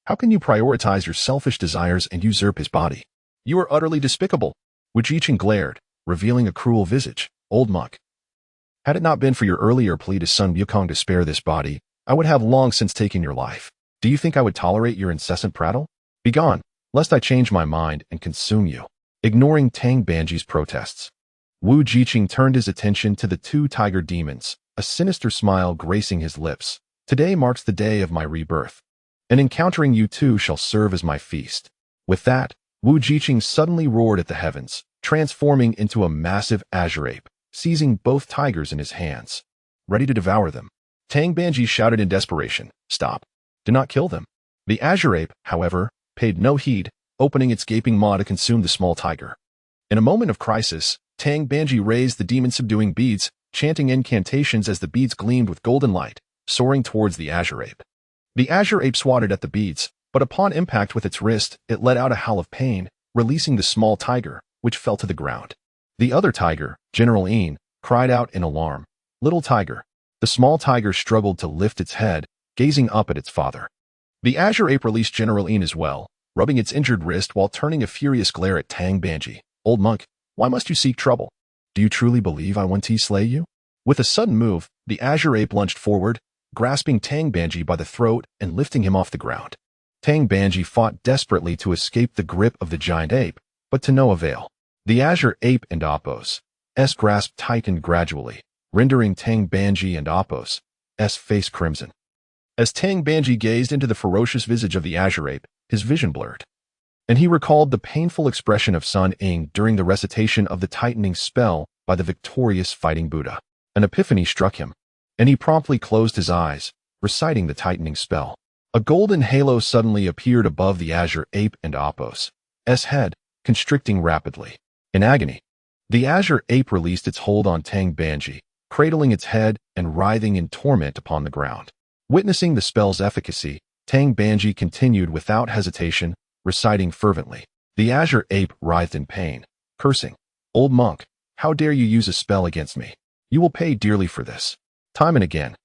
How can you prioritize your selfish desires and usurp his body? You are utterly despicable." Wuzhiqi glared, revealing a cruel visage. "Old monk, had it not been for your earlier plea to Sun Wukong to spare this body, I would have long since taken your life. Do you think I would tolerate your incessant prattle? Begone, lest I change my mind and consume you." Ignoring Tang Banji's protests, Wuzhiqi turned his attention to the two tiger demons, a sinister smile gracing his lips. "Today marks the day of my rebirth, and encountering you two shall serve as my feast." With that, Wuzhiqi suddenly roared at the heavens, transforming into a massive azure ape, seizing both tigers in his hands, ready to devour them. Tang Banji shouted in desperation, "Stop. Do not kill them." The azure ape, however, paid no heed, opening its gaping maw to consume the small tiger. In a moment of crisis, Tang Banji raised the demon-subduing beads, chanting incantations as the beads gleamed with golden light, soaring towards the azure ape. The azure ape swatted at the beads, but upon impact with its wrist, it let out a howl of pain, releasing the small tiger, which fell to the ground. The other tiger, General Yin, cried out in alarm, "Little tiger." The small tiger struggled to lift its head, gazing up at its father. The azure ape released General Yin as well, rubbing its injured wrist while turning a furious glare at Tang Banji. "Old monk, why must you seek trouble? Do you truly believe I want to slay you?" With a sudden move, the azure ape lunged forward, grasping Tang Banji by the throat and lifting him off the ground. Tang Banji fought desperately to escape the grip of the giant ape, but to no avail. The azure ape and Apos' grasp tightened gradually, rendering Tang Banji and Apos' face crimson. As Tang Banji gazed into the ferocious visage of the azure ape, his vision blurred, and he recalled the painful expression of Sun Ying during the recitation of the tightening spell by the victorious fighting Buddha. An epiphany struck him, and he promptly closed his eyes, reciting the tightening spell. A golden halo suddenly appeared above the azure ape and Apos' head, constricting rapidly. In agony, the azure ape released its hold on Tang Banji, cradling its head and writhing in torment upon the ground. Witnessing the spell's efficacy, Tang Banji continued without hesitation, reciting fervently. The azure ape writhed in pain, cursing, "Old monk, how dare you use a spell against me? You will pay dearly for this." Time and again,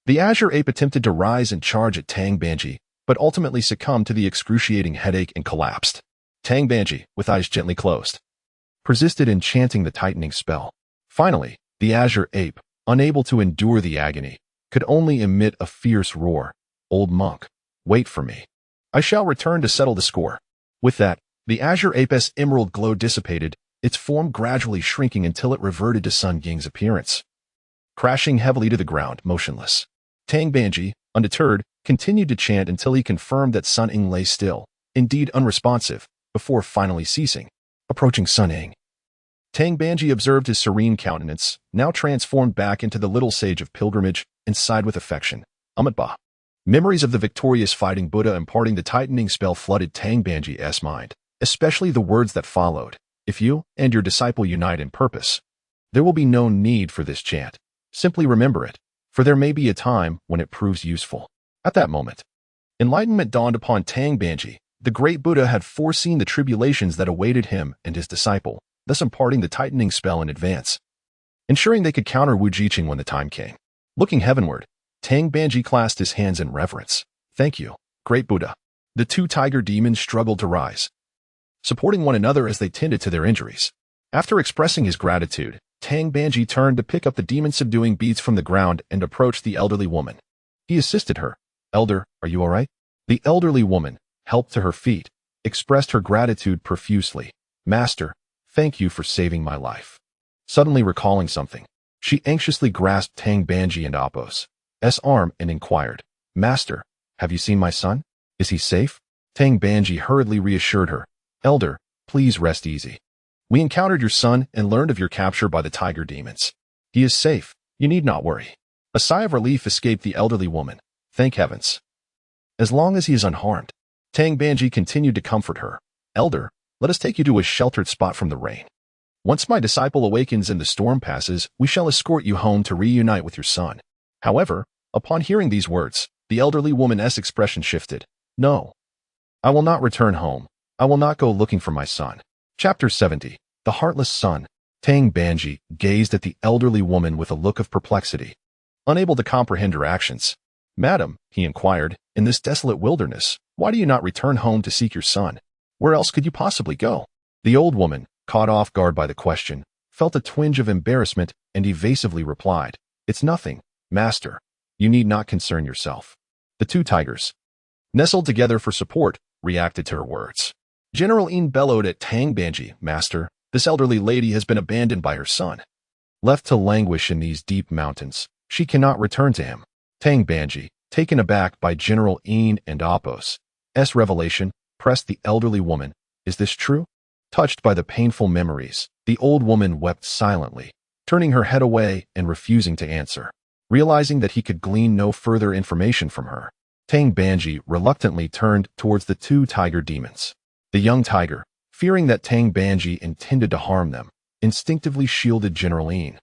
the azure ape attempted to rise and charge at Tang Banji, but ultimately succumbed to the excruciating headache and collapsed. Tang Banji, with eyes gently closed, persisted in chanting the tightening spell. Finally, the azure ape, unable to endure the agony, could only emit a fierce roar. "Old monk, wait for me. I shall return to settle the score." With that, the azure ape's emerald glow dissipated, its form gradually shrinking until it reverted to Sun Ying's appearance. Crashing heavily to the ground, motionless, Tang Banji, undeterred, continued to chant until he confirmed that Sun Ying lay still, indeed unresponsive, before finally ceasing. Approaching Sun Ying, Tang Banji observed his serene countenance, now transformed back into the little sage of pilgrimage, and sighed with affection. Amitba. Memories of the victorious fighting Buddha imparting the tightening spell flooded Tang Banji's mind, especially the words that followed. "If you and your disciple unite in purpose, there will be no need for this chant. Simply remember it, for there may be a time when it proves useful." At that moment, enlightenment dawned upon Tang Banji. The great Buddha had foreseen the tribulations that awaited him and his disciple, thus imparting the tightening spell in advance, ensuring they could counter Wuzhiqi when the time came. Looking heavenward, Tang Banji clasped his hands in reverence. "Thank you, great Buddha." The two tiger demons struggled to rise, supporting one another as they tended to their injuries. After expressing his gratitude, Tang Banji turned to pick up the demon-subduing beads from the ground and approached the elderly woman. He assisted her. "Elder, are you all right?" The elderly woman, helped to her feet, expressed her gratitude profusely. "Master, thank you for saving my life." Suddenly recalling something, she anxiously grasped Tang Banji and Apos' arm and inquired, "Master, have you seen my son? Is he safe?" Tang Banji hurriedly reassured her. "Elder, please rest easy. We encountered your son and learned of your capture by the tiger demons. He is safe. You need not worry." A sigh of relief escaped the elderly woman. "Thank heavens. As long as he is unharmed." Tang Banji continued to comfort her. "Elder, let us take you to a sheltered spot from the rain. Once my disciple awakens and the storm passes, we shall escort you home to reunite with your son." However, upon hearing these words, the elderly woman's expression shifted. "No, I will not return home. I will not go looking for my son." Chapter 70. The Heartless Son. Tang Banji gazed at the elderly woman with a look of perplexity, unable to comprehend her actions. "Madam," he inquired, "in this desolate wilderness, why do you not return home to seek your son? Where else could you possibly go?" The old woman, caught off guard by the question, felt a twinge of embarrassment and evasively replied, "It's nothing, master. You need not concern yourself." The two tigers, nestled together for support, reacted to her words. General Ying bellowed at Tang Banji, "Master, this elderly lady has been abandoned by her son. Left to languish in these deep mountains, she cannot return to him." Tang Banji, taken aback by General Ying and Apos' revelation, pressed the elderly woman. "Is this true?" Touched by the painful memories, the old woman wept silently, turning her head away and refusing to answer. Realizing that he could glean no further information from her, Tang Banji reluctantly turned towards the two tiger demons. The young tiger, fearing that Tang Banji intended to harm them, instinctively shielded General Ying,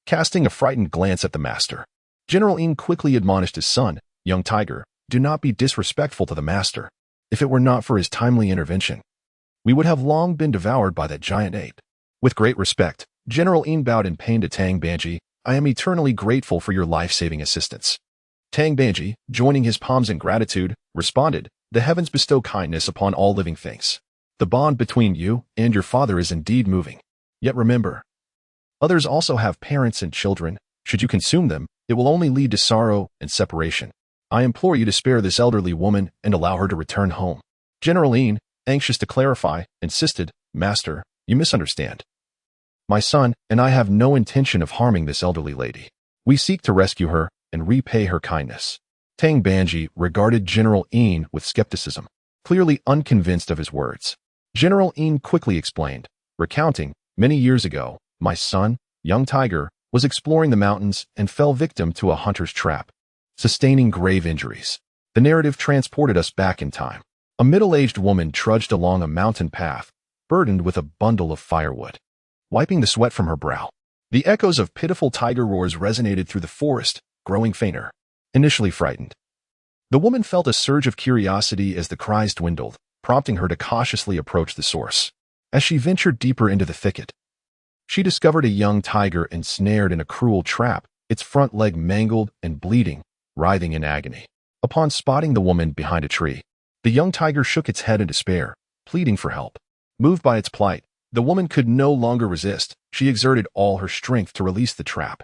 casting a frightened glance at the master. General Ying quickly admonished his son, "Young tiger, do not be disrespectful to the master. If it were not for his timely intervention, we would have long been devoured by that giant ape." With great respect, General Ying bowed in pain to Tang Banji. "I am eternally grateful for your life-saving assistance." Tang Banji, joining his palms in gratitude, responded, "The heavens bestow kindness upon all living things. The bond between you and your father is indeed moving. Yet remember, others also have parents and children. Should you consume them, it will only lead to sorrow and separation. I implore you to spare this elderly woman and allow her to return home." General Ying, anxious to clarify, insisted, "Master, You misunderstand. My son and I have no intention of harming this elderly lady. We seek to rescue her and repay her kindness. Tang Banji regarded General Yin with skepticism, clearly unconvinced of his words. General Yin quickly explained, recounting, many years ago, my son, young tiger, was exploring the mountains and fell victim to a hunter's trap, sustaining grave injuries. The narrative transported us back in time. A middle-aged woman trudged along a mountain path, burdened with a bundle of firewood, wiping the sweat from her brow. The echoes of pitiful tiger roars resonated through the forest, growing fainter. Initially frightened, the woman felt a surge of curiosity as the cries dwindled, prompting her to cautiously approach the source. As she ventured deeper into the thicket, she discovered a young tiger ensnared in a cruel trap, its front leg mangled and bleeding, writhing in agony. Upon spotting the woman behind a tree, the young tiger shook its head in despair, pleading for help. Moved by its plight, the woman could no longer resist. She exerted all her strength to release the trap,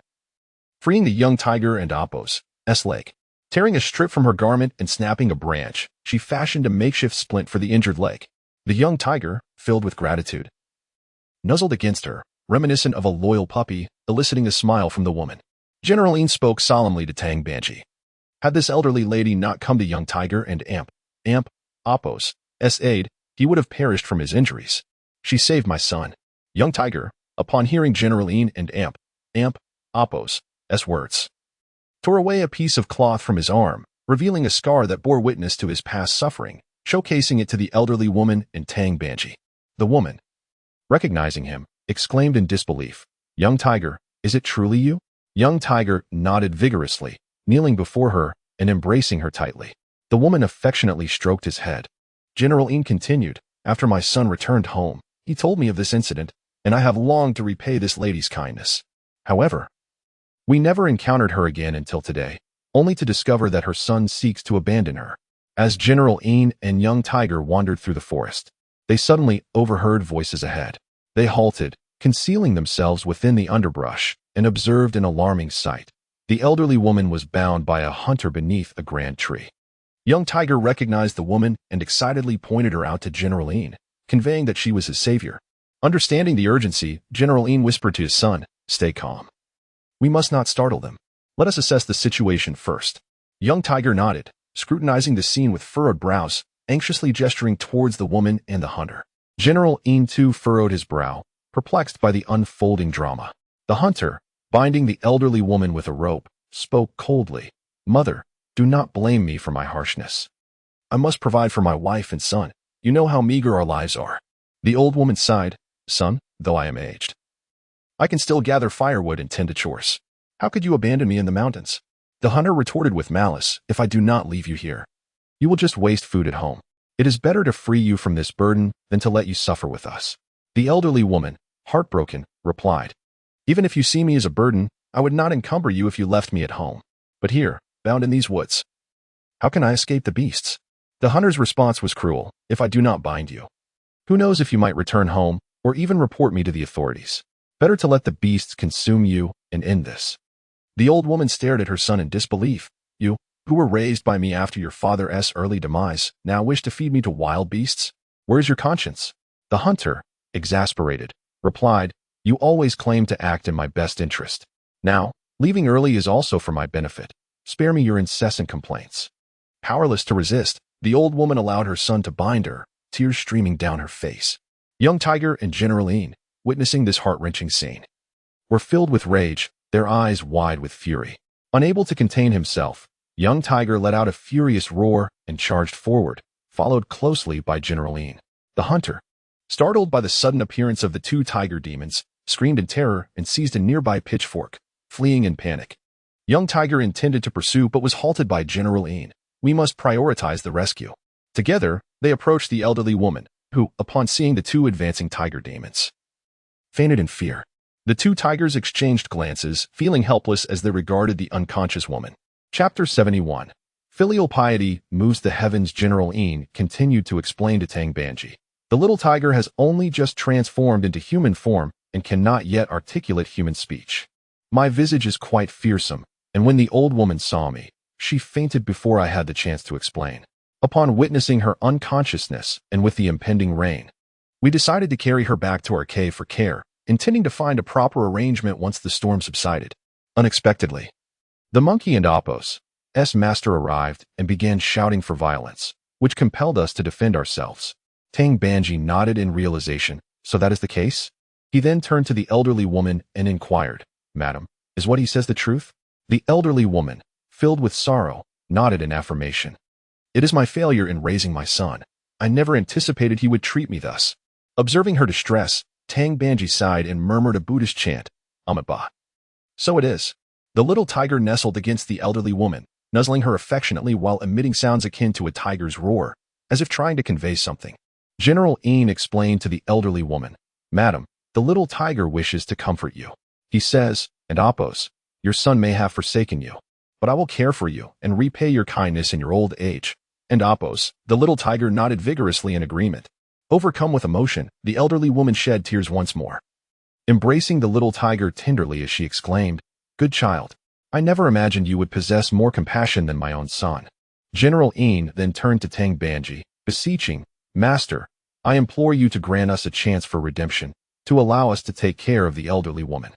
freeing the young tiger and Appo's leg. Tearing a strip from her garment and snapping a branch, she fashioned a makeshift splint for the injured leg. The young tiger, filled with gratitude, nuzzled against her, reminiscent of a loyal puppy, eliciting a smile from the woman. General Yin spoke solemnly to Tang Banji. Had this elderly lady not come to young tiger and Appo's aid, he would have perished from his injuries. She saved my son. Young tiger, upon hearing General Yin and Appo's words, tore away a piece of cloth from his arm, revealing a scar that bore witness to his past suffering, showcasing it to the elderly woman and Tang Banji. The woman, recognizing him, exclaimed in disbelief, "Young tiger, is it truly you?" Young tiger nodded vigorously, kneeling before her and embracing her tightly. The woman affectionately stroked his head. General Yin continued, "After my son returned home, he told me of this incident, and I have longed to repay this lady's kindness. However, we never encountered her again until today, only to discover that her son seeks to abandon her." As General Yin and young tiger wandered through the forest, they suddenly overheard voices ahead. They halted, concealing themselves within the underbrush, and observed an alarming sight. The elderly woman was bound by a hunter beneath a grand tree. Young tiger recognized the woman and excitedly pointed her out to General Yin, conveying that she was his savior. Understanding the urgency, General Yin whispered to his son, "Stay calm. We must not startle them. Let us assess the situation first." Young tiger nodded, scrutinizing the scene with furrowed brows, anxiously gesturing towards the woman and the hunter. General Yin too furrowed his brow, perplexed by the unfolding drama. The hunter, binding the elderly woman with a rope, spoke coldly, "Mother, do not blame me for my harshness. I must provide for my wife and son. You know how meager our lives are." The old woman sighed, "Son, though I am aged, I can still gather firewood and tend to chores. How could you abandon me in the mountains?" The hunter retorted with malice, "If I do not leave you here, you will just waste food at home. It is better to free you from this burden than to let you suffer with us." The elderly woman, heartbroken, replied, "Even if you see me as a burden, I would not encumber you if you left me at home. But here, bound in these woods, how can I escape the beasts?" The hunter's response was cruel, "If I do not bind you, who knows if you might return home or even report me to the authorities. Better to let the beasts consume you and end this." The old woman stared at her son in disbelief. "You, who were raised by me after your father's early demise, now wish to feed me to wild beasts? Where is your conscience?" The hunter, exasperated, replied, "You always claim to act in my best interest. Now, leaving early is also for my benefit. Spare me your incessant complaints." Powerless to resist, the old woman allowed her son to bind her, tears streaming down her face. Young tiger and General Yin, witnessing this heart-wrenching scene, were filled with rage, their eyes wide with fury. Unable to contain himself, young tiger let out a furious roar and charged forward, followed closely by General Yin. The hunter, startled by the sudden appearance of the two tiger demons, screamed in terror and seized a nearby pitchfork, fleeing in panic. Young tiger intended to pursue but was halted by General Yin. "We must prioritize the rescue." Together, they approached the elderly woman, who, upon seeing the two advancing tiger demons, fainted in fear. The two tigers exchanged glances, feeling helpless as they regarded the unconscious woman. Chapter 71. Filial piety moves the heavens. General Yin continued to explain to Tang Banji. "The little tiger has only just transformed into human form and cannot yet articulate human speech. My visage is quite fearsome, and when the old woman saw me, she fainted before I had the chance to explain." Upon witnessing her unconsciousness and with the impending rain, We decided to carry her back to our cave for care, intending to find a proper arrangement once the storm subsided. Unexpectedly, the monkey and Apos' master arrived and began shouting for violence, which compelled us to defend ourselves. Tang Banji nodded in realization. So that is the case? He then turned to the elderly woman and inquired, Madam, is what he says the truth? The elderly woman, filled with sorrow, nodded in affirmation. It is my failure in raising my son. I never anticipated he would treat me thus. Observing her distress, Tang Banji sighed and murmured a Buddhist chant, Amitabha. So it is. The little tiger nestled against the elderly woman, nuzzling her affectionately while emitting sounds akin to a tiger's roar, as if trying to convey something. General Yin explained to the elderly woman, Madam, the little tiger wishes to comfort you. He says, and Apos, your son may have forsaken you, but I will care for you and repay your kindness in your old age. And Apos, the little tiger nodded vigorously in agreement. Overcome with emotion, the elderly woman shed tears once more. Embracing the little tiger tenderly as she exclaimed, Good child, I never imagined you would possess more compassion than my own son. General Yin then turned to Tang Banji, beseeching, Master, I implore you to grant us a chance for redemption, to allow us to take care of the elderly woman.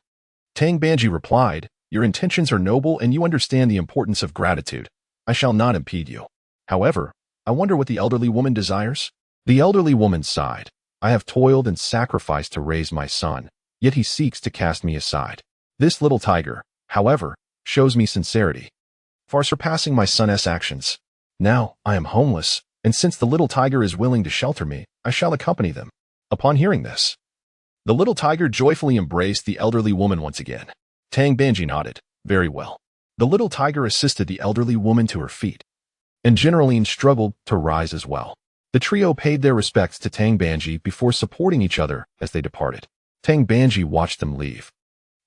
Tang Banji replied, Your intentions are noble and you understand the importance of gratitude. I shall not impede you. However, I wonder what the elderly woman desires? The elderly woman sighed. I have toiled and sacrificed to raise my son, yet he seeks to cast me aside. This little tiger, however, shows me sincerity, far surpassing my son's actions. Now, I am homeless, and since the little tiger is willing to shelter me, I shall accompany them. Upon hearing this, the little tiger joyfully embraced the elderly woman once again. Tang Banji nodded. Very well. The little tiger assisted the elderly woman to her feet, and General Yin struggled to rise as well. The trio paid their respects to Tang Banji before supporting each other as they departed. Tang Banji watched them leave,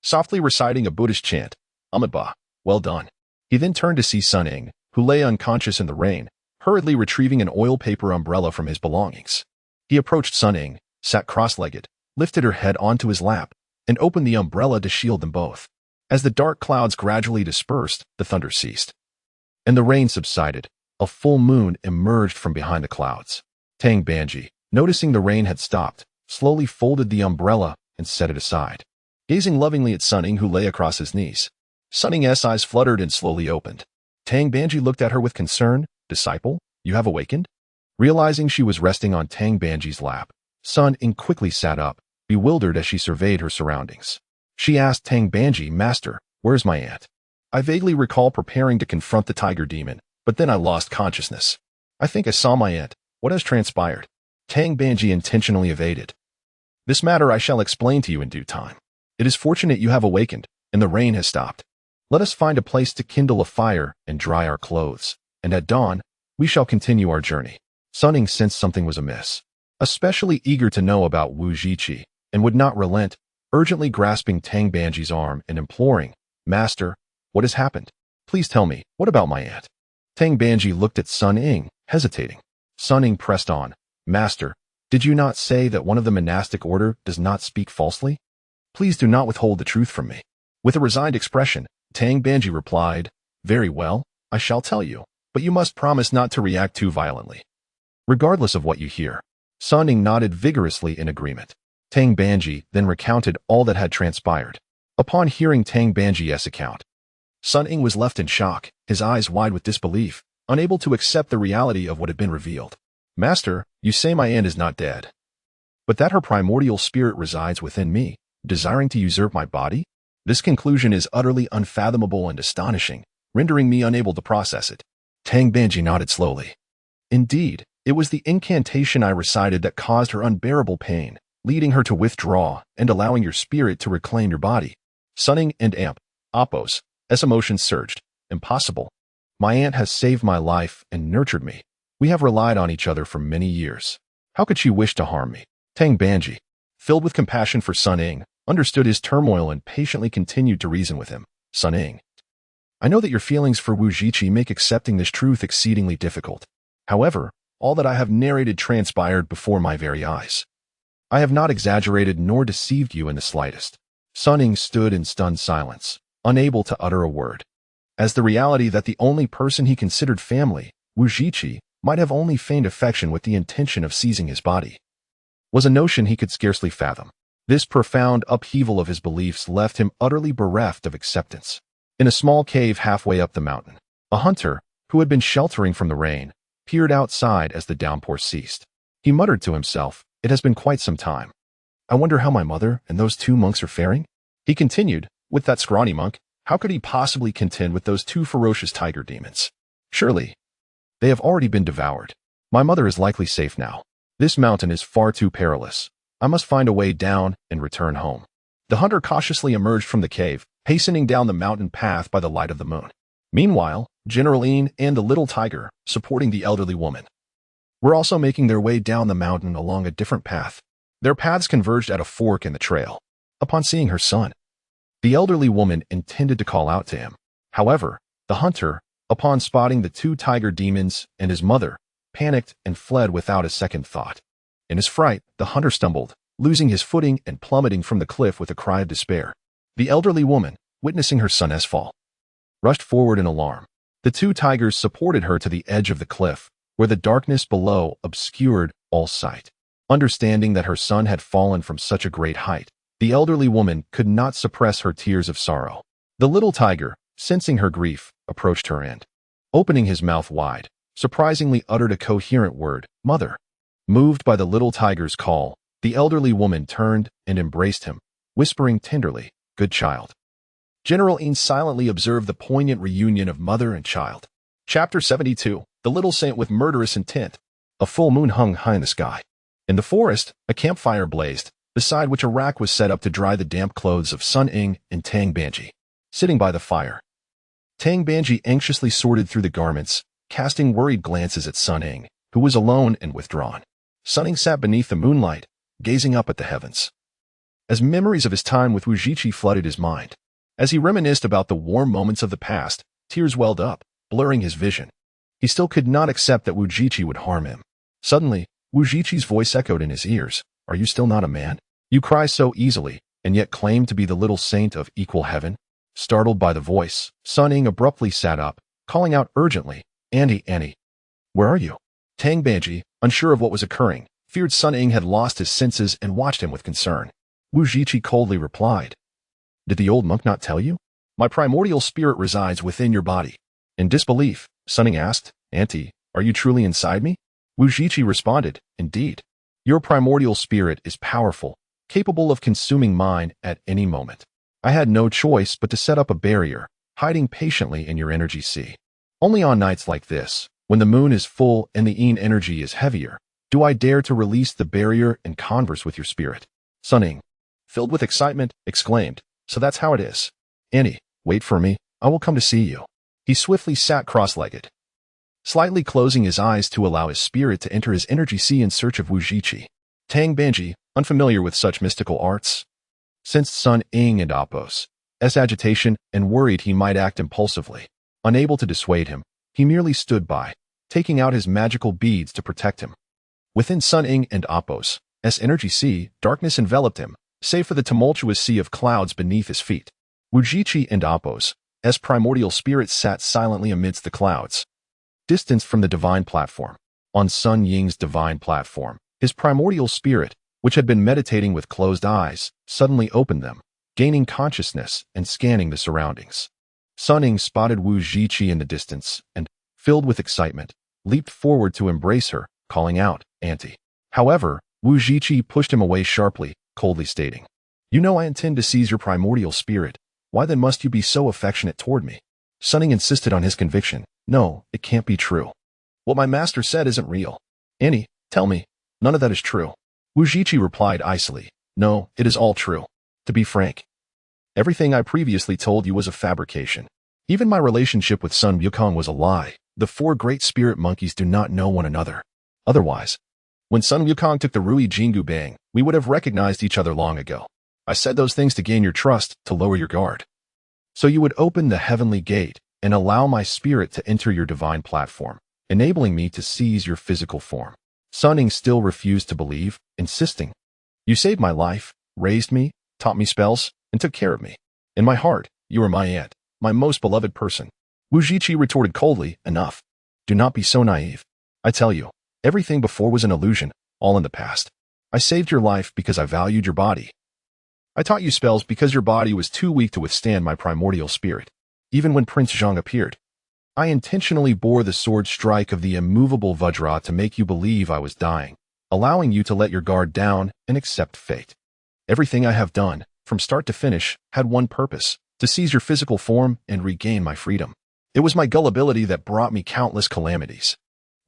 softly reciting a Buddhist chant, Amitabha, well done. He then turned to see Sun Ying, who lay unconscious in the rain, hurriedly retrieving an oil paper umbrella from his belongings. He approached Sun Ying, sat cross-legged, lifted her head onto his lap, and opened the umbrella to shield them both. As the dark clouds gradually dispersed, the thunder ceased, and the rain subsided. A full moon emerged from behind the clouds. Tang Banji, noticing the rain had stopped, slowly folded the umbrella and set it aside, gazing lovingly at Sun Ying, who lay across his knees. Sun Ying's eyes fluttered and slowly opened. Tang Banji looked at her with concern. Disciple, you have awakened? Realizing she was resting on Tang Banji's lap, Sun Ying quickly sat up, bewildered as she surveyed her surroundings. She asked Tang Banji, Master, where's my aunt? I vaguely recall preparing to confront the tiger demon, but then I lost consciousness. I think I saw my aunt. What has transpired? Tang Banji intentionally evaded. This matter I shall explain to you in due time. It is fortunate you have awakened, and the rain has stopped. Let us find a place to kindle a fire and dry our clothes, and at dawn, we shall continue our journey. Sun Ying sensed something was amiss, especially eager to know about Wuzhiqi, and would not relent, urgently grasping Tang Banji's arm and imploring, Master, what has happened? Please tell me, what about my aunt? Tang Banji looked at Sun Ying, hesitating. Sun Ying pressed on, Master, did you not say that one of the monastic order does not speak falsely? Please do not withhold the truth from me. With a resigned expression, Tang Banji replied, Very well, I shall tell you, but you must promise not to react too violently, regardless of what you hear. Sun Ying nodded vigorously in agreement. Tang Banji then recounted all that had transpired. Upon hearing Tang Banji's account, Sun Ying was left in shock, his eyes wide with disbelief, unable to accept the reality of what had been revealed. Master, you say my aunt is not dead, but that her primordial spirit resides within me, desiring to usurp my body? This conclusion is utterly unfathomable and astonishing, rendering me unable to process it. Tang Banji nodded slowly. Indeed, it was the incantation I recited that caused her unbearable pain, leading her to withdraw and allowing your spirit to reclaim your body. Sun Ying and Apos' emotions surged. Impossible. My aunt has saved my life and nurtured me. We have relied on each other for many years. How could she wish to harm me? Tang Banji, filled with compassion for Sun Ying, understood his turmoil and patiently continued to reason with him. Sun Ying, I know that your feelings for Wuzhiqi make accepting this truth exceedingly difficult. However, all that I have narrated transpired before my very eyes. I have not exaggerated nor deceived you in the slightest. Sun Ying stood in stunned silence, unable to utter a word, as the reality that the only person he considered family, Wuzhiqi, might have only feigned affection with the intention of seizing his body, was a notion he could scarcely fathom. This profound upheaval of his beliefs left him utterly bereft of acceptance. In a small cave halfway up the mountain, a hunter, who had been sheltering from the rain, peered outside as the downpour ceased. He muttered to himself, "It has been quite some time. I wonder how my mother and those 2 monks are faring?" He continued, "With that scrawny monk, how could he possibly contend with those 2 ferocious tiger demons? Surely, they have already been devoured. My mother is likely safe now. This mountain is far too perilous. I must find a way down and return home." The hunter cautiously emerged from the cave, hastening down the mountain path by the light of the moon. Meanwhile, General Ying and the little tiger, supporting the elderly woman, were also making their way down the mountain along a different path. Their paths converged at a fork in the trail. Upon seeing her son, the elderly woman intended to call out to him. However, the hunter, upon spotting the 2 tiger demons and his mother, panicked and fled without a second thought. In his fright, the hunter stumbled, losing his footing and plummeting from the cliff with a cry of despair. The elderly woman, witnessing her son's fall, rushed forward in alarm. The 2 tigers supported her to the edge of the cliff, where the darkness below obscured all sight. Understanding that her son had fallen from such a great height, the elderly woman could not suppress her tears of sorrow. The little tiger, sensing her grief, approached her and, opening his mouth wide, surprisingly uttered a coherent word, "Mother." Moved by the little tiger's call, the elderly woman turned and embraced him, whispering tenderly, "Good child." General Ying silently observed the poignant reunion of mother and child. Chapter 72. The Little Saint with Murderous Intent. A full moon hung high in the sky. In the forest, a campfire blazed, beside which a rack was set up to dry the damp clothes of Sun Ying and Tang Banji. Sitting by the fire, Tang Banji anxiously sorted through the garments, casting worried glances at Sun Ying, who was alone and withdrawn. Sun Ying sat beneath the moonlight, gazing up at the heavens. As memories of his time with Wuzhiqi flooded his mind, as he reminisced about the warm moments of the past, tears welled up, blurring his vision. He still could not accept that Wuzhiqi would harm him. Suddenly, Wuzhiqi's voice echoed in his ears. "Are you still not a man? You cry so easily, and yet claim to be the little saint of equal heaven?" Startled by the voice, Sun Ying abruptly sat up, calling out urgently, Annie, where are you?" Tang Banji, unsure of what was occurring, feared Sun Ying had lost his senses and watched him with concern. Wuzhiqi coldly replied, "Did the old monk not tell you? My primordial spirit resides within your body." In disbelief, Sun Ying asked, "Auntie, are you truly inside me?" Wuzhiqi responded, "Indeed. Your primordial spirit is powerful, capable of consuming mine at any moment. I had no choice but to set up a barrier, hiding patiently in your energy sea. Only on nights like this, when the moon is full and the Yin energy is heavier, do I dare to release the barrier and converse with your spirit." Sun Ying, filled with excitement, exclaimed, "So that's how it is. Annie, wait for me, I will come to see you." He swiftly sat cross-legged, slightly closing his eyes to allow his spirit to enter his energy sea in search of Wuzhiqi. Tang Banji, unfamiliar with such mystical arts, sensed Sun Ying and Appo's agitation and worried he might act impulsively. Unable to dissuade him, he merely stood by, taking out his magical beads to protect him. Within Sun Ying and Appo's energy sea, darkness enveloped him, save for the tumultuous sea of clouds beneath his feet. Wuzhiqi and Appo's primordial spirit sat silently amidst the clouds, distanced from the divine platform. On Sun Ying's divine platform, his primordial spirit, which had been meditating with closed eyes, suddenly opened them, gaining consciousness and scanning the surroundings. Sun Ying spotted Wuzhiqi in the distance and, filled with excitement, leaped forward to embrace her, calling out, "Auntie." However, Wuzhiqi pushed him away sharply, coldly stating, "You know I intend to seize your primordial spirit. Why then must you be so affectionate toward me?" Sun Ying insisted on his conviction. "No, it can't be true. What my master said isn't real. Annie, tell me, none of that is true." Wuzhiqi replied icily, "No, it is all true. To be frank, everything I previously told you was a fabrication. Even my relationship with Sun Wukong was a lie. The 4 great spirit monkeys do not know one another. Otherwise, when Sun Wukong took the Rui Jingu Bang, we would have recognized each other long ago. I said those things to gain your trust, to lower your guard, so you would open the heavenly gate and allow my spirit to enter your divine platform, enabling me to seize your physical form." Sun Ying still refused to believe, insisting, "You saved my life, raised me, taught me spells, and took care of me. In my heart, you are my aunt, my most beloved person." Wuzhiqi retorted coldly, "Enough. Do not be so naive. I tell you, everything before was an illusion, all in the past. I saved your life because I valued your body. I taught you spells because your body was too weak to withstand my primordial spirit. Even when Prince Zhang appeared, I intentionally bore the sword strike of the immovable Vajra to make you believe I was dying, allowing you to let your guard down and accept fate. Everything I have done, from start to finish, had one purpose: to seize your physical form and regain my freedom. It was my gullibility that brought me countless calamities.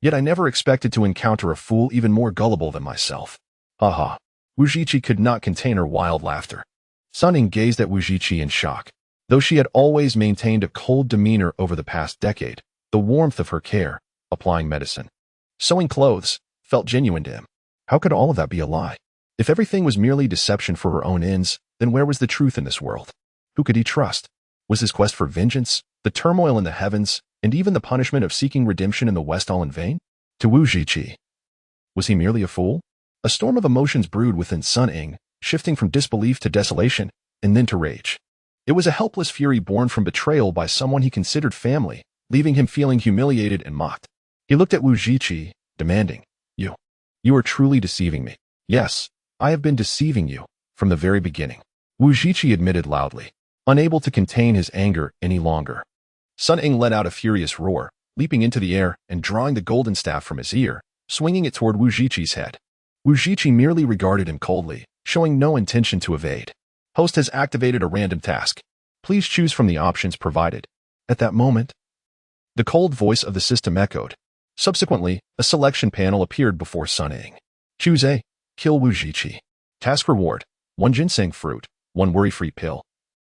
Yet I never expected to encounter a fool even more gullible than myself. Haha. Wuzhiqi could not contain her wild laughter. Sun Ying gazed at Wuzhiqi in shock. Though she had always maintained a cold demeanor over the past decade, the warmth of her care, applying medicine, sewing clothes, felt genuine to him. How could all of that be a lie? If everything was merely deception for her own ends, then where was the truth in this world? Who could he trust? Was his quest for vengeance, the turmoil in the heavens, and even the punishment of seeking redemption in the West all in vain? To Wuzhiqi, was he merely a fool? A storm of emotions brewed within Sun Ying, shifting from disbelief to desolation, and then to rage. It was a helpless fury born from betrayal by someone he considered family, leaving him feeling humiliated and mocked. He looked at Wuzhiqi, demanding, You are truly deceiving me. Yes, I have been deceiving you, from the very beginning. Wuzhiqi admitted loudly, unable to contain his anger any longer. Sun Ying let out a furious roar, leaping into the air and drawing the golden staff from his ear, swinging it toward Wuzhiqi's head. Wuzhiqi merely regarded him coldly, showing no intention to evade. Host has activated a random task. Please choose from the options provided. At that moment, the cold voice of the system echoed. Subsequently, a selection panel appeared before Sun Ying. Choose A. Kill Wuzhiqi. Task reward: 1 ginseng fruit, 1 worry-free pill,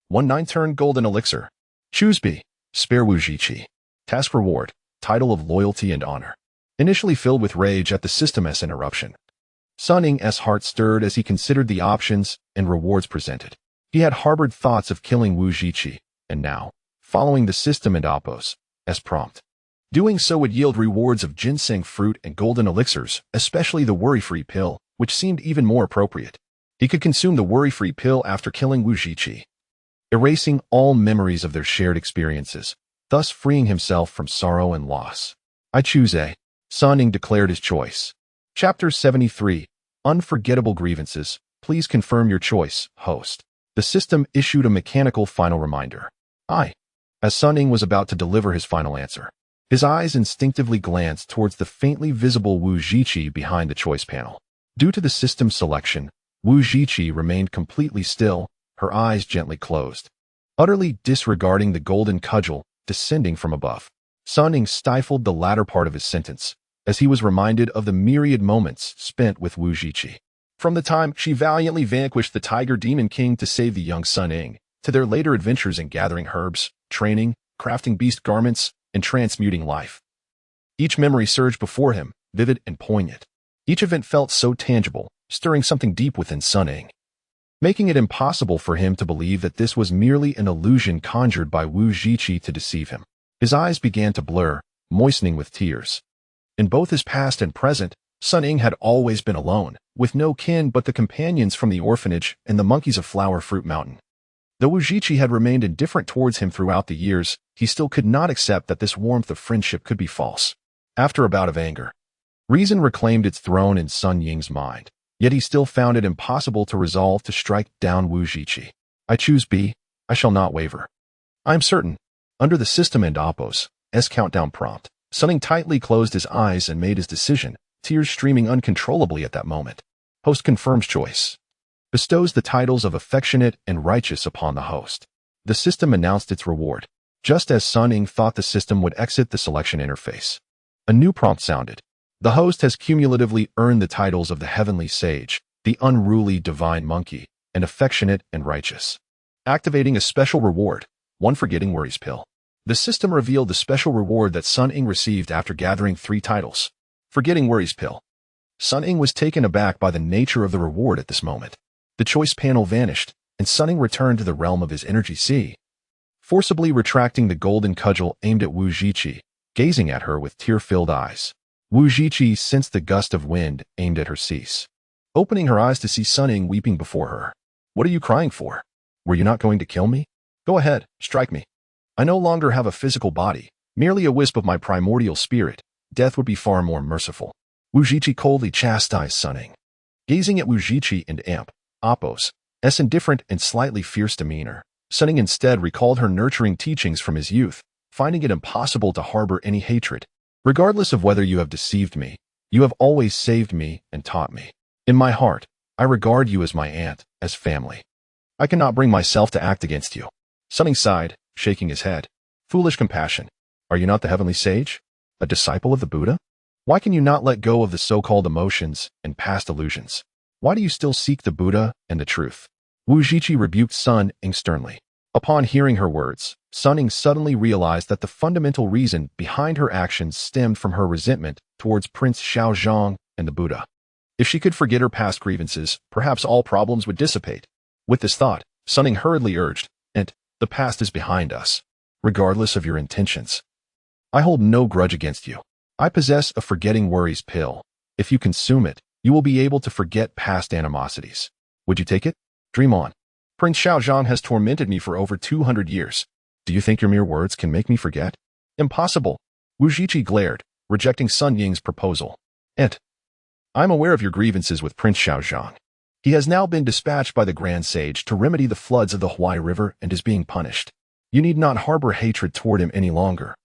1 9-turn golden elixir. Choose B. Spare Wuzhiqi. Task reward: title of loyalty and honor. Initially filled with rage at the system's interruption, Sun Ying's heart stirred as he considered the options and rewards presented. He had harbored thoughts of killing Wuzhiqi, and now, following the system and Oppo's prompt, doing so would yield rewards of ginseng fruit and golden elixirs, especially the worry-free pill, which seemed even more appropriate. He could consume the worry-free pill after killing Wuzhiqi, erasing all memories of their shared experiences, thus freeing himself from sorrow and loss. I choose A. Sun Ying declared his choice. Chapter 73. Unforgettable Grievances. Please confirm your choice, host. The system issued a mechanical final reminder. As Sun Ying was about to deliver his final answer, his eyes instinctively glanced towards the faintly visible Wuzhiqi behind the choice panel. Due to the system selection, Wuzhiqi remained completely still, her eyes gently closed, utterly disregarding the golden cudgel descending from above. Sun Ying stifled the latter part of his sentence, as he was reminded of the myriad moments spent with Wuzhiqi. From the time she valiantly vanquished the Tiger Demon King to save the young Sun Ying, to their later adventures in gathering herbs, training, crafting beast garments, and transmuting life. Each memory surged before him, vivid and poignant. Each event felt so tangible, stirring something deep within Sun Ying, making it impossible for him to believe that this was merely an illusion conjured by Wuzhiqi to deceive him. His eyes began to blur, moistening with tears. In both his past and present, Sun Ying had always been alone, with no kin but the companions from the orphanage and the monkeys of Flower Fruit Mountain. Though Wuzhiqi had remained indifferent towards him throughout the years, he still could not accept that this warmth of friendship could be false. After a bout of anger, reason reclaimed its throne in Sun Ying's mind, yet he still found it impossible to resolve to strike down Wuzhiqi. I choose B. I shall not waver. I am certain. Under the system and Oppo's countdown prompt, Sun Ying tightly closed his eyes and made his decision, tears streaming uncontrollably at that moment. Host confirms choice. Bestows the titles of affectionate and righteous upon the host. The system announced its reward, just as Sun Ying thought the system would exit the selection interface. A new prompt sounded. The host has cumulatively earned the titles of the Heavenly Sage, the Unruly Divine Monkey, and Affectionate and Righteous. Activating a special reward, 1 Forgetting Worries pill. The system revealed the special reward that Sun Ying received after gathering 3 titles. Forgetting Worries pill. Sun Ying was taken aback by the nature of the reward at this moment. The choice panel vanished, and Sun Ying returned to the realm of his energy sea, forcibly retracting the golden cudgel aimed at Wuzhiqi, gazing at her with tear-filled eyes. Wuzhiqi sensed the gust of wind aimed at her cease, opening her eyes to see Sun Ying weeping before her. What are you crying for? Were you not going to kill me? Go ahead, strike me. I no longer have a physical body, merely a wisp of my primordial spirit. Death would be far more merciful. Wuzhiqi coldly chastised Sun Ying. Gazing at Wuzhiqi and Apos' indifferent and slightly fierce demeanor, Sun Ying instead recalled her nurturing teachings from his youth, finding it impossible to harbor any hatred. Regardless of whether you have deceived me, you have always saved me and taught me. In my heart, I regard you as my aunt, as family. I cannot bring myself to act against you. Sun Ying sighed, shaking his head. Foolish compassion. Are you not the heavenly sage? A disciple of the Buddha? Why can you not let go of the so-called emotions and past illusions? Why do you still seek the Buddha and the truth? Wuzhiqi rebuked Sun Ying sternly. Upon hearing her words, Sun Ying suddenly realized that the fundamental reason behind her actions stemmed from her resentment towards Prince Xiaozhang and the Buddha. If she could forget her past grievances, perhaps all problems would dissipate. With this thought, Sun Ying hurriedly urged, "And the past is behind us, regardless of your intentions. I hold no grudge against you. I possess a forgetting worries pill. If you consume it, you will be able to forget past animosities. Would you take it? Dream on. Prince Xiaozhang has tormented me for over 200 years. Do you think your mere words can make me forget? Impossible." Wuzhiqi glared, rejecting Sun Ying's proposal. I'm aware of your grievances with Prince Xiaozhang. He has now been dispatched by the Grand Sage to remedy the floods of the Huai River and is being punished. You need not harbor hatred toward him any longer.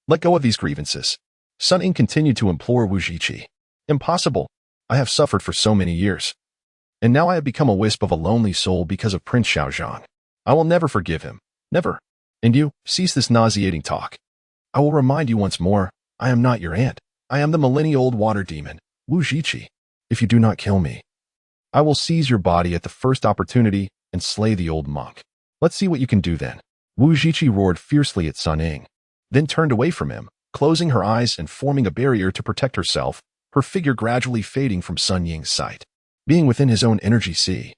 Let go of these grievances. Sun Ying continued to implore Wuzhiqi. Impossible. I have suffered for so many years. And now I have become a wisp of a lonely soul because of Prince Xiaozhang. I will never forgive him. Never. And you, cease this nauseating talk. I will remind you once more, I am not your aunt. I am the millennia-old water demon, Wuzhiqi. If you do not kill me, I will seize your body at the first opportunity and slay the old monk. Let's see what you can do then. Wuzhiqi roared fiercely at Sun Ying, then turned away from him, closing her eyes and forming a barrier to protect herself, her figure gradually fading from Sun Ying's sight. Being within his own energy sea,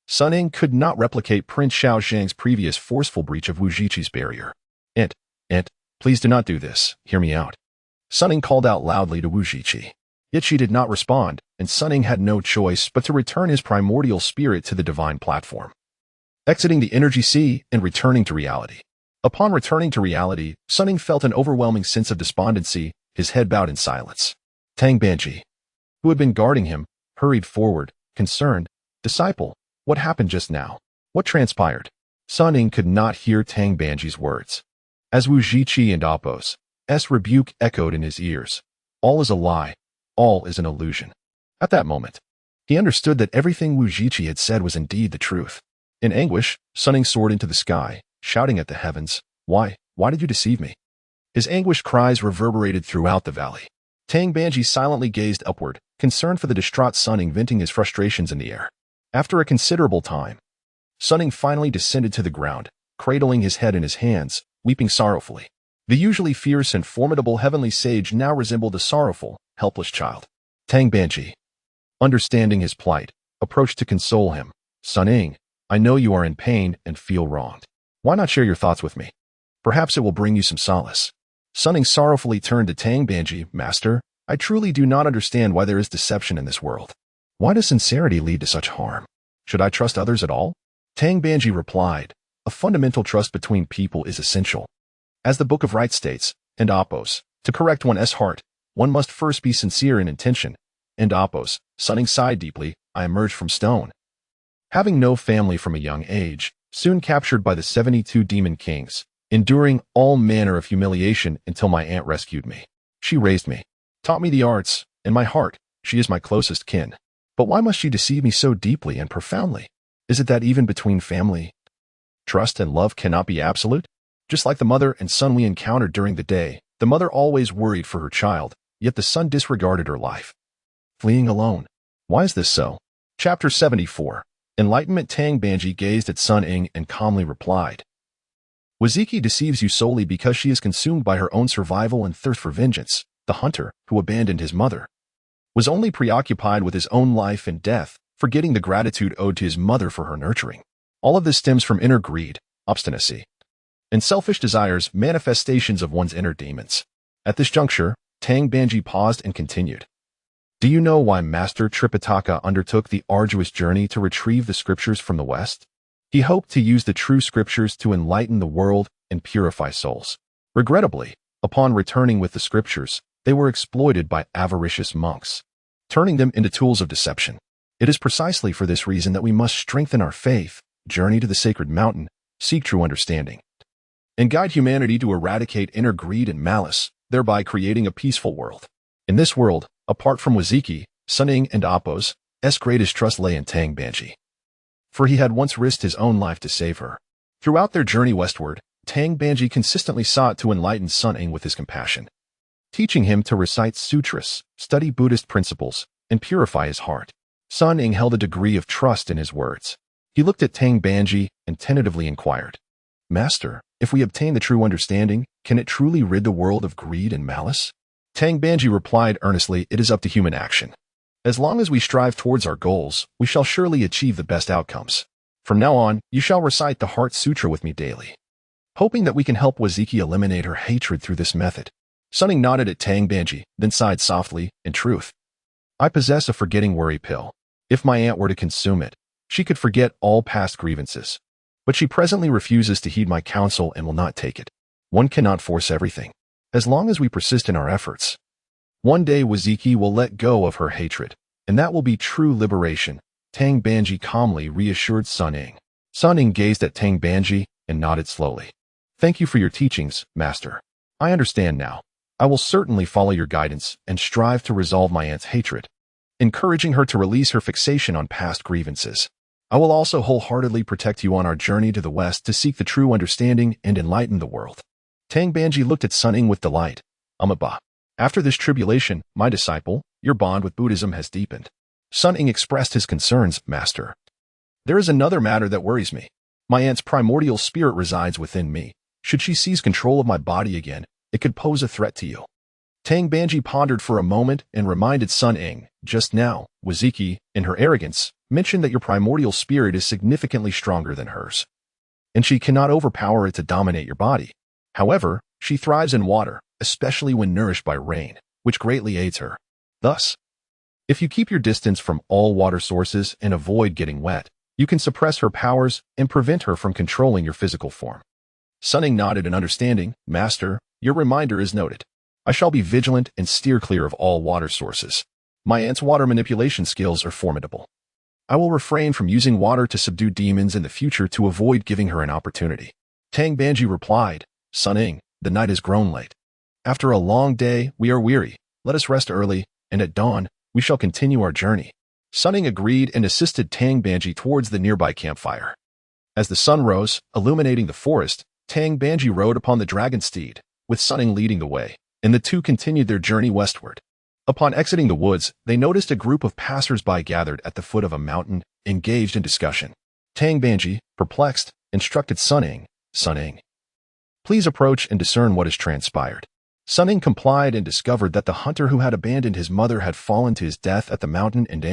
Sun Ying could not replicate Prince Xiaozhang's previous forceful breach of Wuzhiqi's barrier. Please do not do this. Hear me out. Sun Ying called out loudly to Wuzhiqi. Yet she did not respond, and Sun Ying had no choice but to return his primordial spirit to the divine platform, exiting the energy sea and returning to reality. Upon returning to reality, Sun Ying felt an overwhelming sense of despondency, his head bowed in silence. Tang Banji, who had been guarding him, hurried forward, concerned. Disciple, what happened just now? What transpired? Sun Ying could not hear Tang Banji's words. As Wuzhiqi and Apos' rebuke echoed in his ears. All is a lie. All is an illusion. At that moment, he understood that everything Wuzhiqi had said was indeed the truth. In anguish, Sun Ying soared into the sky, shouting at the heavens, Why did you deceive me? His anguished cries reverberated throughout the valley. Tang Banji silently gazed upward, concerned for the distraught Sun Ying venting his frustrations in the air. After a considerable time, Sun Ying finally descended to the ground, cradling his head in his hands, weeping sorrowfully. The usually fierce and formidable heavenly sage now resembled a sorrowful, helpless child. Tang Banji, understanding his plight, approached to console him. Sun Ying, I know you are in pain and feel wronged. Why not share your thoughts with me? Perhaps it will bring you some solace. Sun Ying sorrowfully turned to Tang Banji. Master, I truly do not understand why there is deception in this world. Why does sincerity lead to such harm? Should I trust others at all? Tang Banji replied, a fundamental trust between people is essential. As the Book of Rites states, and Apos, to correct one's heart, one must first be sincere in intention. And Apos, Sun Ying sighed deeply, I emerged from stone. Having no family from a young age, soon captured by the 72 demon kings, enduring all manner of humiliation until my aunt rescued me. She raised me, taught me the arts, in my heart, she is my closest kin. But why must she deceive me so deeply and profoundly? Is it that even between family, trust and love cannot be absolute? Just like the mother and son we encountered during the day, the mother always worried for her child, yet the son disregarded her life, fleeing alone. Why is this so? Chapter 74. Enlightenment. Tang Banji gazed at Sun Ying and calmly replied, Wuzhiqi deceives you solely because she is consumed by her own survival and thirst for vengeance. The hunter, who abandoned his mother, was only preoccupied with his own life and death, forgetting the gratitude owed to his mother for her nurturing. All of this stems from inner greed, obstinacy, and selfish desires, manifestations of one's inner demons. At this juncture, Tang Banji paused and continued. Do you know why Master Tripitaka undertook the arduous journey to retrieve the scriptures from the West? He hoped to use the true scriptures to enlighten the world and purify souls. Regrettably, upon returning with the scriptures, they were exploited by avaricious monks, turning them into tools of deception. It is precisely for this reason that we must strengthen our faith, journey to the sacred mountain, seek true understanding, and guide humanity to eradicate inner greed and malice, thereby creating a peaceful world. In this world, apart from Wuzhiqi, Sun Ying and Appo's greatest trust lay in Tang Banji. For he had once risked his own life to save her. Throughout their journey westward, Tang Banji consistently sought to enlighten Sun Ying with his compassion, teaching him to recite sutras, study Buddhist principles, and purify his heart. Sun Ying held a degree of trust in his words. He looked at Tang Banji and tentatively inquired, "Master, if we obtain the true understanding, can it truly rid the world of greed and malice?" Tang Banji replied earnestly, "It is up to human action. As long as we strive towards our goals, we shall surely achieve the best outcomes. From now on, you shall recite the Heart Sutra with me daily." Hoping that we can help Wuzhiqi eliminate her hatred through this method, Sun Ying nodded at Tang Banji, then sighed softly, "In truth, I possess a forgetting worry pill. If my aunt were to consume it, she could forget all past grievances. But she presently refuses to heed my counsel and will not take it. One cannot force everything. As long as we persist in our efforts, one day Wuzhiqi will let go of her hatred, and that will be true liberation," Tang Banji calmly reassured Sun Ying. Sun Ying gazed at Tang Banji and nodded slowly. "Thank you for your teachings, Master. I understand now. I will certainly follow your guidance and strive to resolve my aunt's hatred, encouraging her to release her fixation on past grievances. I will also wholeheartedly protect you on our journey to the West to seek the true understanding and enlighten the world." Tang Banji looked at Sun Ying with delight. "Amaba. After this tribulation, my disciple, your bond with Buddhism has deepened." Sun Ying expressed his concerns, "Master, there is another matter that worries me. My aunt's primordial spirit resides within me. Should she seize control of my body again, it could pose a threat to you." Tang Banji pondered for a moment and reminded Sun Ying, "Just now, Wuzhiqi, in her arrogance, mentioned that your primordial spirit is significantly stronger than hers, and she cannot overpower it to dominate your body. However, she thrives in water, especially when nourished by rain, which greatly aids her. Thus, if you keep your distance from all water sources and avoid getting wet, you can suppress her powers and prevent her from controlling your physical form." Sun Ying nodded in understanding. "Master, your reminder is noted. I shall be vigilant and steer clear of all water sources. My aunt's water manipulation skills are formidable. I will refrain from using water to subdue demons in the future to avoid giving her an opportunity." Tang Banji replied, "Sun Ying, the night has grown late. After a long day, we are weary. Let us rest early, and at dawn, we shall continue our journey." Sun Ying agreed and assisted Tang Banji towards the nearby campfire. As the sun rose, illuminating the forest, Tang Banji rode upon the dragon steed, with Sun Ying leading the way, and the two continued their journey westward. Upon exiting the woods, they noticed a group of passers-by gathered at the foot of a mountain, engaged in discussion. Tang Banji, perplexed, instructed Sun Ying, "Sun Ying, please approach and discern what has transpired." Sun Ying complied and discovered that the hunter who had abandoned his mother had fallen to his death at the mountain and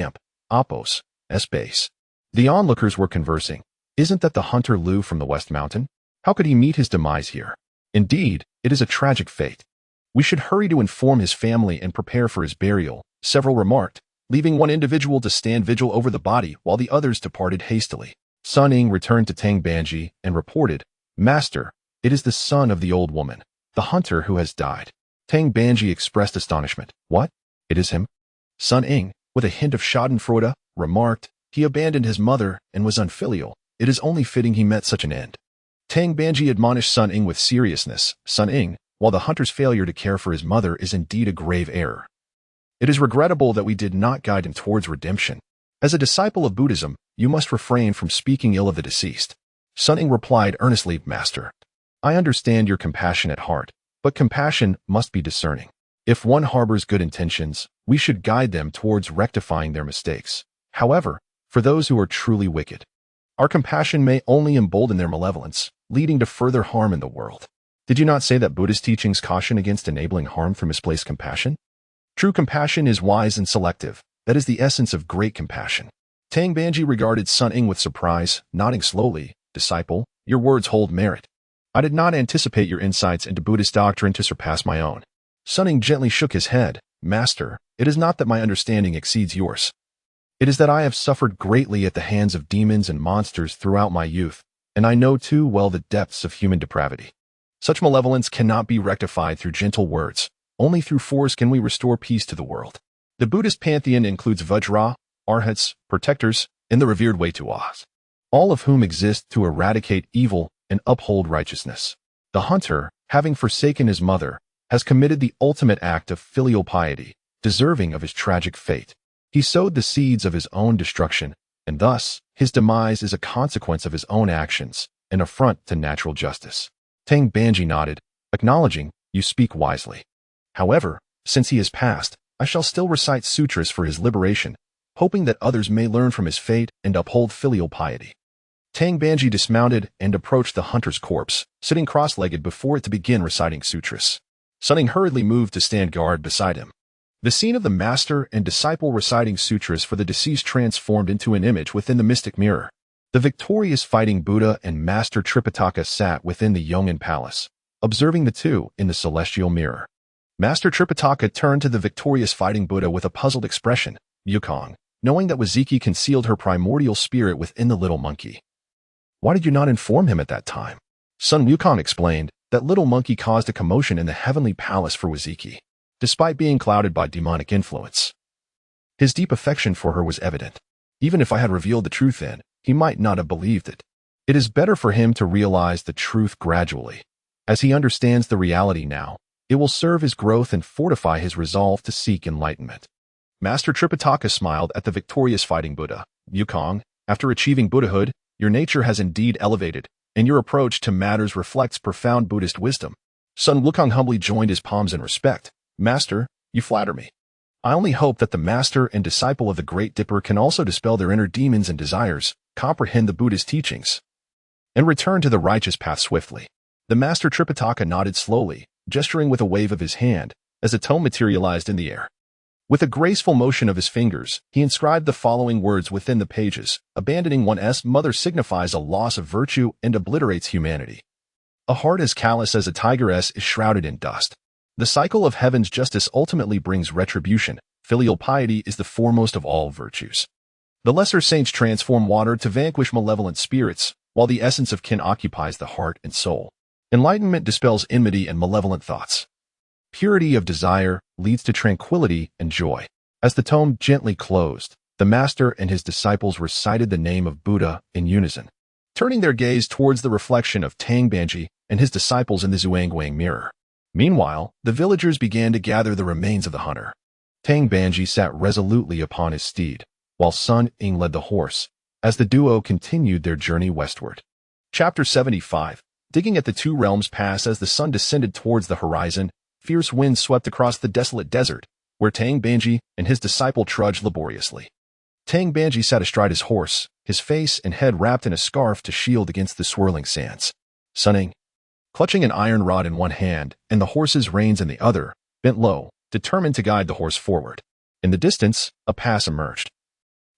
Appo's base. The onlookers were conversing. "Isn't that the hunter Lu from the West Mountain? How could he meet his demise here? Indeed, it is a tragic fate. We should hurry to inform his family and prepare for his burial," several remarked, leaving one individual to stand vigil over the body while the others departed hastily. Sun Ying returned to Tang Banji and reported, "Master, it is the son of the old woman, the hunter who has died." Tang Banji expressed astonishment. "What? It is him?" Sun Ying, with a hint of schadenfreude, remarked, "He abandoned his mother and was unfilial. It is only fitting he met such an end." Tang Banji admonished Sun Ying with seriousness. "Sun Ying, while the hunter's failure to care for his mother is indeed a grave error, it is regrettable that we did not guide him towards redemption. As a disciple of Buddhism, you must refrain from speaking ill of the deceased." Sun Ying replied earnestly, "Master, I understand your compassionate heart, but compassion must be discerning. If one harbors good intentions, we should guide them towards rectifying their mistakes. However, for those who are truly wicked, our compassion may only embolden their malevolence, leading to further harm in the world. Did you not say that Buddhist teachings caution against enabling harm through misplaced compassion? True compassion is wise and selective. That is the essence of great compassion." Tang Banji regarded Sun Ying with surprise, nodding slowly. "Disciple, your words hold merit. I did not anticipate your insights into Buddhist doctrine to surpass my own." Sun Ying gently shook his head. "Master, it is not that my understanding exceeds yours. It is that I have suffered greatly at the hands of demons and monsters throughout my youth, and I know too well the depths of human depravity. Such malevolence cannot be rectified through gentle words. Only through force can we restore peace to the world. The Buddhist pantheon includes Vajra, arhats, protectors, in the revered way to Oz, all of whom exist to eradicate evil and uphold righteousness. The hunter, having forsaken his mother, has committed the ultimate act of filial piety, deserving of his tragic fate. He sowed the seeds of his own destruction, and thus his demise is a consequence of his own actions, an affront to natural justice. Tang Banji nodded, acknowledging, "You speak wisely. However, since he has passed, I shall still recite sutras for his liberation, hoping that others may learn from his fate and uphold filial piety." Tang Banji dismounted and approached the hunter's corpse, sitting cross-legged before it to begin reciting sutras. Sun Ying hurriedly moved to stand guard beside him. The scene of the master and disciple reciting sutras for the deceased transformed into an image within the mystic mirror. The victorious fighting Buddha and Master Tripitaka sat within the Yongin Palace, observing the two in the celestial mirror. Master Tripitaka turned to the victorious fighting Buddha with a puzzled expression, Wukong, knowing that Wuzhiqi concealed her primordial spirit within the little monkey. "Why did you not inform him at that time?" Sun Wukong explained that little monkey caused a commotion in the heavenly palace for Wuzhiqi, despite being clouded by demonic influence. His deep affection for her was evident. Even if I had revealed the truth then, he might not have believed it. It is better for him to realize the truth gradually. As he understands the reality now, it will serve his growth and fortify his resolve to seek enlightenment. Master Tripitaka smiled at the victorious fighting Buddha. "Wukong, after achieving Buddhahood, your nature has indeed elevated, and your approach to matters reflects profound Buddhist wisdom." Sun Wukong humbly joined his palms in respect. "Master, you flatter me. I only hope that the master and disciple of the Great Dipper can also dispel their inner demons and desires, comprehend the Buddhist teachings, and return to the righteous path swiftly." The Master Tripitaka nodded slowly, gesturing with a wave of his hand, as a tome materialized in the air. With a graceful motion of his fingers, he inscribed the following words within the pages: "Abandoning one's mother signifies a loss of virtue and obliterates humanity. A heart as callous as a tigress is shrouded in dust. The cycle of heaven's justice ultimately brings retribution. Filial piety is the foremost of all virtues. The lesser saints transform water to vanquish malevolent spirits, while the essence of kin occupies the heart and soul. Enlightenment dispels enmity and malevolent thoughts. Purity of desire leads to tranquility and joy." As the tome gently closed, the master and his disciples recited the name of Buddha in unison, turning their gaze towards the reflection of Tang Banji and his disciples in the Zhuangguang mirror. Meanwhile, the villagers began to gather the remains of the hunter. Tang Banji sat resolutely upon his steed, while Sun Ying led the horse, as the duo continued their journey westward. Chapter 75. Digging at the Two Realms Pass. As the sun descended towards the horizon, fierce winds swept across the desolate desert, where Tang Banji and his disciple trudged laboriously. Tang Banji sat astride his horse, his face and head wrapped in a scarf to shield against the swirling sands. Sun Ying, clutching an iron rod in one hand and the horse's reins in the other, bent low, determined to guide the horse forward. In the distance, a pass emerged,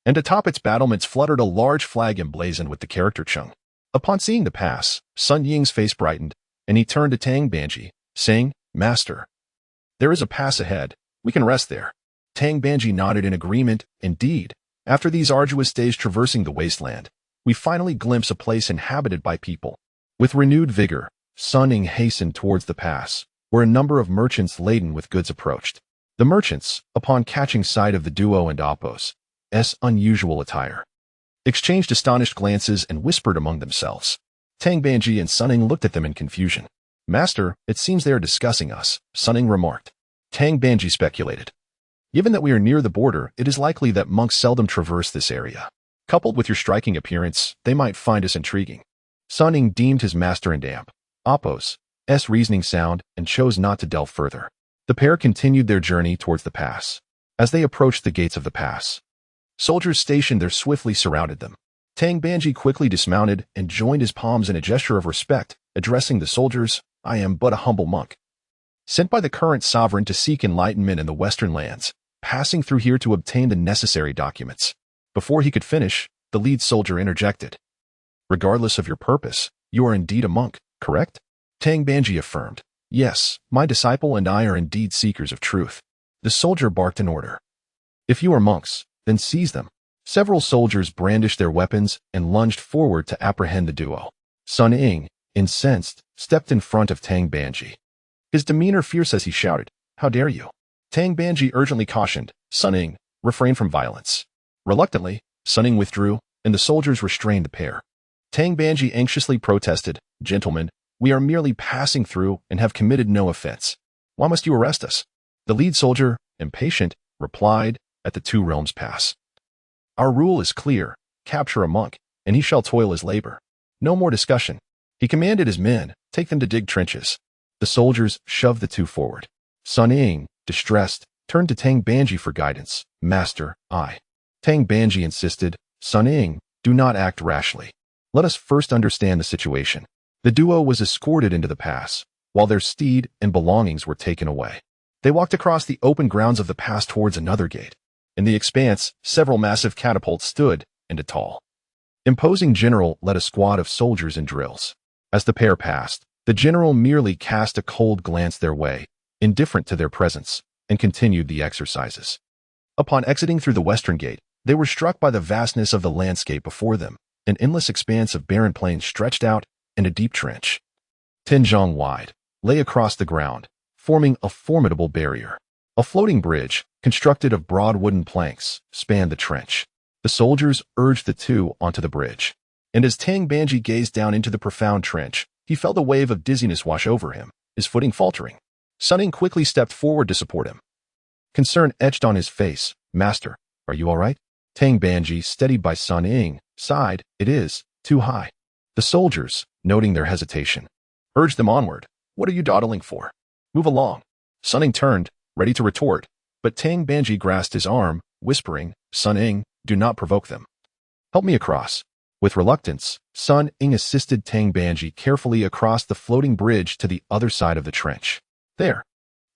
and atop its battlements fluttered a large flag emblazoned with the character Chung. Upon seeing the pass, Sun Ying's face brightened, and he turned to Tang Banji, saying, "Master, there is a pass ahead. We can rest there." Tang Banji nodded in agreement. "Indeed, after these arduous days traversing the wasteland, we finally glimpse a place inhabited by people." With renewed vigor, Sun Ying hastened towards the pass, where a number of merchants laden with goods approached. The merchants, upon catching sight of the duo and Apos' unusual attire, exchanged astonished glances and whispered among themselves. Tang Banji and Sun Ying looked at them in confusion. "Master, it seems they are discussing us," Sun Ying remarked. Tang Banji speculated. "Given that we are near the border, it is likely that monks seldom traverse this area. Coupled with your striking appearance, they might find us intriguing." Sun Ying deemed his master and Apos' reasoning sound and chose not to delve further. The pair continued their journey towards the pass. As they approached the gates of the pass, soldiers stationed there swiftly surrounded them. Tang Banji quickly dismounted and joined his palms in a gesture of respect, addressing the soldiers, "I am but a humble monk, sent by the current sovereign to seek enlightenment in the western lands, passing through here to obtain the necessary documents." Before he could finish, the lead soldier interjected, "Regardless of your purpose, you are indeed a monk, correct?" Tang Banji affirmed, "Yes, my disciple and I are indeed seekers of truth." The soldier barked an order. "If you are monks, then seize them." Several soldiers brandished their weapons and lunged forward to apprehend the duo. Sun Ying, incensed, stepped in front of Tang Banji, his demeanor fierce as he shouted, "How dare you?" Tang Banji urgently cautioned, "Sun Ying, refrain from violence. Reluctantly, Sun Ying withdrew, and the soldiers restrained the pair. Tang Banji anxiously protested, "Gentlemen, we are merely passing through and have committed no offense. Why must you arrest us?" The lead soldier, impatient, replied, "At the Two Realms Pass. Our rule is clear: capture a monk, and he shall toil his labor. No more discussion." He commanded his men, "Take them to dig trenches." The soldiers shoved the two forward. Sun Ying, distressed, turned to Tang Banji for guidance. "Master, I." Tang Banji insisted, "Sun Ying, do not act rashly. Let us first understand the situation." The duo was escorted into the pass, while their steed and belongings were taken away. They walked across the open grounds of the pass towards another gate. In the expanse, several massive catapults stood, and a tall, imposing general led a squad of soldiers in drills. As the pair passed, the general merely cast a cold glance their way, indifferent to their presence, and continued the exercises. Upon exiting through the western gate, they were struck by the vastness of the landscape before them. An endless expanse of barren plains stretched out, and a deep trench, 10 zhang wide, lay across the ground, forming a formidable barrier. A floating bridge, constructed of broad wooden planks, spanned the trench. The soldiers urged the two onto the bridge, and as Tang Banji gazed down into the profound trench, he felt a wave of dizziness wash over him, his footing faltering. Sun Ying quickly stepped forward to support him. Concern etched on his face. "Master, are you all right?" Tang Banji, steadied by Sun Ying, sighed, "It is too high." The soldiers, noting their hesitation, urged them onward. "What are you dawdling for? Move along." Sun Ying turned, ready to retort, but Tang Banji grasped his arm, whispering, "Sun Ying, do not provoke them. Help me across." With reluctance, Sun Ying assisted Tang Banji carefully across the floating bridge to the other side of the trench. There,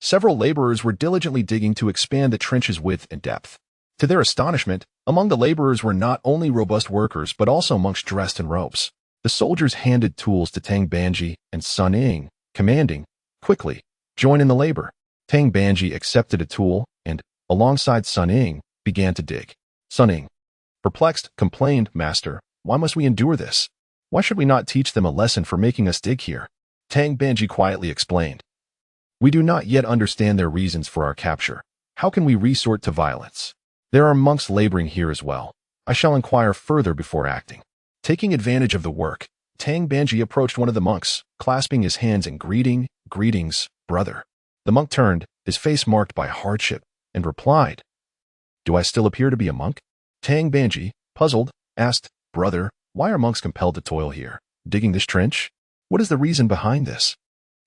several laborers were diligently digging to expand the trench's width and depth. To their astonishment, among the laborers were not only robust workers but also monks dressed in robes. The soldiers handed tools to Tang Banji and Sun Ying, commanding, "Quickly, join in the labor." Tang Banji accepted a tool and, alongside Sun Ying, began to dig. Sun Ying, perplexed, complained, "Master, why must we endure this? Why should we not teach them a lesson for making us dig here?" Tang Banji quietly explained, "We do not yet understand their reasons for our capture. How can we resort to violence? There are monks laboring here as well. I shall inquire further before acting." Taking advantage of the work, Tang Banji approached one of the monks, clasping his hands in "Greetings, brother." The monk turned, his face marked by hardship, and replied, "Do I still appear to be a monk?" Tang Banji, puzzled, asked, "Brother, why are monks compelled to toil here, digging this trench? What is the reason behind this?"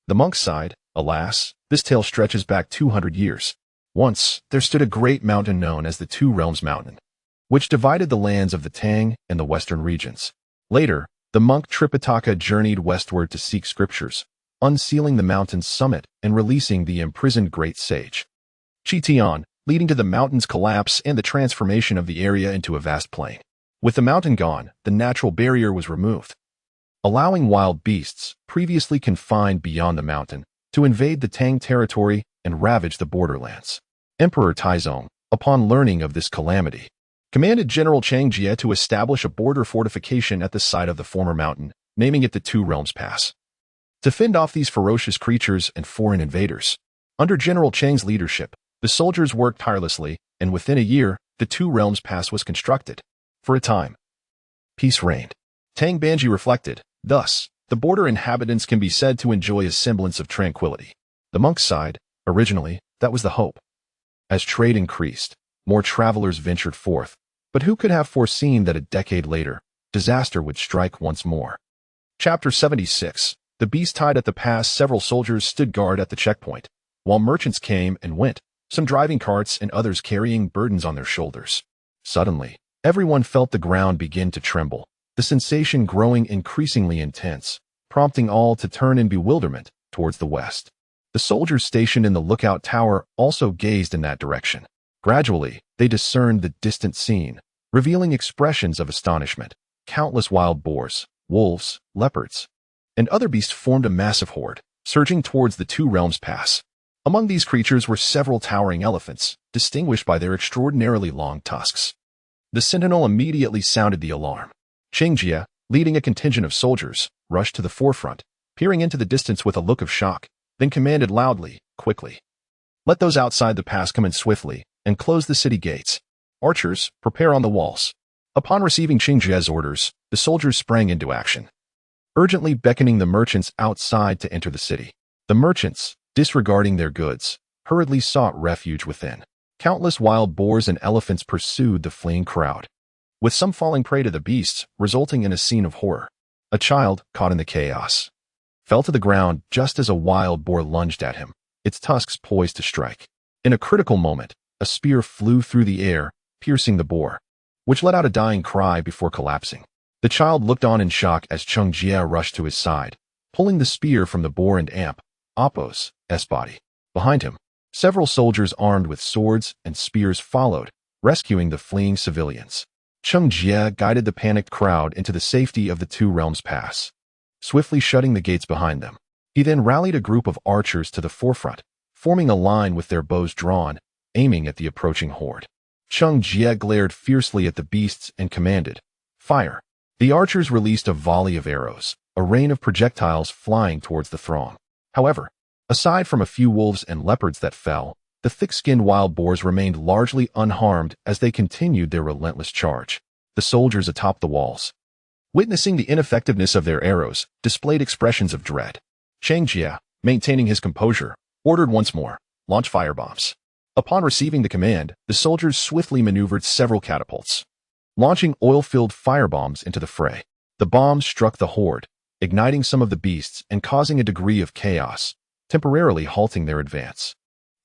The monk sighed, "Alas, this tale stretches back 200 years. Once, there stood a great mountain known as the Two Realms Mountain, which divided the lands of the Tang and the western regions. Later, the monk Tripitaka journeyed westward to seek scriptures, unsealing the mountain's summit and releasing the imprisoned great sage Chitian, leading to the mountain's collapse and the transformation of the area into a vast plain. With the mountain gone, the natural barrier was removed, allowing wild beasts, previously confined beyond the mountain, to invade the Tang territory and ravage the borderlands. Emperor Taizong, upon learning of this calamity, commanded General Chang Jie to establish a border fortification at the site of the former mountain, naming it the Two Realms Pass, to fend off these ferocious creatures and foreign invaders. Under General Chang's leadership, the soldiers worked tirelessly, and within a year, the Two Realms Pass was constructed. For a time, peace reigned. Tang Banji reflected, "Thus, the border inhabitants can be said to enjoy a semblance of tranquility." The monks sighed. Originally, that was the hope. As trade increased, more travelers ventured forth, but who could have foreseen that a decade later, disaster would strike once more? Chapter 76. The beast tied at the pass. Several soldiers stood guard at the checkpoint, while merchants came and went, some driving carts and others carrying burdens on their shoulders. Suddenly, everyone felt the ground begin to tremble, the sensation growing increasingly intense, prompting all to turn in bewilderment towards the west. The soldiers stationed in the lookout tower also gazed in that direction. Gradually, they discerned the distant scene, revealing expressions of astonishment. Countless wild boars, wolves, leopards, and other beasts formed a massive horde, surging towards the Two Realms Pass. Among these creatures were several towering elephants, distinguished by their extraordinarily long tusks. The sentinel immediately sounded the alarm. Chang Jie, leading a contingent of soldiers, rushed to the forefront, peering into the distance with a look of shock, then commanded loudly, "Quickly! Let those outside the pass come in swiftly, and close the city gates." Archers, prepare on the walls. Upon receiving Qing Jie's orders, the soldiers sprang into action, urgently beckoning the merchants outside to enter the city. The merchants, disregarding their goods, hurriedly sought refuge within. Countless wild boars and elephants pursued the fleeing crowd, with some falling prey to the beasts, resulting in a scene of horror. A child, caught in the chaos, fell to the ground just as a wild boar lunged at him, its tusks poised to strike. In a critical moment, a spear flew through the air, piercing the boar, which let out a dying cry before collapsing. The child looked on in shock as Qing Jie rushed to his side, pulling the spear from the boar and Appo's body. Behind him, several soldiers armed with swords and spears followed, rescuing the fleeing civilians. Qing Jie guided the panicked crowd into the safety of the Two Realms Pass, swiftly shutting the gates behind them. He then rallied a group of archers to the forefront, forming a line with their bows drawn, aiming at the approaching horde. Qing Jie glared fiercely at the beasts and commanded, "Fire!" The archers released a volley of arrows, a rain of projectiles flying towards the throng. However, aside from a few wolves and leopards that fell, the thick-skinned wild boars remained largely unharmed as they continued their relentless charge. The soldiers atop the walls, witnessing the ineffectiveness of their arrows, displayed expressions of dread. Qing Jie, maintaining his composure, ordered once more, "Launch firebombs." Upon receiving the command, the soldiers swiftly maneuvered several catapults, launching oil-filled firebombs into the fray. The bombs struck the horde, igniting some of the beasts and causing a degree of chaos, temporarily halting their advance.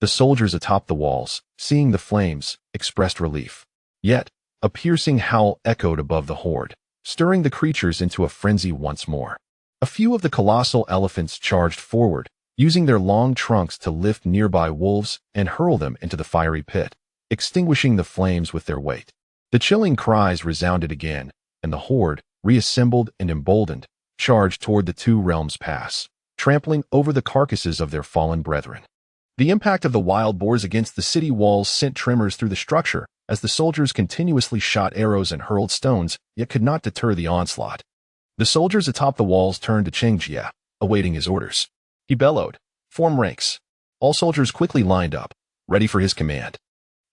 The soldiers atop the walls, seeing the flames, expressed relief. Yet, a piercing howl echoed above the horde, stirring the creatures into a frenzy once more. A few of the colossal elephants charged forward, using their long trunks to lift nearby wolves and hurl them into the fiery pit, extinguishing the flames with their weight. The chilling cries resounded again, and the horde, reassembled and emboldened, charged toward the Two Realms Pass, trampling over the carcasses of their fallen brethren. The impact of the wild boars against the city walls sent tremors through the structure as the soldiers continuously shot arrows and hurled stones, yet could not deter the onslaught. The soldiers atop the walls turned to Qing Jie, awaiting his orders. He bellowed, "Form ranks." All soldiers quickly lined up, ready for his command.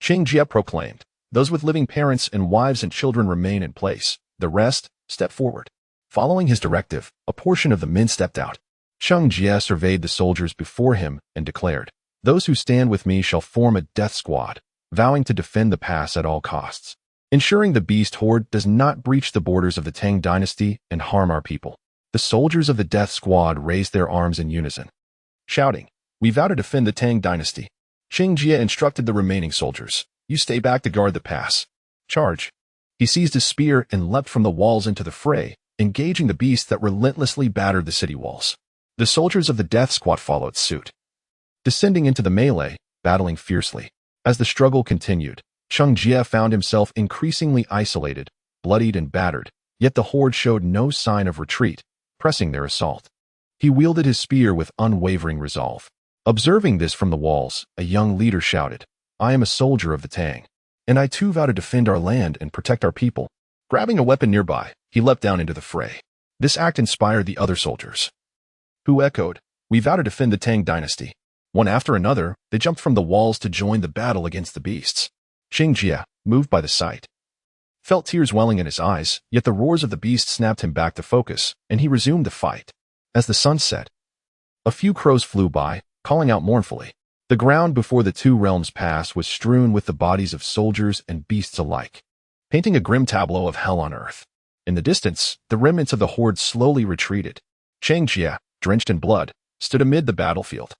Qing Jie proclaimed, "Those with living parents and wives and children remain in place. The rest, step forward." Following his directive, a portion of the men stepped out. Qing Jie surveyed the soldiers before him and declared, "Those who stand with me shall form a death squad, vowing to defend the pass at all costs, ensuring the beast horde does not breach the borders of the Tang dynasty and harm our people." The soldiers of the death squad raised their arms in unison, shouting, "We vow to defend the Tang dynasty." Qing Jie instructed the remaining soldiers, "You stay back to guard the pass. Charge." He seized his spear and leapt from the walls into the fray, engaging the beasts that relentlessly battered the city walls. The soldiers of the death squad followed suit, descending into the melee, battling fiercely. As the struggle continued, Qing Jie found himself increasingly isolated, bloodied and battered, yet the horde showed no sign of retreat, pressing their assault. He wielded his spear with unwavering resolve. Observing this from the walls, a young leader shouted, "I am a soldier of the Tang, and I too vow to defend our land and protect our people." Grabbing a weapon nearby, he leapt down into the fray. This act inspired the other soldiers, who echoed, "We vow to defend the Tang dynasty." One after another, they jumped from the walls to join the battle against the beasts. Qing Jie, moved by the sight, felt tears welling in his eyes, yet the roars of the beast snapped him back to focus, and he resumed the fight. As the sun set, a few crows flew by, calling out mournfully. The ground before the Two Realms Pass was strewn with the bodies of soldiers and beasts alike, painting a grim tableau of hell on earth. In the distance, the remnants of the horde slowly retreated. Qing Jie, drenched in blood, stood amid the battlefield,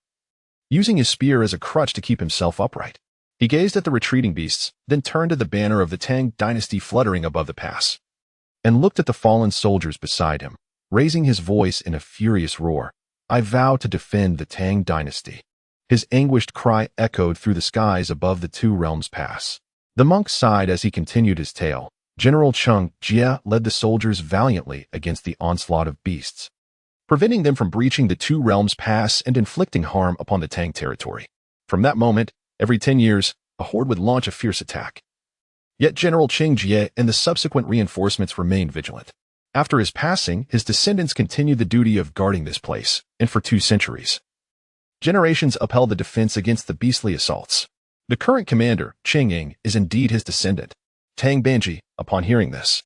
using his spear as a crutch to keep himself upright. He gazed at the retreating beasts, then turned to the banner of the Tang dynasty fluttering above the pass, and looked at the fallen soldiers beside him, raising his voice in a furious roar, "I vow to defend the Tang dynasty." His anguished cry echoed through the skies above the Two Realms Pass. The monk sighed as he continued his tale. General Qing Jie led the soldiers valiantly against the onslaught of beasts, preventing them from breaching the Two Realms Pass and inflicting harm upon the Tang territory. From that moment, every 10 years, a horde would launch a fierce attack. Yet General Qing Jie and the subsequent reinforcements remained vigilant. After his passing, his descendants continued the duty of guarding this place, and for 2 centuries, generations upheld the defense against the beastly assaults. The current commander, Sun Ying, is indeed his descendant. Tang Banji, upon hearing this,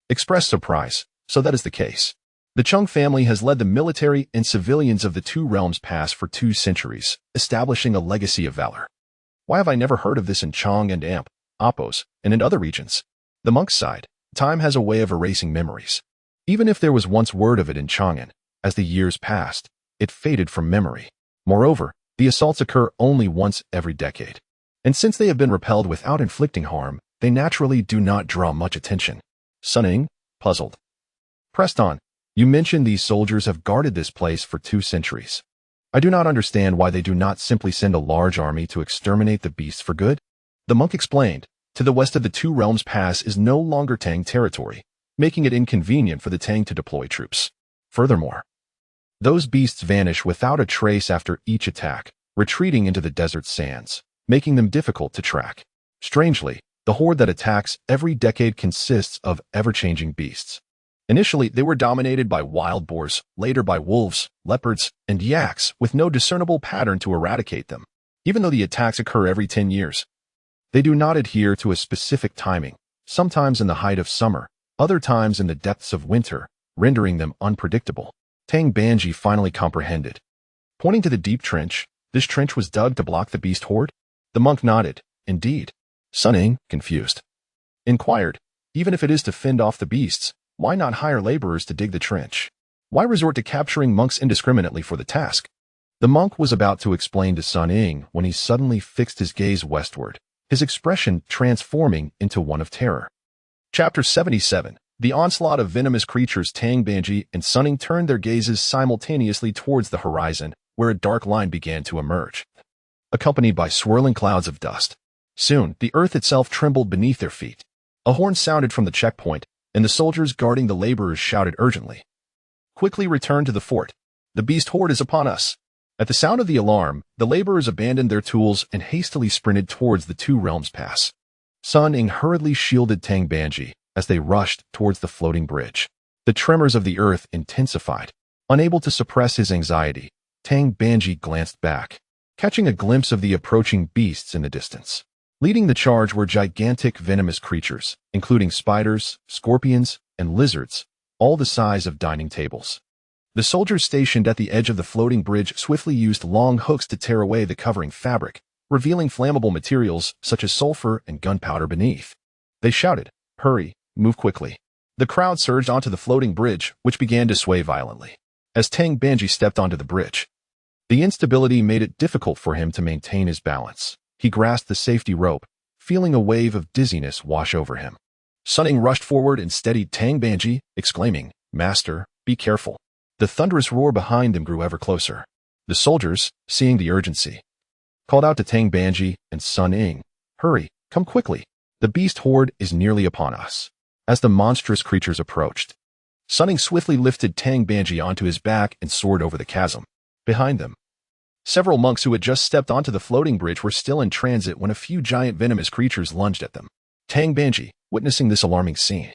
expressed surprise. So that is the case. The Chung family has led the military and civilians of the two realms past for 2 centuries, establishing a legacy of valor. Why have I never heard of this in Chong and Amp, Apos, and in other regions? The monks sighed. Time has a way of erasing memories. Even if there was once word of it in Chang'an, as the years passed, it faded from memory. Moreover, the assaults occur only once every decade. And since they have been repelled without inflicting harm, they naturally do not draw much attention. Sun Ying, puzzled, pressed on. You mentioned these soldiers have guarded this place for 2 centuries. I do not understand why they do not simply send a large army to exterminate the beasts for good. The monk explained. To the west of the Two Realms Pass is no longer Tang territory, making it inconvenient for the Tang to deploy troops. Furthermore, those beasts vanish without a trace after each attack, retreating into the desert sands, making them difficult to track. Strangely, the horde that attacks every decade consists of ever-changing beasts. Initially, they were dominated by wild boars, later by wolves, leopards, and yaks, with no discernible pattern to eradicate them. Even though the attacks occur every 10 years, they do not adhere to a specific timing, sometimes in the height of summer, other times in the depths of winter, rendering them unpredictable. Tang Banji finally comprehended. Pointing to the deep trench, this trench was dug to block the beast horde? The monk nodded. Indeed. Sun Ying, confused, inquired, even if it is to fend off the beasts, why not hire laborers to dig the trench? Why resort to capturing monks indiscriminately for the task? The monk was about to explain to Sun Ying when he suddenly fixed his gaze westward, his expression transforming into one of terror. Chapter 77. The onslaught of venomous creatures. Tang Banji and Sun Ying turned their gazes simultaneously towards the horizon, where a dark line began to emerge, accompanied by swirling clouds of dust. Soon, the earth itself trembled beneath their feet. A horn sounded from the checkpoint, and the soldiers guarding the laborers shouted urgently, "Quickly return to the fort. The beast horde is upon us." At the sound of the alarm, the laborers abandoned their tools and hastily sprinted towards the Two Realms Pass. Sun Ying hurriedly shielded Tang Banji as they rushed towards the floating bridge. The tremors of the earth intensified. Unable to suppress his anxiety, Tang Banji glanced back, catching a glimpse of the approaching beasts in the distance. Leading the charge were gigantic venomous creatures, including spiders, scorpions, and lizards, all the size of dining tables. The soldiers stationed at the edge of the floating bridge swiftly used long hooks to tear away the covering fabric, revealing flammable materials such as sulfur and gunpowder beneath. They shouted, "Hurry, move quickly." The crowd surged onto the floating bridge, which began to sway violently. As Tang Banji stepped onto the bridge, the instability made it difficult for him to maintain his balance. He grasped the safety rope, feeling a wave of dizziness wash over him. Sun Ying rushed forward and steadied Tang Banji, exclaiming, "Master, be careful." The thunderous roar behind them grew ever closer. The soldiers, seeing the urgency, called out to Tang Banji and Sun Ying, "Hurry, come quickly. The beast horde is nearly upon us." As the monstrous creatures approached, Sun Ying swiftly lifted Tang Banji onto his back and soared over the chasm. Behind them, several monks who had just stepped onto the floating bridge were still in transit when a few giant venomous creatures lunged at them. Tang Banji, witnessing this alarming scene,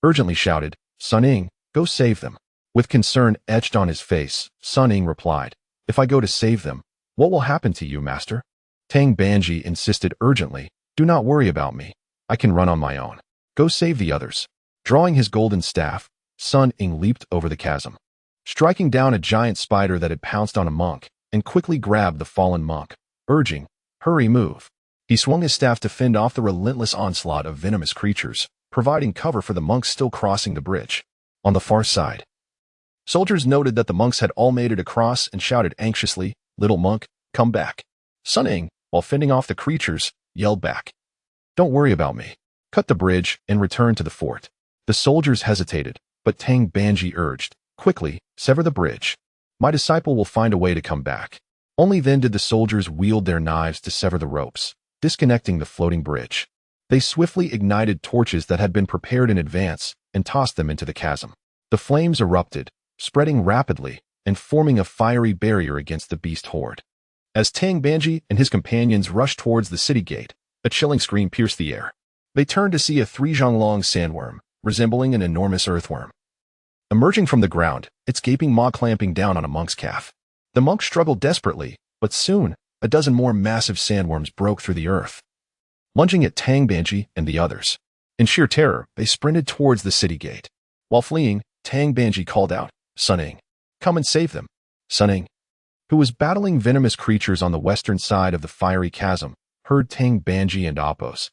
urgently shouted, "Sun Ying, go save them." With concern etched on his face, Sun Ying replied, "If I go to save them, what will happen to you, master?" Tang Banji insisted urgently, "Do not worry about me. I can run on my own. Go save the others." Drawing his golden staff, Sun Ying leaped over the chasm, striking down a giant spider that had pounced on a monk, and quickly grabbed the fallen monk, urging, "Hurry, move." He swung his staff to fend off the relentless onslaught of venomous creatures, providing cover for the monks still crossing the bridge. On the far side, soldiers noted that the monks had all made it across and shouted anxiously, "Little monk, come back." Sun Ying, while fending off the creatures, yelled back, "Don't worry about me. Cut the bridge and return to the fort." The soldiers hesitated, but Tang Banji urged, "Quickly, sever the bridge. My disciple will find a way to come back." Only then did the soldiers wield their knives to sever the ropes, disconnecting the floating bridge. They swiftly ignited torches that had been prepared in advance and tossed them into the chasm. The flames erupted, spreading rapidly and forming a fiery barrier against the beast horde. As Tang Banji and his companions rushed towards the city gate, a chilling scream pierced the air. They turned to see a 3-zhang-long sandworm, resembling an enormous earthworm, emerging from the ground, its gaping maw clamping down on a monk's calf. The monk struggled desperately, but soon, a dozen more massive sandworms broke through the earth, lunging at Tang Banji and the others. In sheer terror, they sprinted towards the city gate. While fleeing, Tang Banji called out, "Sun Ying, come and save them." Sun Ying, who was battling venomous creatures on the western side of the fiery chasm, heard Tang Banji and Appo's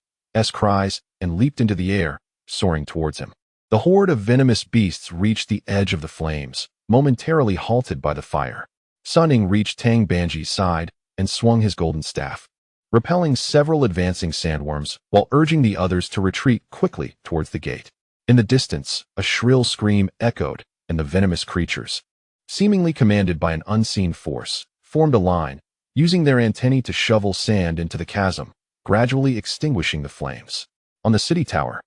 cries and leaped into the air, soaring towards him. The horde of venomous beasts reached the edge of the flames, momentarily halted by the fire. Sun Ying reached Tang Banji's side and swung his golden staff, repelling several advancing sandworms while urging the others to retreat quickly towards the gate. In the distance, a shrill scream echoed, and the venomous creatures, seemingly commanded by an unseen force, formed a line, using their antennae to shovel sand into the chasm, gradually extinguishing the flames. On the city tower,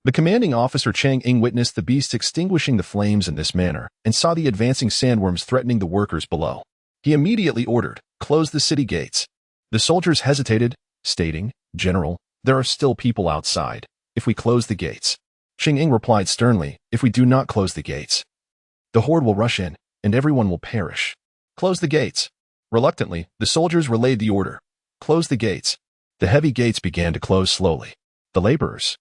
the commanding officer Chang Ying witnessed the beasts extinguishing the flames in this manner and saw the advancing sandworms threatening the workers below. He immediately ordered, "Close the city gates." The soldiers hesitated, stating, "General, there are still people outside. If we close the gates." Chang Ying replied sternly, "If we do not close the gates, the horde will rush in, and everyone will perish. Close the gates." Reluctantly, the soldiers relayed the order. "Close the gates." The heavy gates began to close slowly. The laborers,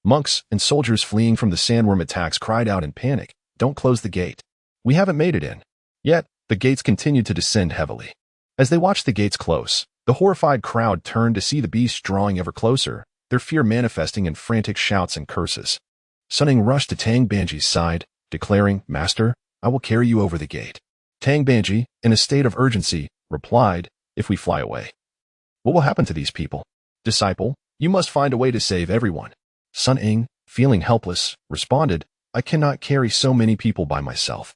monks, and soldiers fleeing from the sandworm attacks cried out in panic, "Don't close the gate. We haven't made it in." Yet, the gates continued to descend heavily. As they watched the gates close, the horrified crowd turned to see the beasts drawing ever closer, their fear manifesting in frantic shouts and curses. Sun Ying rushed to Tang Banji's side, declaring, "Master, I will carry you over the gate." Tang Banji, in a state of urgency, replied, "If we fly away, what will happen to these people? Disciple, you must find a way to save everyone." Sun Ying, feeling helpless, responded, "I cannot carry so many people by myself."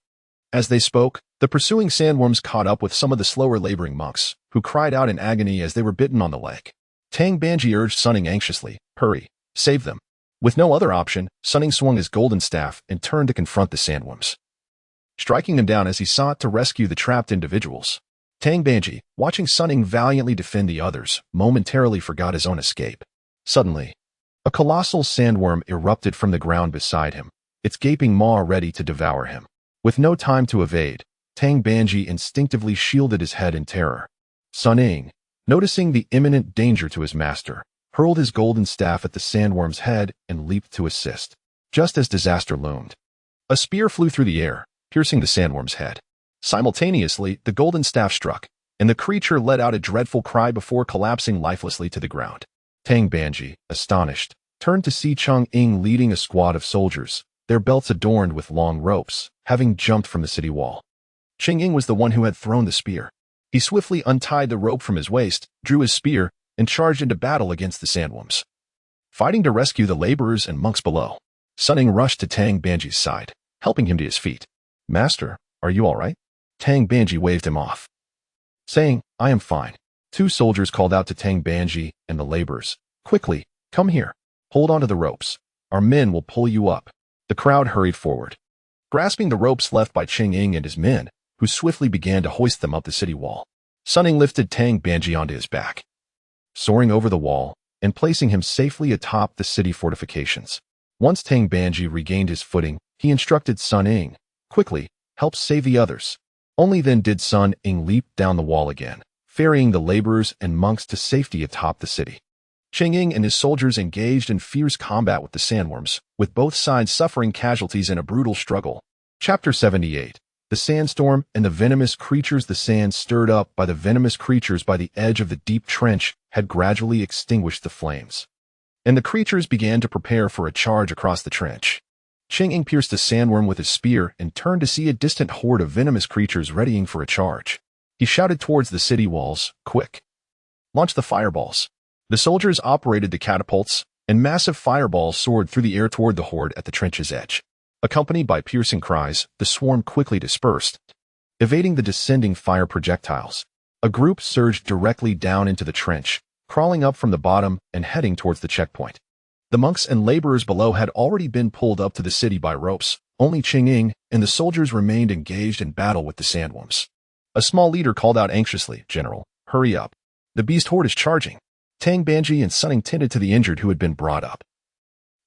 As they spoke, the pursuing sandworms caught up with some of the slower laboring monks, who cried out in agony as they were bitten on the leg. Tang Banji urged Sun Ying anxiously, "Hurry, save them." With no other option, Sun Ying swung his golden staff and turned to confront the sandworms, striking them down as he sought to rescue the trapped individuals. Tang Banji, watching Sun Ying valiantly defend the others, momentarily forgot his own escape. Suddenly, a colossal sandworm erupted from the ground beside him, its gaping maw ready to devour him. With no time to evade, Tang Banji instinctively shielded his head in terror. Sun Ying, noticing the imminent danger to his master, hurled his golden staff at the sandworm's head and leaped to assist. Just as disaster loomed, a spear flew through the air, piercing the sandworm's head. Simultaneously, the golden staff struck, and the creature let out a dreadful cry before collapsing lifelessly to the ground. Tang Banji, astonished, turned to see Chang Ying leading a squad of soldiers, their belts adorned with long ropes, having jumped from the city wall. Chang Ying was the one who had thrown the spear. He swiftly untied the rope from his waist, drew his spear, and charged into battle against the sandworms, fighting to rescue the laborers and monks below. Sun Ying rushed to Tang Banji's side, helping him to his feet. "Master, are you all right?" Tang Banji waved him off, saying, "I am fine." Two soldiers called out to Tang Banji and the laborers, "Quickly, come here. Hold on to the ropes. Our men will pull you up." The crowd hurried forward, grasping the ropes left by Chang Ying and his men, who swiftly began to hoist them up the city wall. Sun Ying lifted Tang Banji onto his back, soaring over the wall and placing him safely atop the city fortifications. Once Tang Banji regained his footing, he instructed Sun Ying, "Quickly, help save the others." Only then did Sun Ying leap down the wall again, ferrying the laborers and monks to safety atop the city. Chang Ying and his soldiers engaged in fierce combat with the sandworms, with both sides suffering casualties in a brutal struggle. Chapter 78. The Sandstorm and the Venomous Creatures. The sand stirred up by the venomous creatures by the edge of the deep trench had gradually extinguished the flames, and the creatures began to prepare for a charge across the trench. Chang Ying pierced a sandworm with his spear and turned to see a distant horde of venomous creatures readying for a charge. He shouted towards the city walls, "Quick! Launch the fireballs." The soldiers operated the catapults, and massive fireballs soared through the air toward the horde at the trench's edge. Accompanied by piercing cries, the swarm quickly dispersed, evading the descending fire projectiles. A group surged directly down into the trench, crawling up from the bottom and heading towards the checkpoint. The monks and laborers below had already been pulled up to the city by ropes. Only Chang Ying and the soldiers remained engaged in battle with the sandworms. A small leader called out anxiously, "General, hurry up. The beast horde is charging." Tang Banji and Sun Ying tended to the injured who had been brought up,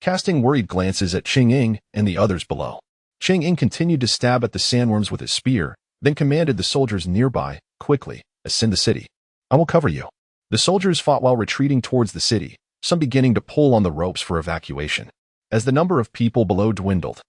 casting worried glances at Chang Ying and the others below. Chang Ying continued to stab at the sandworms with his spear, then commanded the soldiers nearby, "Quickly, ascend the city." I will cover you. The soldiers fought while retreating towards the city, some beginning to pull on the ropes for evacuation. As the number of people below dwindled,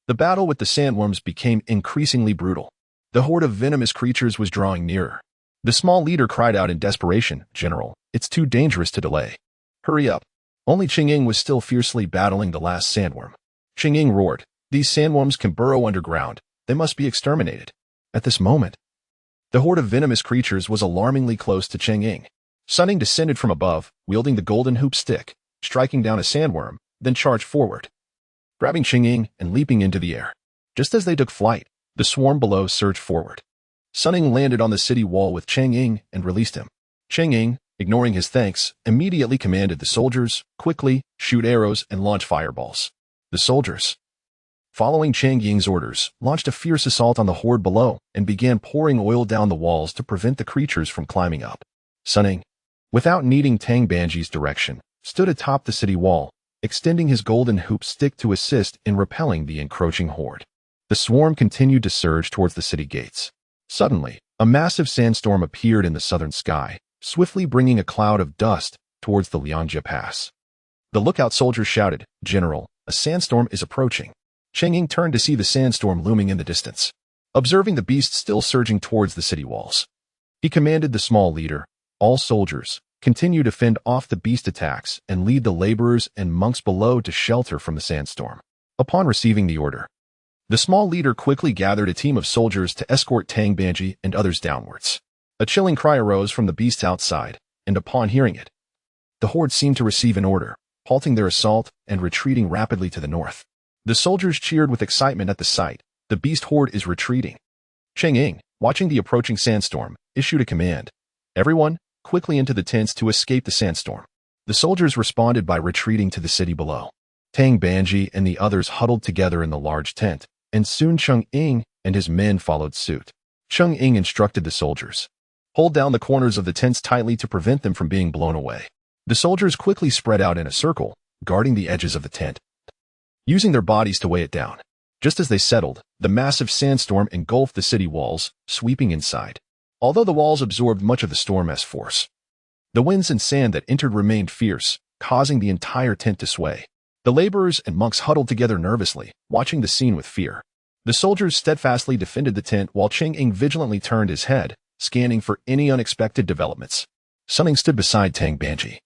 the battle with the sandworms became increasingly brutal. The horde of venomous creatures was drawing nearer. The small leader cried out in desperation, "General, it's too dangerous to delay. Hurry up." Only Sun Ying was still fiercely battling the last sandworm. Sun Ying roared, "These sandworms can burrow underground. They must be exterminated." At this moment, the horde of venomous creatures was alarmingly close to Sun Ying. Sun Ying descended from above, wielding the golden hoop stick, striking down a sandworm, then charged forward, grabbing Sun Ying and leaping into the air. Just as they took flight, the swarm below surged forward. Sun Ying landed on the city wall with Sun Ying and released him. Sun Ying, ignoring his thanks, immediately commanded the soldiers, quickly, shoot arrows and launch fireballs. The soldiers, following Sun Ying's orders, launched a fierce assault on the horde below and began pouring oil down the walls to prevent the creatures from climbing up. Sun Ying, without needing Tang Banji's direction, stood atop the city wall, extending his golden hoop stick to assist in repelling the encroaching horde. The swarm continued to surge towards the city gates. Suddenly, a massive sandstorm appeared in the southern sky, swiftly bringing a cloud of dust towards the Lianjia Pass. The lookout soldiers shouted, "General, a sandstorm is approaching." Sun Ying turned to see the sandstorm looming in the distance, observing the beast still surging towards the city walls. He commanded the small leader, "All soldiers, continue to fend off the beast attacks and lead the laborers and monks below to shelter from the sandstorm." Upon receiving the order, the small leader quickly gathered a team of soldiers to escort Tang Banji and others downwards. A chilling cry arose from the beasts outside, and upon hearing it, the horde seemed to receive an order, halting their assault and retreating rapidly to the north. The soldiers cheered with excitement at the sight. The beast horde is retreating. Sun Ying, watching the approaching sandstorm, issued a command. "Everyone, quickly into the tents to escape the sandstorm." The soldiers responded by retreating to the city below. Tang Banji and the others huddled together in the large tent, and soon Sun Ying and his men followed suit. Sun Ying instructed the soldiers, "Hold down the corners of the tents tightly to prevent them from being blown away." The soldiers quickly spread out in a circle, guarding the edges of the tent, using their bodies to weigh it down. Just as they settled, the massive sandstorm engulfed the city walls, sweeping inside. Although the walls absorbed much of the storm's force, the winds and sand that entered remained fierce, causing the entire tent to sway. The laborers and monks huddled together nervously, watching the scene with fear. The soldiers steadfastly defended the tent while Sun Ying vigilantly turned his head, scanning for any unexpected developments. Sun Ying stood beside Tang Banji,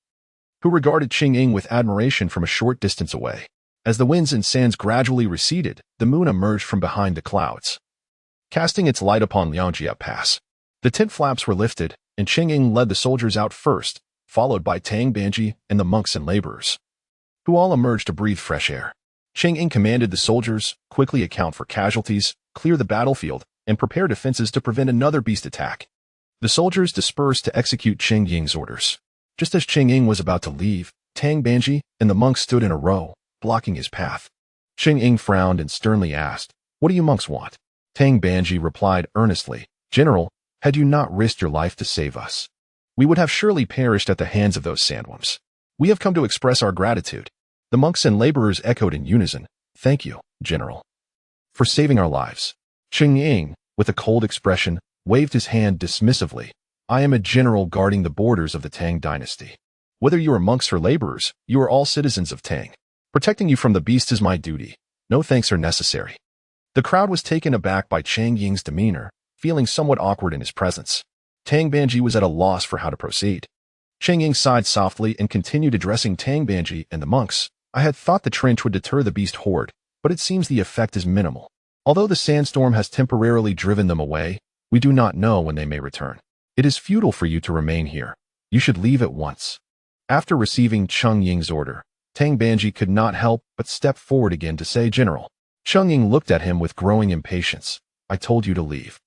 who regarded Sun Ying with admiration from a short distance away. As the winds and sands gradually receded, the moon emerged from behind the clouds, casting its light upon Lianjia Pass. The tent flaps were lifted, and Sun Ying led the soldiers out first, followed by Tang Banji and the monks and laborers, who all emerged to breathe fresh air. Sun Ying commanded the soldiers, quickly account for casualties, clear the battlefield, and prepare defenses to prevent another beast attack. The soldiers dispersed to execute Sun Ying's orders. Just as Sun Ying was about to leave, Tang Banji and the monks stood in a row, blocking his path. Sun Ying frowned and sternly asked, "What do you monks want?" Tang Banji replied earnestly, "General, had you not risked your life to save us, we would have surely perished at the hands of those sandworms. We have come to express our gratitude." The monks and laborers echoed in unison, "Thank you, General, for saving our lives." Sun Ying, with a cold expression, waved his hand dismissively. "I am a general guarding the borders of the Tang dynasty. Whether you are monks or laborers, you are all citizens of Tang. Protecting you from the beast is my duty. No thanks are necessary." The crowd was taken aback by Sun Ying's demeanor, feeling somewhat awkward in his presence. Tang Banji was at a loss for how to proceed. Sun Ying sighed softly and continued addressing Tang Banji and the monks. "I had thought the trench would deter the beast horde, but it seems the effect is minimal. Although the sandstorm has temporarily driven them away, we do not know when they may return. It is futile for you to remain here. You should leave at once." After receiving Sun Ying's order, Tang Banji could not help but step forward again to say, "General." Sun Ying looked at him with growing impatience. "I told you to leave.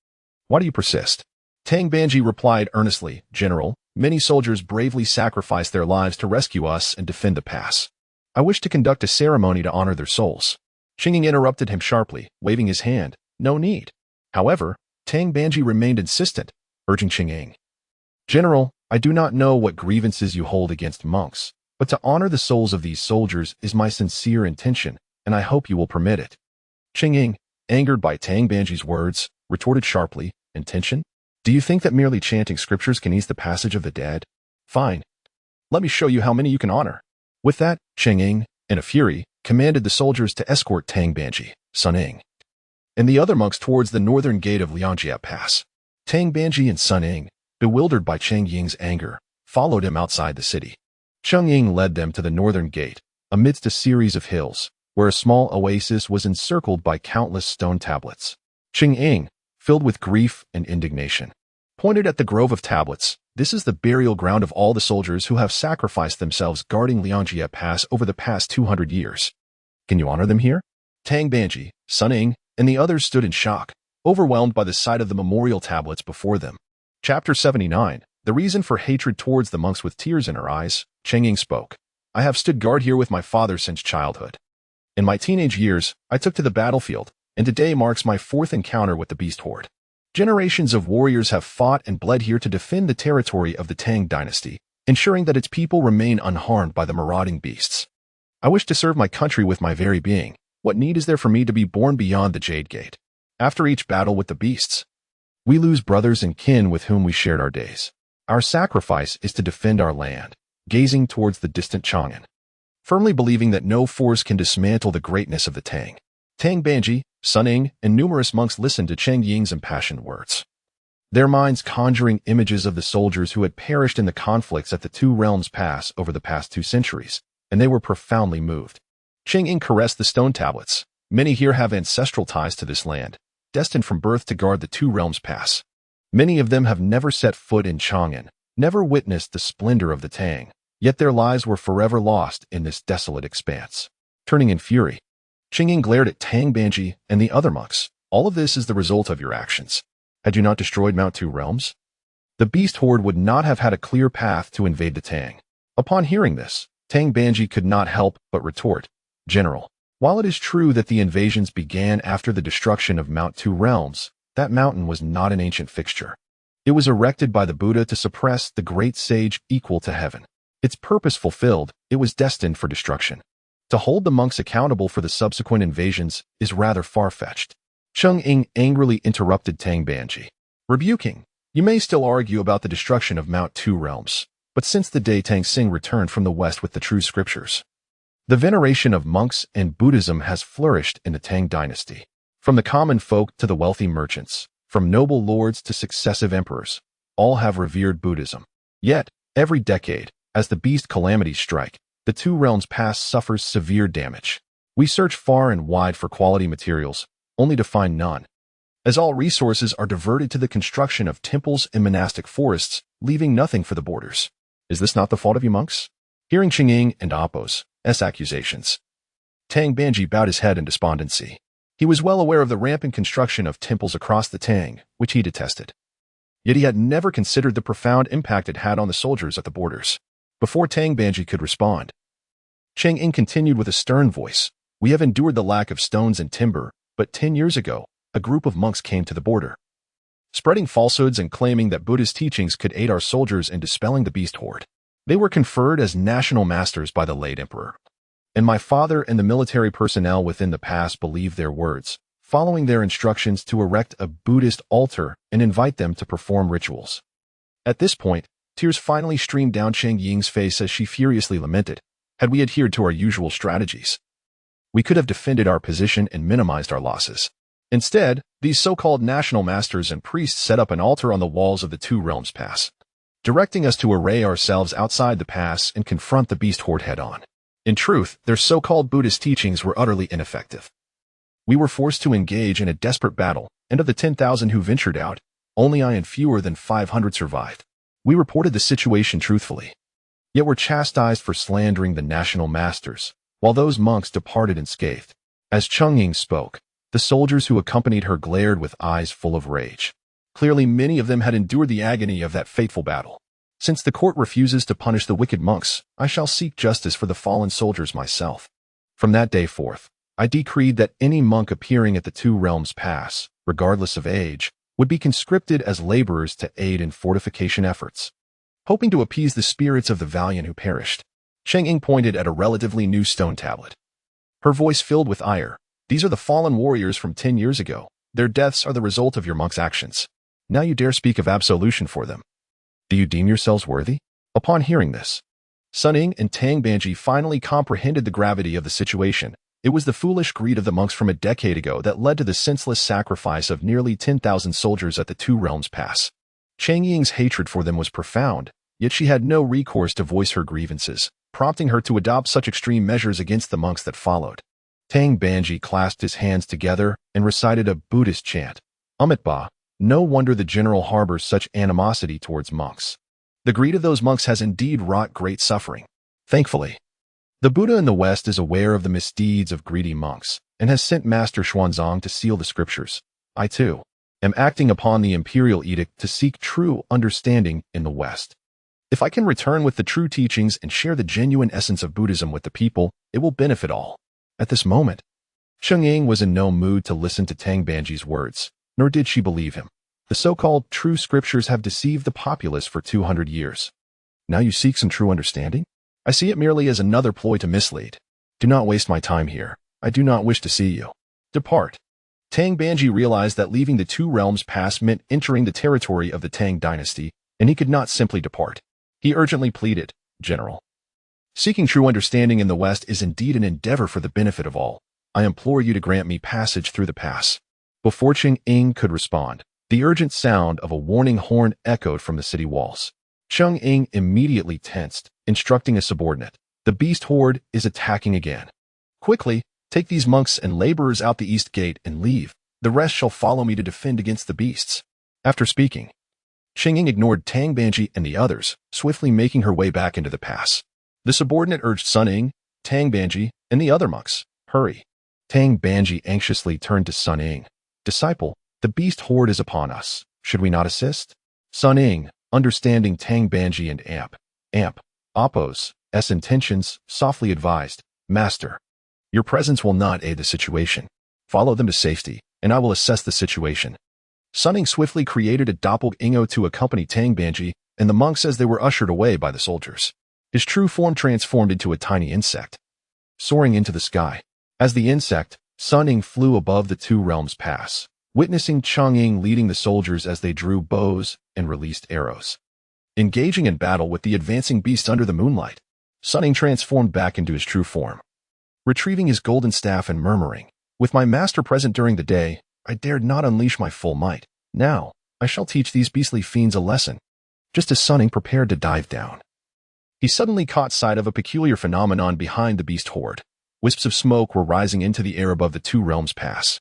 Why do you persist?" Tang Banji replied earnestly, "General, many soldiers bravely sacrificed their lives to rescue us and defend the pass. I wish to conduct a ceremony to honor their souls." Sun Ying interrupted him sharply, waving his hand. "No need." However, Tang Banji remained insistent, urging Sun Ying, "General, I do not know what grievances you hold against monks, but to honor the souls of these soldiers is my sincere intention, and I hope you will permit it." Sun Ying, angered by Tang Banji's words, retorted sharply, "Intention? Do you think that merely chanting scriptures can ease the passage of the dead? Fine. Let me show you how many you can honor. With that, Sun Ying, in a fury, commanded the soldiers to escort Tang Banji, Sun Ying, and the other monks towards the northern gate of Liangjia Pass. Tang Banji and Sun Ying, bewildered by Sun Ying's anger, followed him outside the city. Sun Ying led them to the northern gate, amidst a series of hills, where a small oasis was encircled by countless stone tablets. Sun Ying, filled with grief and indignation, pointed at the grove of tablets. This is the burial ground of all the soldiers who have sacrificed themselves guarding Liangjia Pass over the past 200 years. Can you honor them here? Tang Banji, Sun Ying, and the others stood in shock, overwhelmed by the sight of the memorial tablets before them. Chapter 79. The reason for hatred towards the monks. With tears in her eyes, Sun Ying spoke. I have stood guard here with my father since childhood. In my teenage years, I took to the battlefield, and today marks my fourth encounter with the beast horde. Generations of warriors have fought and bled here to defend the territory of the Tang dynasty, ensuring that its people remain unharmed by the marauding beasts. I wish to serve my country with my very being. What need is there for me to be born beyond the Jade Gate? After each battle with the beasts, we lose brothers and kin with whom we shared our days. Our sacrifice is to defend our land, gazing towards the distant Chang'an, firmly believing that no force can dismantle the greatness of the Tang. Tang Banji, Sun Ying, and numerous monks listened to Sun Ying's impassioned words, their minds conjuring images of the soldiers who had perished in the conflicts at the Two Realms Pass over the past 2 centuries, and they were profoundly moved. Sun Ying caressed the stone tablets. Many here have ancestral ties to this land, destined from birth to guard the Two Realms Pass. Many of them have never set foot in Chang'an, never witnessed the splendor of the Tang, yet their lives were forever lost in this desolate expanse. Turning in fury, Sun Ying glared at Tang Banji and the other monks. All of this is the result of your actions. Had you not destroyed Mount Two Realms, the beast horde would not have had a clear path to invade the Tang. Upon hearing this, Tang Banji could not help but retort, General, while it is true that the invasions began after the destruction of Mount Two Realms, that mountain was not an ancient fixture. It was erected by the Buddha to suppress the great sage equal to heaven. Its purpose fulfilled, it was destined for destruction. To hold the monks accountable for the subsequent invasions is rather far-fetched. Sun Ying angrily interrupted Tang Banji, rebuking, you may still argue about the destruction of Mount Two Realms, but since the day Tang Xing returned from the west with the true scriptures, the veneration of monks and Buddhism has flourished in the Tang dynasty. From the common folk to the wealthy merchants, from noble lords to successive emperors, all have revered Buddhism. Yet, every decade, as the beast calamities strike, the Two Realms Pass suffers severe damage. We search far and wide for quality materials, only to find none, as all resources are diverted to the construction of temples and monastic forests, leaving nothing for the borders. Is this not the fault of you monks? Hearing Sun Ying and Appo's accusations, Tang Banji bowed his head in despondency. He was well aware of the rampant construction of temples across the Tang, which he detested. Yet he had never considered the profound impact it had on the soldiers at the borders. Before Tang Banji could respond, Sun Ying continued with a stern voice, we have endured the lack of stones and timber, but 10 years ago, a group of monks came to the border, spreading falsehoods and claiming that Buddha's teachings could aid our soldiers in dispelling the beast horde. They were conferred as national masters by the late emperor, and my father and the military personnel within the pass believed their words, following their instructions to erect a Buddhist altar and invite them to perform rituals. At this point, tears finally streamed down Sun Ying's face as she furiously lamented, had we adhered to our usual strategies, we could have defended our position and minimized our losses. Instead, these so-called national masters and priests set up an altar on the walls of the Two Realms Pass, directing us to array ourselves outside the pass and confront the beast horde head-on. In truth, their so-called Buddhist teachings were utterly ineffective. We were forced to engage in a desperate battle, and of the 10,000 who ventured out, only I and fewer than 500 survived. We reported the situation truthfully, yet were chastised for slandering the national masters, while those monks departed unscathed. As Sun Ying spoke, the soldiers who accompanied her glared with eyes full of rage. Clearly many of them had endured the agony of that fateful battle. Since the court refuses to punish the wicked monks, I shall seek justice for the fallen soldiers myself. From that day forth, I decreed that any monk appearing at the Two Realms Pass, regardless of age, would be conscripted as laborers to aid in fortification efforts. Hoping to appease the spirits of the valiant who perished, Sun Ying pointed at a relatively new stone tablet. Her voice filled with ire. These are the fallen warriors from 10 years ago. Their deaths are the result of your monks' actions. Now you dare speak of absolution for them. Do you deem yourselves worthy? Upon hearing this, Sun Ying and Tang Banji finally comprehended the gravity of the situation. It was the foolish greed of the monks from a decade ago that led to the senseless sacrifice of nearly 10,000 soldiers at the Two Realms Pass. Chang Ying's hatred for them was profound, yet she had no recourse to voice her grievances, prompting her to adopt such extreme measures against the monks that followed. Tang Banji clasped his hands together and recited a Buddhist chant. Amitabha, no wonder the general harbors such animosity towards monks. The greed of those monks has indeed wrought great suffering. Thankfully, the Buddha in the West is aware of the misdeeds of greedy monks and has sent Master Xuanzang to seal the scriptures. I, too, am acting upon the imperial edict to seek true understanding in the West. If I can return with the true teachings and share the genuine essence of Buddhism with the people, it will benefit all. At this moment, Sun Ying was in no mood to listen to Tang Banji's words, nor did she believe him. The so-called true scriptures have deceived the populace for 200 years. Now you seek some true understanding? I see it merely as another ploy to mislead. Do not waste my time here. I do not wish to see you. Depart. Tang Banji realized that leaving the Two Realms Pass meant entering the territory of the Tang dynasty, and he could not simply depart. He urgently pleaded, General, seeking true understanding in the West is indeed an endeavor for the benefit of all. I implore you to grant me passage through the pass. Before Chang Ying could respond, the urgent sound of a warning horn echoed from the city walls. Chang Ying immediately tensed, instructing a subordinate. The beast horde is attacking again. Quickly, take these monks and laborers out the east gate and leave. The rest shall follow me to defend against the beasts. After speaking, Chang Ying ignored Tang Banji and the others, swiftly making her way back into the pass. The subordinate urged Sun Ying, Tang Banji, and the other monks, hurry. Tang Banji anxiously turned to Sun Ying. Disciple, the beast horde is upon us. Should we not assist? Sun Ying, understanding Tang Banji and Appo's intentions, softly advised, Master, your presence will not aid the situation. Follow them to safety, and I will assess the situation. Sun Ying swiftly created a doppelganger to accompany Tang Banji and the monks as they were ushered away by the soldiers. His true form transformed into a tiny insect, soaring into the sky. As the insect, Sun Ying flew above the Two Realms Pass, witnessing Chang Ying leading the soldiers as they drew bows and released arrows. Engaging in battle with the advancing beasts under the moonlight, Sun Ying transformed back into his true form, retrieving his golden staff and murmuring, with my master present during the day, I dared not unleash my full might. Now, I shall teach these beastly fiends a lesson. Just as Sun Ying prepared to dive down, he suddenly caught sight of a peculiar phenomenon behind the beast horde. Wisps of smoke were rising into the air above the Two Realms Pass,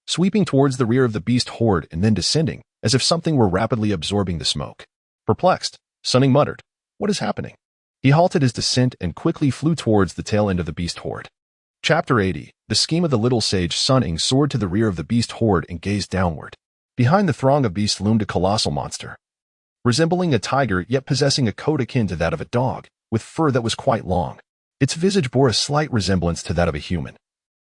sweeping towards the rear of the beast horde and then descending, as if something were rapidly absorbing the smoke. Perplexed, Sun Ying muttered, what is happening? He halted his descent and quickly flew towards the tail end of the beast horde. Chapter 80. The scheme of the little sage. Sun Ying soared to the rear of the beast horde and gazed downward. Behind the throng of beasts loomed a colossal monster, resembling a tiger yet possessing a coat akin to that of a dog, with fur that was quite long. Its visage bore a slight resemblance to that of a human.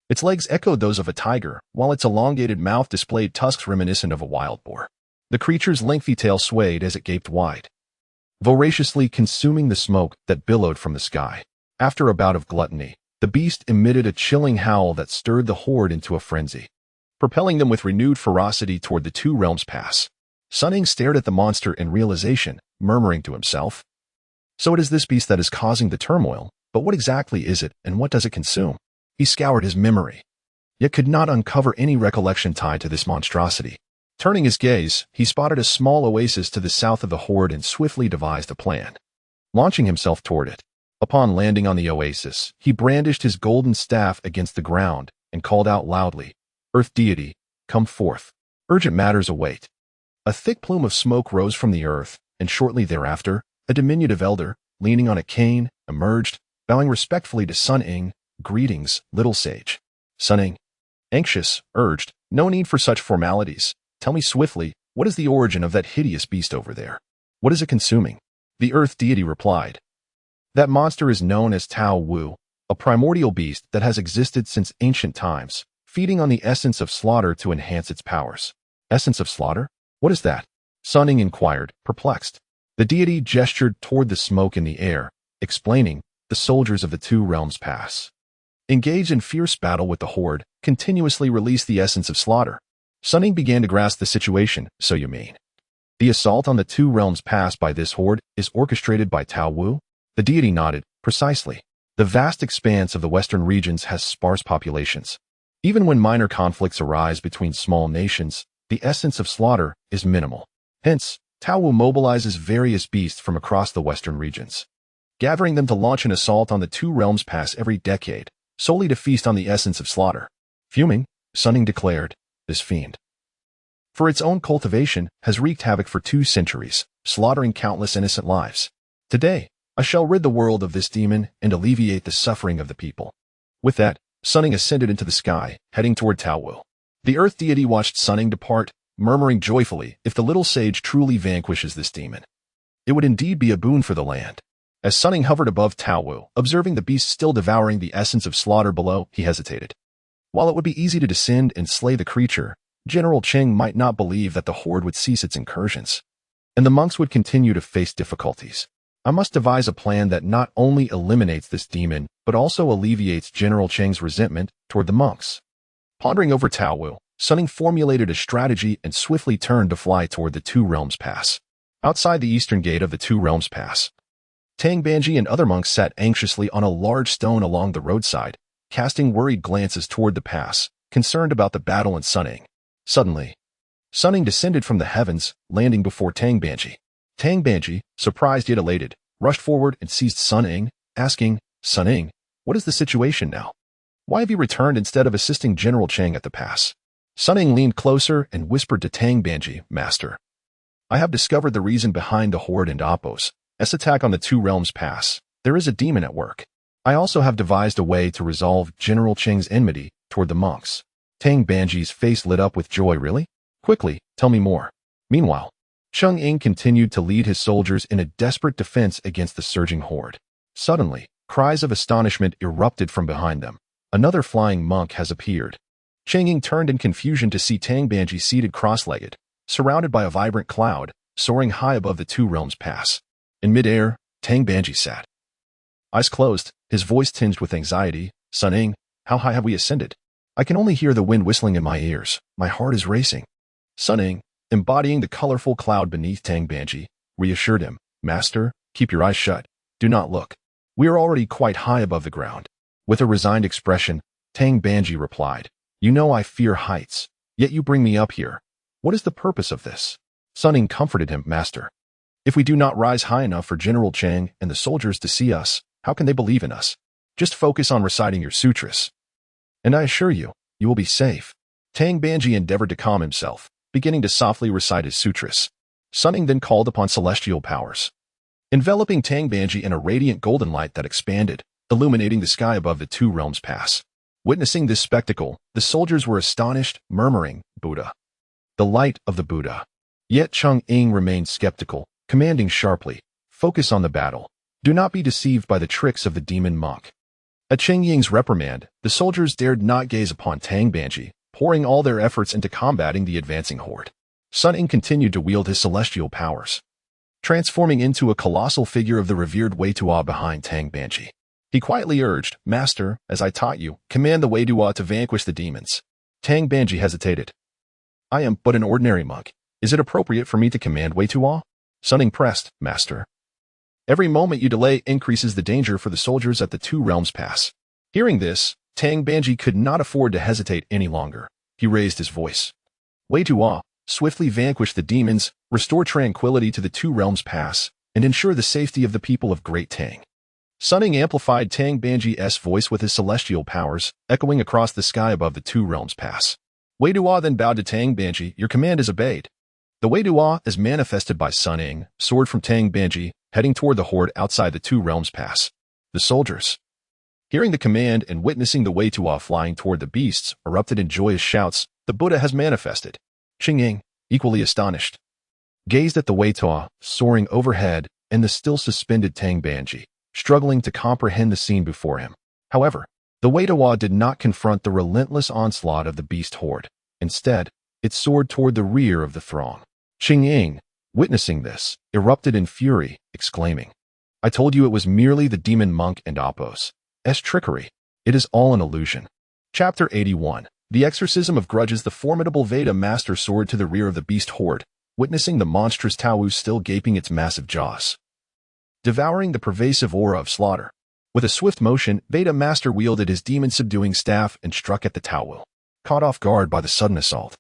Its legs echoed those of a tiger, while its elongated mouth displayed tusks reminiscent of a wild boar. The creature's lengthy tail swayed as it gaped wide, voraciously consuming the smoke that billowed from the sky. After a bout of gluttony, the beast emitted a chilling howl that stirred the horde into a frenzy, propelling them with renewed ferocity toward the Two Realms Pass. Sun Ying stared at the monster in realization, murmuring to himself, so it is this beast that is causing the turmoil, but what exactly is it and what does it consume? He scoured his memory, yet could not uncover any recollection tied to this monstrosity. Turning his gaze, he spotted a small oasis to the south of the horde and swiftly devised a plan, launching himself toward it. Upon landing on the oasis, he brandished his golden staff against the ground and called out loudly, Earth deity, come forth. Urgent matters await. A thick plume of smoke rose from the earth, and shortly thereafter, a diminutive elder, leaning on a cane, emerged, bowing respectfully to Sun Ying. Greetings, little sage. Sun Ying, anxious, urged, no need for such formalities. Tell me swiftly, what is the origin of that hideous beast over there? What is it consuming? The earth deity replied, that monster is known as Tao Wu, a primordial beast that has existed since ancient times, feeding on the essence of slaughter to enhance its powers. Essence of slaughter? What is that? Sun Ying inquired, perplexed. The deity gestured toward the smoke in the air, explaining, the soldiers of the Two Realms Pass, engaged in fierce battle with the horde, continuously release the essence of slaughter. Sun Ying began to grasp the situation. So you mean the assault on the two realms passed by this horde is orchestrated by Tao Wu? The deity nodded. Precisely. The vast expanse of the western regions has sparse populations. Even when minor conflicts arise between small nations, the essence of slaughter is minimal. Hence, Tao Wu mobilizes various beasts from across the western regions, gathering them to launch an assault on the two realms pass every decade, solely to feast on the essence of slaughter. Fuming, Sun Ying declared, this fiend, for its own cultivation, has wreaked havoc for 2 centuries, slaughtering countless innocent lives. Today, I shall rid the world of this demon and alleviate the suffering of the people. With that, Sun Ying ascended into the sky, heading toward Tao Wu. The earth deity watched Sun Ying depart, murmuring joyfully, if the little sage truly vanquishes this demon, it would indeed be a boon for the land. As Sun Ying hovered above Tao Wu, observing the beast still devouring the essence of slaughter below, he hesitated. While it would be easy to descend and slay the creature, General Cheng might not believe that the horde would cease its incursions, and the monks would continue to face difficulties. I must devise a plan that not only eliminates this demon, but also alleviates General Cheng's resentment toward the monks. Pondering over Tao Wu, Sun Ying formulated a strategy and swiftly turned to fly toward the Two Realms Pass. Outside the eastern gate of the Two Realms Pass, Tang Banji and other monks sat anxiously on a large stone along the roadside, casting worried glances toward the pass, concerned about the battle and Sun Ying. Suddenly, Sun Ying descended from the heavens, landing before Tang Banji. Tang Banji, surprised yet elated, rushed forward and seized Sun Ying, asking, Sun Ying, what is the situation now? Why have you returned instead of assisting General Cheng at the pass? Sun Ying leaned closer and whispered to Tang Banji, Master, I have discovered the reason behind the horde and Appo's attack on the Two Realms Pass. There is a demon at work. I also have devised a way to resolve General Cheng's enmity toward the monks. Tang Banji's face lit up with joy. Really? Quickly, tell me more. Meanwhile, Cheng Ying continued to lead his soldiers in a desperate defense against the surging horde. Suddenly, cries of astonishment erupted from behind them. Another flying monk has appeared. Cheng Ying turned in confusion to see Tang Banji seated cross-legged, surrounded by a vibrant cloud, soaring high above the Two Realms Pass. In midair, Tang Banji sat, eyes closed, his voice tinged with anxiety. Sun Ying, how high have we ascended? I can only hear the wind whistling in my ears. My heart is racing. Sun Ying, embodying the colorful cloud beneath Tang Banji, reassured him, Master, keep your eyes shut. Do not look. We are already quite high above the ground. With a resigned expression, Tang Banji replied, You know I fear heights, yet you bring me up here. What is the purpose of this? Sun Ying comforted him, Master, if we do not rise high enough for General Cheng and the soldiers to see us, how can they believe in us? Just focus on reciting your sutras, and I assure you, you will be safe. Tang Banji endeavored to calm himself, beginning to softly recite his sutras. Sun Ying then called upon celestial powers, enveloping Tang Banji in a radiant golden light that expanded, illuminating the sky above the Two Realms Pass. Witnessing this spectacle, the soldiers were astonished, murmuring, Buddha, the light of the Buddha. Yet Cheng Ying remained skeptical, commanding sharply, focus on the battle. Do not be deceived by the tricks of the demon monk. At Cheng Ying's reprimand, the soldiers dared not gaze upon Tang Banji, pouring all their efforts into combating the advancing horde. Sun Ying continued to wield his celestial powers, transforming into a colossal figure of the revered Wei-Tuo behind Tang Banji. He quietly urged, Master, as I taught you, command the Wei-Tuo to vanquish the demons. Tang Banji hesitated. I am but an ordinary monk. Is it appropriate for me to command Wei-Tuo? Sun Ying pressed, Master, every moment you delay increases the danger for the soldiers at the Two Realms Pass. Hearing this, Tang Banji could not afford to hesitate any longer. He raised his voice. Wei-Tuo, swiftly vanquish the demons, restore tranquility to the Two Realms Pass, and ensure the safety of the people of Great Tang. Sun Ying amplified Tang Banji's voice with his celestial powers, echoing across the sky above the Two Realms Pass. Wei-Tuo then bowed to Tang Banji. Your command is obeyed. The Wei-Tuo, as manifested by Sun Ying, soared from Tang Banji, heading toward the horde outside the Two Realms Pass. The soldiers, hearing the command and witnessing the Wei-Tuo flying toward the beasts, erupted in joyous shouts. The Buddha has manifested. Cheng Ying, equally astonished, gazed at the Wei-Tuo soaring overhead and the still suspended Tang Banji, struggling to comprehend the scene before him. However, the Wei-Tuo did not confront the relentless onslaught of the beast horde. Instead, it soared toward the rear of the throng. Cheng Ying, witnessing this, erupted in fury, exclaiming, I told you it was merely the demon monk and Appo's trickery. It is all an illusion. Chapter 81. The exorcism of grudges. The formidable Veda master soared to the rear of the beast horde, witnessing the monstrous Taowu still gaping its massive jaws, devouring the pervasive aura of slaughter. With a swift motion, Veda master wielded his demon-subduing staff and struck at the Taowu. Caught off guard by the sudden assault,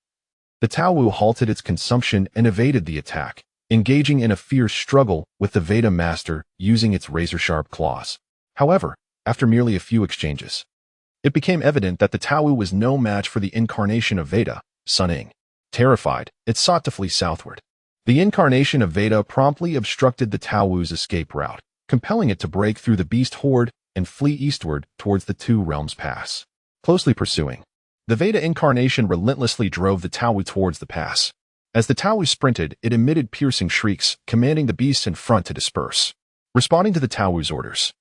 the Taowu halted its consumption and evaded the attack, engaging in a fierce struggle with the Veda master using its razor-sharp claws. However, after merely a few exchanges, it became evident that the Taowu was no match for the incarnation of Veda, Sun Ying. Terrified, it sought to flee southward. The incarnation of Veda promptly obstructed the Taowu's escape route, compelling it to break through the beast horde and flee eastward towards the Two Realms Pass. Closely pursuing, the Veda incarnation relentlessly drove the Taowu towards the pass. As the Taowu sprinted, it emitted piercing shrieks, commanding the beasts in front to disperse. Responding to the Taowu's orders,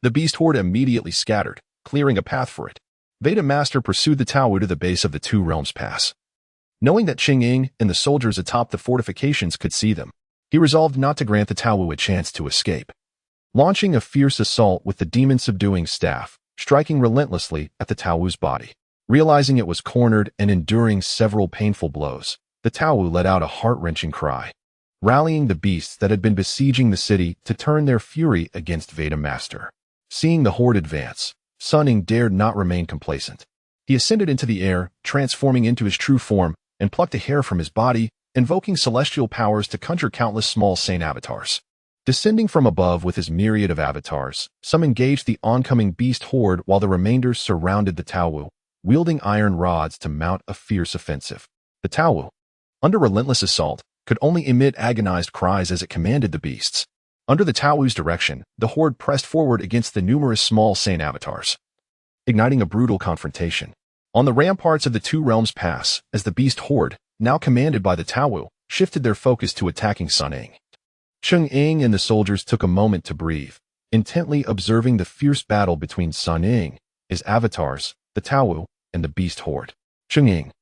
the beast horde immediately scattered, clearing a path for it. Veda master pursued the Taowu to the base of the Two Realms Pass. Knowing that Sun Ying and the soldiers atop the fortifications could see them, he resolved not to grant the Taowu a chance to escape. Launching a fierce assault with the demon-subduing staff, striking relentlessly at the Taowu's body. Realizing it was cornered and enduring several painful blows, the Taowu let out a heart-wrenching cry, rallying the beasts that had been besieging the city to turn their fury against Veda master. Seeing the horde advance, Sun Ying dared not remain complacent. He ascended into the air, transforming into his true form, and plucked a hair from his body, invoking celestial powers to conjure countless small saint avatars. Descending from above with his myriad of avatars, some engaged the oncoming beast horde while the remainders surrounded the Taowu, wielding iron rods to mount a fierce offensive. The Taowu, under relentless assault, could only emit agonized cries as it commanded the beasts. Under the Taowu's direction, the horde pressed forward against the numerous small saint avatars, igniting a brutal confrontation. On the ramparts of the Two Realms Pass, as the beast horde, now commanded by the Taowu, shifted their focus to attacking Sun Ying. Sun Ying and the soldiers took a moment to breathe, intently observing the fierce battle between Sun Ying, his avatars, the Taowu, and the beast horde. Sun Ying,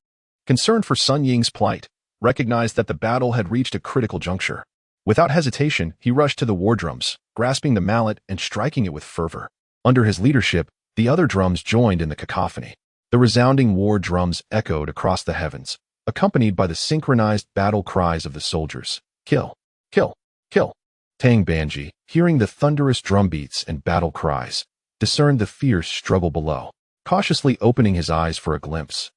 concerned for Sun Ying's plight, recognized that the battle had reached a critical juncture. Without hesitation, he rushed to the war drums, grasping the mallet and striking it with fervor. Under his leadership, the other drums joined in the cacophony. The resounding war drums echoed across the heavens, accompanied by the synchronized battle cries of the soldiers. Kill! Kill! Kill! Tang Banji, hearing the thunderous drumbeats and battle cries, discerned the fierce struggle below. Cautiously opening his eyes for a glimpse,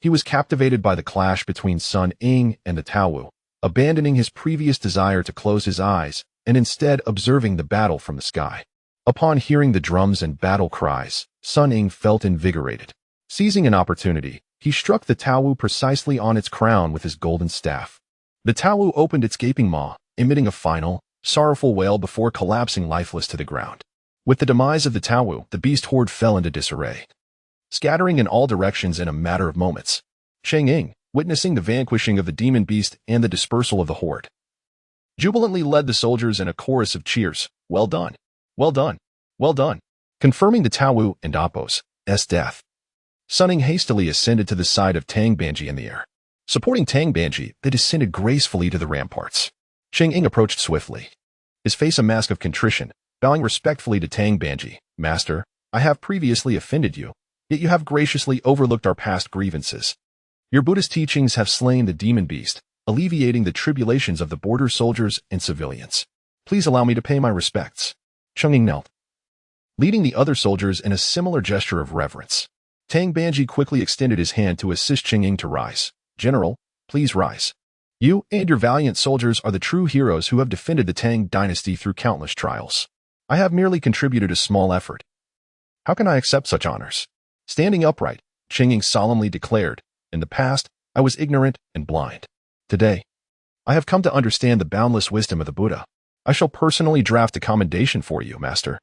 he was captivated by the clash between Sun Ying and the Taowu, abandoning his previous desire to close his eyes and instead observing the battle from the sky. Upon hearing the drums and battle cries, Sun Ying felt invigorated. Seizing an opportunity, he struck the Taowu precisely on its crown with his golden staff. The Taowu opened its gaping maw, emitting a final, sorrowful wail before collapsing lifeless to the ground. With the demise of the Taowu, the beast horde fell into disarray, scattering in all directions in a matter of moments. Sun Ying, witnessing the vanquishing of the demon beast and the dispersal of the horde, jubilantly led the soldiers in a chorus of cheers. Well done! Well done! Well done! Confirming the Taowu and Appo's death, Sun Ying hastily ascended to the side of Tang Banji in the air. Supporting Tang Banji, they descended gracefully to the ramparts. Sun Ying approached swiftly, his face a mask of contrition, bowing respectfully to Tang Banji. Master, I have previously offended you, yet you have graciously overlooked our past grievances. Your Buddhist teachings have slain the demon beast, alleviating the tribulations of the border soldiers and civilians. Please allow me to pay my respects. Sun Ying knelt, leading the other soldiers in a similar gesture of reverence. Tang Banji quickly extended his hand to assist Sun Ying to rise. General, please rise. You and your valiant soldiers are the true heroes who have defended the Tang dynasty through countless trials. I have merely contributed a small effort. How can I accept such honors? Standing upright, Sun Ying solemnly declared, in the past, I was ignorant and blind. Today, I have come to understand the boundless wisdom of the Buddha. I shall personally draft a commendation for you, Master.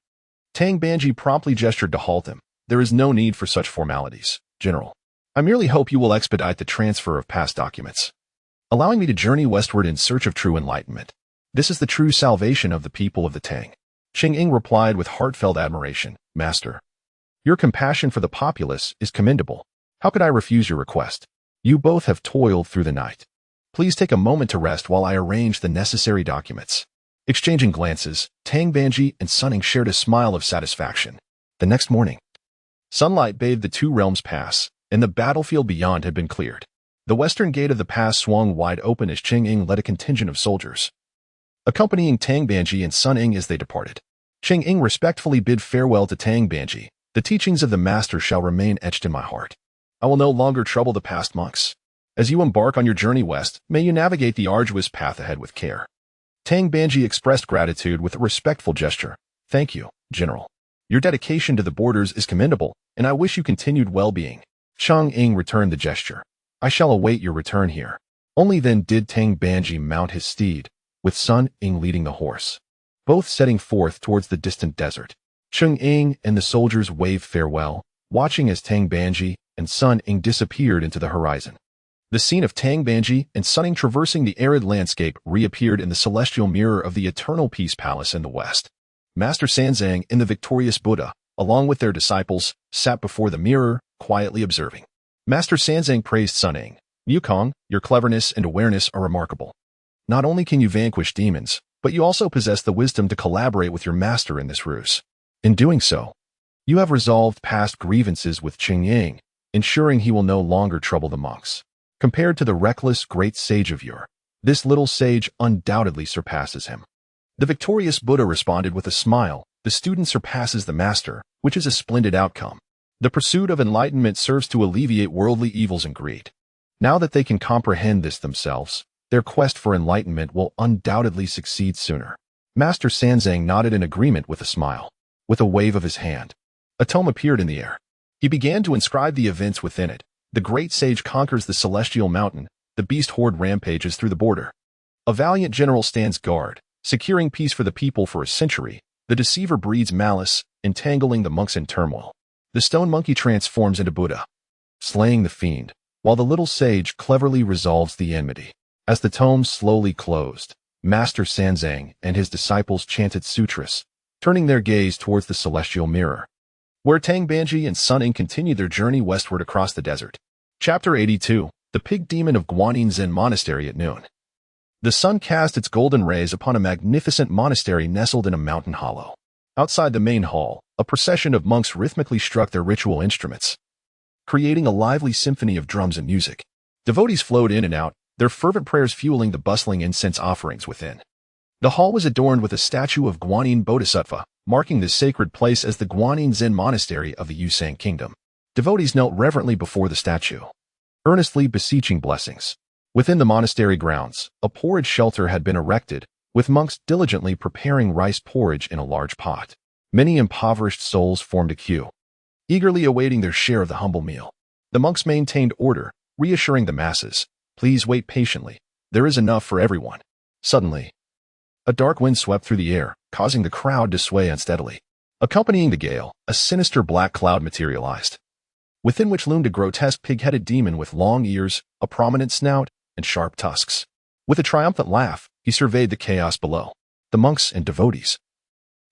Tang Banji promptly gestured to halt him. There is no need for such formalities, General. I merely hope you will expedite the transfer of past documents, allowing me to journey westward in search of true enlightenment. This is the true salvation of the people of the Tang. Sun Ying replied with heartfelt admiration, Master, your compassion for the populace is commendable. How could I refuse your request? You both have toiled through the night. Please take a moment to rest while I arrange the necessary documents. Exchanging glances, Tang Banji and Sun Ying shared a smile of satisfaction. The next morning, sunlight bathed the Two Realms Pass, and the battlefield beyond had been cleared. The western gate of the pass swung wide open as Sun Ying led a contingent of soldiers, accompanying Tang Banji and Sun Ying as they departed. Sun Ying respectfully bid farewell to Tang Banji. The teachings of the master shall remain etched in my heart. I will no longer trouble the past monks. As you embark on your journey west, may you navigate the arduous path ahead with care. Tang Banji expressed gratitude with a respectful gesture. Thank you, General. Your dedication to the borders is commendable, and I wish you continued well-being. Sun Ying returned the gesture. I shall await your return here. Only then did Tang Banji mount his steed, with Sun Ying leading the horse, both setting forth towards the distant desert. Sun Ying and the soldiers waved farewell, watching as Tang Banji and Sun Ying disappeared into the horizon. The scene of Tang Banji and Sun Ying traversing the arid landscape reappeared in the celestial mirror of the Eternal Peace Palace in the west. Master Sanzang and the victorious Buddha, along with their disciples, sat before the mirror, quietly observing. Master Sanzang praised Sun Ying. Wukong, your cleverness and awareness are remarkable. Not only can you vanquish demons, but you also possess the wisdom to collaborate with your master in this ruse. In doing so, you have resolved past grievances with Sun Ying, ensuring he will no longer trouble the monks. Compared to the reckless great sage of yore, this little sage undoubtedly surpasses him. The victorious Buddha responded with a smile. The student surpasses the master, which is a splendid outcome. The pursuit of enlightenment serves to alleviate worldly evils and greed. Now that they can comprehend this themselves, their quest for enlightenment will undoubtedly succeed sooner. Master Sanzang nodded in agreement with a smile. With a wave of his hand, a tome appeared in the air. He began to inscribe the events within it. The great sage conquers the celestial mountain. The beast horde rampages through the border. A valiant general stands guard, securing peace for the people for a century. The deceiver breeds malice, entangling the monks in turmoil. The stone monkey transforms into Buddha, slaying the fiend, while the little sage cleverly resolves the enmity. As the tome slowly closed, Master Sanzang and his disciples chanted sutras, turning their gaze towards the celestial mirror, where Tang Banji and Sun Ying continued their journey westward across the desert. Chapter 82. The Pig Demon of Guanyin Zen Monastery at noon. The sun cast its golden rays upon a magnificent monastery nestled in a mountain hollow. Outside the main hall, a procession of monks rhythmically struck their ritual instruments, creating a lively symphony of drums and music. Devotees flowed in and out, their fervent prayers fueling the bustling incense offerings within. The hall was adorned with a statue of Guanyin Bodhisattva, marking this sacred place as the Guanyin Zen Monastery of the Yusang Kingdom. Devotees knelt reverently before the statue, earnestly beseeching blessings. Within the monastery grounds, a porridge shelter had been erected, with monks diligently preparing rice porridge in a large pot. Many impoverished souls formed a queue, eagerly awaiting their share of the humble meal. The monks maintained order, reassuring the masses, "Please wait patiently. There is enough for everyone." Suddenly, a dark wind swept through the air, causing the crowd to sway unsteadily. Accompanying the gale, a sinister black cloud materialized, within which loomed a grotesque pig-headed demon with long ears, a prominent snout, and sharp tusks. With a triumphant laugh, he surveyed the chaos below. The monks and devotees,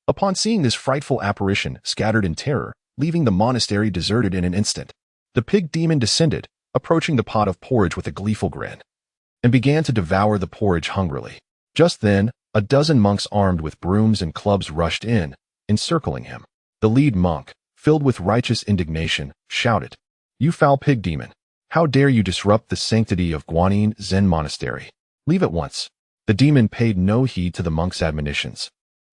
upon seeing this frightful apparition, scattered in terror, leaving the monastery deserted in an instant. The pig demon descended, approaching the pot of porridge with a gleeful grin, and began to devour the porridge hungrily. Just then, a dozen monks armed with brooms and clubs rushed in, encircling him. The lead monk, filled with righteous indignation, shouted, "You foul pig demon! How dare you disrupt the sanctity of Guanyin Zen Monastery? Leave at once." The demon paid no heed to the monk's admonitions,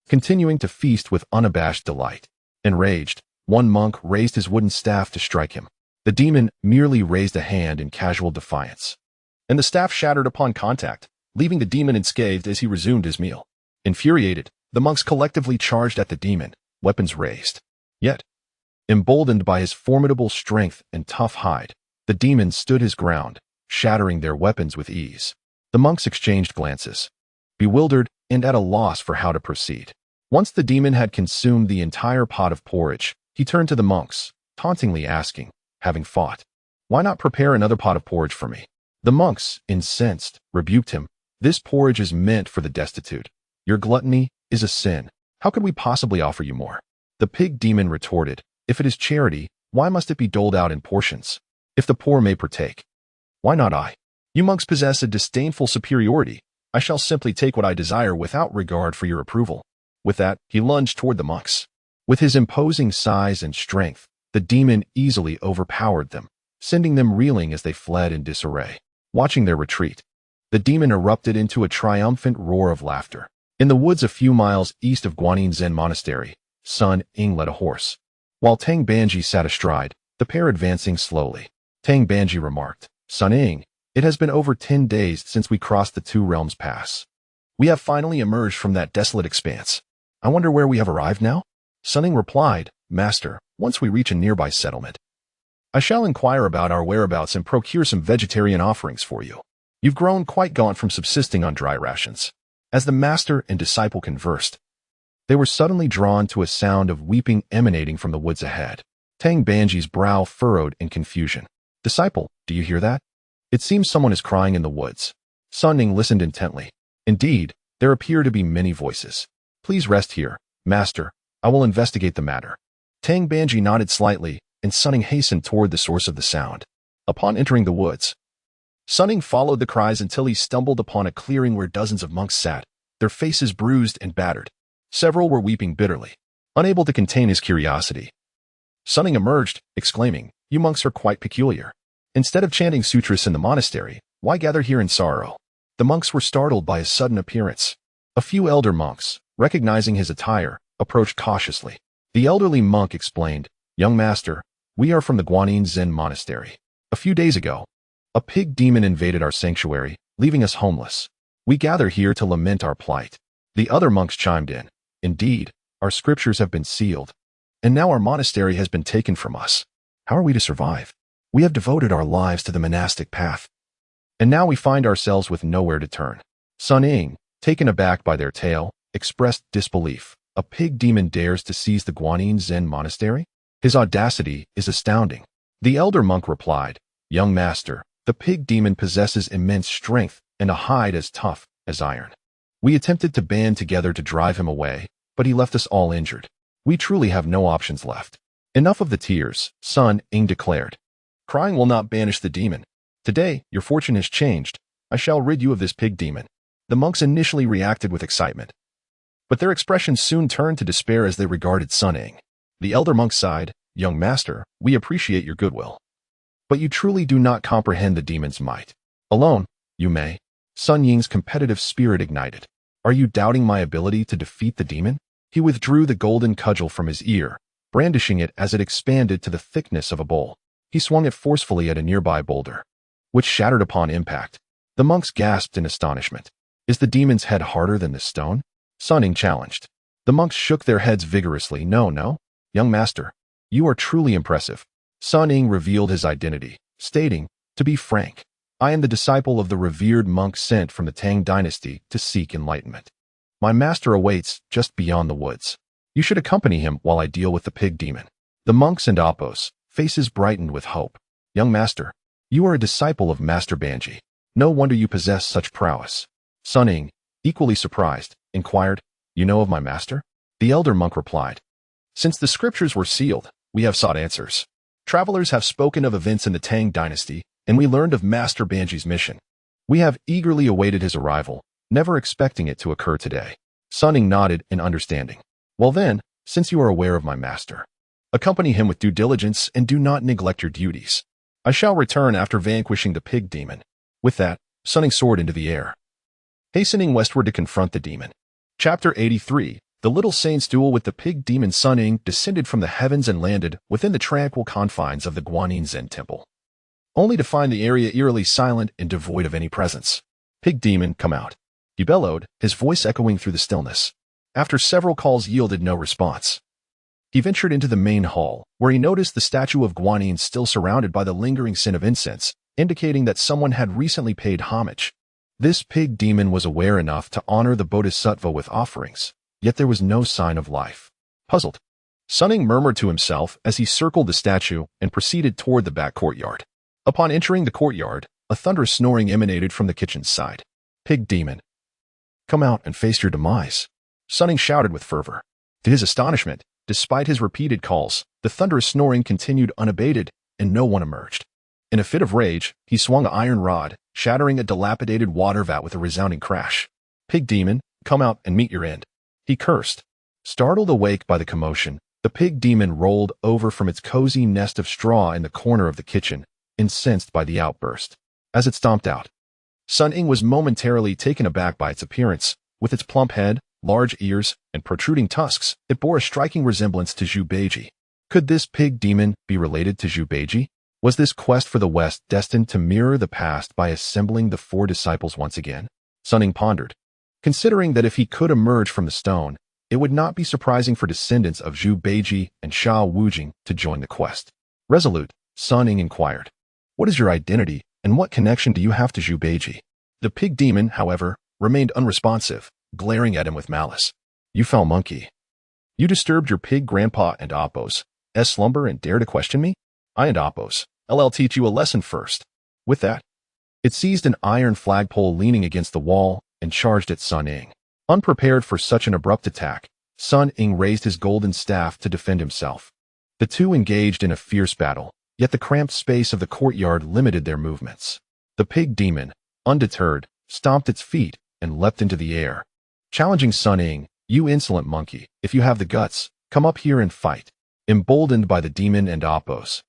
continuing to feast with unabashed delight. Enraged, one monk raised his wooden staff to strike him. The demon merely raised a hand in casual defiance, and the staff shattered upon contact, leaving the demon unscathed as he resumed his meal. Infuriated, the monks collectively charged at the demon, weapons raised. Yet, emboldened by his formidable strength and tough hide, the demon stood his ground, shattering their weapons with ease. The monks exchanged glances, bewildered and at a loss for how to proceed. Once the demon had consumed the entire pot of porridge, he turned to the monks, tauntingly asking, "Having fought, why not prepare another pot of porridge for me?" The monks, incensed, rebuked him. "This porridge is meant for the destitute. Your gluttony is a sin. How could we possibly offer you more?" The pig demon retorted, "If it is charity, why must it be doled out in portions? If the poor may partake, why not I? You monks possess a disdainful superiority. I shall simply take what I desire without regard for your approval." With that, he lunged toward the monks. With his imposing size and strength, the demon easily overpowered them, sending them reeling as they fled in disarray. Watching their retreat, the demon erupted into a triumphant roar of laughter. In the woods a few miles east of Guanyin Zen Monastery, Sun Ying led a horse, while Tang Banji sat astride, the pair advancing slowly. Tang Banji remarked, "Sun Ying, it has been over 10 days since we crossed the Two Realms Pass. We have finally emerged from that desolate expanse. I wonder where we have arrived now?" Sun Ying replied, "Master, once we reach a nearby settlement, I shall inquire about our whereabouts and procure some vegetarian offerings for you. You've grown quite gaunt from subsisting on dry rations." As the master and disciple conversed, they were suddenly drawn to a sound of weeping emanating from the woods ahead. Tang Banji's brow furrowed in confusion. "Disciple, do you hear that? It seems someone is crying in the woods." Sun Ying listened intently. Indeed, there appear to be many voices. "Please rest here, master. I will investigate the matter." Tang Banji nodded slightly, and Sun Ying hastened toward the source of the sound. Upon entering the woods, Sun Ying followed the cries until he stumbled upon a clearing where dozens of monks sat, their faces bruised and battered. Several were weeping bitterly. Unable to contain his curiosity, Sun Ying emerged, exclaiming, "You monks are quite peculiar. Instead of chanting sutras in the monastery, why gather here in sorrow?" The monks were startled by his sudden appearance. A few elder monks, recognizing his attire, approached cautiously. The elderly monk explained, "Young master, we are from the Guanyin Zen Monastery. A few days ago, a pig demon invaded our sanctuary, leaving us homeless. We gather here to lament our plight." The other monks chimed in, "Indeed, our scriptures have been sealed, and now our monastery has been taken from us. How are we to survive? We have devoted our lives to the monastic path, and now we find ourselves with nowhere to turn." Sun Ying, taken aback by their tale, expressed disbelief. "A pig demon dares to seize the Guanyin Zen Monastery? His audacity is astounding." The elder monk replied, "Young master, the pig demon possesses immense strength and a hide as tough as iron. We attempted to band together to drive him away, but he left us all injured. We truly have no options left." "Enough of the tears," Sun Ying declared. "Crying will not banish the demon. Today, your fortune has changed. I shall rid you of this pig demon." The monks initially reacted with excitement, but their expressions soon turned to despair as they regarded Sun Ying. The elder monk sighed, "Young master, we appreciate your goodwill, but you truly do not comprehend the demon's might. Alone, you may." Sun Ying's competitive spirit ignited. "Are you doubting my ability to defeat the demon?" He withdrew the golden cudgel from his ear, brandishing it as it expanded to the thickness of a bowl. He swung it forcefully at a nearby boulder, which shattered upon impact. The monks gasped in astonishment. "Is the demon's head harder than this stone?" Sun Ying challenged. The monks shook their heads vigorously. No, young master, you are truly impressive." Sun Ying revealed his identity, stating, "To be frank, I am the disciple of the revered monk sent from the Tang dynasty to seek enlightenment. My master awaits just beyond the woods. You should accompany him while I deal with the pig demon." The monks and Appos, faces brightened with hope. "Young master, you are a disciple of Master Banji. No wonder you possess such prowess." Sun Ying, equally surprised, inquired, "You know of my master?" The elder monk replied, "Since the scriptures were sealed, we have sought answers. Travelers have spoken of events in the Tang dynasty, and we learned of Master Banji's mission. We have eagerly awaited his arrival, never expecting it to occur today." Sun Ying nodded in understanding. "Well then, since you are aware of my master, accompany him with due diligence and do not neglect your duties. I shall return after vanquishing the pig demon." With that, Sun Ying soared into the air, hastening westward to confront the demon. Chapter 83. The little saint's duel with the pig demon. Sun Ying descended from the heavens and landed within the tranquil confines of the Guanyin Zen temple, only to find the area eerily silent and devoid of any presence. "Pig demon, come out," he bellowed, his voice echoing through the stillness. After several calls yielded no response, he ventured into the main hall, where he noticed the statue of Guanyin still surrounded by the lingering scent of incense, indicating that someone had recently paid homage. This pig demon was aware enough to honor the bodhisattva with offerings, yet there was no sign of life. Puzzled, Sun Ying murmured to himself as he circled the statue and proceeded toward the back courtyard. Upon entering the courtyard, a thunderous snoring emanated from the kitchen's side. "Pig demon, come out and face your demise," Sun Ying shouted with fervor. To his astonishment, despite his repeated calls, the thunderous snoring continued unabated, and no one emerged. In a fit of rage, he swung an iron rod, shattering a dilapidated water vat with a resounding crash. "Pig demon, come out and meet your end," he cursed. Startled awake by the commotion, the pig demon rolled over from its cozy nest of straw in the corner of the kitchen, incensed by the outburst. As it stomped out, Sun Ying was momentarily taken aback by its appearance. With its plump head, large ears, and protruding tusks, it bore a striking resemblance to Wuzhiqi. Could this pig demon be related to Wuzhiqi? Was this quest for the West destined to mirror the past by assembling the four disciples once again? Sun Ying pondered, considering that if he could emerge from the stone, it would not be surprising for descendants of Zhu Beiji and Xiao Wujing to join the quest. Resolute, Sun Ying inquired, "What is your identity, and what connection do you have to Zhu Beiji?" The pig demon, however, remained unresponsive, glaring at him with malice. "You foul monkey. You disturbed your pig grandpa and Appo's slumber and dare to question me? I and Appo's, I'll teach you a lesson first." With that, it seized an iron flagpole leaning against the wall and charged at Sun Ying. Unprepared for such an abrupt attack, Sun Ying raised his golden staff to defend himself. The two engaged in a fierce battle, yet the cramped space of the courtyard limited their movements. The pig demon, undeterred, stomped its feet and leapt into the air, challenging Sun Ying. "You insolent monkey, if you have the guts, come up here and fight." Emboldened by the demon and Appo's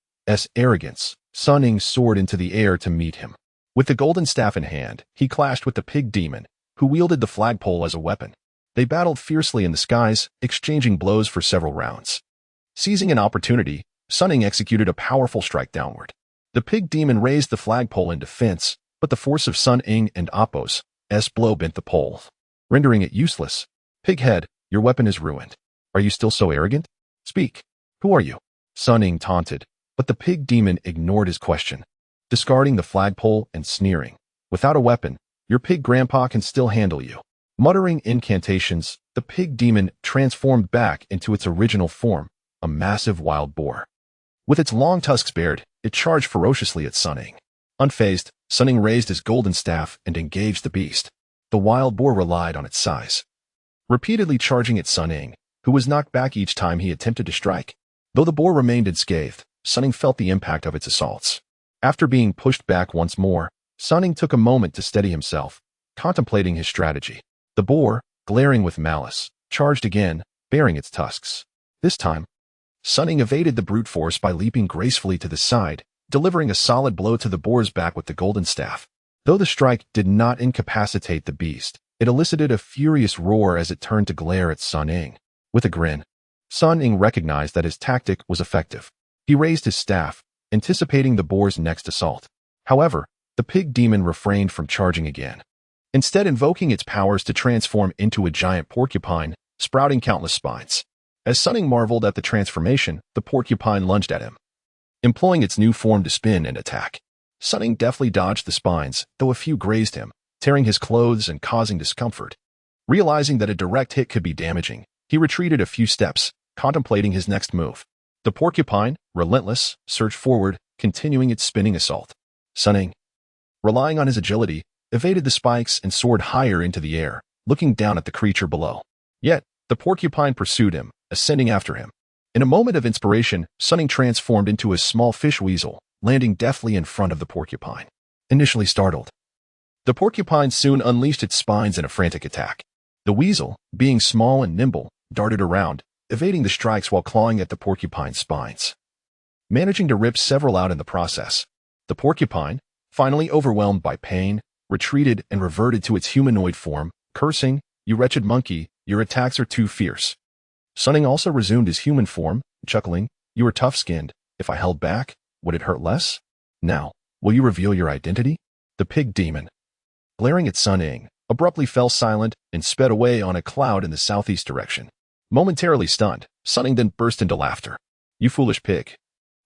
arrogance, Sun Ying soared into the air to meet him. With the golden staff in hand, he clashed with the pig demon, who wielded the flagpole as a weapon. They battled fiercely in the skies, exchanging blows for several rounds. Seizing an opportunity, Sun Ying executed a powerful strike downward. The pig demon raised the flagpole in defense, but the force of Sun Ying and Appo's blow bent the pole, rendering it useless. "Pighead, your weapon is ruined. Are you still so arrogant? Speak. Who are you?" Sun Ying taunted, but the pig demon ignored his question, discarding the flagpole and sneering. "Without a weapon, your pig grandpa can still handle you." Muttering incantations, the pig demon transformed back into its original form, a massive wild boar. With its long tusks bared, it charged ferociously at Sun Ying. Unfazed, Sun Ying raised his golden staff and engaged the beast. The wild boar relied on its size, repeatedly charging at Sun Ying, who was knocked back each time he attempted to strike. Though the boar remained unscathed, Sun Ying felt the impact of its assaults. After being pushed back once more, Sun Ying took a moment to steady himself, contemplating his strategy. The boar, glaring with malice, charged again, baring its tusks. This time, Sun Ying evaded the brute force by leaping gracefully to the side, delivering a solid blow to the boar's back with the golden staff. Though the strike did not incapacitate the beast, it elicited a furious roar as it turned to glare at Sun Ying. With a grin, Sun Ying recognized that his tactic was effective. He raised his staff, anticipating the boar's next assault. However, the pig demon refrained from charging again, instead invoking its powers to transform into a giant porcupine, sprouting countless spines. As Sun Ying marveled at the transformation, the porcupine lunged at him, employing its new form to spin and attack. Sun Ying deftly dodged the spines, though a few grazed him, tearing his clothes and causing discomfort. Realizing that a direct hit could be damaging, he retreated a few steps, contemplating his next move. The porcupine, relentless, surged forward, continuing its spinning assault. Sun Ying, relying on his agility, evaded the spikes and soared higher into the air, looking down at the creature below. Yet, the porcupine pursued him, ascending after him. In a moment of inspiration, Sun Ying transformed into a small fish weasel, landing deftly in front of the porcupine. Initially startled, the porcupine soon unleashed its spines in a frantic attack. The weasel, being small and nimble, darted around, evading the strikes while clawing at the porcupine's spines, managing to rip several out in the process. The porcupine, finally overwhelmed by pain, retreated and reverted to its humanoid form, cursing, "You wretched monkey, your attacks are too fierce." Sun Ying also resumed his human form, chuckling, "You are tough-skinned. If I held back, would it hurt less? Now, will you reveal your identity?" The pig demon, glaring at Sun Ying, abruptly fell silent and sped away on a cloud in the southeast direction. Momentarily stunned, Sun Ying then burst into laughter. "You foolish pig.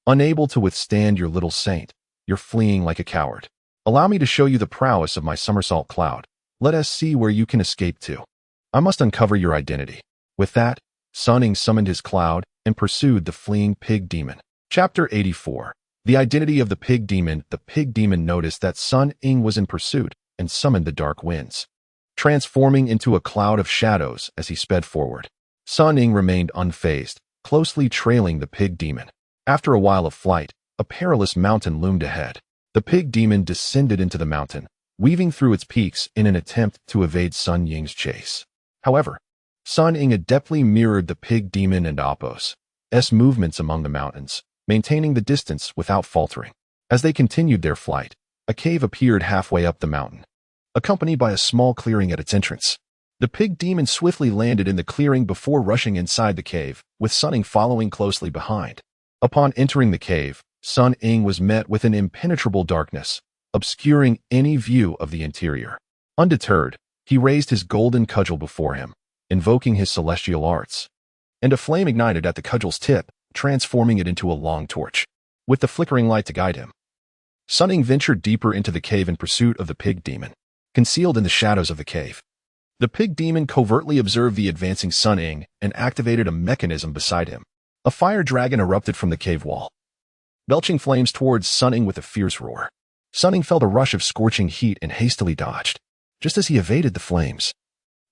Unable to withstand your little saint, you're fleeing like a coward. Allow me to show you the prowess of my somersault cloud. Let us see where you can escape to. I must uncover your identity." With that, Sun Ying summoned his cloud and pursued the fleeing pig demon. Chapter 84. The Identity of the Pig Demon. The pig demon noticed that Sun Ying was in pursuit and summoned the dark winds, transforming into a cloud of shadows as he sped forward. Sun Ying remained unfazed, closely trailing the pig demon. After a while of flight, a perilous mountain loomed ahead. The pig demon descended into the mountain, weaving through its peaks in an attempt to evade Sun Ying's chase. However, Sun Ying adeptly mirrored the pig demon and Appo's movements among the mountains, maintaining the distance without faltering. As they continued their flight, a cave appeared halfway up the mountain, accompanied by a small clearing at its entrance. The pig demon swiftly landed in the clearing before rushing inside the cave, with Sun Ying following closely behind. Upon entering the cave, Sun Ying was met with an impenetrable darkness, obscuring any view of the interior. Undeterred, he raised his golden cudgel before him, invoking his celestial arts. And a flame ignited at the cudgel's tip, transforming it into a long torch. With the flickering light to guide him, Sun Ying ventured deeper into the cave in pursuit of the pig demon, concealed in the shadows of the cave. The pig demon covertly observed the advancing Sun Ying and activated a mechanism beside him. A fire dragon erupted from the cave wall, belching flames towards Sun Ying with a fierce roar. Sun Ying felt a rush of scorching heat and hastily dodged. Just as he evaded the flames,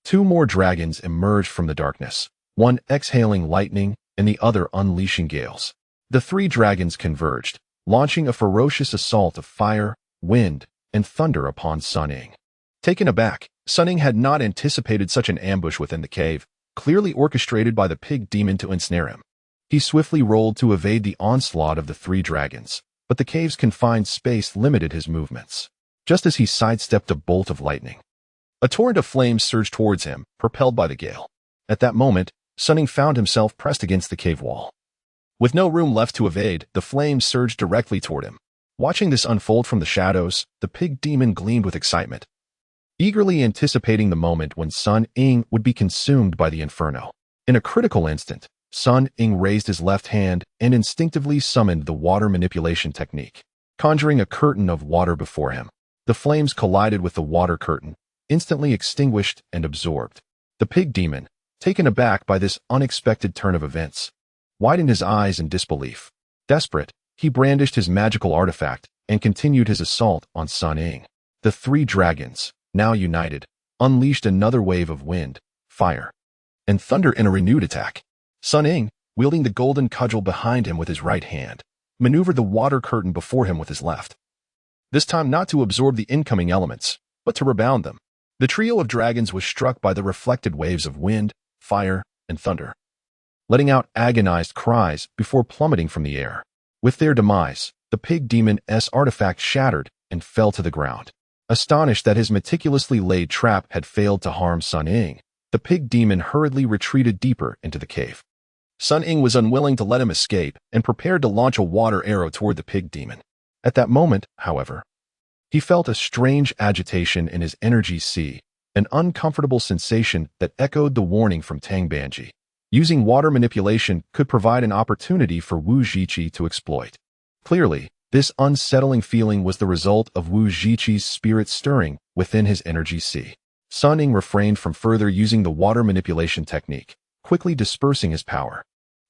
two more dragons emerged from the darkness, one exhaling lightning and the other unleashing gales. The three dragons converged, launching a ferocious assault of fire, wind, and thunder upon Sun Ying. Taken aback, Sun Ying had not anticipated such an ambush within the cave, clearly orchestrated by the pig demon to ensnare him. He swiftly rolled to evade the onslaught of the three dragons, but the cave's confined space limited his movements. Just as he sidestepped a bolt of lightning, a torrent of flames surged towards him, propelled by the gale. At that moment, Sun Ying found himself pressed against the cave wall. With no room left to evade, the flames surged directly toward him. Watching this unfold from the shadows, the pig demon gleamed with excitement, eagerly anticipating the moment when Sun Ying would be consumed by the inferno. In a critical instant, Sun Ying raised his left hand and instinctively summoned the water manipulation technique, conjuring a curtain of water before him. The flames collided with the water curtain, instantly extinguished and absorbed. The pig demon, taken aback by this unexpected turn of events, widened his eyes in disbelief. Desperate, he brandished his magical artifact and continued his assault on Sun Ying. The three dragons, now united, unleashed another wave of wind, fire, and thunder in a renewed attack. Sun Ying, wielding the golden cudgel behind him with his right hand, maneuvered the water curtain before him with his left. This time not to absorb the incoming elements, but to rebound them. The trio of dragons was struck by the reflected waves of wind, fire, and thunder, letting out agonized cries before plummeting from the air. With their demise, the pig demon's artifact shattered and fell to the ground. Astonished that his meticulously laid trap had failed to harm Sun Ying, the pig demon hurriedly retreated deeper into the cave. Sun Ying was unwilling to let him escape and prepared to launch a water arrow toward the pig demon. At that moment, however, he felt a strange agitation in his energy sea, an uncomfortable sensation that echoed the warning from Tang Banji. Using water manipulation could provide an opportunity for Wuzhiqi to exploit. Clearly, this unsettling feeling was the result of Wuzhiqi's spirit stirring within his energy sea. Sun Ying refrained from further using the water manipulation technique, quickly dispersing his power.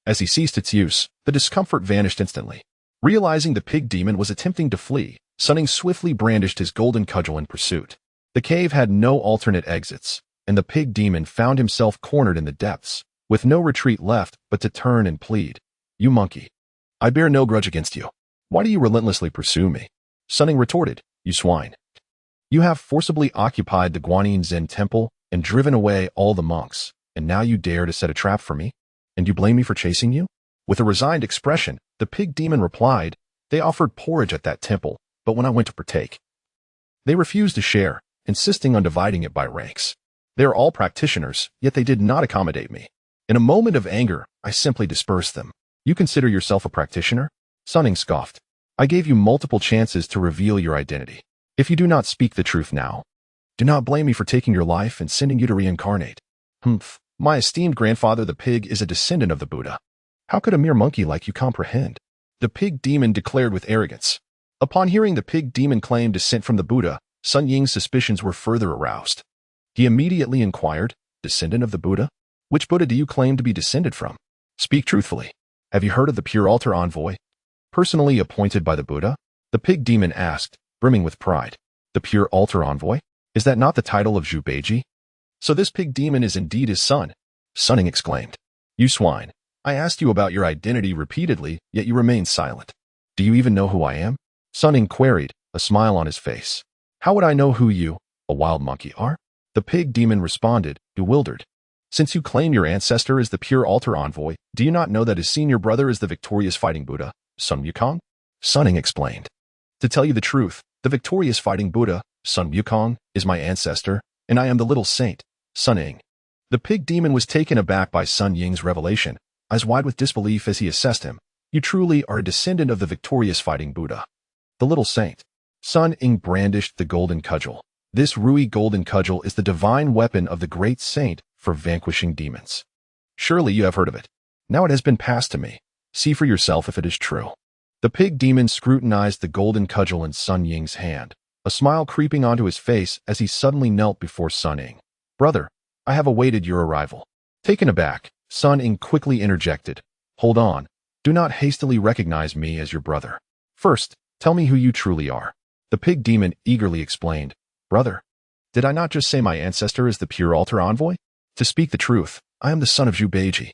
As he ceased its use, the discomfort vanished instantly. Realizing the pig demon was attempting to flee, Sun Ying swiftly brandished his golden cudgel in pursuit. The cave had no alternate exits, and the pig demon found himself cornered in the depths, with no retreat left but to turn and plead. "You monkey, I bear no grudge against you. Why do you relentlessly pursue me?" Sun Ying retorted, "You swine. You have forcibly occupied the Guanyin Zen temple and driven away all the monks, and now you dare to set a trap for me? And you blame me for chasing you?" With a resigned expression, the pig demon replied, "They offered porridge at that temple, but when I went to partake, they refused to share, insisting on dividing it by ranks. They are all practitioners, yet they did not accommodate me. In a moment of anger, I simply dispersed them. You consider yourself a practitioner?" Sun Ying scoffed. "I gave you multiple chances to reveal your identity. If you do not speak the truth now, do not blame me for taking your life and sending you to reincarnate. Humph, my esteemed grandfather the pig is a descendant of the Buddha. How could a mere monkey like you comprehend?" The pig demon declared with arrogance. Upon hearing the pig demon claim descent from the Buddha, Sun Ying's suspicions were further aroused. He immediately inquired, "Descendant of the Buddha? Which Buddha do you claim to be descended from? Speak truthfully. Have you heard of the pure altar envoy, personally appointed by the Buddha?" The pig demon asked, brimming with pride. "The pure altar envoy? Is that not the title of Zhubeiji? So this pig demon is indeed his son?" Sun Ying exclaimed. "You swine. I asked you about your identity repeatedly, yet you remain silent. Do you even know who I am?" Sun Ying queried, a smile on his face. "How would I know who you, a wild monkey, are?" The pig demon responded, bewildered. "Since you claim your ancestor is the pure altar envoy, do you not know that his senior brother is the victorious fighting Buddha, Sun Wukong?" Sun Ying explained. To tell you the truth, the victorious fighting Buddha, Sun Wukong, is my ancestor, and I am the little saint, Sun Ying. The pig demon was taken aback by Sun Ying's revelation, eyes wide with disbelief as he assessed him. You truly are a descendant of the victorious fighting Buddha. The little saint. Sun Ying brandished the golden cudgel. This Rui golden cudgel is the divine weapon of the great saint for vanquishing demons. Surely you have heard of it. Now it has been passed to me. See for yourself if it is true. The pig demon scrutinized the golden cudgel in Sun Ying's hand, a smile creeping onto his face as he suddenly knelt before Sun Ying. Brother, I have awaited your arrival. Taken aback, Sun Ying quickly interjected. Hold on. Do not hastily recognize me as your brother. First, tell me who you truly are. The pig demon eagerly explained. Brother, did I not just say my ancestor is the pure altar envoy? To speak the truth, I am the son of Wuzhiqi.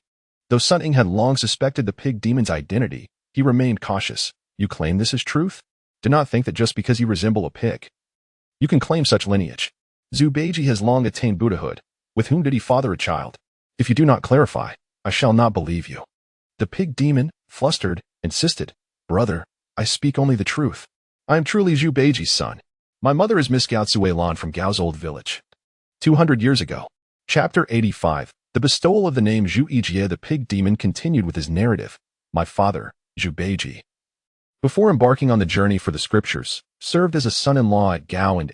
Though Sun Ying had long suspected the pig demon's identity, he remained cautious. You claim this is truth? Do not think that just because you resemble a pig, you can claim such lineage. Wuzhiqi has long attained Buddhahood. With whom did he father a child? If you do not clarify, I shall not believe you. The pig demon, flustered, insisted. Brother, I speak only the truth. I am truly Wuzhiqi's son. My mother is Miss Gao Tsuelan from Gao's old village. 200 years ago. Chapter 85. The bestowal of the name Wuzhiqi. The pig demon continued with his narrative. My father, Wuzhiqi, before embarking on the journey for the scriptures, served as a son-in-law at Gao and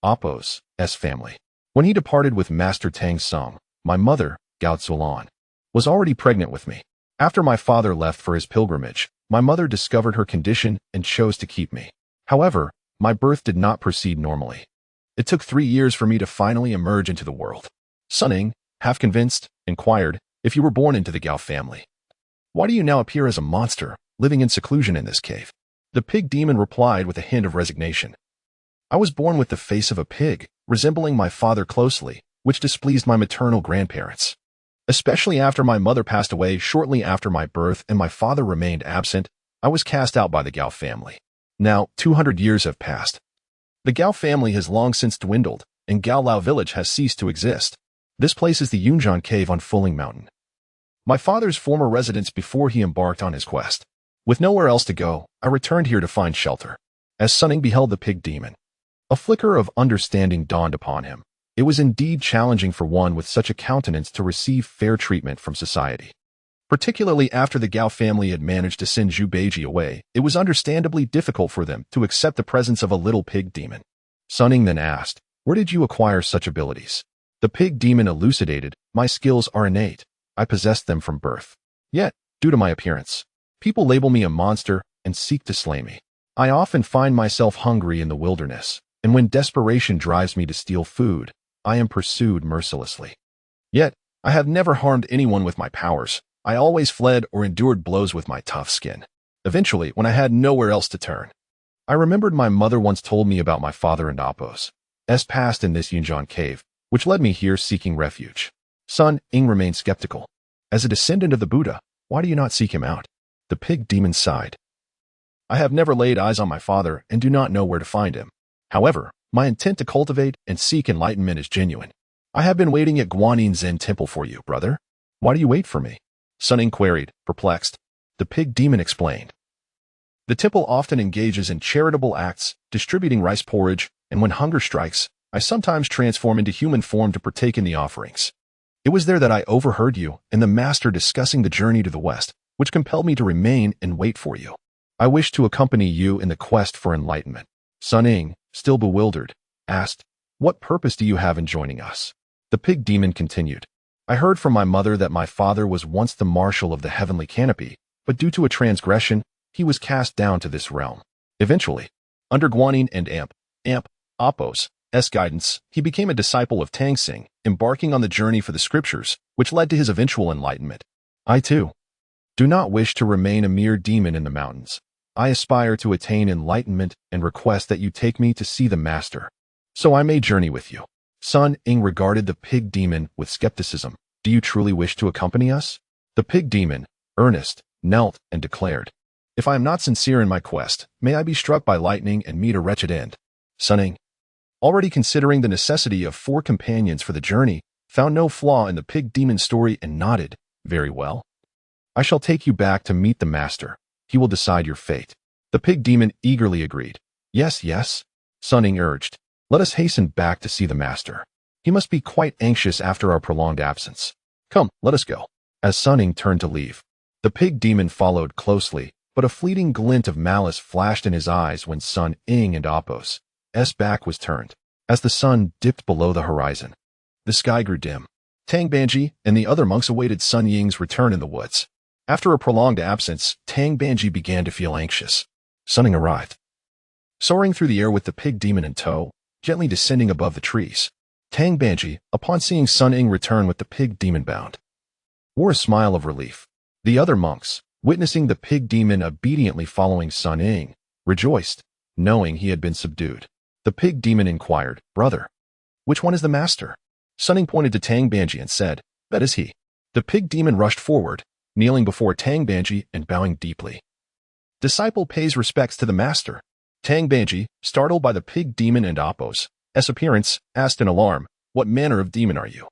Appo's family. When he departed with Master Tang Song, my mother, Gao Tsuelan, was already pregnant with me. After my father left for his pilgrimage, my mother discovered her condition and chose to keep me. However, my birth did not proceed normally. It took 3 years for me to finally emerge into the world. Sun Ying, half convinced, inquired, if you were born into the Gao family, why do you now appear as a monster, living in seclusion in this cave? The pig demon replied with a hint of resignation. I was born with the face of a pig, resembling my father closely, which displeased my maternal grandparents. Especially after my mother passed away shortly after my birth and my father remained absent, I was cast out by the Gao family. Now, 200 years have passed. The Gao family has long since dwindled, and Gao Lao village has ceased to exist. This place is the Yunjian cave on Fuling Mountain, my father's former residence before he embarked on his quest. With nowhere else to go, I returned here to find shelter. As Sun Ying beheld the pig demon, a flicker of understanding dawned upon him. It was indeed challenging for one with such a countenance to receive fair treatment from society. Particularly after the Gao family had managed to send Wuzhiqi away, it was understandably difficult for them to accept the presence of a little pig demon. Sun Ying then asked, where did you acquire such abilities? The pig demon elucidated, my skills are innate. I possessed them from birth. Yet, due to my appearance, people label me a monster and seek to slay me. I often find myself hungry in the wilderness, and when desperation drives me to steal food, I am pursued mercilessly. Yet, I have never harmed anyone with my powers. I always fled or endured blows with my tough skin. Eventually, when I had nowhere else to turn, I remembered my mother once told me about my father and Appo's past in this Yunjian cave, which led me here seeking refuge. Sun Ying remained skeptical. As a descendant of the Buddha, why do you not seek him out? The pig demon sighed. I have never laid eyes on my father and do not know where to find him. However, my intent to cultivate and seek enlightenment is genuine. I have been waiting at Guanyin Zen Temple for you, brother. Why do you wait for me? Sun Ying queried, perplexed. The pig demon explained. The temple often engages in charitable acts, distributing rice porridge, and when hunger strikes, I sometimes transform into human form to partake in the offerings. It was there that I overheard you and the master discussing the journey to the west, which compelled me to remain and wait for you. I wish to accompany you in the quest for enlightenment. Sun Ying, still bewildered, asked, what purpose do you have in joining us? The pig demon continued. I heard from my mother that my father was once the marshal of the heavenly canopy, but due to a transgression, he was cast down to this realm. Eventually, under Guanyin and Appo's guidance, he became a disciple of Tang Sing, embarking on the journey for the scriptures, which led to his eventual enlightenment. I, too, do not wish to remain a mere demon in the mountains. I aspire to attain enlightenment and request that you take me to see the master, so I may journey with you. Sun Ying regarded the pig demon with skepticism. Do you truly wish to accompany us? The pig demon, earnest, knelt and declared, if I am not sincere in my quest, may I be struck by lightning and meet a wretched end. Sun Ying, already considering the necessity of 4 companions for the journey, found no flaw in the pig demon story and nodded, very well. I shall take you back to meet the master. He will decide your fate. The pig demon eagerly agreed. Yes, yes, Sun Ying urged. Let us hasten back to see the master. He must be quite anxious after our prolonged absence. Come, let us go. As Sun Ying turned to leave, the pig demon followed closely, but a fleeting glint of malice flashed in his eyes when Sun Ying and Apos' back was turned. As the sun dipped below the horizon, the sky grew dim. Tang Banji and the other monks awaited Sun Ying's return in the woods. After a prolonged absence, Tang Banji began to feel anxious. Sun Ying arrived. Soaring through the air with the pig demon in tow, gently descending above the trees, Tang Banji, upon seeing Sun Ying return with the pig demon bound, wore a smile of relief. The other monks, witnessing the pig demon obediently following Sun Ying, rejoiced, knowing he had been subdued. The pig demon inquired, Brother, which one is the master? Sun Ying pointed to Tang Banji and said, That is he. The pig demon rushed forward, kneeling before Tang Banji and bowing deeply. Disciple pays respects to the master. Tang Banji, startled by the pig demon and Apos' appearance, asked in alarm, What manner of demon are you?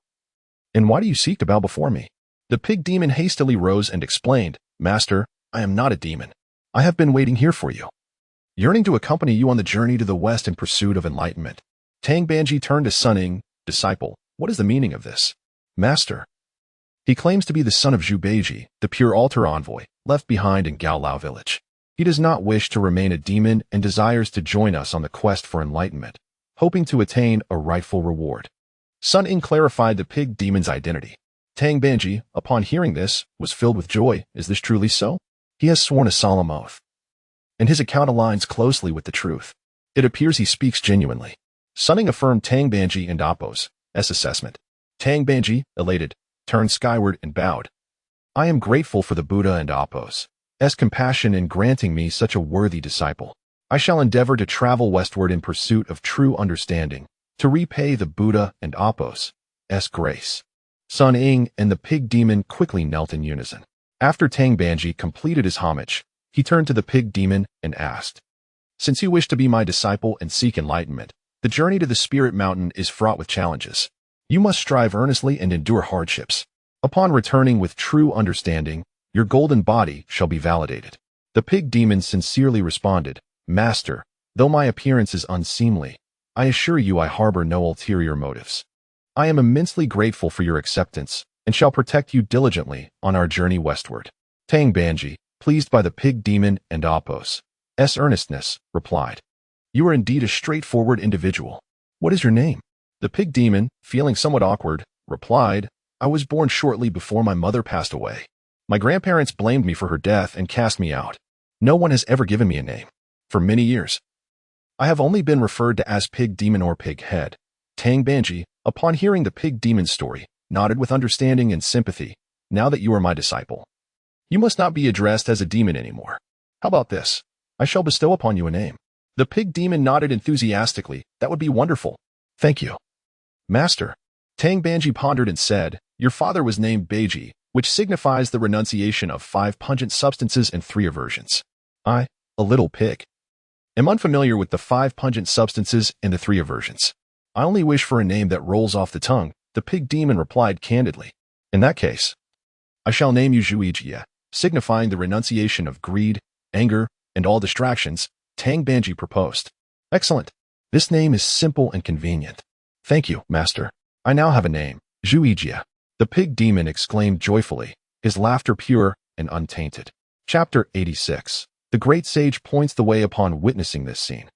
And why do you seek to bow before me? The pig demon hastily rose and explained, Master, I am not a demon. I have been waiting here for you, yearning to accompany you on the journey to the west in pursuit of enlightenment. Tang Banji turned to Sun Ying, Disciple, what is the meaning of this? Master. He claims to be the son of Zhu Beiji, the pure altar envoy, left behind in Gaolao village. He does not wish to remain a demon and desires to join us on the quest for enlightenment, hoping to attain a rightful reward. Sun Ying clarified the pig demon's identity. Tang Banji, upon hearing this, was filled with joy. Is this truly so? He has sworn a solemn oath, and his account aligns closely with the truth. It appears he speaks genuinely. Sun Ying affirmed Tang Banji and Apos' assessment. Tang Banji, elated, turned skyward and bowed. I am grateful for the Buddha and Apos' compassion in granting me such a worthy disciple. I shall endeavor to travel westward in pursuit of true understanding, to repay the Buddha and Apos' grace. Sun Ying and the pig demon quickly knelt in unison. After Tang Banji completed his homage, he turned to the pig demon and asked, Since you wish to be my disciple and seek enlightenment, the journey to the spirit mountain is fraught with challenges. You must strive earnestly and endure hardships. Upon returning with true understanding, your golden body shall be validated. The pig demon sincerely responded, Master, though my appearance is unseemly, I assure you I harbor no ulterior motives. I am immensely grateful for your acceptance and shall protect you diligently on our journey westward. Tang Banji, pleased by the pig demon and Apos' earnestness, replied, You are indeed a straightforward individual. What is your name? The pig demon, feeling somewhat awkward, replied, I was born shortly before my mother passed away. My grandparents blamed me for her death and cast me out. No one has ever given me a name. For many years, I have only been referred to as pig demon or pig head. Tang Banji, upon hearing the pig demon's story, nodded with understanding and sympathy. Now that you are my disciple, you must not be addressed as a demon anymore. How about this? I shall bestow upon you a name. The pig demon nodded enthusiastically. That would be wonderful. Thank you, Master. Tang Banji pondered and said, Your father was named Beiji, which signifies the renunciation of 5 pungent substances and 3 aversions. I, a little pig, am unfamiliar with the 5 pungent substances and the 3 aversions. I only wish for a name that rolls off the tongue, the pig demon replied candidly. In that case, I shall name you Wuzhiqi, signifying the renunciation of greed, anger, and all distractions. Tang Banji proposed. Excellent. This name is simple and convenient. Thank you, Master. I now have a name, Wuzhiqi. The pig demon exclaimed joyfully, his laughter pure and untainted. Chapter 86. The great sage points the way upon witnessing this scene.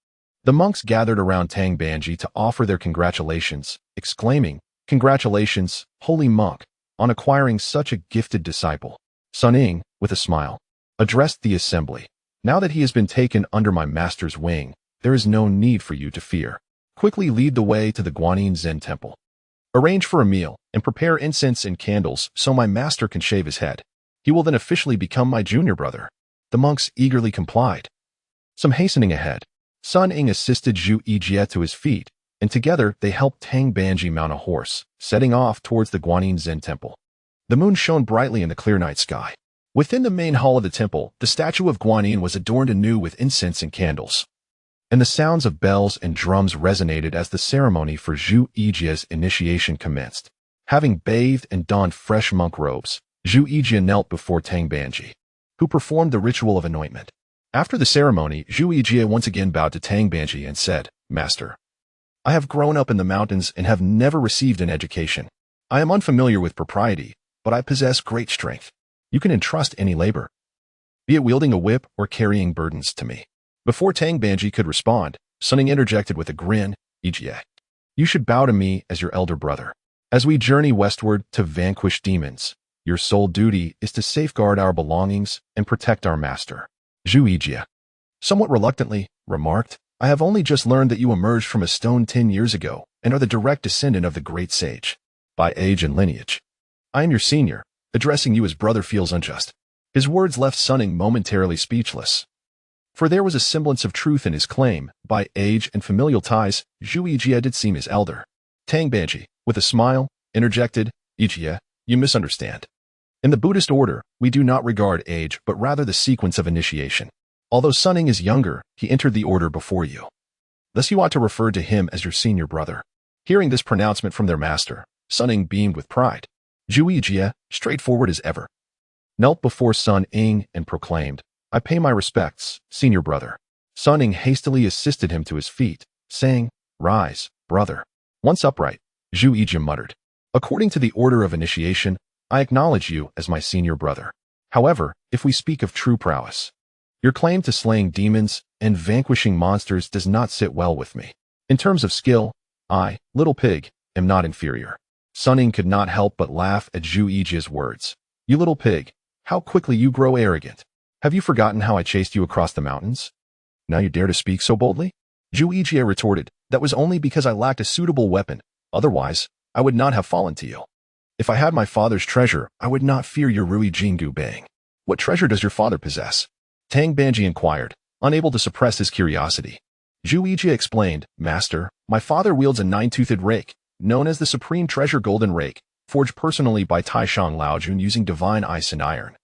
The monks gathered around Tang Banji to offer their congratulations, exclaiming, Congratulations, holy monk, on acquiring such a gifted disciple. Sun Ying, with a smile, addressed the assembly. Now that he has been taken under my master's wing, there is no need for you to fear. Quickly lead the way to the Guanyin Zen temple. Arrange for a meal and prepare incense and candles so my master can shave his head. He will then officially become my junior brother. The monks eagerly complied. Some hastening ahead, Sun Ying assisted Wuzhiqi to his feet, and together they helped Tang Banji mount a horse, setting off towards the Guanyin Zen temple. The moon shone brightly in the clear night sky. Within the main hall of the temple, the statue of Guanyin was adorned anew with incense and candles, and the sounds of bells and drums resonated as the ceremony for Wuzhiqi's initiation commenced. Having bathed and donned fresh monk robes, Wuzhiqi knelt before Tang Banji, who performed the ritual of anointment. After the ceremony, Wuzhiqi once again bowed to Tang Banji and said, "Master, I have grown up in the mountains and have never received an education. I am unfamiliar with propriety, but I possess great strength. You can entrust any labor, be it wielding a whip or carrying burdens, to me." Before Tang Banji could respond, Sun Ying interjected with a grin, "Ijie, you should bow to me as your elder brother. As we journey westward to vanquish demons, your sole duty is to safeguard our belongings and protect our master." Wuzhiqi, somewhat reluctantly, remarked, "I have only just learned that you emerged from a stone 10 years ago and are the direct descendant of the great sage. By age and lineage, I am your senior. Addressing you as brother feels unjust." His words left Sun Ying momentarily speechless. For there was a semblance of truth in his claim. By age and familial ties, Wuzhiqi did seem his elder. Tang Banji, with a smile, interjected, "Ijie, you misunderstand. In the Buddhist order, we do not regard age but rather the sequence of initiation. Although Sun Ying is younger, he entered the order before you. Thus you ought to refer to him as your senior brother." Hearing this pronouncement from their master, Sun Ying beamed with pride. Wuzhiqi, straightforward as ever, knelt before Sun Ying and proclaimed, "I pay my respects, senior brother." Sun Ying hastily assisted him to his feet, saying, "Rise, brother." Once upright, Wuzhiqi muttered, "According to the order of initiation, I acknowledge you as my senior brother. However, if we speak of true prowess, your claim to slaying demons and vanquishing monsters does not sit well with me. In terms of skill, I, little pig, am not inferior." Sun Ying could not help but laugh at Wuzhiqi's words. "You little pig, how quickly you grow arrogant. Have you forgotten how I chased you across the mountains? Now you dare to speak so boldly?" Wuzhiqi retorted, "That was only because I lacked a suitable weapon. Otherwise, I would not have fallen to you. If I had my father's treasure, I would not fear your Rui Jingu Bang." "What treasure does your father possess?" Tang Banji inquired, unable to suppress his curiosity. Wuzhiqi explained, "Master, my father wields a 9-toothed rake, known as the Supreme Treasure Golden Rake, forged personally by Taishang Laojun using divine ice and iron,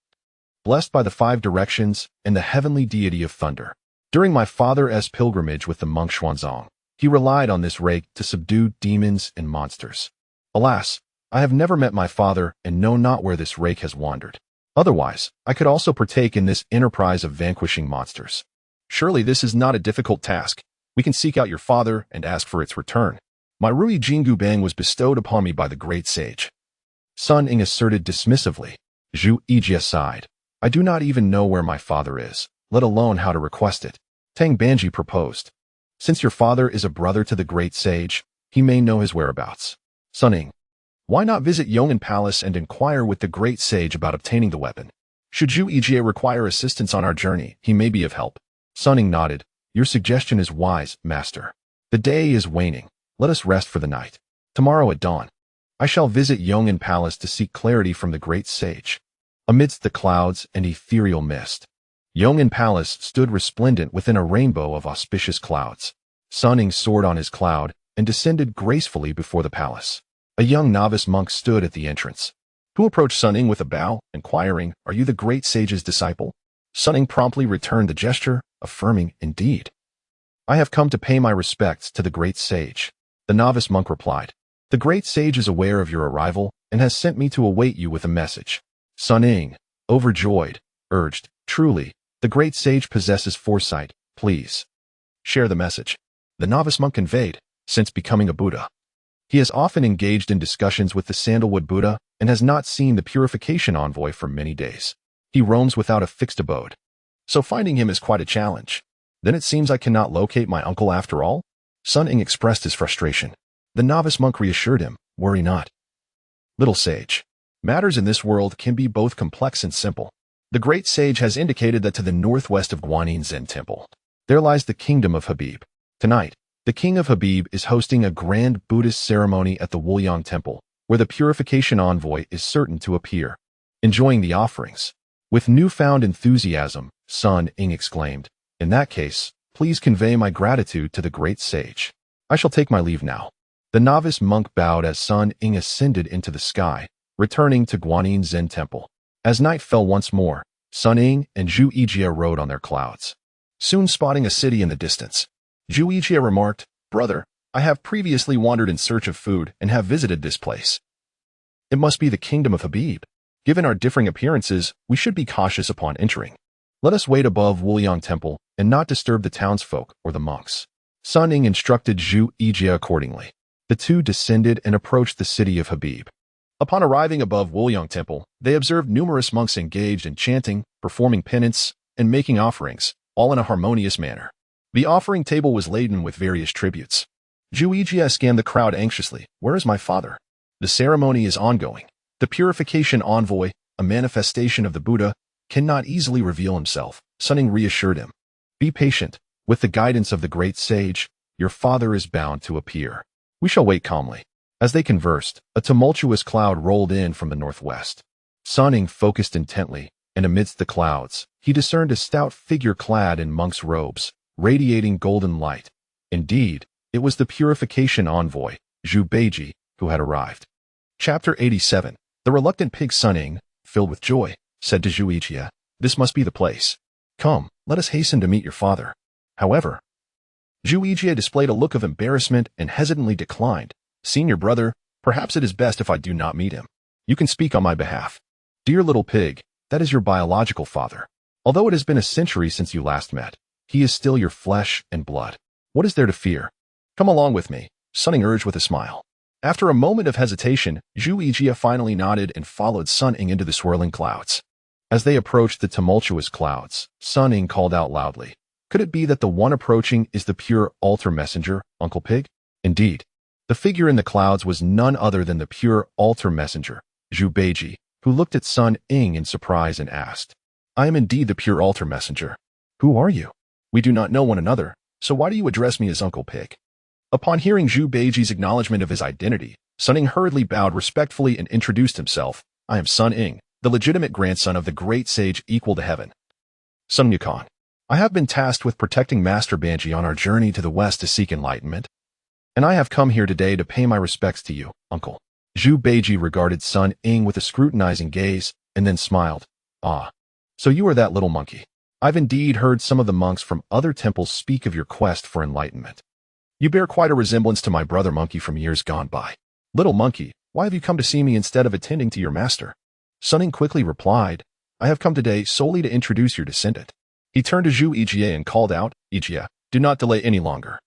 blessed by the 5 directions and the heavenly deity of thunder. During my father's pilgrimage with the monk Xuanzang, he relied on this rake to subdue demons and monsters. Alas, I have never met my father and know not where this rake has wandered. Otherwise, I could also partake in this enterprise of vanquishing monsters. Surely this is not a difficult task. We can seek out your father and ask for its return. My Rui Jingu Bang was bestowed upon me by the great sage." Sun Ying asserted dismissively. Wuzhiqi sighed. "I do not even know where my father is, let alone how to request it." Tang Banji proposed, "Since your father is a brother to the great sage, he may know his whereabouts." Sun Ying, "Why not visit Yong'an Palace and inquire with the great sage about obtaining the weapon? Should Wuzhiqi require assistance on our journey, he may be of help." Sun Ying nodded. "Your suggestion is wise, master. The day is waning. Let us rest for the night. Tomorrow at dawn, I shall visit Yong'an Palace to seek clarity from the great sage." Amidst the clouds and ethereal mist, Yong'an Palace stood resplendent within a rainbow of auspicious clouds. Sun Ying soared on his cloud and descended gracefully before the palace. A young novice monk stood at the entrance, who approached Sun Ying with a bow, inquiring, "Are you the great sage's disciple?" Sun Ying promptly returned the gesture, affirming, "Indeed. I have come to pay my respects to the great sage." The novice monk replied, "The great sage is aware of your arrival and has sent me to await you with a message." Sun Ying, overjoyed, urged, "Truly, the great sage possesses foresight. Please share the message." The novice monk conveyed, "Since becoming a Buddha, he has often engaged in discussions with the Sandalwood Buddha and has not seen the purification envoy for many days. He roams without a fixed abode, so finding him is quite a challenge. Then it seems I cannot locate my uncle after all?" Sun Ying expressed his frustration. The novice monk reassured him, "Worry not, little sage. Matters in this world can be both complex and simple. The great sage has indicated that to the northwest of Guanyin Zen Temple, there lies the kingdom of Habib. Tonight, the king of Habib is hosting a grand Buddhist ceremony at the Wuyang Temple, where the purification envoy is certain to appear, enjoying the offerings." With newfound enthusiasm, Sun Ying exclaimed, "In that case, please convey my gratitude to the great sage. I shall take my leave now." The novice monk bowed as Sun Ying ascended into the sky, returning to Guanyin Zen Temple. As night fell once more, Sun Ying and Wuzhiqi rode on their clouds, soon spotting a city in the distance. Wuzhiqi remarked, "Brother, I have previously wandered in search of food and have visited this place. It must be the kingdom of Habib. Given our differing appearances, we should be cautious upon entering." Let us wait above Wuyang Temple and not disturb the townsfolk or the monks. Sun Ying instructed Wuzhiqi accordingly. The two descended and approached the city of Habib. Upon arriving above Wuyang Temple, they observed numerous monks engaged in chanting, performing penance, and making offerings, all in a harmonious manner. The offering table was laden with various tributes. Wuzhiqi scanned the crowd anxiously. Where is my father? The ceremony is ongoing. The purification envoy, a manifestation of the Buddha, cannot easily reveal himself. Sun Ying reassured him. Be patient. With the guidance of the great sage, your father is bound to appear. We shall wait calmly. As they conversed, a tumultuous cloud rolled in from the northwest. Sun Ying focused intently, and amidst the clouds, he discerned a stout figure clad in monk's robes, radiating golden light. Indeed, it was the purification envoy, Wuzhiqi, who had arrived. Chapter 87. The reluctant pig. Sun Ying, filled with joy, said to Wuzhiqi, "This must be the place. Come, let us hasten to meet your father." However, Wuzhiqi displayed a look of embarrassment and hesitantly declined. "Senior brother, perhaps it is best if I do not meet him. You can speak on my behalf." "Dear little pig, that is your biological father. Although it has been a century since you last met, he is still your flesh and blood. What is there to fear? Come along with me," Sun Ying urged with a smile. After a moment of hesitation, Wuzhiqi finally nodded and followed Sun Ying into the swirling clouds. As they approached the tumultuous clouds, Sun Ying called out loudly, "Could it be that the one approaching is the pure altar messenger, Uncle Pig?" Indeed, the figure in the clouds was none other than the pure altar messenger, Wuzhiqi, who looked at Sun Ying in surprise and asked, "I am indeed the pure altar messenger. Who are you? We do not know one another, so why do you address me as Uncle Pig?" Upon hearing Wuzhiqi's acknowledgement of his identity, Sun Ying hurriedly bowed respectfully and introduced himself. "I am Sun Ying, the legitimate grandson of the great sage equal to heaven, Sun Ying. I have been tasked with protecting Master Banji on our journey to the west to seek enlightenment, and I have come here today to pay my respects to you, Uncle." Wuzhiqi regarded Sun Ying with a scrutinizing gaze and then smiled. "Ah, so you are that little monkey. I've indeed heard some of the monks from other temples speak of your quest for enlightenment. You bear quite a resemblance to my brother monkey from years gone by. Little monkey, why have you come to see me instead of attending to your master?" Sun Ying quickly replied, "I have come today solely to introduce your descendant." He turned to Wuzhiqi and called out, "Ijie, do not delay any longer.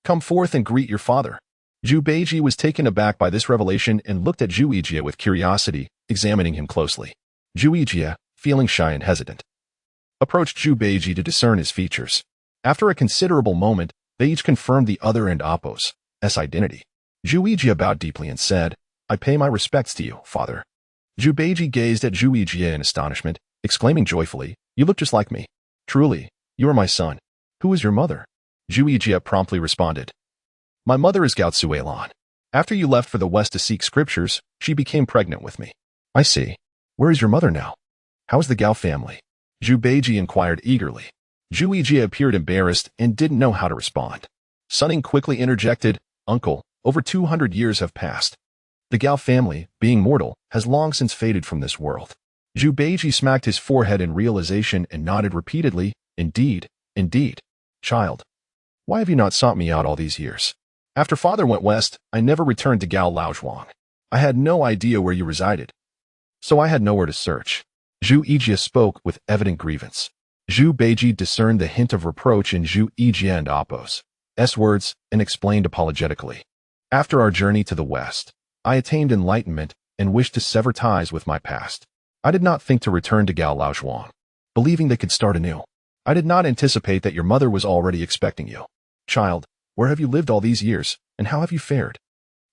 Come forth and greet your father." Wuzhiqi was taken aback by this revelation and looked at Wuzhiqi with curiosity, examining him closely. Wuzhiqi, feeling shy and hesitant, approached Wuzhiqi to discern his features. After a considerable moment, they each confirmed the other and oppose's identity. Wuzhiqi bowed deeply and said, "I pay my respects to you, father." Wuzhiqi gazed at Wuzhiqi in astonishment, exclaiming joyfully, "You look just like me. Truly, you are my son. Who is your mother?" Wuzhiqi promptly responded, "My mother is Gao Tsuelan. After you left for the west to seek scriptures, she became pregnant with me." "I see. Where is your mother now? How is the Gao family?" Wuzhiqi inquired eagerly. Wuzhiqi appeared embarrassed and didn't know how to respond. Sun Ying quickly interjected, "Uncle, over 200 years have passed. The Gao family, being mortal, has long since faded from this world." Wuzhiqi smacked his forehead in realization and nodded repeatedly, "Indeed, indeed. Child, why have you not sought me out all these years? After father went west, I never returned to Gao Laozhuang. I had no idea where you resided, so I had nowhere to search." Wuzhiqi spoke with evident grievance. Wuzhiqi discerned the hint of reproach in Wuzhiqi and Appo's words and explained apologetically, "After our journey to the west, I attained enlightenment and wished to sever ties with my past. I did not think to return to Gao Laozhuang, believing they could start anew. I did not anticipate that your mother was already expecting you. Child, where have you lived all these years, and how have you fared?"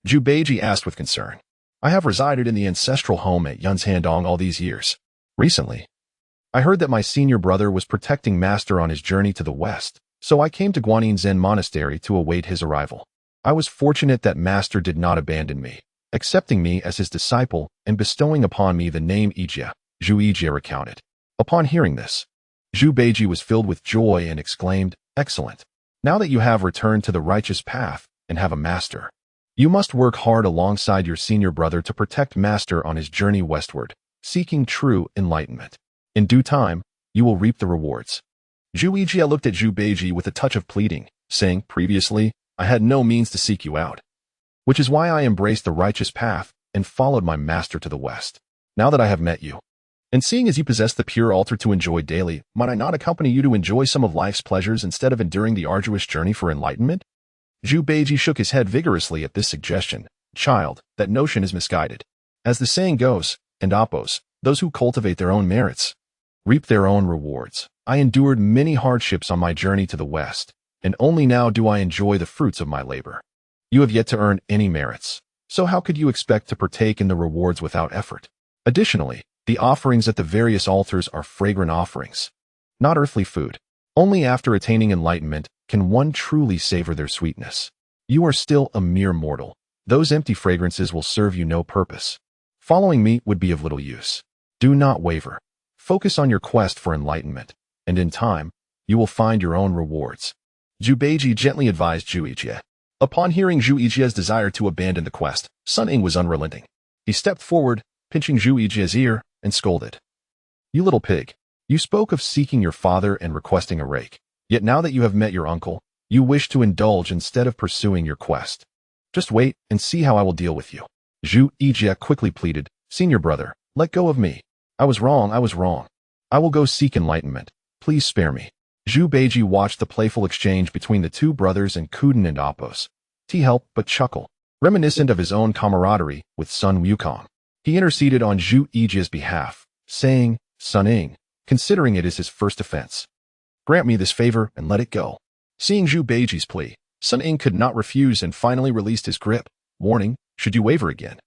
Wuzhiqi asked with concern. "I have resided in the ancestral home at Yunshandong all these years. Recently, I heard that my senior brother was protecting Master on his journey to the west, so I came to Guanyin Zen Monastery to await his arrival. I was fortunate that Master did not abandon me, accepting me as his disciple and bestowing upon me the name Ijie," Wuzhiqi recounted. Upon hearing this, Wuzhiqi was filled with joy and exclaimed, "Excellent. Now that you have returned to the righteous path and have a master, you must work hard alongside your senior brother to protect Master on his journey westward, seeking true enlightenment. In due time, you will reap the rewards." Wuzhiqi looked at Wuzhiqi with a touch of pleading, saying, "Previously, I had no means to seek you out, which is why I embraced the righteous path and followed my master to the west. Now that I have met you, And seeing as you possess the pure altar to enjoy daily, might I not accompany you to enjoy some of life's pleasures instead of enduring the arduous journey for enlightenment? Zhu Beiji shook his head vigorously at this suggestion. Child, that notion is misguided. As the saying goes, and oppos, those who cultivate their own merits reap their own rewards. I endured many hardships on my journey to the West, and only now do I enjoy the fruits of my labor. You have yet to earn any merits, so how could you expect to partake in the rewards without effort? Additionally, the offerings at the various altars are fragrant offerings, not earthly food. Only after attaining enlightenment can one truly savor their sweetness. You are still a mere mortal. Those empty fragrances will serve you no purpose. Following me would be of little use. Do not waver. Focus on your quest for enlightenment, and in time, you will find your own rewards. Zhu Beiji gently advised Zhu Yijie. Upon hearing Zhu Yijie's desire to abandon the quest, Sun Ying was unrelenting. He stepped forward, pinching Zhu Yijie's ear, and scolded. You little pig. You spoke of seeking your father and requesting a rake. Yet now that you have met your uncle, you wish to indulge instead of pursuing your quest. Just wait and see how I will deal with you. Zhu Yijie quickly pleaded, Senior brother, let go of me. I was wrong. I will go seek enlightenment. Please spare me. Zhu Beiji watched the playful exchange between the two brothers and couldn't and oppose. He helped but chuckle, reminiscent of his own camaraderie with Sun Wukong. He interceded on Zhu Yijie's behalf, saying, Sun Ying, considering it as his first offense, grant me this favor and let it go. Seeing Zhu Beiji's plea, Sun Ying could not refuse and finally released his grip, warning, should you waver again,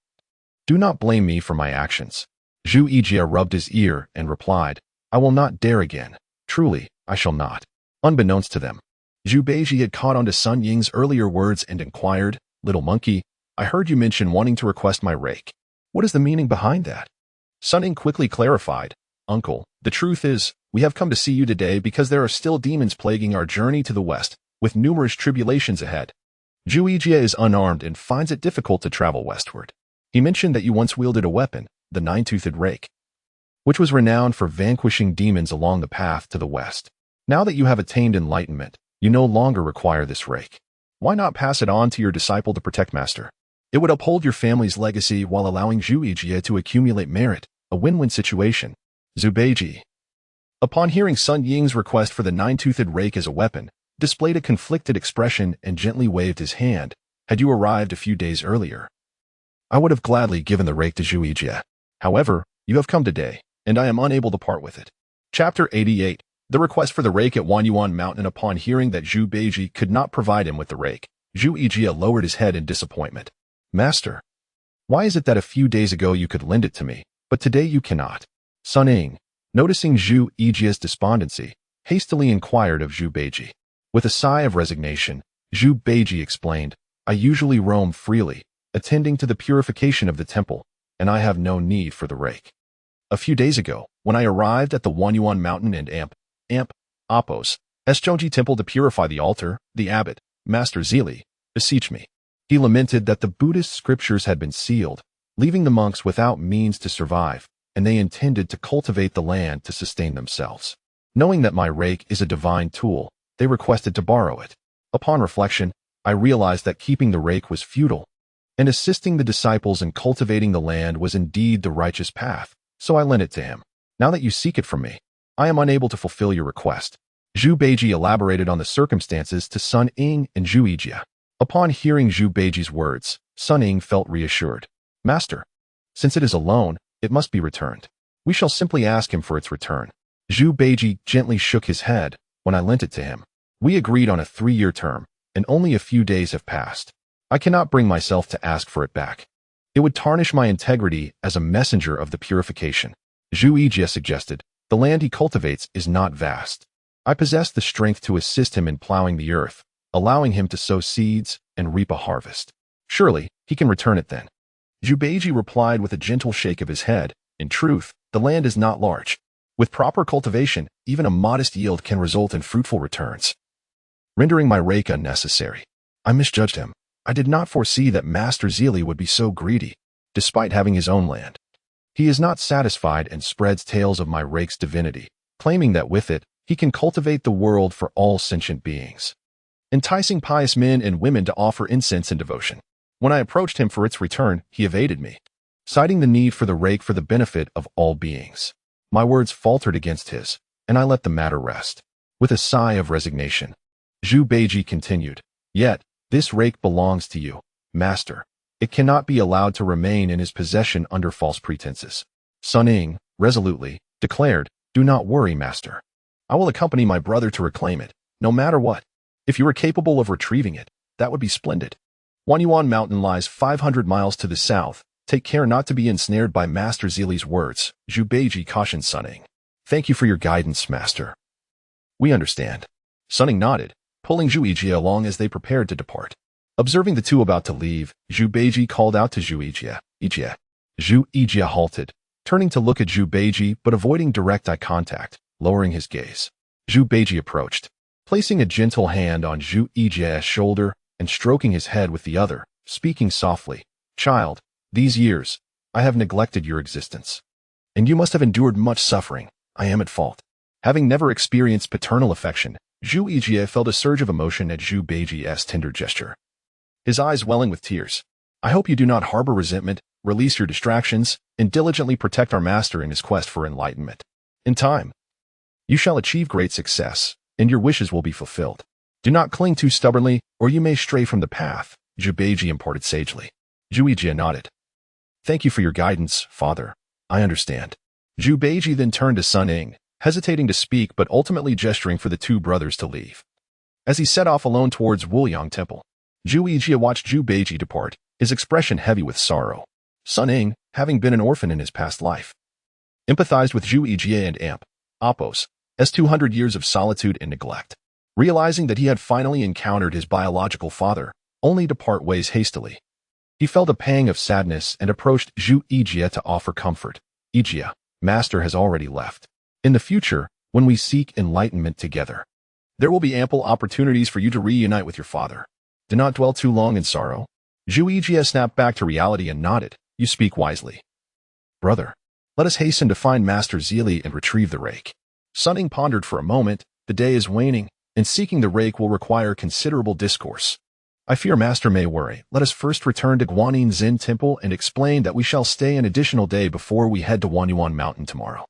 do not blame me for my actions. Zhu Yijie rubbed his ear and replied, I will not dare again. Truly, I shall not. Unbeknownst to them, Zhu Beiji had caught on to Sun Ying's earlier words and inquired, Little monkey, I heard you mention wanting to request my rake. What is the meaning behind that? Sun Ying quickly clarified, Uncle, the truth is, we have come to see you today because there are still demons plaguing our journey to the West, with numerous tribulations ahead. Zhu Yijie is unarmed and finds it difficult to travel westward. He mentioned that you once wielded a weapon, the nine-toothed rake, which was renowned for vanquishing demons along the path to the West. Now that you have attained enlightenment, you no longer require this rake. Why not pass it on to your disciple to protect Master? It would uphold your family's legacy while allowing Zhu Yijie to accumulate merit, a win-win situation. Zhu Beiji, upon hearing Sun Ying's request for the nine-toothed rake as a weapon, displayed a conflicted expression and gently waved his hand. Had you arrived a few days earlier, I would have gladly given the rake to Zhu Yijie. However, you have come today, and I am unable to part with it. Chapter 88. The request for the rake at Wanyuan Mountain. Upon hearing that Zhu Beiji could not provide him with the rake, Zhu Yijie lowered his head in disappointment. Master, why is it that a few days ago you could lend it to me, but today you cannot? Sun Ying, noticing Zhu Yijie's despondency, hastily inquired of Zhu Beiji. With a sigh of resignation, Zhu Beiji explained, I usually roam freely, attending to the purification of the temple, and I have no need for the rake. A few days ago, when I arrived at the Wanyuan Mountain and Oppos, Eschonji Temple to purify the altar, the abbot, Master Zili, beseeched me. He lamented that the Buddhist scriptures had been sealed, leaving the monks without means to survive, and they intended to cultivate the land to sustain themselves. Knowing that my rake is a divine tool, they requested to borrow it. Upon reflection, I realized that keeping the rake was futile, and assisting the disciples in cultivating the land was indeed the righteous path, so I lent it to him. Now that you seek it from me, I am unable to fulfill your request. Zhu Beiji elaborated on the circumstances to Sun Ying and Zhu Yijie. Upon hearing Zhu Beiji's words, Sun Ying felt reassured. Master, since it is a loan, it must be returned. We shall simply ask him for its return. Zhu Beiji gently shook his head. When I lent it to him, we agreed on a 3-year term, and only a few days have passed. I cannot bring myself to ask for it back. It would tarnish my integrity as a messenger of the purification. Zhu Yijie suggested, the land he cultivates is not vast. I possess the strength to assist him in plowing the earth, allowing him to sow seeds and reap a harvest. Surely, he can return it then. Zhu Beiji replied with a gentle shake of his head. In truth, the land is not large. With proper cultivation, even a modest yield can result in fruitful returns, rendering my rake unnecessary. I misjudged him. I did not foresee that Master Zili would be so greedy, despite having his own land. He is not satisfied and spreads tales of my rake's divinity, claiming that with it, he can cultivate the world for all sentient beings, enticing pious men and women to offer incense and devotion. When I approached him for its return, he evaded me, citing the need for the rake for the benefit of all beings. My words faltered against his, and I let the matter rest. With a sigh of resignation, Zhu Beiji continued, "Yet, this rake belongs to you, master. It cannot be allowed to remain in his possession under false pretenses." Sun Ying resolutely declared, "Do not worry, master. I will accompany my brother to reclaim it, no matter what. If you are capable of retrieving it, that would be splendid. Wanyuan Mountain lies 500 miles to the south. Take care not to be ensnared by Master Zili's words," Zhu Beiji cautioned Sun Ying. "Thank you for your guidance, master." "We understand." Sun Ying nodded, pulling Zhu Yijie along as they prepared to depart. Observing the two about to leave, Zhu Beiji called out to Zhu Yijie. "Yijie." Zhu Yijie halted, turning to look at Zhu Beiji but avoiding direct eye contact, lowering his gaze. Zhu Beiji approached, placing a gentle hand on Zhu Yijie's shoulder and stroking his head with the other, speaking softly. "Child, these years, I have neglected your existence, and you must have endured much suffering. I am at fault." Having never experienced paternal affection, Zhu Yijie felt a surge of emotion at Zhu Beiji's tender gesture, his eyes welling with tears. "I hope you do not harbor resentment, release your distractions, and diligently protect our master in his quest for enlightenment. In time, you shall achieve great success, and your wishes will be fulfilled. Do not cling too stubbornly, or you may stray from the path," Zhu Beiji imparted sagely. Zhu Yijie nodded. "Thank you for your guidance, father. I understand." Zhu Beiji then turned to Sun Ying, hesitating to speak but ultimately gesturing for the two brothers to leave. As he set off alone towards Wuyang Temple, Zhu Yijie watched Zhu Beiji depart, his expression heavy with sorrow. Sun Ying, having been an orphan in his past life, empathized with Zhu Yijie and Appos, as 200 years of solitude and neglect. Realizing that he had finally encountered his biological father, only to part ways hastily, he felt a pang of sadness and approached Zhu Yijie to offer comfort. "Yijie, master has already left. In the future, when we seek enlightenment together, there will be ample opportunities for you to reunite with your father. Do not dwell too long in sorrow." Zhu Yijie snapped back to reality and nodded. "You speak wisely. Brother, let us hasten to find Master Zili and retrieve the rake." Sun Ying pondered for a moment. The day is waning, and seeking the rake will require considerable discourse. "I fear master may worry. Let us first return to Guanyin Zen Temple and explain that we shall stay an additional day before we head to Wanyuan Mountain tomorrow."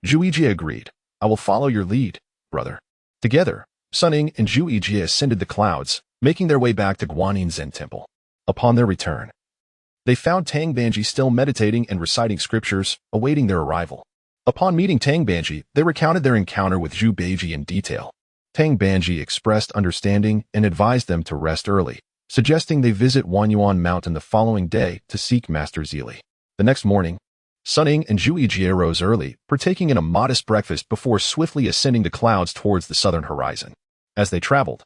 Zhu Yijie agreed. "I will follow your lead, brother." Together, Sun Ying and Zhu Yijie ascended the clouds, making their way back to Guanyin Zen Temple. Upon their return, they found Tang Banji still meditating and reciting scriptures, awaiting their arrival. Upon meeting Tang Banji, they recounted their encounter with Zhu Beiji in detail. Tang Banji expressed understanding and advised them to rest early, suggesting they visit Wanyuan Mountain the following day to seek Master Zili. The next morning, Sun Ying and Zhu Yijie rose early, partaking in a modest breakfast before swiftly ascending the clouds towards the southern horizon. As they traveled,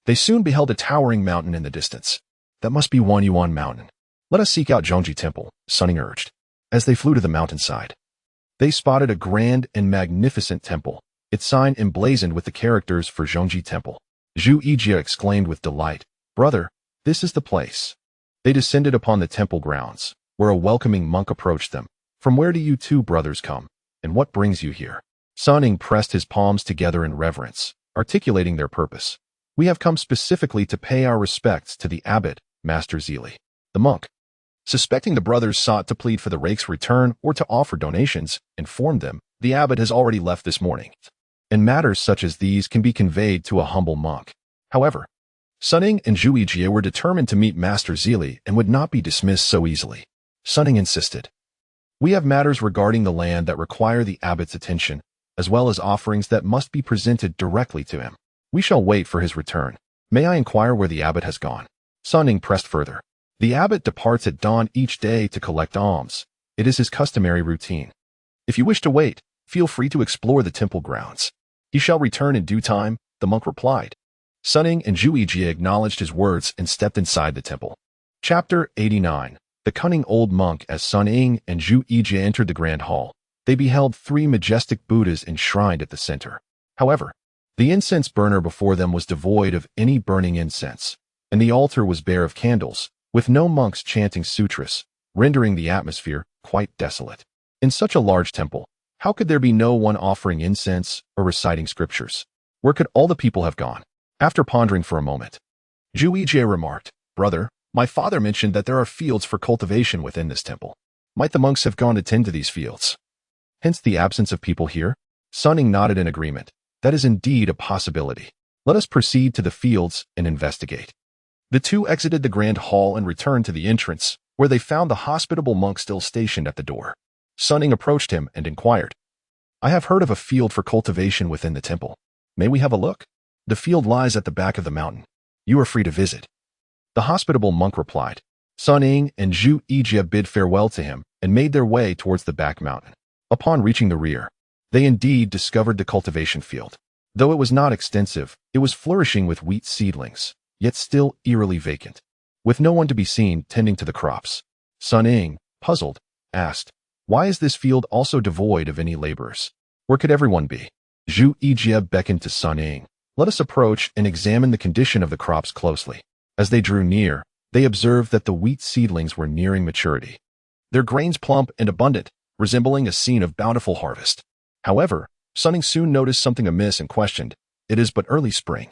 they soon beheld a towering mountain in the distance. "That must be Wanyuan Mountain. Let us seek out Zhongji Temple," Sun Ying urged. As they flew to the mountainside, they spotted a grand and magnificent temple, its sign emblazoned with the characters for Zhongji Temple. Zhu Yijie exclaimed with delight, "Brother, this is the place." They descended upon the temple grounds, where a welcoming monk approached them. "From where do you two brothers come, and what brings you here?" Sun Ying pressed his palms together in reverence, articulating their purpose. "We have come specifically to pay our respects to the abbot, Master Zili." The monk, suspecting the brothers sought to plead for the rake's return or to offer donations, informed them, "The abbot has already left this morning, and matters such as these can be conveyed to a humble monk." However, Sun Ying and Zhu Yijie were determined to meet Master Zili and would not be dismissed so easily. Sun Ying insisted, "We have matters regarding the land that require the abbot's attention, as well as offerings that must be presented directly to him. We shall wait for his return. May I inquire where the abbot has gone?" Sun Ying pressed further. "The abbot departs at dawn each day to collect alms. It is his customary routine. If you wish to wait, feel free to explore the temple grounds. He shall return in due time," the monk replied. Sun Ying and Zhu Yijie acknowledged his words and stepped inside the temple. Chapter 89. The cunning old monk. As Sun Ying and Zhu Yijie entered the grand hall, they beheld 3 majestic Buddhas enshrined at the center. However, the incense burner before them was devoid of any burning incense, and the altar was bare of candles, with no monks chanting sutras, rendering the atmosphere quite desolate. In such a large temple, how could there be no one offering incense or reciting scriptures? Where could all the people have gone? After pondering for a moment, Zhu Yijie remarked, "Brother, my father mentioned that there are fields for cultivation within this temple. Might the monks have gone to tend to these fields?" hence the absence of people here? Sun Ying nodded in agreement. That is indeed a possibility. Let us proceed to the fields and investigate. The two exited the grand hall and returned to the entrance, where they found the hospitable monk still stationed at the door. Sun Ying approached him and inquired, I have heard of a field for cultivation within the temple. May we have a look? The field lies at the back of the mountain. You are free to visit. The hospitable monk replied. Sun Ying and Wuzhiqi bid farewell to him and made their way towards the back mountain. Upon reaching the rear, they indeed discovered the cultivation field. Though it was not extensive, it was flourishing with wheat seedlings, yet still eerily vacant, with no one to be seen tending to the crops. Sun Ying, puzzled, asked, Why is this field also devoid of any laborers? Where could everyone be? Wuzhiqi beckoned to Sun Ying. Let us approach and examine the condition of the crops closely. As they drew near, they observed that the wheat seedlings were nearing maturity. Their grains plump and abundant, resembling a scene of bountiful harvest. However, Sun Ying soon noticed something amiss and questioned, It is but early spring.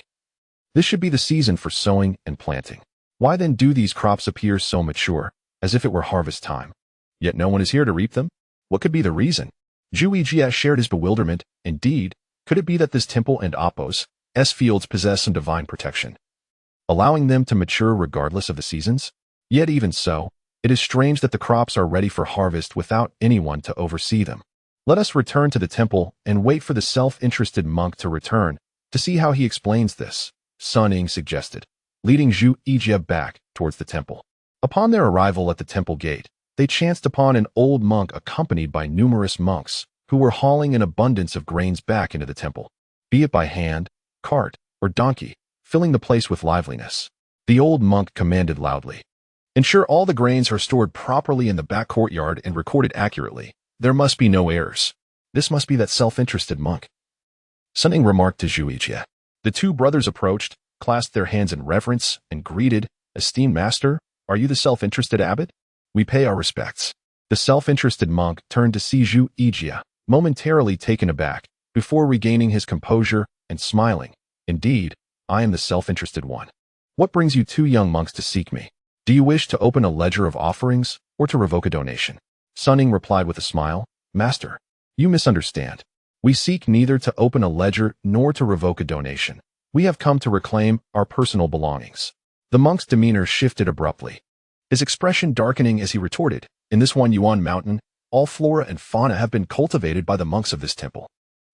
This should be the season for sowing and planting. Why then do these crops appear so mature, as if it were harvest time? Yet no one is here to reap them? What could be the reason? Wuzhiqi shared his bewilderment. Indeed, could it be that this temple and Appo's fields possess some divine protection, allowing them to mature regardless of the seasons? Yet even so, it is strange that the crops are ready for harvest without anyone to oversee them. Let us return to the temple and wait for the self-interested monk to return to see how he explains this, Sun Ying suggested, leading Wuzhiqi back towards the temple. Upon their arrival at the temple gate, they chanced upon an old monk accompanied by numerous monks who were hauling an abundance of grains back into the temple, be it by hand, cart, or donkey, filling the place with liveliness. The old monk commanded loudly, Ensure all the grains are stored properly in the back courtyard and recorded accurately. There must be no errors. This must be that self-interested monk. Sun Ying remarked to Wuzhiqi. The two brothers approached, clasped their hands in reverence, and greeted, Esteemed master, are you the self-interested abbot? We pay our respects. The self-interested monk turned to see Wuzhiqi, momentarily taken aback, before regaining his composure and smiling. Indeed, I am the self-interested one. What brings you two young monks to seek me? Do you wish to open a ledger of offerings or to revoke a donation? Sun Ying replied with a smile, Master, you misunderstand. We seek neither to open a ledger nor to revoke a donation. We have come to reclaim our personal belongings. The monk's demeanor shifted abruptly, his expression darkening as he retorted, In this one Yuan mountain, all flora and fauna have been cultivated by the monks of this temple.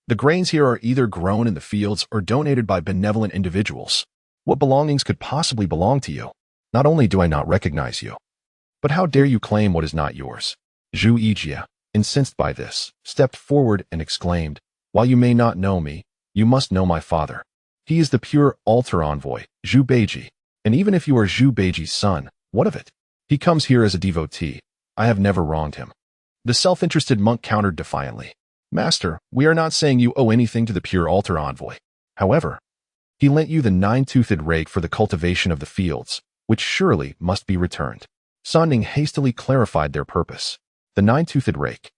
The grains here are either grown in the fields or donated by benevolent individuals. What belongings could possibly belong to you? Not only do I not recognize you, but how dare you claim what is not yours? Wuzhiqi, incensed by this, stepped forward and exclaimed, While you may not know me, you must know my father. He is the pure altar envoy, Zhu Beiji. And even if you are Zhu Beiji's son, what of it? He comes here as a devotee. I have never wronged him. The self-interested monk countered defiantly, Master, we are not saying you owe anything to the pure altar envoy. However, he lent you the nine-toothed rake for the cultivation of the fields, which surely must be returned. Sun Ying hastily clarified their purpose. The nine-toothed rake.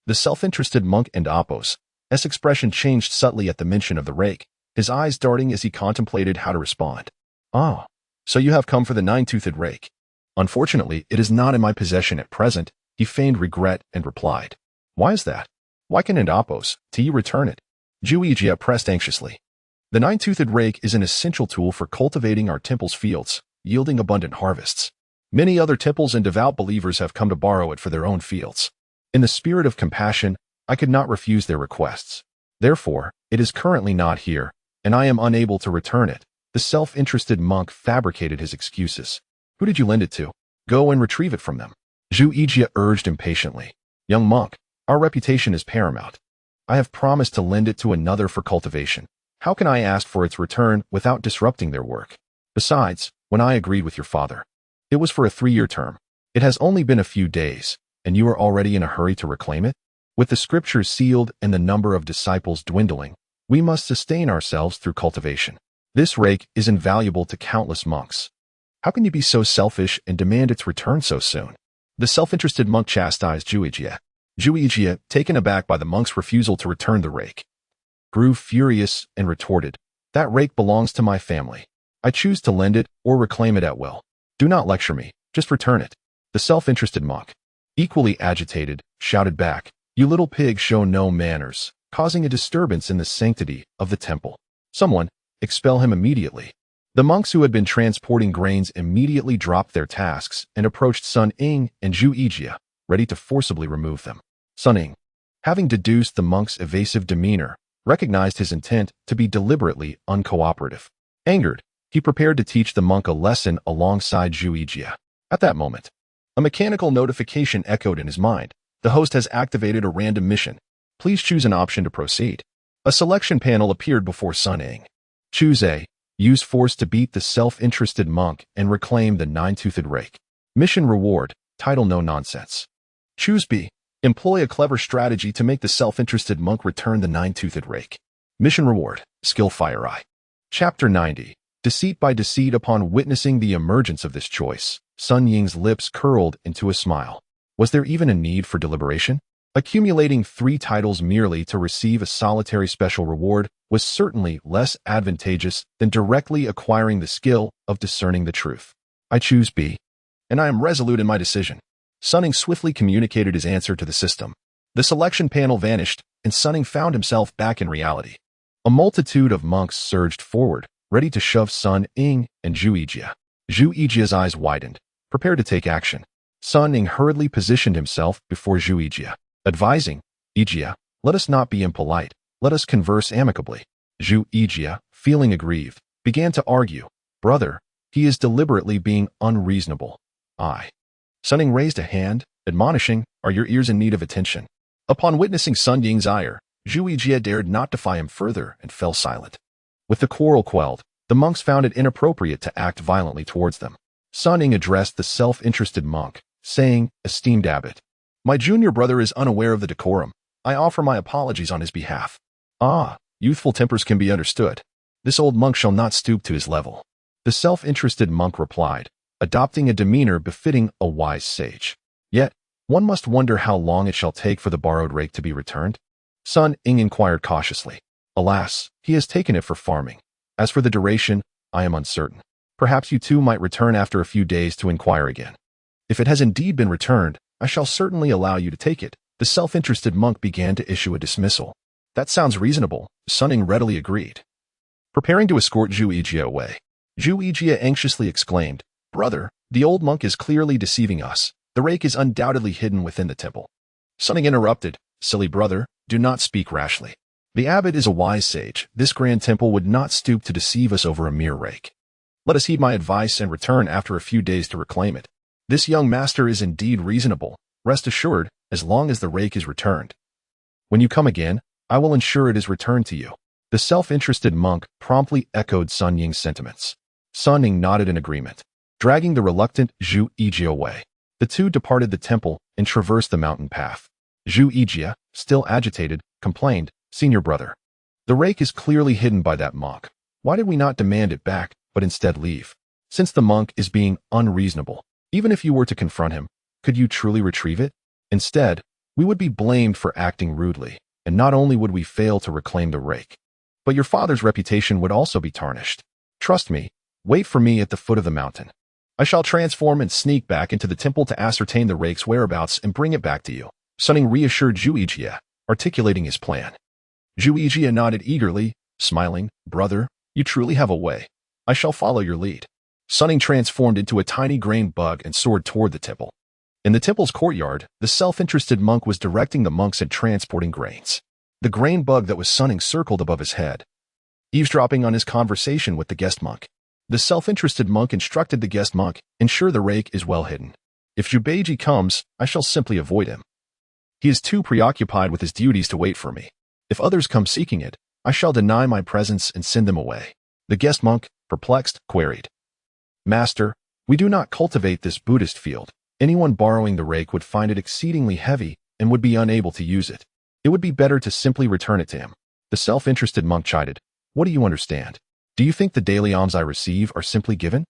The self-interested monk and Appo's expression changed subtly at the mention of the rake, his eyes darting as he contemplated how to respond. Ah, so you have come for the nine-toothed rake. Unfortunately, it is not in my possession at present, he feigned regret and replied. Why is that? Why can Appo's return it? Wuzhiqi pressed anxiously. The nine-toothed rake is an essential tool for cultivating our temple's fields, yielding abundant harvests. Many other temples and devout believers have come to borrow it for their own fields. In the spirit of compassion, I could not refuse their requests. Therefore, it is currently not here, and I am unable to return it. The self-interested monk fabricated his excuses. Who did you lend it to? Go and retrieve it from them. Wuzhiqi urged impatiently. Young monk, our reputation is paramount. I have promised to lend it to another for cultivation. How can I ask for its return without disrupting their work? Besides, when I agreed with your father, it was for a 3-year term. It has only been a few days, and you are already in a hurry to reclaim it? With the scriptures sealed and the number of disciples dwindling, we must sustain ourselves through cultivation. This rake is invaluable to countless monks. How can you be so selfish and demand its return so soon? The self-interested monk chastised Wuzhiqi. Wuzhiqi, taken aback by the monk's refusal to return the rake, grew furious and retorted, That rake belongs to my family. I choose to lend it or reclaim it at will. Do not lecture me, just return it. The self-interested monk, equally agitated, shouted back, You little pig show no manners, causing a disturbance in the sanctity of the temple. Someone, expel him immediately. The monks who had been transporting grains immediately dropped their tasks and approached Sun Ying and Wuzhiqi, ready to forcibly remove them. Sun Ying, having deduced the monk's evasive demeanor, recognized his intent to be deliberately uncooperative. Angered, he prepared to teach the monk a lesson alongside Wuzhiqi. At that moment, a mechanical notification echoed in his mind. The host has activated a random mission. Please choose an option to proceed. A selection panel appeared before Sun Ying. Choose A. Use force to beat the self-interested monk and reclaim the nine-toothed rake. Mission reward, title no nonsense. Choose B. Employ a clever strategy to make the self-interested monk return the nine-toothed rake. Mission reward, skill fire eye. Chapter 90. Deceit by deceit. Upon witnessing the emergence of this choice, Sun Ying's lips curled into a smile. Was there even a need for deliberation? Accumulating 3 titles merely to receive a solitary special reward was certainly less advantageous than directly acquiring the skill of discerning the truth. I choose B, and I am resolute in my decision. Sun Ying swiftly communicated his answer to the system. The selection panel vanished, and Sun Ying found himself back in reality. A multitude of monks surged forward, ready to shove Sun Ying and Wuzhiqi. Wuzhiqi's eyes widened, prepared to take action. Sun Ying hurriedly positioned himself before Wuzhiqi, advising, Ijia, let us not be impolite, let us converse amicably. Wuzhiqi, feeling aggrieved, began to argue, brother, he is deliberately being unreasonable. Sun Ying raised a hand, admonishing, are your ears in need of attention? Upon witnessing Sun Ying's ire, Wuzhiqi dared not defy him further and fell silent. With the quarrel quelled, the monks found it inappropriate to act violently towards them. Sun Ying addressed the self-interested monk, saying, esteemed abbot, my junior brother is unaware of the decorum. I offer my apologies on his behalf. Youthful tempers can be understood. This old monk shall not stoop to his level. The self-interested monk replied, adopting a demeanor befitting a wise sage. Yet, one must wonder how long it shall take for the borrowed rake to be returned. Sun Ying inquired cautiously. Alas, he has taken it for farming. As for the duration, I am uncertain. Perhaps you too might return after a few days to inquire again. If it has indeed been returned, I shall certainly allow you to take it. The self-interested monk began to issue a dismissal. That sounds reasonable, Sun Ying readily agreed. Preparing to escort Wuzhiqi away, Wuzhiqi anxiously exclaimed, brother, the old monk is clearly deceiving us. The rake is undoubtedly hidden within the temple. Sun Ying interrupted, silly brother, do not speak rashly. The abbot is a wise sage. This grand temple would not stoop to deceive us over a mere rake. Let us heed my advice and return after a few days to reclaim it. This young master is indeed reasonable. Rest assured, as long as the rake is returned. When you come again, I will ensure it is returned to you. The self-interested monk promptly echoed Sun Ying's sentiments. Sun Ying nodded in agreement. Dragging the reluctant Wuzhiqi away, the two departed the temple and traversed the mountain path. Wuzhiqi, still agitated, complained, Senior brother, the rake is clearly hidden by that monk. Why did we not demand it back, but instead leave? Since the monk is being unreasonable, even if you were to confront him, could you truly retrieve it? Instead, we would be blamed for acting rudely, and not only would we fail to reclaim the rake, but your father's reputation would also be tarnished. Trust me, wait for me at the foot of the mountain. I shall transform and sneak back into the temple to ascertain the rake's whereabouts and bring it back to you. Sun Ying reassured Wuzhiqi, articulating his plan. Wuzhiqi nodded eagerly, smiling, brother, you truly have a way. I shall follow your lead. Sun Ying transformed into a tiny grain bug and soared toward the temple. In the temple's courtyard, the self-interested monk was directing the monks in transporting grains. The grain bug that was Sun Ying circled above his head, eavesdropping on his conversation with the guest monk. The self-interested monk instructed the guest monk, ensure the rake is well hidden. If Wuzhiqi comes, I shall simply avoid him. He is too preoccupied with his duties to wait for me. If others come seeking it, I shall deny my presence and send them away. The guest monk, perplexed, queried. Master, we do not cultivate this Buddhist field. Anyone borrowing the rake would find it exceedingly heavy and would be unable to use it. It would be better to simply return it to him. The self-interested monk chided. What do you understand? Do you think the daily alms I receive are simply given?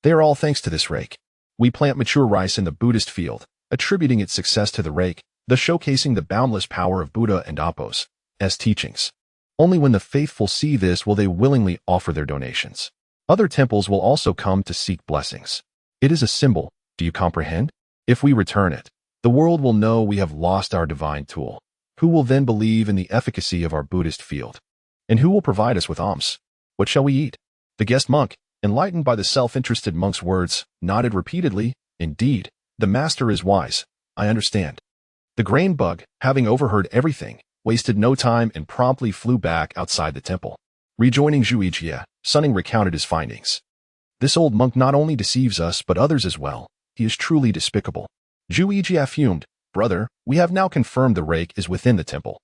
They are all thanks to this rake. We plant mature rice in the Buddhist field, attributing its success to the rake, thus showcasing the boundless power of Buddha and Apos as teachings. Only when the faithful see this will they willingly offer their donations. Other temples will also come to seek blessings. It is a symbol, do you comprehend? If we return it, the world will know we have lost our divine tool. Who will then believe in the efficacy of our Buddhist field? And who will provide us with alms? What shall we eat? The guest monk, enlightened by the self-interested monk's words, nodded repeatedly. Indeed, the master is wise. I understand. The grain bug, having overheard everything, wasted no time and promptly flew back outside the temple. Rejoining Wuzhiqi, Sun Ying recounted his findings. This old monk not only deceives us but others as well. He is truly despicable. Wuzhiqi fumed. Brother, we have now confirmed the rake is within the temple.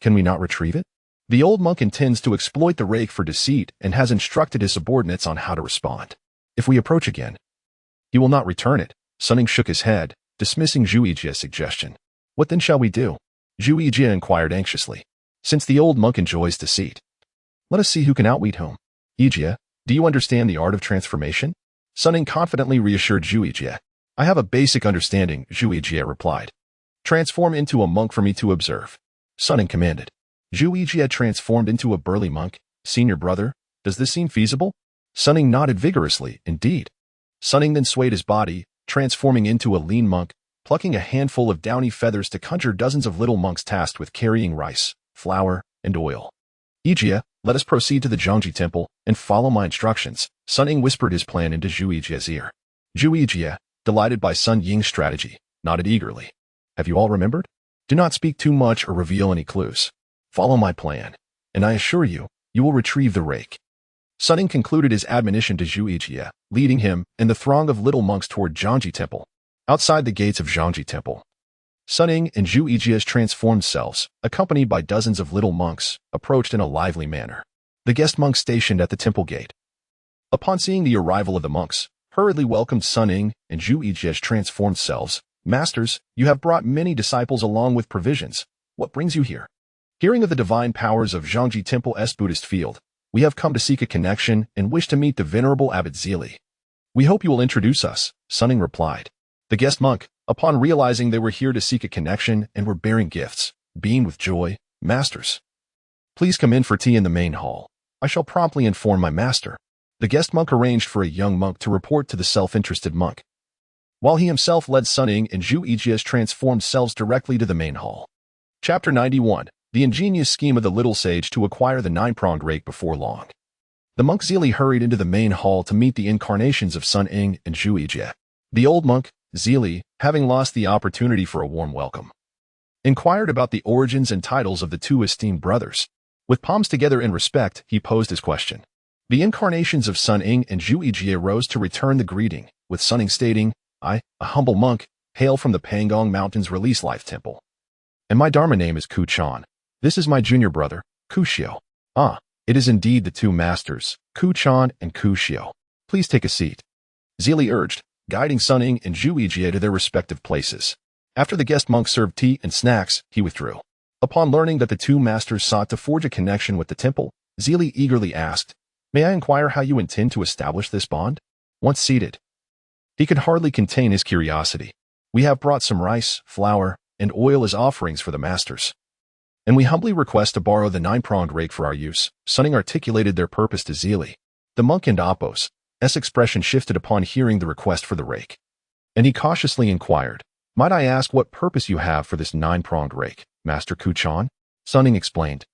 Can we not retrieve it? The old monk intends to exploit the rake for deceit and has instructed his subordinates on how to respond. If we approach again, he will not return it. Sun Ying shook his head, dismissing Wuzhiqi's suggestion. What then shall we do? Wuzhiqi inquired anxiously. Since the old monk enjoys deceit, let us see who can outwit whom. Yijie, do you understand the art of transformation? Sun Ying confidently reassured Wuzhiqi. I have a basic understanding, Wuzhiqi replied. Transform into a monk for me to observe. Sun Ying commanded. Wuzhiqi had transformed into a burly monk. Senior brother, does this seem feasible? Sun Ying nodded vigorously. Indeed. Sun Ying then swayed his body, transforming into a lean monk, plucking a handful of downy feathers to conjure dozens of little monks tasked with carrying rice, flour, and oil. Yijie, let us proceed to the Zhongji temple and follow my instructions. Sun Ying whispered his plan into Wuzhiqi's ear. Wuzhiqi, delighted by Sun Ying's strategy, nodded eagerly. Have you all remembered? Do not speak too much or reveal any clues. Follow my plan, and I assure you, you will retrieve the rake. Sun Ying concluded his admonition to Wuzhiqi, leading him and the throng of little monks toward Zhongji temple. Outside the gates of Zhongji temple, Sun Ying and Wuzhiqi's transformed selves, accompanied by dozens of little monks, approached in a lively manner. The guest monks stationed at the temple gate, upon seeing the arrival of the monks, hurriedly welcomed Sun Ying and Wuzhiqi's transformed selves. Masters, you have brought many disciples along with provisions. What brings you here? Hearing of the divine powers of Zhongji Temple's Buddhist field, we have come to seek a connection and wish to meet the venerable Abbot Zili. We hope you will introduce us, Sun Ying replied. The guest monk, upon realizing they were here to seek a connection and were bearing gifts, beamed with joy. Masters, please come in for tea in the main hall. I shall promptly inform my master. The guest monk arranged for a young monk to report to the self-interested monk, while he himself led Sun Ying and Wuzhiqi's transformed selves directly to the main hall. Chapter 91. The ingenious scheme of the little sage to acquire the nine-pronged rake before long. The monk Zili hurried into the main hall to meet the incarnations of Sun Ying and Wuzhiqi. The old monk, Zili, having lost the opportunity for a warm welcome, inquired about the origins and titles of the two esteemed brothers. With palms together in respect, he posed his question. The incarnations of Sun Ying and Wuzhiqi rose to return the greeting, with Sun Ying stating, I, a humble monk, hail from the Pangong Mountains Release Life Temple. And my Dharma name is Ku Chan. This is my junior brother, Ku Xiao. Ah, it is indeed the two masters, Ku Chan and Ku Xiao. Please take a seat. Zili urged, guiding Sun Ying and Wuzhiqi to their respective places. After the guest monk served tea and snacks, he withdrew. Upon learning that the two masters sought to forge a connection with the temple, Zili eagerly asked, May I inquire how you intend to establish this bond? Once seated, he could hardly contain his curiosity. We have brought some rice, flour, and oil as offerings for the masters, and we humbly request to borrow the nine-pronged rake for our use. Sun Ying articulated their purpose to Zili. The monk and Apos' expression shifted upon hearing the request for the rake, and he cautiously inquired, Might I ask what purpose you have for this nine-pronged rake, Master Ku Chan? Sun Ying explained.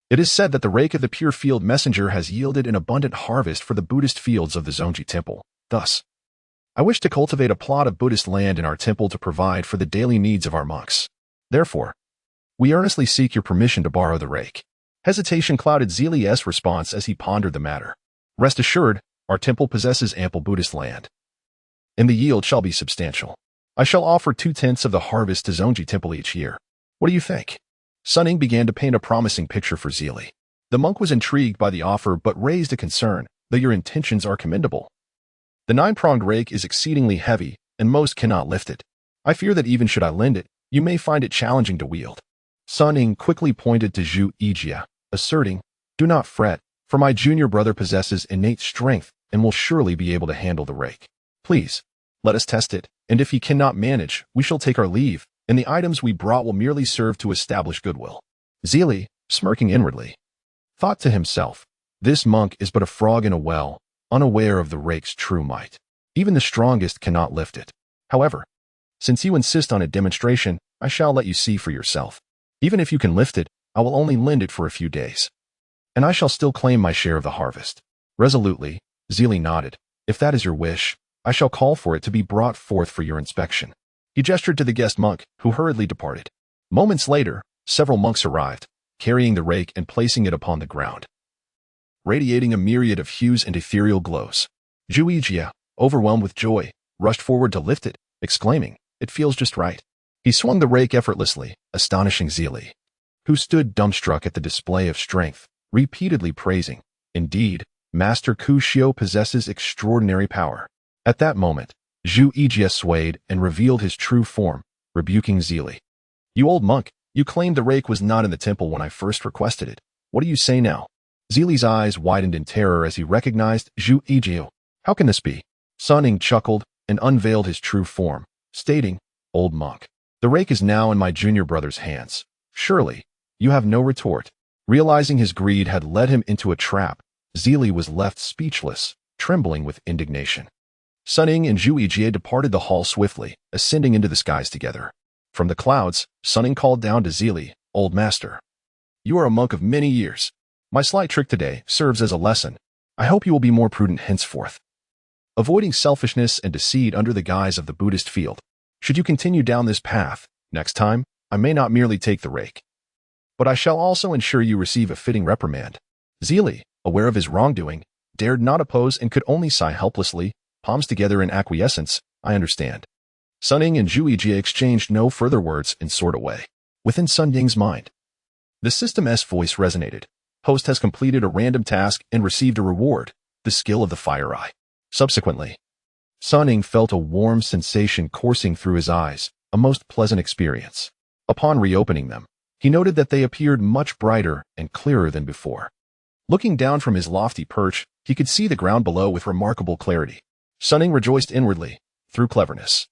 It is said that the rake of the pure field messenger has yielded an abundant harvest for the Buddhist fields of the Zhongji temple. Thus, I wish to cultivate a plot of Buddhist land in our temple to provide for the daily needs of our monks. Therefore, we earnestly seek your permission to borrow the rake. Hesitation clouded Zili's response as he pondered the matter. Rest assured, our temple possesses ample Buddhist land, and the yield shall be substantial. I shall offer 2/10 of the harvest to Zhongji temple each year. What do you think? Sun Ying began to paint a promising picture for Zili. The monk was intrigued by the offer but raised a concern, though your intentions are commendable. The nine-pronged rake is exceedingly heavy, and most cannot lift it. I fear that even should I lend it, you may find it challenging to wield. Sun Ying quickly pointed to Wuzhiqi, asserting, Do not fret, for my junior brother possesses innate strength and will surely be able to handle the rake. Please, let us test it, and if he cannot manage, we shall take our leave, and the items we brought will merely serve to establish goodwill. Zili, smirking inwardly, thought to himself, This monk is but a frog in a well, unaware of the rake's true might. Even the strongest cannot lift it. However, since you insist on a demonstration, I shall let you see for yourself. Even if you can lift it, I will only lend it for a few days. And I shall still claim my share of the harvest. Resolutely, Zili nodded. If that is your wish, I shall call for it to be brought forth for your inspection. He gestured to the guest monk, who hurriedly departed. Moments later, several monks arrived, carrying the rake and placing it upon the ground, radiating a myriad of hues and ethereal glows. Wuzhiqi, overwhelmed with joy, rushed forward to lift it, exclaiming, "It feels just right." He swung the rake effortlessly, astonishing Zili, who stood dumbstruck at the display of strength, repeatedly praising, "Indeed, Master Ku Xiu possesses extraordinary power." At that moment, Wuzhiqi swayed and revealed his true form, rebuking Zili. "You old monk, you claimed the rake was not in the temple when I first requested it. What do you say now?" Zili's eyes widened in terror as he recognized Wuzhiqi. "How can this be?" Sun Ying chuckled and unveiled his true form, stating, "Old monk, the rake is now in my junior brother's hands. Surely, you have no retort." Realizing his greed had led him into a trap, Zili was left speechless, trembling with indignation. Sun Ying and Wuzhiqi departed the hall swiftly, ascending into the skies together. From the clouds, Sun Ying called down to Zili, "Old master, you are a monk of many years. My slight trick today serves as a lesson. I hope you will be more prudent henceforth, avoiding selfishness and deceit under the guise of the Buddhist field. Should you continue down this path, next time, I may not merely take the rake, but I shall also ensure you receive a fitting reprimand." Zili, aware of his wrongdoing, dared not oppose and could only sigh helplessly, palms together in acquiescence. "I understand." Sun Ying and Wuzhiqi exchanged no further words and soared away. Within Sun Ying's mind, the system's voice resonated. Host has completed a random task and received a reward, the skill of the fire eye. Subsequently, Sun Ying felt a warm sensation coursing through his eyes, a most pleasant experience. Upon reopening them, he noted that they appeared much brighter and clearer than before. Looking down from his lofty perch, he could see the ground below with remarkable clarity. Sun Ying rejoiced inwardly, through cleverness.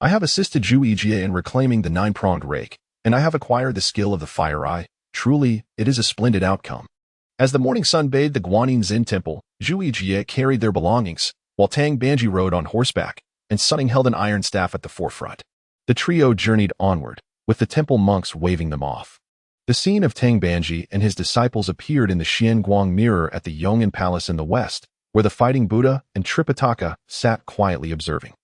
"I have assisted Wuzhiqi in reclaiming the 9-pronged rake, and I have acquired the skill of the fire eye. Truly, it is a splendid outcome." As the morning sun bathed the Guanyin Zen temple, Wuzhiqi carried their belongings, while Tang Banji rode on horseback, and Sun Ying held an iron staff at the forefront. The trio journeyed onward, with the temple monks waving them off. The scene of Tang Banji and his disciples appeared in the Xianguang mirror at the Yong'an Palace in the west, where the fighting Buddha and Tripitaka sat quietly observing.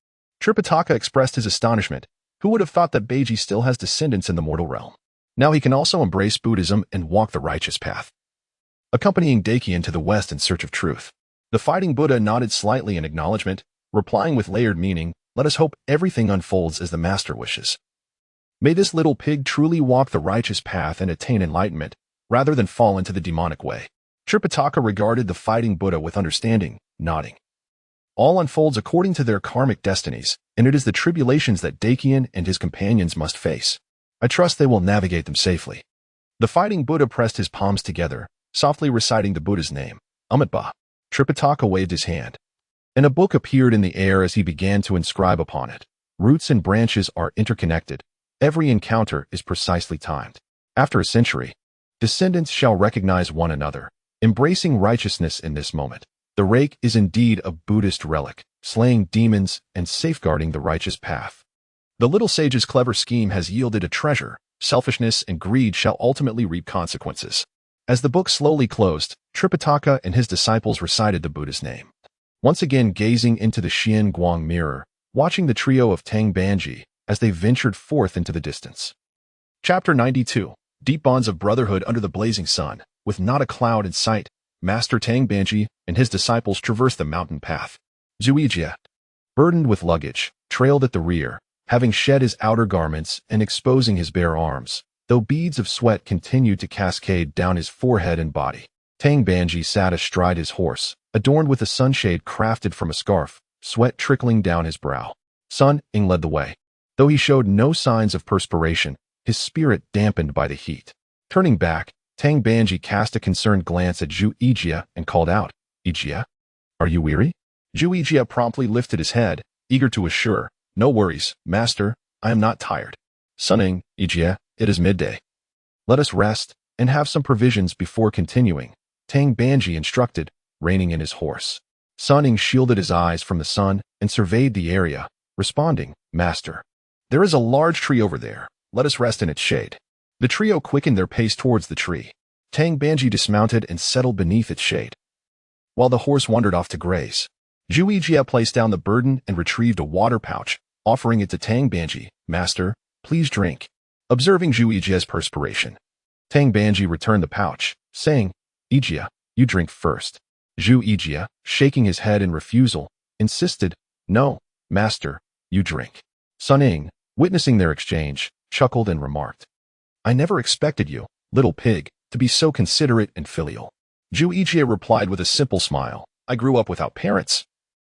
Tripitaka expressed his astonishment. Who would have thought that Beiji still has descendants in the mortal realm? Now he can also embrace Buddhism and walk the righteous path. Accompanying Dakian to the west in search of truth, the fighting Buddha nodded slightly in acknowledgement, replying with layered meaning, "Let us hope everything unfolds as the master wishes. May this little pig truly walk the righteous path and attain enlightenment, rather than fall into the demonic way." Tripitaka regarded the fighting Buddha with understanding, nodding. "All unfolds according to their karmic destinies, and it is the tribulations that Dakian and his companions must face. I trust they will navigate them safely." The fighting Buddha pressed his palms together, softly reciting the Buddha's name, Amitabha. Tripitaka waved his hand, and a book appeared in the air as he began to inscribe upon it. "Roots and branches are interconnected. Every encounter is precisely timed. After a century, descendants shall recognize one another, embracing righteousness in this moment. The rake is indeed a Buddhist relic, slaying demons and safeguarding the righteous path. The little sage's clever scheme has yielded a treasure. Selfishness and greed shall ultimately reap consequences." As the book slowly closed, Tripitaka and his disciples recited the Buddha's name, once again gazing into the Xianguang mirror, watching the trio of Tang Banji as they ventured forth into the distance. Chapter 92. Deep bonds of brotherhood under the blazing sun. With not a cloud in sight, Master Tang Banji and his disciples traversed the mountain path. Wuzhiqi, burdened with luggage, trailed at the rear, having shed his outer garments and exposing his bare arms, though beads of sweat continued to cascade down his forehead and body. Tang Banji sat astride his horse, adorned with a sunshade crafted from a scarf, sweat trickling down his brow. Sun Ying led the way. Though he showed no signs of perspiration, his spirit dampened by the heat. Turning back, Tang Banji cast a concerned glance at Wuzhiqi and called out, "Ijia, are you weary?" Wuzhiqi promptly lifted his head, eager to assure, "No worries, master, I am not tired." "Sun Ying, Ijia, it is midday. Let us rest and have some provisions before continuing," Tang Banji instructed, reining in his horse. Sun Ying shielded his eyes from the sun and surveyed the area, responding, "Master, there is a large tree over there. Let us rest in its shade." The trio quickened their pace towards the tree. Tang Banji dismounted and settled beneath its shade, while the horse wandered off to graze. Wuzhiqi placed down the burden and retrieved a water pouch, offering it to Tang Banji. "Master, please drink." Observing Wuzhiqi's perspiration, Tang Banji returned the pouch, saying, "Ijia, you drink first." Wuzhiqi, shaking his head in refusal, insisted, "No, master, you drink." Sun Ying, witnessing their exchange, chuckled and remarked, "I never expected you, little pig, to be so considerate and filial." Wuzhiqi replied with a simple smile, "I grew up without parents,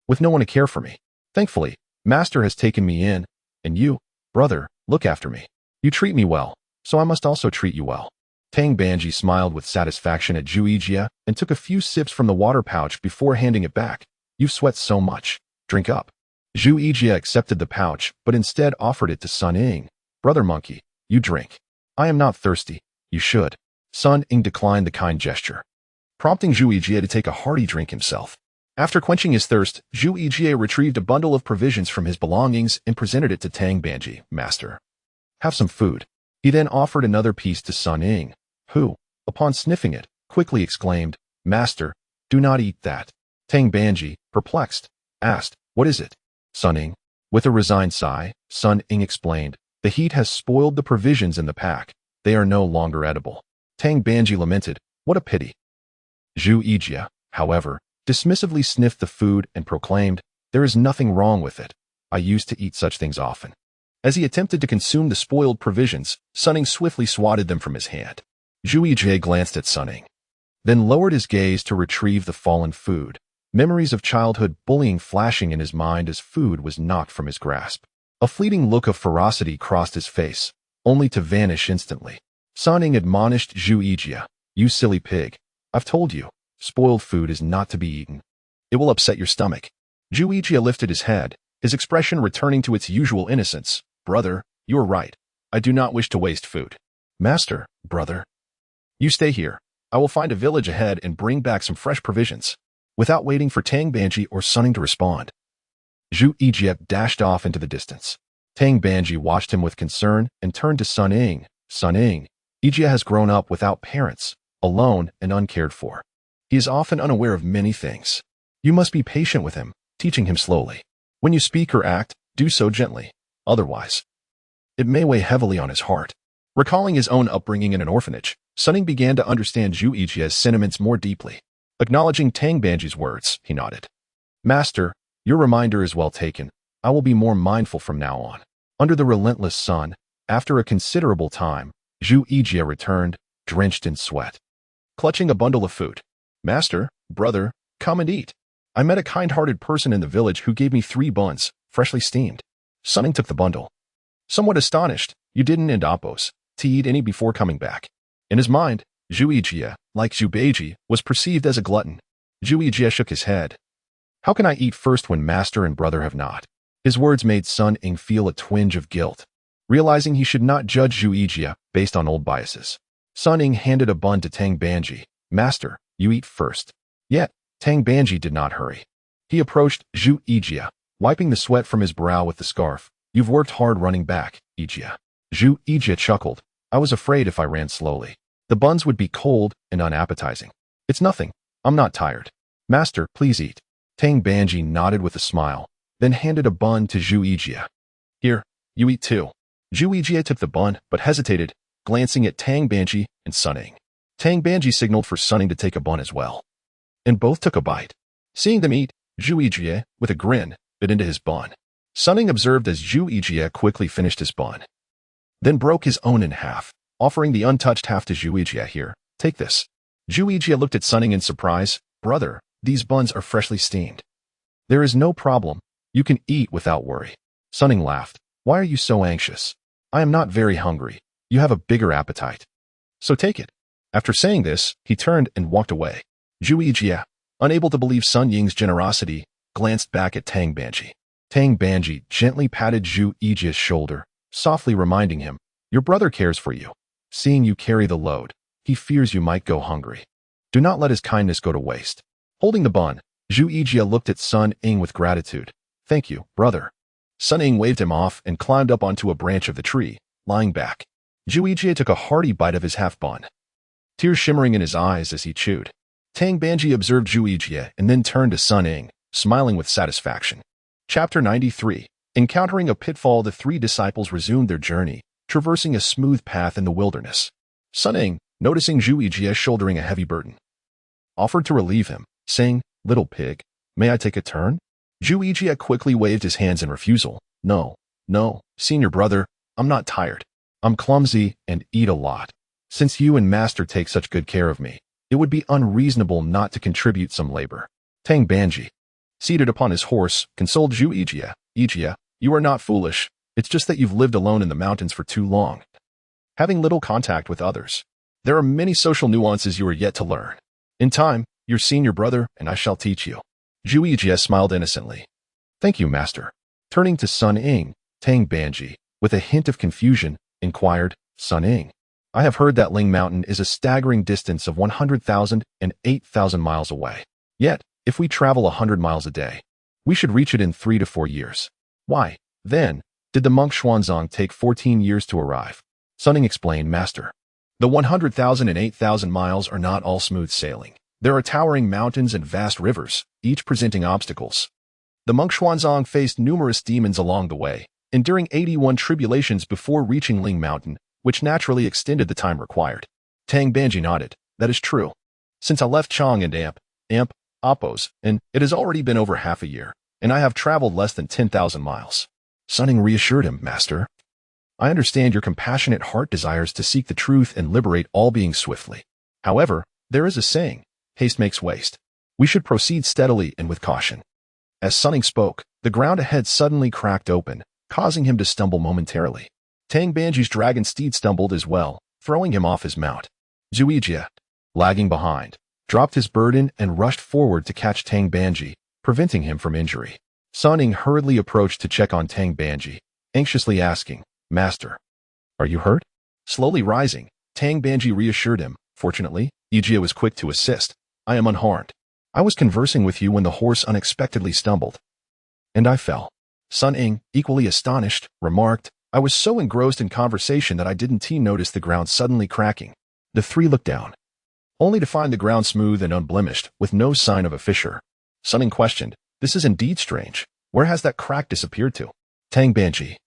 with no one to care for me. Thankfully, master has taken me in, and you, brother, look after me. You treat me well, so I must also treat you well." Tang Banji smiled with satisfaction at Wuzhiqi and took a few sips from the water pouch before handing it back. "You've sweat so much. Drink up." Wuzhiqi accepted the pouch, but instead offered it to Sun Ying. "Brother monkey, you drink. I am not thirsty. You should." Sun Ying declined the kind gesture, prompting Wuzhiqi to take a hearty drink himself. After quenching his thirst, Wuzhiqi retrieved a bundle of provisions from his belongings and presented it to Tang Banji. "Master, have some food." He then offered another piece to Sun Ying, who, upon sniffing it, quickly exclaimed, "Master, do not eat that." Tang Banji, perplexed, asked, "What is it?" Sun Ying, with a resigned sigh, Sun Ying explained, "The heat has spoiled the provisions in the pack. They are no longer edible." Tang Banji lamented, "What a pity." Wuzhiqi, however, dismissively sniffed the food and proclaimed, "There is nothing wrong with it. I used to eat such things often." As he attempted to consume the spoiled provisions, Sun Ying swiftly swatted them from his hand. Wuzhiqi glanced at Sun Ying, then lowered his gaze to retrieve the fallen food, memories of childhood bullying flashing in his mind as food was knocked from his grasp. A fleeting look of ferocity crossed his face, only to vanish instantly. Sun Ying admonished Wuzhiqi, "You silly pig. I've told you, spoiled food is not to be eaten. It will upset your stomach." Wuzhiqi lifted his head, his expression returning to its usual innocence. "Brother, you're right. I do not wish to waste food." "Master, brother, you stay here. I will find a village ahead and bring back some fresh provisions." Without waiting for Tang Banji or Sun Ying to respond, Wuzhiqi dashed off into the distance. Tang Banji watched him with concern and turned to Sun Ying. "Sun Ying, Ijia has grown up without parents, alone and uncared for. He is often unaware of many things. You must be patient with him, teaching him slowly. When you speak or act, do so gently. Otherwise, it may weigh heavily on his heart." Recalling his own upbringing in an orphanage, Sun Ying began to understand Wuzhiqi's sentiments more deeply. Acknowledging Tang Banji's words, he nodded. "Master, your reminder is well taken. I will be more mindful from now on." Under the relentless sun, after a considerable time, Wuzhiqi returned, drenched in sweat, clutching a bundle of food. "Master, brother, come and eat. I met a kind-hearted person in the village who gave me 3 buns, freshly steamed." Sun Ying took the bundle, somewhat astonished. "You didn't end Appos to eat any before coming back." In his mind, Wuzhiqi, like Zhubeiji, was perceived as a glutton. Wuzhiqi shook his head. "How can I eat first when master and brother have not?" His words made Sun Ying feel a twinge of guilt, realizing he should not judge Wuzhiqi based on old biases. Sun Ying handed a bun to Tang Banji. "Master, you eat first." Yet, Tang Banji did not hurry. He approached Wuzhiqi, wiping the sweat from his brow with the scarf. "You've worked hard running back, Ijia." Wuzhiqi chuckled. "I was afraid if I ran slowly, the buns would be cold and unappetizing." "It's nothing. I'm not tired." "Master, please eat." Tang Banji nodded with a smile, then handed a bun to Wuzhiqi. "Here, you eat too." Wuzhiqi took the bun, but hesitated, glancing at Tang Banji and Sun Ying. Tang Banji signaled for Sun Ying to take a bun as well, and both took a bite. Seeing them eat, Wuzhiqi, with a grin, bit into his bun. Sun Ying observed as Wuzhiqi quickly finished his bun, then broke his own in half, offering the untouched half to Wuzhiqi. "Here, take this." Wuzhiqi looked at Sun Ying in surprise. "Brother, these buns are freshly steamed." "There is no problem. You can eat without worry." Sun Ying laughed. "Why are you so anxious? I am not very hungry. You have a bigger appetite, so take it." After saying this, he turned and walked away. Wuzhiqi, unable to believe Sun Ying's generosity, glanced back at Tang Banji. Tang Banji gently patted Wuzhiqi's shoulder, softly reminding him, "Your brother cares for you. Seeing you carry the load, he fears you might go hungry. Do not let his kindness go to waste." Holding the bun, Wuzhiqi looked at Sun Ying with gratitude. "Thank you, brother." Sun Ying waved him off and climbed up onto a branch of the tree, lying back. Wuzhiqi took a hearty bite of his half-bun, tears shimmering in his eyes as he chewed. Tang Banji observed Wuzhiqi and then turned to Sun Ying, smiling with satisfaction. Chapter 93. Encountering a pitfall, the three disciples resumed their journey, traversing a smooth path in the wilderness. Sun Ying, noticing Wuzhiqi shouldering a heavy burden, offered to relieve him, saying, "Little pig, may I take a turn?" Wuzhiqi quickly waved his hands in refusal. No, senior brother, I'm not tired. I'm clumsy and eat a lot. Since you and Master take such good care of me, it would be unreasonable not to contribute some labor. Tang Banji, seated upon his horse, consoled Wuzhiqi. "Ijia, you are not foolish. It's just that you've lived alone in the mountains for too long, having little contact with others. There are many social nuances you are yet to learn. In time, your senior brother and I shall teach you." Wuzhiqi smiled innocently. "Thank you, Master." Turning to Sun Ying, Tang Banji, with a hint of confusion, inquired, "Sun Ying, I have heard that Ling Mountain is a staggering distance of 100,000 and 8,000 miles away. Yet, if we travel 100 miles a day, we should reach it in 3 to 4 years. Why, then, did the monk Xuanzang take 14 years to arrive?" Sun Ying explained, "Master, the 100,000 and 8,000 miles are not all smooth sailing. There are towering mountains and vast rivers, each presenting obstacles. The monk Xuanzang faced numerous demons along the way, enduring 81 tribulations before reaching Ling Mountain, which naturally extended the time required." Tang Banji nodded. "That is true. Since I left Chang and Amp, Oppos, and it has already been over half a year, and I have traveled less than 10,000 miles. Sun Ying reassured him, "Master, I understand your compassionate heart desires to seek the truth and liberate all beings swiftly. However, there is a saying, haste makes waste. We should proceed steadily and with caution." As Sun Ying spoke, the ground ahead suddenly cracked open, causing him to stumble momentarily. Tang Banji's dragon steed stumbled as well, throwing him off his mount. Wuzhiqi, lagging behind, dropped his burden and rushed forward to catch Tang Banji, preventing him from injury. Sun Ying hurriedly approached to check on Tang Banji, anxiously asking, "Master, are you hurt?" Slowly rising, Tang Banji reassured him. "Fortunately, Ijia was quick to assist. I am unharmed. I was conversing with you when the horse unexpectedly stumbled, and I fell." Sun Ying, equally astonished, remarked, "I was so engrossed in conversation that I didn't notice the ground suddenly cracking." The three looked down, only to find the ground smooth and unblemished, with no sign of a fissure. Sun Ying questioned, "This is indeed strange. Where has that crack disappeared to?" Tang Banji,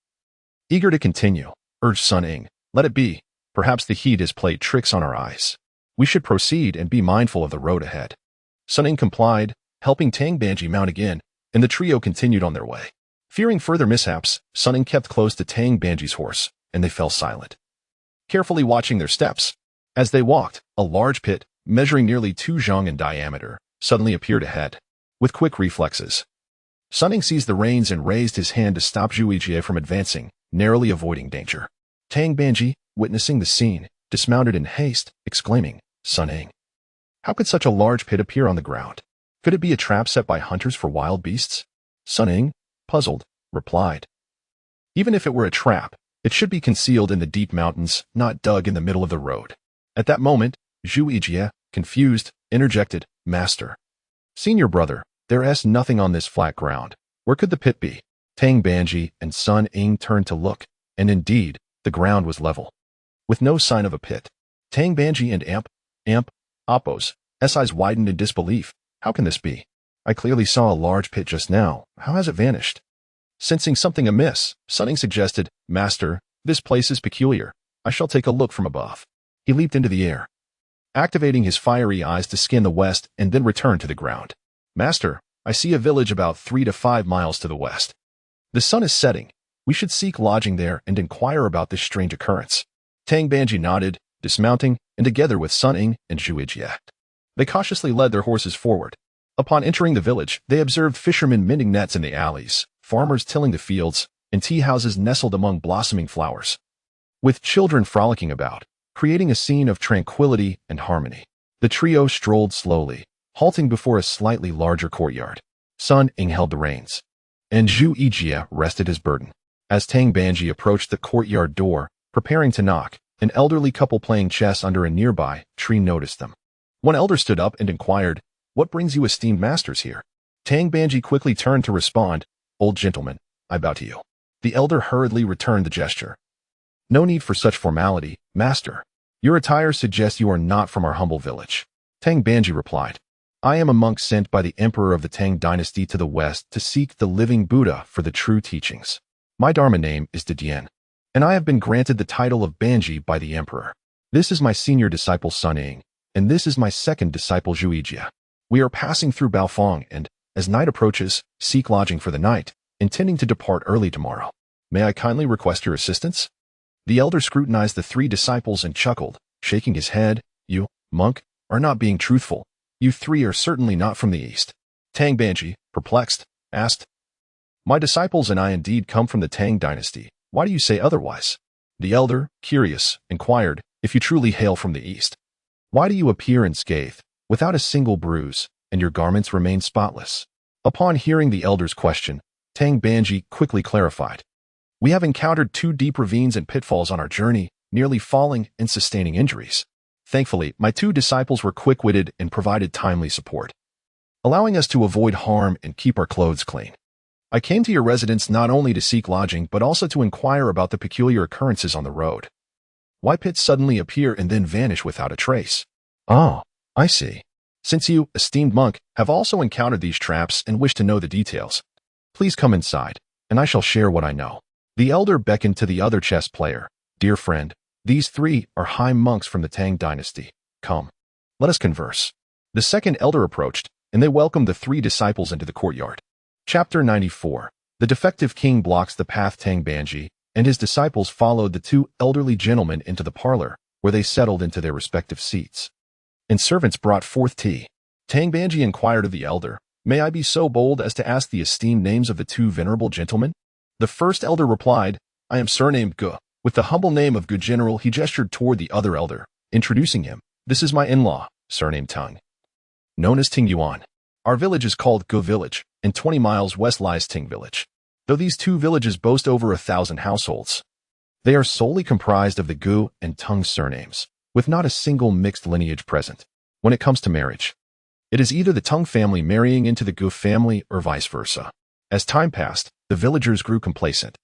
eager to continue, urged Sun Ying, "Let it be. Perhaps the heat has played tricks on our eyes. We should proceed and be mindful of the road ahead." Sun Ying complied, helping Tang Banji mount again, and the trio continued on their way. Fearing further mishaps, Sun Ying kept close to Tang Banji's horse, and they fell silent, carefully watching their steps. As they walked, a large pit, measuring nearly 2 zhang in diameter, suddenly appeared ahead. With quick reflexes, Sun Ying seized the reins and raised his hand to stop Wuzhiqi from advancing, narrowly avoiding danger. Tang Banji, witnessing the scene, dismounted in haste, exclaiming, "Sun Ying, how could such a large pit appear on the ground? Could it be a trap set by hunters for wild beasts?" Sun Ying, puzzled, replied, "Even if it were a trap, it should be concealed in the deep mountains, not dug in the middle of the road." At that moment, Wuzhiqi, confused, interjected, "Master, senior brother, there is nothing on this flat ground. Where could the pit be?" Tang Banji and Sun Ying turned to look, and indeed, the ground was level, with no sign of a pit. Tang Banji and Amp, Oppos, eyes widened in disbelief. "How can this be? I clearly saw a large pit just now. How has it vanished?" Sensing something amiss, Sun Ying suggested, "Master, this place is peculiar. I shall take a look from above." He leaped into the air, activating his fiery eyes to scan the west and then return to the ground. "Master, I see a village about 3 to 5 miles to the west. The sun is setting. We should seek lodging there and inquire about this strange occurrence." Tang Banji nodded, dismounting, and together with Sun Ying and Wuzhiqi, they cautiously led their horses forward. Upon entering the village, they observed fishermen mending nets in the alleys, farmers tilling the fields, and tea houses nestled among blossoming flowers, with children frolicking about, creating a scene of tranquility and harmony. The trio strolled slowly, halting before a slightly larger courtyard. Sun Ying held the reins, and Wuzhiqi rested his burden. As Tang Banji approached the courtyard door, preparing to knock, an elderly couple playing chess under a nearby tree noticed them. One elder stood up and inquired, "What brings you esteemed masters here?" Tang Banji quickly turned to respond, "Old gentleman, I bow to you." The elder hurriedly returned the gesture, No need for such formality, master. Your attire suggests you are not from our humble village. Tang Banji replied. I am a monk sent by the emperor of the Tang dynasty to the west to seek the living Buddha for the true teachings. My Dharma name is Didian, and I have been granted the title of Banji by the emperor. This is my senior disciple Sun Ying, and this is my second disciple Wuzhiqi. We are passing through Baofeng and, as night approaches, seek lodging for the night, intending to depart early tomorrow. May I kindly request your assistance? The elder scrutinized the three disciples and chuckled, shaking his head. You, monk, are not being truthful. You three are certainly not from the east. Tang Banji, perplexed, asked. My disciples and I indeed come from the Tang dynasty. Why do you say otherwise? The elder, curious, inquired, if you truly hail from the east. Why do you appear unscathed, without a single bruise, and your garments remain spotless? Upon hearing the elder's question, Tang Banji quickly clarified. We have encountered 2 deep ravines and pitfalls on our journey, nearly falling and sustaining injuries. Thankfully, my 2 disciples were quick-witted and provided timely support, allowing us to avoid harm and keep our clothes clean. I came to your residence not only to seek lodging but also to inquire about the peculiar occurrences on the road. Why pits suddenly appear and then vanish without a trace? Oh, I see. Since you, esteemed monk, have also encountered these traps and wish to know the details, please come inside, and I shall share what I know. The elder beckoned to the other chess player. Dear friend, these 3 are high monks from the Tang dynasty. Come, let us converse. The second elder approached, and they welcomed the 3 disciples into the courtyard. Chapter 94. The defective king blocks the path. Tang Banji and his disciples followed the 2 elderly gentlemen into the parlor, where they settled into their respective seats. And servants brought forth tea. Tang Banji inquired of the elder, May I be so bold as to ask the esteemed names of the 2 venerable gentlemen? The first elder replied, I am surnamed Gu. With the humble name of Gu General, he gestured toward the other elder, introducing him. This is my in-law, surnamed Tung, known as Ting Yuan. Our village is called Gu Village, and 20 miles west lies Ting Village. Though these 2 villages boast over 1,000 households, they are solely comprised of the Gu and Tung surnames, with not a single mixed lineage present. When it comes to marriage, it is either the Tung family marrying into the Gu family or vice versa. As time passed, the villagers grew complacent,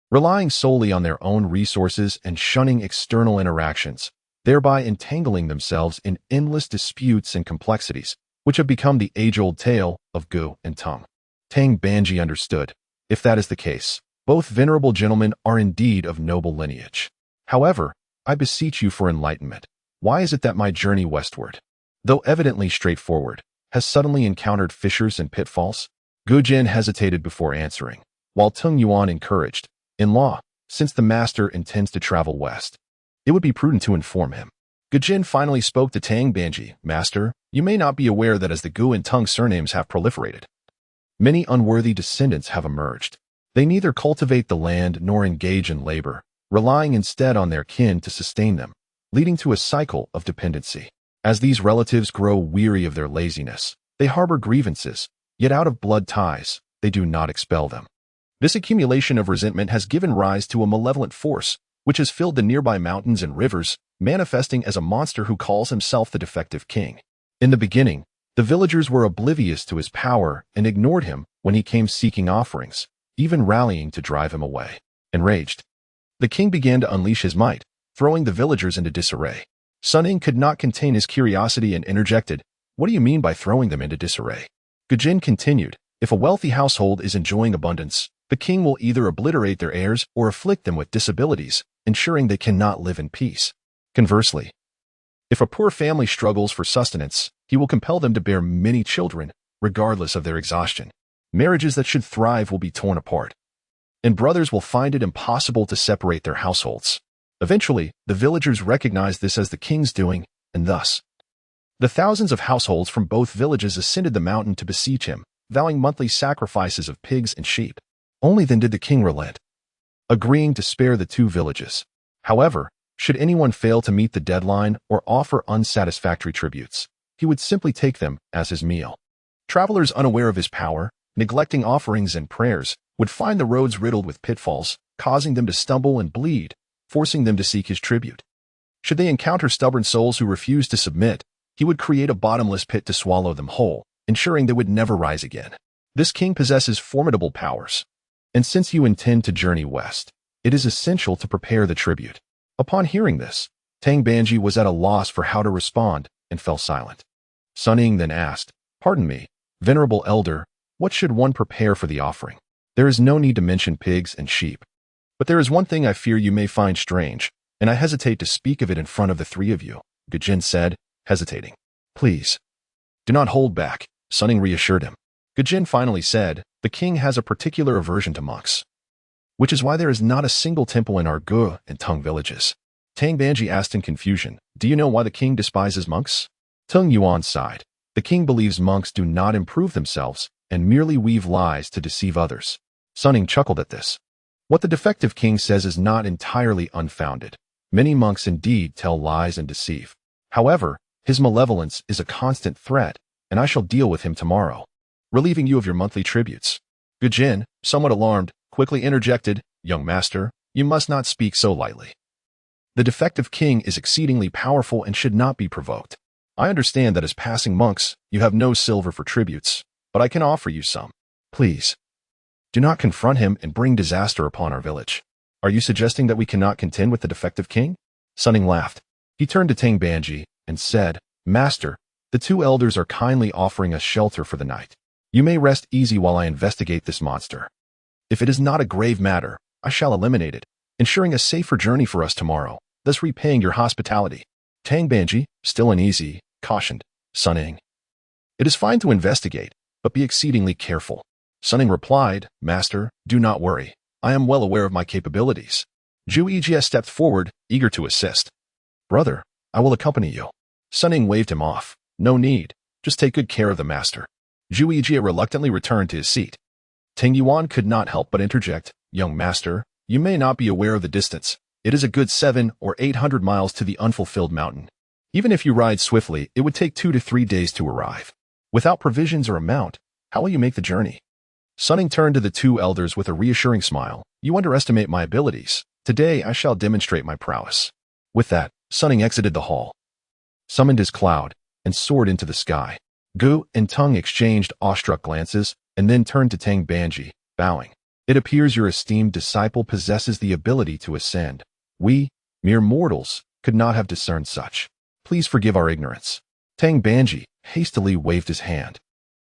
relying solely on their own resources and shunning external interactions, thereby entangling themselves in endless disputes and complexities, which have become the age-old tale of Gu and Tung. Tang Banji understood. If that is the case, both venerable gentlemen are indeed of noble lineage. However, I beseech you for enlightenment. Why is it that my journey westward, though evidently straightforward, has suddenly encountered fissures and pitfalls? Gu Jin hesitated before answering, while Tung Yuan encouraged, In law, since the master intends to travel west, it would be prudent to inform him. Gu Jin finally spoke to Tang Banji, Master, you may not be aware that as the Gu and Tung surnames have proliferated, many unworthy descendants have emerged. They neither cultivate the land nor engage in labor, relying instead on their kin to sustain them, leading to a cycle of dependency. As these relatives grow weary of their laziness, they harbor grievances, yet out of blood ties, they do not expel them. This accumulation of resentment has given rise to a malevolent force, which has filled the nearby mountains and rivers, manifesting as a monster who calls himself the defective king. In the beginning, the villagers were oblivious to his power and ignored him when he came seeking offerings, even rallying to drive him away. Enraged, the king began to unleash his might, throwing the villagers into disarray. Sun Ying could not contain his curiosity and interjected, What do you mean by throwing them into disarray? Gu Jin continued, If a wealthy household is enjoying abundance, the king will either obliterate their heirs or afflict them with disabilities, ensuring they cannot live in peace. Conversely, if a poor family struggles for sustenance, he will compel them to bear many children, regardless of their exhaustion. Marriages that should thrive will be torn apart, and brothers will find it impossible to separate their households. Eventually, the villagers recognized this as the king's doing, and thus, the thousands of households from both villages ascended the mountain to beseech him, vowing monthly sacrifices of pigs and sheep. Only then did the king relent, agreeing to spare the 2 villages. However, should anyone fail to meet the deadline or offer unsatisfactory tributes, he would simply take them as his meal. Travelers unaware of his power, neglecting offerings and prayers, would find the roads riddled with pitfalls, causing them to stumble and bleed, forcing them to seek his tribute. Should they encounter stubborn souls who refused to submit, he would create a bottomless pit to swallow them whole, ensuring they would never rise again. This king possesses formidable powers, and since you intend to journey west, It is essential to prepare the tribute. Upon hearing this, Tang Banji was at a loss for how to respond and fell silent. Sun Ying then asked, "Pardon me, venerable elder, what should one prepare for the offering? There is no need to mention pigs and sheep. But there is one thing I fear you may find strange, and I hesitate to speak of it in front of the three of you," Gujin said, hesitating. "Please, do not hold back," Sun Ying reassured him. Gujin finally said, "The king has a particular aversion to monks, which is why there is not a single temple in our Gu and Tung villages." Tang Banji asked in confusion, "Do you know why the king despises monks?" Tung Yuan sighed. "The king believes monks do not improve themselves and merely weave lies to deceive others." Sun Ying chuckled at this. What the defective king says is not entirely unfounded. Many monks indeed tell lies and deceive. However, his malevolence is a constant threat, and I shall deal with him tomorrow, relieving you of your monthly tributes. Gujin, somewhat alarmed, quickly interjected, "Young master, you must not speak so lightly. The defective king is exceedingly powerful and should not be provoked. I understand that as passing monks, you have no silver for tributes, but I can offer you some. Please, do not confront him and bring disaster upon our village. Are you suggesting that we cannot contend with the defective king?" Sun Ying laughed. He turned to Tang Banji and said, "Master, the two elders are kindly offering us shelter for the night. You may rest easy while I investigate this monster. If it is not a grave matter, I shall eliminate it, ensuring a safer journey for us tomorrow, thus repaying your hospitality." Tang Banji, still uneasy, cautioned Sun Ying, "It is fine to investigate, but be exceedingly careful." Sun Ying replied, "Master, do not worry. I am well aware of my capabilities." Wuzhiqi stepped forward, eager to assist. "Brother, I will accompany you." Sun Ying waved him off. "No need. Just take good care of the master." Wuzhiqi reluctantly returned to his seat. Tang Yuan could not help but interject, "Young master, you may not be aware of the distance. It is a good 700 or 800 miles to the unfulfilled mountain. Even if you ride swiftly, it would take 2 to 3 days to arrive. Without provisions or a mount, how will you make the journey?" Sun Ying turned to the two elders with a reassuring smile. "You underestimate my abilities. Today I shall demonstrate my prowess." With that, Sun Ying exited the hall, summoned his cloud, and soared into the sky. Gu and Tung exchanged awestruck glances, and then turned to Tang Banji, bowing. "It appears your esteemed disciple possesses the ability to ascend. We, mere mortals, could not have discerned such. Please forgive our ignorance." Tang Banji hastily waved his hand.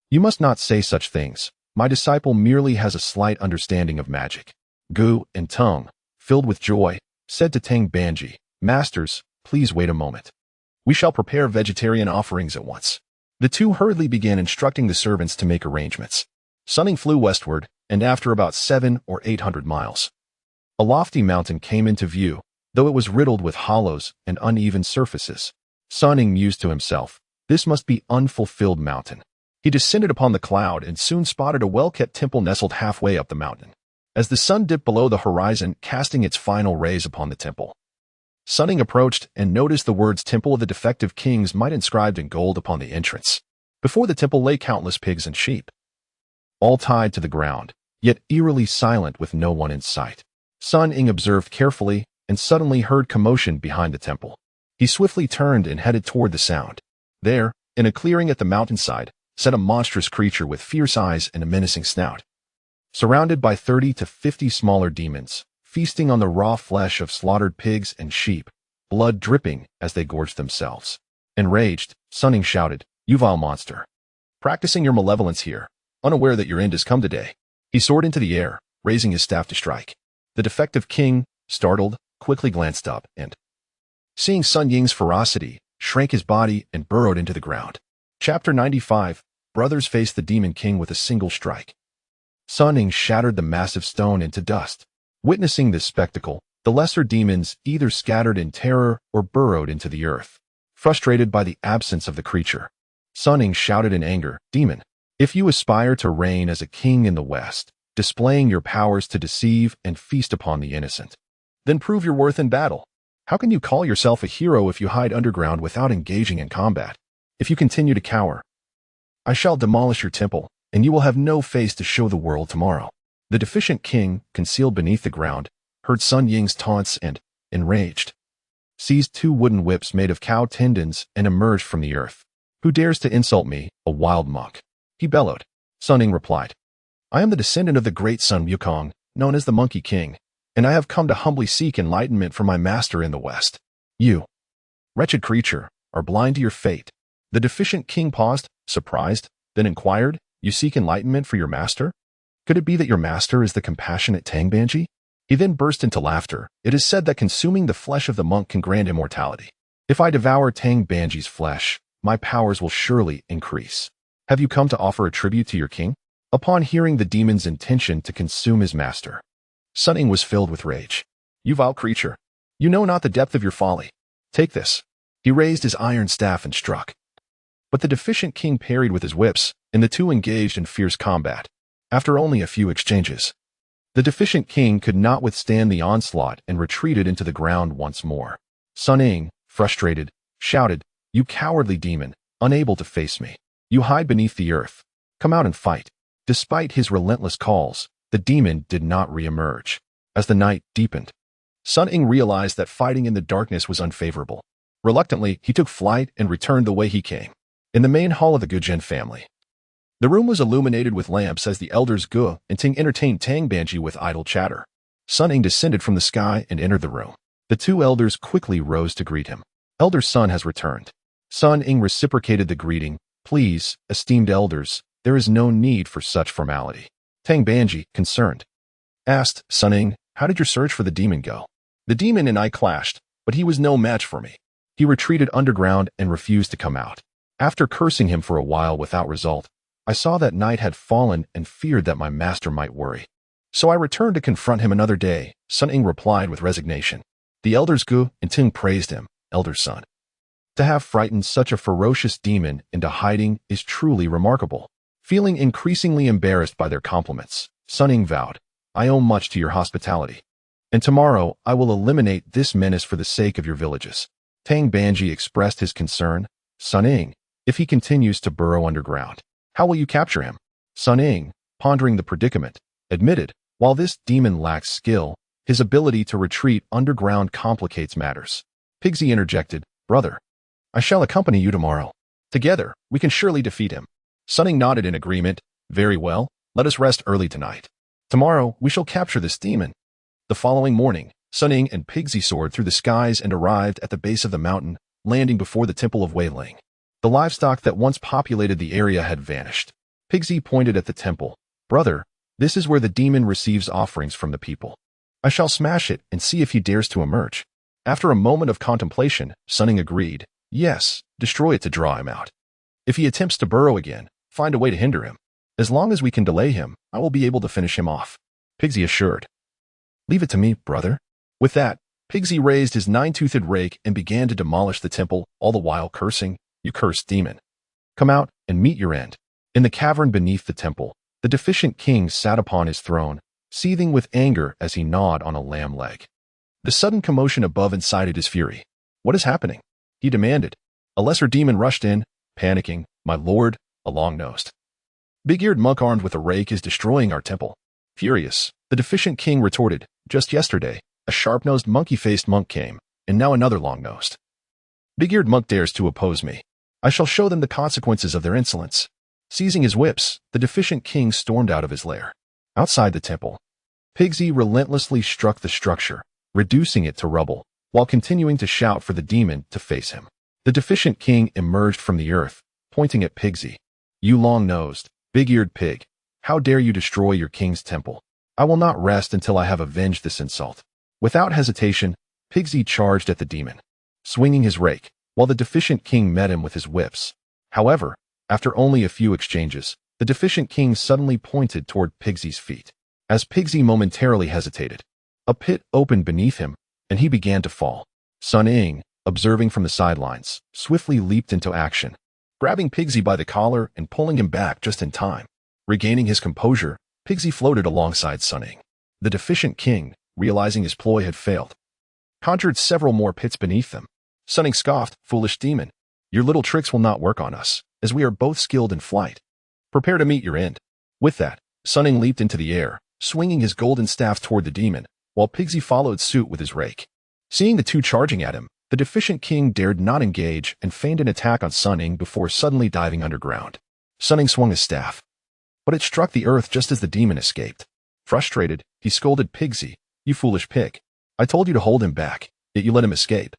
"You must not say such things. My disciple merely has a slight understanding of magic." Gu and Tung, filled with joy, said to Tang Banji, "Masters, please wait a moment. We shall prepare vegetarian offerings at once." The two hurriedly began instructing the servants to make arrangements. Sun Ying flew westward, and after about 700 or 800 miles, a lofty mountain came into view, though it was riddled with hollows and uneven surfaces. Sun Ying mused to himself, "This must be unfulfilled mountain." He descended upon the cloud and soon spotted a well-kept temple nestled halfway up the mountain. As the sun dipped below the horizon, casting its final rays upon the temple, Sun Ying approached and noticed the words "Temple of the Defective Kings" might inscribed in gold upon the entrance. Before the temple lay countless pigs and sheep, all tied to the ground, yet eerily silent with no one in sight. Sun Ying observed carefully and suddenly heard commotion behind the temple. He swiftly turned and headed toward the sound. There, in a clearing at the mountainside, sat a monstrous creature with fierce eyes and a menacing snout, surrounded by 30 to 50 smaller demons, feasting on the raw flesh of slaughtered pigs and sheep, blood dripping as they gorged themselves. Enraged, Sun Ying shouted, "You vile monster! Practicing your malevolence here, unaware that your end has come today." He soared into the air, raising his staff to strike. The defective king, startled, quickly glanced up and, seeing Sun Ying's ferocity, shrank his body and burrowed into the ground. Chapter 95. Brothers face the Demon King with a single strike. Sun Ying shattered the massive stone into dust. Witnessing this spectacle, the lesser demons either scattered in terror or burrowed into the earth. Frustrated by the absence of the creature, Sun Ying shouted in anger, "Demon, if you aspire to reign as a king in the West, displaying your powers to deceive and feast upon the innocent, then prove your worth in battle. How can you call yourself a hero if you hide underground without engaging in combat? If you continue to cower, I shall demolish your temple, and you will have no face to show the world tomorrow." The deficient king, concealed beneath the ground, heard Sun Ying's taunts and, enraged, seized 2 wooden whips made of cow tendons and emerged from the earth. "Who dares to insult me, a wild monk?" he bellowed. Sun Ying replied, "I am the descendant of the great Sun Wukong, known as the Monkey King. and I have come to humbly seek enlightenment from my master in the West. You, wretched creature, are blind to your fate." The deficient king paused, surprised, then inquired, "You seek enlightenment for your master? Could it be that your master is the compassionate Tangbanji?" He then burst into laughter. "It is said that consuming the flesh of the monk can grant immortality. If I devour Tangbanji's flesh, my powers will surely increase. Have you come to offer a tribute to your king?" Upon hearing the demon's intention to consume his master, Sun Ying was filled with rage. "You vile creature! You know not the depth of your folly. Take this." He raised his iron staff and struck. But the deficient king parried with his whips, and the two engaged in fierce combat. After only a few exchanges, the deficient king could not withstand the onslaught and retreated into the ground once more. Sun Ying, frustrated, shouted, "You cowardly demon, unable to face me. You hide beneath the earth. Come out and fight." Despite his relentless calls, the demon did not re-emerge. As the night deepened, Sun Ying realized that fighting in the darkness was unfavorable. Reluctantly, he took flight and returned the way he came, in the main hall of the Guzhen family. The room was illuminated with lamps as the elders Gu and Ting entertained Tangbanji with idle chatter. Sun Ying descended from the sky and entered the room. The two elders quickly rose to greet him. "Elder Sun has returned." Sun Ying reciprocated the greeting. "Please, esteemed elders, there is no need for such formality." Tangbanji, concerned, asked, "Sun Ying, how did your search for the demon go?" "The demon and I clashed, but he was no match for me. He retreated underground and refused to come out. After cursing him for a while without result, I saw that night had fallen and feared that my master might worry. So I returned to confront him another day," Sun Ying replied with resignation. The elders Gu and Ting praised him. "Elder Sun, to have frightened such a ferocious demon into hiding is truly remarkable." Feeling increasingly embarrassed by their compliments, Sun Ying vowed, "I owe much to your hospitality, and tomorrow I will eliminate this menace for the sake of your villages." Tangbanji expressed his concern. "Sun Ying, if he continues to burrow underground, how will you capture him?" Sun Ying, pondering the predicament, admitted, while this demon lacks skill, his ability to retreat underground complicates matters. Pigsy interjected, "Brother, I shall accompany you tomorrow. Together, we can surely defeat him." Sun Ying nodded in agreement. "Very well, let us rest early tonight. Tomorrow, we shall capture this demon." The following morning, Sun Ying and Pigsy soared through the skies and arrived at the base of the mountain, landing before the Temple of Weiling. The livestock that once populated the area had vanished. Pigsy pointed at the temple. "Brother, this is where the demon receives offerings from the people. I shall smash it and see if he dares to emerge." After a moment of contemplation, Sun Ying agreed. "Yes, destroy it to draw him out. If he attempts to burrow again, find a way to hinder him. As long as we can delay him, I will be able to finish him off," Pigsy assured. "Leave it to me, brother." With that, Pigsy raised his nine-toothed rake and began to demolish the temple, all the while cursing, "You cursed demon. Come out and meet your end." In the cavern beneath the temple, the deficient king sat upon his throne, seething with anger as he gnawed on a lamb leg. The sudden commotion above incited his fury. "What is happening?" he demanded. A lesser demon rushed in, panicking. "My lord, a long-nosed, big-eared monk armed with a rake is destroying our temple." Furious, the deficient king retorted, "Just yesterday, a sharp-nosed monkey-faced monk came, and now another long-nosed, big-eared monk dares to oppose me. I shall show them the consequences of their insolence." Seizing his whips, the deficient king stormed out of his lair. Outside the temple, Pigsy relentlessly struck the structure, reducing it to rubble, while continuing to shout for the demon to face him. The deficient king emerged from the earth, pointing at Pigsy. "You long-nosed, big-eared pig, how dare you destroy your king's temple? I will not rest until I have avenged this insult." Without hesitation, Pigsy charged at the demon, swinging his rake, while the deficient king met him with his whips. However, after only a few exchanges, the deficient king suddenly pointed toward Pigsy's feet. As Pigsy momentarily hesitated, a pit opened beneath him, and he began to fall. Sun Ying, observing from the sidelines, swiftly leaped into action, grabbing Pigsy by the collar and pulling him back just in time. Regaining his composure, Pigsy floated alongside Sun Ying. The deficient king, realizing his ploy had failed, conjured several more pits beneath them. Sun Ying scoffed, "Foolish demon, your little tricks will not work on us, as we are both skilled in flight. Prepare to meet your end." With that, Sun Ying leaped into the air, swinging his golden staff toward the demon, while Pigsy followed suit with his rake. Seeing the two charging at him, the deficient king dared not engage and feigned an attack on Sun Ying before suddenly diving underground. Sun Ying swung his staff, but it struck the earth just as the demon escaped. Frustrated, he scolded Pigsy, You foolish pig. I told you to hold him back, yet you let him escape.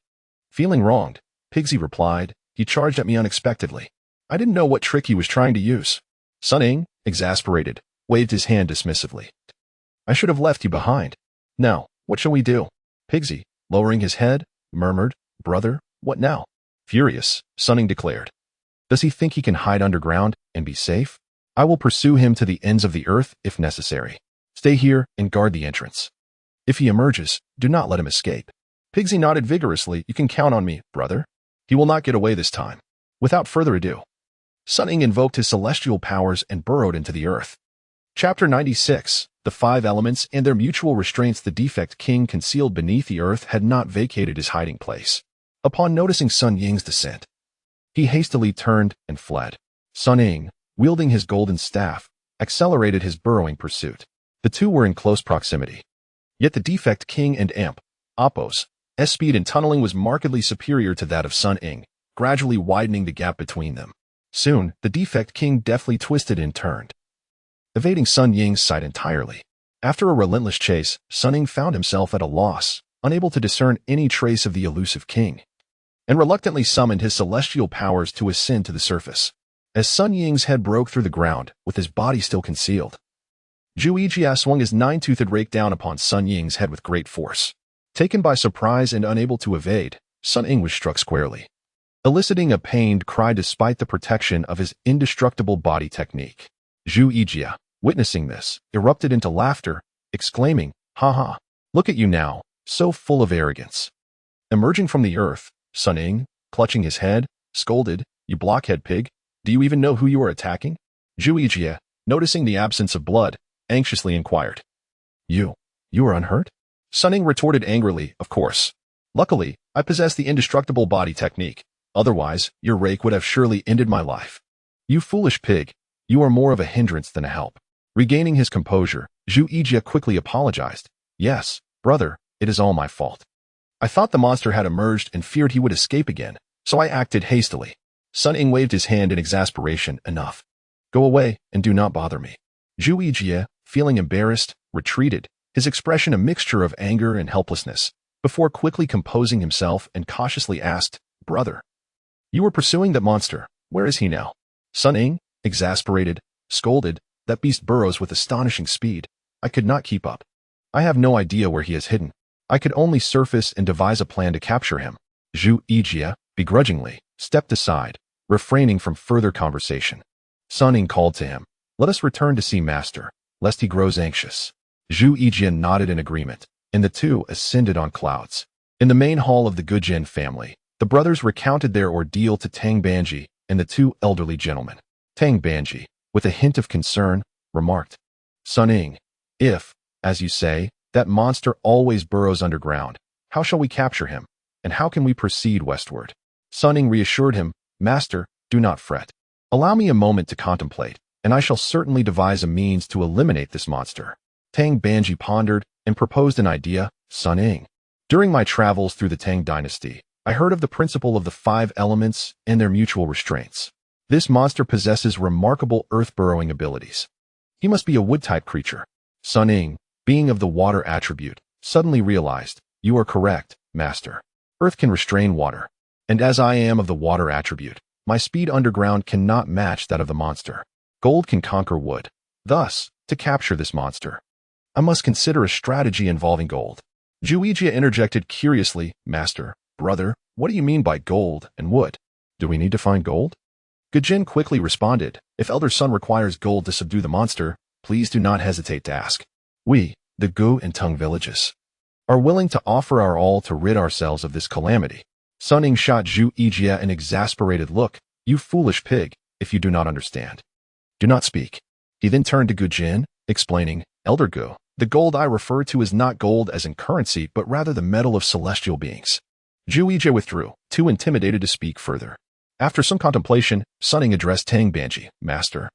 Feeling wronged, Pigsy replied, he charged at me unexpectedly. I didn't know what trick he was trying to use. Sun Ying, exasperated, waved his hand dismissively. I should have left you behind. Now, what shall we do? Pigsy, lowering his head, murmured, Brother, what now? Furious, Sun Ying declared. Does he think he can hide underground and be safe? I will pursue him to the ends of the earth if necessary. Stay here and guard the entrance. If he emerges, do not let him escape. Pigsy nodded vigorously. You can count on me, brother. He will not get away this time. Without further ado, Sun Ying invoked his celestial powers and burrowed into the earth. Chapter 96. The Five Elements and Their Mutual Restraints. The defect king concealed beneath the earth had not vacated his hiding place. Upon noticing Sun Ying's descent, he hastily turned and fled. Sun Ying, wielding his golden staff, accelerated his burrowing pursuit. The two were in close proximity. Yet the defect king and Amp, Oppo's, speed in tunneling was markedly superior to that of Sun Ying, gradually widening the gap between them. Soon, the defect king deftly twisted and turned, evading Sun Ying's sight entirely. After a relentless chase, Sun Ying found himself at a loss, unable to discern any trace of the elusive king, and reluctantly summoned his celestial powers to ascend to the surface. As Sun Ying's head broke through the ground, with his body still concealed, Wuzhiqi swung his nine-toothed rake down upon Sun Ying's head with great force. Taken by surprise and unable to evade, Sun Ying was struck squarely, eliciting a pained cry despite the protection of his indestructible body technique. Wuzhiqi, witnessing this, erupted into laughter, exclaiming, "Ha ha! Look at you now, so full of arrogance." Emerging from the earth, Sun Ying, clutching his head, scolded, "You blockhead pig, do you even know who you are attacking?" Wuzhiqi, noticing the absence of blood, anxiously inquired. You are unhurt?" Sun Ying retorted angrily, "Of course. Luckily, I possess the indestructible body technique. Otherwise, your rake would have surely ended my life." "You foolish pig, you are more of a hindrance than a help." Regaining his composure, Wuzhiqi quickly apologized. "Yes, brother, it is all my fault. I thought the monster had emerged and feared he would escape again, so I acted hastily." Sun Ying waved his hand in exasperation. "Enough. Go away and do not bother me." Wuzhiqi, feeling embarrassed, retreated, his expression a mixture of anger and helplessness, before quickly composing himself and cautiously asked, "Brother, you were pursuing that monster. Where is he now?" Sun Ying, exasperated, scolded, "That beast burrows with astonishing speed. I could not keep up. I have no idea where he is hidden. I could only surface and devise a plan to capture him." Wuzhiqi, begrudgingly, stepped aside, refraining from further conversation. Sun Ying called to him, "Let us return to see Master, lest he grows anxious." Wuzhiqi nodded in agreement, and the two ascended on clouds. In the main hall of the Gujin family, the brothers recounted their ordeal to Tang Banji and the two elderly gentlemen. Tang Banji, with a hint of concern, remarked, "Sun Ying, if, as you say, that monster always burrows underground, how shall we capture him, and how can we proceed westward?" Sun Ying reassured him, "Master, do not fret. Allow me a moment to contemplate, and I shall certainly devise a means to eliminate this monster." Tang Banji pondered and proposed an idea. "Sun Ying, during my travels through the Tang dynasty, I heard of the principle of the five elements and their mutual restraints. This monster possesses remarkable earth-burrowing abilities. He must be a wood-type creature." Sun Ying, being of the water attribute, suddenly realized, "You are correct, Master. Earth can restrain water, and as I am of the water attribute, my speed underground cannot match that of the monster. Gold can conquer wood. Thus, to capture this monster, I must consider a strategy involving gold." Wuzhiqi interjected curiously, "Master, brother, what do you mean by gold and wood? Do we need to find gold?" Gujin quickly responded, "If Elder Sun requires gold to subdue the monster, please do not hesitate to ask. We, the Gu and Tung villages, are willing to offer our all to rid ourselves of this calamity." Sun Ying shot Wuzhiqi an exasperated look. "You foolish pig, if you do not understand, do not speak." He then turned to Gujin, explaining, "Elder Gu, the gold I refer to is not gold as in currency, but rather the metal of celestial beings." Wuzhiqi withdrew, too intimidated to speak further. After some contemplation, Sun Ying addressed Tang Banji, "Master,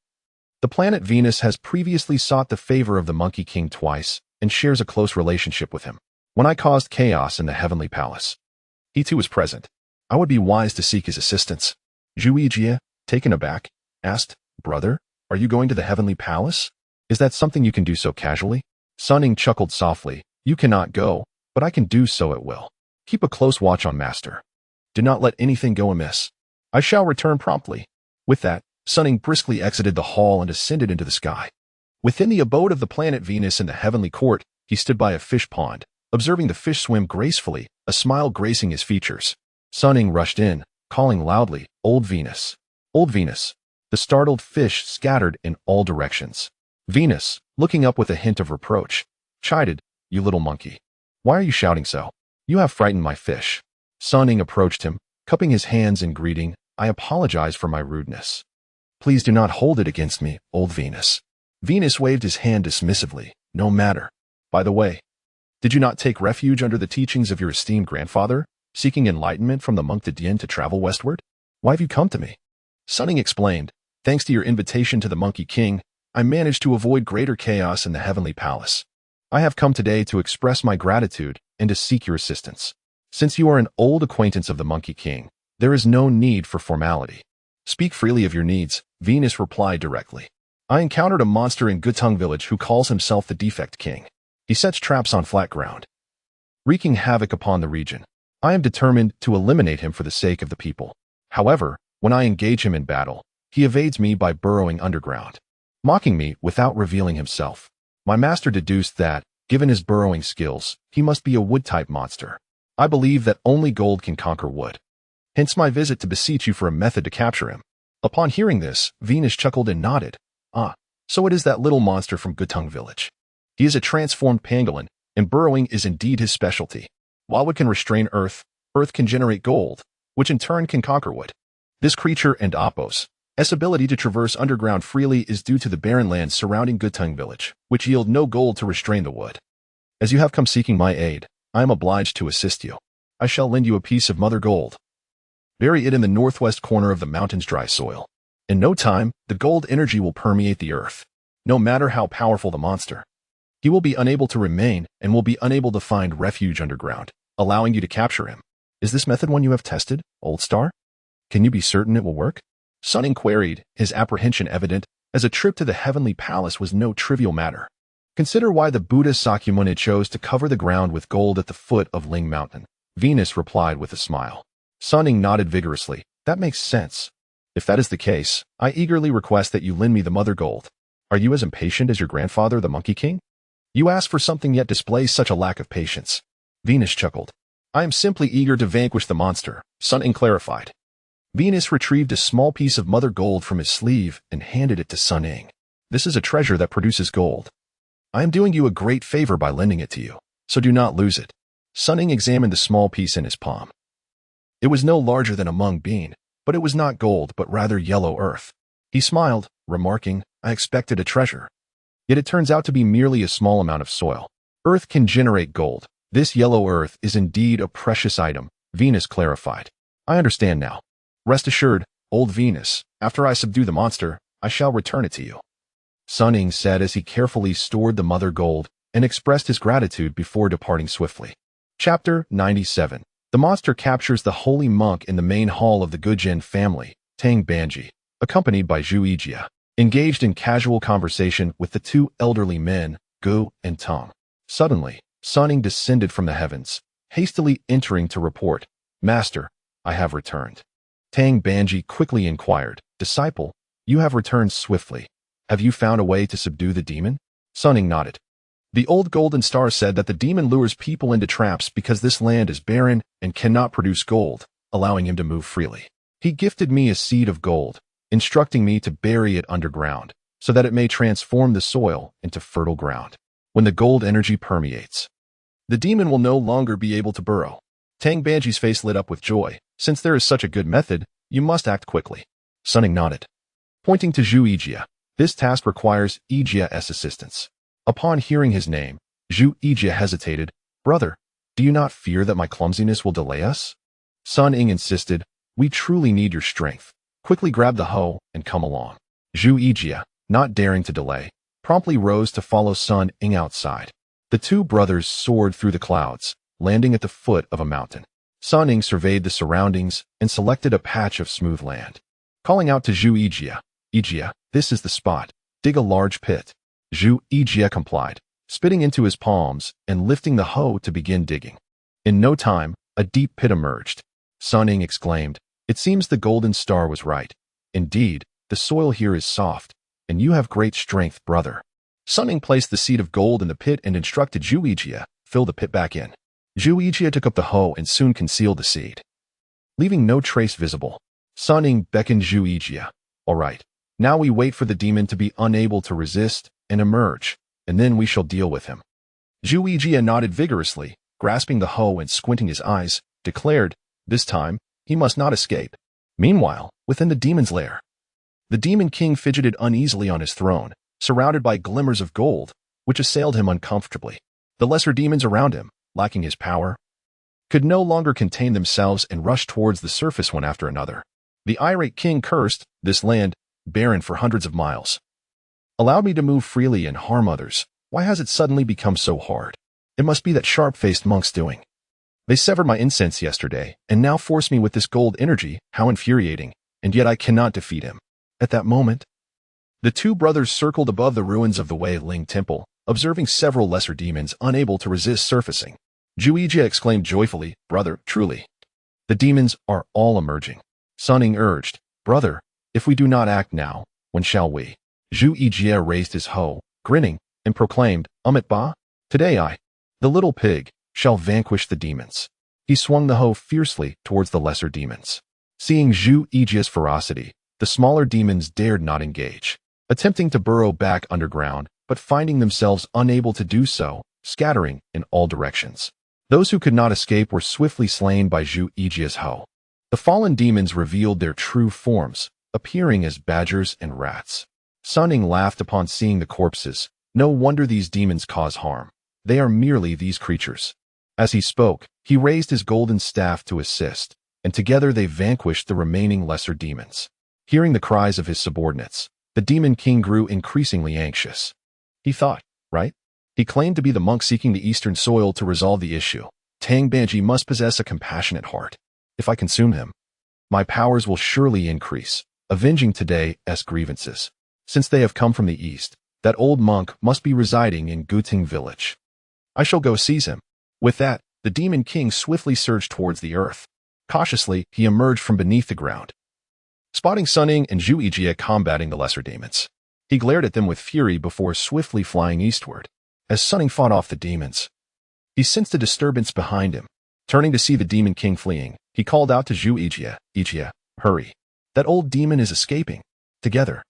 the planet Venus has previously sought the favor of the Monkey King twice and shares a close relationship with him. When I caused chaos in the Heavenly Palace, he too was present. I would be wise to seek his assistance." Wuzhiqi, taken aback, asked, "Brother, are you going to the Heavenly Palace? Is that something you can do so casually?" Sun Ying chuckled softly, You cannot go, but I can do so at will. Keep a close watch on Master. Do not let anything go amiss. I shall return promptly." With that, Sun Ying briskly exited the hall and ascended into the sky. Within the abode of the planet Venus in the heavenly court, he stood by a fish pond, observing the fish swim gracefully, a smile gracing his features. Sun Ying rushed in, calling loudly, "Old Venus! Old Venus!" The startled fish scattered in all directions. Venus, looking up with a hint of reproach, chided, "You little monkey. Why are you shouting so? You have frightened my fish." Sun Ying approached him, cupping his hands in greeting. "I apologize for my rudeness. Please do not hold it against me, old Venus." Venus waved his hand dismissively. "No matter. By the way, did you not take refuge under the teachings of your esteemed grandfather, seeking enlightenment from the monk Didion to travel westward? Why have you come to me?" Sun Ying explained, "Thanks to your invitation to the Monkey King, I managed to avoid greater chaos in the heavenly palace. I have come today to express my gratitude and to seek your assistance. Since you are an old acquaintance of the Monkey King, there is no need for formality. Speak freely of your needs," Venus replied directly. "I encountered a monster in Wukong village who calls himself the Defect King. He sets traps on flat ground, wreaking havoc upon the region. I am determined to eliminate him for the sake of the people. However, when I engage him in battle, he evades me by burrowing underground, mocking me without revealing himself. My master deduced that, given his burrowing skills, he must be a wood-type monster. I believe that only gold can conquer wood. Hence my visit to beseech you for a method to capture him." Upon hearing this, Venus chuckled and nodded. "Ah, so it is that little monster from Wukong village. He is a transformed pangolin, and burrowing is indeed his specialty. While wood can restrain earth, earth can generate gold, which in turn can conquer wood. This creature and Apos, S ability to traverse underground freely is due to the barren lands surrounding Wukong village, which yield no gold to restrain the wood. As you have come seeking my aid, I am obliged to assist you. I shall lend you a piece of mother gold. Bury it in the northwest corner of the mountain's dry soil. In no time, the gold energy will permeate the earth. No matter how powerful the monster, he will be unable to remain and will be unable to find refuge underground, allowing you to capture him. Is this method one you have tested, Old Star? Can you be certain it will work?" Sun Ying queried, his apprehension evident, as a trip to the heavenly palace was no trivial matter. "Consider why the Buddha Sakyamuni chose to cover the ground with gold at the foot of Ling Mountain," Venus replied with a smile. Sun Ying nodded vigorously. "That makes sense. If that is the case, I eagerly request that you lend me the mother gold. Are you as impatient as your grandfather, the Monkey King? You ask for something yet display such a lack of patience." Venus chuckled. "I am simply eager to vanquish the monster," Sun Ying clarified. Venus retrieved a small piece of mother gold from his sleeve and handed it to Sun Ying. "This is a treasure that produces gold. I am doing you a great favor by lending it to you, so do not lose it." Sun Ying examined the small piece in his palm. It was no larger than a mung bean, but it was not gold but rather yellow earth. He smiled, remarking, "I expected a treasure. Yet it turns out to be merely a small amount of soil. Earth can generate gold. This yellow earth is indeed a precious item," Venus clarified. "I understand now. Rest assured, old Venus, after I subdue the monster, I shall return it to you," Sun Ying said as he carefully stored the mother gold and expressed his gratitude before departing swiftly. Chapter 97. The monster captures the holy monk in the main hall of the Gujin family, Tang Banji, accompanied by Wuzhiqi, engaged in casual conversation with the two elderly men, Gu and Tong. Suddenly, Sun Ying descended from the heavens, hastily entering to report, "Master, I have returned." Tang Banji quickly inquired, "Disciple, you have returned swiftly. Have you found a way to subdue the demon?" Sun Ying nodded. "The old golden star said that the demon lures people into traps because this land is barren and cannot produce gold, allowing him to move freely. He gifted me a seed of gold, instructing me to bury it underground, so that it may transform the soil into fertile ground. When the gold energy permeates, the demon will no longer be able to burrow." Tang Banji's face lit up with joy. "Since there is such a good method, you must act quickly." Sun Ying nodded. Pointing to Wuzhiqi, "This task requires Ijia's assistance." Upon hearing his name, Wuzhiqi hesitated. "Brother, do you not fear that my clumsiness will delay us?" Sun Ying insisted, "We truly need your strength. Quickly grab the hoe and come along." Wuzhiqi, not daring to delay, promptly rose to follow Sun Ying outside. The two brothers soared through the clouds, landing at the foot of a mountain. Sun Ying surveyed the surroundings and selected a patch of smooth land. Calling out to Wuzhiqi, "Ijia, this is the spot. Dig a large pit." Wuzhiqi complied, spitting into his palms and lifting the hoe to begin digging. In no time, a deep pit emerged. Sun Ying exclaimed, "It seems the golden star was right. Indeed, the soil here is soft, and you have great strength, brother." Sun Ying placed the seed of gold in the pit and instructed Wuzhiqi, "Fill the pit back in." Wuzhiqi took up the hoe and soon concealed the seed, leaving no trace visible. Sun Ying beckoned Wuzhiqi, "All right, now we wait for the demon to be unable to resist and emerge, and then we shall deal with him." Wuzhiqi nodded vigorously, grasping the hoe and squinting his eyes, declared, "This time, he must not escape." Meanwhile, within the demon's lair, the demon king fidgeted uneasily on his throne, surrounded by glimmers of gold, which assailed him uncomfortably. The lesser demons around him, lacking his power, could no longer contain themselves and rushed towards the surface one after another. The irate king cursed, "This land, barren for hundreds of miles, allowed me to move freely and harm others. Why has it suddenly become so hard? It must be that sharp-faced monk's doing. They severed my incense yesterday, and now force me with this gold energy. How infuriating, and yet I cannot defeat him." At that moment, the two brothers circled above the ruins of the Wei Ling temple, observing several lesser demons unable to resist surfacing. Wuzhiqi exclaimed joyfully, "Brother, truly, the demons are all emerging." Sun Ying urged, "Brother, if we do not act now, when shall we?" Wuzhiqi raised his hoe, grinning, and proclaimed, "Amit Ba, today I, the little pig, shall vanquish the demons." He swung the hoe fiercely towards the lesser demons. Seeing Wuzhiqi's ferocity, the smaller demons dared not engage, attempting to burrow back underground, but finding themselves unable to do so, scattering in all directions. Those who could not escape were swiftly slain by Wuzhiqi's hoe. The fallen demons revealed their true forms, appearing as badgers and rats. Sun Ying laughed upon seeing the corpses. "No wonder these demons cause harm. They are merely these creatures." As he spoke, he raised his golden staff to assist, and together they vanquished the remaining lesser demons. Hearing the cries of his subordinates, the demon king grew increasingly anxious. He thought, right? He claimed to be the monk seeking the eastern soil to resolve the issue. Tang Banji must possess a compassionate heart. If I consume him, my powers will surely increase, avenging today's grievances. Since they have come from the east, that old monk must be residing in Guting village. I shall go seize him. With that, the demon king swiftly surged towards the earth. Cautiously, he emerged from beneath the ground, spotting Sun Ying and Wuzhiqi combating the lesser demons. He glared at them with fury before swiftly flying eastward. As Sun Ying fought off the demons, he sensed a disturbance behind him. Turning to see the demon king fleeing, he called out to Wuzhiqi, "Hurry! That old demon is escaping." Together,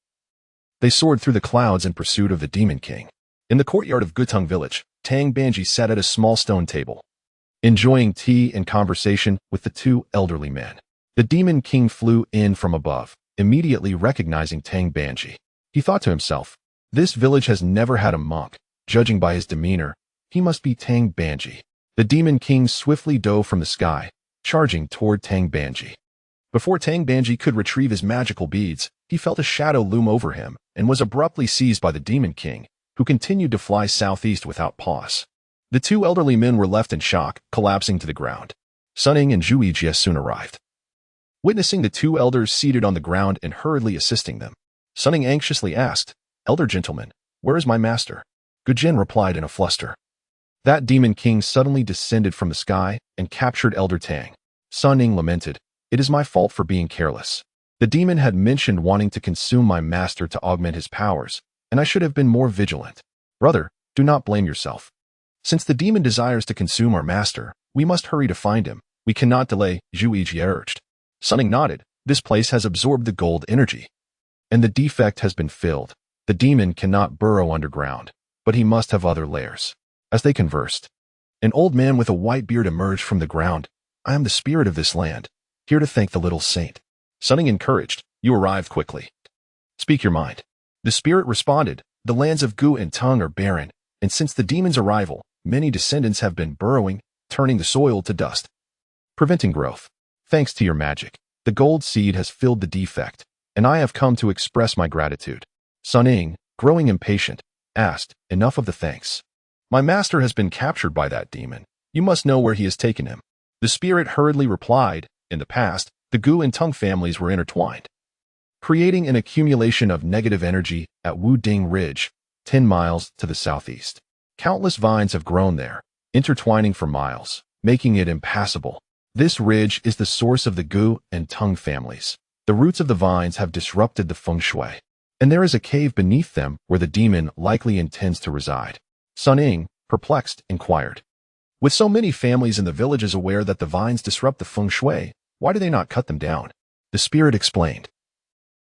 they soared through the clouds in pursuit of the demon king. In the courtyard of Gutung village, Tang Banji sat at a small stone table, enjoying tea and conversation with the two elderly men. The demon king flew in from above, immediately recognizing Tang Banji. He thought to himself, "This village has never had a monk. Judging by his demeanor, he must be Tang Banji." The demon king swiftly dove from the sky, charging toward Tang Banji. Before Tang Banji could retrieve his magical beads, he felt a shadow loom over him and was abruptly seized by the demon king, who continued to fly southeast without pause. The two elderly men were left in shock, collapsing to the ground. Sun Ying and Wuzhiqi soon arrived. Witnessing the two elders seated on the ground and hurriedly assisting them, Sun Ying anxiously asked, "Elder gentlemen, where is my master?" Gujin replied in a fluster. That demon king suddenly descended from the sky and captured Elder Tang. Sun Ying lamented, "It is my fault for being careless. The demon had mentioned wanting to consume my master to augment his powers, and I should have been more vigilant. Brother, do not blame yourself. Since the demon desires to consume our master, we must hurry to find him. We cannot delay," Wuzhiqi urged. Sun Ying nodded. "This place has absorbed the gold energy, and the defect has been filled. The demon cannot burrow underground, but he must have other layers." As they conversed, an old man with a white beard emerged from the ground. "I am the spirit of this land, here to thank the little saint." Sun Ying encouraged, "You arrived quickly. Speak your mind." The spirit responded, "The lands of Gu and Tung are barren, and since the demon's arrival, many descendants have been burrowing, turning the soil to dust, preventing growth. Thanks to your magic, the gold seed has filled the defect, and I have come to express my gratitude." Sun Ying, growing impatient, asked, "Enough of the thanks. My master has been captured by that demon. You must know where he has taken him." The spirit hurriedly replied, "In the past, the Gu and Tung families were intertwined, creating an accumulation of negative energy at Wuding Ridge, 10 miles to the southeast. Countless vines have grown there, intertwining for miles, making it impassable. This ridge is the source of the Gu and Tang families. The roots of the vines have disrupted the feng shui, and there is a cave beneath them where the demon likely intends to reside. Sun Ying, perplexed, inquired. With so many families in the villages aware that the vines disrupt the feng shui, why do they not cut them down? The spirit explained.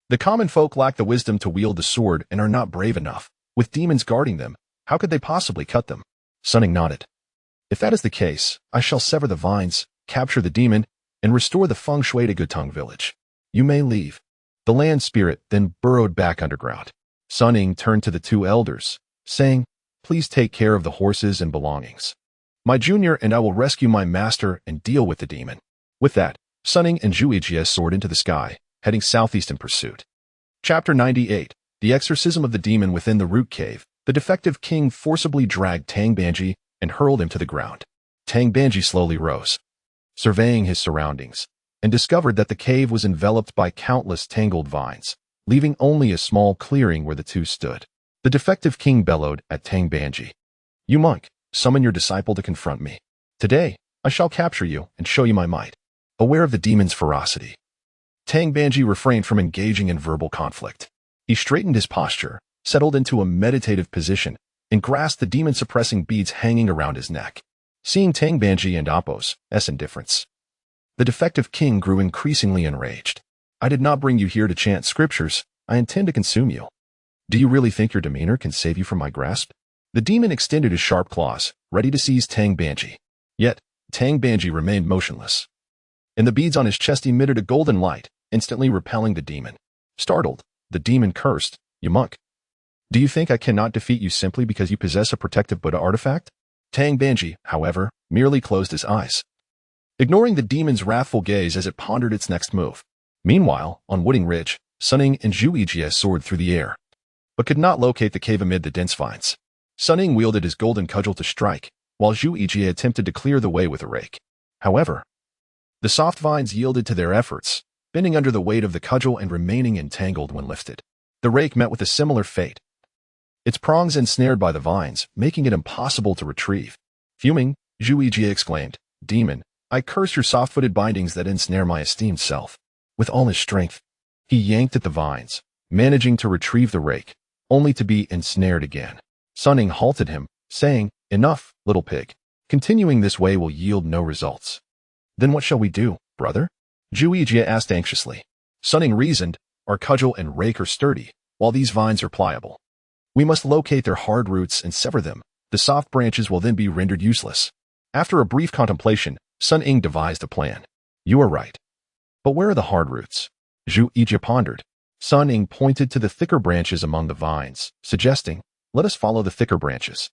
The common folk lack the wisdom to wield the sword and are not brave enough. With demons guarding them, how could they possibly cut them? Sun Ying nodded. If that is the case, I shall sever the vines, capture the demon, and restore the feng shui to Gutong village. You may leave. The land spirit then burrowed back underground. Sun Ying turned to the two elders, saying, Please take care of the horses and belongings. My junior and I will rescue my master and deal with the demon. With that, Sun Ying and Wuzhiqi soared into the sky, heading southeast in pursuit. Chapter 98. The Exorcism of the Demon Within the Root Cave. The defective king forcibly dragged Tang Banji and hurled him to the ground. Tang Banji slowly rose, surveying his surroundings, and discovered that the cave was enveloped by countless tangled vines, leaving only a small clearing where the two stood. The defective king bellowed at Tang Banji. You monk, summon your disciple to confront me. Today, I shall capture you and show you my might. Aware of the demon's ferocity, Tang Banji refrained from engaging in verbal conflict. He straightened his posture, settled into a meditative position, and grasped the demon-suppressing beads hanging around his neck. Seeing Tang Banji and Appo's indifference, the defective king grew increasingly enraged. I did not bring you here to chant scriptures. I intend to consume you. Do you really think your demeanor can save you from my grasp? The demon extended his sharp claws, ready to seize Tang Banji. Yet, Tang Banji remained motionless, and the beads on his chest emitted a golden light, instantly repelling the demon. Startled, the demon cursed, You monk. Do you think I cannot defeat you simply because you possess a protective Buddha artifact? Tang Banji, however, merely closed his eyes, ignoring the demon's wrathful gaze as it pondered its next move. Meanwhile, on Wooding Ridge, Sun Ying and Wuzhiqi soared through the air, but could not locate the cave amid the dense vines. Sun Ying wielded his golden cudgel to strike, while Wuzhiqi attempted to clear the way with a rake. However, the soft vines yielded to their efforts, bending under the weight of the cudgel and remaining entangled when lifted. The rake met with a similar fate, its prongs ensnared by the vines, making it impossible to retrieve. Fuming, Wuzhiqi exclaimed, Demon, I curse your soft-footed bindings that ensnare my esteemed self. With all his strength, he yanked at the vines, managing to retrieve the rake, only to be ensnared again. Sun Ying halted him, saying, Enough, little pig. Continuing this way will yield no results. Then what shall we do, brother? Wuzhiqi asked anxiously. Sun Ying reasoned, Our cudgel and rake are sturdy, while these vines are pliable. We must locate their hard roots and sever them. The soft branches will then be rendered useless. After a brief contemplation, Sun Ying devised a plan. You are right. But where are the hard roots? Wuzhiqi pondered. Sun Ying pointed to the thicker branches among the vines, suggesting, Let us follow the thicker branches,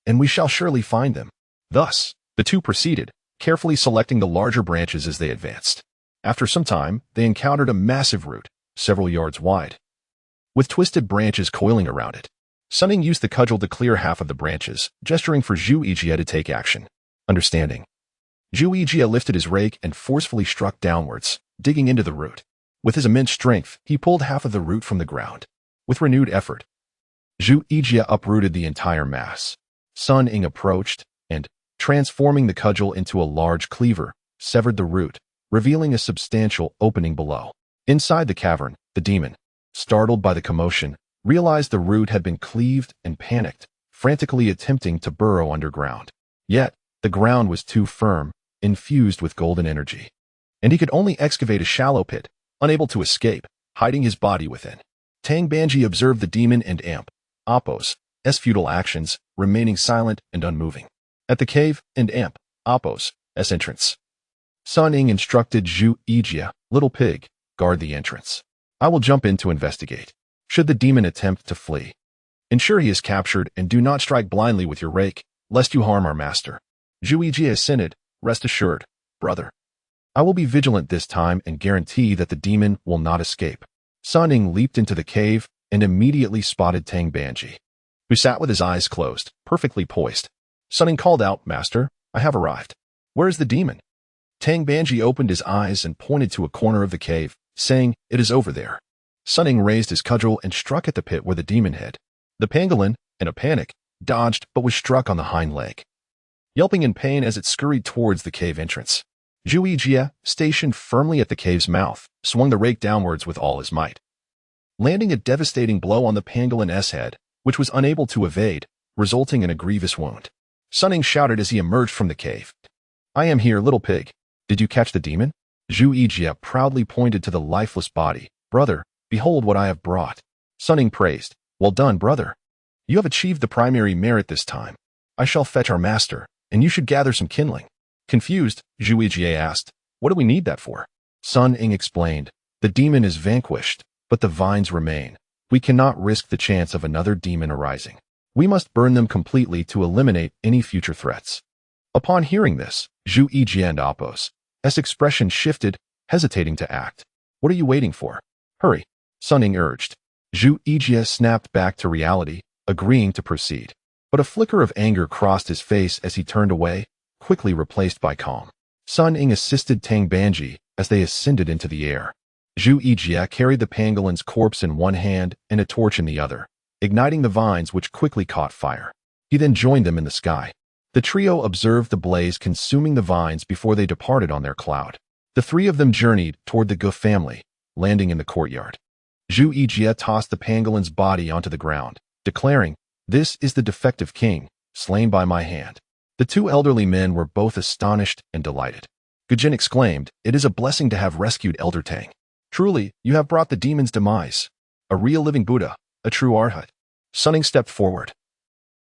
and we shall surely find them. Thus, the two proceeded, carefully selecting the larger branches as they advanced. After some time, they encountered a massive root, several yards wide, with twisted branches coiling around it. Sun Ying used the cudgel to clear half of the branches, gesturing for Wuzhiqi to take action. Understanding, Wuzhiqi lifted his rake and forcefully struck downwards, digging into the root. With his immense strength, he pulled half of the root from the ground. With renewed effort, Wuzhiqi uprooted the entire mass. Sun Ying approached, and, transforming the cudgel into a large cleaver, severed the root, revealing a substantial opening below. Inside the cavern, the demon, startled by the commotion, realized the root had been cleaved and panicked, frantically attempting to burrow underground. Yet, the ground was too firm, infused with golden energy, and he could only excavate a shallow pit, unable to escape, hiding his body within. Tang Banji observed the demon and Appo's futile actions, remaining silent and unmoving. At the cave and Appo's entrance, Sun Ying instructed Wuzhiqi, Little pig, guard the entrance. I will jump in to investigate. Should the demon attempt to flee, ensure he is captured and do not strike blindly with your rake, lest you harm our master. Wuzhiqi assented, Rest assured, brother. I will be vigilant this time and guarantee that the demon will not escape. Sun Ying leaped into the cave and immediately spotted Tang Banji, who sat with his eyes closed, perfectly poised. Sun Ying called out, Master, I have arrived. Where is the demon? Tang Banji opened his eyes and pointed to a corner of the cave, saying, It is over there. Sun Ying raised his cudgel and struck at the pit where the demon hid. The pangolin, in a panic, dodged but was struck on the hind leg, yelping in pain as it scurried towards the cave entrance. Wuzhiqi, stationed firmly at the cave's mouth, swung the rake downwards with all his might, landing a devastating blow on the pangolin's head, which was unable to evade, resulting in a grievous wound. Sun Ying shouted as he emerged from the cave. "I am here, little pig. Did you catch the demon?" Wuzhiqi proudly pointed to the lifeless body. "Brother, behold what I have brought." Sun Ying praised. "Well done, brother. You have achieved the primary merit this time. I shall fetch our master, and you should gather some kindling." Confused, Wuzhiqi asked, "What do we need that for?" Sun Ying explained, "The demon is vanquished, but the vines remain. We cannot risk the chance of another demon arising. We must burn them completely to eliminate any future threats." Upon hearing this, Wuzhiqi and Apos' expression shifted, hesitating to act. "What are you waiting for? Hurry," Sun Ying urged. Wuzhiqi snapped back to reality, agreeing to proceed. But a flicker of anger crossed his face as he turned away, quickly replaced by calm. Sun Ying assisted Tang Banji as they ascended into the air. Wuzhiqi carried the pangolin's corpse in one hand and a torch in the other, igniting the vines which quickly caught fire. He then joined them in the sky. The trio observed the blaze consuming the vines before they departed on their cloud. The three of them journeyed toward the Gu family, landing in the courtyard. Wuzhiqi tossed the pangolin's body onto the ground, declaring, "This is the defective king, slain by my hand." The two elderly men were both astonished and delighted. Gujin exclaimed, "It is a blessing to have rescued Elder Tang. Truly, you have brought the demon's demise. A real living Buddha, a true arhat." Sun Ying stepped forward,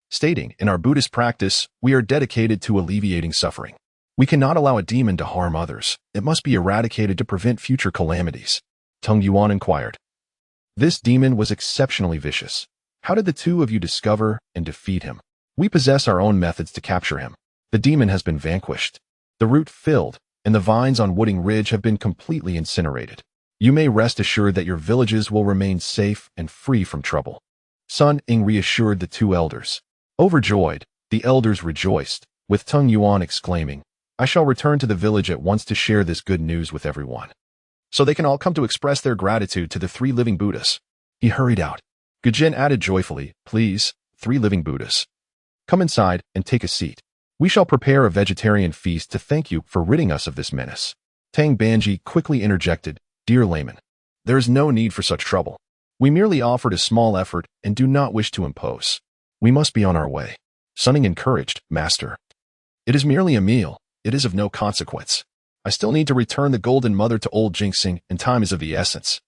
stating, "In our Buddhist practice, we are dedicated to alleviating suffering. We cannot allow a demon to harm others. It must be eradicated to prevent future calamities." Tung Yuan inquired. "This demon was exceptionally vicious. How did the two of you discover and defeat him?" "We possess our own methods to capture him. The demon has been vanquished. The root filled, and the vines on Wooding Ridge have been completely incinerated. You may rest assured that your villages will remain safe and free from trouble." Sun Ying reassured the two elders. Overjoyed, the elders rejoiced, with Tung Yuan exclaiming, "I shall return to the village at once to share this good news with everyone, so they can all come to express their gratitude to the three living Buddhas." He hurried out. Gujin added joyfully, "Please, three living Buddhas, come inside and take a seat. We shall prepare a vegetarian feast to thank you for ridding us of this menace." Tang Banji quickly interjected, "Dear layman, there is no need for such trouble. We merely offered a small effort and do not wish to impose. We must be on our way." Sun Ying encouraged, "Master, it is merely a meal. It is of no consequence. I still need to return the Golden Mother to Old Jinxing, and time is of the essence.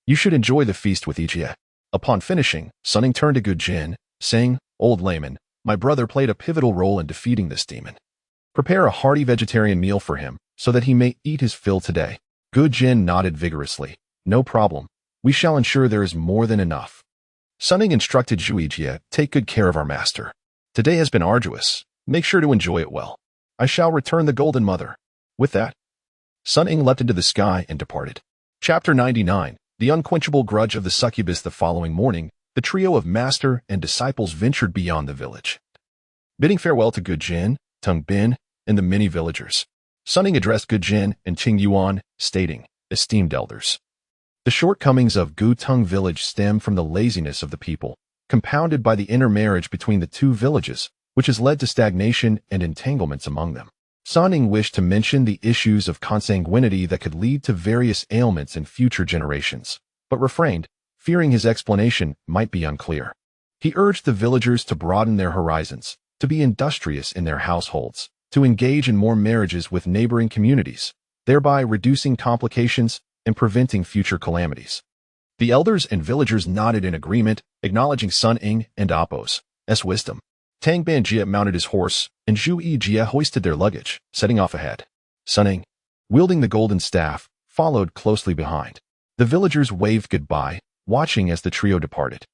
You should enjoy the feast with Ijie." Upon finishing, Sun Ying turned to Gujin, saying, "Old layman, my brother played a pivotal role in defeating this demon. Prepare a hearty vegetarian meal for him so that he may eat his fill today." Gujin nodded vigorously. "No problem. We shall ensure there is more than enough." Sun Ying instructed Wuzhiqi, "Take good care of our master. Today has been arduous. Make sure to enjoy it well. I shall return the Golden Mother." With that, Sun Ying leapt into the sky and departed. Chapter 99. The Unquenchable Grudge of the Succubus. The following morning, the trio of master and disciples ventured beyond the village. Bidding farewell to Gujin, Tung Bin, and the many villagers, Sun Ying addressed Gujin and Qing Yuan, stating, "Esteemed elders, the shortcomings of Gu Tung village stem from the laziness of the people, compounded by the intermarriage between the two villages, which has led to stagnation and entanglements among them." Sun Ying wished to mention the issues of consanguinity that could lead to various ailments in future generations, but refrained, fearing his explanation might be unclear. He urged the villagers to broaden their horizons, to be industrious in their households, to engage in more marriages with neighboring communities, thereby reducing complications and preventing future calamities. The elders and villagers nodded in agreement, acknowledging Sun Ying and Apos' wisdom. Tang Banji mounted his horse, and Wuzhiqi hoisted their luggage, setting off ahead. Sun Ying, wielding the golden staff, followed closely behind. The villagers waved goodbye, watching as the trio departed.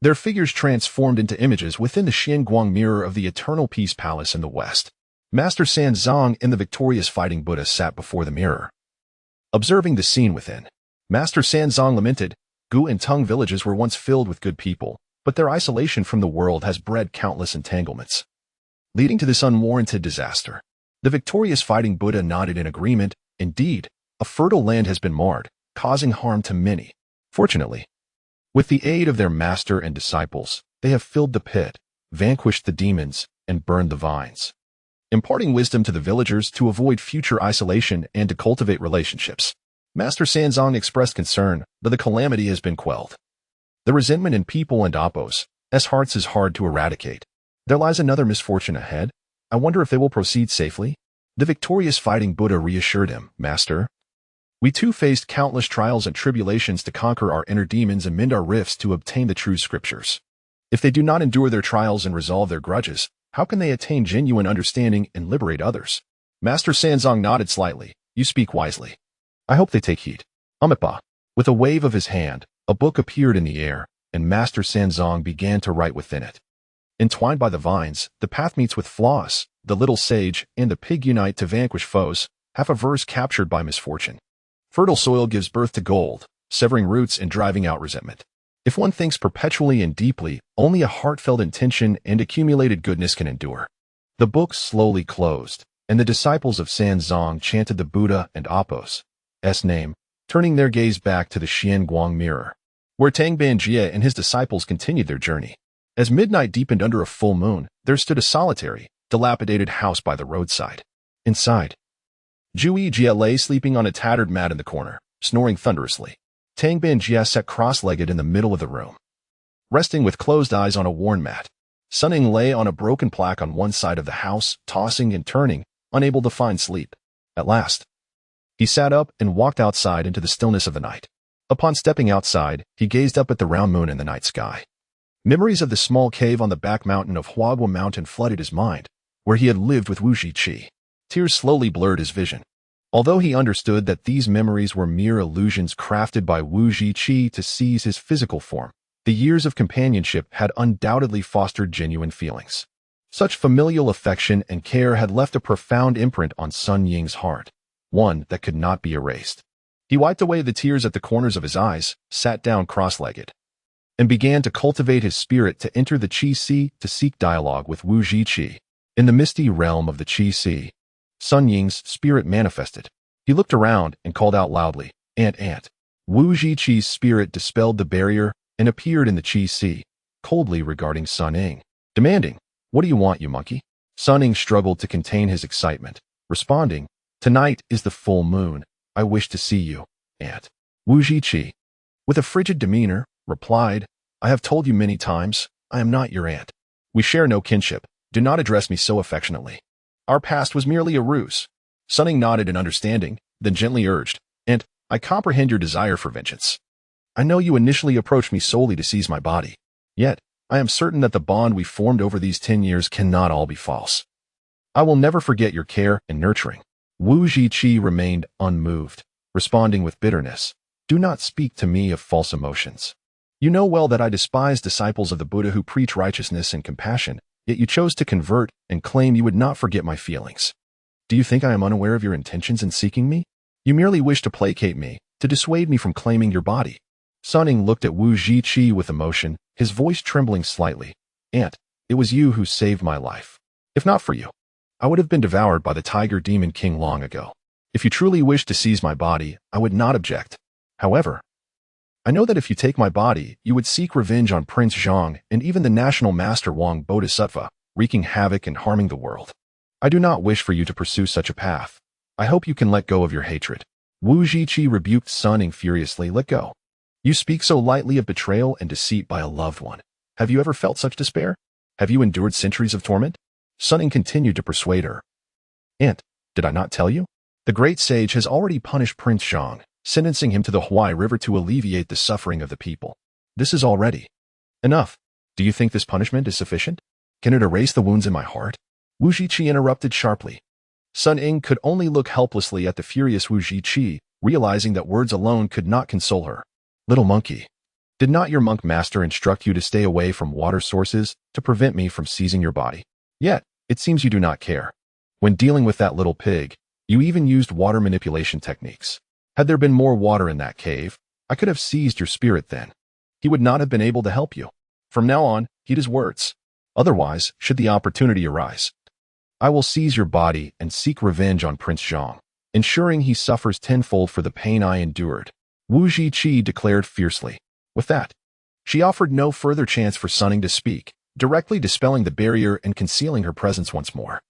Their figures transformed into images within the Xianguang mirror of the Eternal Peace Palace in the west. Master Sanzong and the victorious fighting Buddha sat before the mirror, observing the scene within. Master Sanzong lamented, "Gu and Tung villages were once filled with good people, but their isolation from the world has bred countless entanglements, leading to this unwarranted disaster." The victorious fighting Buddha nodded in agreement. "Indeed, a fertile land has been marred, causing harm to many. Fortunately, with the aid of their master and disciples, they have filled the pit, vanquished the demons, and burned the vines, imparting wisdom to the villagers to avoid future isolation and to cultivate relationships. Master Sanzong expressed concern that the calamity has been quelled. The resentment in people and Appo's hearts is hard to eradicate. There lies another misfortune ahead. I wonder if they will proceed safely. The victorious fighting Buddha reassured him, Master, we too faced countless trials and tribulations to conquer our inner demons and mend our rifts to obtain the true scriptures. If they do not endure their trials and resolve their grudges, how can they attain genuine understanding and liberate others? Master Sanzong nodded slightly. You speak wisely. I hope they take heed. Amipa. With a wave of his hand, a book appeared in the air, and Master Sanzong began to write within it. Entwined by the vines, the path meets with flaws, the little sage and the pig unite to vanquish foes, half a verse captured by misfortune. Fertile soil gives birth to gold, severing roots and driving out resentment. If one thinks perpetually and deeply, only a heartfelt intention and accumulated goodness can endure. The book slowly closed, and the disciples of Sanzong chanted the Buddha and Appo's name, turning their gaze back to the Xianguang mirror, where Tangban Jie and his disciples continued their journey. As midnight deepened under a full moon, there stood a solitary, dilapidated house by the roadside. Inside, Zhu Jie lay sleeping on a tattered mat in the corner, snoring thunderously. Tangban Jie sat cross-legged in the middle of the room, resting with closed eyes on a worn mat. Sun Ying lay on a broken plaque on one side of the house, tossing and turning, unable to find sleep. At last, he sat up and walked outside into the stillness of the night. Upon stepping outside, he gazed up at the round moon in the night sky. Memories of the small cave on the back mountain of Huagua Mountain flooded his mind, where he had lived with Wuzhiqi. Tears slowly blurred his vision. Although he understood that these memories were mere illusions crafted by Wuzhiqi to seize his physical form, the years of companionship had undoubtedly fostered genuine feelings. Such familial affection and care had left a profound imprint on Sun Ying's heart, one that could not be erased. He wiped away the tears at the corners of his eyes, sat down cross-legged, and began to cultivate his spirit to enter the Qi Si to seek dialogue with Wuzhiqi. In the misty realm of the Qi Si, Sun Ying's spirit manifested. He looked around and called out loudly, Ant, Ant. Wuzhiqi's spirit dispelled the barrier and appeared in the Qi Si, coldly regarding Sun Ying, demanding, What do you want, you monkey? Sun Ying struggled to contain his excitement, responding, Tonight is the full moon. I wish to see you, Ant. Wuzhiqi, with a frigid demeanor, replied, I have told you many times, I am not your aunt. We share no kinship. Do not address me so affectionately. Our past was merely a ruse. Sun Ying nodded in understanding, then gently urged, And I comprehend your desire for vengeance. I know you initially approached me solely to seize my body. Yet, I am certain that the bond we formed over these 10 years cannot all be false. I will never forget your care and nurturing. Wuzhiqi remained unmoved, responding with bitterness, Do not speak to me of false emotions. You know well that I despise disciples of the Buddha who preach righteousness and compassion, yet you chose to convert and claim you would not forget my feelings. Do you think I am unaware of your intentions in seeking me? You merely wish to placate me, to dissuade me from claiming your body. Sun Ying looked at Wuzhiqi with emotion, his voice trembling slightly. Aunt, it was you who saved my life. If not for you, I would have been devoured by the tiger demon king long ago. If you truly wish to seize my body, I would not object. However, I know that if you take my body, you would seek revenge on Prince Zhang and even the national master Wang Bodhisattva, wreaking havoc and harming the world. I do not wish for you to pursue such a path. I hope you can let go of your hatred. Wuzhiqi rebuked Sun Ying furiously. Let go. You speak so lightly of betrayal and deceit by a loved one. Have you ever felt such despair? Have you endured centuries of torment? Sun Ying continued to persuade her. Aunt, did I not tell you? The great sage has already punished Prince Zhang, sentencing him to the Huai River to alleviate the suffering of the people. This is already enough. Do you think this punishment is sufficient? Can it erase the wounds in my heart? Wuzhiqi interrupted sharply. Sun Ying could only look helplessly at the furious Wuzhiqi, realizing that words alone could not console her. Little monkey, did not your monk master instruct you to stay away from water sources to prevent me from seizing your body? Yet, it seems you do not care. When dealing with that little pig, you even used water manipulation techniques. Had there been more water in that cave, I could have seized your spirit then. He would not have been able to help you. From now on, heed his words. Otherwise, should the opportunity arise, I will seize your body and seek revenge on Prince Zhang, ensuring he suffers tenfold for the pain I endured. Wuzhiqi declared fiercely. With that, she offered no further chance for Sun Ying to speak, directly dispelling the barrier and concealing her presence once more.